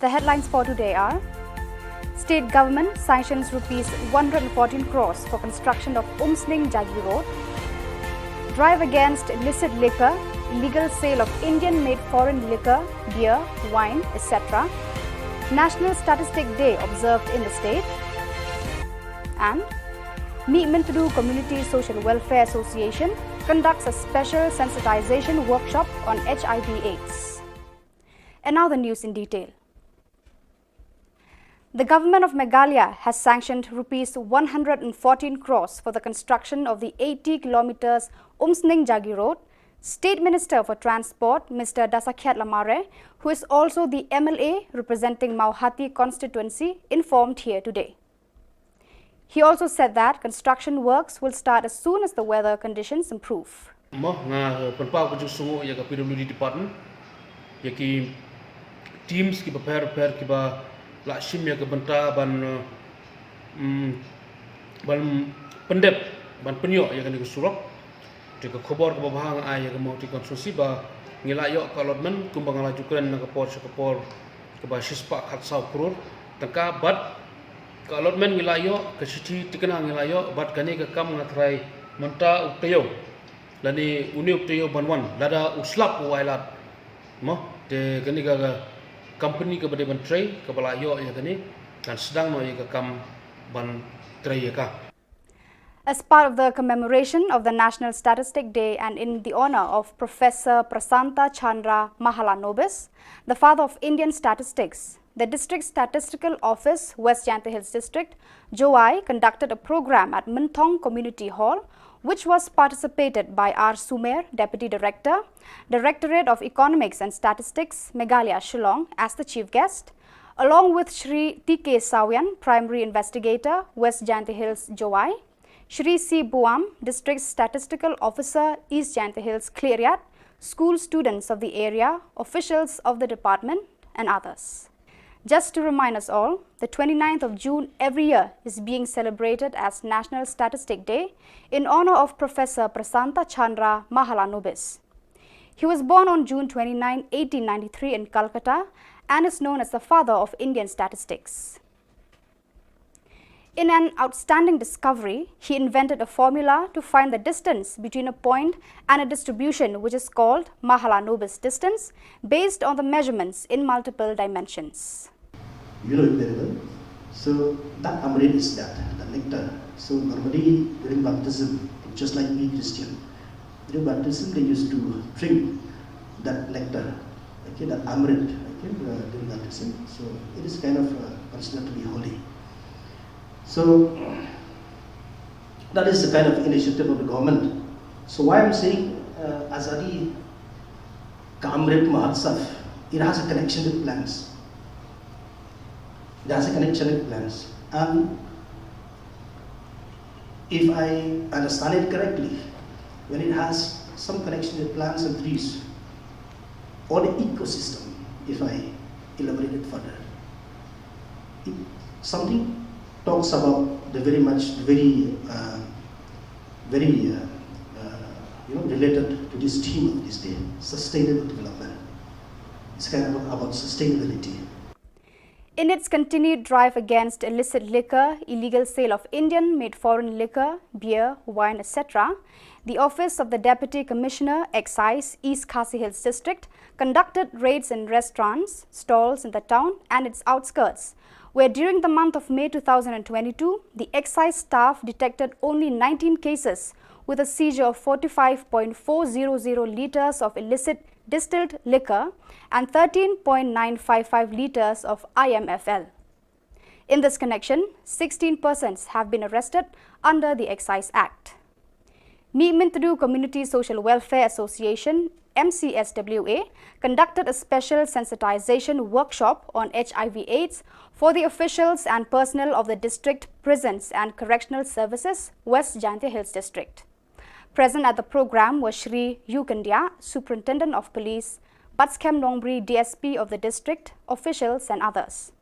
The headlines for today are: State government sanctions rupees 114 crores for construction of Umsning Jagi Road. Drive against illicit liquor, illegal sale of Indian-made foreign liquor, beer, wine, etc. National Statistic Day observed in the state. And Meetmintadu Community Social Welfare Association conducts a special sensitization workshop on HIV/AIDS. And now the news in detail. The government of Meghalaya has sanctioned rupees 114 crores for the construction of the 80 kilometers Umsning Jagi Road. State Minister for Transport, Mr. Dasakiat Lamare, who is also the MLA representing Mauhati constituency, informed here today. He also said that construction works will start as soon as the weather conditions improve. PWD department, yaki teams ki prepare ki ba lakshim ya benta ban pendep ban penyo ya kan surok ke Khubor ke bahang ai ya mau ti konstruksi ba ngilayo ka allotment kumbang lajukan na kapor ke ba shispa khat sau crore tangka bat ka allotment ngilayo ke sici tikana ngilayo bat kani ke kam ngatrai menta uktayo lani uni uktayo banwan lada uslap wailat mo te kani ka company ke bade ban tray ke balayo ya kani kan sedang no ya ke kam ban tray ya ka. As part of the commemoration of the National Statistic Day and in the honor of Professor Prasanta Chandra Mahalanobis, the father of Indian statistics, the District Statistical Office, West Jyantha Hills District, Joai, conducted a program at Minthong Community Hall, which was participated by R. Sumer, Deputy Director, Directorate of Economics and Statistics, Meghalaya, Shillong, as the chief guest, along with Shri T.K. Sawian, Primary Investigator, West Jyantha Hills, Joai, Shri C. Buam, District Statistical Officer, East Jyantha Hills, Cleariat, school students of the area, officials of the department, and others. Just to remind us all, the 29th of June every year is being celebrated as National Statistic Day in honor of Professor Prasanta Chandra Mahalanobis. He was born on June 29, 1893 in Calcutta and is known as the father of Indian statistics. In an outstanding discovery, he invented a formula to find the distance between a point and a distribution which is called Mahalanobis distance based on the measurements in multiple dimensions. You know it very well. So that amrit is that, the nectar. So normally during baptism, just like we Christian, during baptism they used to drink that nectar, okay, that amrit, okay, during baptism. So it is kind of considered to be holy. So that is the kind of initiative of the government. So why I'm saying Azadi Kamrit Mahotsav, it has a connection with plants. It has a connection with plants. And if I understand it correctly, when it has some connection with plants and trees, or the ecosystem, if I elaborate it further, something talks about the very related to this theme of this day, sustainable development. It's kind of about sustainability. In its continued drive against illicit liquor, illegal sale of Indian-made foreign liquor, beer, wine, etc., the Office of the Deputy Commissioner, Excise, East Khasi Hills District, conducted raids in restaurants, stalls in the town and its outskirts, where during the month of May 2022, the excise staff detected only 19 cases with a seizure of 45.400 litres of illicit distilled liquor and 13.955 litres of IMFL. In this connection, 16 persons have been arrested under the Excise Act. Meetmintadu Community Social Welfare Association, MCSWA, conducted a special sensitization workshop on HIV/AIDS for the officials and personnel of the District Prisons and Correctional Services, West Jyantha Hills District. Present at the program were Shri Yukandia, Superintendent of Police, Batskem Nongri, DSP of the district, officials and others.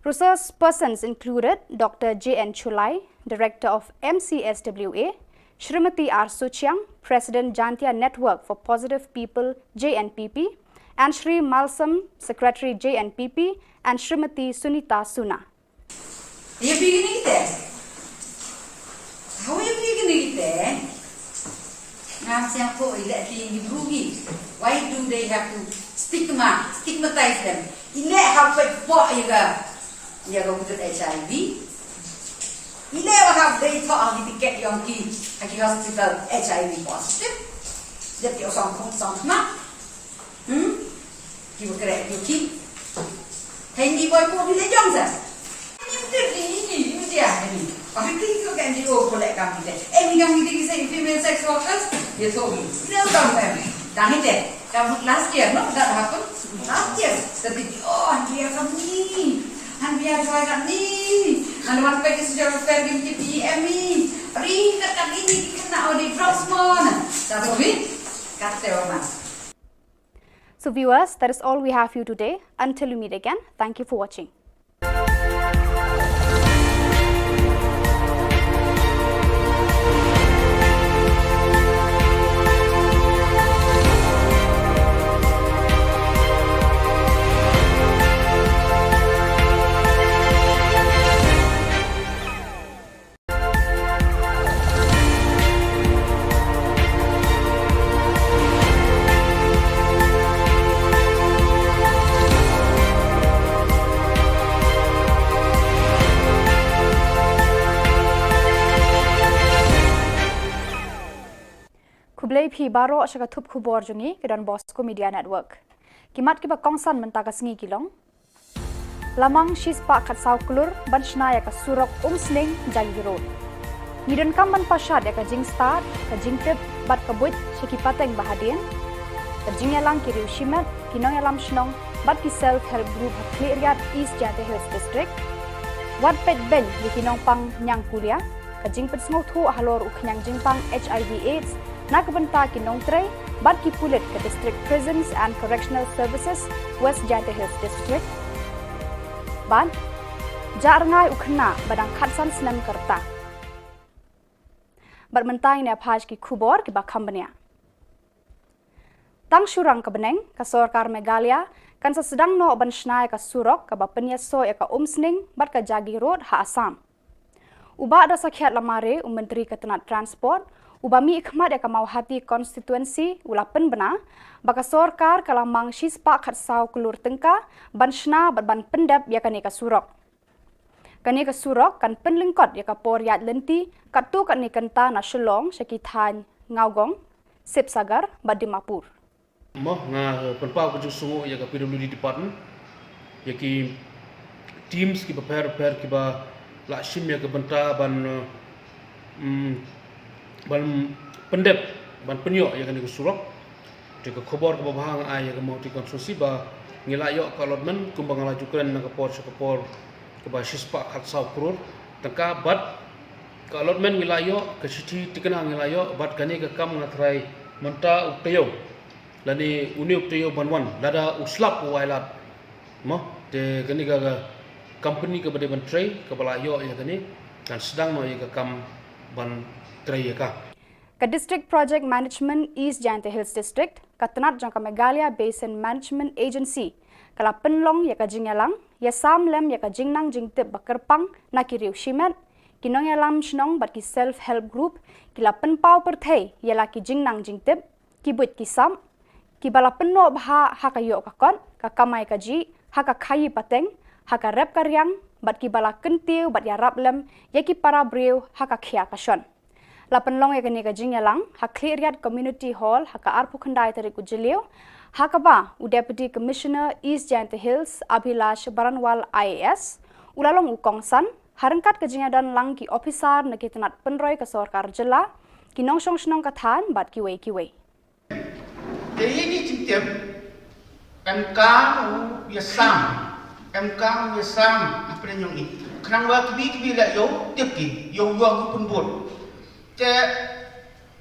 Resource persons included Dr. J.N. Chulai, Director of MCSWA, Shrimati R. Suchiang, President Jantia Network for Positive People JNPP, and Shri Malsam, Secretary JNPP, and Shrimati Sunita Suna. Are you beginning there? How are you beginning there? Why do they have to stigmatize them? Ile have you go to HIV. Ile have they thought to get young kids at the hospital HIV positive? That you some you will correct your kid. Henry boy for the young sir. You I think you can do all collect company. Any young say female sex workers, you told me. No, come back. Done it. Last year, no, that happened. Last year, the big, and we are from me. And we are trying me. And one pack is your fair give me. Ring the Kabini can the drops more. That's what we got there. So viewers, that is all we have for you today. Until we meet again, thank you for watching. Kublai phi baro asaka thup khubor jungi ke Don Bosco Media Network. Kimat ki ba kongsan mentakas ngi kilong. Lamang shispa khat saw kulur banchna ya ka surok umsning jagi road. Nidon kam ban pasad ya ka jing start ka jing tip bat ka buit shiki pateng bahadien. Ka jing yalang ki riu shimet kinong yalam shnong bat ki self help group ha clear East Jante Hills District. Wat pet ben di kinong pang nyang kulia ka jing pet smok thu halor uknyang jing pang HIV AIDS. Nakabanta kinong tray, bat ki pulit ke District Prisons and Correctional Services, West Jante Hills District. Ban, jarngai ukhna badang khatsan snam karta. Bat mentai ne phaj ki Khubor ki bakham bania. Tang shurang ka beneng ka Sarkar Meghalaya kan sa sedang no ban shnai ka surok ka bapenya so ya ka umsning bat ka Jagi Road ha Assam. Uba ada sakhiat lamare Menteri Ketenat Transport Ubami ikhmat ya kamau hati konstituensi ulapen bena baka sorkar kalamang shispa khatsau kulur tengka banshna ban pendap ya kaneka surok. Kaneka surok kan penlingkot ya kapor yat lenti katu kan nikanta na Shillong syakithan ngaugong sip sagar badimapur. Moh nga penpau kujuk sungu ya ka PWD department ya ki teams ki prepare ki ba la shim ya ka benta ban ban pendep ban penyo ya kan surok de ka khobor ka bahang ai ya ka mau ti konstruksi ba ngilayo ka lotmen kumbang la jukren na ka por ka ba shispa khat saw krur tangka bat ka lotmen ngilayo ka chithi tikana ngilayo bat kani ka kam ngatrai menta uktayo lani uni uktayo banwan lada uslap wailat mo de kani ka company ka bade ban tray ka balayo ya kani kan sedang no ya ka kam ban Ka District Project Management East Jante Hills District, Katnat Jylla Meghalaya Basin Management Agency, kala penlong ya ka jingalang, ya samlem ya ka jingnang jingtip bakerpang na kiriu shimet, kinong yalam shnong bat ki self help group, kila penpau perthei ya la ki jingnang jingtip, ki buit ki sam, ki bala penno bha hakayo kakon, ka kamai ka ji, haka khayi pateng, haka rep karyang, bat ki bala kentiu bat ya rablem, ya ki para breu haka khia kashon. Lapan long ya kani ka jingalang ha clear community hall ha ka arpu khandai tari ku jilio ha ka ba u deputy commissioner East Jante Hills Abhilash Baranwal IAS ulalong u kongsan harangkat ka jingadan lang ki officer na kitanat penroy ka sarkar jilla ki nongsong snong ka than bat ki wei de ini cingtem MK yasam apa yang ini kenapa kibi la yo tipki yo pun bot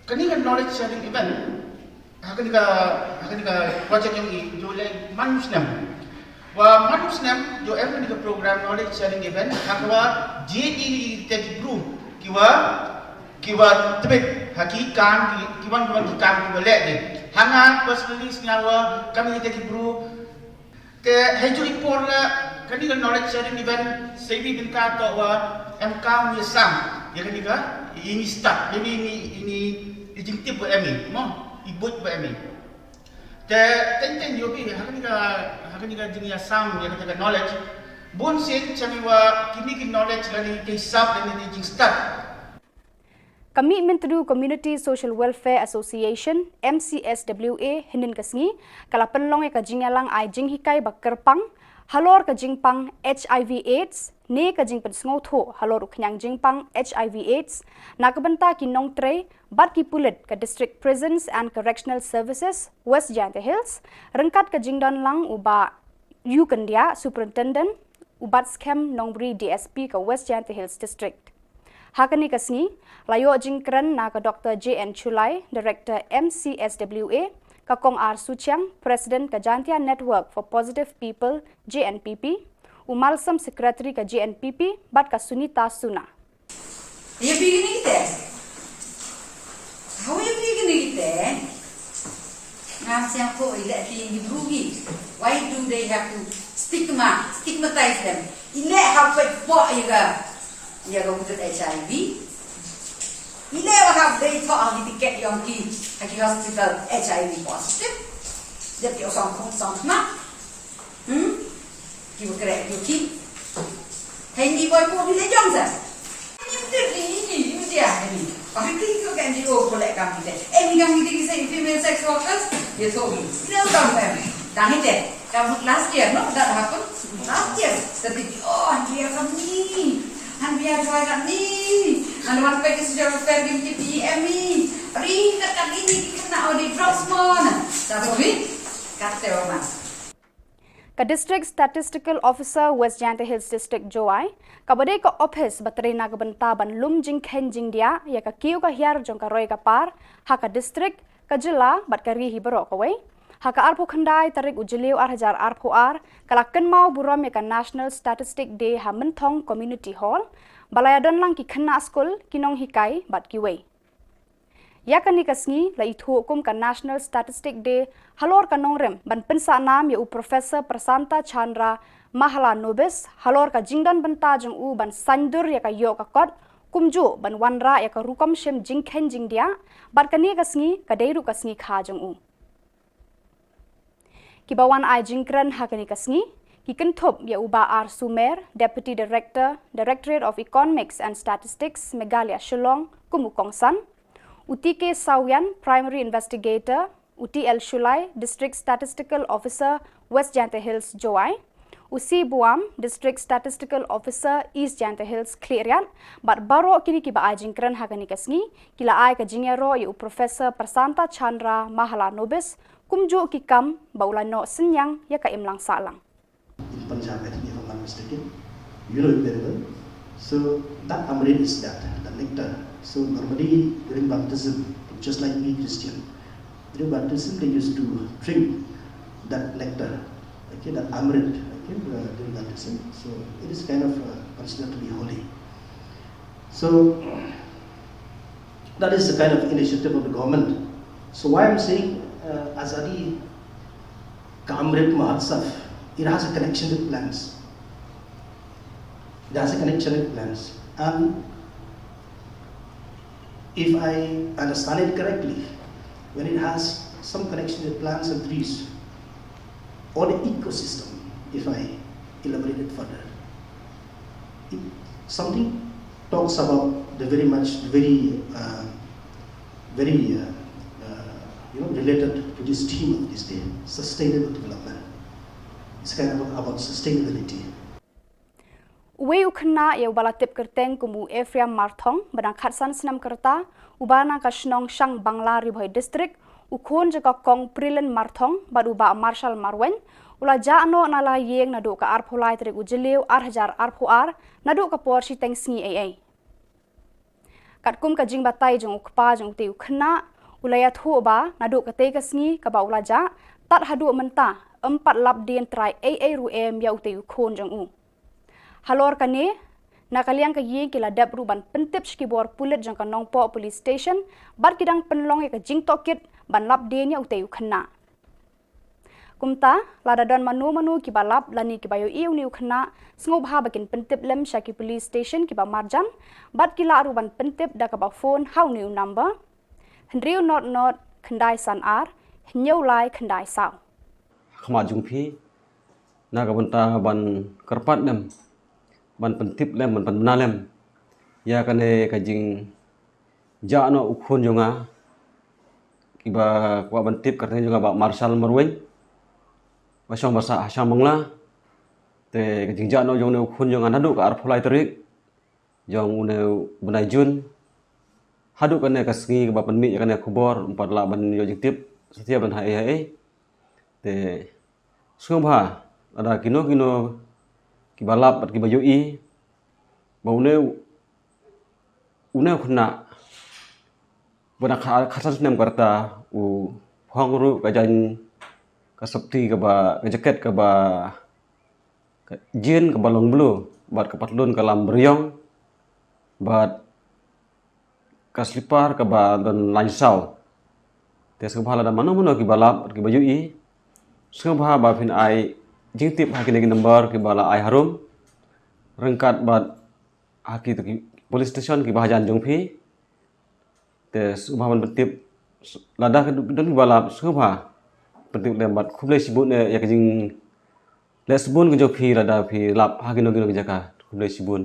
kani kan knowledge sharing event akan ka project yang ini Jylla Meghalaya wa manusnem jo every ka program knowledge sharing event hakwa JD tech group kiwa tebet haki kan kiwan kan ki lek ni hanga personally sengawa kami kita ki bro ke haju report la kani kan knowledge sharing event sebi binta to wa MK ni sam ya kani ka ini start jadi ini ijingtip buat emi mo ibut buat emi te tenten yo bi hakani ka jingia sam ya kata knowledge bon sen chami wa kini ki knowledge lani ke sab dan ni jing start. Kami Menteri Community Social Welfare Association MCSWA hinin kasngi kala penlong ya kajingalang ai jing hikai bakerpang halor kajingpang HIV AIDS ne kajing pensngau tho halor uknyang jingpang HIV AIDS nakabenta kinong tre bat ki pulit ka District Prisons and Correctional Services West Jante Hills rengkat kajingdan lang uba Yu Kendia Superintendent ubat scam nongbri DSP ka West Jante Hills District. Hakani kasngi layo jingkran na ka Dr. JN Chulai, Director MCSWA, ka Kong R Suchiang, President ka Jantia Network for Positive People JNPP, umalsam Secretary ka JNPP, bat ka Sunita Suna. Ya begini kita. How you begini kita? Nasiang ko ila tinggi brugi. Why do they have to stigmatize them? Ila hafat po ya go to HIV. Ila have they thought ang tiket yung ki hospital HIV positive. Dia pi osang na. Ki kere ki. Hengi boy po bila jong sa. Ini dia ni. Tapi kita kan dia boleh kami deh. Ni kami kita female sex workers dia tahu. Dia tahu kami. Dah ni deh. Kamu last year no that happened last year. Tapi dia kami. Han biar joy kat ni. Han wan pe social welfare di PM ni. Ring kat ini kena audit drugs mon. Tapi kata orang. Ka District Statistical Officer West Jante Hills District Joai, kabade ka office bateri na kabenta ban lum jing khen jing dia ya ka kiu ka hiar jong ka roy ka par ha ka district ka jilla bat ka ri hi baro ka wei ha ka arpo khandai tarik ujliu 8000 arpo ar kala ken mau buram ya ka National Statistic Day ha menthong Community Hall balaya don lang ki khanna school kinong hikai bat ki wei ya kani kasngi la ithu hukum ka National Statistic Day halor ka nongrem ban pensa nam ya u Professor Prasanta Chandra Mahala Nobis halor ka jingdan benta jong u ban sandur ya ka yo ka kot kumju ban wanra ya ka rukom shem jingkhen jingdia bat kani kasngi ka deiru kasngi kha jong u kibawan ai jingkran ha kani kasngi ki kenthop ya uba R Sumer Deputy Director Directorate of Economics and Statistics Meghalaya Shillong kumukongsan Utike Sawian, Primary Investigator, Uti El Shulai, District Statistical Officer, West Jante Hills, Joai, Usi Buam, District Statistical Officer, East Jante Hills, Klerian, but baro kini kiba ajingkran hagani kasngi, kila ai ka jingero yu Professor Prasanta Chandra Mahala Nobis, kumju kikam baulano senyang ya ka imlang salang. In Punjab, I think if I'm not mistaken, you know it very well. So that amrit is that, the nectar. So normally during baptism, just like me Christian, during baptism they used to drink that nectar, okay, that amrit, okay, during baptism. So it is kind of considered to be holy. So that is the kind of initiative of the government. So why I'm saying Azadi Kamrit Mahotsav, it has a connection with plants. It has a connection with plants. And if I understand it correctly, when it has some connection with plants and trees, or the ecosystem, if I elaborate it further, something talks about the very related to this theme of this day, sustainable development. It's kind of about sustainability. Uwe ukna ya ubala tip kerteng kumu Ephraim Marthong badang khatsan senam kerta ubana ka Shillong Shang Bangla Ribhoi District ukhon jaka kong Prilen Marthong baduba Marshal Marwen ula jaano nala yeng nadu ka arpholai trik ujeliu 8000 arphoar nadu ka porsi tengsngi ai katkum ka jing batai jong ukpa jong te ukna ulaya thu ba nadu ka te ka sngi ka ba ula ja tat hadu menta 4 lap dien trai ai ruem ya ute ukhon jong u halor kane Nakaliang kayi kila dap ruban pentip skibor pulit jangka nongpo police station bar kidang penlong ya jing tokit ban lap denya uteu khana. Kumta lada don manu kibalap lani kibayo iu niu khana sngobha bakin pentip lem syaki police station kiba marjan bat kila ruban pentip da kaba phone hau niu number hendriu not khandai san ar nyau lai khandai sao. Khama jungphi na ka banta ban karpat dem ban pentip lem ban bana lem ya kane ka jing ja no ukhon jonga kiba kwa bantip karne jonga ba marshal marwen basong basa asam mangla te ka jing ja no jong ne ukhon jonga nadu ka ar pholai terik jong une benai jun hadu kane ka sngi ba penmi kane khubor empat la ban yo jing tip setia ban hai te sungha ada kino kibalap at kibayo i baune une khuna bana khasas nem karta u phongru ka jan ka sapti ka ba ka jaket ka ba jin ka balong blue bat ka patlun ka lam briong bat ka slipar ka ba don lansau te sungha la mano kibalap at kibayo i sungha ba phin ai jing tip haki negi number ki bala ai harum rengkat bat haki tu police station ki bahajan jongphi te subhaman betip lada ke don bala subha betip lembat khuble sibun ya jing lesbun ke jophi lada phi lap haki nogi jaka khuble sibun.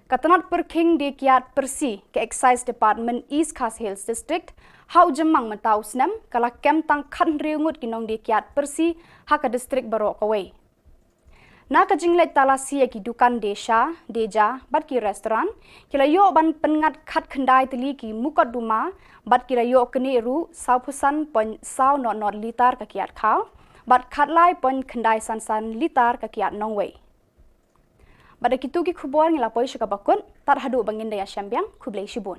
Katanat perking di kiat persi ke Excise Department East Khas Hills District hau jemang matau senam kala kem tang kan riungut kinong di kiat persi haka distrik barok away. Na ka jinglet talasi ki dukan deja bat ki restoran kila yo ban pengat khat khandai teli ki mukat duma bat kila yo kene ru saupusan pon sau not litar ka kiat khau bat khat lai pon khandai san litar ka kiat nongway. Pada kitu ki khubor ngilapoi syaka bakun tar hadu bangin daya syambiang kublai shibun.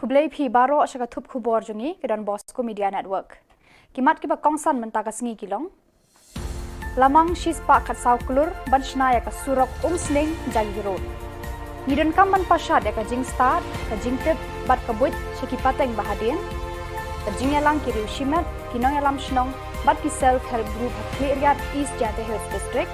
Kublai phi baro syaka thup khubor jungi ke dan Bosco Media Network. Kimat ki ba kongsan mentaka sngi kilong. Lamang shispa khat sau klur banshna ya ka surok sning jagi road. Ngidan kam ban pashat ya ka jing start ka jing tip bat ka buit syaki pateng bahadien. Ka jing yalang ki riu shimat kinong yalam shnong bat ki self help group Hakliat East Jante Hills District.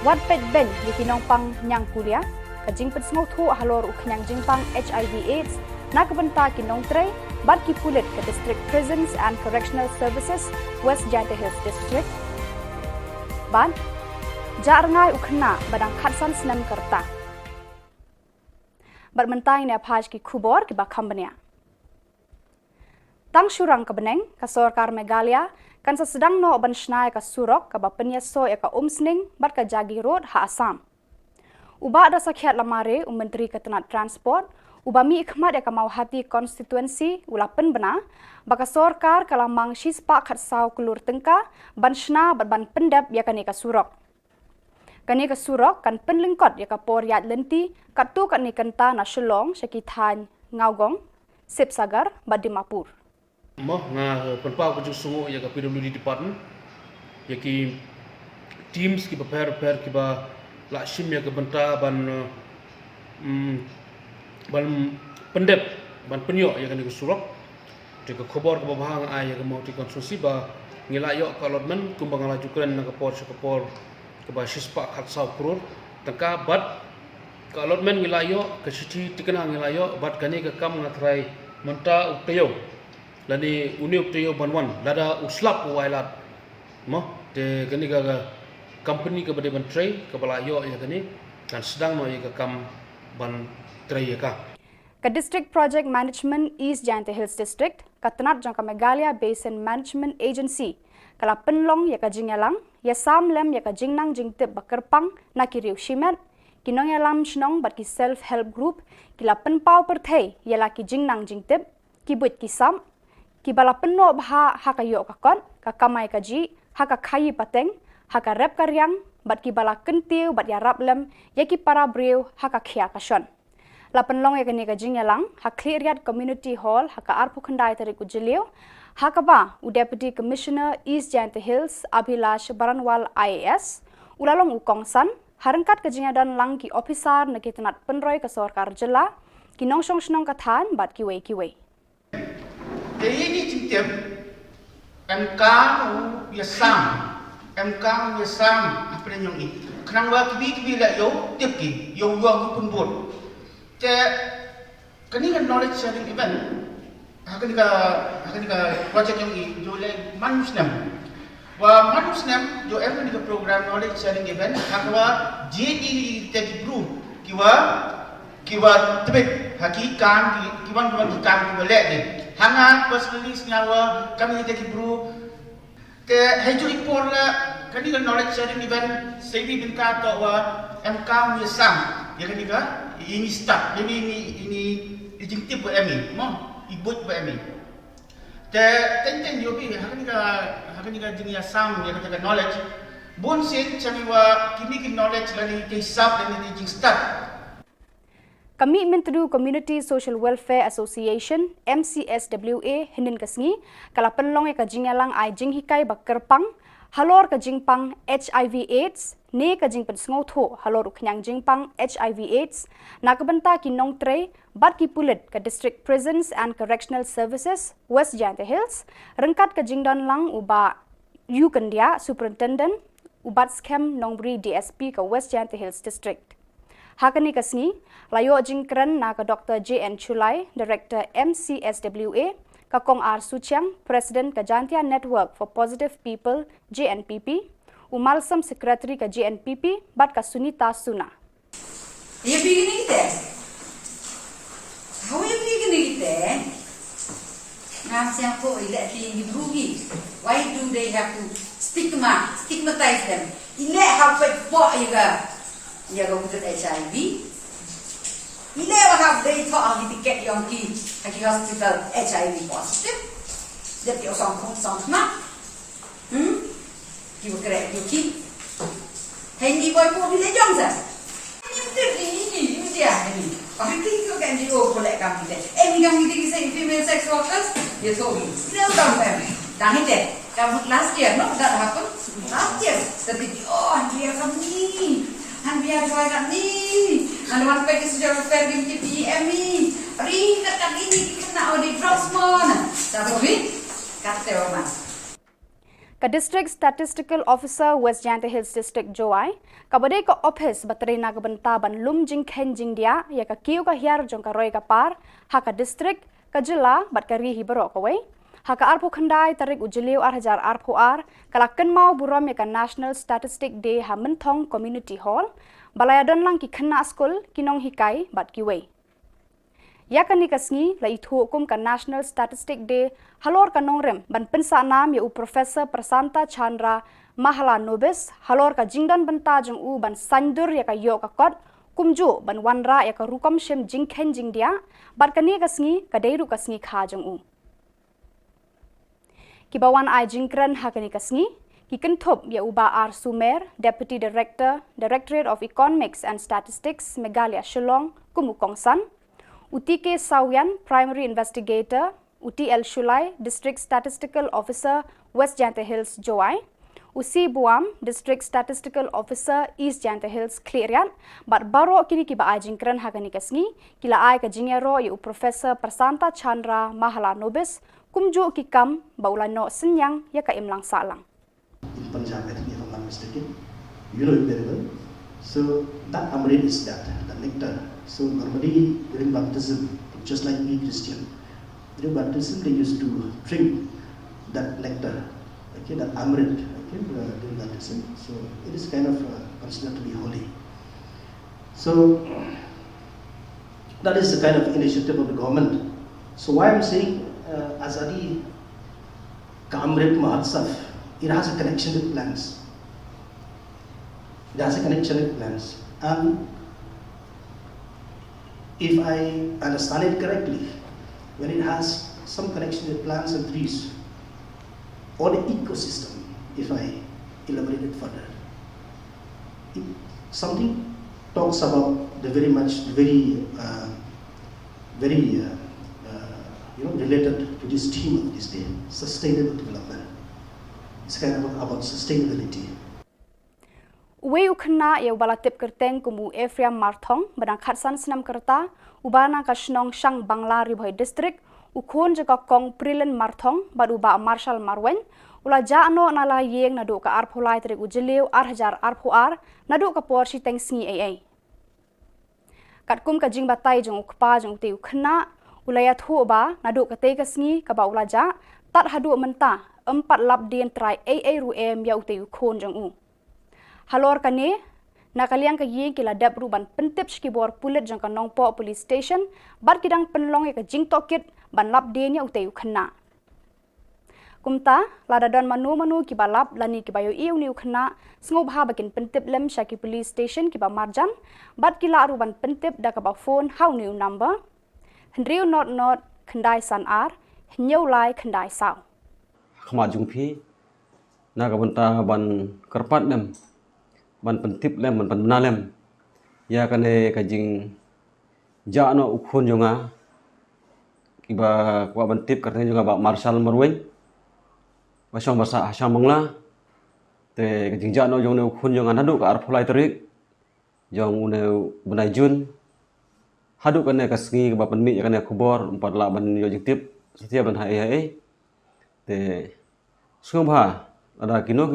Wat pet ben di kinong pang nyang kulia ka jing pet sngo thu halor uknyang jing pang HIV AIDS nakabanta kinong tray bat ki pulit ke District Prisons and Correctional Services West Jante Hills District. Ban jarngai ukhna badang khatsan snam karta. Bermentai ne phaj ki khubor ki bakhambania. Tang surang kebeneng ka Sorkar Meghalaya kan sedang no ban shnai ka surok ka bapenya so ya ka sning bat ka jagi road ha Assam. Uba da sakhiat lamare Menteri Ketenat Transport Ubami ikhmat ya kamau hati konstituensi ulapen bena baka sorkar kalamang shispa khatsau kulur tengka ban shna ban pendap ya kanika surok. Kanika surok kan penlingkot ya kapor yat lenti katu kan ni kenta na Shillong syakithan ngaugong sip sagar badimapur. Moh nga penpau ke sungu ya ka PWD department ya ki teams ki prepare ki ba la shim ya ke benta ban pendep ban penyo ya kan surok de ke khubor ke bahang ai ya ke mau ti konstruksi ba ngila yo ka allotment kumbang lajukan na kapor ke ba shispa khatsau kror tangka bat ka allotment ngila yo ke siti tikana ngila yo bat kani ke kam ngatrai menta uktayo lani uni uktayo banwan lada uslap wailat mo de kani ka company ke bade ban tray ke bala yo ya kani kan sedang no ya ke kam ban tray ya ka Ka District Project Management East Jylla Hills District, Katnat Jylla Meghalaya Basin Management Agency, kala penlong ya ka jingalang, ya samlem ya ka jingnang jingtip bakerpang na kiriu shimet, kinong ya lam shnong bat ki self-help group, kila penpau perthai ya la ki jingnang jingtip, ki buit ki sam, ki bala penno bha ha ka yo ka kon, ka kamai ka ji, ha ka khayi pateng, ha ka rep karyang, bat ki bala kentiu bat ya rablem, ya ki para breu ha ka khia ka shon. Lapan long ya kini ka jingalang, ha clearyat community hall, ha ka arpu khandai tarik ujilio, ha ka ba u deputy commissioner East Jylla Hills Abhilash Baranwal IAS, ulalong u kongsan, harangkat ka jingadan lang ki officer na kitanat penroy ka sarkar jilla, ki nongsong shnong kathan bat kiwei. Jadi ini cincin MK biasam, MK biasam apa yang ini? Kenapa kibi lah yo tipki, yo pun buat. Kini kan knowledge sharing event, akan project yang ini Jylla manusia. Wah manusia jo ni ka program knowledge sharing event, hakwa JD teki group kiwa tebet hakikan kiwan kiwa lek ni. Hangat personally senyawa kami teki group. Te hejo ipor la kani kan knowledge sharing event sebi binta to wa MK misam ya kani ka ini start ini jingtip buat kami mo ibut buat kami te tenten yo bi hakani ka jingya sam ya ka knowledge bon sen chami wa kimi knowledge lani ke sab lani jing start. Kami Menteri Community Social Welfare Association MCSWA hinin kasngi kala penlong ka jingalang ai jinghikai bakerpang halor ka jingpang HIV AIDS ne ka jing pensngau tho halor uknyang jingpang HIV AIDS nakabenta ki nong tre bat ki pulit ka District Prisons and Correctional Services West Jylla Hills rengkat ka jingdan lang uba yu kandia superintendent ubat scam nongbri DSP ka West Jylla Hills District. Hakani kasni layo jingkran na ka Dr. JN Chulai, Director MCSWA, ka Kong R Suchiang, President ka Jantia Network for Positive People JNPP, umalsam Secretary ka JNPP, bat ka Sunita Suna. Are you beginning there? How are you beginning there? Ngasya ko ila ti rugi. Why do they have to stigmatize them? Ila hapet po iga. Ya go with HIV. Ile wa have they thought of the ticket yang ki hospital HIV positive. Dia ti osong na. Ki wa kere ki. Hengi boy ko bile jong sa. Ni betul ni dia ni. Orang ki ko kan dio ko lek kam kita. Mi kam kita ki female sex workers. Dia so ni. Dia dong kan. Dah hite. Kamu last year no that happened. Last year. Tapi dia kami han biar joy kat ni wan pe social welfare di PPM ni ri kat ini kena audit Frostmon tapi kate orang Ka District Statistical Officer West Jylla Hills District Joai kabade ka office bateri na gabenta ban lum jing khen jing dia ya ka kiu ka hiar jong ka roi ka par ha ka district ka jilla bat ka ri hibaro ka wei Haka arpu khandai tarik ujiliu 1000 arpu ar kalakan mau buram ya ka National Statistic Day ha Mentong Community Hall balayadon lang ki khana school kinong hikai bat kiwei ya kani kasngi la ithu hukum ka National Statistic Day halor ka nongrem ban pensa nam ya u Professor Prasanta Chandra Mahala Nobis halor ka jingdan benta jong u ban sandur ya ka yo ka kot kumju ban wanra ya ka rukom shem jingkhen jingdia bat kani kasngi kadairu kasngi kha jong kibawan ai jingkran hakani kasngi Kikenthop ya uba R. Sumer, Deputy Director, Directorate of Economics and Statistics, Meghalaya Shillong, Kumukongsan, Utike Sawian, Primary Investigator, Uti L. Shulai, District Statistical Officer, West Janta Hills, Joai, Usi Buam, District Statistical Officer, East Janta Hills, Klerian, but baro kini kiba ai jingkran hakani kasngi, kila ai ka jingero yu Professor Prasanta Chandra Mahala Nobis, kumju kikam baulano senyang ya ka imlang salang. In Punjab, I think if I'm not mistaken, you know it very well. So that amrit is that, the nectar. So normally during baptism, just like we Christian, during baptism they used to drink that nectar, okay, that amrit, okay, during baptism. So it is kind of considered to be holy. So that is the kind of initiative of the government. So why I'm saying Azadi Ka Amrit Mahotsav, it has a connection with plants. It has a connection with plants. And if I understand it correctly, when it has some connection with plants and trees, or the ecosystem, if I elaborate it further, something talks about the very related to this theme of this day, sustainable development. It's kind of about sustainability. Uwe ukna ya ubala tip kerteng kumu Ephraim Marthong benang khatsan senam kerta ubana ka Shnong Shang Bangla Ribhoi district ukon jaga kong Prilen Marthong bad uba Marshal Marwen ula jano nala yeng nadu ka arphulai trik ujeliu arhajar arphuar nadu ka porsi teng sngi ai katkum ka jing batai jong ukpa jong tiu khna ulaya thu ba nadu ka te ka sngi ka ba ula ja tat hadu menta 4 lap dien trai AA ruem ya ute khon jong u halor kane nakaliang ka yeng kila dab ruban pentip skibor pulit jong ka nongpo police station bar kidang penlong ya ka jing tokit ban lap dien ya ute khna kumta ladadon manu ki balap lani ki bayo iu niu khna sngob ha bakin pentip lem shaki police station ki ba marjan bat kila ruban pentip da ka ba phone how new number hendriu not khandai san ar hnyau lai khandai sao Khama jungpi naga banta ban kerpat lem ban pentip lem ban bana lem ya kane kajing jano ukhon jonga kiba kwa bantip katanya juga ba Marshal Marwen basong basa Asam Bangla te kajing jano jong ne ukhon jonga nadu ka arphulai terik jong ne benai jun hadu kane kasngi ba penmi ya kane Khubor 4 la ban yo jingtip setia ban hai te sungha ada kino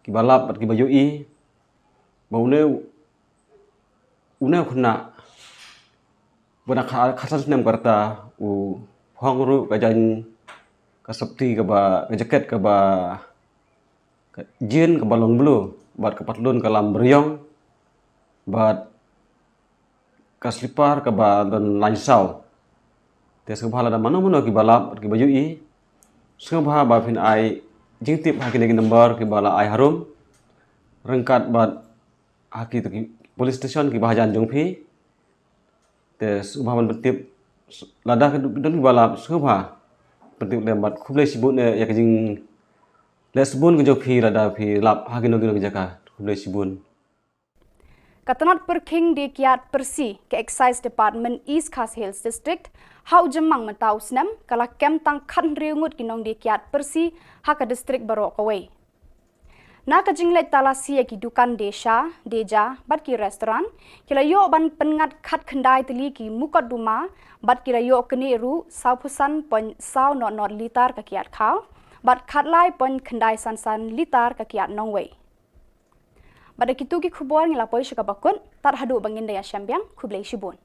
kibalap at kibayoi baune une khuna bana khasas nem karta u phongru kajan kasapti ka ba jaket ka ba jin ka balong blu bat ka patlun ka lam bryong bat ka slipar ka ba don lansau te sungha la mano kibalap at kibayoi sungha ba phin ai jingtip haki lagi number ki bala ai harum rengkat bat haki tu police station ki bahajan jongphi te subhaman betip lada ke don bala subha betip lembat khublai sibun ya kajing lesbun ke jongphi lada phi lap haki no jaka khublai sibun Katanat Perking di Kiat Persi ke Excise Department East Khas Hills District hau jemang mentau senam kala kem tang khan riungut kinong di Kiat Persi haka district barok away. Na ka jinglet talasi ki dukan deja bat ki restoran kila yo ban pengat khat khandai teli ki mukat duma bat kila yo keni ru saupusan pon sau not litar ka kiat khau bat khat lai pon khandai san litar ka kiat nongway. Pada kitu ki Khubor ngilapoi syaka bakun tar hadu bangin daya syambiang khublai shibun.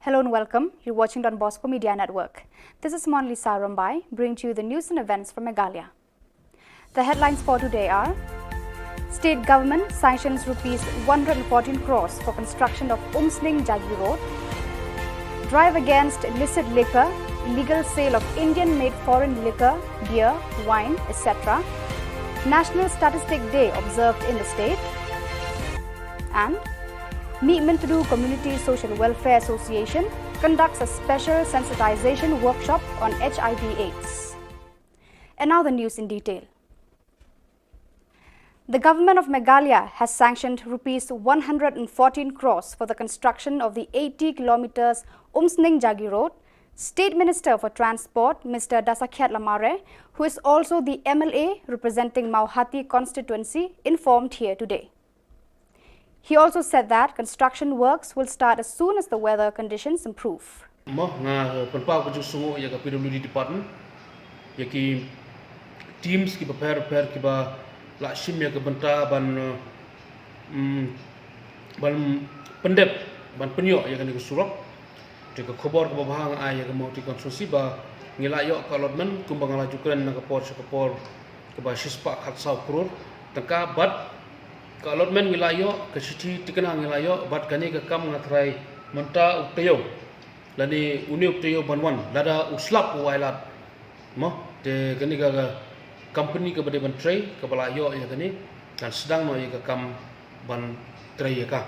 Hello and welcome. You're watching Don Bosco Media Network. This is Monlisa Rambai, bringing to you the news and events from Meghalaya. The headlines for today are: State government sanctions rupees 114 crores for construction of Umsning Jagi Road. Drive against illicit liquor, illegal sale of Indian-made foreign liquor, beer, wine, etc. National Statistic Day observed in the state. And Meetmintadu Community Social Welfare Association conducts a special sensitization workshop on HIV/AIDS. And now the news in detail. The government of Meghalaya has sanctioned rupees 114 crores for the construction of the 80 kilometers Umsning Jagi Road. State Minister for Transport, Mr. Dasakiat Lamare, who is also the MLA representing Mauhati constituency, informed here today. He also said that construction works will start as soon as the weather conditions improve. PWD department yaki teams ki prepare ki ba lakshim ya benta ban pendep ban penyo ya kan surok ke Khubor ke bahang ai ya mau ti konstruksi ba ngilayo ka allotment kumbang laju kren na kapor ke ba shispa khat sau crore tangka bat ka allotment ngilayo ke city tikana ngilayo bat kani ke kam ngatrai menta uktayo lani uni uktayo banwan lada uslap wailat mo te kani ka company ke bade ban tray ke balayo ya kani kan sedang no ya ka kam ban tray ya ka.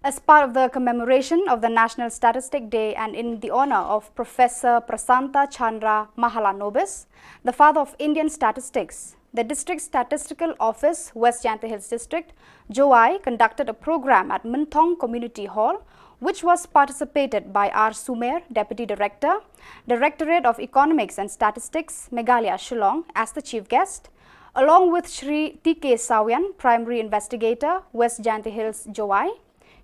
As part of the commemoration of the National Statistic Day and in the honor of Professor Prasanta Chandra Mahalanobis, the father of Indian statistics, the District Statistical Office, West Jylla Hills District, Joai, conducted a program at Minthong Community Hall, which was participated by R. Sumer, Deputy Director, Directorate of Economics and Statistics, Meghalaya, Shillong, as the chief guest, along with Shri T.K. Sawian, Primary Investigator, West Jylla Hills, Joai,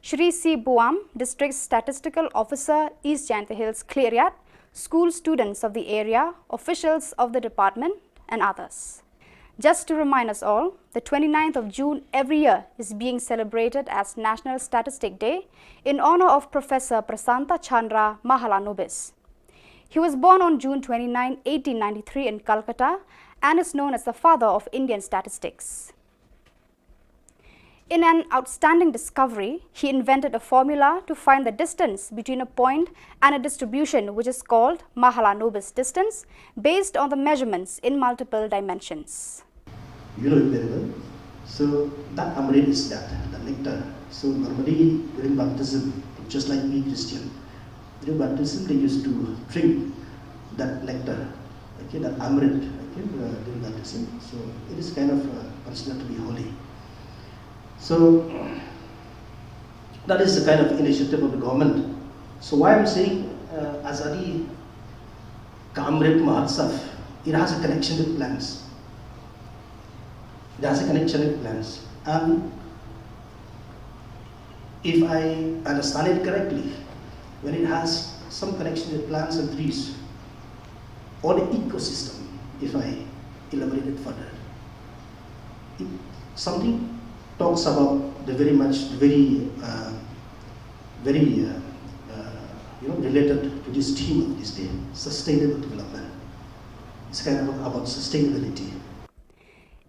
Shri C. Buam, District Statistical Officer, East Jylla Hills, Cleariat, school students of the area, officials of the department, and others. Just to remind us all, the 29th of June every year is being celebrated as National Statistic Day in honor of Professor Prasanta Chandra Mahalanobis. He was born on June 29, 1893 in Calcutta and is known as the father of Indian statistics. In an outstanding discovery, he invented a formula to find the distance between a point and a distribution which is called Mahalanobis distance based on the measurements in multiple dimensions. You know it very well. So that amrit is that, the nectar. So normally during baptism, just like we Christian, during baptism they used to drink that nectar, okay, that amrit, okay, during baptism. So it is kind of considered to be holy. So that is the kind of initiative of the government. So why I'm saying Azadi Kamrit Mahotsav, it has a connection with plants. It has a connection with plants. And if I understand it correctly, when it has some connection with plants and trees, or the ecosystem, if I elaborate it further, something talks about the very related to this theme of this day, sustainable development. It's kind of about sustainability.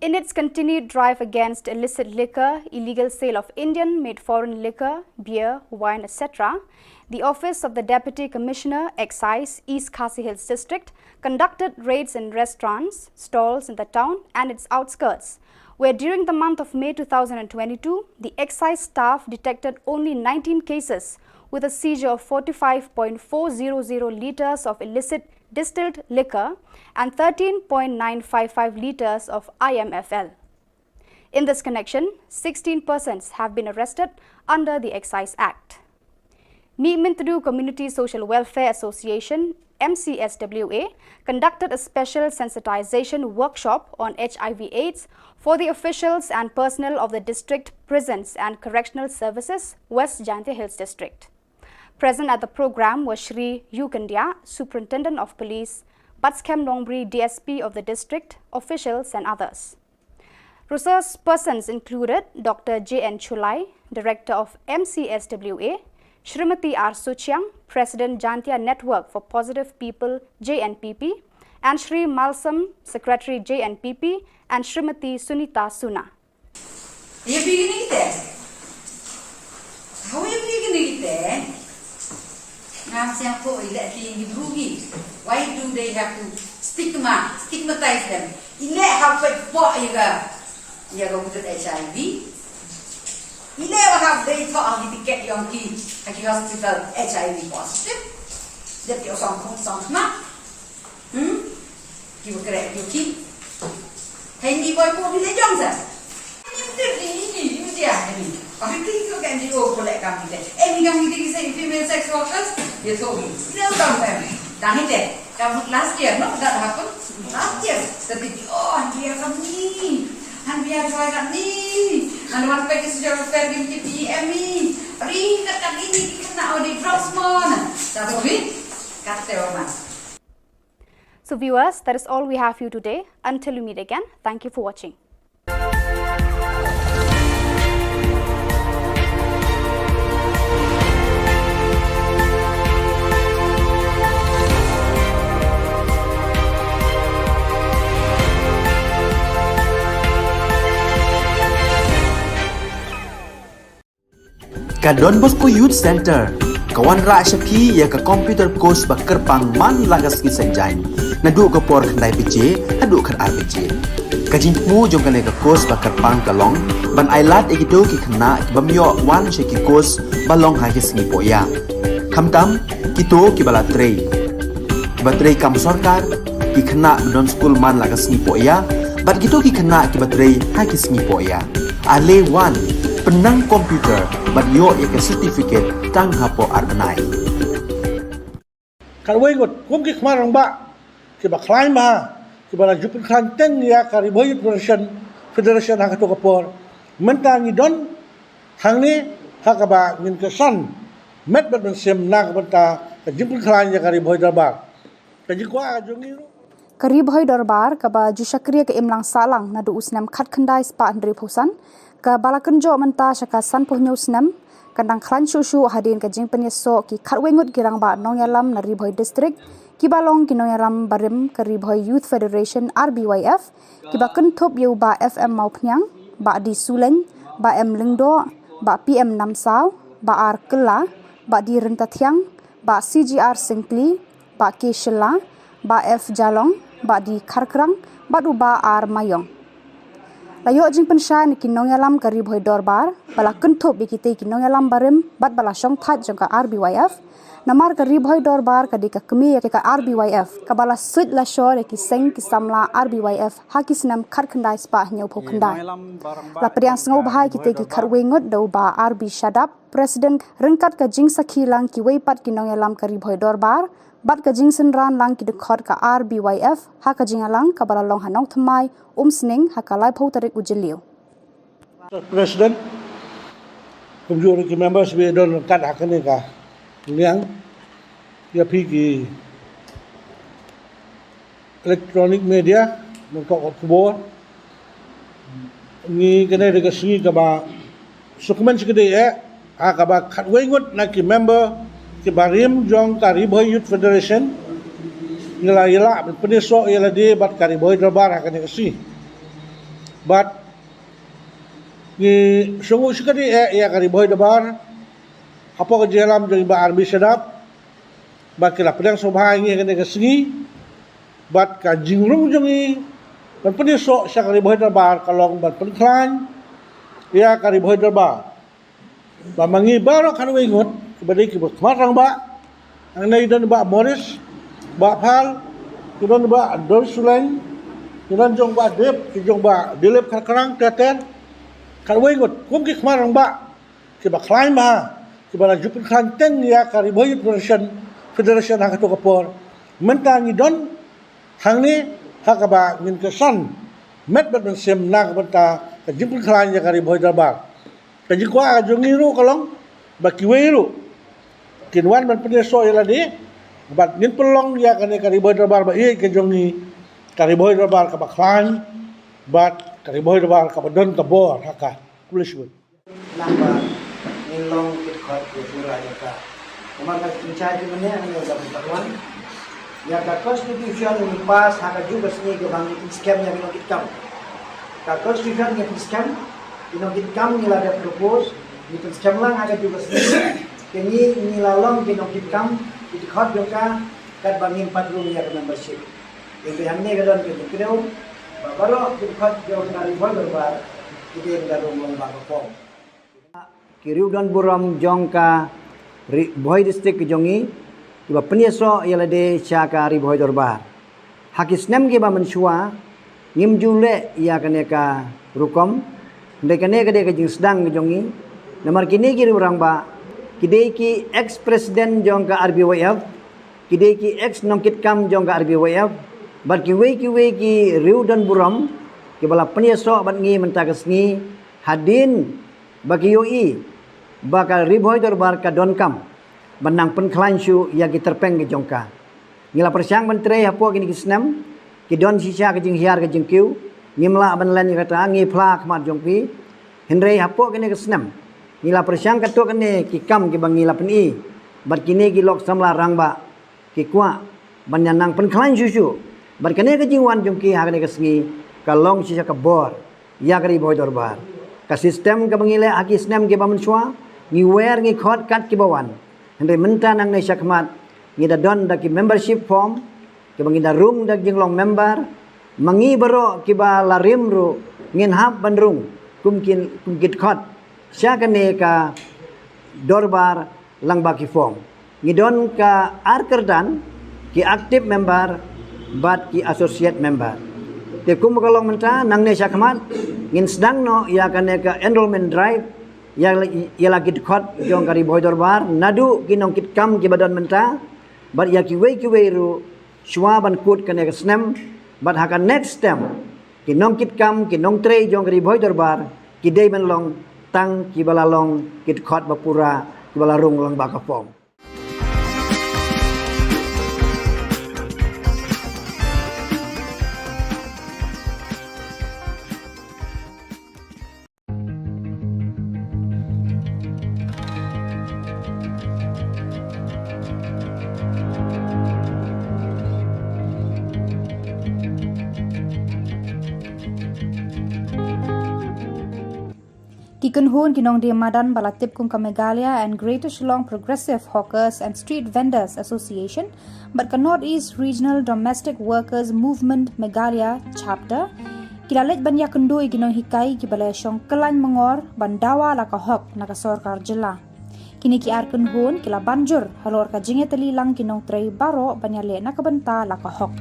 In its continued drive against illicit liquor, illegal sale of Indian-made foreign liquor, beer, wine, etc., the Office of the Deputy Commissioner, Excise, East Khasi Hills District, conducted raids in restaurants, stalls in the town and its outskirts, where during the month of May 2022, the excise staff detected only 19 cases with a seizure of 45.400 litres of illicit distilled liquor and 13.955 litres of IMFL. In this connection, 16 persons have been arrested under the Excise Act. Meetmintadu Community Social Welfare Association, MCSWA, conducted a special sensitization workshop on HIV/AIDS for the officials and personnel of the District Prisons and Correctional Services, West Jylla Hills District. Present at the program were Shri Yukandia, Superintendent of Police, Batskem Nongri, DSP of the district, officials and others. Resource persons included Dr. J.N. Chulai, Director of MCSWA, Shrimati R. Suchiang, President Jantia Network for Positive People JNPP, and Shri Malsam, Secretary JNPP, and Shrimati Sunita Suna. You beginning there? How are you beginning there? Why do they have to stigmatize them? You go to HIV. You never have they thought to get young kids at the hospital HIV positive. That you're some you correct your kid. Handy boy for the young sir. You I think you can do collect company. Any young say female sex workers, you told me. No, don't done it. Last year, no, that happened. Last year, the big and we are from me. And we are trying me. And one pack is your family PME. Ring that ini kena di drops mon. That's it. Cut the man. So viewers, that is all we have for you today. Until we meet again, thank you for watching. Don Bosco Youth Center kawan ra syapi ya ka computer course bakar pang man lagas ki sanjain nadu ka por khandai pije adu khat ar pije kajin mu jong kane ka course bakar pang kalong ban ailat egido ki khna bamyo wan she ki course balong ha ki singi poya khamtam kito ki bala trei batrei kam sarkar ki khna don school man lagas ni poya bat kito ki khna ki batrei ha ki singi poya ale wan penang komputer banyo ya certificate tang hapo arnai Karway got kum ki khmarang ba ki ba climb ha ki ba jupin khan teng ya kari boy federation ha to kapor mentang idon hangni ha ka ba ngin ka san met bat ban sem na ka banta ka jupin khan ya kari boy darbar ka ji kwa jongi Kari boy darbar ka ba ju shakriya ka imlang salang na du usnam khat khandai spa andre phusan ka balakanjo manta shaka san pohnyau snam kandang khlan shushu hadin ka jingpanya so ki khatwengut girang ba nongyalam na ribhoi district ki balong ki nongyalam barim ka ribhoi youth federation RBYF ki ba kenthop yeu ba FM maupnyang ba di suleng ba M lingdo ba PM namsaw ba ar kela ba di rentathyang ba CGR singkli ba ke shilla ba F jalong ba di kharkrang ba du ba ar mayong Layo jing pensya ni kinong yalam kari boy dorbar bala kenthop bikite kinong yalam barim bat bala song that jong ka RBYF namar kari boy dorbar ka dika kemi ya ka RBYF ka bala suit la shore ki seng ki samla RBYF ha ki sinam khar khandai spa nyau pho khandai la priang sngo bhai kite ki kharwengot do ba RB shadap president rengkat ka jing sakhi lang ki weipat kinong yalam kari boy dorbar bat ka jing senran lang ki dekhot ka RBYF ha ka jing alang ka bala long hanong thmai sning ha ka lai pho tarik ujeliu president kumjur ki members we don kat hakane ka liang ya pi ki electronic media mon ko Khubor ni kene de ka singi ka ba dokumen sikede a ka ba khatwengut na ki member ki barim jong kari boy youth federation ngela yela peneso yela de bat kari boy darbar hakane kasi bat ni sungu sikede ya kari boy darbar apa ke jalam jong ba arbi sedap bat kila pedang sobha ngi hakane kasi bat ka jingrung jongi ban peneso sa kari boy darbar kalong bat penklan ya kari boy darbar ba mangi baro kan wengut badai ki khmarang ba ang nay don ba Morris ba phal ki don ba dol sulen ki don jong ba dep ki jong ba dilep kharkrang teten karwei got kum ki khmarang ba ki ba climb ha ki ba jupin khan teng ya kari boy federation ha to kapor mentang idon hangni ha ka ba ngin ka san met bat ban sem na ka banta ka jupin khan ya kari boy darbar ka ji kwa jongi ru kalong ba ki wei ru kinwan man peneso yala di bat ngin pelong ya kane kari boy darbar ba ke jongi kari boy darbar ka baklan bat kari boy darbar ka don ka bor haka police wood namba ngilong khot ke pura ya ka kamar ka kincai ke mene ang dapat perluan ya ka constitution ni pas haka juga sini ke bangi scam yang kita kitam ka constitution yang scam ino kitam ni la ada propose ni scam lang haka juga sini kini ni lalong kino kitam di khot yo ka kat bangi 4 room ya membership yang hamne ka don ke kireu baru di khot yo dari bolbar kita dalam lomba form Kiriu dan buram jongka boy district jongi kiba penyeso yala de chaka ri boy dorbar hakis nem kiba mensua ngim jule ya kaneka rukom de kaneka de kajing sedang jongi namar kini kiri orang ba kidei ki ex president jongka RBWF kidei ki ex nongkit kam jongka RBWF bat ki riu dan buram kibala penyeso bat ngi mentakas ngi hadin bagi yoi bakal riboy dorbar ka donkam benang penkelanshu yang terpeng ke jongka ngila persiang menteri hapo gini kisnam ki don sisa ke jing hiar ke jing kiu ngimla ban len kata ngi pla kmat jongpi hendrei hapo gini kisnam ngila persiang kato kene ki kam ki bangila peni bat kini ki lok samla rangba ki kwa banyanang penkelanshu shu bat kene ke jingwan jongki ha kene kesngi kalong sisa ke bor ya ke riboy dorbar ka sistem ke bangile aki sistem ke bamensua ngi wer ngi khot kat ki bawan hendai menta nang ne syakmat ngi da don da ki membership form ki bangi da room da jinglong member mangi bero ki ba larim ru ngin hab bandrung kumkit khot syakane ka dorbar lang ba ki form ngi don ka arkerdan ki active member bat ki associate member te kum kalong menta nang ne syakmat ngin sedang no ya kane ka enrollment drive ya lagi dekat jong kari boy dorbar nadu kinong kit kam ki badan menta bat ya ki wei ru shwa ban kut kane ka snem bat haka next time kinong kit kam kinong tre jong kari boy dorbar ki dei ban long tang ki balalong kit khot bapura ki balarung long ba ka form Kikenhun kinong diamadan balatip kung ka Meghalaya and Greater Shillong Progressive Hawkers and Street Vendors Association but ka Northeast Regional Domestic Workers Movement Meghalaya Chapter kilalit ban yakundoi kinong hikay kibalaya syong kelan mengor bandawa la ka hok na ka sorkar Jylla kini ki arkenhun kila banjur halor ka jinge talilang kinong tray baro banyale na kabanta la ka hok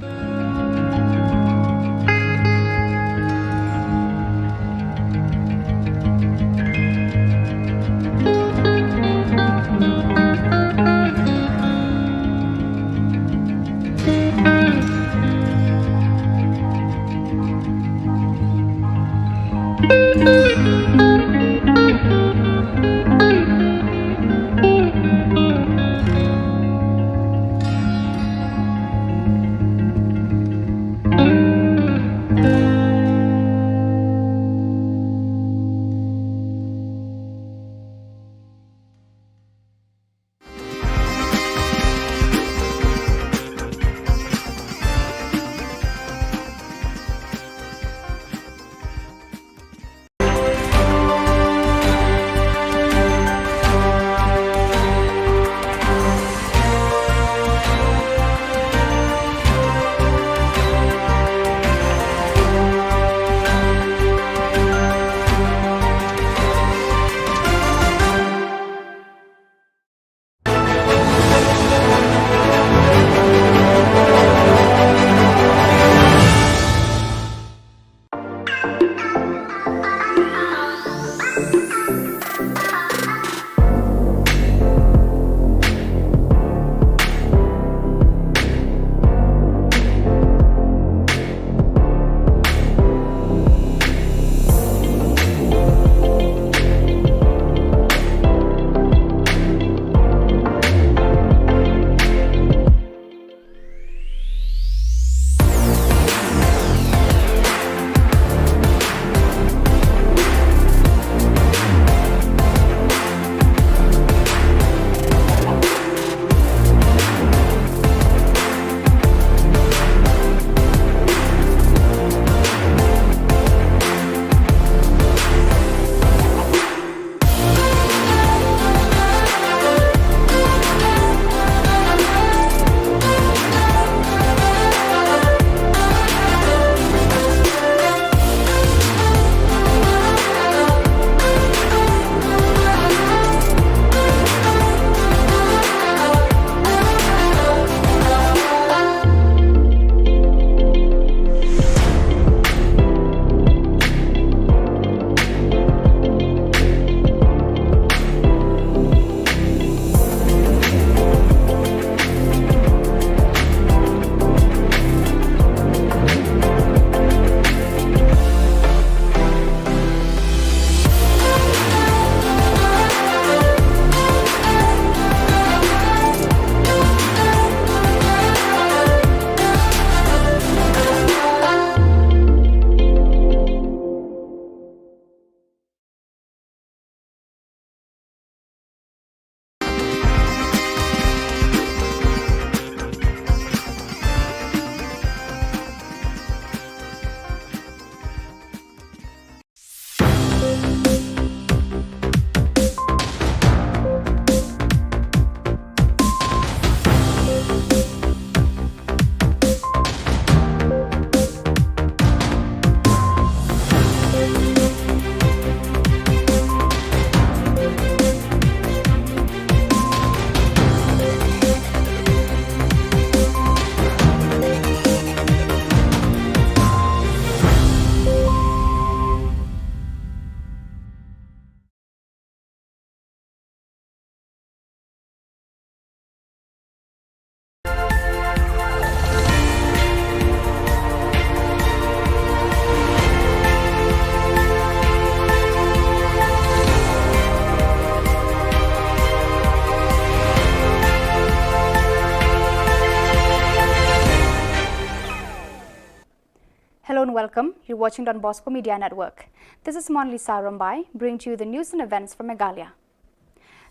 and welcome. You're watching Don Bosco Media Network. This is Monli Sarumbai, bringing to you the news and events from Meghalaya.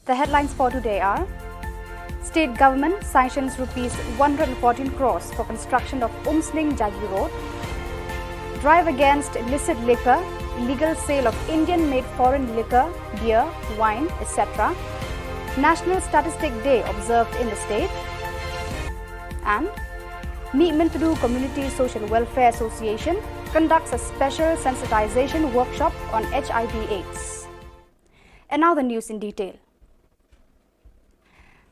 The headlines for today are: State government sanctions rupees 114 crores for construction of Umsning Jagi Road. Drive against illicit liquor, illegal sale of Indian-made foreign liquor, beer, wine, etc. National Statistic Day observed in the state. And Meetmintadu Community Social Welfare Association conducts a special sensitization workshop on HIV/AIDS. And now the news in detail.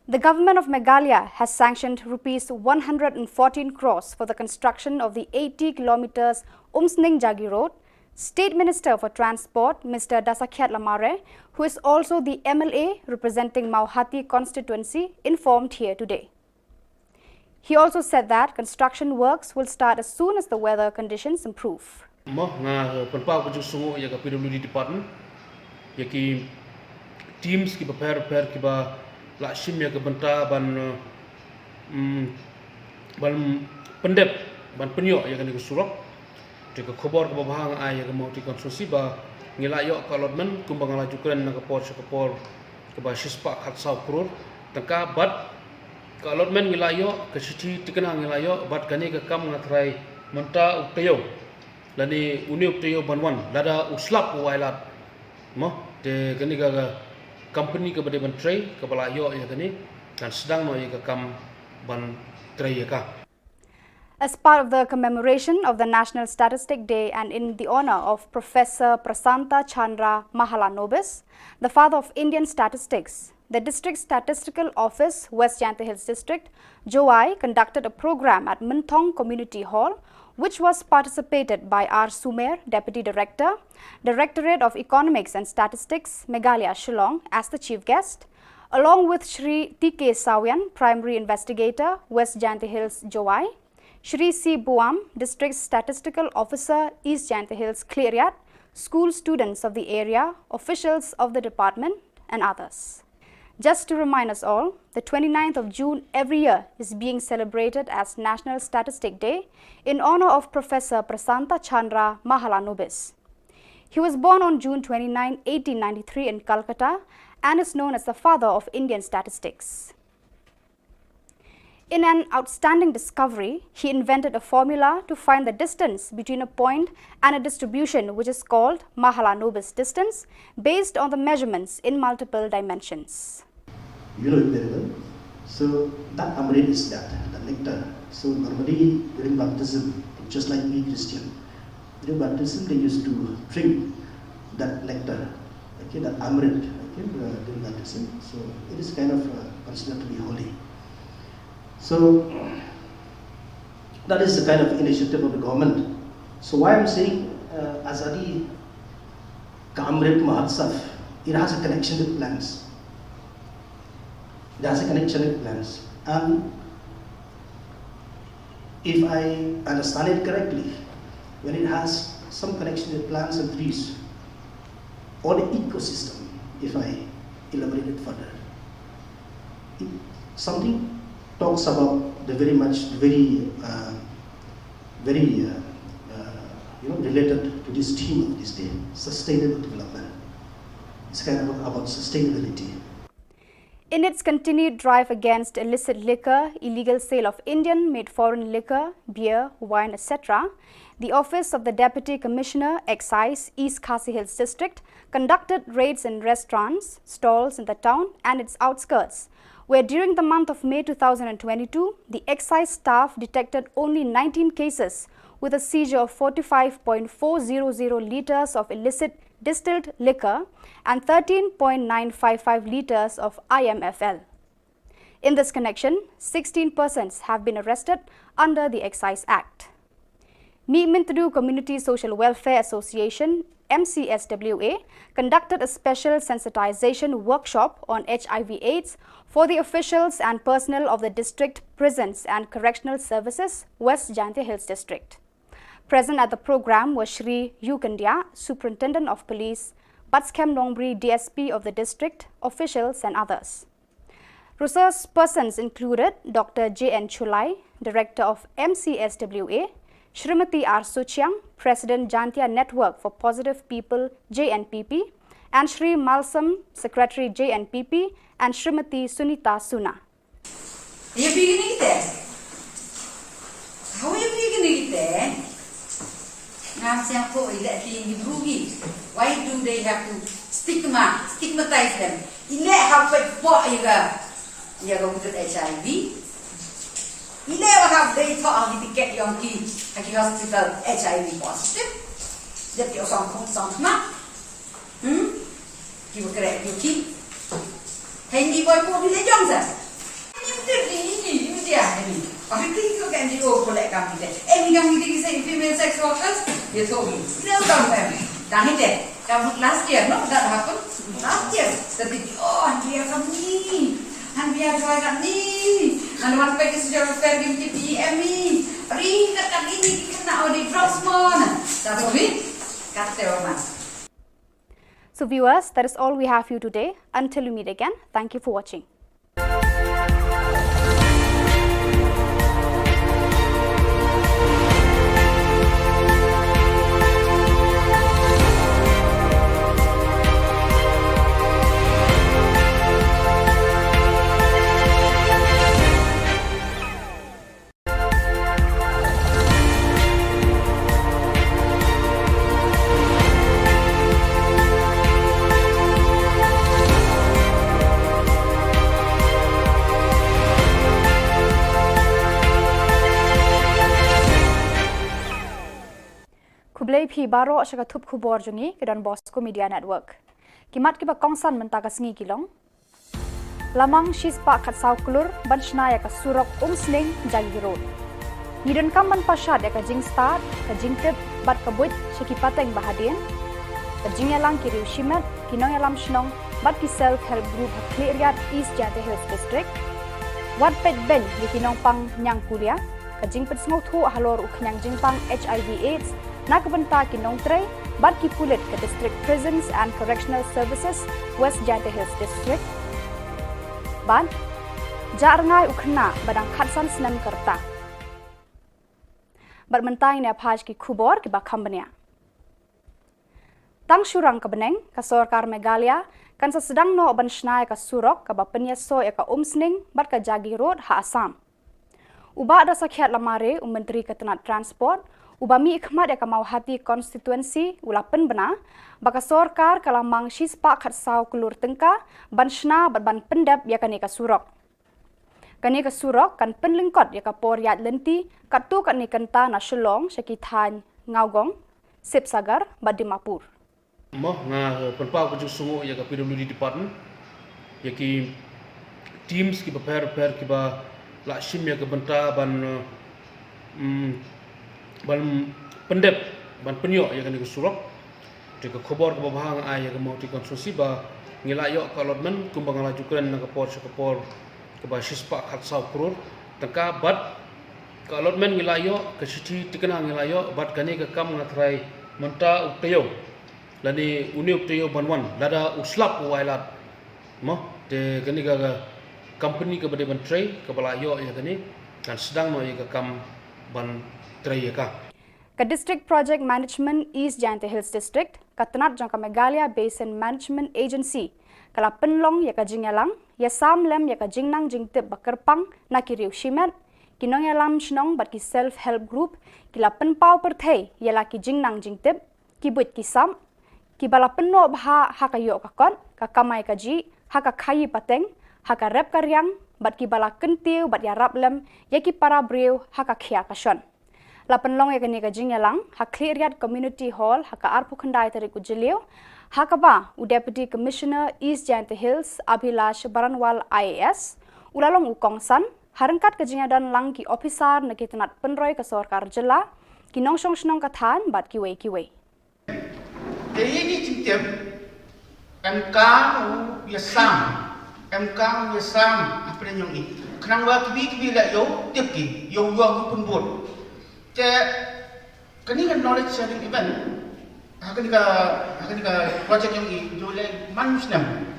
The government of Meghalaya has sanctioned rupees 114 crores for the construction of the 80 kilometers Umsning Jagi Road. State Minister for Transport, Mr. Dasakhyat Lamare, who is also the MLA representing Mauhati constituency, informed here today. He also said that construction works will start as soon as the weather conditions improve. PWD department, yaki teams ki prepare ki ba lakshim ya banta ban pendep ban penyo ya kan surok ke Khubor ke bahang ai ya mau ti konstruksi ba ngilayo ka allotment kumbang lajukan na kapor ke ba shispa khat sau kror tangka bat ka allotment ngilayo ke sici tikena ngilayo bat kani ke kam ngatrai menta uktayo lani uni uktayo banwan lada uslap wailat mo te kani ga company ke bade ban tray ke balayo ya kani dan sedang no ya ke kam ban tray ya ka. As part of the commemoration of the National Statistic Day and in the honor of Professor Prasanta Chandra Mahalanobis, the father of Indian statistics, the District Statistical Office, West Jyantha Hills District, Joai, conducted a program at Minthong Community Hall, which was participated by R. Sumer, Deputy Director, Directorate of Economics and Statistics, Meghalaya, Shillong, as the chief guest, along with Shri T.K. Sawian, Primary Investigator, West Jyantha Hills, Joai, Shri C. Buam, District Statistical Officer, East Jyantha Hills, Clearyat, school students of the area, officials of the department, and others. Just to remind us all, the 29th of June every year is being celebrated as National Statistic Day in honor of Professor Prasanta Chandra Mahalanobis. He was born on June 29, 1893 in Calcutta and is known as the father of Indian statistics. In an outstanding discovery, he invented a formula to find the distance between a point and a distribution, which is called Mahalanobis distance, based on the measurements in multiple dimensions. You know it very well. So that amrit is that, the nectar. So normally during baptism, just like we Christian, during baptism they used to drink that nectar, okay, that amrit, okay, during baptism. So it is kind of considered to be holy. So that is the kind of initiative of the government. So why I'm saying Azadi Kamrit Mahotsav, it has a connection with plants. It has a connection with plants. And if I understand it correctly, when it has some connection with plants and trees, or the ecosystem, if I elaborate it further, something talks about the very related to this theme of this day, sustainable development. It's kind of about sustainability. In its continued drive against illicit liquor, illegal sale of Indian-made foreign liquor, beer, wine, etc., the Office of the Deputy Commissioner, Excise, East Khasi Hills District, conducted raids in restaurants, stalls in the town and its outskirts, where during the month of May 2022, the excise staff detected only 19 cases with a seizure of 45.400 litres of illicit distilled liquor and 13.955 litres of IMFL. In this connection, 16 persons have been arrested under the Excise Act. Meetmintadu Community Social Welfare Association, MCSWA, conducted a special sensitization workshop on HIV/AIDS for the officials and personnel of the district prisons and correctional services, West Jyantha Hills District. Present at the program was Shri Yukandia, Superintendent of Police, Batskem Nongbri, DSP of the district, officials and others. Resource persons included Dr. J.N. Chulai, Director of MCSWA, Shrimati R. Suchiang, President Jantia Network for Positive People JNPP, and Shri Malsam, Secretary JNPP, and Shrimati Sunita Suna. Are you beginning there? How are you beginning there? Why do they have to stigmatize them? You go with HIV. You never have they thought of the get young kids at the hospital HIV positive. That your song not. You will correct your kid. Hey, boy, for the Johnson. I think you can do collect them. Any young say female sex workers, you told me. No, don't them. Done it. Last year, no, that happened. Last year, the big, and we are from me. And we are trying at me. And one page is your fair PM me. Ring at me, now the drops more. That's what we got there. So viewers, that is all we have for you today. Until we meet again, thank you for watching. Kublai phi baro shaka thup khubor jungi kedan Bosco Media Network. Kimat kiba kongsan mentaka sengi kilong. Lamang shispa khat saw klur banshna ya ka surok sling jagi road. Nidon kam man pasad ya ka jing start ka jing tip bat ka buit shaki pateng bahadien. Ka jing yalang kiriu shimat kinong yalam shnong bat ki self help group ha clear East Jante Hills District. Wat pet ben kinong pang nyang kulia ka jing pet smau thu halor uknyang jing pang HIV AIDS. Nakabanta kinong tray, bat ki pulit ke District Prisons and Correctional Services, West Jante Hills District. Ban, jarangai ukhna badang khatsan senam kerta. Bermentai ne phaj ki Khubor ki bakham bania. Tang surang ka beneng ka Sorkar Meghalaya kan sa sedang no banshnai ka surok ka bapenya so ya ka umsning bat ka jagi road ha Assam. Uba ada sakhiat lamare Menteri Ketenat Transport Ubami ikhmat ya kamau hati konstituensi ulapen bena baka sorkar kalamang shispa khat saw kulur tengka banshna ban pendap ya kanika surok. Kanika surok kan penlingkot ya ka poryat lenti katu kan nikanta na Shillong syakithan ngaugong sip sagar badimapur. Moh nga penpau ke sungu ya ka PWD department ya ki teams ki prepare ki ba lakshim ya ka benta ban ban pendep ban penyok ya kan surok jika Khubor ke bahang ai ya mau konstruksi ba ngilayok ka allotment kumbang lajukan na kapor ke ba shispa khat saw kror tengka bat ka allotment ngilayok ke siti tikena ngilayok bat kani ke kam ngatrai menta uktayo lani uni uktayo banwan lada uslap wailat mo de kani ga company ke bade ban tray ke balayok ya kani kan sedang no ya ke kam ban Ka District Project Management East Jante Hills District, Katnat Jangka Meghalaya Basin Management Agency, kala penlong ya ka jingyalang, ya samlem ya ka jingnang jingtip bakerpang na kiriu shimet, kinong yalam shnong bat ki self-help group, kila penpau perthei ya la ki jingnang jingtip, ki buit ki sam, ki bala penno bha ha ka yo ka kon, ka kamai ka ji, ha ka khayi pateng, ha ka rep karyang, bat ki bala kentiu bat ya rablem, ya ki para breu ha ka khia ka shon. Lapan long ya kani ka jingyalang ha cleariat community hall ha ka arpu khandai tari ku jilio ha ka ba u deputy commissioner East Jante Hills Abhilash Baranwal IAS ulalong u kongsan harangkat ka jingyadan lang ki officer na kitanat penroy ka sorkar Jylla kinong song snong ka than bat ki wei te ini cingtem MK yasam apa yang ini kenang wa kibi la yo tipki yo pun bot te kani kan knowledge sharing event akan ka project yang ini jo le manusnem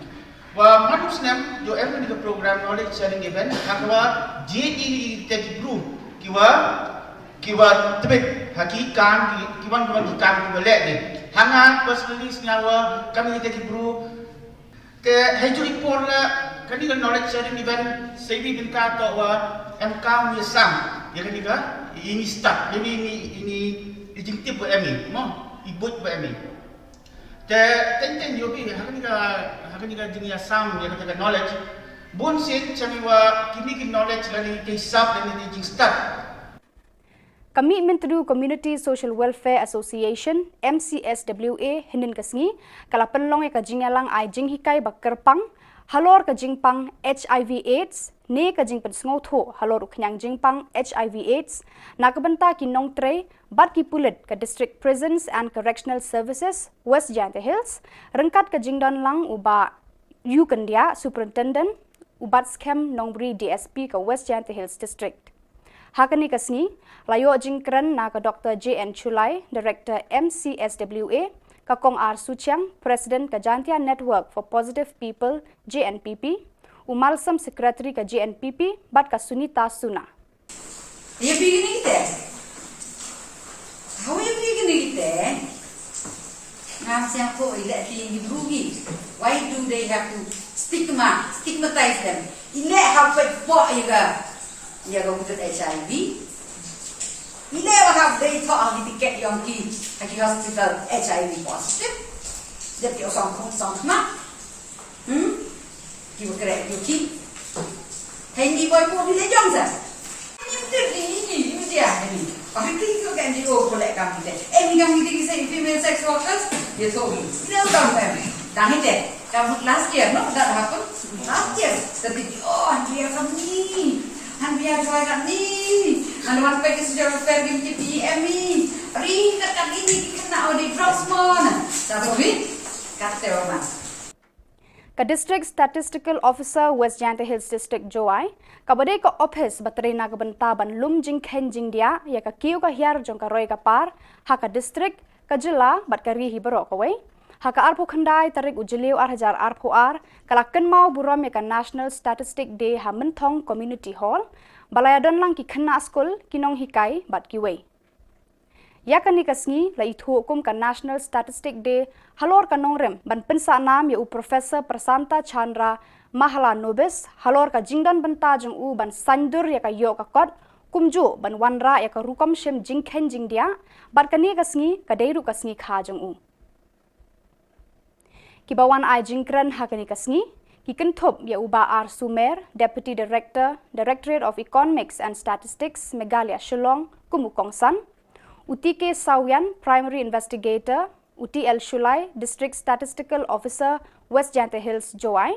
wa manusnem jo every ka program knowledge sharing event akwa JD tech group kiwa tebet haki kan kiwan kiwan kam ki belek ni hanga personally sengawa kami kita ki bro ke haju report la kani kan knowledge sharing event sebi binta to wa MK mi sang ya kani ka ini start ini dijingtip buat kami mo ibut buat kami te tenten yo bi hakani ka jingya sam ya kata knowledge bon sen chami wa kini ki knowledge lani ke sab dan dijing start Commitment to Community Social Welfare Association MCSWA hinin kasngi kala penlong ka jingalang ai jing hikai bakerpang halor ka jingpang HIV AIDS ne ka jing pensngo tho halor uknyang jingpang HIV AIDS nakabenta ki nong tre bat ki pulit ka District Prisons and Correctional Services West Jante Hills rengkat ka jingdan lang uba Yu Kandia Superintendent ubat scam nongbri DSP ka West Jante Hills District Hakani kasni layo jingkran na ka Dr. J.N. Chulai, Director MCSWA, ka Kong R. Suchiang, President ka Jantia Network for Positive People, JNPP, umalsam Secretary ka JNPP, bat ka Sunita Suna. You beginning there? How are you beginning there? Ngam siang ko ila tinggi brugi. Why do they have to stigmatize them? Ila hapet po iga. Ya go to HIV. Ile wa have they thought of the ticket yang ki hospital HIV positive. Dia ki osong ma. Ki wa kere ki. Hengi boy ko bile jong sa. Ni ni dia ni. Tapi ki ko kan dia ko lek kam kita. Mi kam kita ki female sex workers dia so. Dia tahu kan. Dah ni deh. Kamu last year no that happened. Last year. Tapi dia kami han biar joy kat ni han wan pe social welfare gim ti PM ni ri kat ini kena audit Rosmon sabi kat teoma Ka District Statistical Officer West Jante Hills District Joai kabade ka office baterina ka benta ban lum jing khen jing dia ya ka kiu ka hiar jong ka roi ka par ha ka district ka Jylla bat ka ri hi baro ka wei Haka arpo khandai tarik ujiliu 8,000 arpo kala kenmau buram ya ka National Statistic Day ha Mentong Community Hall balayadon lang ki khna school kinong hikai bat ki wei ya kani kasngi la ithu kum ka National Statistic Day halor ka nongrem ban pensa nam ya u Professor Prasanta Chandra Mahala Nobis halor ka jingdan benta jong u ban sandur ya ka yo ka kot kumju ban wanra ya ka rukam shem jingkhen jingdia bat kani kasngi ka deiru kasngi kha jong u Kibawan ai jingkran hakani kasni ki kenthop ya uba R Sumer Deputy Director Directorate of Economics and Statistics Meghalaya Shillong kumukongsan Utike Sawian Primary Investigator UTL Shulai District Statistical Officer West Jante Hills Joai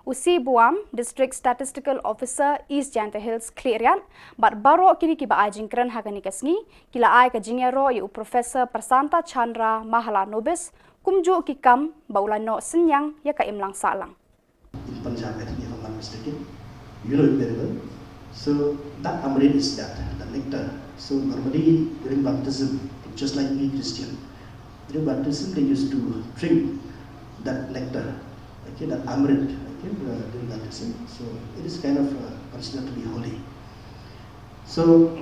Usi Buam District Statistical Officer East Jante Hills Clearian bat baro kini kiba ai jingkran hakani kasni kila ai ka jingero ya Professor Prasanta Chandra Mahala Nobis kumju kikam baulano senyang ya ka imlang salang. In Punjab, I think if I'm not mistaken, you know it very well. So that amrit is that, the nectar. So normally during baptism, just like me Christian, during baptism they used to drink that nectar, okay, that amrit, okay, during baptism. So it is kind of considered to be holy. So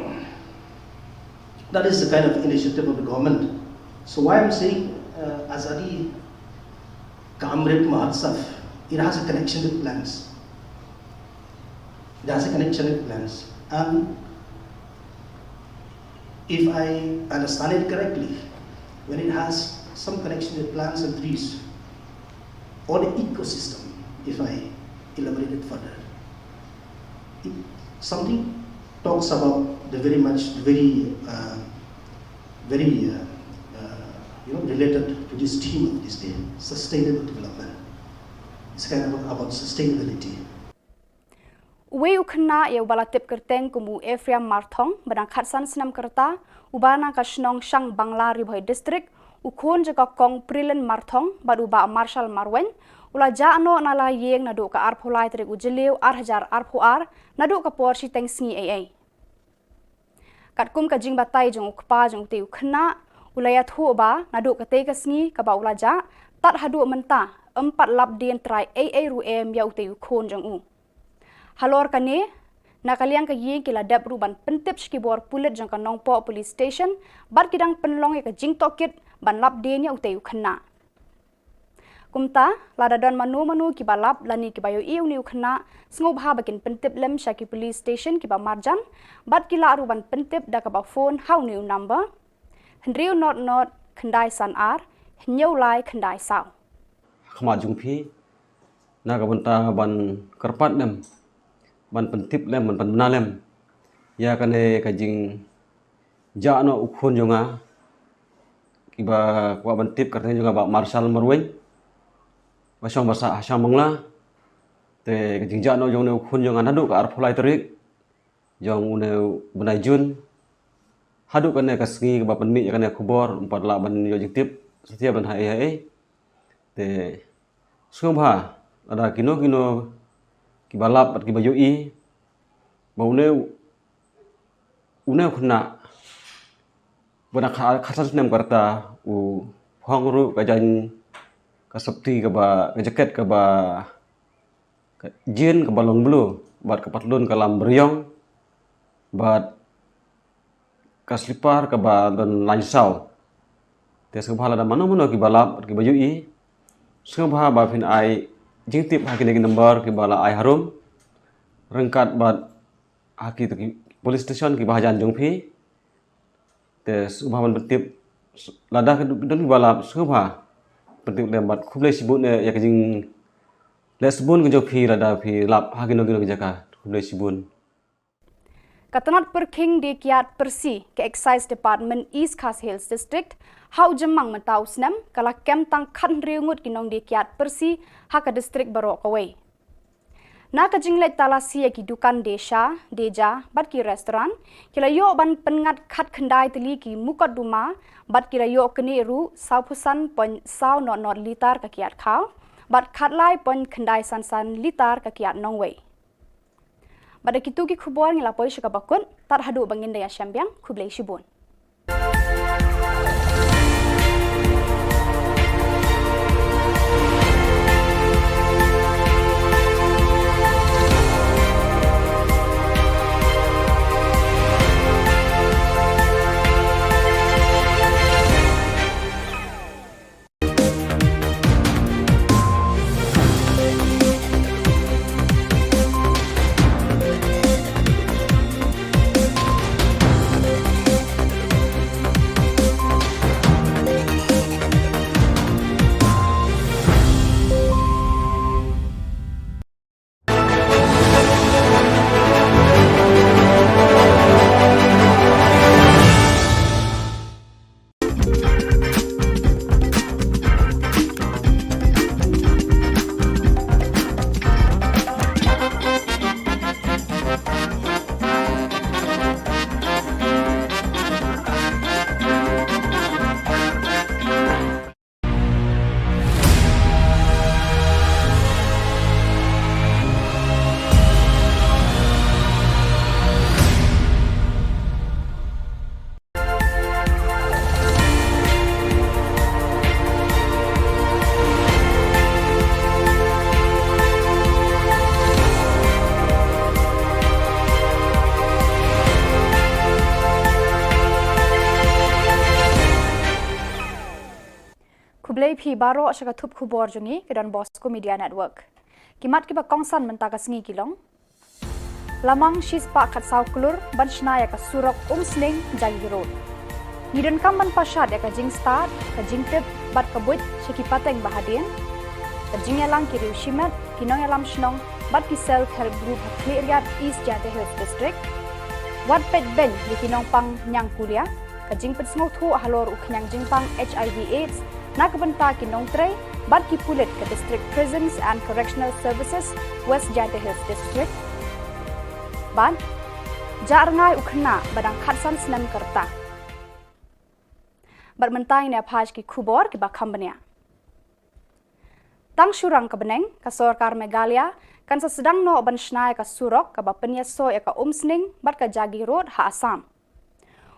that is the kind of initiative of the government. So why I'm saying Azadi Kamrit Mahotsav, it has a connection with plants. It has a connection with plants. And if I understand it correctly, when it has some connection with plants and trees, or the ecosystem, if I elaborate it further, something talks about the very related to this theme of this day, sustainable development. It's kind of about sustainability. Uwe ukna ya ubala tip kerteng kumu Ephraim Marthong badang khatsan senam kerta ubana ka Shnong Shang Bangla Ribhoi District ukon jaka kong Prilen Marthong baduba Marshal Marwen ula jaano nala yeng nadu ka arpholai trik ujiliu 8,000 arphoar nadu ka porsi teng sngi ai katkum ka jing batai jong ukpa jong te ukna ulaya thu ba nadu ka te ka sngi ka ba ula ja tat hadu menta 4 lap dien trai ru em ya te khon jong u halor ka ne Nakaliang ke ye kila dap ruban pentip skibor pulit jangka nongpo police station bat kidang penlong ke jing tokit ban lap denya uteu kena. Kumta lada don manu kibalap lani kibayo iu niu kena sengob ha bakin pentip lem syaki police station kiba marjan bat kila aruban pentip da kaba phone hau niu number hendriu not kendai san ar nyau lai kendai sao. Khama jungpi na ka banta ban kerpat dem ban pentip lem ban bena lem ya kane ka jing ja no ukhon jonga kiba kwa ban tip karne jonga ba marshal marwen basong basa asam mangla te ka jing ja no jong ne ukhon jonga nadu ka arpulai terik jong ne benai jun hadu kane ka sngi ka ba penmi kane khubor empat la ban yo jing tip setia ban hai te sungha ada kino kibalap at kibayo i baune une khuna bana khasas nem karta u phongru ka jan ka sapti ka ba ka jaket ka ba jin ka balong blu bat ka patlun ka lam beriong bat ka slipar ka ba dan lansau te sungha la mano kibalap at kibayo i sungha ba fin ai jing tip hakine number ki bala ai harum rengkat bat haki tu police station ki bahajan jongphi te subhaman betip lada don ki bala subha betip lembat khuble sibun ya kajing lesbun ki jongphi lada phi lap hakino ki jaka khuble sibun. Katanat perking di kiat persi ke Excise Department East Khas Hills District hau jemang mentau senam kala kem tang kan riungut kinong di kiat persi haka distrik barok away. Na ka jinglet talasi ki dukan desa deja bat ki restoran kila yo ban pengat khat khandai teli ki mukat duma bat kila yo kene ru saupusan pon sau not litar ka kiat khau bat khat lai pon khandai san litar ka kiat nongway. Pada kitu ki khubor ngilapoi syaka bakun tar hadu bangin daya syambiang khublei shibun. Kublai phi baro syaka thup khubor jungi ke Don Bosco Media Network. Kimat kiba kongsan mentaka sengi kilong. Lamang shis pa khat sau klur ban shnaya ka surok sling jagi road. Nidon kam ban pasad ya ka jing start ka jing tip bat ka buit syaki pateng bahadien. Ka jing yalang ki riu shimet kinong yalam shnong bat ki self help group Hakliat East Jante Hills District. Wat pet ben di kinong pang nyang kulia ka jing pet sngo thu halor uknyang jing pang HIV AIDS na kabanta kinong tray bat ki pulit ka District Prisons and Correctional Services West Jante Hills District. Ban jarngai ukhna badang khatsan snam karta. Bat mentai ne phaj ki khubor ki ba khambania. Tang surang ka beneng ka Sarkar Meghalaya kan sa sedang no ban shnai ka surok ka ba penyaso ya ka sning bat ka jagi road ha Assam.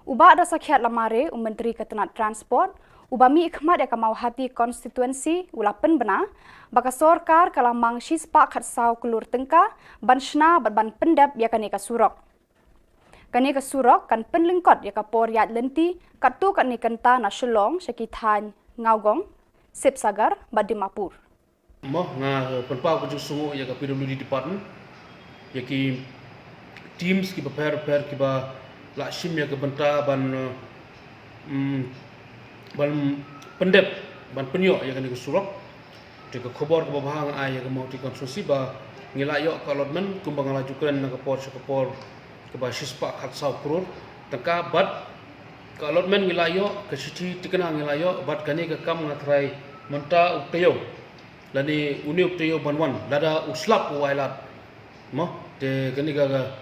Uba da sakhiat lamare Menteri Ketenat Transport Ubami ikhmat ya kamau hati konstituensi ulapen benar, baka sorkar kalamang shispa khatsau kulur tengka, ban shna ban pendap ya kaneka surok. Kaneka surok kan penlingkot ya kapor yat lenti, katu kanikanta na Shillong, Shakithan, Ngaugong, Sipsagar, Badimapur. Moh nga penpau ko sungu ya ka PWD department ya ki teams ki prepare ki ba la shim ya ka benta ban pendep ban penyo ya kan ke surok de ka khobor ka bahang ai ya ka mau ti konstruksi ba ngila yo ka lotmen kumbang lajukan na ka por ke ba shispa khatsau krur tangka bat ka lotmen ngila yo ka siti tikana ngila yo bat kani ka kam ngatrai menta uktayo lani uni uktayo banwan lada uslap wailat mo de kani ka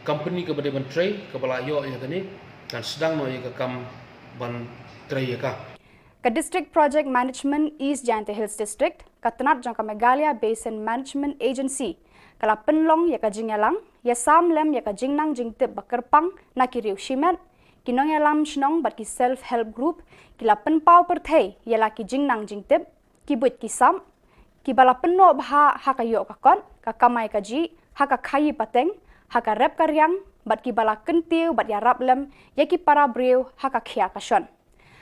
company ka bade ban tray ka bala yo ya kani dan sedang no ya ka kam ban tray ya ka Ka District Project Management East Jylla Hills District, Katnat Jylla Meghalaya Basin Management Agency, kala penlong ya ka jingyalang, ya samlem ya ka jingnang jingtip bakerpang na kiriu shimet, kinong ya lam shnong bat ki self-help group, kila penpau perthai ya la ki jingnang jingtip, ki buit ki sam, ki bala penno bha hakayo kakon, kakamai kaji, haka khayi pateng, haka rep karyang, bat ki bala kentiu bat ya rablem, ya ki para breu haka khia kashon.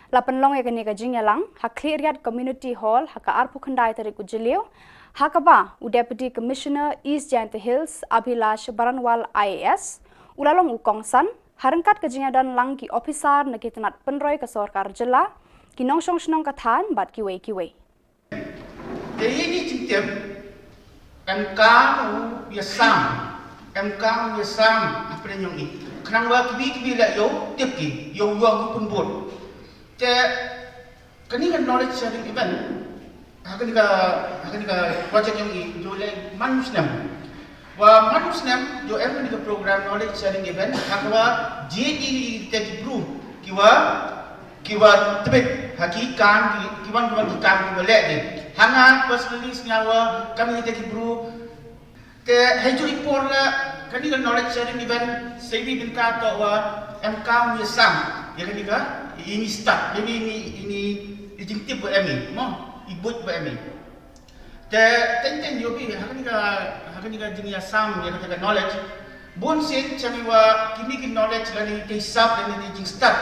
Lapan long ya kani ka jingyalang, Hakliriat Community Hall, haka arpu khandai tarik ujilio, haka ba u Deputy Commissioner East Jylla Hills, Abhilash Baranwal IAS, ulalong ukongsan, harangkat ka jingyadan lang ki officer na kitanat penroy ka sorkar jela, kinong shnong kathan bat kiwei. Jadi ini cincin MK yasam apa yang ini? Kenapa kibi lah yo tipki yo pun buat. Kani kan knowledge sharing event, akan dika project yang ini jo le manusnem. Wa manusnem jo ever dika program knowledge sharing event, akwa JD teki group kiwa tebet haki kan kiwan kiwa le ni. Hanga personally senyawa kami teki group te hejo ipor la kani kan knowledge sharing event sebi binta to wa MK yasam ya kani ka ini start jadi ini jingtip buat kami mo ibut buat kami te tenten yo bi hakani ka jing sam ya ka knowledge bon sen chami wa kini ki knowledge lani te sab lani jing start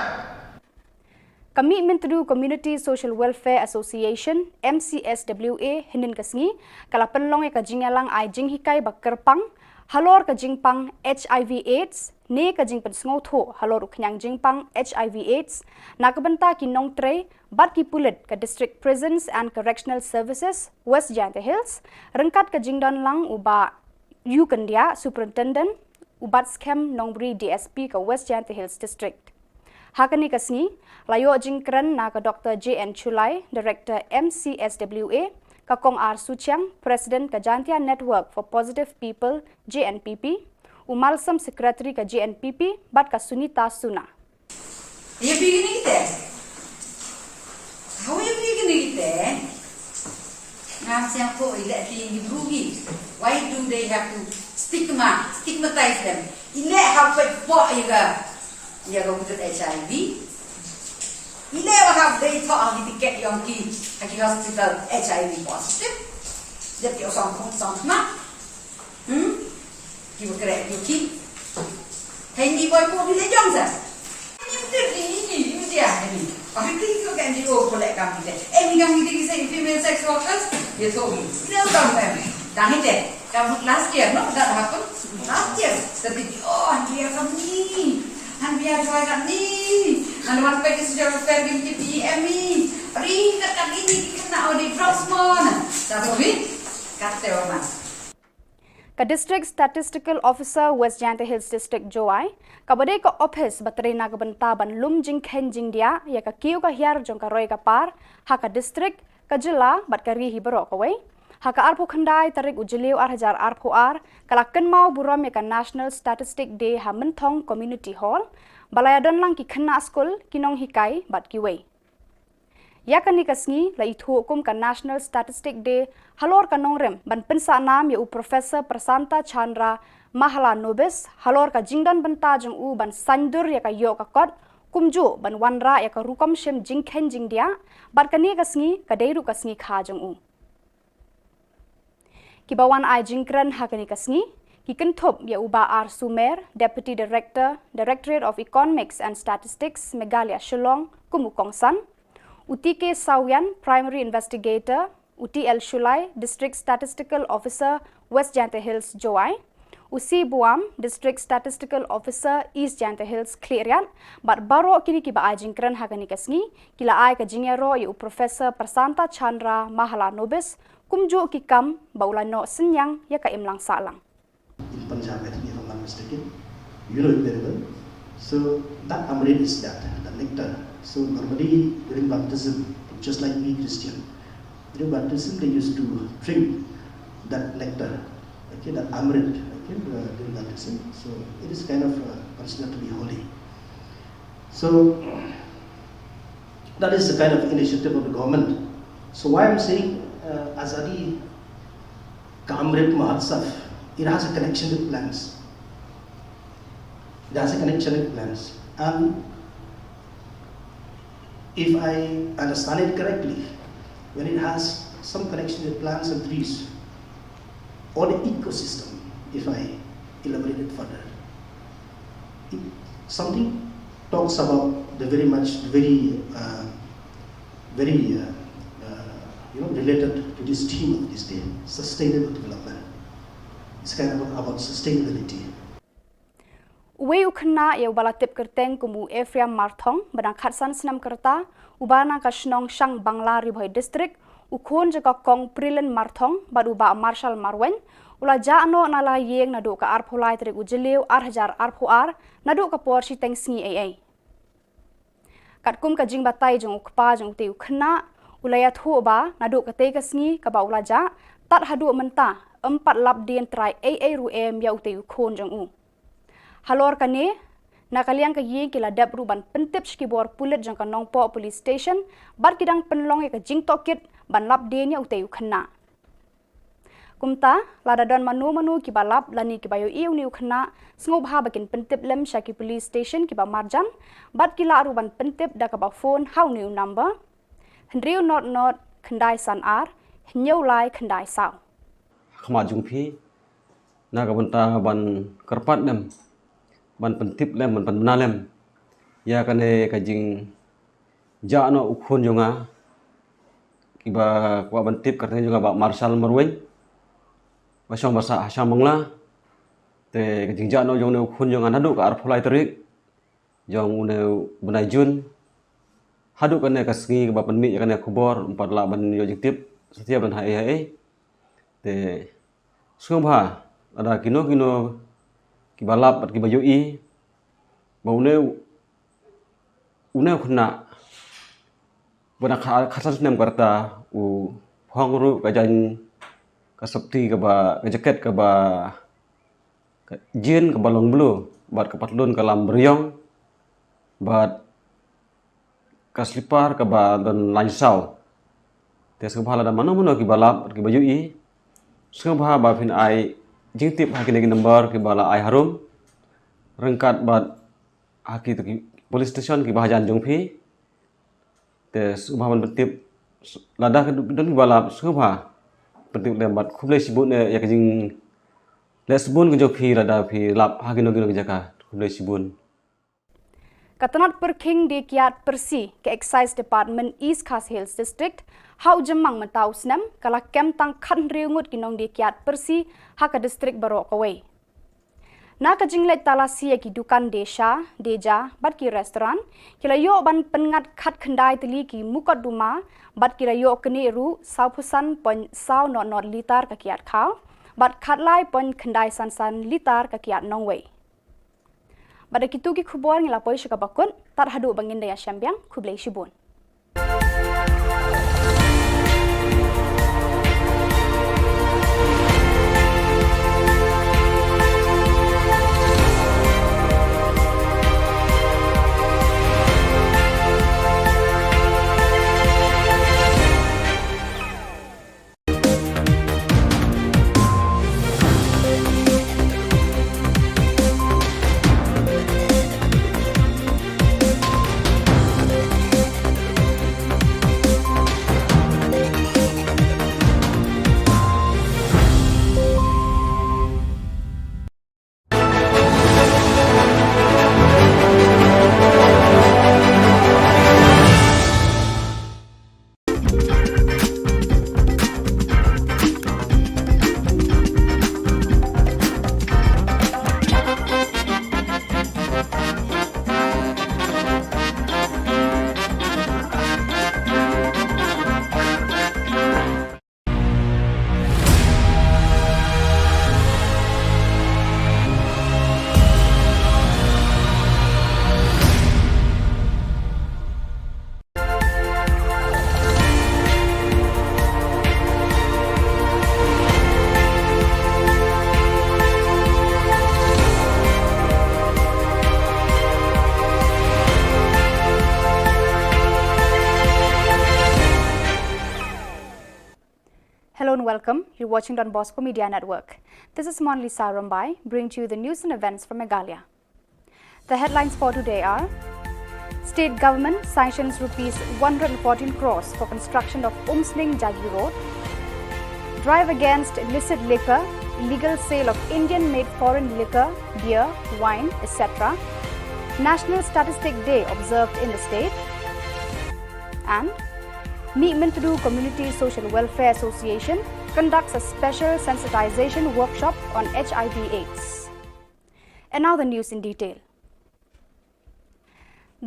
Kami Menteri Community Social Welfare Association MCSWA hinin kasngi kala penlong ka jingyalang ai jing hikai bakerpang halor ka jingpang HIV AIDS ne ka jing pensngo tho halor uknyang jingpang HIV AIDS nakabenta kinong tre bat ki pulit ka District Prisons and Correctional Services West Jylla Hills rengkat ka jingdan lang uba Yukandia Superintendent ubat scam nongbri DSP ka West Jylla Hills District Hakani kasngi layo jingkran na ka Dr. JN Chulai Director MCSWA Kakong R. Suchiang, President ka Jantia Network for Positive People, JNPP, Umalsam Secretary ka JNPP, bat ka Sunita Suna. You beginning there? How are you beginning there? Ngasang po ilet di brugi. Why do they have to stigmatize them? Ilet hapet po iga kudut HIV. Ilet wahab they thought ang tiket yung ki hospital HIV positive. Jadi osang na. Kiwa kerek yuki. Hindi boy po bile jong sa. Ini dia ni. Pahiti ko kan di o kolek kami de. Kami di say female sex workers. Dia so. Dia kami. Dahil de. Kamu last year no that happened. Last year. Tapi dia kami. Han biar joy kami. Han wan pe sudah pergi ke PMI. Ring kat ini kena audit drugs mon. Tapi kata orang. Ka District Statistical Officer West Jylla Hills District Joai, kabade ka office bateri na kabenta ban lum jing khen jing dia ya ka kiu ka hiar jong ka roy ka par ha ka district ka jilla bat ka ri hibro ka wei ha ka arpo khandai tarik ujiliu 8000 arpo ar kala ken mau buram ya ka National Statistic Day ha menthong Community Hall balayadon lang ki khanna school kinong hikai bat ki wei ya kani kasngi la ithu hukum ka National Statistic Day halor ka nongrem ban pensa nam ya u Professor Prasanta Chandra Mahala Nobis halor ka jingdan benta jong u ban sandur ya ka yo ka kot kumju ban wanra ya ka rukom shem jingkhen jingdia bat kani kasngi kadeiru kasngi kha jong Kibawan ai jingkran hakani kasngi Kikenthop ya uba R Sumer, Deputy Director, Directorate of Economics and Statistics, Meghalaya Shillong, Kumukongsan, Uti K Sawian, Primary Investigator, Uti L Shulai, District Statistical Officer, West Janta Hills, Joai, Usi Buam, District Statistical Officer, East Janta Hills, Klerian, but baro kini kiba ai jingkran hakani kasngi, kila ai ka jingero ya Professor Prasanta Chandra Mahala Nobis, kumju kikam baulano senyang ya ka imlang salang. In Punjab, I think if I'm not mistaken, you know it very well. So that amrit is that, the nectar. So normally during baptism, just like we Christian, during baptism they used to drink that nectar, okay, that amrit, okay, during baptism. So it is kind of considered to be holy. So that is the kind of initiative of the government. So why I'm saying Azadi ka Amrit Mahotsav, it has a connection with plants. It has a connection with plants. And if I understand it correctly, when it has some connection with plants and trees, or the ecosystem, if I elaborate it further, something talks about the related to this theme of this day, sustainable development. It's kind of about sustainability. Uwe ukna ya ubala tip kerteng kumu Ephraim Marthong badang khatsan senam kerta ubana ka Shillong Shang Bangla Ribhoi District ukhon jaka kong Prilen Marthong bad uba Marshal Marwen ula jano nala yeng nadu ka arpholai trik ujeliu 1000 arphoar nadu ka por si teng sngi ai katkum ka jing batai jong ukpa jong te ukna ulaya thu ba nadu ka te ka sngi ka ba ula ja tat hadu menta 4 lap dien trai ai ru em ya ute ukhon jong u halor kane nakaliang ka yeng kila dab ruban pentip skibor pulit jang ka nongpo police station bar kidang penlong ya ka jing tokit ban lap dien ya ute ukhna kumta lada don manu ki balap lani ki bayo iu ni ukhna sngob ha bakin pentip lem shaki police station ki ba marjan bat kila ruban pentip da ka ba phone how new number hendriu not khandai san ar hnyau lai khandai saw khama jungphi na ka banta ban karpat dem ban pentip lem ban bana lem ya kane ka jing ja no ukhon jonga kiba kwa ban tip karteng jonga ba Marshal Marwen basong basa Hasam Bangla te ka jing ja no jong ne ukhon jonga nadu ka arpholai terik jong ne bunai jun hadu kane ka sngi ba penmi ya kane Khubor 4 la ban yo jing tip setiap ban hai te sungha ada kino ki balap at ki bayu i baune une khuna bana khasan nem karta u phongru ka jan ka sapti ka ba ka jaket ka ba ka jin ka balong blue bat ka patlon ka lam bryong bat ka slipar ka ba dan lansau te sungha la mano ki balap at ki bayu i sungha ba phin ai jing tip haki lagi number ki bala ai harum rengkat bat haki tu police station ki bahajan jongphi te subhaban betip lada ke don bala subha betip lem bat khublai sibun ne ya jing le sibun ke jokhi lada phi lap haki no jaka khublai sibun Katanat Perking di Kiat Persi ke Excise Department East Khas Hills District hau jemang matau senam kala kem tang khan riungut kinong di Kiat Persi haka district barok away. Na ka jinglet talasi ki dukan deja bat ki restoran kila yo ban pengat khat khandai tili ki mukot duma bat kila yo kene ru saupusan pon sau not litar ka kiat khau bat khat lai pon khandai san litar ka kiat nongway. Pada kitu ki Khubor ngilapoi syaka bakun tar hadu bangin daya syambiang kublai shibun. welcome. You're watching Don Bosco Media Network. This is Monlisa Rambai, bringing to you the news and events from Meghalaya. The headlines for today are: State government sanctions rupees 114 crores for construction of Umsning Jagi Road. Drive against illicit liquor, illegal sale of Indian-made foreign liquor, beer, wine, etc. National Statistic Day observed in the state. And Meetmintadu Community Social Welfare Association conducts a special sensitization workshop on HIV/AIDS. And now the news in detail.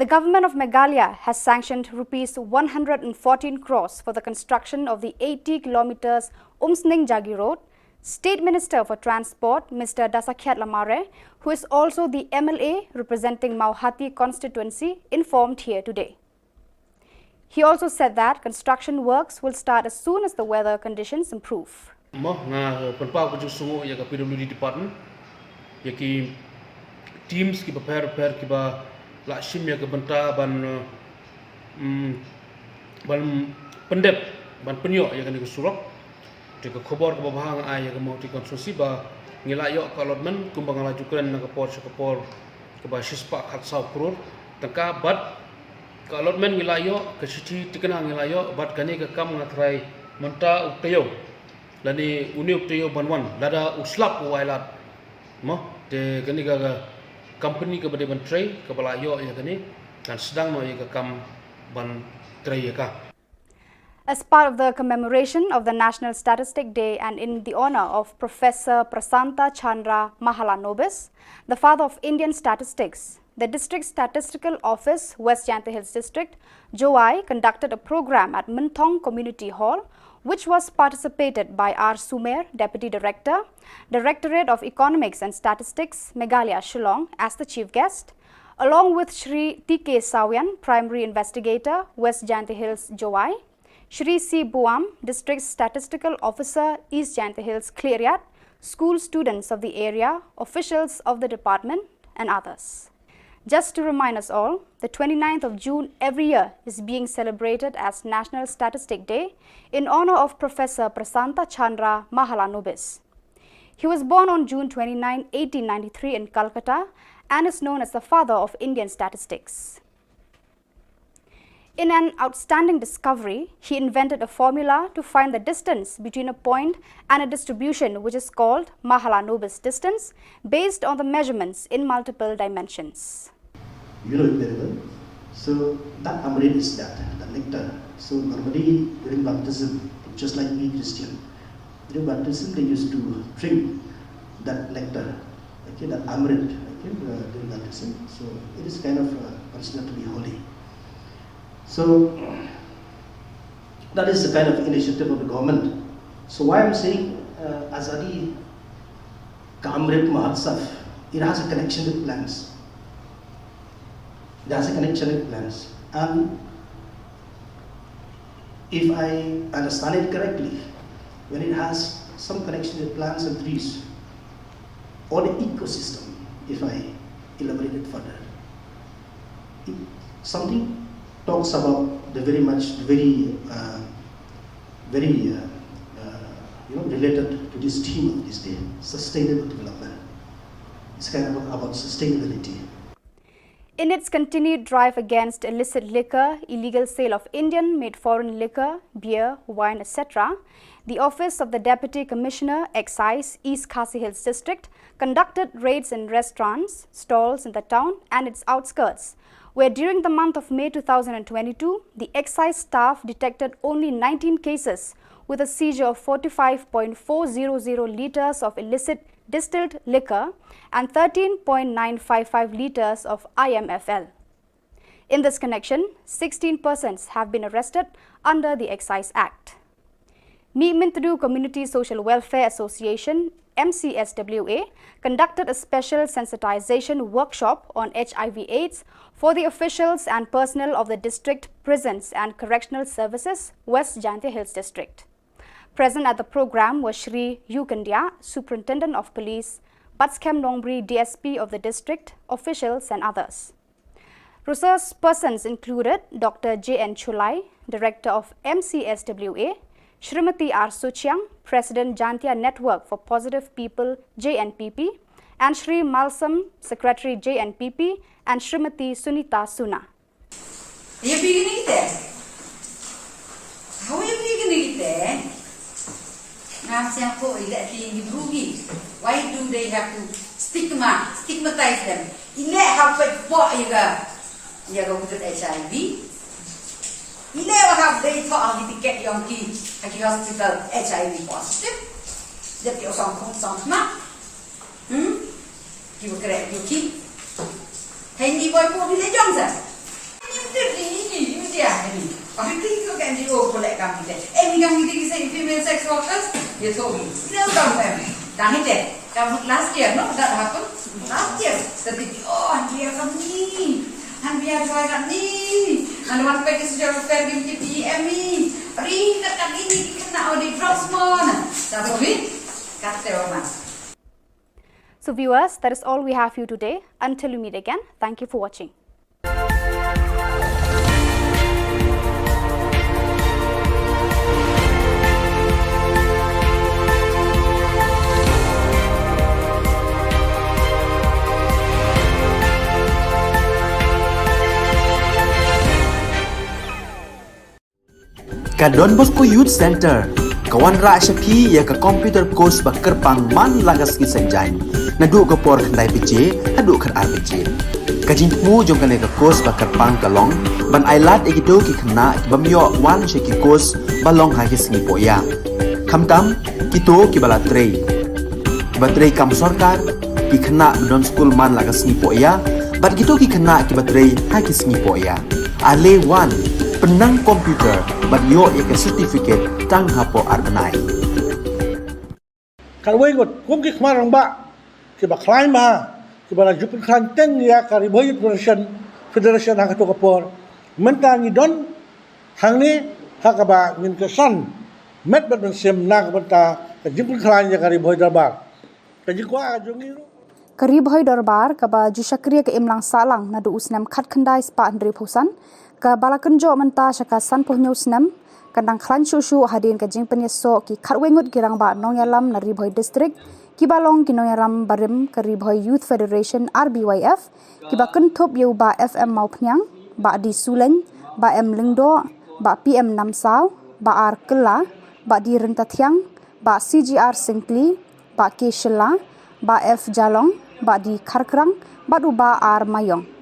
The government of Meghalaya has sanctioned rupees 114 crores for the construction of the 80 kilometers Umsning Jagi Road. State Minister for Transport, Mr. Dasakiat Lamare, who is also the MLA representing Mauhati constituency, informed here today. He also said that construction works will start as soon as the weather conditions improve. PWD department, yaki teams ki prepare ki ba lakshim ya benta ban pendep ban penyo ya kan surok ke Khubor ke bahang ai ya mau ti konstruksi ba ngilayo ka allotment kumbang laju kren na kapor ke ba shispa khat sau crore tangka bat ka allotment ngilayo ke sici tikena ngilayo bat kani ke kam ngatrai menta uktayo lani uni uktayo banwan lada uslap wailat mo de kani ga company ke bade ban tray ke balayo ya kani kan sedang no ya ke kam ban tray ya ka. As part of the commemoration of the National Statistic Day and in the honor of Professor Prasanta Chandra Mahalanobis, the father of Indian statistics, the District Statistical Office, West Jylla Hills District, Joai, conducted a program at Minthong Community Hall, which was participated by R. Sumer, Deputy Director, Directorate of Economics and Statistics, Meghalaya, Shillong, as the chief guest, along with Shri T.K. Sawian, Primary Investigator, West Jylla Hills, Joai, Shri C. Buam, District Statistical Officer, East Jylla Hills, Cleariat, school students of the area, officials of the department, and others. Just to remind us all, the 29th of June every year is being celebrated as National Statistic Day in honor of Professor Prasanta Chandra Mahalanobis. He was born on June 29, 1893 in Calcutta and is known as the father of Indian statistics. In an outstanding discovery, he invented a formula to find the distance between a point and a distribution, which is called Mahalanobis distance, based on the measurements in multiple dimensions. You know it very well. So that amrit is that, the nectar. So normally during baptism, just like we Christian, during baptism they used to drink that nectar, okay, that amrit, okay, during baptism. So it is kind of considered to be holy. So that is the kind of initiative of the government. So why I'm saying Azadi Kamrit Mahotsav, it has a connection with plants. It has a connection with plants. And if I understand it correctly, when it has some connection with plants and trees, or the ecosystem, if I elaborate it further, something talks about the very related to this theme of this day, sustainable development. It's kind of about sustainability. In its continued drive against illicit liquor, illegal sale of Indian-made foreign liquor, beer, wine, etc., the Office of the Deputy Commissioner, Excise, East Khasi Hills District, conducted raids in restaurants, stalls in the town and its outskirts, where during the month of May 2022, the excise staff detected only 19 cases with a seizure of 45.400 litres of illicit distilled liquor and 13.955 litres of IMFL. In this connection, 16 persons have been arrested under the Excise Act. Meetmintadu Community Social Welfare Association, MCSWA, conducted a special sensitization workshop on HIV/AIDS for the officials and personnel of the District Prisons and Correctional Services, West Jylla Hills District. Present at the program was Shri Yukandia, Superintendent of Police, Batskem Nongri, DSP of the district, officials and others. Resource persons included Dr. J.N. Chulai, Director of MCSWA, Shrimati R. Suchiang, President Jantia Network for Positive People JNPP, and Shri Malsam, Secretary JNPP, and Shrimati Sunita Suna. You beginning there? How are you beginning there? Now, Sampo is actually in why do they have to stigmatize them? In that how what you go to HIV. In that how they thought to get young kids at the hospital HIV positive. That you some smart. You will correct your kid. Handy boy for the young I think you can do collect company. Any company say female sex workers, you told me. No come done it. Come last year, no, that happened. Last year. The big and we are from me. And we are trying me. And one pack is your fair give me. Ring that ini kena di drops mon. Satu bit. Kata So viewers, that is all we have for you today. Until we meet again, thank you for watching. Kadon Bosco Youth Center kawan ra syapi ya ke computer course bakar pangman lagas ki senjain nadu ke por kendai pj nadu kan RPG kajin mu jong kan ke course bakar pang kalong ban ailat egido ki kena bamyo wan sheki course balong ha ki singi poya kamtam kito ki balatrei batrei kam sarkar ki kena don school man lagas singi poya bat kito ki kena ki batrei ha ki singi poya ale wan penang komputer banyo ya certificate tang hapo arnai Kalway got kum ki khmarang ba ki ba khlaim ba ki ba jupin khan ten ya kari boy federation ha to kapor mentang idon hangni ha ka ba ngin ke san met ba ben sem na ka banta ka jupin khan ya kari boy darbar ka ji kwa jongi Kari Bhoi Darbar kaba Jushakriya ke imlang salang nadu usnam khat khandai spa andri phusan ka balakenjo menta shaka san puhnyo usnam kandang khlan shushu hadin ka jingpen yeso ki khatwengut girang ba nongyalam na Ri Bhoi district ki balong ki nongyalam barim ka Ri Bhoi Youth Federation RBYF ki ba kenthop yu ba FM mau phnyang ba di Suleng ba M Lingdo ba PM Namsau ba R Kela ba di Rentathiang ba CGR Singkli ba K Shilla ba F Jalong ba di Kharkrang ba du ba R Mayong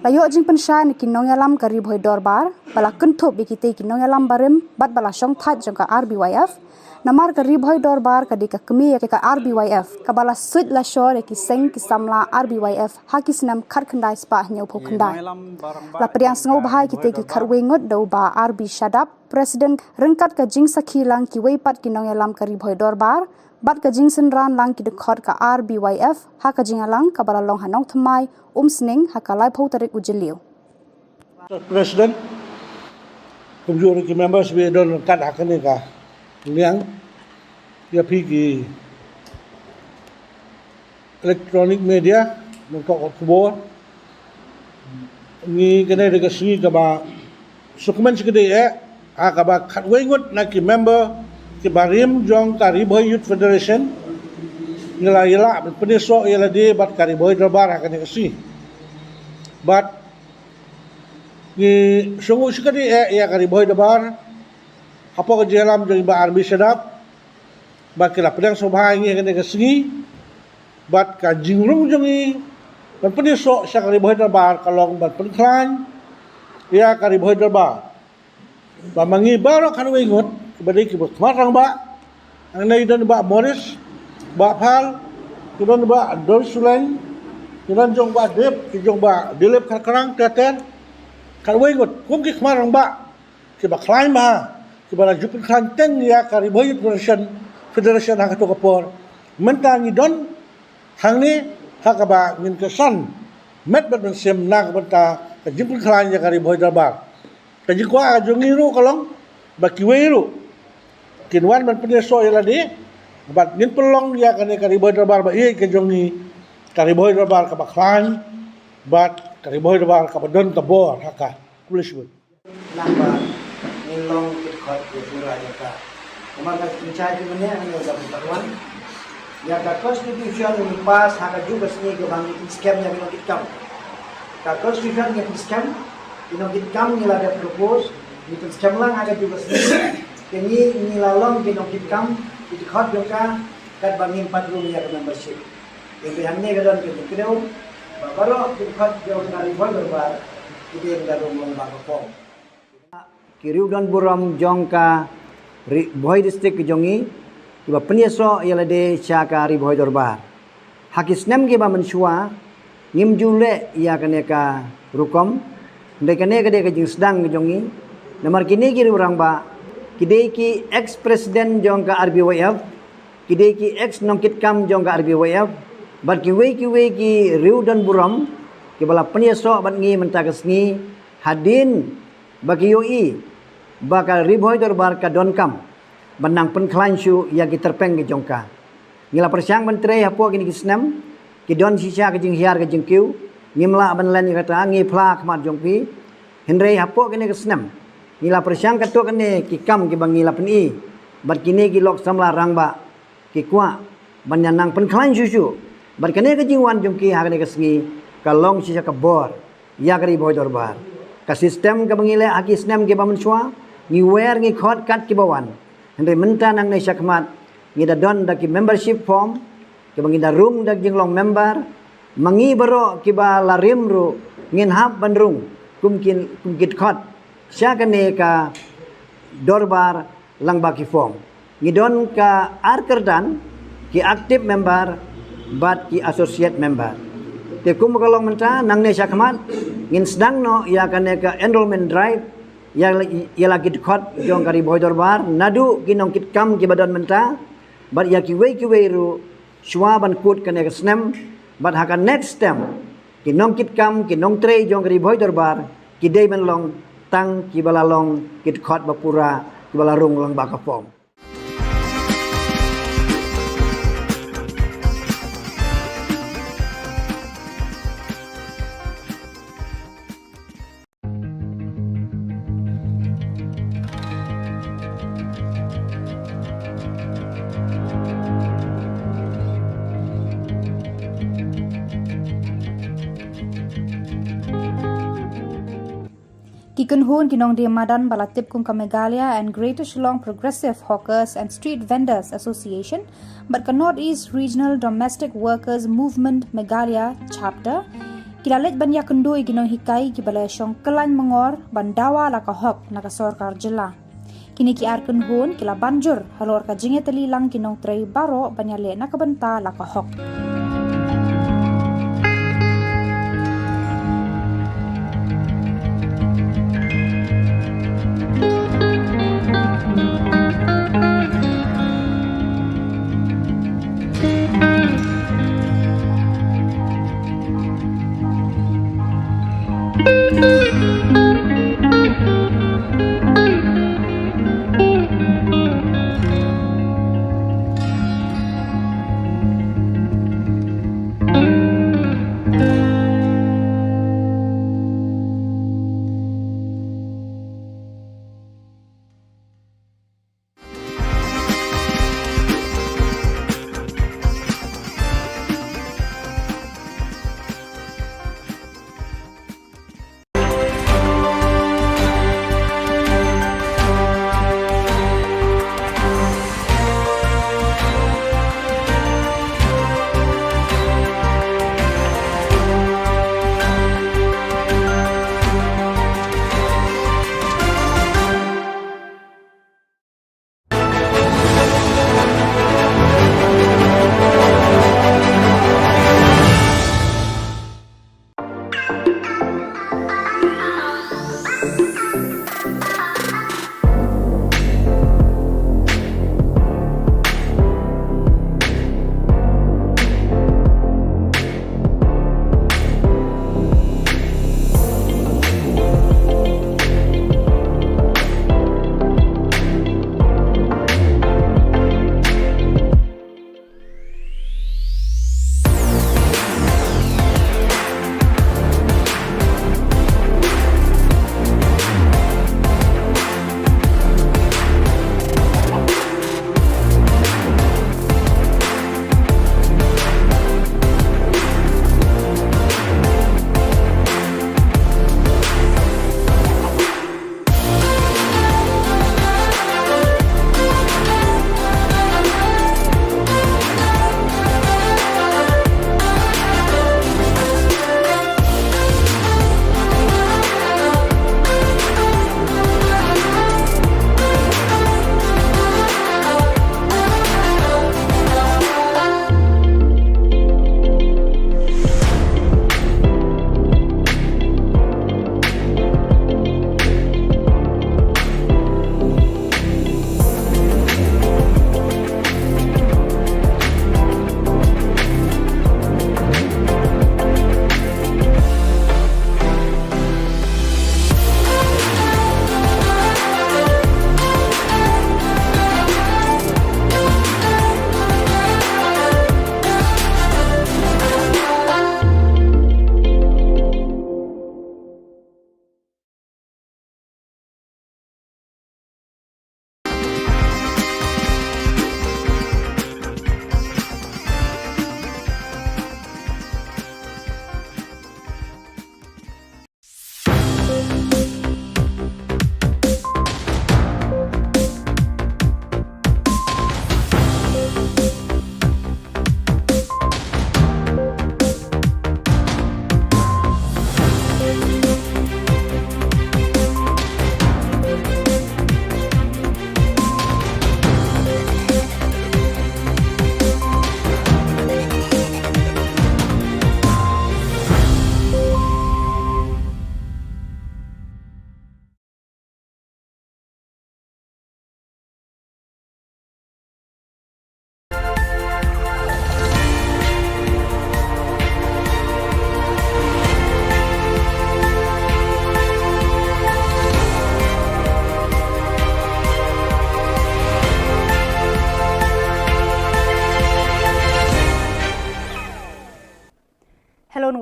layo jing pensha ni kinong yalam ka Ri Bhoi Darbar bala kenthop bikite kinong yalam barim bat bala shong that jong ka RBYF namar ka Ri Bhoi Darbar ka di ka kemi ka RBYF ka bala sud la shore ki seng ki samla RBYF hakisnam kharkhandai spa nyau phokhandai la priang sngo bahai kite ki kharwengot do ba RB Shadap president rengkat ka jing sakhilang ki weipat kinong yalam ka Ri Bhoi Darbar bat ka jing senran lang ki dekhot ka RBYF ha ka jingalang ka bala long hanong thmai sning ha ka lai phau tarik ujeliu president kumjur ki members we don kat hakane ka liang ya pigi electronic media no ko Khubor ni kene de ka singi ka ba dokumen sikede a ka ba khatwengut na ki member ki barim jong ka Ri Bhoi Youth Federation Yala peneso yala de bat ka Ri Bhoi Darbar hakane kasi bat ni sungu sikade ya ka Ri Bhoi Darbar apa ka jalam jong ba RB Shadap bat kila pedang sobha ngi hakane kasi bat ka jingrung jong ban peneso sa ka Ri Bhoi Darbar kalong bat penklan ya ka Ri Bhoi Darbar ba mangi baro kan wengot badai ki marang ba ang naidan ba Morris ba Phal kidon ba Dor Suleng kidon jong ba Dep kijong ba Dilep Kharkrang Teten kalwai got kum ki marang ba ki ba khlaim ba ki ba jupin khan ten ya ka Ri Bhoi federation ha to kapor mentang idon hangni ha ka ba ngin ke san met ba ben sem na ka banta ka jupin khan ya ka Ri Bhoi Darbar ka ji kwa jongi ru kalong ba ki weiru kinwan man peneso yala di bat nin pelong ya kane ka Ri Bhoi Darbar ba ye ke jongi ka Ri Bhoi Darbar ka baklan bat ka Ri Bhoi Darbar ka badon tabor haka kulishbut namba nilong khot ya pura ya ka kamar ka kincai tu mene ang yo dapat taruan ya ka constitution ni pas haka juga sini ke bangi scam ya bino kitkam ka constitution ya scam bino kitkam ni la ada propose ni scam lang haka juga sini kini ni la long bino kitkam itu khot yo ka kat bangi 4 room ya membership yang hamne ka don ke kideu baru khot yo na ribol berbar kita yang dalam long ba ko Kiriu dan buram jongka boy district jongi kiba penyeso yala de chaka ri boy dorbar hakis nem ki ba mensua ngim jule ya kaneka rukom de kaneka de jing sedang jongi namar kini kiri orang ba kidei ki ex president jongka RBWF kidei ki ex nongkit kam jongka RBWF bar ki riu dan buram kibala penyeso bat ngi mentakas ngi hadin bagi yoi bakal riboy dorbar ka donkam benang penklansu ya terpeng ke jongka ngila persiang menteri hapo kini kisnam ki don sisa ke jing hiar ke jing kiu ngimla banlen kata ngi pla kmat jongpi henrei hapo kini kisnam ngila persiang kato kene ki kam ki bangila peni bar kini ki lok samla rangba ki kwa banyanang penklansu su bar kene ke jingwan jongki ha kene kesngi kalong sisa ke bor ya ke riboy dorbar ka sistem ke bangile aki snem ke bamensua ngi wer ngi khot kat ki bawan hende menta nang nei sakmat ngi da don da ki membership form ki bangi da room da jinglong member mangi baro ki ba larim ru ngin hab bandrung kumkit khot syakane ka dorbar lang ba ki form ngi don ka arkerdan ki active member bat ki associate member te kum kalong menta nang nei sakmat ngin sedang no ya kane ka enrollment drive ya lagi khot jong kari boy dorbar nadu kinong kit kam ki badan menta bat ya ki wei ru shwa ban kut kane ka snem bat haka next stem kinong kit kam kinong tre jong kari boy dorbar ki dei ban long tang ki balalong kit khot bapura ki balarung lang ba ka form Kikenhun kinong Madan Balatip Kungka Meghalaya and Greater Shillong Progressive Hawkers and Street Vendors Association, but ka Northeast Regional Domestic Workers Movement Meghalaya Chapter, kilalit ban yakundui kinong hikai kibalay syong kelan mengor bandawa laka hok nakasarkar Jylla. Kini ki arkenhun kila banjur halor ka jingetali lang kinong tray baro banyale nakabanta laka hok.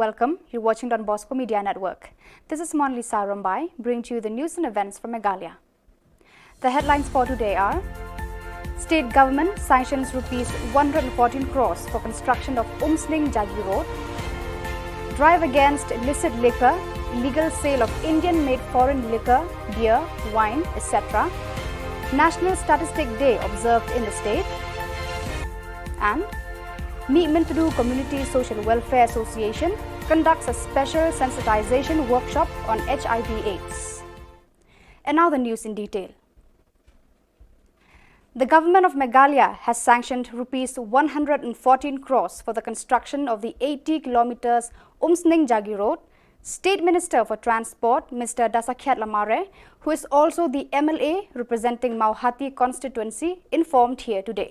welcome. You're watching Don Bosco Media Network. This is Monli Sarumbai, bringing to you the news and events from Meghalaya. The headlines for today are: State government sanctions rupees 114 crores for construction of Umsling Jagi Road. Drive against illicit liquor, illegal sale of Indian-made foreign liquor, beer, wine, etc. National Statistic Day observed in the state. And Meetmintadu Community Social Welfare Association conducts a special sensitization workshop on HIV/AIDS. And now the news in detail. The government of Meghalaya has sanctioned rupees 114 crores for the construction of the 80 kilometers Umsling Jagi Road. State Minister for Transport, Mr. Dasakhyat Lamare, who is also the MLA representing Mauhati constituency, informed here today.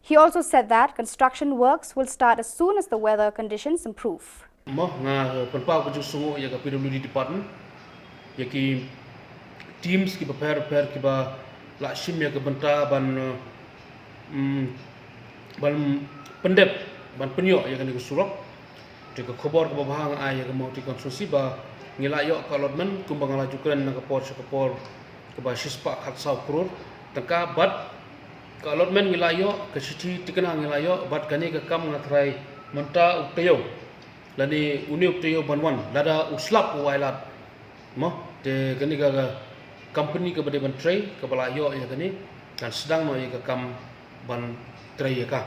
He also said that construction works will start as soon as the weather conditions improve. PWD department yaki teams ki prepare ki ba la shim ya banta ban pendep ban penyo ya kan surok de khubor ke bahang ai ya mau ti konstruksi ba ngilayo ka allotment kumbang la jukran na kapor ke ba shispa khat saw krur tangka bat ka allotment ngilayo ke city tikana ngilayo bat kani ke kam ngatrai menta uktayo lani uni uktayo banwan lada uslap wailat mo de kani ga company ke bade ban tray ke balayo ya kani kan sedang no ya ke kam ban tray ya ka.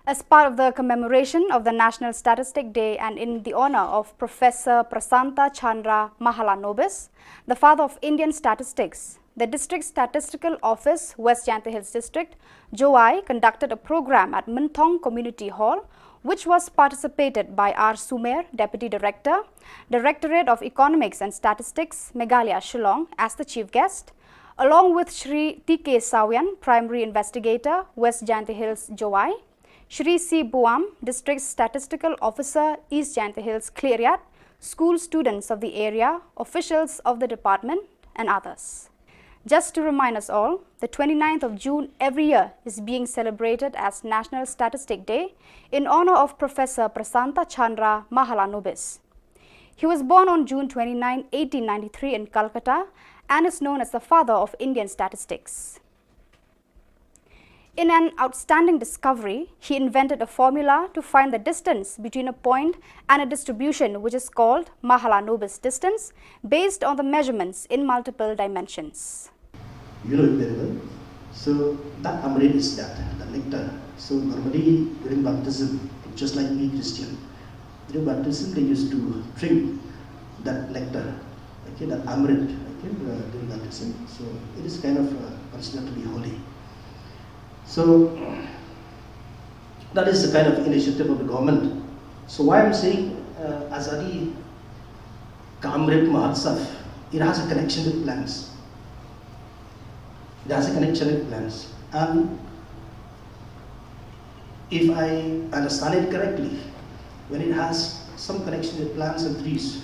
As part of the commemoration of the National Statistic Day and in the honor of Professor Prasanta Chandra Mahalanobis, the father of Indian statistics, the District Statistical Office, West Jyantha Hills District, Joai, conducted a program at Mintong Community Hall, which was participated by R. Sumer, Deputy Director, Directorate of Economics and Statistics, Meghalaya, Shillong, as the chief guest, along with Shri T.K. Sawian, Primary Investigator, West Jyantha Hills, Joai, Shri C. Buam, District Statistical Officer, East Jyantha Hills, Cleariat, school students of the area, officials of the department, and others. Just to remind us all, the 29th of June every year is being celebrated as National Statistic Day in honor of Professor Prasanta Chandra Mahalanobis. He was born on June 29, 1893 in Calcutta and is known as the father of Indian statistics. In an outstanding discovery, he invented a formula to find the distance between a point and a distribution which is called Mahalanobis distance based on the measurements in multiple dimensions. You know it very well. So that amrit is that, the nectar. So normally during baptism, just like me Christian, during baptism they used to drink that nectar, okay, that amrit, okay, during baptism. So it is kind of considered to be holy. So that is the kind of initiative of the government. So why I'm saying Azadi Kamrit Mahotsav, it has a connection with plants. It has a connection with plants. And if I understand it correctly, when it has some connection with plants and trees,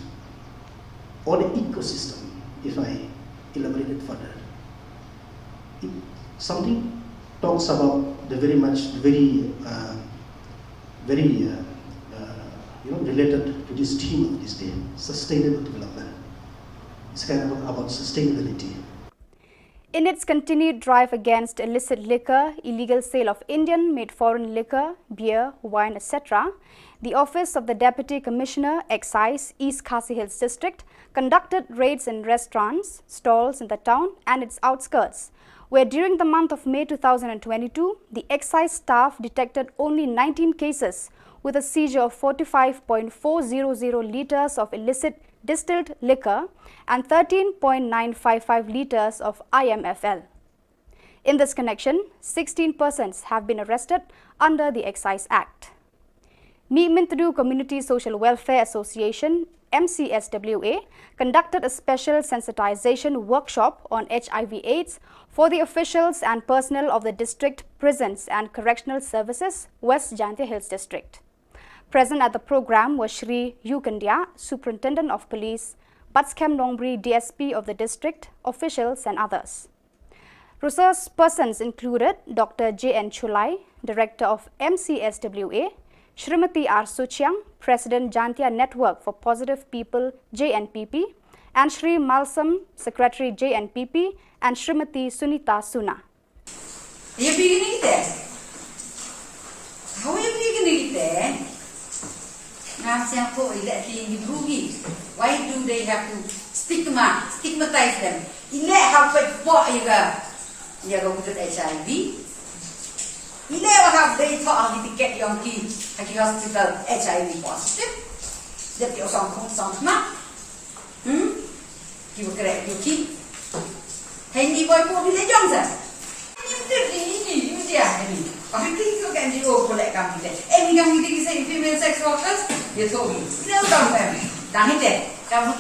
or the ecosystem, if I elaborate it further, something talks about the very related to this theme of this day, sustainable development. It's kind of about sustainability. In its continued drive against illicit liquor, illegal sale of Indian-made foreign liquor, beer, wine, etc., the Office of the Deputy Commissioner, Excise, East Khasi Hills District, conducted raids in restaurants, stalls in the town and its outskirts, where during the month of May 2022, the excise staff detected only 19 cases with a seizure of 45.400 litres of illicit distilled liquor and 13.955 litres of IMFL. In this connection, 16 persons have been arrested under the Excise Act. Meetmintadu Community Social Welfare Association, MCSWA, conducted a special sensitization workshop on HIV/AIDS for the officials and personnel of the district prisons and correctional services, West Jyantha Hills District. Present at the program was Shri Yukandia, Superintendent of Police, Batskem Nongbri, DSP of the district, officials and others. Resource persons included Dr. J.N. Chulai, Director of MCSWA, Shrimati R. Suchiang, President Jantia Network for Positive People JNPP, and Shri Malsam, Secretary JNPP, and Shrimati Sunita Suna. Are you beginning there? How are you beginning there? Why do they have to stigmatize them? You go to HIV. You never have they thought of to get young kids at the hospital HIV positive. That you're some you will correct your kid. Handy boy for the Johnson. You did you I think you can do for that company. Every young lady say female sex workers, you told me. You know, done it.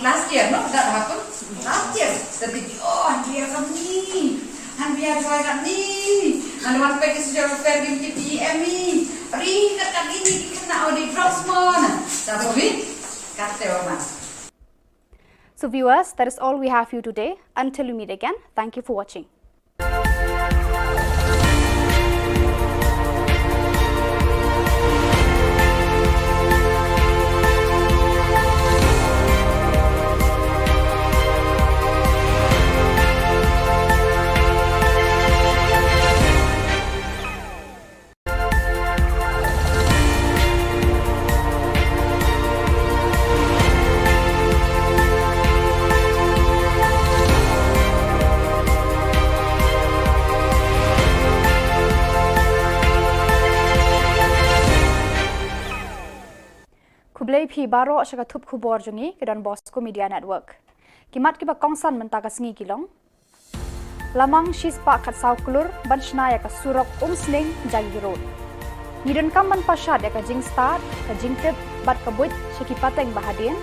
Last year, no, that happened. Last year, the big, and we are from me, and we are trying me, and one pack is your fair in me. Read that you can now the drops more. That's what we got there. So viewers, that is all we have for you today. Until we meet again, thank you for watching. Kublai phi baro asaka thup khubor jungi ke dan Bosco Media Network. Kimat ki ba kongsan mentakas ngi kilong. Lamang shispa khat saw klur banchna ya ka surok sling jagi road. Nidan kam ban pashat ya ka jing start ka jing tip bat ka buit shiki pateng bahadien.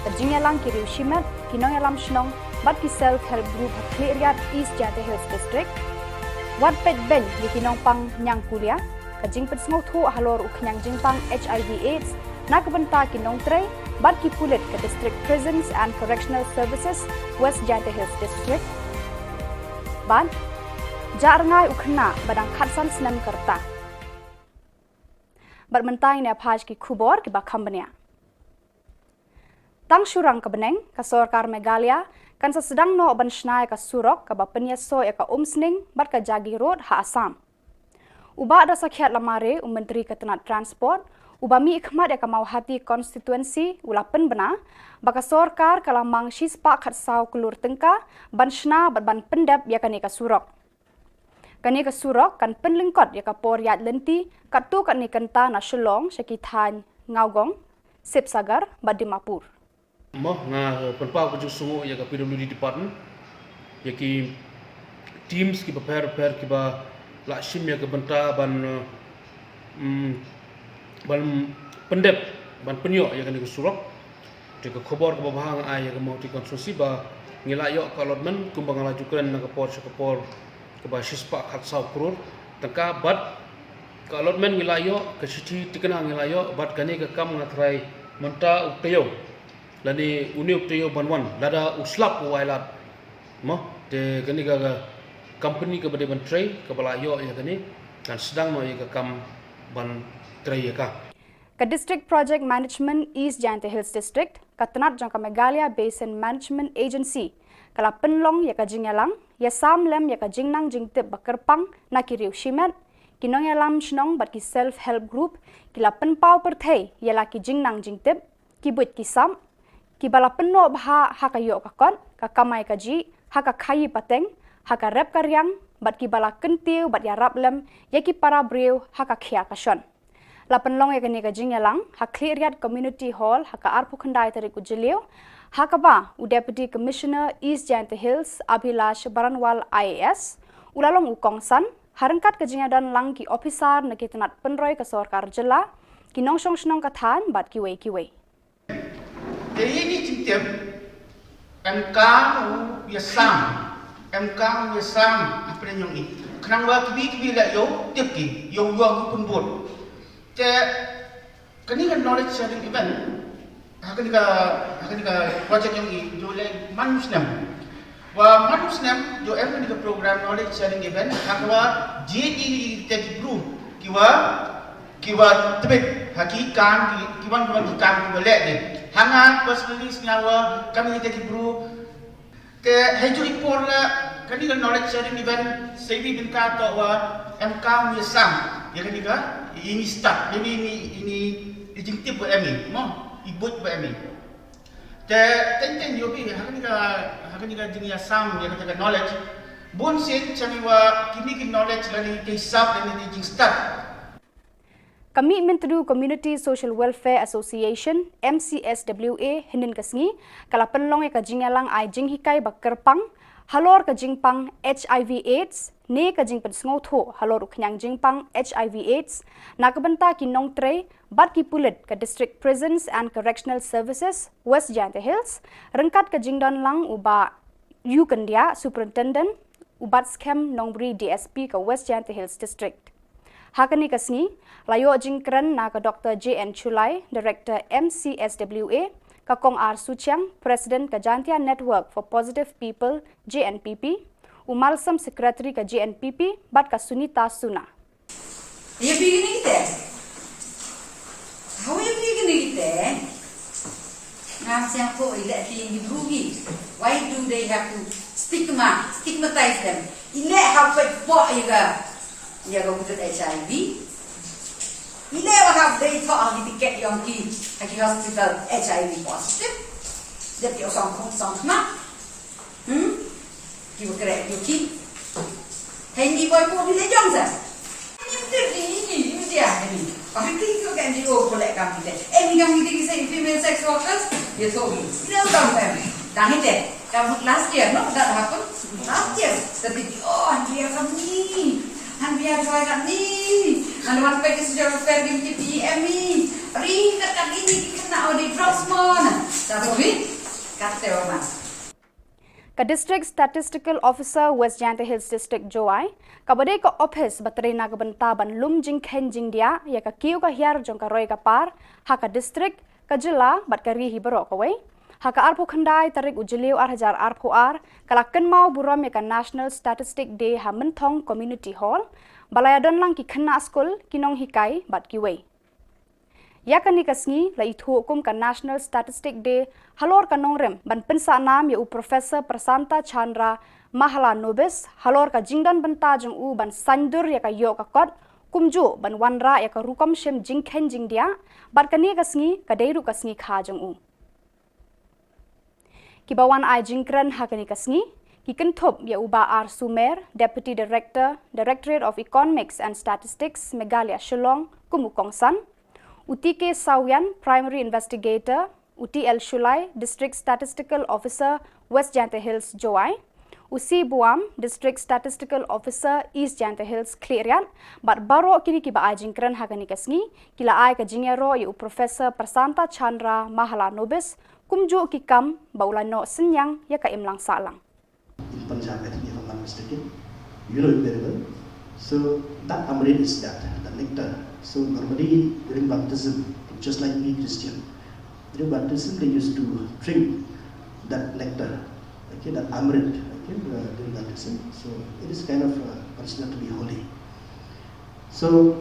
Ka jing yalang ki riu shimet kinong yalam shnong bat ki self help group ha clear East Jante Hills District. Wat pet ben di kinong pang nyang kulia ka jing pet sngo thu halor uknyang jing pang HIV AIDS. Nakabanta kinong tray, bat ki pulit ke District Prisons and Correctional Services, West Jante Hills District. Ban, jarngai ukhna badang khatsan snam karta. Bat mentai ne phaj ki Khubor ki bakhambania. Tang surang ka beneng ka Sarkar Meghalaya kan sa sedang no ban shnai ka surok ka bapenya so ya ka umsning bat ka Jagi Road ha Assam. Uba da sakhiat lamare Menteri Ketenat Transport Ubami ikhmat ya kamau hati konstituensi ulapen bena baka Sarkar kalamang shispa khat saw kulur tengka banshna ban pendap ya kanika surok. Kanika surok kan penlingkot ya ka por yat lenti katu kan ni kanta na Shillong Shakithan Ngaugong Sip Sagar Badimapur. Moh nga penpau ke sungu ya ka PWD department ya ki teams ki prepare ki ba la shim ya ka benta ban ban pendep ban penyo ya kan surok de ke Khubor ke bahang ai ya ke mau ti konstruksi ba ngila yo ka allotment kumbang lajukan na ke por ke ba shispa khat saw kror tangka bat ka allotment ngila yo ke sithi tikana ngila yo bat kani ke kam ngatrai menta uktayo lani uni uktayo banwan lada uslap wailat mo de kani ka company ke bade ban tray ke bala yo ya kani kan sedang no ya ke kam ban Ka District Project Management East Jante Hills District, Katanat Jangka Meghalaya Basin Management Agency, kala penlong ya ka jingalang, ya samlem ya ka jingnang jingtip bakerpang na kiriu shimet, kinong yalam shnong bat ki self-help group, kila penpau perthei ya la ki jingnang jingtip, ki buit ki sam, ki bala penno bha hakayo kakon, ka kamai ka ji, haka khayi pateng, haka rep karyang, bat ki bala kentiu bat ya rablem, ya ki para breu haka khia kashon. Lapan long ya kani ka jingalang ha clearyat community hall ha ka arpu khandai tari ku jilio ha ka ba u deputy commissioner East Jante Hills Abhilash Baranwal IAS ulalong u kongsan harangkat ka jingadan lang ki officer na kitanat penroy ka Sarkar Jylla ki nongsong snong ka than bat ki wei Jadi ini cincin MK biasam apa yang ini kenapa kibi lah yo tiap ki yo pun buat kini kan knowledge sharing event akan project yang ini Jylla Meghalaya wa manusnem jo em ni program knowledge sharing event hakwa JD tech group kiwa kiwa tebet haki kan kiwan ki kan kiwa lek ni hanga personally senyawa kami kita kibru ke heju ipor la kani kan knowledge sharing event sebi bin ka to wa mk mi sam ya kani ka ini start ini ijingtip buat kami mo ibut buat kami te tenten yo bi hakani ka jing ya sam ya kata knowledge bon sen chami wa kini ki knowledge lani ke sab lani jing start. Commitment to Community Social Welfare Association MCSWA hinin kasngi kala penlong ka jingalang ai jing hikai bakerpang halor ka jingpang HIV AIDS ne ka jing pensngau tho halor uknyang jingpang HIV AIDS nakabenta kinong tre bat ki pulit ka District Prisons and Correctional Services West Jante Hills rengkat ka jingdan lang uba yu kandia superintendent ubat scam nongbri DSP ka West Jante Hills District. Hakani kasni layo jingkran na ka Dr. J.N. Chulai, Director MCSWA, ka Kong R. Suchiang, President ka Jantia Network for Positive People, JNPP, umalsam Secretary ka JNPP, bat ka Sunita Suna. Are you beginning there? How are you beginning there? Ngasang ko ila ti rugi. Why do they have to stigmatize them? Ila have to for you go to HIV. You never have they thought of the ticket young kid at the hospital HIV positive. That you're some not. You will correct your kid. Handy boy for the young sir. You did you I think you can do for that company. Any company say female sex workers, you told me. You know them. Done it. Last year, no, that happened. Last year. The and we are from me. And we are trying to ni. And one page is your fair game PM me. Ring kat ini kena di drugs mon. Satu bit kate orang. Ka District Statistical Officer West Jante Hills District Joai, kabade ka office bateri na bentaban lum jing khen jing dia ya ka kiu ka hiar jong ka roi ka par ha ka district ka jilla bat ka ri hibaro ka wei. Haka arpo khandai tarik ujiliu 8,000 arpo ar kalakan mau buram ya ka National Statistic Day ha mentong Community Hall balayadon lang ki khana school kinong hikai bat ki wei ya kani kasngi la ithu hukum ka National Statistic Day halor ka nongrem ban pensa nam ya u Professor Prasanta Chandra Mahala Nobis halor ka jingdan benta jong u ban sandur ya ka yo ka kot kumju ban wanra ya ka rukom shem jingkhen jing dia bat kani kasngi ka deiru kasngi kha jong u Kibawan ai jingkran hakani kasngi kikentop ya uba R Sumer Deputy Director Directorate of Economics and Statistics Meghalaya Shillong kumukongsan Utike Sawian Primary Investigator UTL Shulai District Statistical Officer West Jante Hills Joai Usi Buam District Statistical Officer East Jante Hills Klerian bat baro kini kiba ai jingkran hakani kasngi kila ai ka jingero ya u Professor Prasanta Chandra Mahala Nobis kumju kikam baulano senyang ya ka imlang salang. In Punjab, I think if I'm not mistaken, you know it very well. So that amrit is that, the nectar. So normally during baptism, just like me Christian, during baptism they used to drink that nectar, okay, that amrit, okay, during baptism. So it is kind of considered to be holy. So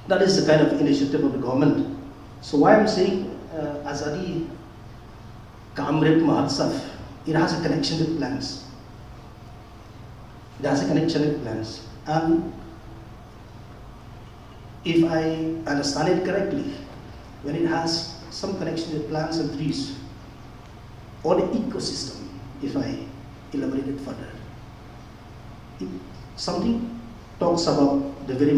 that is the kind of initiative of the government. So why I'm saying Azadi Kamrit Mahotsav, it has a connection with plants. It has a connection with plants. And if I understand it correctly, when it has some connection with plants and trees, or the ecosystem, if I elaborate it further, something talks about the very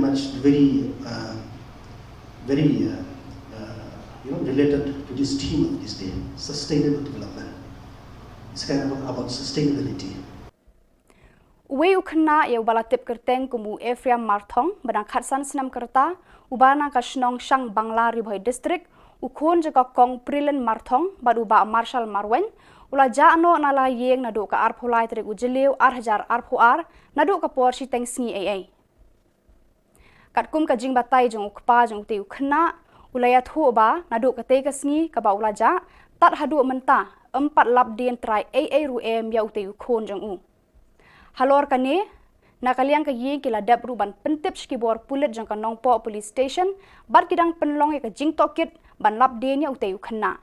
related to this theme of this day, sustainable development. It's kind of about sustainability. Uwe ukna ya ubala tip kerteng kumu Ephraim Marthong benang khatsan senam kerta ubana ka Shillong Shang Bangla Ribhoi District ukon jaga kong Prilen Marthong baduba Marshal Marwen ula jano nala yeng nadu ka arpulai trik ujeliu 8,000 arpuar nadu ka porsi tengsngi AA. Katkum ka jing batai jong ukpa jong tiu khna ulaya thu ba nadu ka te kasngi ka ba ulaja tat hadu menta 4 lap dien trai AA ru em ya utiu khon jong u halor kane Nakaliang kayi kila dap ruban pentip skibor pulit jang kanong po police station bat kidang penlong ya jing tokit ban lap denya utayu khana.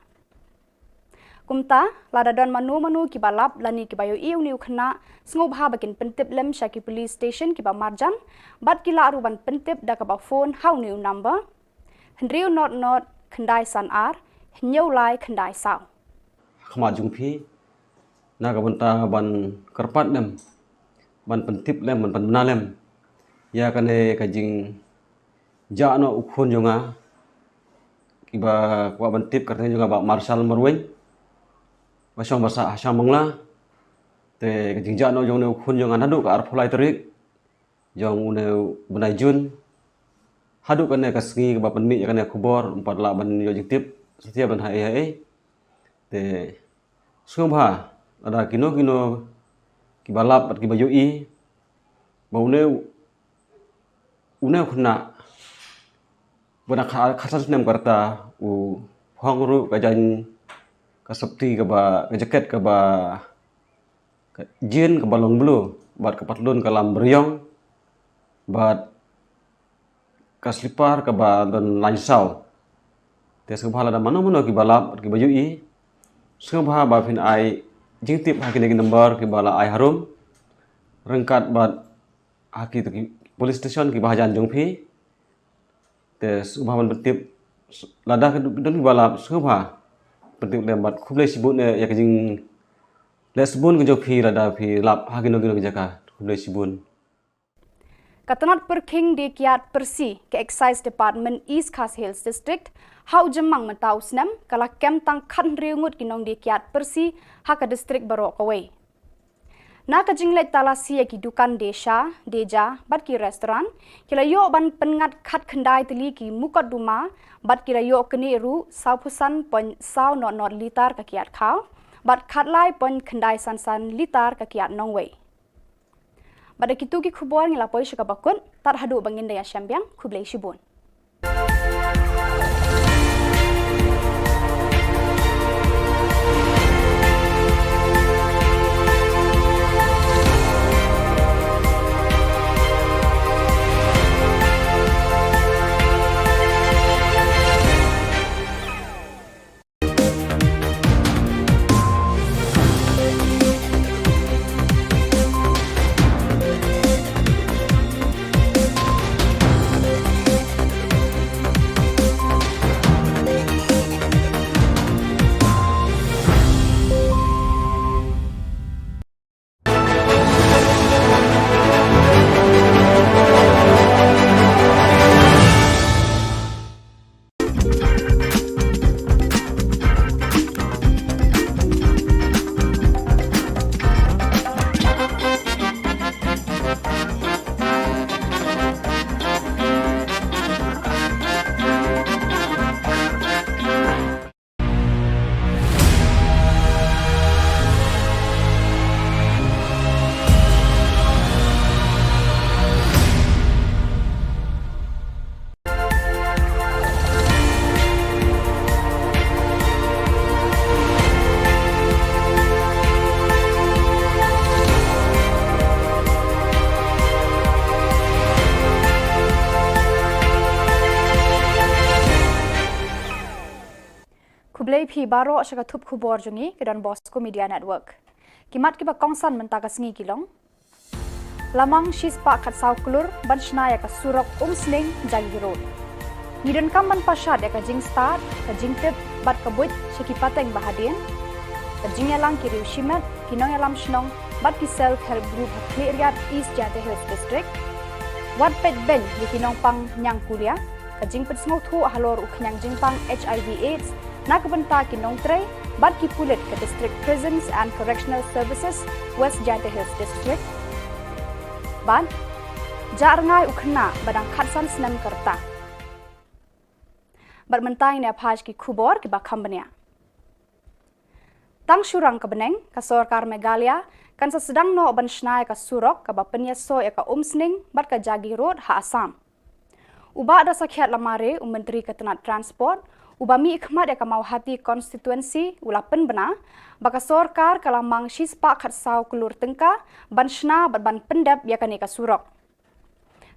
Kumta lada don manu kibalap lani kibayo iu niu khana sngob ha bakin pentip lem shaki police station kiba marjan bat kila ruban pentip da kaba phone how niu number hendriu not khandai san ar hnyau lai khandai sao. Khama jungphi na ka banta ban karpat lem ban pentip lem ban penna lem ya kane ka jing ja no ukhon jonga kiba kwa bantip karne jonga ba marshal marwen basong basa asam mangla te ka jing ja no jong ne ukhon jonga nadu ka ar pholai terik jong ne benai jun hadu kane ka sngi ba penmi kane khubor empat la ban yo jing tip setia ban hai te sungha ada kino kibalap at kibayo i baune une khuna bana khasas nem karta u phangru ka jan ka sapti ka ba ka jaket ka ba ka jin ka balong blu bat ka patlun ka lam beryong bat ka slipar ka ba don lansau te subhala da mano kibalap at kibayo i subha ba fin ai jingtip haki lagi number ki bala ai harum rengkat bat haki police station ki bahajan jongphi te subha ban betip lada don ki bala subha betip lembat khublai sibun ya ka jing lesbun ki jongphi lada phi lap haki no ki jaka khublai sibun. Katanat perking di kiat persi ke Excise Department East Khas Hills District hau jemang mentau senam kala kem tang kan riungut kinong di kiat persi haka distrik barok away. Na ka jinglet talasi ki dukan desa deja bat ki restoran kila yo ban pengat khat khandai teli ki mukat duma bat kila yo keni ru saupusan pon sau not litar ka kiat khau bat khat lai pon khandai san litar ka kiat nongway. Pada kitu ki khubor ngilapoi syaka bakun tar hadu bangin daya syambiang khublai shibun. Kublai phi baro syaka thup khubor jungi ke dan Bosco Media Network. Kimat kiba kongsan mentaka sengi kilong. Lamang shispa khat sau klur banshna ya ka surok sling jagi road. Ngidan kamban pashat ya ka jing start ka jing tip bat ka buit syaki pateng bahadian. Ka jing yalang kiri shimat kinong yalam shnong bat ki self help group Hakliat East Jante Hills District. Wat pet ben di kinong pang nyang kulia ka jing pet sngo thu halor uknyang jing pang HIV AIDS nakabanta kinong tre bat ki pulit ke District Prisons and Correctional Services West Jante Hills District. Ban jarngai ukhna badang khatsan snam karta. Bermentai ne phaj ki khubor ki bakhambania. Tang surang kebeneng ka Sorkar Meghalaya kan sedang no ban shnai ka surok ka bapenya so ya ka umsning bat ka jagi road ha Assam. Uba da sakhiat lamare Menteri Ketenat Transport Ubami ikhmat ya kamau hati konstituensi ulapen bena baka sorkar kalamang shispa khatsau kulur tengka ban shna ban pendap ya kanika surok.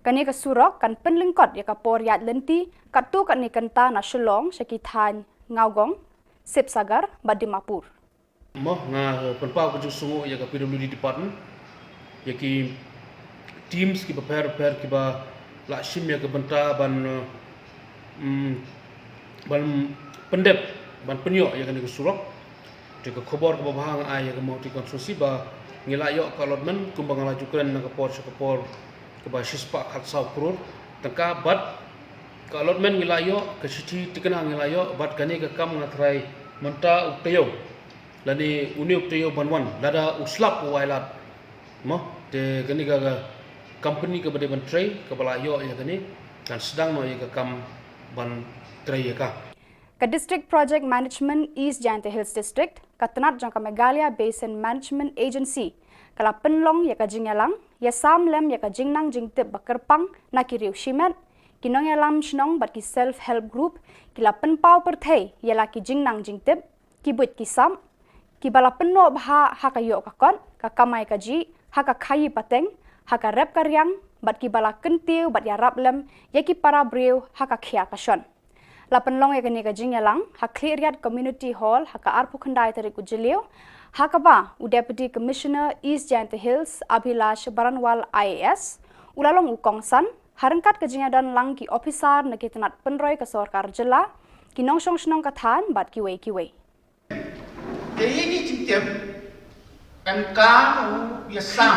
Kanika surok kan penlingkot ya kapor yat lenti katu kan nikanta na Shillong syakithan ngaugong sip sagar badimapur. Moh nga penpau ke sungu ya ka PWD department ya ki teams ki prepare ki ba la shim ya ke benta ban pendep ban penyo ya kan surok de ke khubor ke bahang ai ya ke mau ti konstruksi ba ngilayo ka allotment kumbang lajukan na kapor ke ba shispa khatsau kror tengka bat ka allotment ngilayo ke siti tikena ngilayo bat kani ke kam ngatrai menta uktayo lani uni uktayo banwan lada uslap wailat mo de kani ka company ke bade ban tray ke balayo ya kani dan sedang no ya ke kam ban tray ya ka Ka District Project Management East Jylla Hills District, Katnat Jylla Meghalaya Basin Management Agency, kala penlong ya ka jingalang, ya samlem ya ka jingnang jingtip bakerpang na kiriu shimet, kinong ya lam shnong bat ki self-help group, kila penpau perthai ya la ki jingnang jingtip, ki buit ki sam, ki bala penno bha ha ka yo ka kon, ka kamai ka ji, ha ka khayi pateng, ha ka rep karyang, bat ki bala kentiu bat ya rablem, ya ki para breu ha ka khia ka shon. Lapan long ya kani ka jingalang, ha clearyat community hall, ha ka arpu khandai tarik ujilio, ha ka ba u deputy commissioner East Jylla Hills Abhilash Baranwal IAS, ulalong u kongsan, harangkat ka jingadan lang ki officer na kitanat penroy ka sarkar jilla, ki nongsong shnong kathan bat kiwei. Jadi ini cincin MK biasam,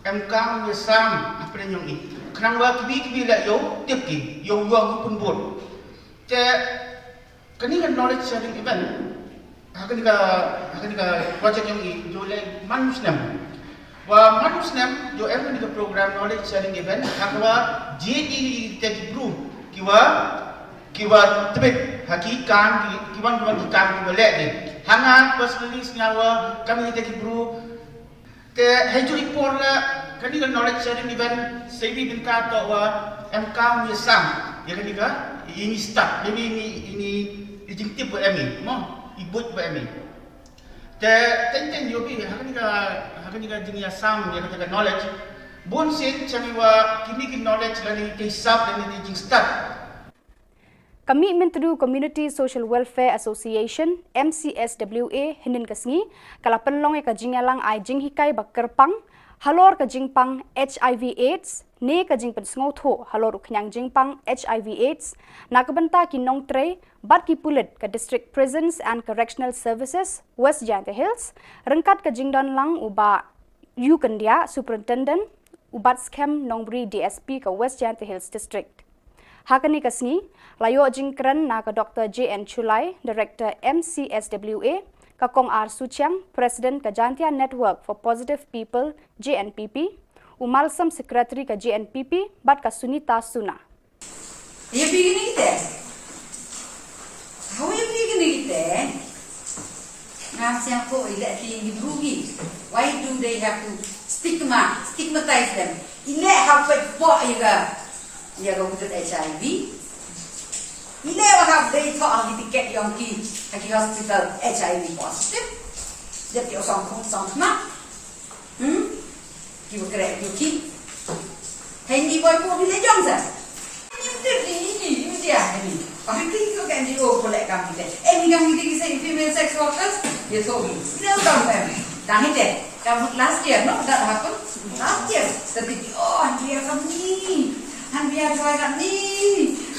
MK biasam apa yang ini? Kenapa kibi lah yo tiap yo pun buat. Kani kan knowledge sharing event, akan project yang ini Jylla Manusnem. Wah Manusnem jo ni ka program knowledge sharing event, akwa JD tech group kiwa tebet hakikan kiwan kiwa lek ni. Hangat personally senyawa kami tech group. Te hejo report la kani kan knowledge sharing event sebi binta to wa MK Misam. Ya kan juga ini start ini jingtip buat kami mo ibut buat kami ten yobi hakan juga jingya sam ya kan knowledge bon sen chamiwa kimi knowledge lani kisap lani jing start Kami Mentedu Community Social Welfare Association MCSWA hinin kasngi kala penlong ka jingalang ai jinghikai bakerpang halor ka jingpang HIV AIDS ne ka jing pensngau tho halor uknyang jingpang HIV AIDS nakabenta ki nong tre bat ki pulit ka District Prisons and Correctional Services West Jylla Hills rengkat ka jingdan lang uba yu kandia superintendent ubat scam nongbri DSP ka West Jylla Hills District hakani kasni layo jingkran na ka Dr. JN Chulai Director MCSWA ka Kong R Suchiang President ka Jantia Network for Positive People JNPP umalsam Secretary ka JNPP bat ka Sunita Suna. Are you beginning there? How are you beginning there? Nasiang ko ila ti brugi. Why do they have to stigmatize them? Ila have po ya go with HIV. Ila have they thought ang ticket yung ki hospital HIV positive. Jadi osong na. Ki wo kre ki. Hindi boy po bile jong sa. Ini dia ni. Pasti ko kan dia boleh kami deh. Ni kami kita say female sex workers dia tahu. Dia tahu kan. Dah ni kamu last year no that happened last year. Tapi dia kami. Han biar joy kat ni.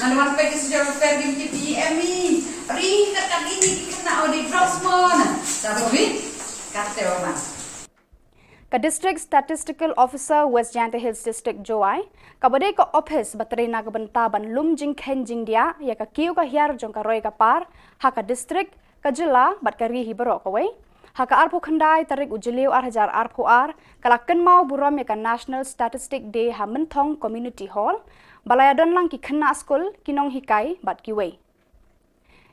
Han wan pe sejarah fair di PM ni. Ring kat ini kena audit Frostman. Satu ni kata orang. Ka District Statistical Officer West Jylla Hills District Joai, kabadai ka office bateri na kabenta ban lum jing khen jing dia ya ka kiu ka hiar jong ka roi ka par ha ka district ka jilla bat ka ri hibaro ka wei ha ka arpu khandai tarik ujiliu 1000 arpu ar kala ken mau buram ya ka National Statistic Day ha menthong Community Hall balaya don lang ki khna school kinong hikai bat ki wei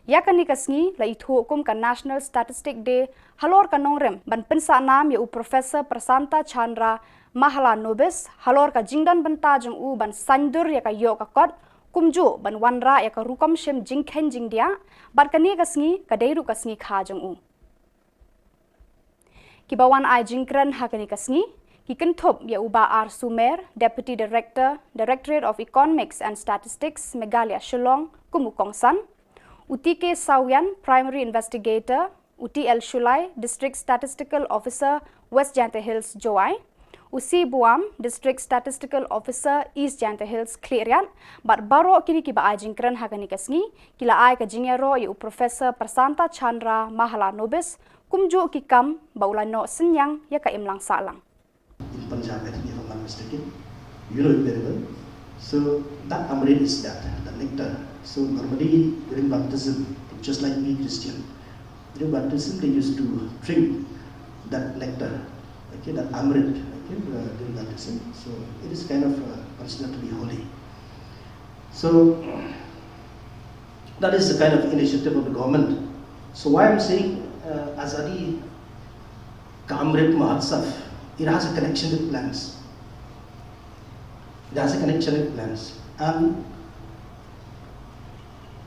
ya kani kasngi la ithu hukum ka National Statistic Day halor ka nongrem ban pensa nam ya u Professor Prasanta Chandra Mahala Nobis halor ka jingdan benta jong u ban sandur ya ka yo ka kot kumju ban wanra ya ka rukom shem jingkhen jingdia bat kani kasngi kadairu kasngi kha jong kibawan ai jingkran hakani kasngi Kikenthop ya uba R Sumer, Deputy Director, Directorate of Economics and Statistics, Meghalaya Shillong, Kumukongsan, Utike Sawian, Primary Investigator, Uti El Shulai, District Statistical Officer, West Janta Hills, Joai, Usi Buam, District Statistical Officer, East Janta Hills, Klerian, but baro kini kiba ai jingkran hakani kasngi, kila ai ka jingero yu Professor Prasanta Chandra Mahala Nobis, kumju kikam baulano senyang ya ka imlang salang. In Punjab, I think if I'm not mistaken, you know it very well. So that amrit is that, the nectar. So normally during baptism, just like me Christian, during baptism they used to drink that nectar, okay, that amrit, okay, during baptism. So it is kind of considered to be holy. So that is the kind of initiative of the government. So why I'm saying Azadi Ka Amrit Mahotsav, it has a connection with plants. It has a connection with plants. And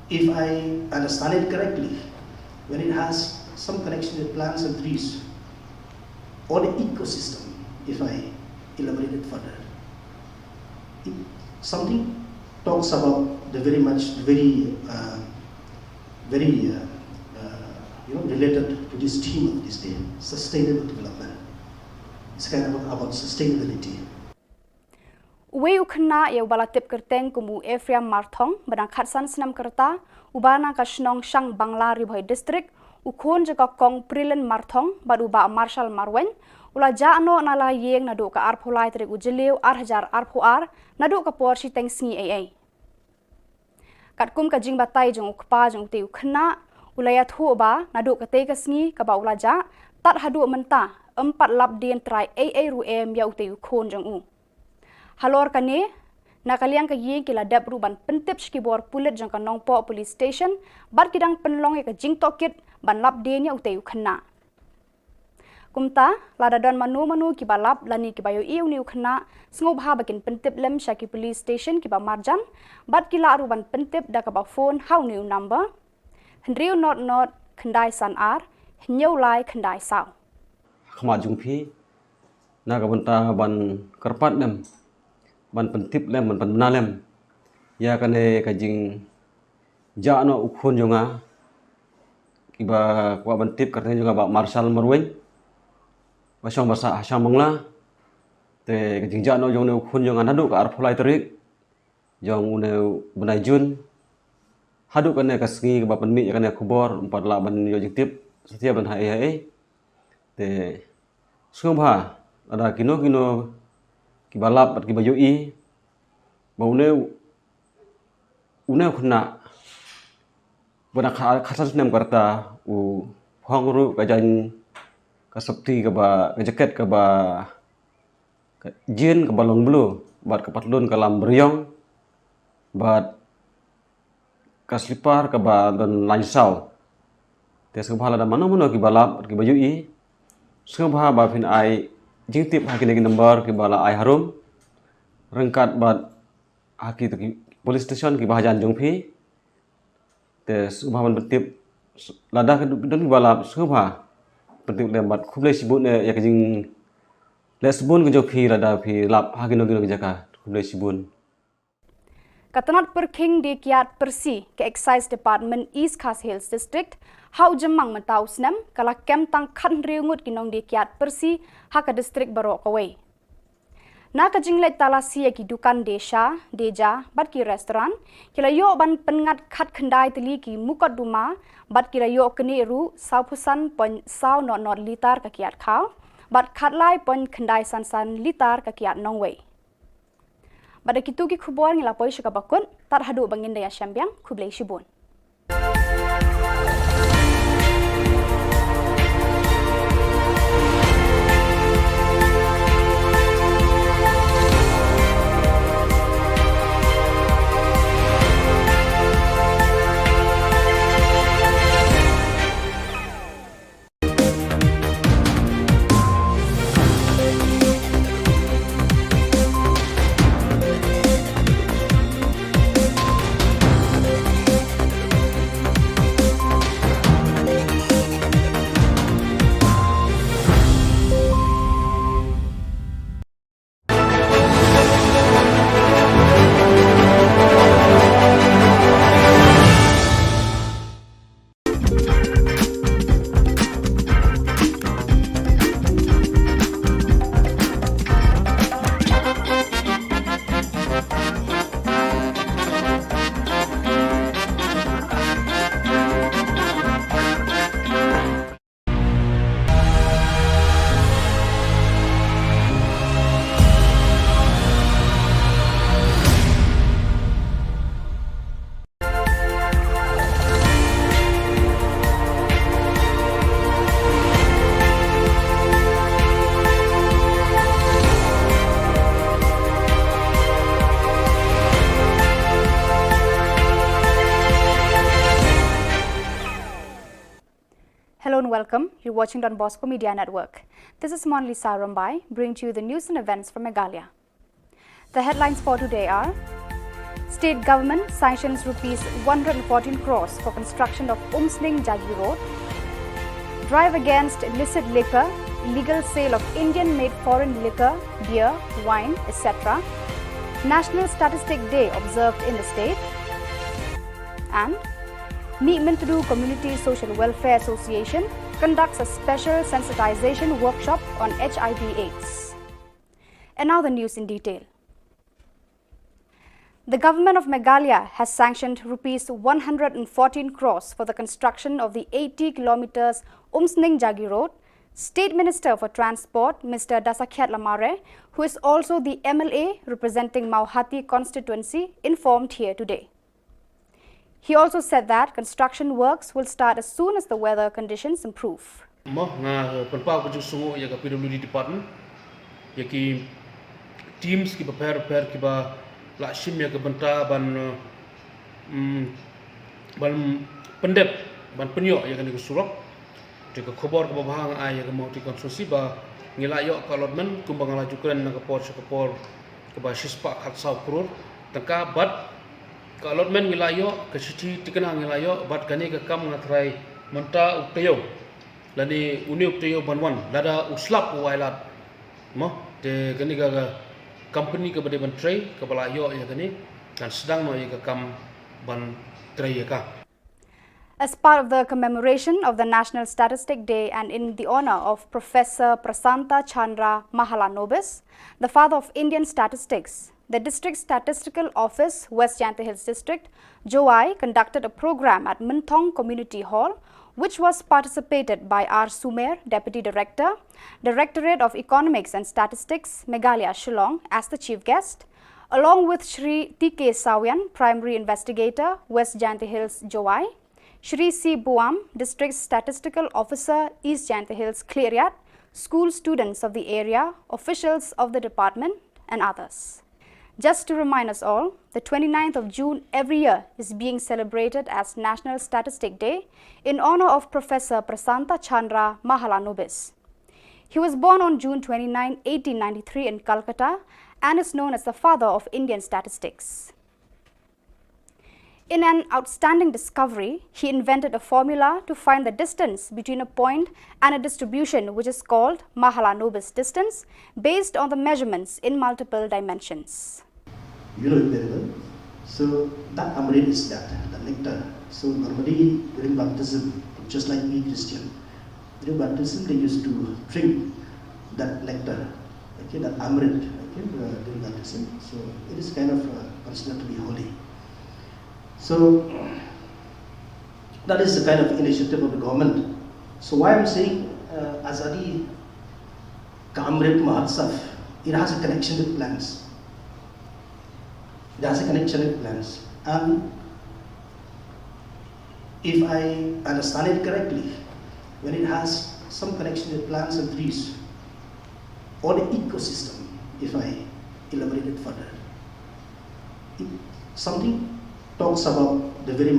if I understand it correctly, when it has some connection with plants and trees, or the ecosystem, if I elaborate it further, something talks about the very related to this theme of this day, sustainable development. It's kind of about sustainability. Uwe ukna ya ubala tip kerteng kumu Ephraim Marthong benang khatsan senam kerta ubana ka Shnong Shang Bangla Ribhoi district ukon jaka kong Prilen Marthong bad uba Marshal Marwen ula jano nala yeng nadu ka arphulai trik ujeliu arhajar arphuar nadu ka porsi tengsngi ai katkum ka jing batai jong ukpa jong tiu khna ulaya thu ba nadu ka te kasngi ka ba ula ja tat hadu menta 4 lap dien trai ai ruem ya tiu khon jong u halor kane nakaliang ka yeng kila dab ruban pentip skibor pulit jang ka nongpo police station bar kidang penlong ka jing tokit ban lap dien ya tiu khna kumta ladadon manu ki balap lani ki bayo iu niu khna sngob ha bakin pentip lem shaki police station ki ba marjan bat kila aruban pentip da ka ba phone how new number hendriu not khandai san ar hnyau lai khandai saw khama jungphi na ka banta ban karpat nem ban pentip lem ban lem ya kane ka jing ja no ukhon jonga kiba kwa ban tip karne jonga ba Marshal Marwen basong basa Asam Bangla te jing ja no jong ne ukhon jonga nadu ka arphulai terik jong ne benai jun hadu kane kasngi ba penmi kane Khubor 4 la ban yo jing tip setia ban hai te sungha ada kino kibalap at kibayoi baune une khna bana khasas nem karta u phongru ka jan ka sapti ka ba ka jaket ka ba jin ka balong blu bat ka patlun ka lam bryong bat ka slipar ka ba don lansau te sungha la mano kibalap at kibayoi sungha ba phin ai jingtip haki lagi number ki bala ai harum rengkat bat haki tu police station ki bahajan jongphi te subhaban betip lada don ki bala subha betip lembat khublai sibun ya kajing lesbun ke jokhi lada phi lap haki no ki jaka khublai sibun Katanat Perking di Kiat Persi ke Excise Department East Khas Hills District hau jemang mentau senam kala kem tang khan riungut kinong di Kiat Persi haka district barok away. Na ka jingle talasi ki dukan deja bat ki restoran kila yo ban pengat khat khandai teli ki mukat duma bat kila yo keni ru saupusan pon sau not litar ka kiat khau bat khat lai pon khandai san litar ka kiat nongway. Pada kitu ki Khubor ngilapoi syaka bakun tar hadu bangin daya syambiang khublai shibun. Hello and welcome. You're watching Don Bosco Media Network. This is Monli Sarambai, bringing to you the news and events from Meghalaya. The headlines for today are: State government sanctions rupees 114 crores for construction of Umsning Jagi Road. Drive against illicit liquor, illegal sale of Indian-made foreign liquor, beer, wine, etc. National Statistic Day observed in the state. And Meetmintadu Community Social Welfare Association conducts a special sensitization workshop on HIV/AIDS. And now the news in detail. The government of Meghalaya has sanctioned rupees 114 crores for the construction of the 80 kilometers Umsning Jagi Road. State Minister for Transport, Mr. Dasakhyat Lamare, who is also the MLA representing Mauhati constituency, informed here today. He also said that construction works will start as soon as the weather conditions improve. PWD department, yaki teams ki prepare ki ba la shim ya ke benta ban pendep ban penyo ya kan ke surok de ke khobor ke bahang ai ya ke mau ti konstruksi ba ngila yo ka allotment kumbang la jukan na ke por ke ba shispa khat saw kror tangka bat ka allotment ngila yo ke chichi tikana ngila yo bat kani ke kam ngatrai menta uktayo lani uni uktayo banwan lada uslap wailat mo de kani ga company ke bade ban tray ke bala yo ya kani dan sedang no ya ke kam ban tray ya ka. As part of the commemoration of the National Statistic Day and in the honor of Professor Prasanta Chandra Mahalanobis, the father of Indian statistics, the District Statistical Office, West Jyantha Hills District, JOI, conducted a program at Minthong Community Hall, which was participated by R. Sumer, Deputy Director, Directorate of Economics and Statistics, Meghalaya, Shillong, as the chief guest, along with Shri T.K. Sawian, Primary Investigator, West Jyantha Hills, JOI, Shri C. Buam, District Statistical Officer, East Jyantha Hills, Cleariat, school students of the area, officials of the department, and others. Just to remind us all, the 29th of June every year is being celebrated as National Statistic Day in honor of Professor Prasanta Chandra Mahalanobis. He was born on June 29, 1893 in Calcutta and is known as the father of Indian statistics. In an outstanding discovery, he invented a formula to find the distance between a point and a distribution, which is called Mahalanobis distance, based on the measurements in multiple dimensions. You know it very well. So that Amrit is that, the nectar. So normally during baptism, just like me Christian, during baptism they used to drink that nectar, okay, that Amrit, okay, during baptism. So it is kind of considered to be holy. So that is the kind of initiative of the government. So why I'm saying Azadi Kamrit Mahotsav, it has a connection with plants. It has a connection with plants. And if I understand it correctly, when it has some connection with plants and trees, or the ecosystem, if I elaborate it further, something talks about the very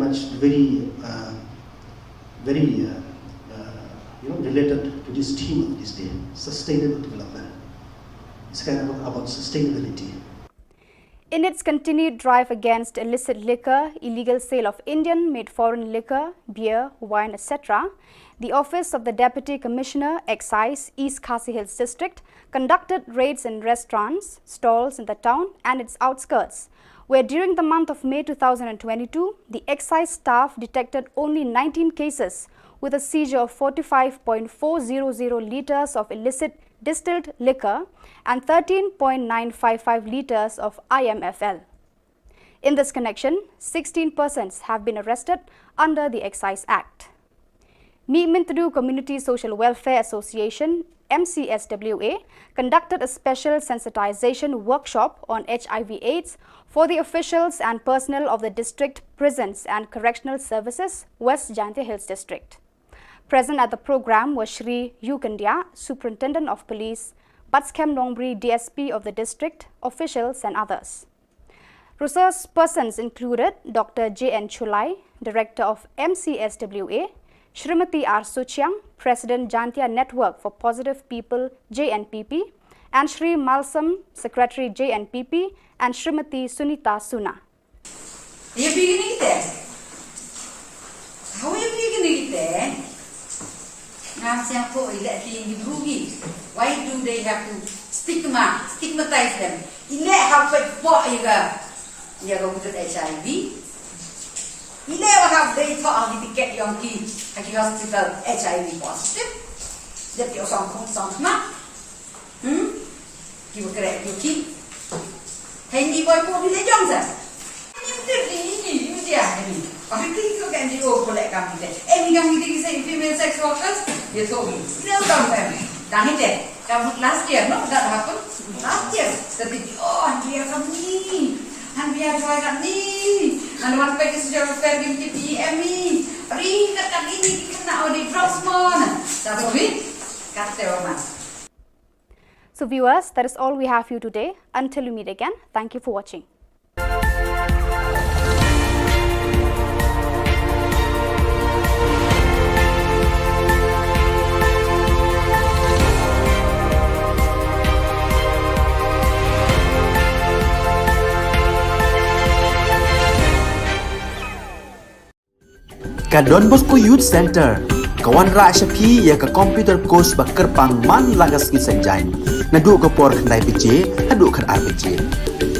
related to this theme of this day, sustainable development. It's kind of about sustainability. In its continued drive against illicit liquor, illegal sale of Indian-made foreign liquor, beer, wine, etc., the Office of the Deputy Commissioner, Excise, East Khasi Hills District, conducted raids in restaurants, stalls in the town and its outskirts, where during the month of May 2022, the excise staff detected only 19 cases with a seizure of 45.400 litres of illicit distilled liquor and 13.955 litres of IMFL. In this connection, 16 persons have been arrested under the Excise Act. Meetmintadu Community Social Welfare Association, MCSWA, conducted a special sensitization workshop on HIV/AIDS for the officials and personnel of the district prisons and correctional services, West Jyantha Hills District. Present at the program was Shri Yukandia, Superintendent of Police, Batskem Nongbri, DSP of the district, officials and others. Resource persons included Dr. J.N. Chulai, Director of MCSWA, Shrimati R. Suchiang, President Jantia Network for Positive People JNPP, and Shri Malsam, Secretary JNPP, and Shrimati Sunita Suna. Are you beginning there? How are you beginning there? Why do they have to stigmatize them? How you go with HIV? Have they thought to get young kids at the hospital HIV positive? That your song not? You will correct your kid. Handy boy for the Johnson. I think you can do collect company. Any young say female sex workers, you told me. No, don't them. Done it. Last year, no, that happened. Last year, that did and we are from me. And we are trying at me. And one page is your fair in TPME. Ring at ini kena di Frostmon. Satu week, cut the woman. So viewers, that is all we have for you today. Until we meet again, thank you for watching. Ka Don Bosco Youth Center kawan ra syapi ya ka computer course ba kerpang man lagas ki sanjain nadu ka por khandai pije adu khan ar pije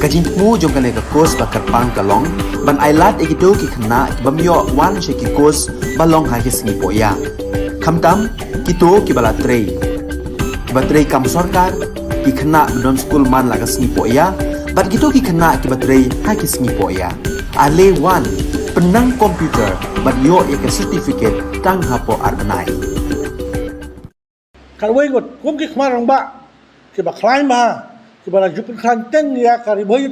ka jingmu jong ka le ka course ba kerpang ka long ban ailat egido ki khna bamyo wan she ki course balong ha ki sngi poya khamtam kito ki bala trei kam sarkar ki khna don school man lagas sngi poya bat kito ki khna ki batrei ha ki sngi poya ale wan penang komputer bat yo ek certificate tang hapo arbanai Karway got kum ki khmarang ba ki ba climb ba ki ba jupin khan teng ya kari boy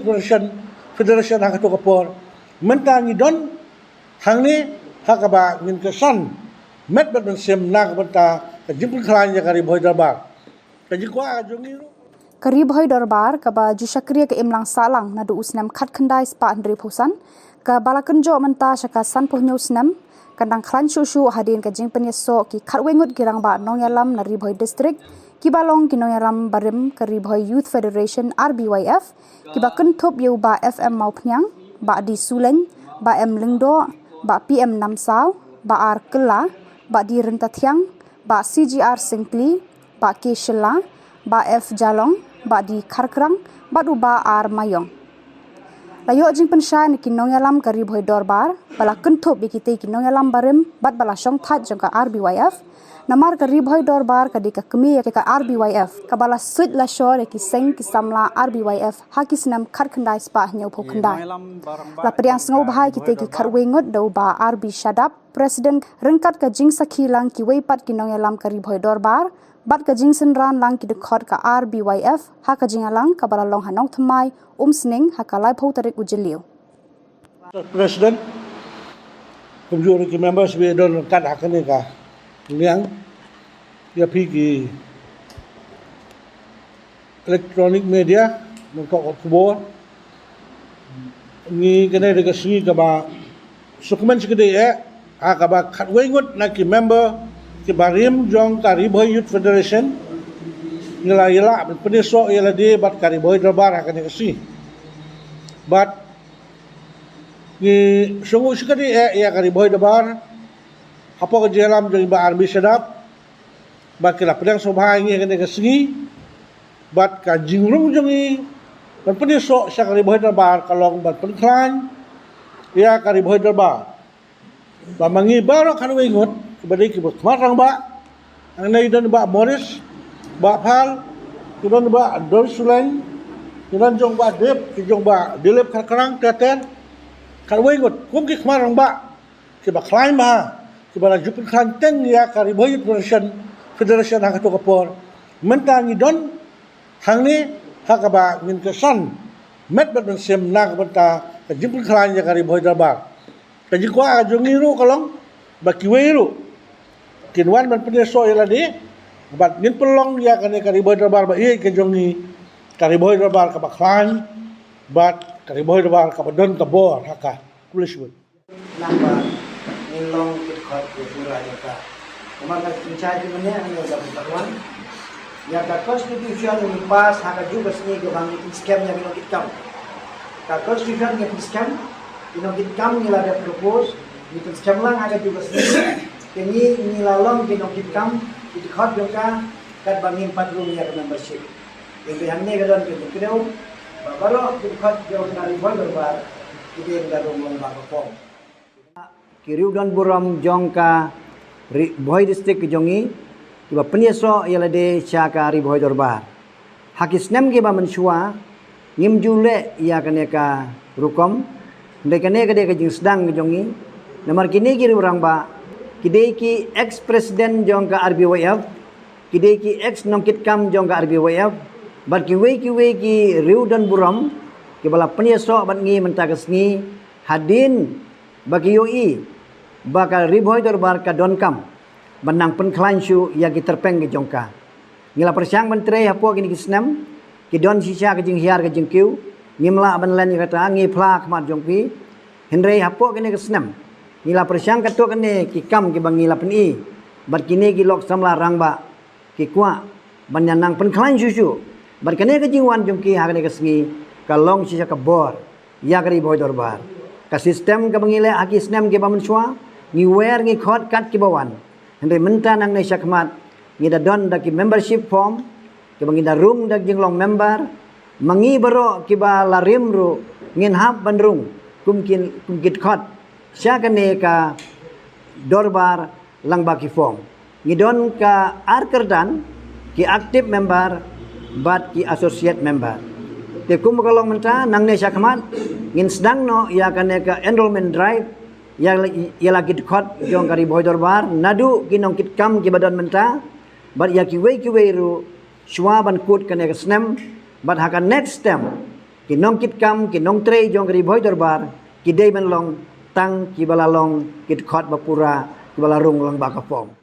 federation ha to kapor menta ni don hangni ha ka ba ngin ka san met bat sem na ka banta ka jupin khan ya kari boy darbar ka ji kwa jongi Karib hoi dorbar kaba jusakriya ke imlang salang nadu usnam khat khandai spa andri phusan ka balakanjo manta saka san puhnyo usnam kandang khlan shushu hadin ka jing penyeso ki khatwengut girang ba nongyalam na ribhoi district ki balong ki nongyalam barim ka ribhoi youth federation RBYF ki ba kenthop yeu ba FM maupnyang ba di suleng ba M lingdo ba PM namsau ba ar kela ba di rentathyang ba CGR singkli ba ke Shillong ba F jalong ba di kharkrang ba du ba ar mayong layo jing pensha ni kinongyalam ka ribhoi dorbar bala kenthop bikite kinongyalam barim bat bala shong that jong ka RBYF namar ka ribhoi dorbar ka dika kemi ya ka RBYF ka bala suit la shore ki seng ki samla RBYF hakisnam kharkhandai spa nyau pho khandai la priang sngo bahai kite ki kharwengot do ba RB shadap president rengkat ka jing sakhilang ki weipat kinongyalam ka ribhoi dorbar bat ka jing senran lang ki dekhot ka RBYF ha ka jingalang ka bala long hanong thmai sning ha ka lai phau tarik ujeliu president kumjur ki members we don kat akane ka liang ya pi ki electronic media mengko Khubor ni kene de ka sui ka ba dokumen sikede a ka ba khatwengut na ki member ki barim jong kari boy youth federation Jylla peneso ialah dia bat kari boy darbar akan kasi bat ni sungu sekali ya kari boy darbar apa ke jalam jong ba arbi sedap bat kila pedang sobhai ni akan kasi bat ka jingrung jong ni ban peneso sa kari boy darbar kalong bat penklan ya kari boy darbar ba mangi baro kan wengot badai ki berkemarang ba ang nai dan ba Morris ba Phal kidan ba Dor Suleng kidan jong ba Dep ki jong ba Dilep Kharkrang Teten kan wengot kum ki kemarang ba ki ba climb ba ki ba jupin khan teng ya kari boy federation ha to kapor menta ni don hangni ha ka ba ngin ka san met bat sem na ka banta ka jupin khan ya kari boy darbar ka ji kwa jongi ru kalong ba ki weiru kinwan man peneso ialah di bat ngin pelong ya kane kari boy darbar ba ye ke jongi kari boy darbar ka baklan bat kari boy darbar ka don ka bor haka kulishwut namba ngilong khot ke pura jaka. Umar ka kincai ki mene ane udah perluan. Ya ka constitution ni pas haka juga sini ke bangi scam yang kita kam. Ka constitution yang scam kita kam ni lah ada propose kita scam lang haka juga sini. Kini ni lalong kita kam kita khot jaka kat bangi 4 room ya membership. Yang hamne gadon ke kedau baru kita khot jauh dari Khubor kita dah room ba ko form. Kiriu dan buram jongka boy district ke jongi kiba penyeso yala de chaka ri boy dorbar hakis nem ke ba menshua ngim jule ya kane ka rukom de kane ka de ka jing sedang ke jongi namar kini ki orang ba kidei ki ex president jongka RBWF kidei ki ex nongkit kam jongka RBWF bat ki riu dan buram ki bala penyeso bat ngi mentakasni hadin bagi yoi bakal riboy dorbar ka donkam benang penklan syu yang terpeng ke jongka ngila persyang menteri hapo kini kisnam ki don sisa ke jing hiar ke jing kiu ngimla banlan kata ngi plak mat jongpi hendrei hapo kini kisnam ngila persyang kato kene ki kam ki bangila peni bar kini ki lok samla rangba ki kwa banyanang penklan syu bar kene ke jing wan jongki ha kene kesngi kalong sisa ke bor ya ke riboy dorbar ka sistem ke bangile aki sistem ke bamenswa ngi wer ngi khot kat ki bawan hendai menta nang nei syakmat ngi da don da ki membership form ki bangi da room da jinglong member mangi baro ki ba larim ru ngin hab bandrung kumkit khot syakane ka dorbar lang ba ki form ngi don ka arkerdan ki active member bat ki associate member te kum kalong menta nang nei syakmat ngin sedang no ya kane ka enrollment drive yang lagi dekat jong kari boy dorbar nadu kinong kit kam ki badan menta bar ya ki wei ru shwa ban kut kane ka snem bar haka next time kinong kit kam kinong tre jong kari boy dorbar ki dei ban long tang ki balalong kit khot bapura ki balarung lang ba ka form.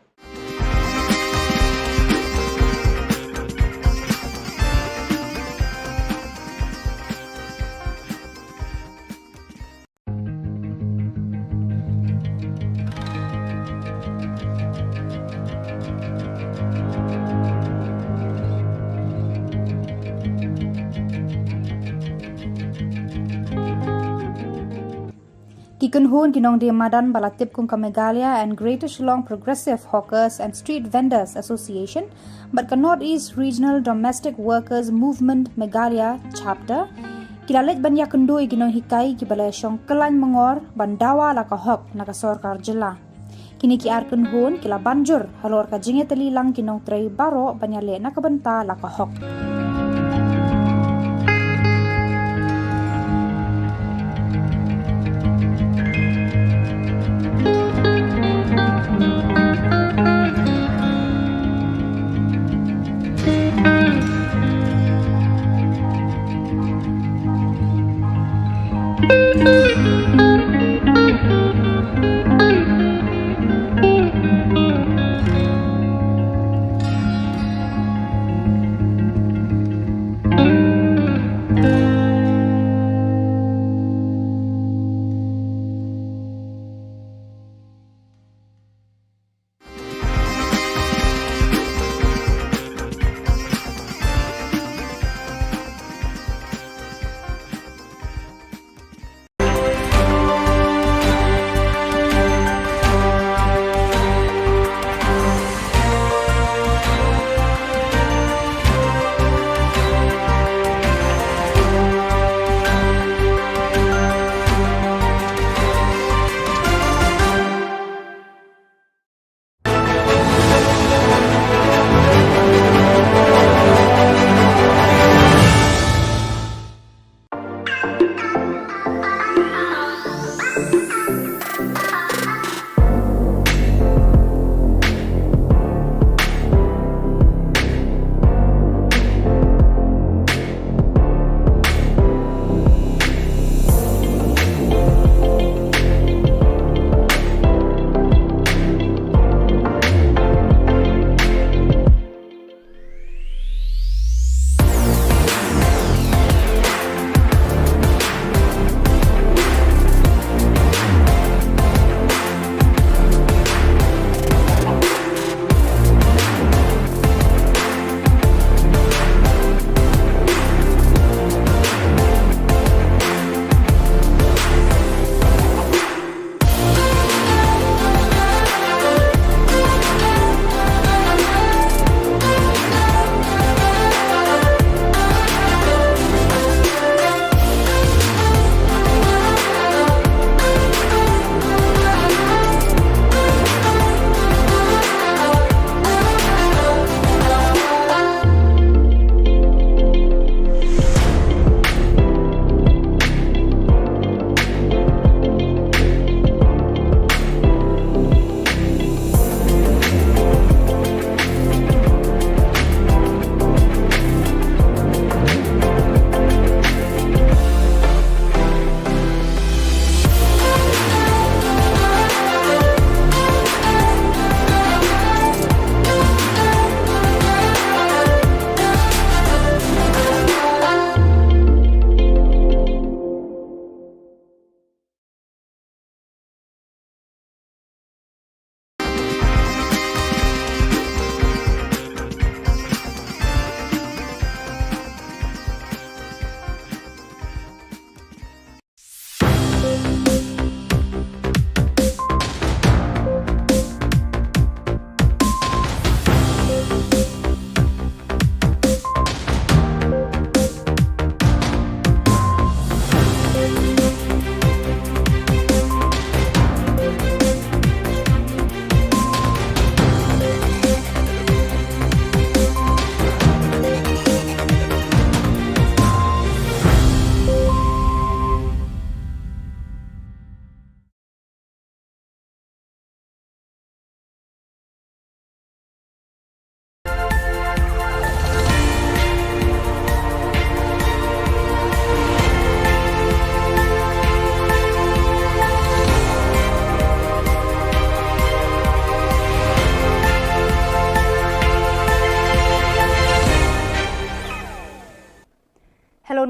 Kikenhun kinong di Madan Balatip Kung Meghalaya and Greater Shillong Progressive Hawkers and Street Vendors Association, but ka Northeast Regional Domestic Workers Movement Meghalaya Chapter, kilalit banya kendui kinong hikai kibalay syong kelan mengor bandawa la ka hok na ka sorkar Jylla. Kini ki arkenhun kila banjur halor ka jinge telilang kinong trei baro banyale na kabenta la ka hok.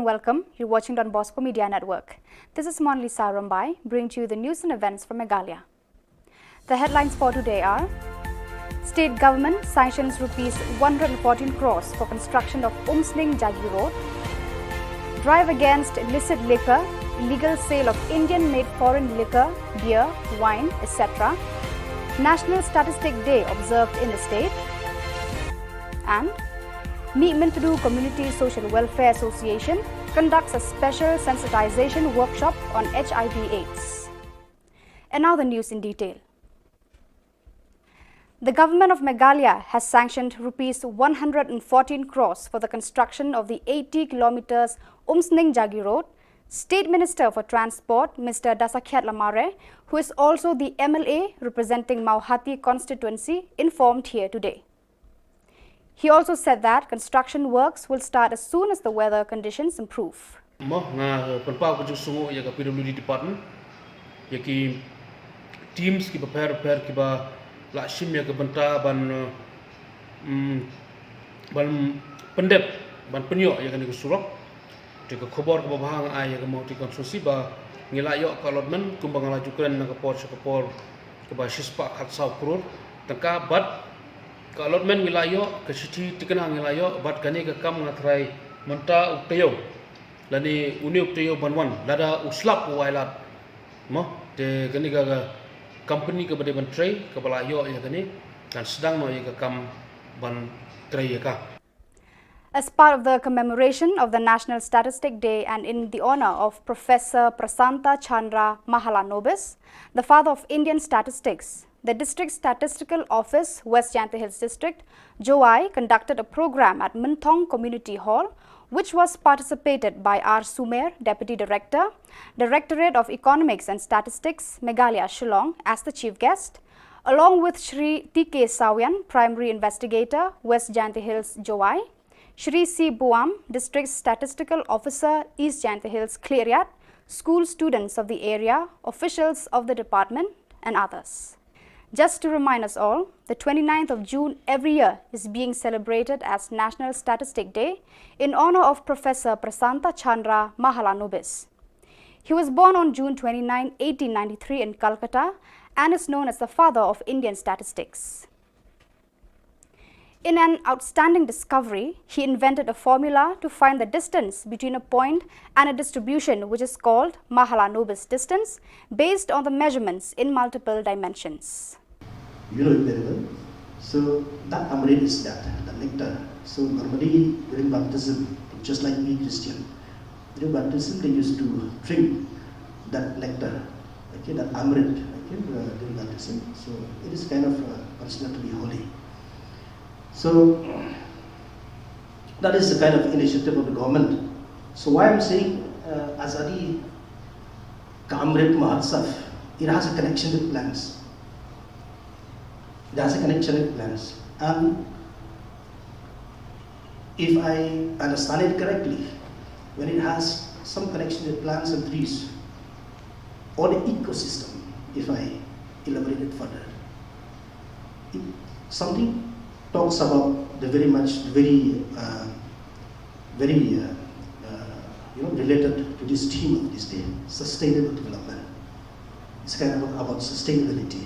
welcome. You're watching Don Bosco Media Network. This is Monlisa Rambai, bringing to you the news and events from Meghalaya. The headlines for today are: State government sanctions rupees 114 crores for construction of Umsning Jagi Road. Drive against illicit liquor, illegal sale of Indian-made foreign liquor, beer, wine, etc. National Statistic Day observed in the state. And Meetmintadu Community Social Welfare Association conducts a special sensitization workshop on HIV/AIDS. And now the news in detail. The government of Meghalaya has sanctioned rupees 114 crores for the construction of the 80 kilometers Umsning Jagi Road. State Minister for Transport, Mr. Dasakhyat Lamare, who is also the MLA representing Mauhati constituency, informed here today. He also said that construction works will start as soon as the weather conditions improve. PWD department, yaki teams ki prepare ki ba la shim ya banta ban pendep ban penyo ya kan surok de Khubor ke bahang ai ya mau ti konstruksi ba ngilayo ka allotment kumbang laju kren na kapor ke ba shispa khat sau kror tangka bat ka allotment ngilayo ke city tikana ngilayo bat kani ke kam ngatrai menta uktayo lani uni uktayo banwan lada uslap wailat mo de kani ga company ke bade ban tray ke balayo ya kani dan sedang no ya ke kam ban tray ya ka. As part of the commemoration of the National Statistic Day and in the honor of Professor Prasanta Chandra Mahalanobis, the father of Indian statistics, the District Statistical Office, West Jyanthe Hills District, Joai, conducted a program at Minthong Community Hall, which was participated by R. Sumer, Deputy Director, Directorate of Economics and Statistics, Meghalaya, Shillong, as the chief guest, along with Shri T.K. Sawian, Primary Investigator, West Jyanthe Hills, Joai, Shri C. Buam, District Statistical Officer, East Jyanthe Hills, Cleriat, school students of the area, officials of the department, and others. Just to remind us all, the 29th of June every year is being celebrated as National Statistic Day in honor of Professor Prasanta Chandra Mahalanobis. He was born on June 29, 1893 in Calcutta and is known as the father of Indian statistics. In an outstanding discovery, he invented a formula to find the distance between a point and a distribution which is called Mahalanobis distance based on the measurements in multiple dimensions. You know it very well. So that amrit is that, the nectar. So normally during baptism, just like we Christian, during baptism they used to drink that nectar, okay, that amrit, okay, during baptism. So it is kind of considered to be holy. So that is the kind of initiative of the government. So why I'm saying Azadi Kamrit Mahatsaf, it has a connection with plants. It has a connection with plants. And if I understand it correctly, when it has some connection with plants and trees, or the ecosystem, if I elaborate it further, something talks about the very related to this theme of this day, sustainable development. It's kind of about sustainability.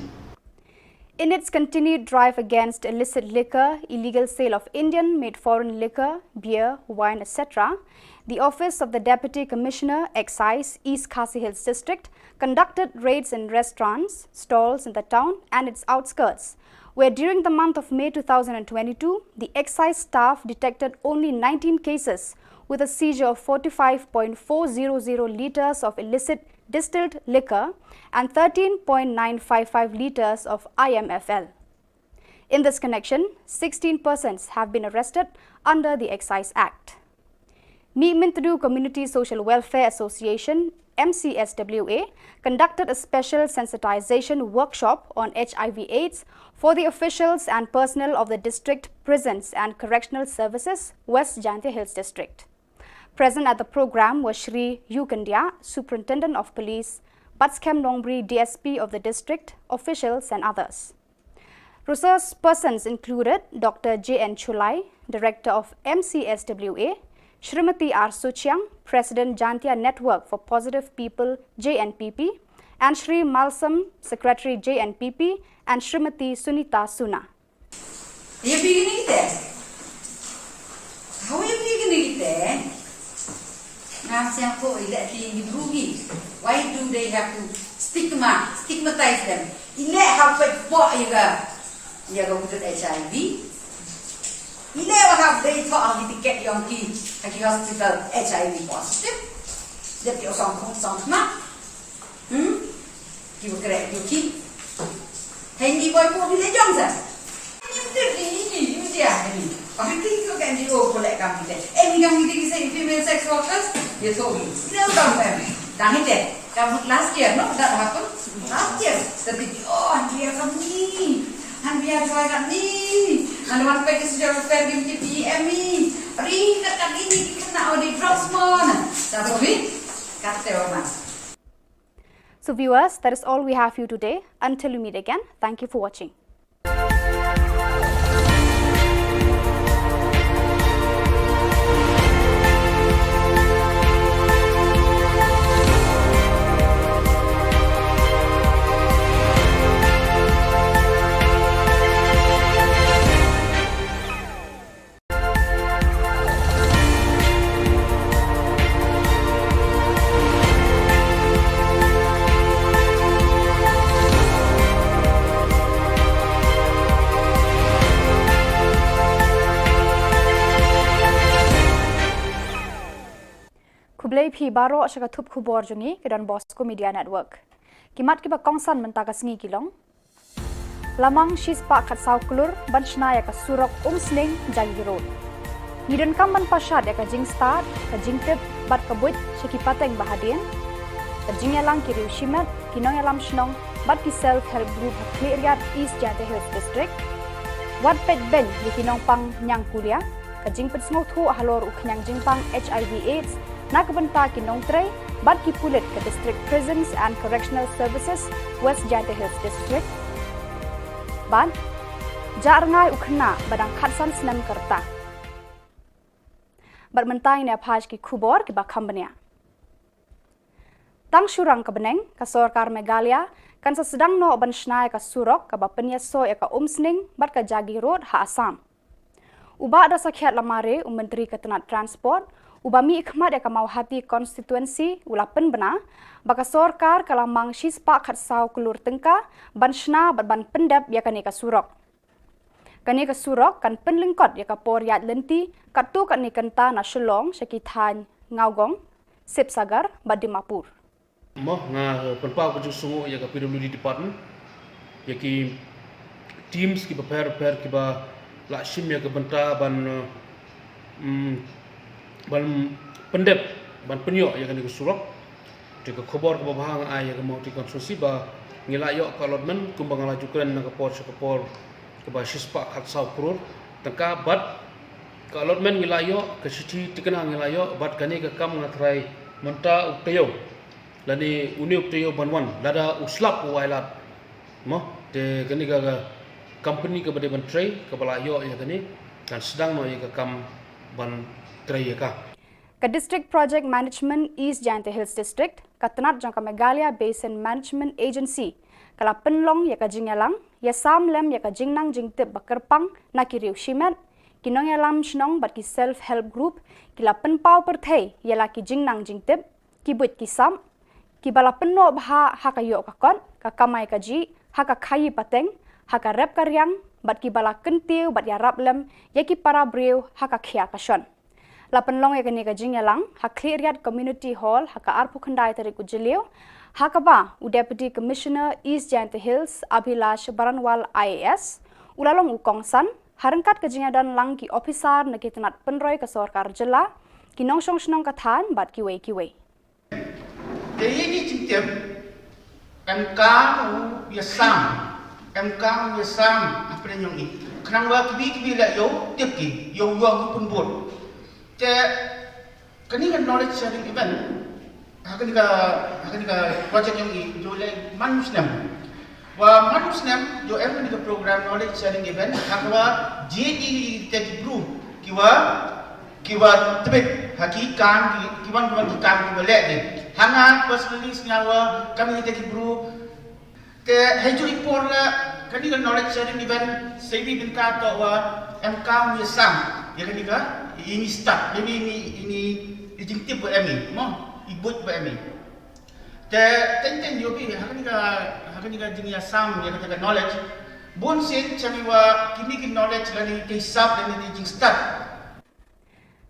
In its continued drive against illicit liquor, illegal sale of Indian-made foreign liquor, beer, wine, etc., the Office of the Deputy Commissioner, Excise, East Khasi Hills District, conducted raids in restaurants, stalls in the town and its outskirts, where during the month of May 2022, the excise staff detected only 19 cases with a seizure of 45.400 litres of illicit distilled liquor and 13.955 litres of IMFL. In this connection, 16 persons have been arrested under the Excise Act. Meetmintadu Community Social Welfare Association, MCSWA, conducted a special sensitization workshop on HIV/AIDS for the officials and personnel of the District Prisons and Correctional Services, West Jyanthe Hills District. Present at the program was Shri Yukandia, Superintendent of Police, Batskem Nongbri, DSP of the district, officials and others. Resource persons included Dr. J.N. Chulai, Director of MCSWA, Shrimati R. Suchiang, President Jantia Network for Positive People JNPP, and Shri Malsam, Secretary JNPP, and Shrimati Sunita Suna. Are you beginning there? How are you beginning there? Why do they have to stigmatize them? You go to HIV. You never have they thought of to get young kids at the hospital HIV positive. That you're some you correct your kid. Handy boy for the Johnson. You think I think you can do for that company. Any young ladies say female sex workers, you told me. No, don't have me. Done it. Last year, no, that happened. Last year, the big, oh, and we are from me. And we are trying at me. And one pack is your fair game to me. Ring that ini kena di drops mon. That's it. Kata So viewers, that is all we have for you today. Until we meet again, thank you for watching. Kublai phi baro asaka thup khubor jungi ke Don Bosco Media Network. Kimat kiba kongsan mentaka sengi kilong. Lamang shis pa khat saw klur banchna ya ka surok sling jagi road. Nidon kam ban pasad ya ka jing start ka jing tip bat ka buit shiki pateng bahadien. Ka jing yalang ki riu shimat kinong yalam shnong bat ki self help group clear yard East Jante Hills District. Wat pet ben di kinong pang nyang kulia ka jing pet sngo thu halor uknyang jing pang HIV AIDS nakabanta kinong tray bat ki pulit ke District Prisons and Correctional Services West Jante Hills District. Ban jarngai ukhna badang khatsan snam karta. Bat mentai ne phaj ki Khubor ki ba khambania. Tang shurang ka beneng ka Sarkar Meghalaya kan sa sedang no ban shnai ka surok ka ba penyaso ya ka umsning bat ka jagi road ha Assam. Uba da sakhiat lamare Menteri Ketenat Transport Ubami ikhmat ya kamau hati konstituensi ulapen bena baka Sarkar kalamang shispa khatsau kulur tengka banshna ban pendap ya kanika surok. Kanika surok kan penlingkot ya kapor yat lenti katu kanikanta na Shillong syakithan ngaugong Sipsagar Badimapur. Moh nga penpau ke sungu ya ka PWD department ya ki teams ki prepare ki ba la shim ya ka benta ban pendep ban penyo ya kan ke surok de ke Khubor ke bahang ai ya ke mau ti konstruksi ba ngilayo ka lotmen kumbang lajukan na ke por ke ba shispa khatsau krur tengka bat ka lotmen ngilayo ke siti tikena ngilayo bat kani ke kam ngatrai menta uktayo lani uni uktayo banwan lada uslap wailat mo de kani ka company ke bade ban tray ke balayo ya kani dan sedang no ya ke kam ban Ka District Project Management East Jante Hills District, Katanat Jylla Meghalaya Basin Management Agency, kala penlong ya ka jingyalang, ya samlem ya ka jingnang jingtip bakerpang na kiriu shimet, kinong yalam shnong bat ki self-help group, kila penpau perthei ya la ki jingnang jingtip, ki buit ki sam, ki bala penno bha hakayo kakon, kakamai kaji, haka khayi pateng, haka rep karyang, bat ki bala kentiu bat ya rablem, ya ki para breu haka khia kashon. La penlong ya kani ka jingyalang ha clear yard community hall ha ka arpu khandai tari ku jilio ha ka ba u deputy commissioner East Jante Hills Abhilash Baranwal IAS ulalong u kongsan harangkat ka jingyadan lang ki officer na kitanat penroy ka Sarkar Jilla kinong song snong ka than bat ki wei de ini jingtem MK yasam apa yang ini kenang wa kibi la yo tipki yo pun bot te kani kan knowledge sharing event hakani ka project yang ini jo le manusnem jo every program knowledge sharing event hakwa JD tech group kiwa kiwa tebet haki kan kiwan kiwa lek ni hanga personally sengawa kami kita kibru ke haju ipor la kani kan knowledge sharing event sebi binta to wa MK ni sam ya kani ka ini start jadi ini ijingtip buat kami mo ibut buat kami te tenten yo bi hakani ka jing ya sam ya kata knowledge bon sen chami wa kini knowledge lani ke sab dan ni jing start.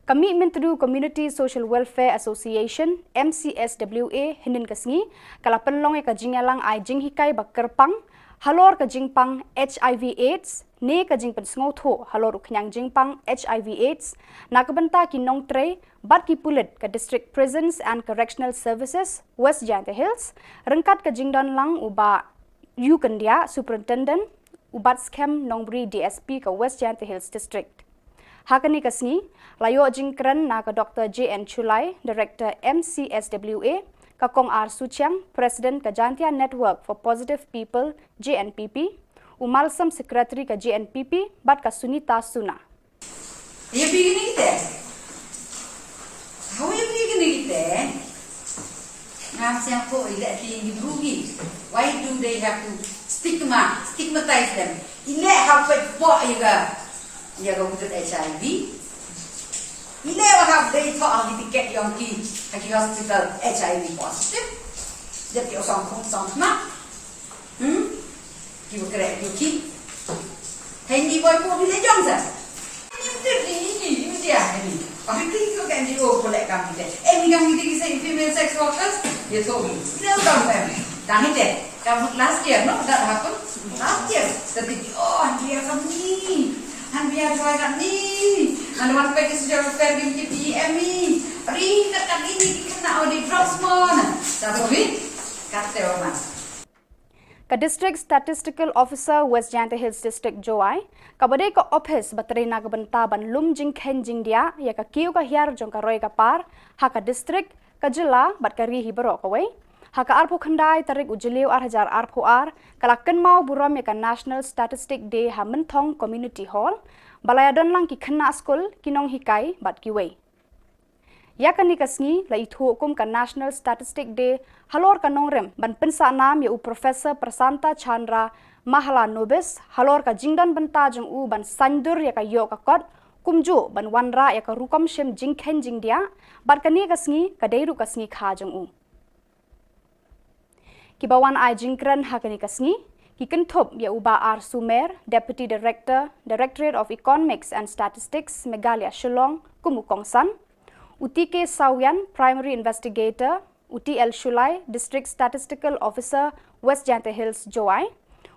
Commitment to Community Social Welfare Association MCSWA hinin kasngi kala penlong ka jingalang ai jing hikai bakerpang halor ka jingpang HIV AIDS ne ka jing pensngo tho halor uknyang jingpang HIV AIDS nakabenta kinong tre bat ki pulit ka District Prisons and Correctional Services West Jante Hills rengkat ka jingdan lang uba Yukandia Superintendent ubat scam nongbri DSP ka West Jante Hills District. Hakani kasni layo jingkran na ka Dr. JN Chulai, Director MCSWA, ka Kong R Suchiang, President ka Jantia Network for Positive People JNPP, umalsam Secretary ka JNPP, bat ka Sunita Suna. You beginning there? How are you beginning there? Now, sample let the rugi. Why do they have to stigmatize them? Ile how for you go to HIV. You never have they thought of the get young kids at the hospital HIV positive. That you're some not. You correct your kid. Handy boy for the Johnson. You did you dear. I think you can go for that company. Any company say female sex workers, you told me. They'll come back. Done it. Last year, no, that happened. Last year. The big and we are coming. And we are trying ni, and one pack is your fair in PM me. Ring kat ini kena di drugs mon. Satu bit, kata orang. Ka District Statistical Officer West Jante Hills District Joai, kabade ka office baterina ka benta ban lum jing ken jing dia ya ka kiu ka hiar jong ka roy ka par ha ka district ka jilla bat ka ri hibaro ka wei. Haka arpo khandai tarik ujiliu 8,000 arpo ar kalakan mau buram ya ka National Statistic Day ha mentong Community Hall balayadon lang ki khna school kinong hikai bat ki wei ya kan nikasngi la ithu hukum ka National Statistic Day halor ka nongrem ban pensa nam ya u Professor Prasanta Chandra Mahala Nobis halor ka jingdan benta jong u ban sandur ya ka yo ka kot kumju ban wanra ya ka rukom shem jingkhen jingdia bat ka nikasngi ka deiru kasngi kha jong u Kibawan ai jingkran hakani kasngi kikenthop ya uba R Sumer Deputy Director Directorate of Economics and Statistics Meghalaya Shillong kumukongsan Utike Sawian Primary Investigator UTL Shulai District Statistical Officer West Jante Hills Joai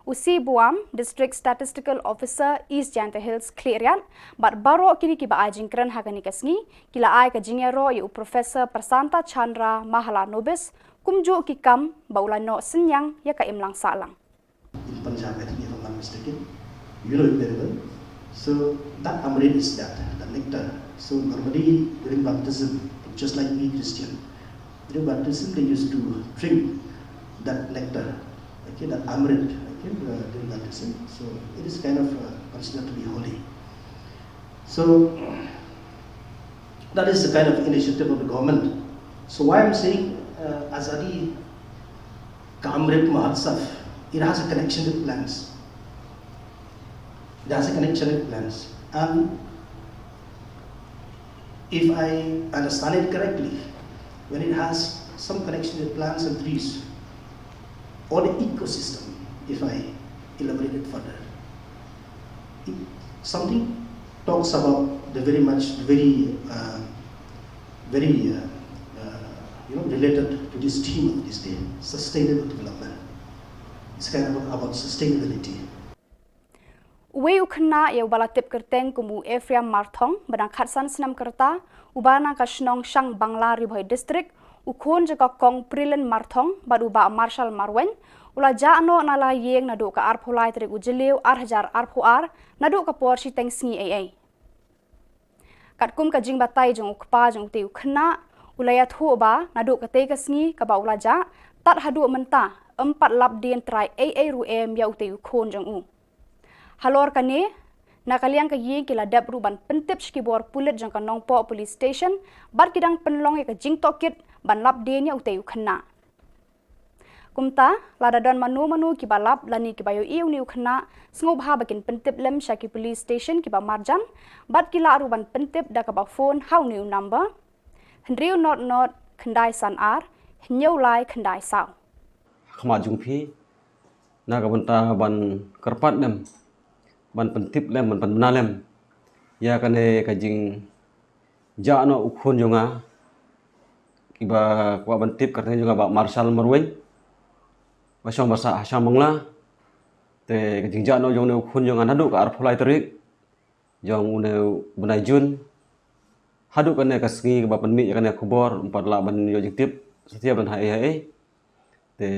Usi Buam District Statistical Officer East Jante Hills Clearian bat baro kini kiba ai jingkran hakani kasngi kila ai ka jingero ya Professor Prasanta Chandra Mahala Nobis kumju kikam baulano senyang ya ka imlang salang. In Punjab, I think if I'm not mistaken, you know it very well. So that amrit is that, the nectar. So normally during baptism, just like we Christian, during baptism they used to drink that nectar, okay, that amrit, okay, during baptism. So it is kind of considered to be holy. So that is the kind of initiative of the government. So why I'm saying Azadi Kamrit Mahotsav, it has a connection with plants. It has a connection with plants. And if I understand it correctly, when it has some connection with plants and trees, or the ecosystem, if I elaborate it further, something talks about the very related to this theme of this day, sustainable development. It's kind of about sustainability. Uwe ukna ya balatip kerteng kumu Ephraim Marthong badang khatsan senam kerta ubana ka Shillong Shang Bangla Ribhoi District ukon jaka kong Prilen Marthong baduba Marshal Marwen ula jano nala yeng nadu ka arpholai trik ujeliu 8,000 arphoar nadu ka por si tengsngi ai katkum ka jing batai jong ukpa jong te ukna ulaya thu ba nadu ka te kasngi ka ba ulaja tat hadu menta 4 lap dien trai ru em ya ute khon jong u halor kane Nakaliang kayi kila dap ruban pentip skibor pulit jangka nongpo police station bat kidang penlong ya ka jing tokit ban lap denya uteu khana. Kumta lada don manu kibalap lani kibayo iu niu khana sngop ha bakin pentip lem shaki police station kiba marjan bat kila ruban pentip da ka ba phone hau niu number hendriu not khandai san ar hnyau lai khandai sao. Khama jungphi na ka banta ban karpat dem ban pentip lem ban bana lem ya kane ka jing ja no ukhon jonga kiba kwa bantip katanya juga ba marshal marwen basong basa hasam mangla te ka jing ja no jong ne ukhon jonga nadu ka ar pholai terik jong une bunai jun hadu kane ka sngi ba penmi kane khubor empat la ban yo jing tip setiap ban hai te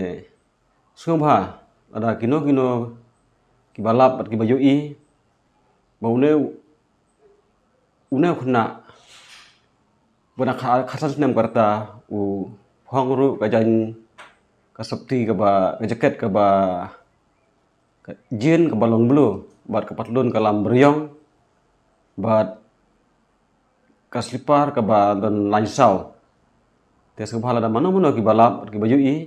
sungha ada kino kibalap at kibayo i baune une khuna bana khasas nem karta u phongru ka jan ka sapti ka ba ka jaket ka ba jin ka balong blue bat ka patlun ka lam beriong bat ka slipar ka ba dan lansau te sungha la mano kibalap at kibayo i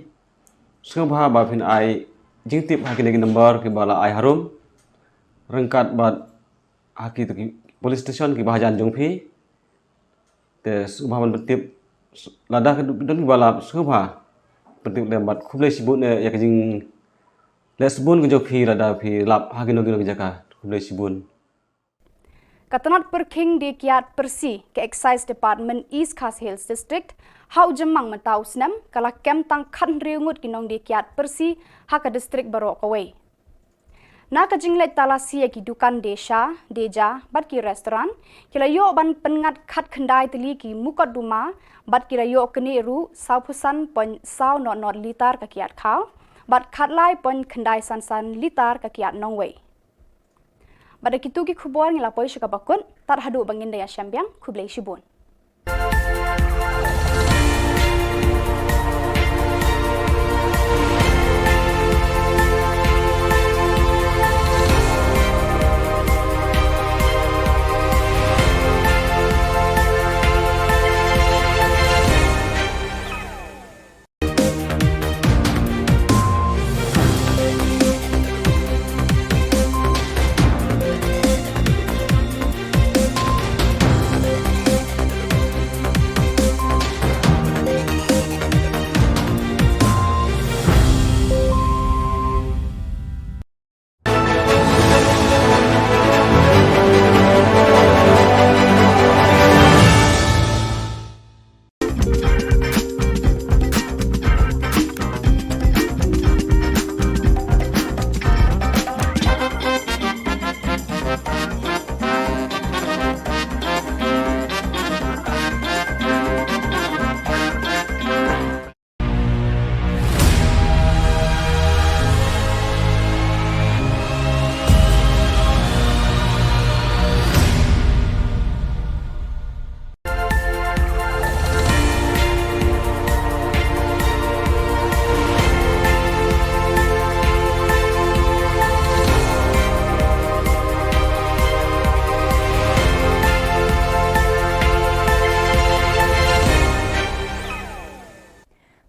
sungha ba phin ai jing tip haki lagi number ki bala ai harum rengkat bat haki tu police station ki bahajan jongphi te subhaban betip lada ke don bala subha betip lembat khublai sibun ya ke jing lesbun ke jokhi lada phi lap haki no jaka khublai sibun. Katanat perking di kiat persi ke Excise Department East Khas Hills District hau jemang matau senam kala kem tang khan riungut kinong di kiat persi haka district barok away. Na ka jinglet talasi ki dukan deja bat ki restoran kila yo ban pengat khat khandai tili ki mukat duma bat kila yo kene ru saupusan pon sau not litar ka kiat khau bat khat lai pon khandai san litar ka kiat nongway. Pada kitu ki khubor ngilapoi syuka bakun tar hadu bangin daya syambiang kublai shibun.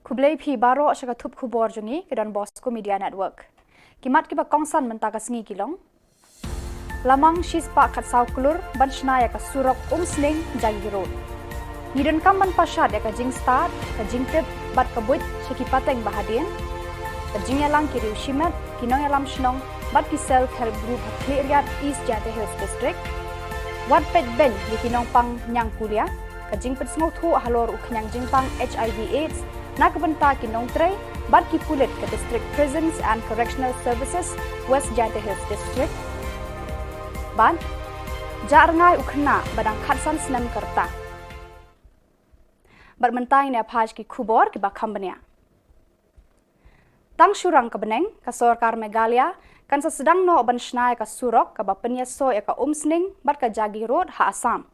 Kublai phi baro syaka thup khubor jungi kedan Bosco Media Network. Kimat kiba kongsan mentaka sengi kilong. Lamang shispa khat sau kulur ban shnaya ka surok sling jagi road. Nidon kam ban pasad ya ka jing start ka jing tip bat ka buit syaki pateng bahadien. Ka jing yalang kiri ushimat kinong yalam shnong bat ki self help group Hakliat East Jylla Hills District. Wat pet ben di kinong pang nyang kuliah ka jing pet sngo thu halor uknyang jing pang HIV AIDS nakabanta kinong tray bat ki pulit ke District Prisons and Correctional Services West Jylla Hills District. Ban jarngai ukhna badang khatsan snam karta. Bermentai ne phaj ki khubor ki bakhambania. Tang surang kebeneng ka Sorkar Meghalaya kan sedang no ban shnai ka surok ka bapenya so ya ka umsning bat ka jagi road ha Assam.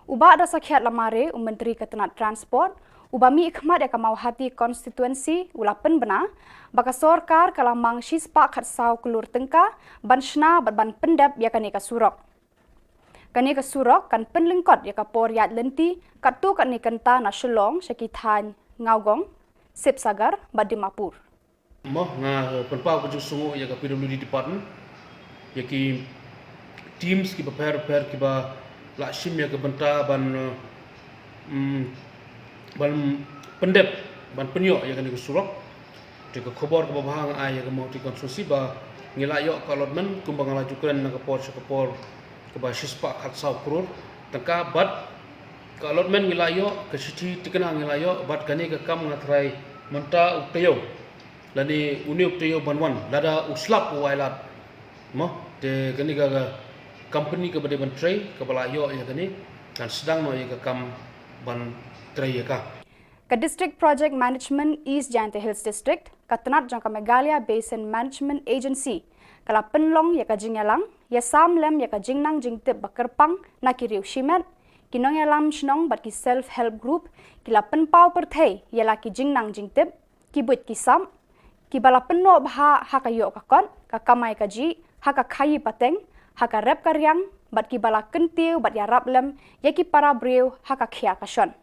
Uba ada sakhiat lamare Menteri Ketenat Transport Ubami ikhmat ya kamau hati konstituensi ulapen bena baka sorkar kalamang shispa khatsau kelur tengka ban shna ban pendap ya kani ka surok. Kani ka surok kan penlengkot ya ka por yat lenti katu kan ni kenta na Shillong syakithan ngaugong sip sagar badimapur. Moh nga penpau ke sungu ya ka PWD department ya ki teams ki prepare ki ba lakshim ya ke benta ban pendep ban penyok ya kan ke surok de ke khubor ke bahang ai ya ke mau ti konstruksi ba ngilayok ka allotment kumbang laju kren na ke por ke ba shispa khatsau krur tangka bat ka allotment ngilayok ke siti tikena ngilayok bat kani ke kam ngatrai menta uktayo lani uni uktayo banwan lada uslap wailat mo de kani ka company ke bade ban tray ke balayo ya kani kan sedang no ya ke kam ban tray ya ka Ka District Project Management East Jylla Hills District, Katnat Jylla Meghalaya Basin Management Agency, kala penlong ya ka jingyalang, ya samlem ya ka jingnang jingtip bakerpang na kiriu shimet, kinong ya lam shnong bat ki self-help group, kila penpau perthai ya la ki jingnang jingtip, ki buit ki sam, ki bala penno bha ha ka yo ka kon, ka kamai ka ji, ha ka khayi pateng, ha ka rep karyang, bat ki bala kentiu bat ya rablem, ya ki para breu ha ka khia ka shon.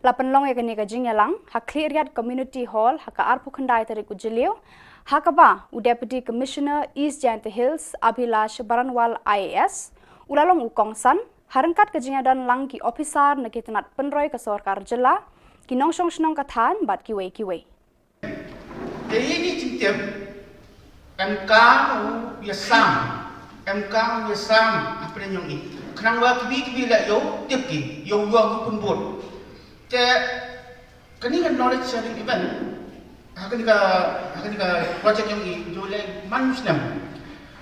Lapan long ya kani ka jingyalang, ha clearyat community hall, ha ka arpu khandai tarik ujilio, ha ka ba u Deputy Commissioner East Jylla Hills Abhilash Baranwal IAS, ulalong ukongsan, harangkat ka jingyadan lang ki officer na kitanat penroy ka sorkar jela, kinong shnong kathan bat kiway. Jadi cintip MK yasam apa yang ini. Kenapa kibi lah yo tipki yo pun buat. Te kani kan knowledge sharing event akan ka project yang ini jo le manusnem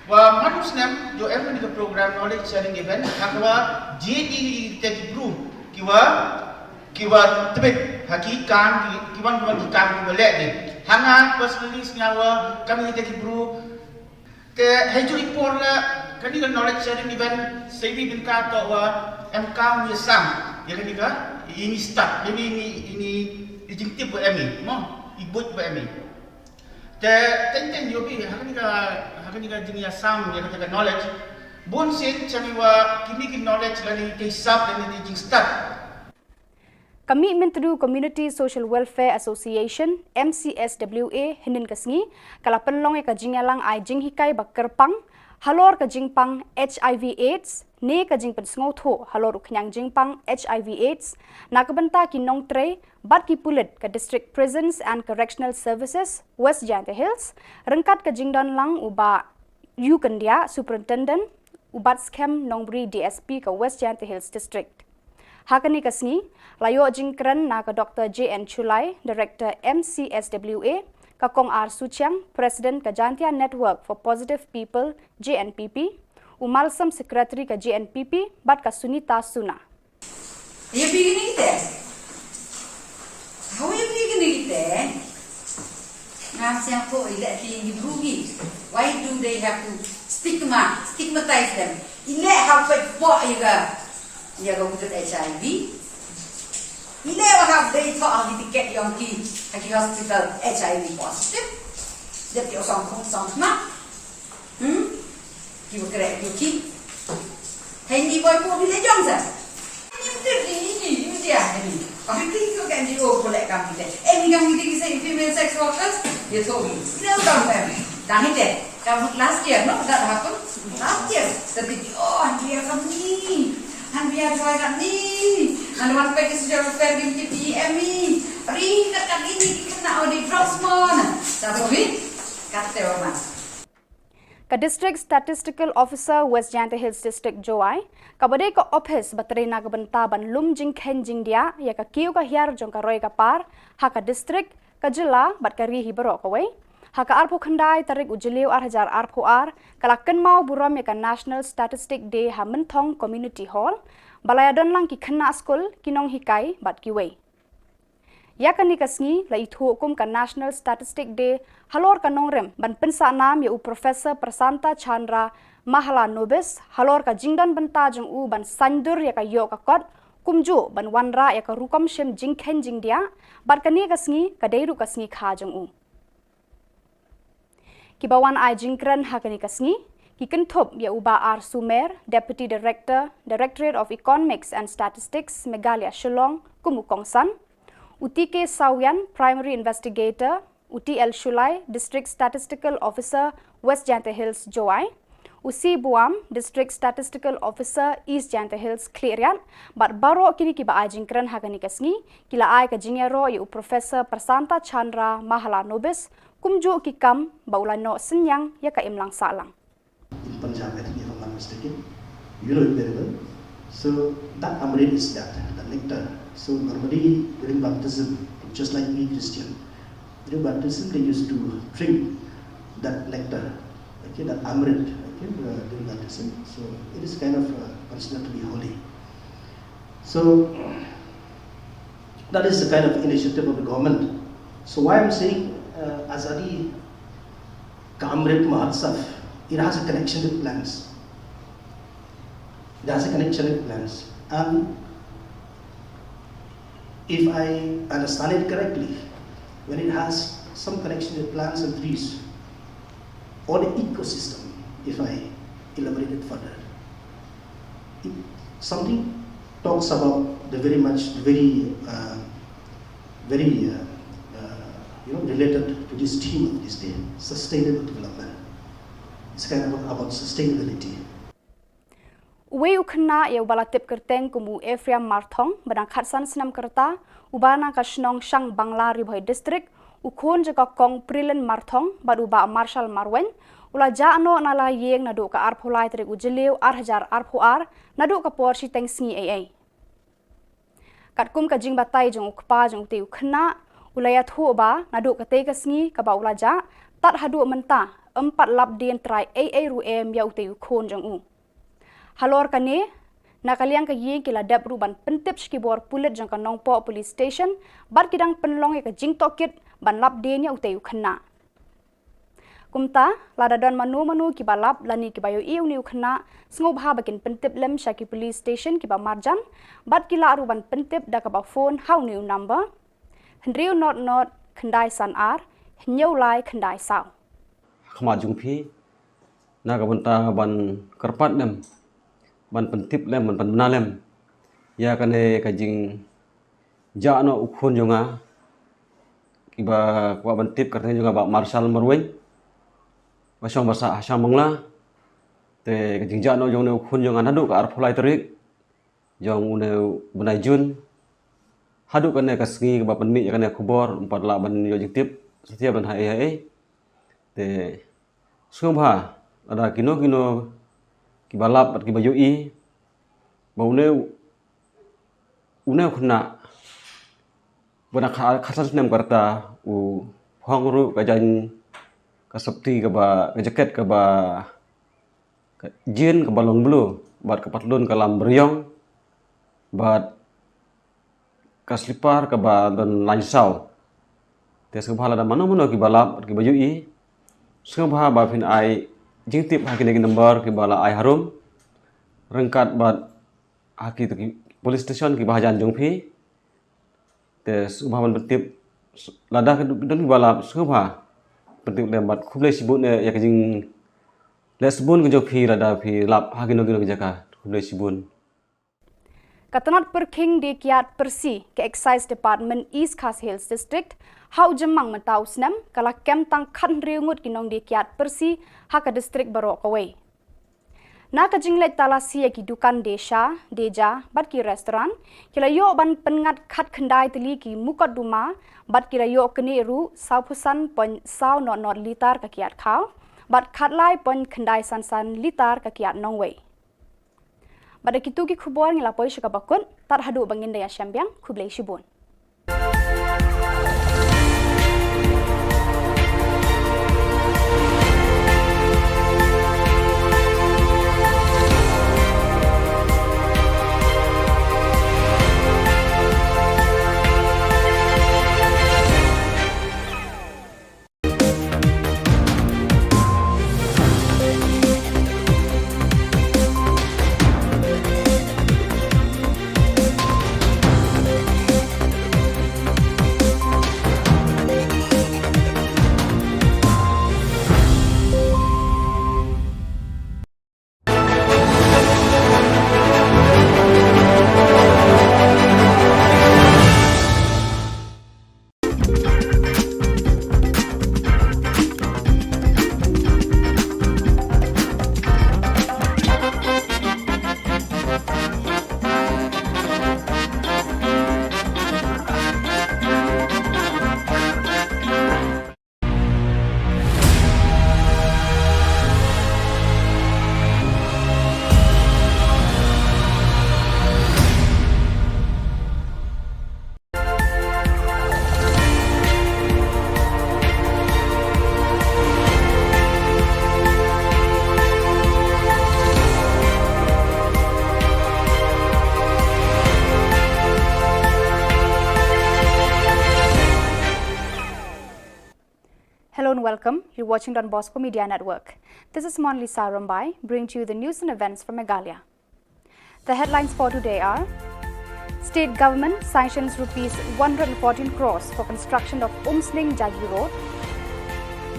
wa manusnem jo ever ka program knowledge sharing event akwa JD tech group kiwa tebet hakikan kiwan ki kam ki le ni hanga personally senyawa kami tech group te heju report la kani kan knowledge sharing event sebi bin ka to wa MK yasam ya kani ka ini start ini dijingtip buat kami mo ibut buat kami ten yobi hakani ka jingya sam ya ka knowledge bon sen chamiwa kini ki knowledge lani ke sab lani dijing start Kami Menteri Community Social Welfare Association MCSWA hinin kasngi kala penlong ya ka jingyalang ai jinghikai bakerpang halor ka jingpang HIV AIDS ne ka jingpen sngoutho halor uknyang jingpang HIV AIDS na kabenta kinong tray bat ki pulit ka District Prisons and Correctional Services West Jylla Hills rengkat ka jingdan lang uba Yu Kandia Superintendent ubat scam nongbri DSP ka West Jylla Hills District hakani kasngi layo jingkren na ka Dr. JN Chulai Director MCSWA Kakong R. Suchiang, President Kajantia Network for Positive People, JNPP, Umalsam Secretary ka JNPP, Bat ka Sunita Suna. You beginning there? How are you beginning there? Ngasya ko ilati yung brugi. Why do they have to stigmatize them? Ile hapit po yaga utot HIV. Ile have they thought of the ticket yung ki hospital HIV positive. That yung song na. Kiwa kere yung ki. Hindi boy po bile jong sa. Ini dia ni. Kami tinggal kan dia boleh kami deh. Kami kita female sex workers dia tahu. Ini orang kami. Dah ni deh. Kamu last year no that happened last year. Tapi dia kami. Han biar saya kat ni. Han wan pergi sejauh pergi di PMI. Ring kat ini kena audit Frostman. Tapi kata orang. Ka District Statistical Officer West Jylla Hills District Joai, kabade ka office bateri na kabentaban lum jing khen jing dia ya ka kiu ka hiar jong ka roy ka par ha ka district ka jilla bat ka ri hibaro ka wei ha ka arpo khandai tarik ujiliu 8000 arpo ar kala ken mau buram ya ka National Statistic Day ha menthong Community Hall balayadon lang ki khna school kinong hikai bat ki wei ya kani kasngi la ithu hukum ka National Statistic Day halor ka nongrem ban pensa nam ya u Professor Prasanta Chandra Mahala Nobis halor ka jingdan benta jong u ban sandur ya ka yo ka kot kumju ban wanra ya ka rukam shem jingkhen jingdia bat kani kasngi kadeiru kasngi kha jong kibawan ai jingkran hakani kasngi ki kenthop ya uba ar sumer deputy director directorate of economics and statistics Meghalaya Shillong kumukongsan uti ke sawian primary investigator uti el shulai district statistical officer West Jante Hills Joai usi buam district statistical officer East Jante Hills Clearian bat baro kini ki ba ajingkran hakani kasngi kila ai ka jingero yu professor Prasanta Chandra Mahala Nobis kumju ki kam baulano senyang ya ka imlang salang in Punjab, I think if I'm not mistaken, you know it very well. So that amrit is that nectar. So normally during baptism, just like we Christian, during baptism they used to drink that nectar, okay, that amrit, okay, during baptism. So it is kind of considered to be holy. So that is the kind of initiative of the government. So why I'm saying Azadi Kamrit Mahotsav, it has a connection with plants. It has a connection with plants. And if I understand it correctly, when it has some connection with plants and trees, or the ecosystem, if I elaborate it further, something talks about the very related to this theme of this day, sustainable development. It's kind of about sustainability. Uwe ukna ya ubala tip kerteng kumu Ephraim Marthong badang khatsan senam kerta ubana ka Shillong Shang Bangla Ribhoi district ukon jaka kong Prilen Marthong baduba Marshal Marwen ula jano nala yeng nadu ka arpholai trik ujelew arhajar arphoar nadu ka porsi teng sngi ai katkum ka jing batai jong ukpa jong te ukna ulaya thu ba nadu ka te ka sngi ka ba ula ja tat hadu menta 4 lap dien trai ai ruem ya ute ukon jong u halor kane nakaliang ka yeng kila dap ruban pentip skibor pulit jang ka nongpo police station bar kidang penlong ka jing tokit ban lap dien ya ute ukna kumta ladadon manu ki balap lani ki bayo iu ni ukna sngob ha bakin pentip lem shaki police station ki ba marjan bat kila ruban pentip da ka ba phone how new number hendriu not khandai san ar nyau lai khandai sao khama jungphi na ka banta ban karpat lem ban pentip lem ban bana lem ya kane ka jing ja no ukhon jonga kiba kwa ban tip karne jonga ba marshal marwen basong basa asam bangla te ka jing ja no jong ne ukhon jonga nadu ka arpholai tarik jong une bunai jun hadu kane ka sngi ka ba panmi kane khubor 4 la ban yo jing tip setia ban hai te sungha ada kino kibalap at kibayo i baune une khna bana khasan nem karta u hongru ka jan ka sapti ka ba ka jaket ka ba jin ka balong blue bat ka patlon ka lam bryong bat ka slipar ka ba dan lansau te sungha la mano kibalap at kibayo i sungha ba phin ai jing tip hakini number ki bala ai harum rengkat bat haki tu police station ki bahajan jongphi te subhaman tip lada ke don bala subha penting lembat khuble sibun ya jing lesbun ke jongphi lada phi lap hakino gino jaka khuble sibun Katanat Perking di Kiat Persi ke Excise Department East Khas Hills District hau jemang mentau senam kala kem tang khan riungut kinong di Kiat Persi haka district barok away. Na ka jinglet talasi ki dukan deja bat ki restoran kila yo ban pengat khat khandai teli ki mukat duma bat kila yo kene ru saupusan pon sau not litar ka kiat khau bat khat lai pon khandai san litar ka kiat nongway. Pada kitu ki khubor ngilapoi syakabakun tar hadu bangin daya syambiang kublai shibun. and welcome. You're watching Don Bosco Media Network. This is Monli Sarumbai, bringing to you the news and events from Meghalaya. The headlines for today are: State government sanctions rupees 114 crores for construction of Umsling Jagi Road.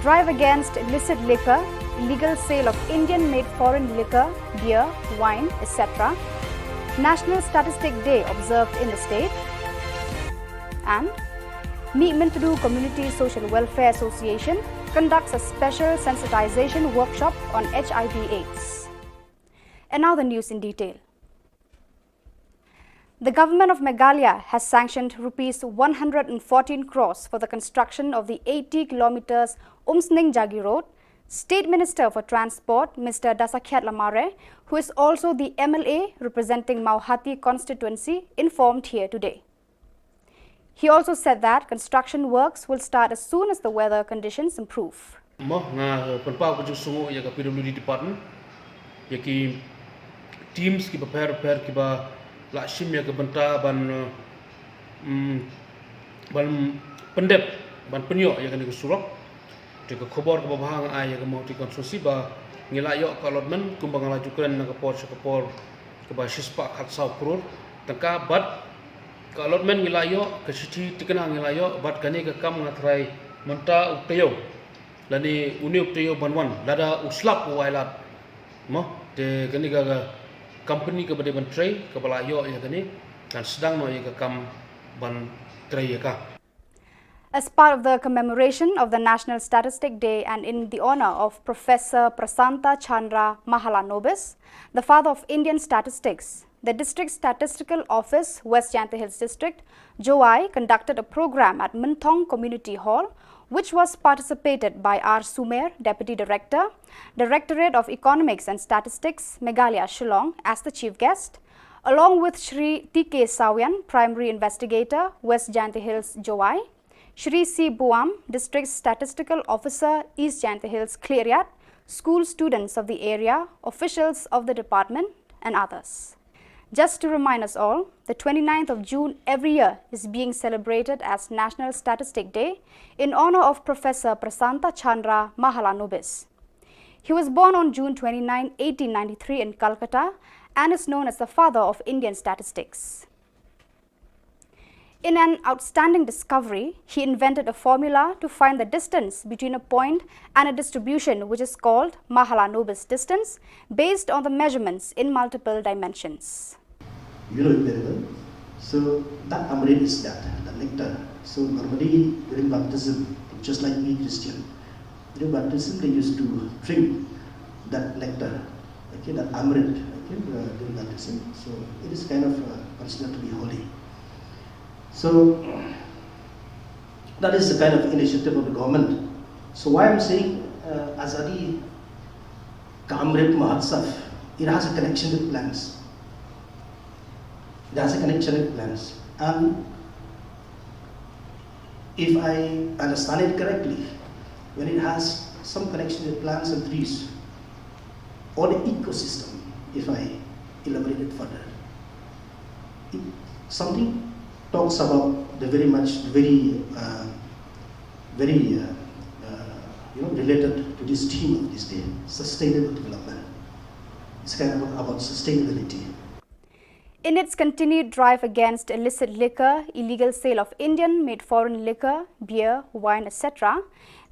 Drive against illicit liquor, illegal sale of Indian-made foreign liquor, beer, wine, etc. National Statistic Day observed in the state. And Meetmintadu Community Social Welfare Association conducts a special sensitization workshop on HIV/AIDS. And now the news in detail. The government of Meghalaya has sanctioned rupees 114 crores for the construction of the 80 kilometers Umsning Jagi Road. State Minister for Transport, Mr. Dasakhyat Lamare, who is also the MLA representing Mauhati constituency, informed here today. He also said that construction works will start as soon as the weather conditions improve. PWD department, yaki teams ki prepare ki ba lakshim ya benta ban pendep ban penyo ya kan surok ke Khubor ke bahang ai ya mau ti konstruksi ba ngilayo ka allotment kumbang lajukan na kapor ke ba shispa khat sau kror tangka bat ka allotment ngilayo ke siti tikana ngilayo bat kani ke kam ngatrai menta uktayo lani uni uktayo banwan lada uslap wailat mo te kani ga company ke bade ban tray ke balayo ya kani dan sedang no ya ke kam ban tray ya ka. As part of the commemoration of the National Statistic Day and in the honor of Professor Prasanta Chandra Mahalanobis, the father of Indian statistics, the District Statistical Office, West Jyantha Hills District, Joai, conducted a program at Minthong Community Hall, which was participated by R. Sumer, Deputy Director, Directorate of Economics and Statistics, Meghalaya, Shillong, as the chief guest, along with Shri T.K. Sawian, Primary Investigator, West Jyantha Hills, Joai, Shri C. Buam, District Statistical Officer, East Jyantha Hills, Cleariat, school students of the area, officials of the department, and others. Just to remind us all, the 29th of June every year is being celebrated as National Statistic Day in honor of Professor Prasanta Chandra Mahalanobis. He was born on June 29, 1893 in Calcutta and is known as the father of Indian statistics. In an outstanding discovery, he invented a formula to find the distance between a point and a distribution which is called Mahalanobis distance based on the measurements in multiple dimensions. You know it very well. So that amrit is that, the nectar. So normally during baptism, just like me Christian, during baptism they used to drink that nectar, okay, that amrit, okay, during baptism. So it is kind of considered to be holy. So that is the kind of initiative of the government. So why I'm saying Azadi Kamrit Mahotsav, it has a connection with plants. It has a connection with plants. And if I understand it correctly, when it has some connection with plants and trees, or the ecosystem, if I elaborate it further, something talks about the very related to this theme of this day, sustainable development. It's kind of about sustainability. In its continued drive against illicit liquor, illegal sale of Indian-made foreign liquor, beer, wine, etc.,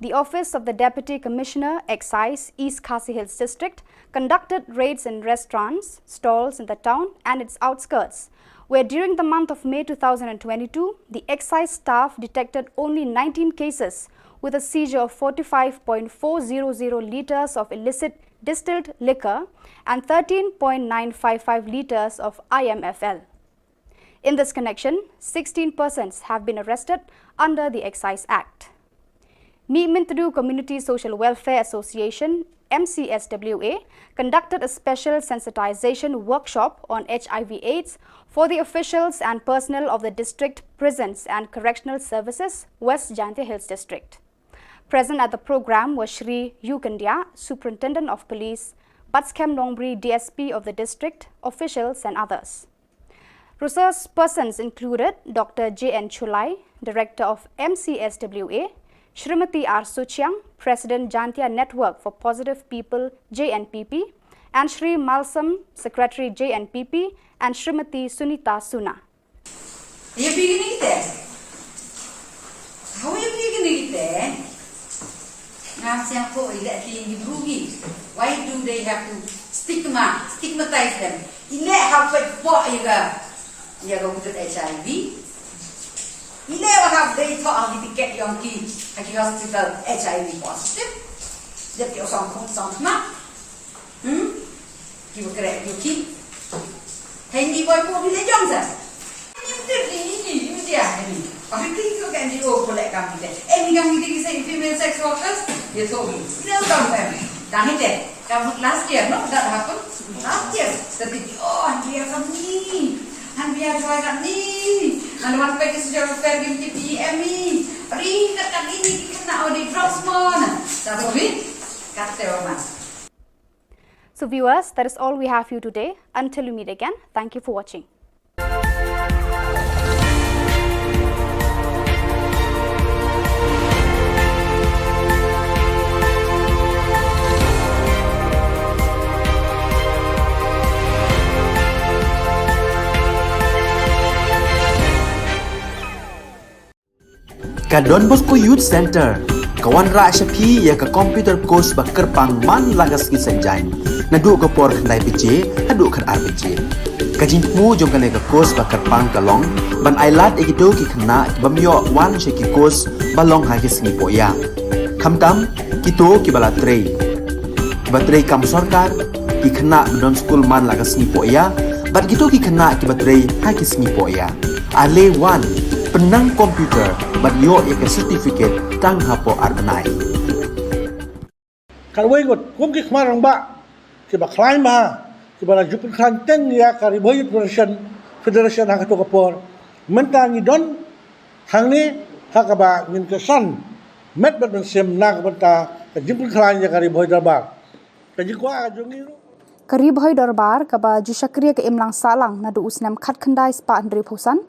the Office of the Deputy Commissioner, Excise, East Khasi Hills District, conducted raids in restaurants, stalls in the town and its outskirts, where during the month of May 2022, the excise staff detected only 19 cases with a seizure of 45.400 litres of illicit distilled liquor and 13.955 litres of IMFL. In this connection, 16 persons have been arrested under the Excise Act. Meetmintadu Community Social Welfare Association, MCSWA, conducted a special sensitization workshop on HIV/AIDS for the officials and personnel of the District Prisons and Correctional Services, West Jyantha Hills District. Present at the program was Shri U. Kandia, Superintendent of Police, Batskem Nongbri, DSP of the district, officials and others. Resource persons included Dr. J. N. Chulai, Director of MCSWA, Shrimati R. Suchiang, President Jantia Network for Positive People JNPP, and Shri Malsam, Secretary JNPP, and Shrimati Sunita Suna. Are you beginning there? How are you beginning there? Why do they have to stigmatize them? You go to HIV. You never have they thought of to get young kids at the hospital HIV positive. That you're some not. You will correct your kid. Handy boy for the Johnson. You did I think you can do for that company. Any young ladies say female sex workers, you told me. No, come family. Done it. Come last year, no, that happened. Last year, the big, and we are from me. And we are trying at me. And one pack is your fair give me. Read that ini kena di drops mana. Tapi we kata orang. So viewers, that is all we have for you today. Until we meet again, thank you for watching. Kadon Bosco Youth Center kawan ra shapi ya ka computer course bakar pang man lagas ki sanjain nadu ka por khandai pije hadu khan ar pije kajin mu jong kane ka course bakar pang kalong ban ailat ekito ki khna bamyo wan she ki course balong ha ki singi poya khamtam kito ki bala trei batrei kam sarkar ki khna don school man lagas ni poya bat kito ki khna ki batrei ha ki singi poya ale wan penang komputer bagyo ek certificate tang hapo arnai Karway got kum ki khmarang ba ki ba khlaim ba ki ba jupin khan teng ya kari boy federation ha to kapor mentang idon hangni ha ka ba ngin ka san met bat ben sem na ka banta ka jupin khan ya kari boy darbar ka ji kwa jongi Kari Bhoi Darbar kaba Jushakriya ke imlang salang nadu usnam khat khandai spa andri phusan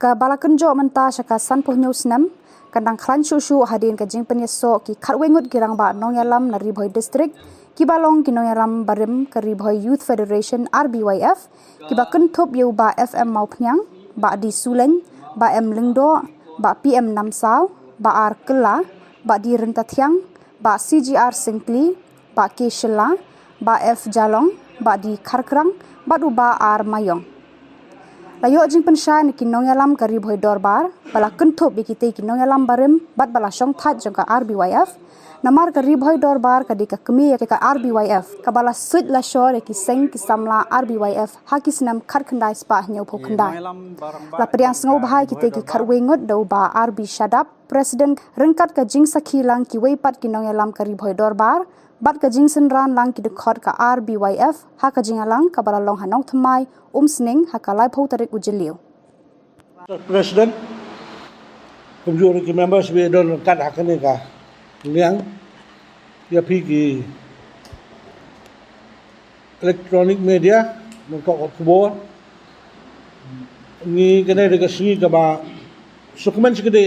ka balakenjo menta shaka san puhnyo snam kandang khlan shushu hadin ka jingpen yeso ki khatwengut girang ba nongyalam na Ribhoi district ki balong ki nongyalam barim ka Ribhoi Youth Federation RBYF ki ba kenthop yeu ba FM mau phnyang ba di Suleng ba M Lingdo ba PM Namsaw ba R Kela ba di Rentathiang ba CGR Singkli ba K Shilla ba F Jalong ba di Kharkrang ba du ba R Mayong Layo jing pensya ni kinong yalam ka Ribhoi Darbar bala kenthop bikite kinong yalam barim bat bala syong that jong ka RBYF namar ka Ribhoi Darbar ka di ka kemi ya ka RBYF ka bala sud la shore ki seng ki samla RBYF hakisnam kharkhandai spa nyau pho khandai la priang sngo bhai kite ki kharwengot do ba RB Shadap President rengkat ka jing sakhi lang ki weipat kinong yalam ka Ribhoi Darbar bat ka jing senran lang ki dekhot ka RBYF ha ka jing alang ka bala long hanong thmai sning ha ka lai pho tarik ujiliu President kumjur ki members we don kat hakane ka liang ya pi ki electronic media non ko Khubor ni kene de ka singi ka ba dokumen sikede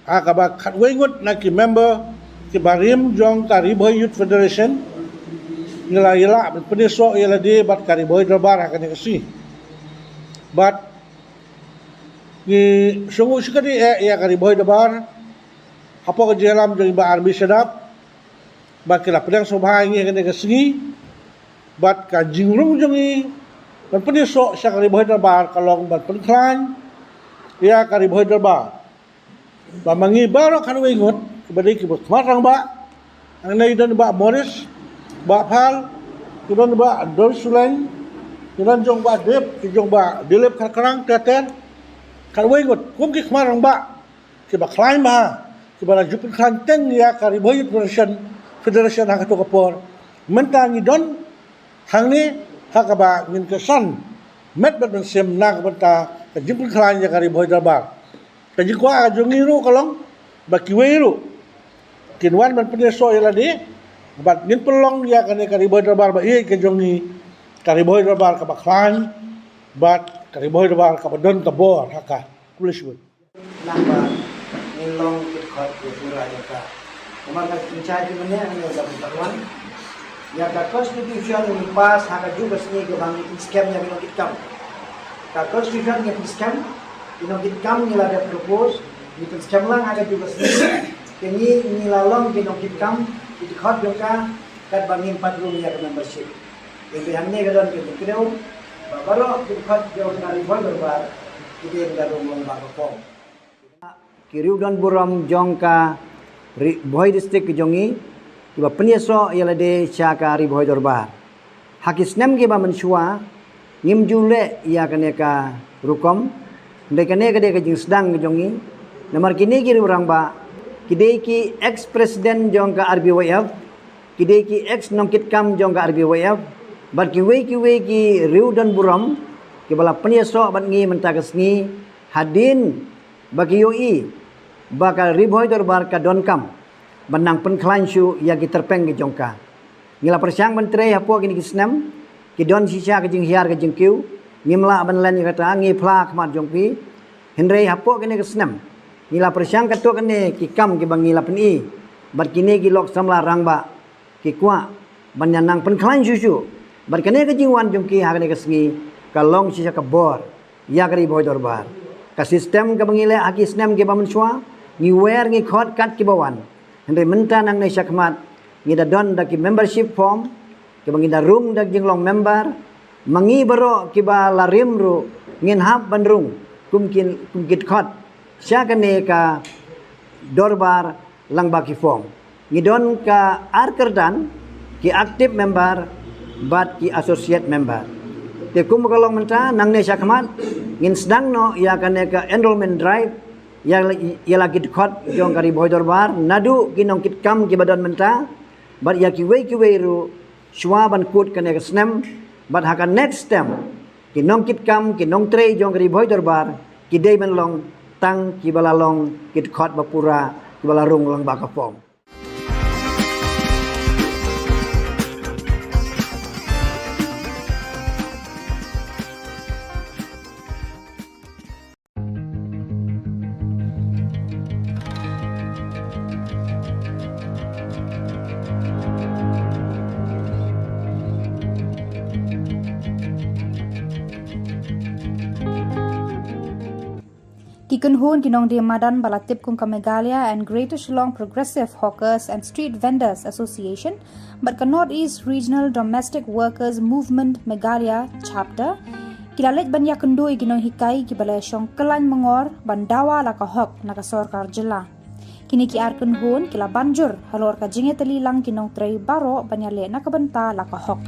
a ka ba khatwengut na ki member ki barim jong ka Ribhoi Youth Federation ngela peneso yala de bat ka Ribhoi Darbar hakane ka si bat ni sungu sikede ya ka Ribhoi Darbar apa ka jalam jong ba RB Sedap bat kila pedang sobha ngi kene ka singi bat ka jingrung jong ni ban peneso sa ka Ribhoi Darbar kalong bat penklan ya ka Ribhoi Darbar ba mangi baro kan wengot kebadai ki khmarang ba ang nay don ba Morris ba Phal kidon ba Dor Suleng kidon jong ba Dep ki jong ba Dilep Kharkrang Teten karwai got kum ki khmarang ba ki ba khlaim ba ki ba jupin khan teng ya ka Ribhoi federation ha to kapor mentang idon hangni ha ka ba ngin ka san met bat ben sem na ka banta ka jupin khan ya ka Ribhoi Darbar ka ji kwa jongi ru kalong ba ki weiru kinwan man peneso yala de bat ngin pelong ya kane ka Ribhoi Darbar ba ye ke jongi ka Ribhoi Darbar ka ba khan bat ka Ribhoi Darbar ka ba don ka bor haka kulishwut namba ngilong khot pura jaka kamar ka kincai di mana ang dapat taruan ya ka constitution ni pas haka juga sini ke bangi scam yang kita kitam ka constitution yang scam ino kitam ni la ada propose ni scam lang haka juga sini kini ni la long ino kitam di khot jaka kat bangi 4 room ya membership yang hamne ka don ke kidau baru di khot jauh dari berbar kita dalam long ba ko Kiriu dan buram jongka boy district jongi kiba penyeso yala de chaka ri boy dorbar hakis nem ke ba mensua ngim jule ya kane ka rukom de kane ka de ka jing sedang jongi namar kini kiri orang ba kidei ki ex president jongka RBWF kidei ki ex nongkit kam jongka RBWF bat ki riu dan buram ki bala penyeso bat ngi mentakas ngi hadin bagi yoi bakal riboy dorbar ka donkam benang penkelanshu ya ki terpeng ki jongka ngila persiang menteri hapo gini ki senam ki don sisa ki jing hiar ki jing kiu ngimla ban len kata ngi pla kmat jongpi henrei hapo gini ki senam ngila persiang kato kene ki kam ki bangila peni bat kini ki lok samla rangba ki kwa banyanang penkelanshu shu bat kene ki jingwan jongki ha kene ki sengi kalong sisa ka bor ya ka riboy dorbar ka sistem ka bangile aki senam ki bamenswa ngi wer ngi khot kat ki bawan hende menta nang nei syakmat ngi da don da ki membership form ki bangi da room da jinglong member mangi bero ki ba larim ru ngin hab bandrung kumkit khot syakane ka dorbar lang ba ki form ngi don ka arkerdan ki active member bat ki associate member te kum kalong menta nang nei syakmat ngin sedang no ya kane ka enrollment drive ya lagi dekat jong kari boy dorbar nadu kinong kit kam ki badan menta bat ya ki wei ru shwa ban kut kane ka snem bat haka next time kinong kit kam kinong tre jong kari boy dorbar ki dei ban long tang ki balalong kit khot bapura ki balarung lang ba ka form Kikunhun kinong diamadan balatip kung ka Meghalaya and Greater Shillong Progressive Hawkers and Street Vendors Association but ka Northeast Regional Domestic Workers Movement Meghalaya Chapter kilalit banya kundoy kinong hikay kibalasyong kalan mangor bandawa la ka hok na ka sorkar Jylla kini ki arkunhun kila banjur halor ka jingetali lang kinong tray baro banyale na kabanta la ka hok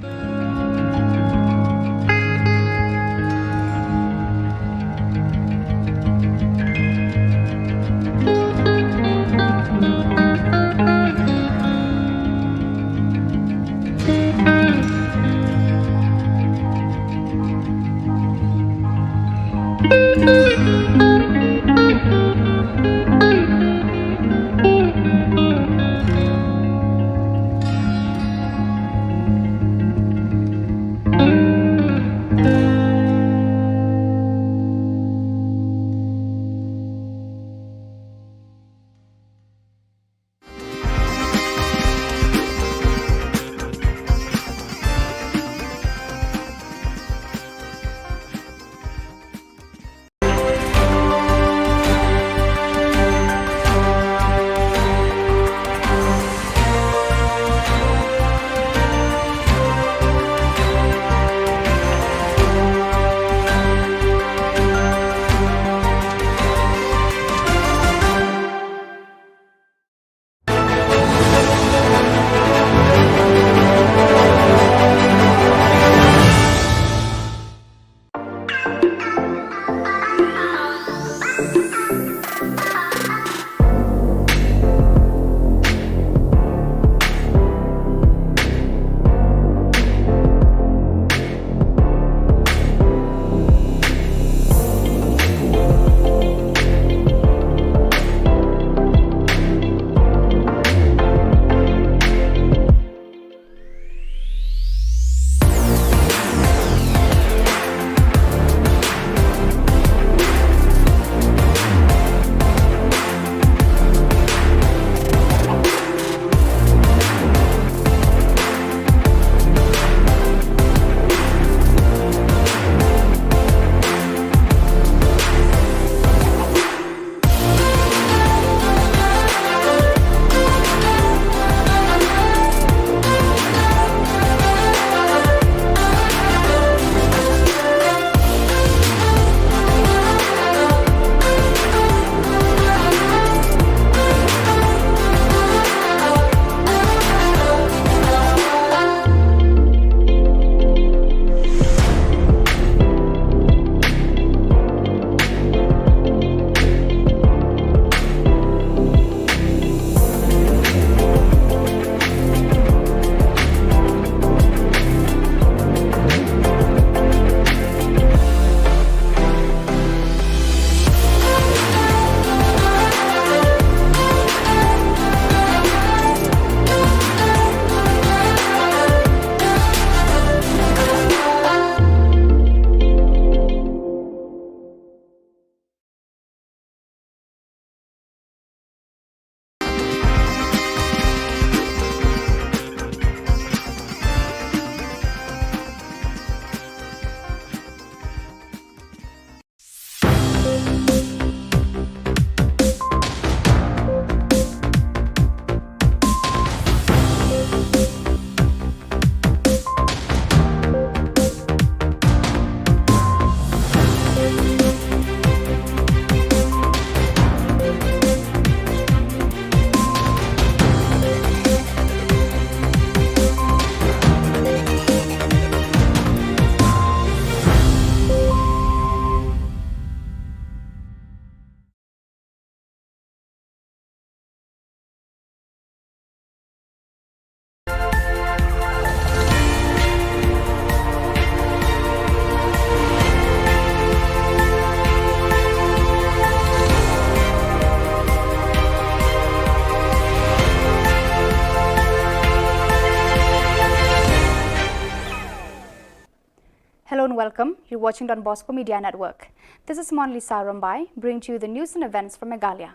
welcome. You're watching Don Bosco Media Network. This is Monlisa Rambai, bringing to you the news and events from Meghalaya.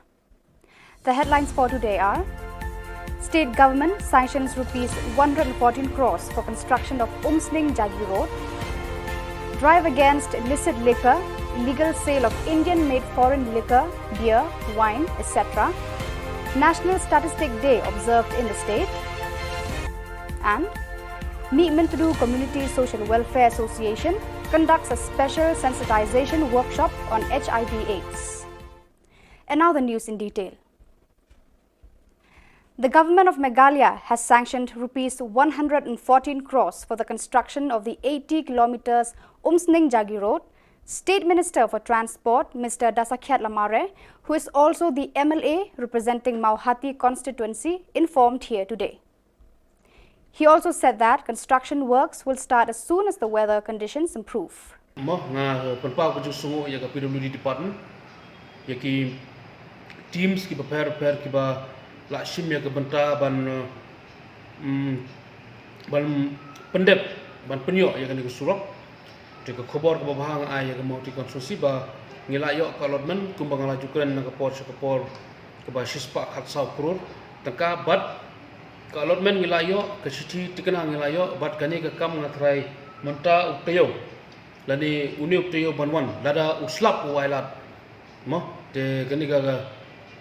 The headlines for today are: State government sanctions rupees 114 crores for construction of Umsning Jagi Road. Drive against illicit liquor, illegal sale of Indian-made foreign liquor, beer, wine, etc. National Statistic Day observed in the state. And Meetmintadu Community Social Welfare Association conducts a special sensitization workshop on HIV/AIDS. And now the news in detail. The government of Meghalaya has sanctioned rupees 114 crores for the construction of the 80 kilometers Umsning Jagi Road. State Minister for Transport, Mr. Dasakhyat Lamare, who is also the MLA representing Mauhati constituency, informed here today. He also said that construction works will start as soon as the weather conditions improve. PWD department, teams ki prepare ki ba lakshim ya benta ban pendep ban penyo ya kan surok de khubor ke bahang ai ya mau ti konstruksi ba ngilayo allotment kumbang lajukan na kapor ke ba shispa khatsau krur tangka bat ke allotment ngilayo ke siti tikana ngilayo bat kani ke kam ngatrai menta uktayo lani uni uktayo banwan lada uslap wailat mo de kani ga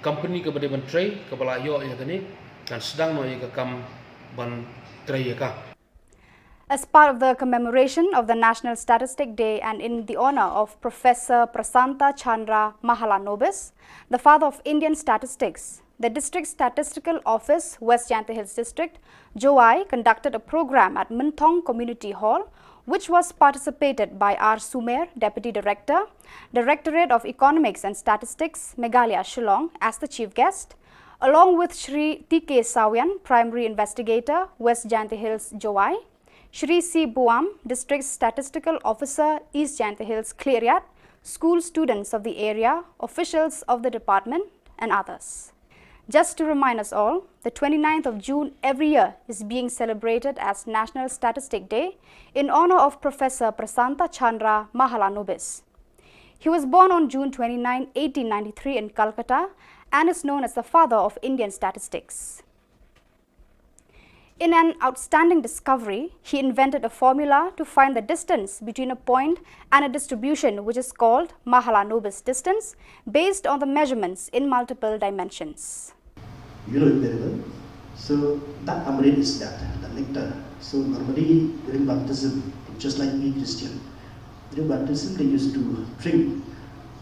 company ke bade ban tray ke balayo ya kani dan sedang no ya ke kam ban tray ya ka. As part of the commemoration of the National Statistic Day and in the honor of Professor Prasanta Chandra Mahalanobis, the father of Indian statistics, the District Statistical Office, West Jyanta Hills District, JOI, conducted a program at Minthong Community Hall, which was participated by R. Sumer, Deputy Director, Directorate of Economics and Statistics, Meghalaya, Shillong, as the chief guest, along with Shri T.K. Sawian, Primary Investigator, West Jyanta Hills, JOI, Shri C. Buam, District Statistical Officer, East Jyanta Hills, Cleariat, school students of the area, officials of the department, and others. Just to remind us all, the 29th of June every year is being celebrated as National Statistic Day in honor of Professor Prasanta Chandra Mahalanobis. He was born on June 29, 1893 in Calcutta and is known as the father of Indian statistics. In an outstanding discovery, he invented a formula to find the distance between a point and a distribution, which is called Mahalanobis distance, based on the measurements in multiple dimensions. You know it very well. So that Amrit is that, the nectar. So normally during baptism, just like we Christian, during baptism they used to drink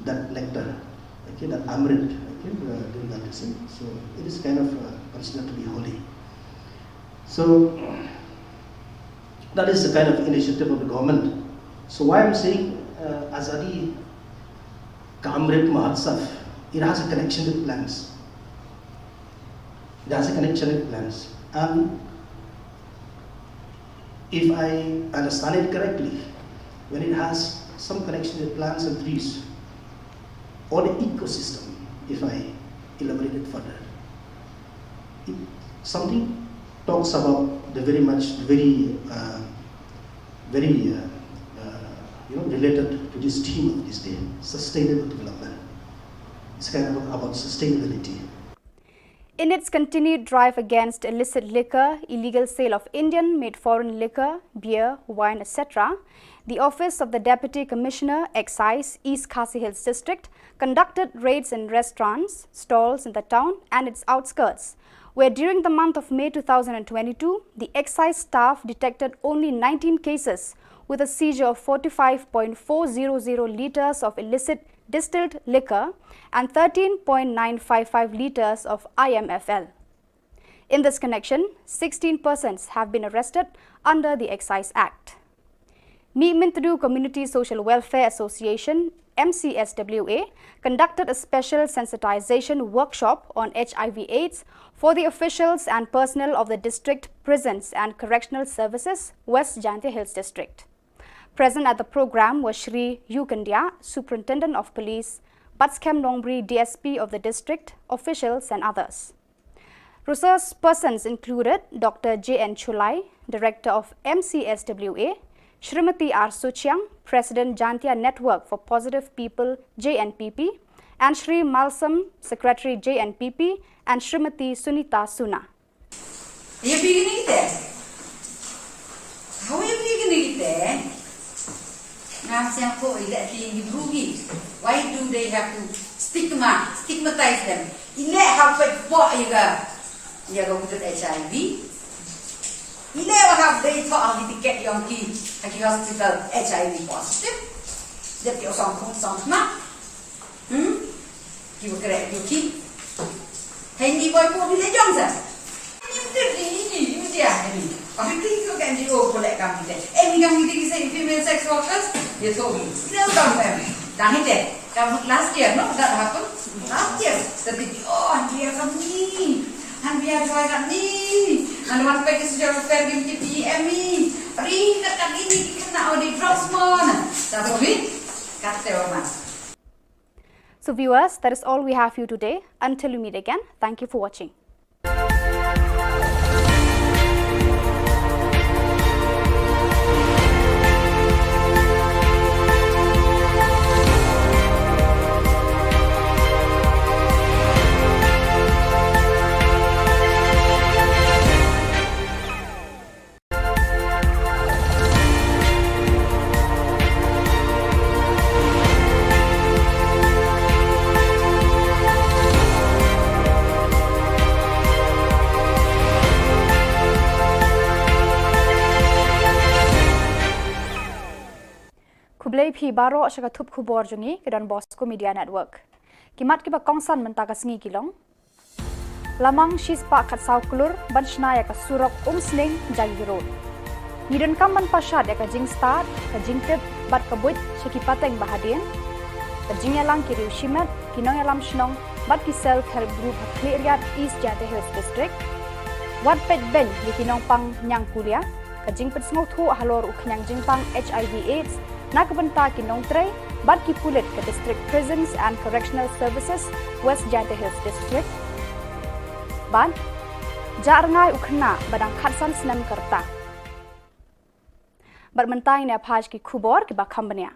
that nectar, okay, that Amrit, okay, during baptism. So it is kind of considered to be holy. So that is the kind of initiative of the government. So why I'm saying Azadi Kamrit Mahotsav, it has a connection with plants. It has a connection with plants. And if I understand it correctly, when it has some connection with plants and trees, or the ecosystem, if I elaborate it further, something talks about the related to this theme of this day, sustainable development. It's kind of about sustainability. In its continued drive against illicit liquor, illegal sale of Indian-made foreign liquor, beer, wine, etc., the Office of the Deputy Commissioner, Excise, East Khasi Hills District, conducted raids in restaurants, stalls in the town and its outskirts, where during the month of May 2022, the excise staff detected only 19 cases with a seizure of 45.400 litres of illicit distilled liquor and 13.955 litres of IMFL. In this connection, 16 persons have been arrested under the Excise Act. Meetmintadu Community Social Welfare Association, MCSWA, conducted a special sensitization workshop on HIV/AIDS for the officials and personnel of the District Prisons and Correctional Services, West Jyanta Hills District. Present at the program was Shri Yukandia, Superintendent of Police, Batskem Nongri, DSP of the district, officials and others. Resource persons included Dr. J.N. Chulai, Director of MCSWA, Shrimati R. Suchiang, President Jantia Network for Positive People JNPP, and Shri Malsam, Secretary JNPP, and Shrimati Sunita Suna. Are you beginning there? How are you beginning there? Why do they have to stigmatize them? How you go with HIV? How they thought to get young kids at the hospital HIV positive? That your song not? You will correct your kid. Hey, boy, for the young sir. I think you can do all that come today. Any young say female sex workers, you told me. No, don't them. Done it. Last year, no, that happened. Last year, that did and we are me. And we are going at me. And one pack is your fair give to me. Ring at me, can now the drops more. That's all it. Cut the woman. So viewers, that is all we have for you today. Until we meet again, thank you for watching. Kublai phi baro shaka thup khubor jungi kedan Bosco Media Network. Kimat kiba kongsan mentaka sengi kilong. Lamang shispa khat saw kulur banshna ya ka surok sling jagi road. Nidan kam man pasad ya ka jing start ka jing tip bat ka buit shaki pateng bahadien. Ka jing yalang kiriu shimat kinong yalam shnong bat ki self help group Clearyat East Jante Hills District. Wat pet ben di kinong pang nyang kulia ka jing pet sngo thu halor uknyang jing pang HIV AIDS. Nakabanta kinong tray, bat ki pulit ke District Prisons and Correctional Services, West Jante Hills District. Ban, jarngai ukhna badang khatsan senam kerta. Bermentai ne phaj ki Khubor ki bakhambania.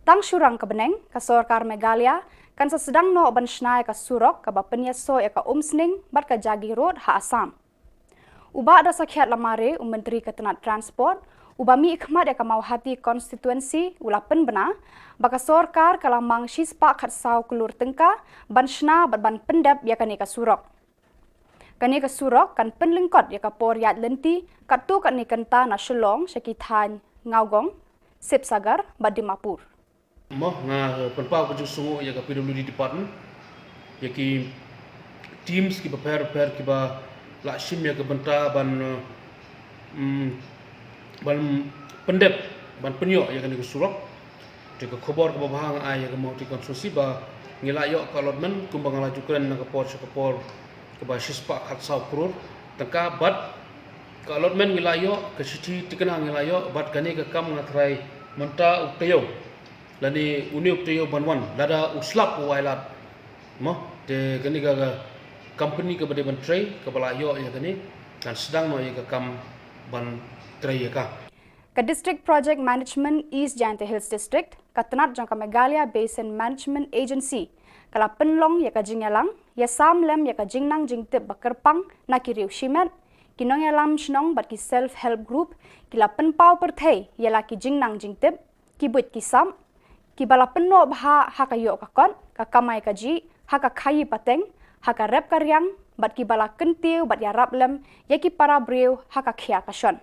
Tang surang kebeneng ka Sorkar Meghalaya kan sedang no banshnai ka surok ka bapenya so ya ka umsning bat ka jagi road ha Assam. Uba ada sakhiat lamare Menteri Ketenat Transport Ubami ikhmat ya kamau hati konstituensi ulapen bena baka sorkar kalamang shispa khat saw kulur tengka banshna ban pendap ya kanika surok. Kanika surok kan penlingkot ya ka poryat lenti katu kan nikanta na Shillong syakithan ngaugong sip sagar badimapur. Moh nga penpau ke sungu ya ka PWD department ya ki teams ki prepare ki ba lakshim ya ka benta ban ban pendep ban penyo ya kan surok de ka Khubor ke bahang ai ya mau ti konstruksi ba ngilayo ka allotment kumbang laju kren na ka por ke ba shispa khat saw kror tangka bat ka allotment ngilayo ke sithi tikana ngilayo bat kani ka kam ngatrai menta uktayo lani uni uktayo banwan lada uslap wailat mo de kani ka company ke bade ban tray ke balayo ya kani kan sedang no ya ka kam ban Ka District Project Management East Jante Hills District, Katnat Jangka Meghalaya Basin Management Agency, kala penlong ya ka jingyalang, ya samlem ya ka jingnang jingtip bakerpang na kiriu shimet, kinong yalam shnong bat ki self-help group, kila penpau perthei ya la ki jingnang jingtip, ki buit ki sam, ki bala penno bha ha ka yo ka kon, ka kamai ka ji, ha ka khayi pateng, ha ka rep karyang, bat ki bala kentiu bat ya rablem, ya ki para breu ha ka khia ka shon.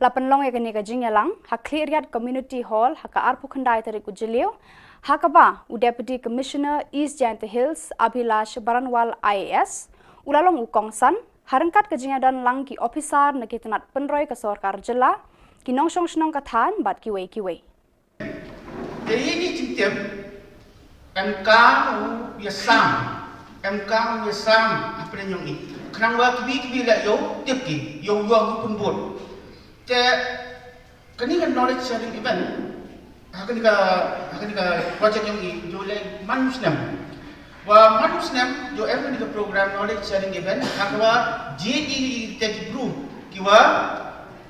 Lapan long ya kani ka jingyalang ha Clearyat Community Hall ha ka arpu khandai tari ku jilio ha ka ba u Deputy Commissioner East Jante Hills Abhilash Baranwal IAS ulalong u kongsan harangkat ka jingyadan lang ki officer na kitanat penroy ka sorkar Jylla ki nongsong snong ka than bat ki wei jadi ini cintip MK yasam apa yang ini kenang wa kibi la yo tip ki yo pun bot te kani kan knowledge sharing event akan ka project yang ini jo le manusnem wa manusnem jo every program knowledge sharing event akwa JD tech group kiwa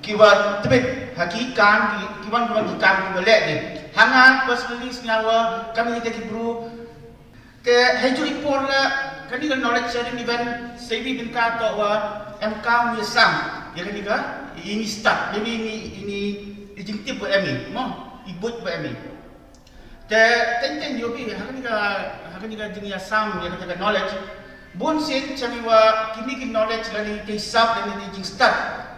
kiwa tebet haki kan kiwan kiwan kan kiwa lek ni hanga personally sengawa kami kita kibru ke hejuri por la kani kan knowledge sharing event sebi bin ka to wa MK misam ya kani ka ini start ini ijingtip buat emi mo ibut buat emi te ten yobi hakani ka jingya sam ya kani ka knowledge bon sen chami wa kini ki knowledge lani te sab dan ni jing start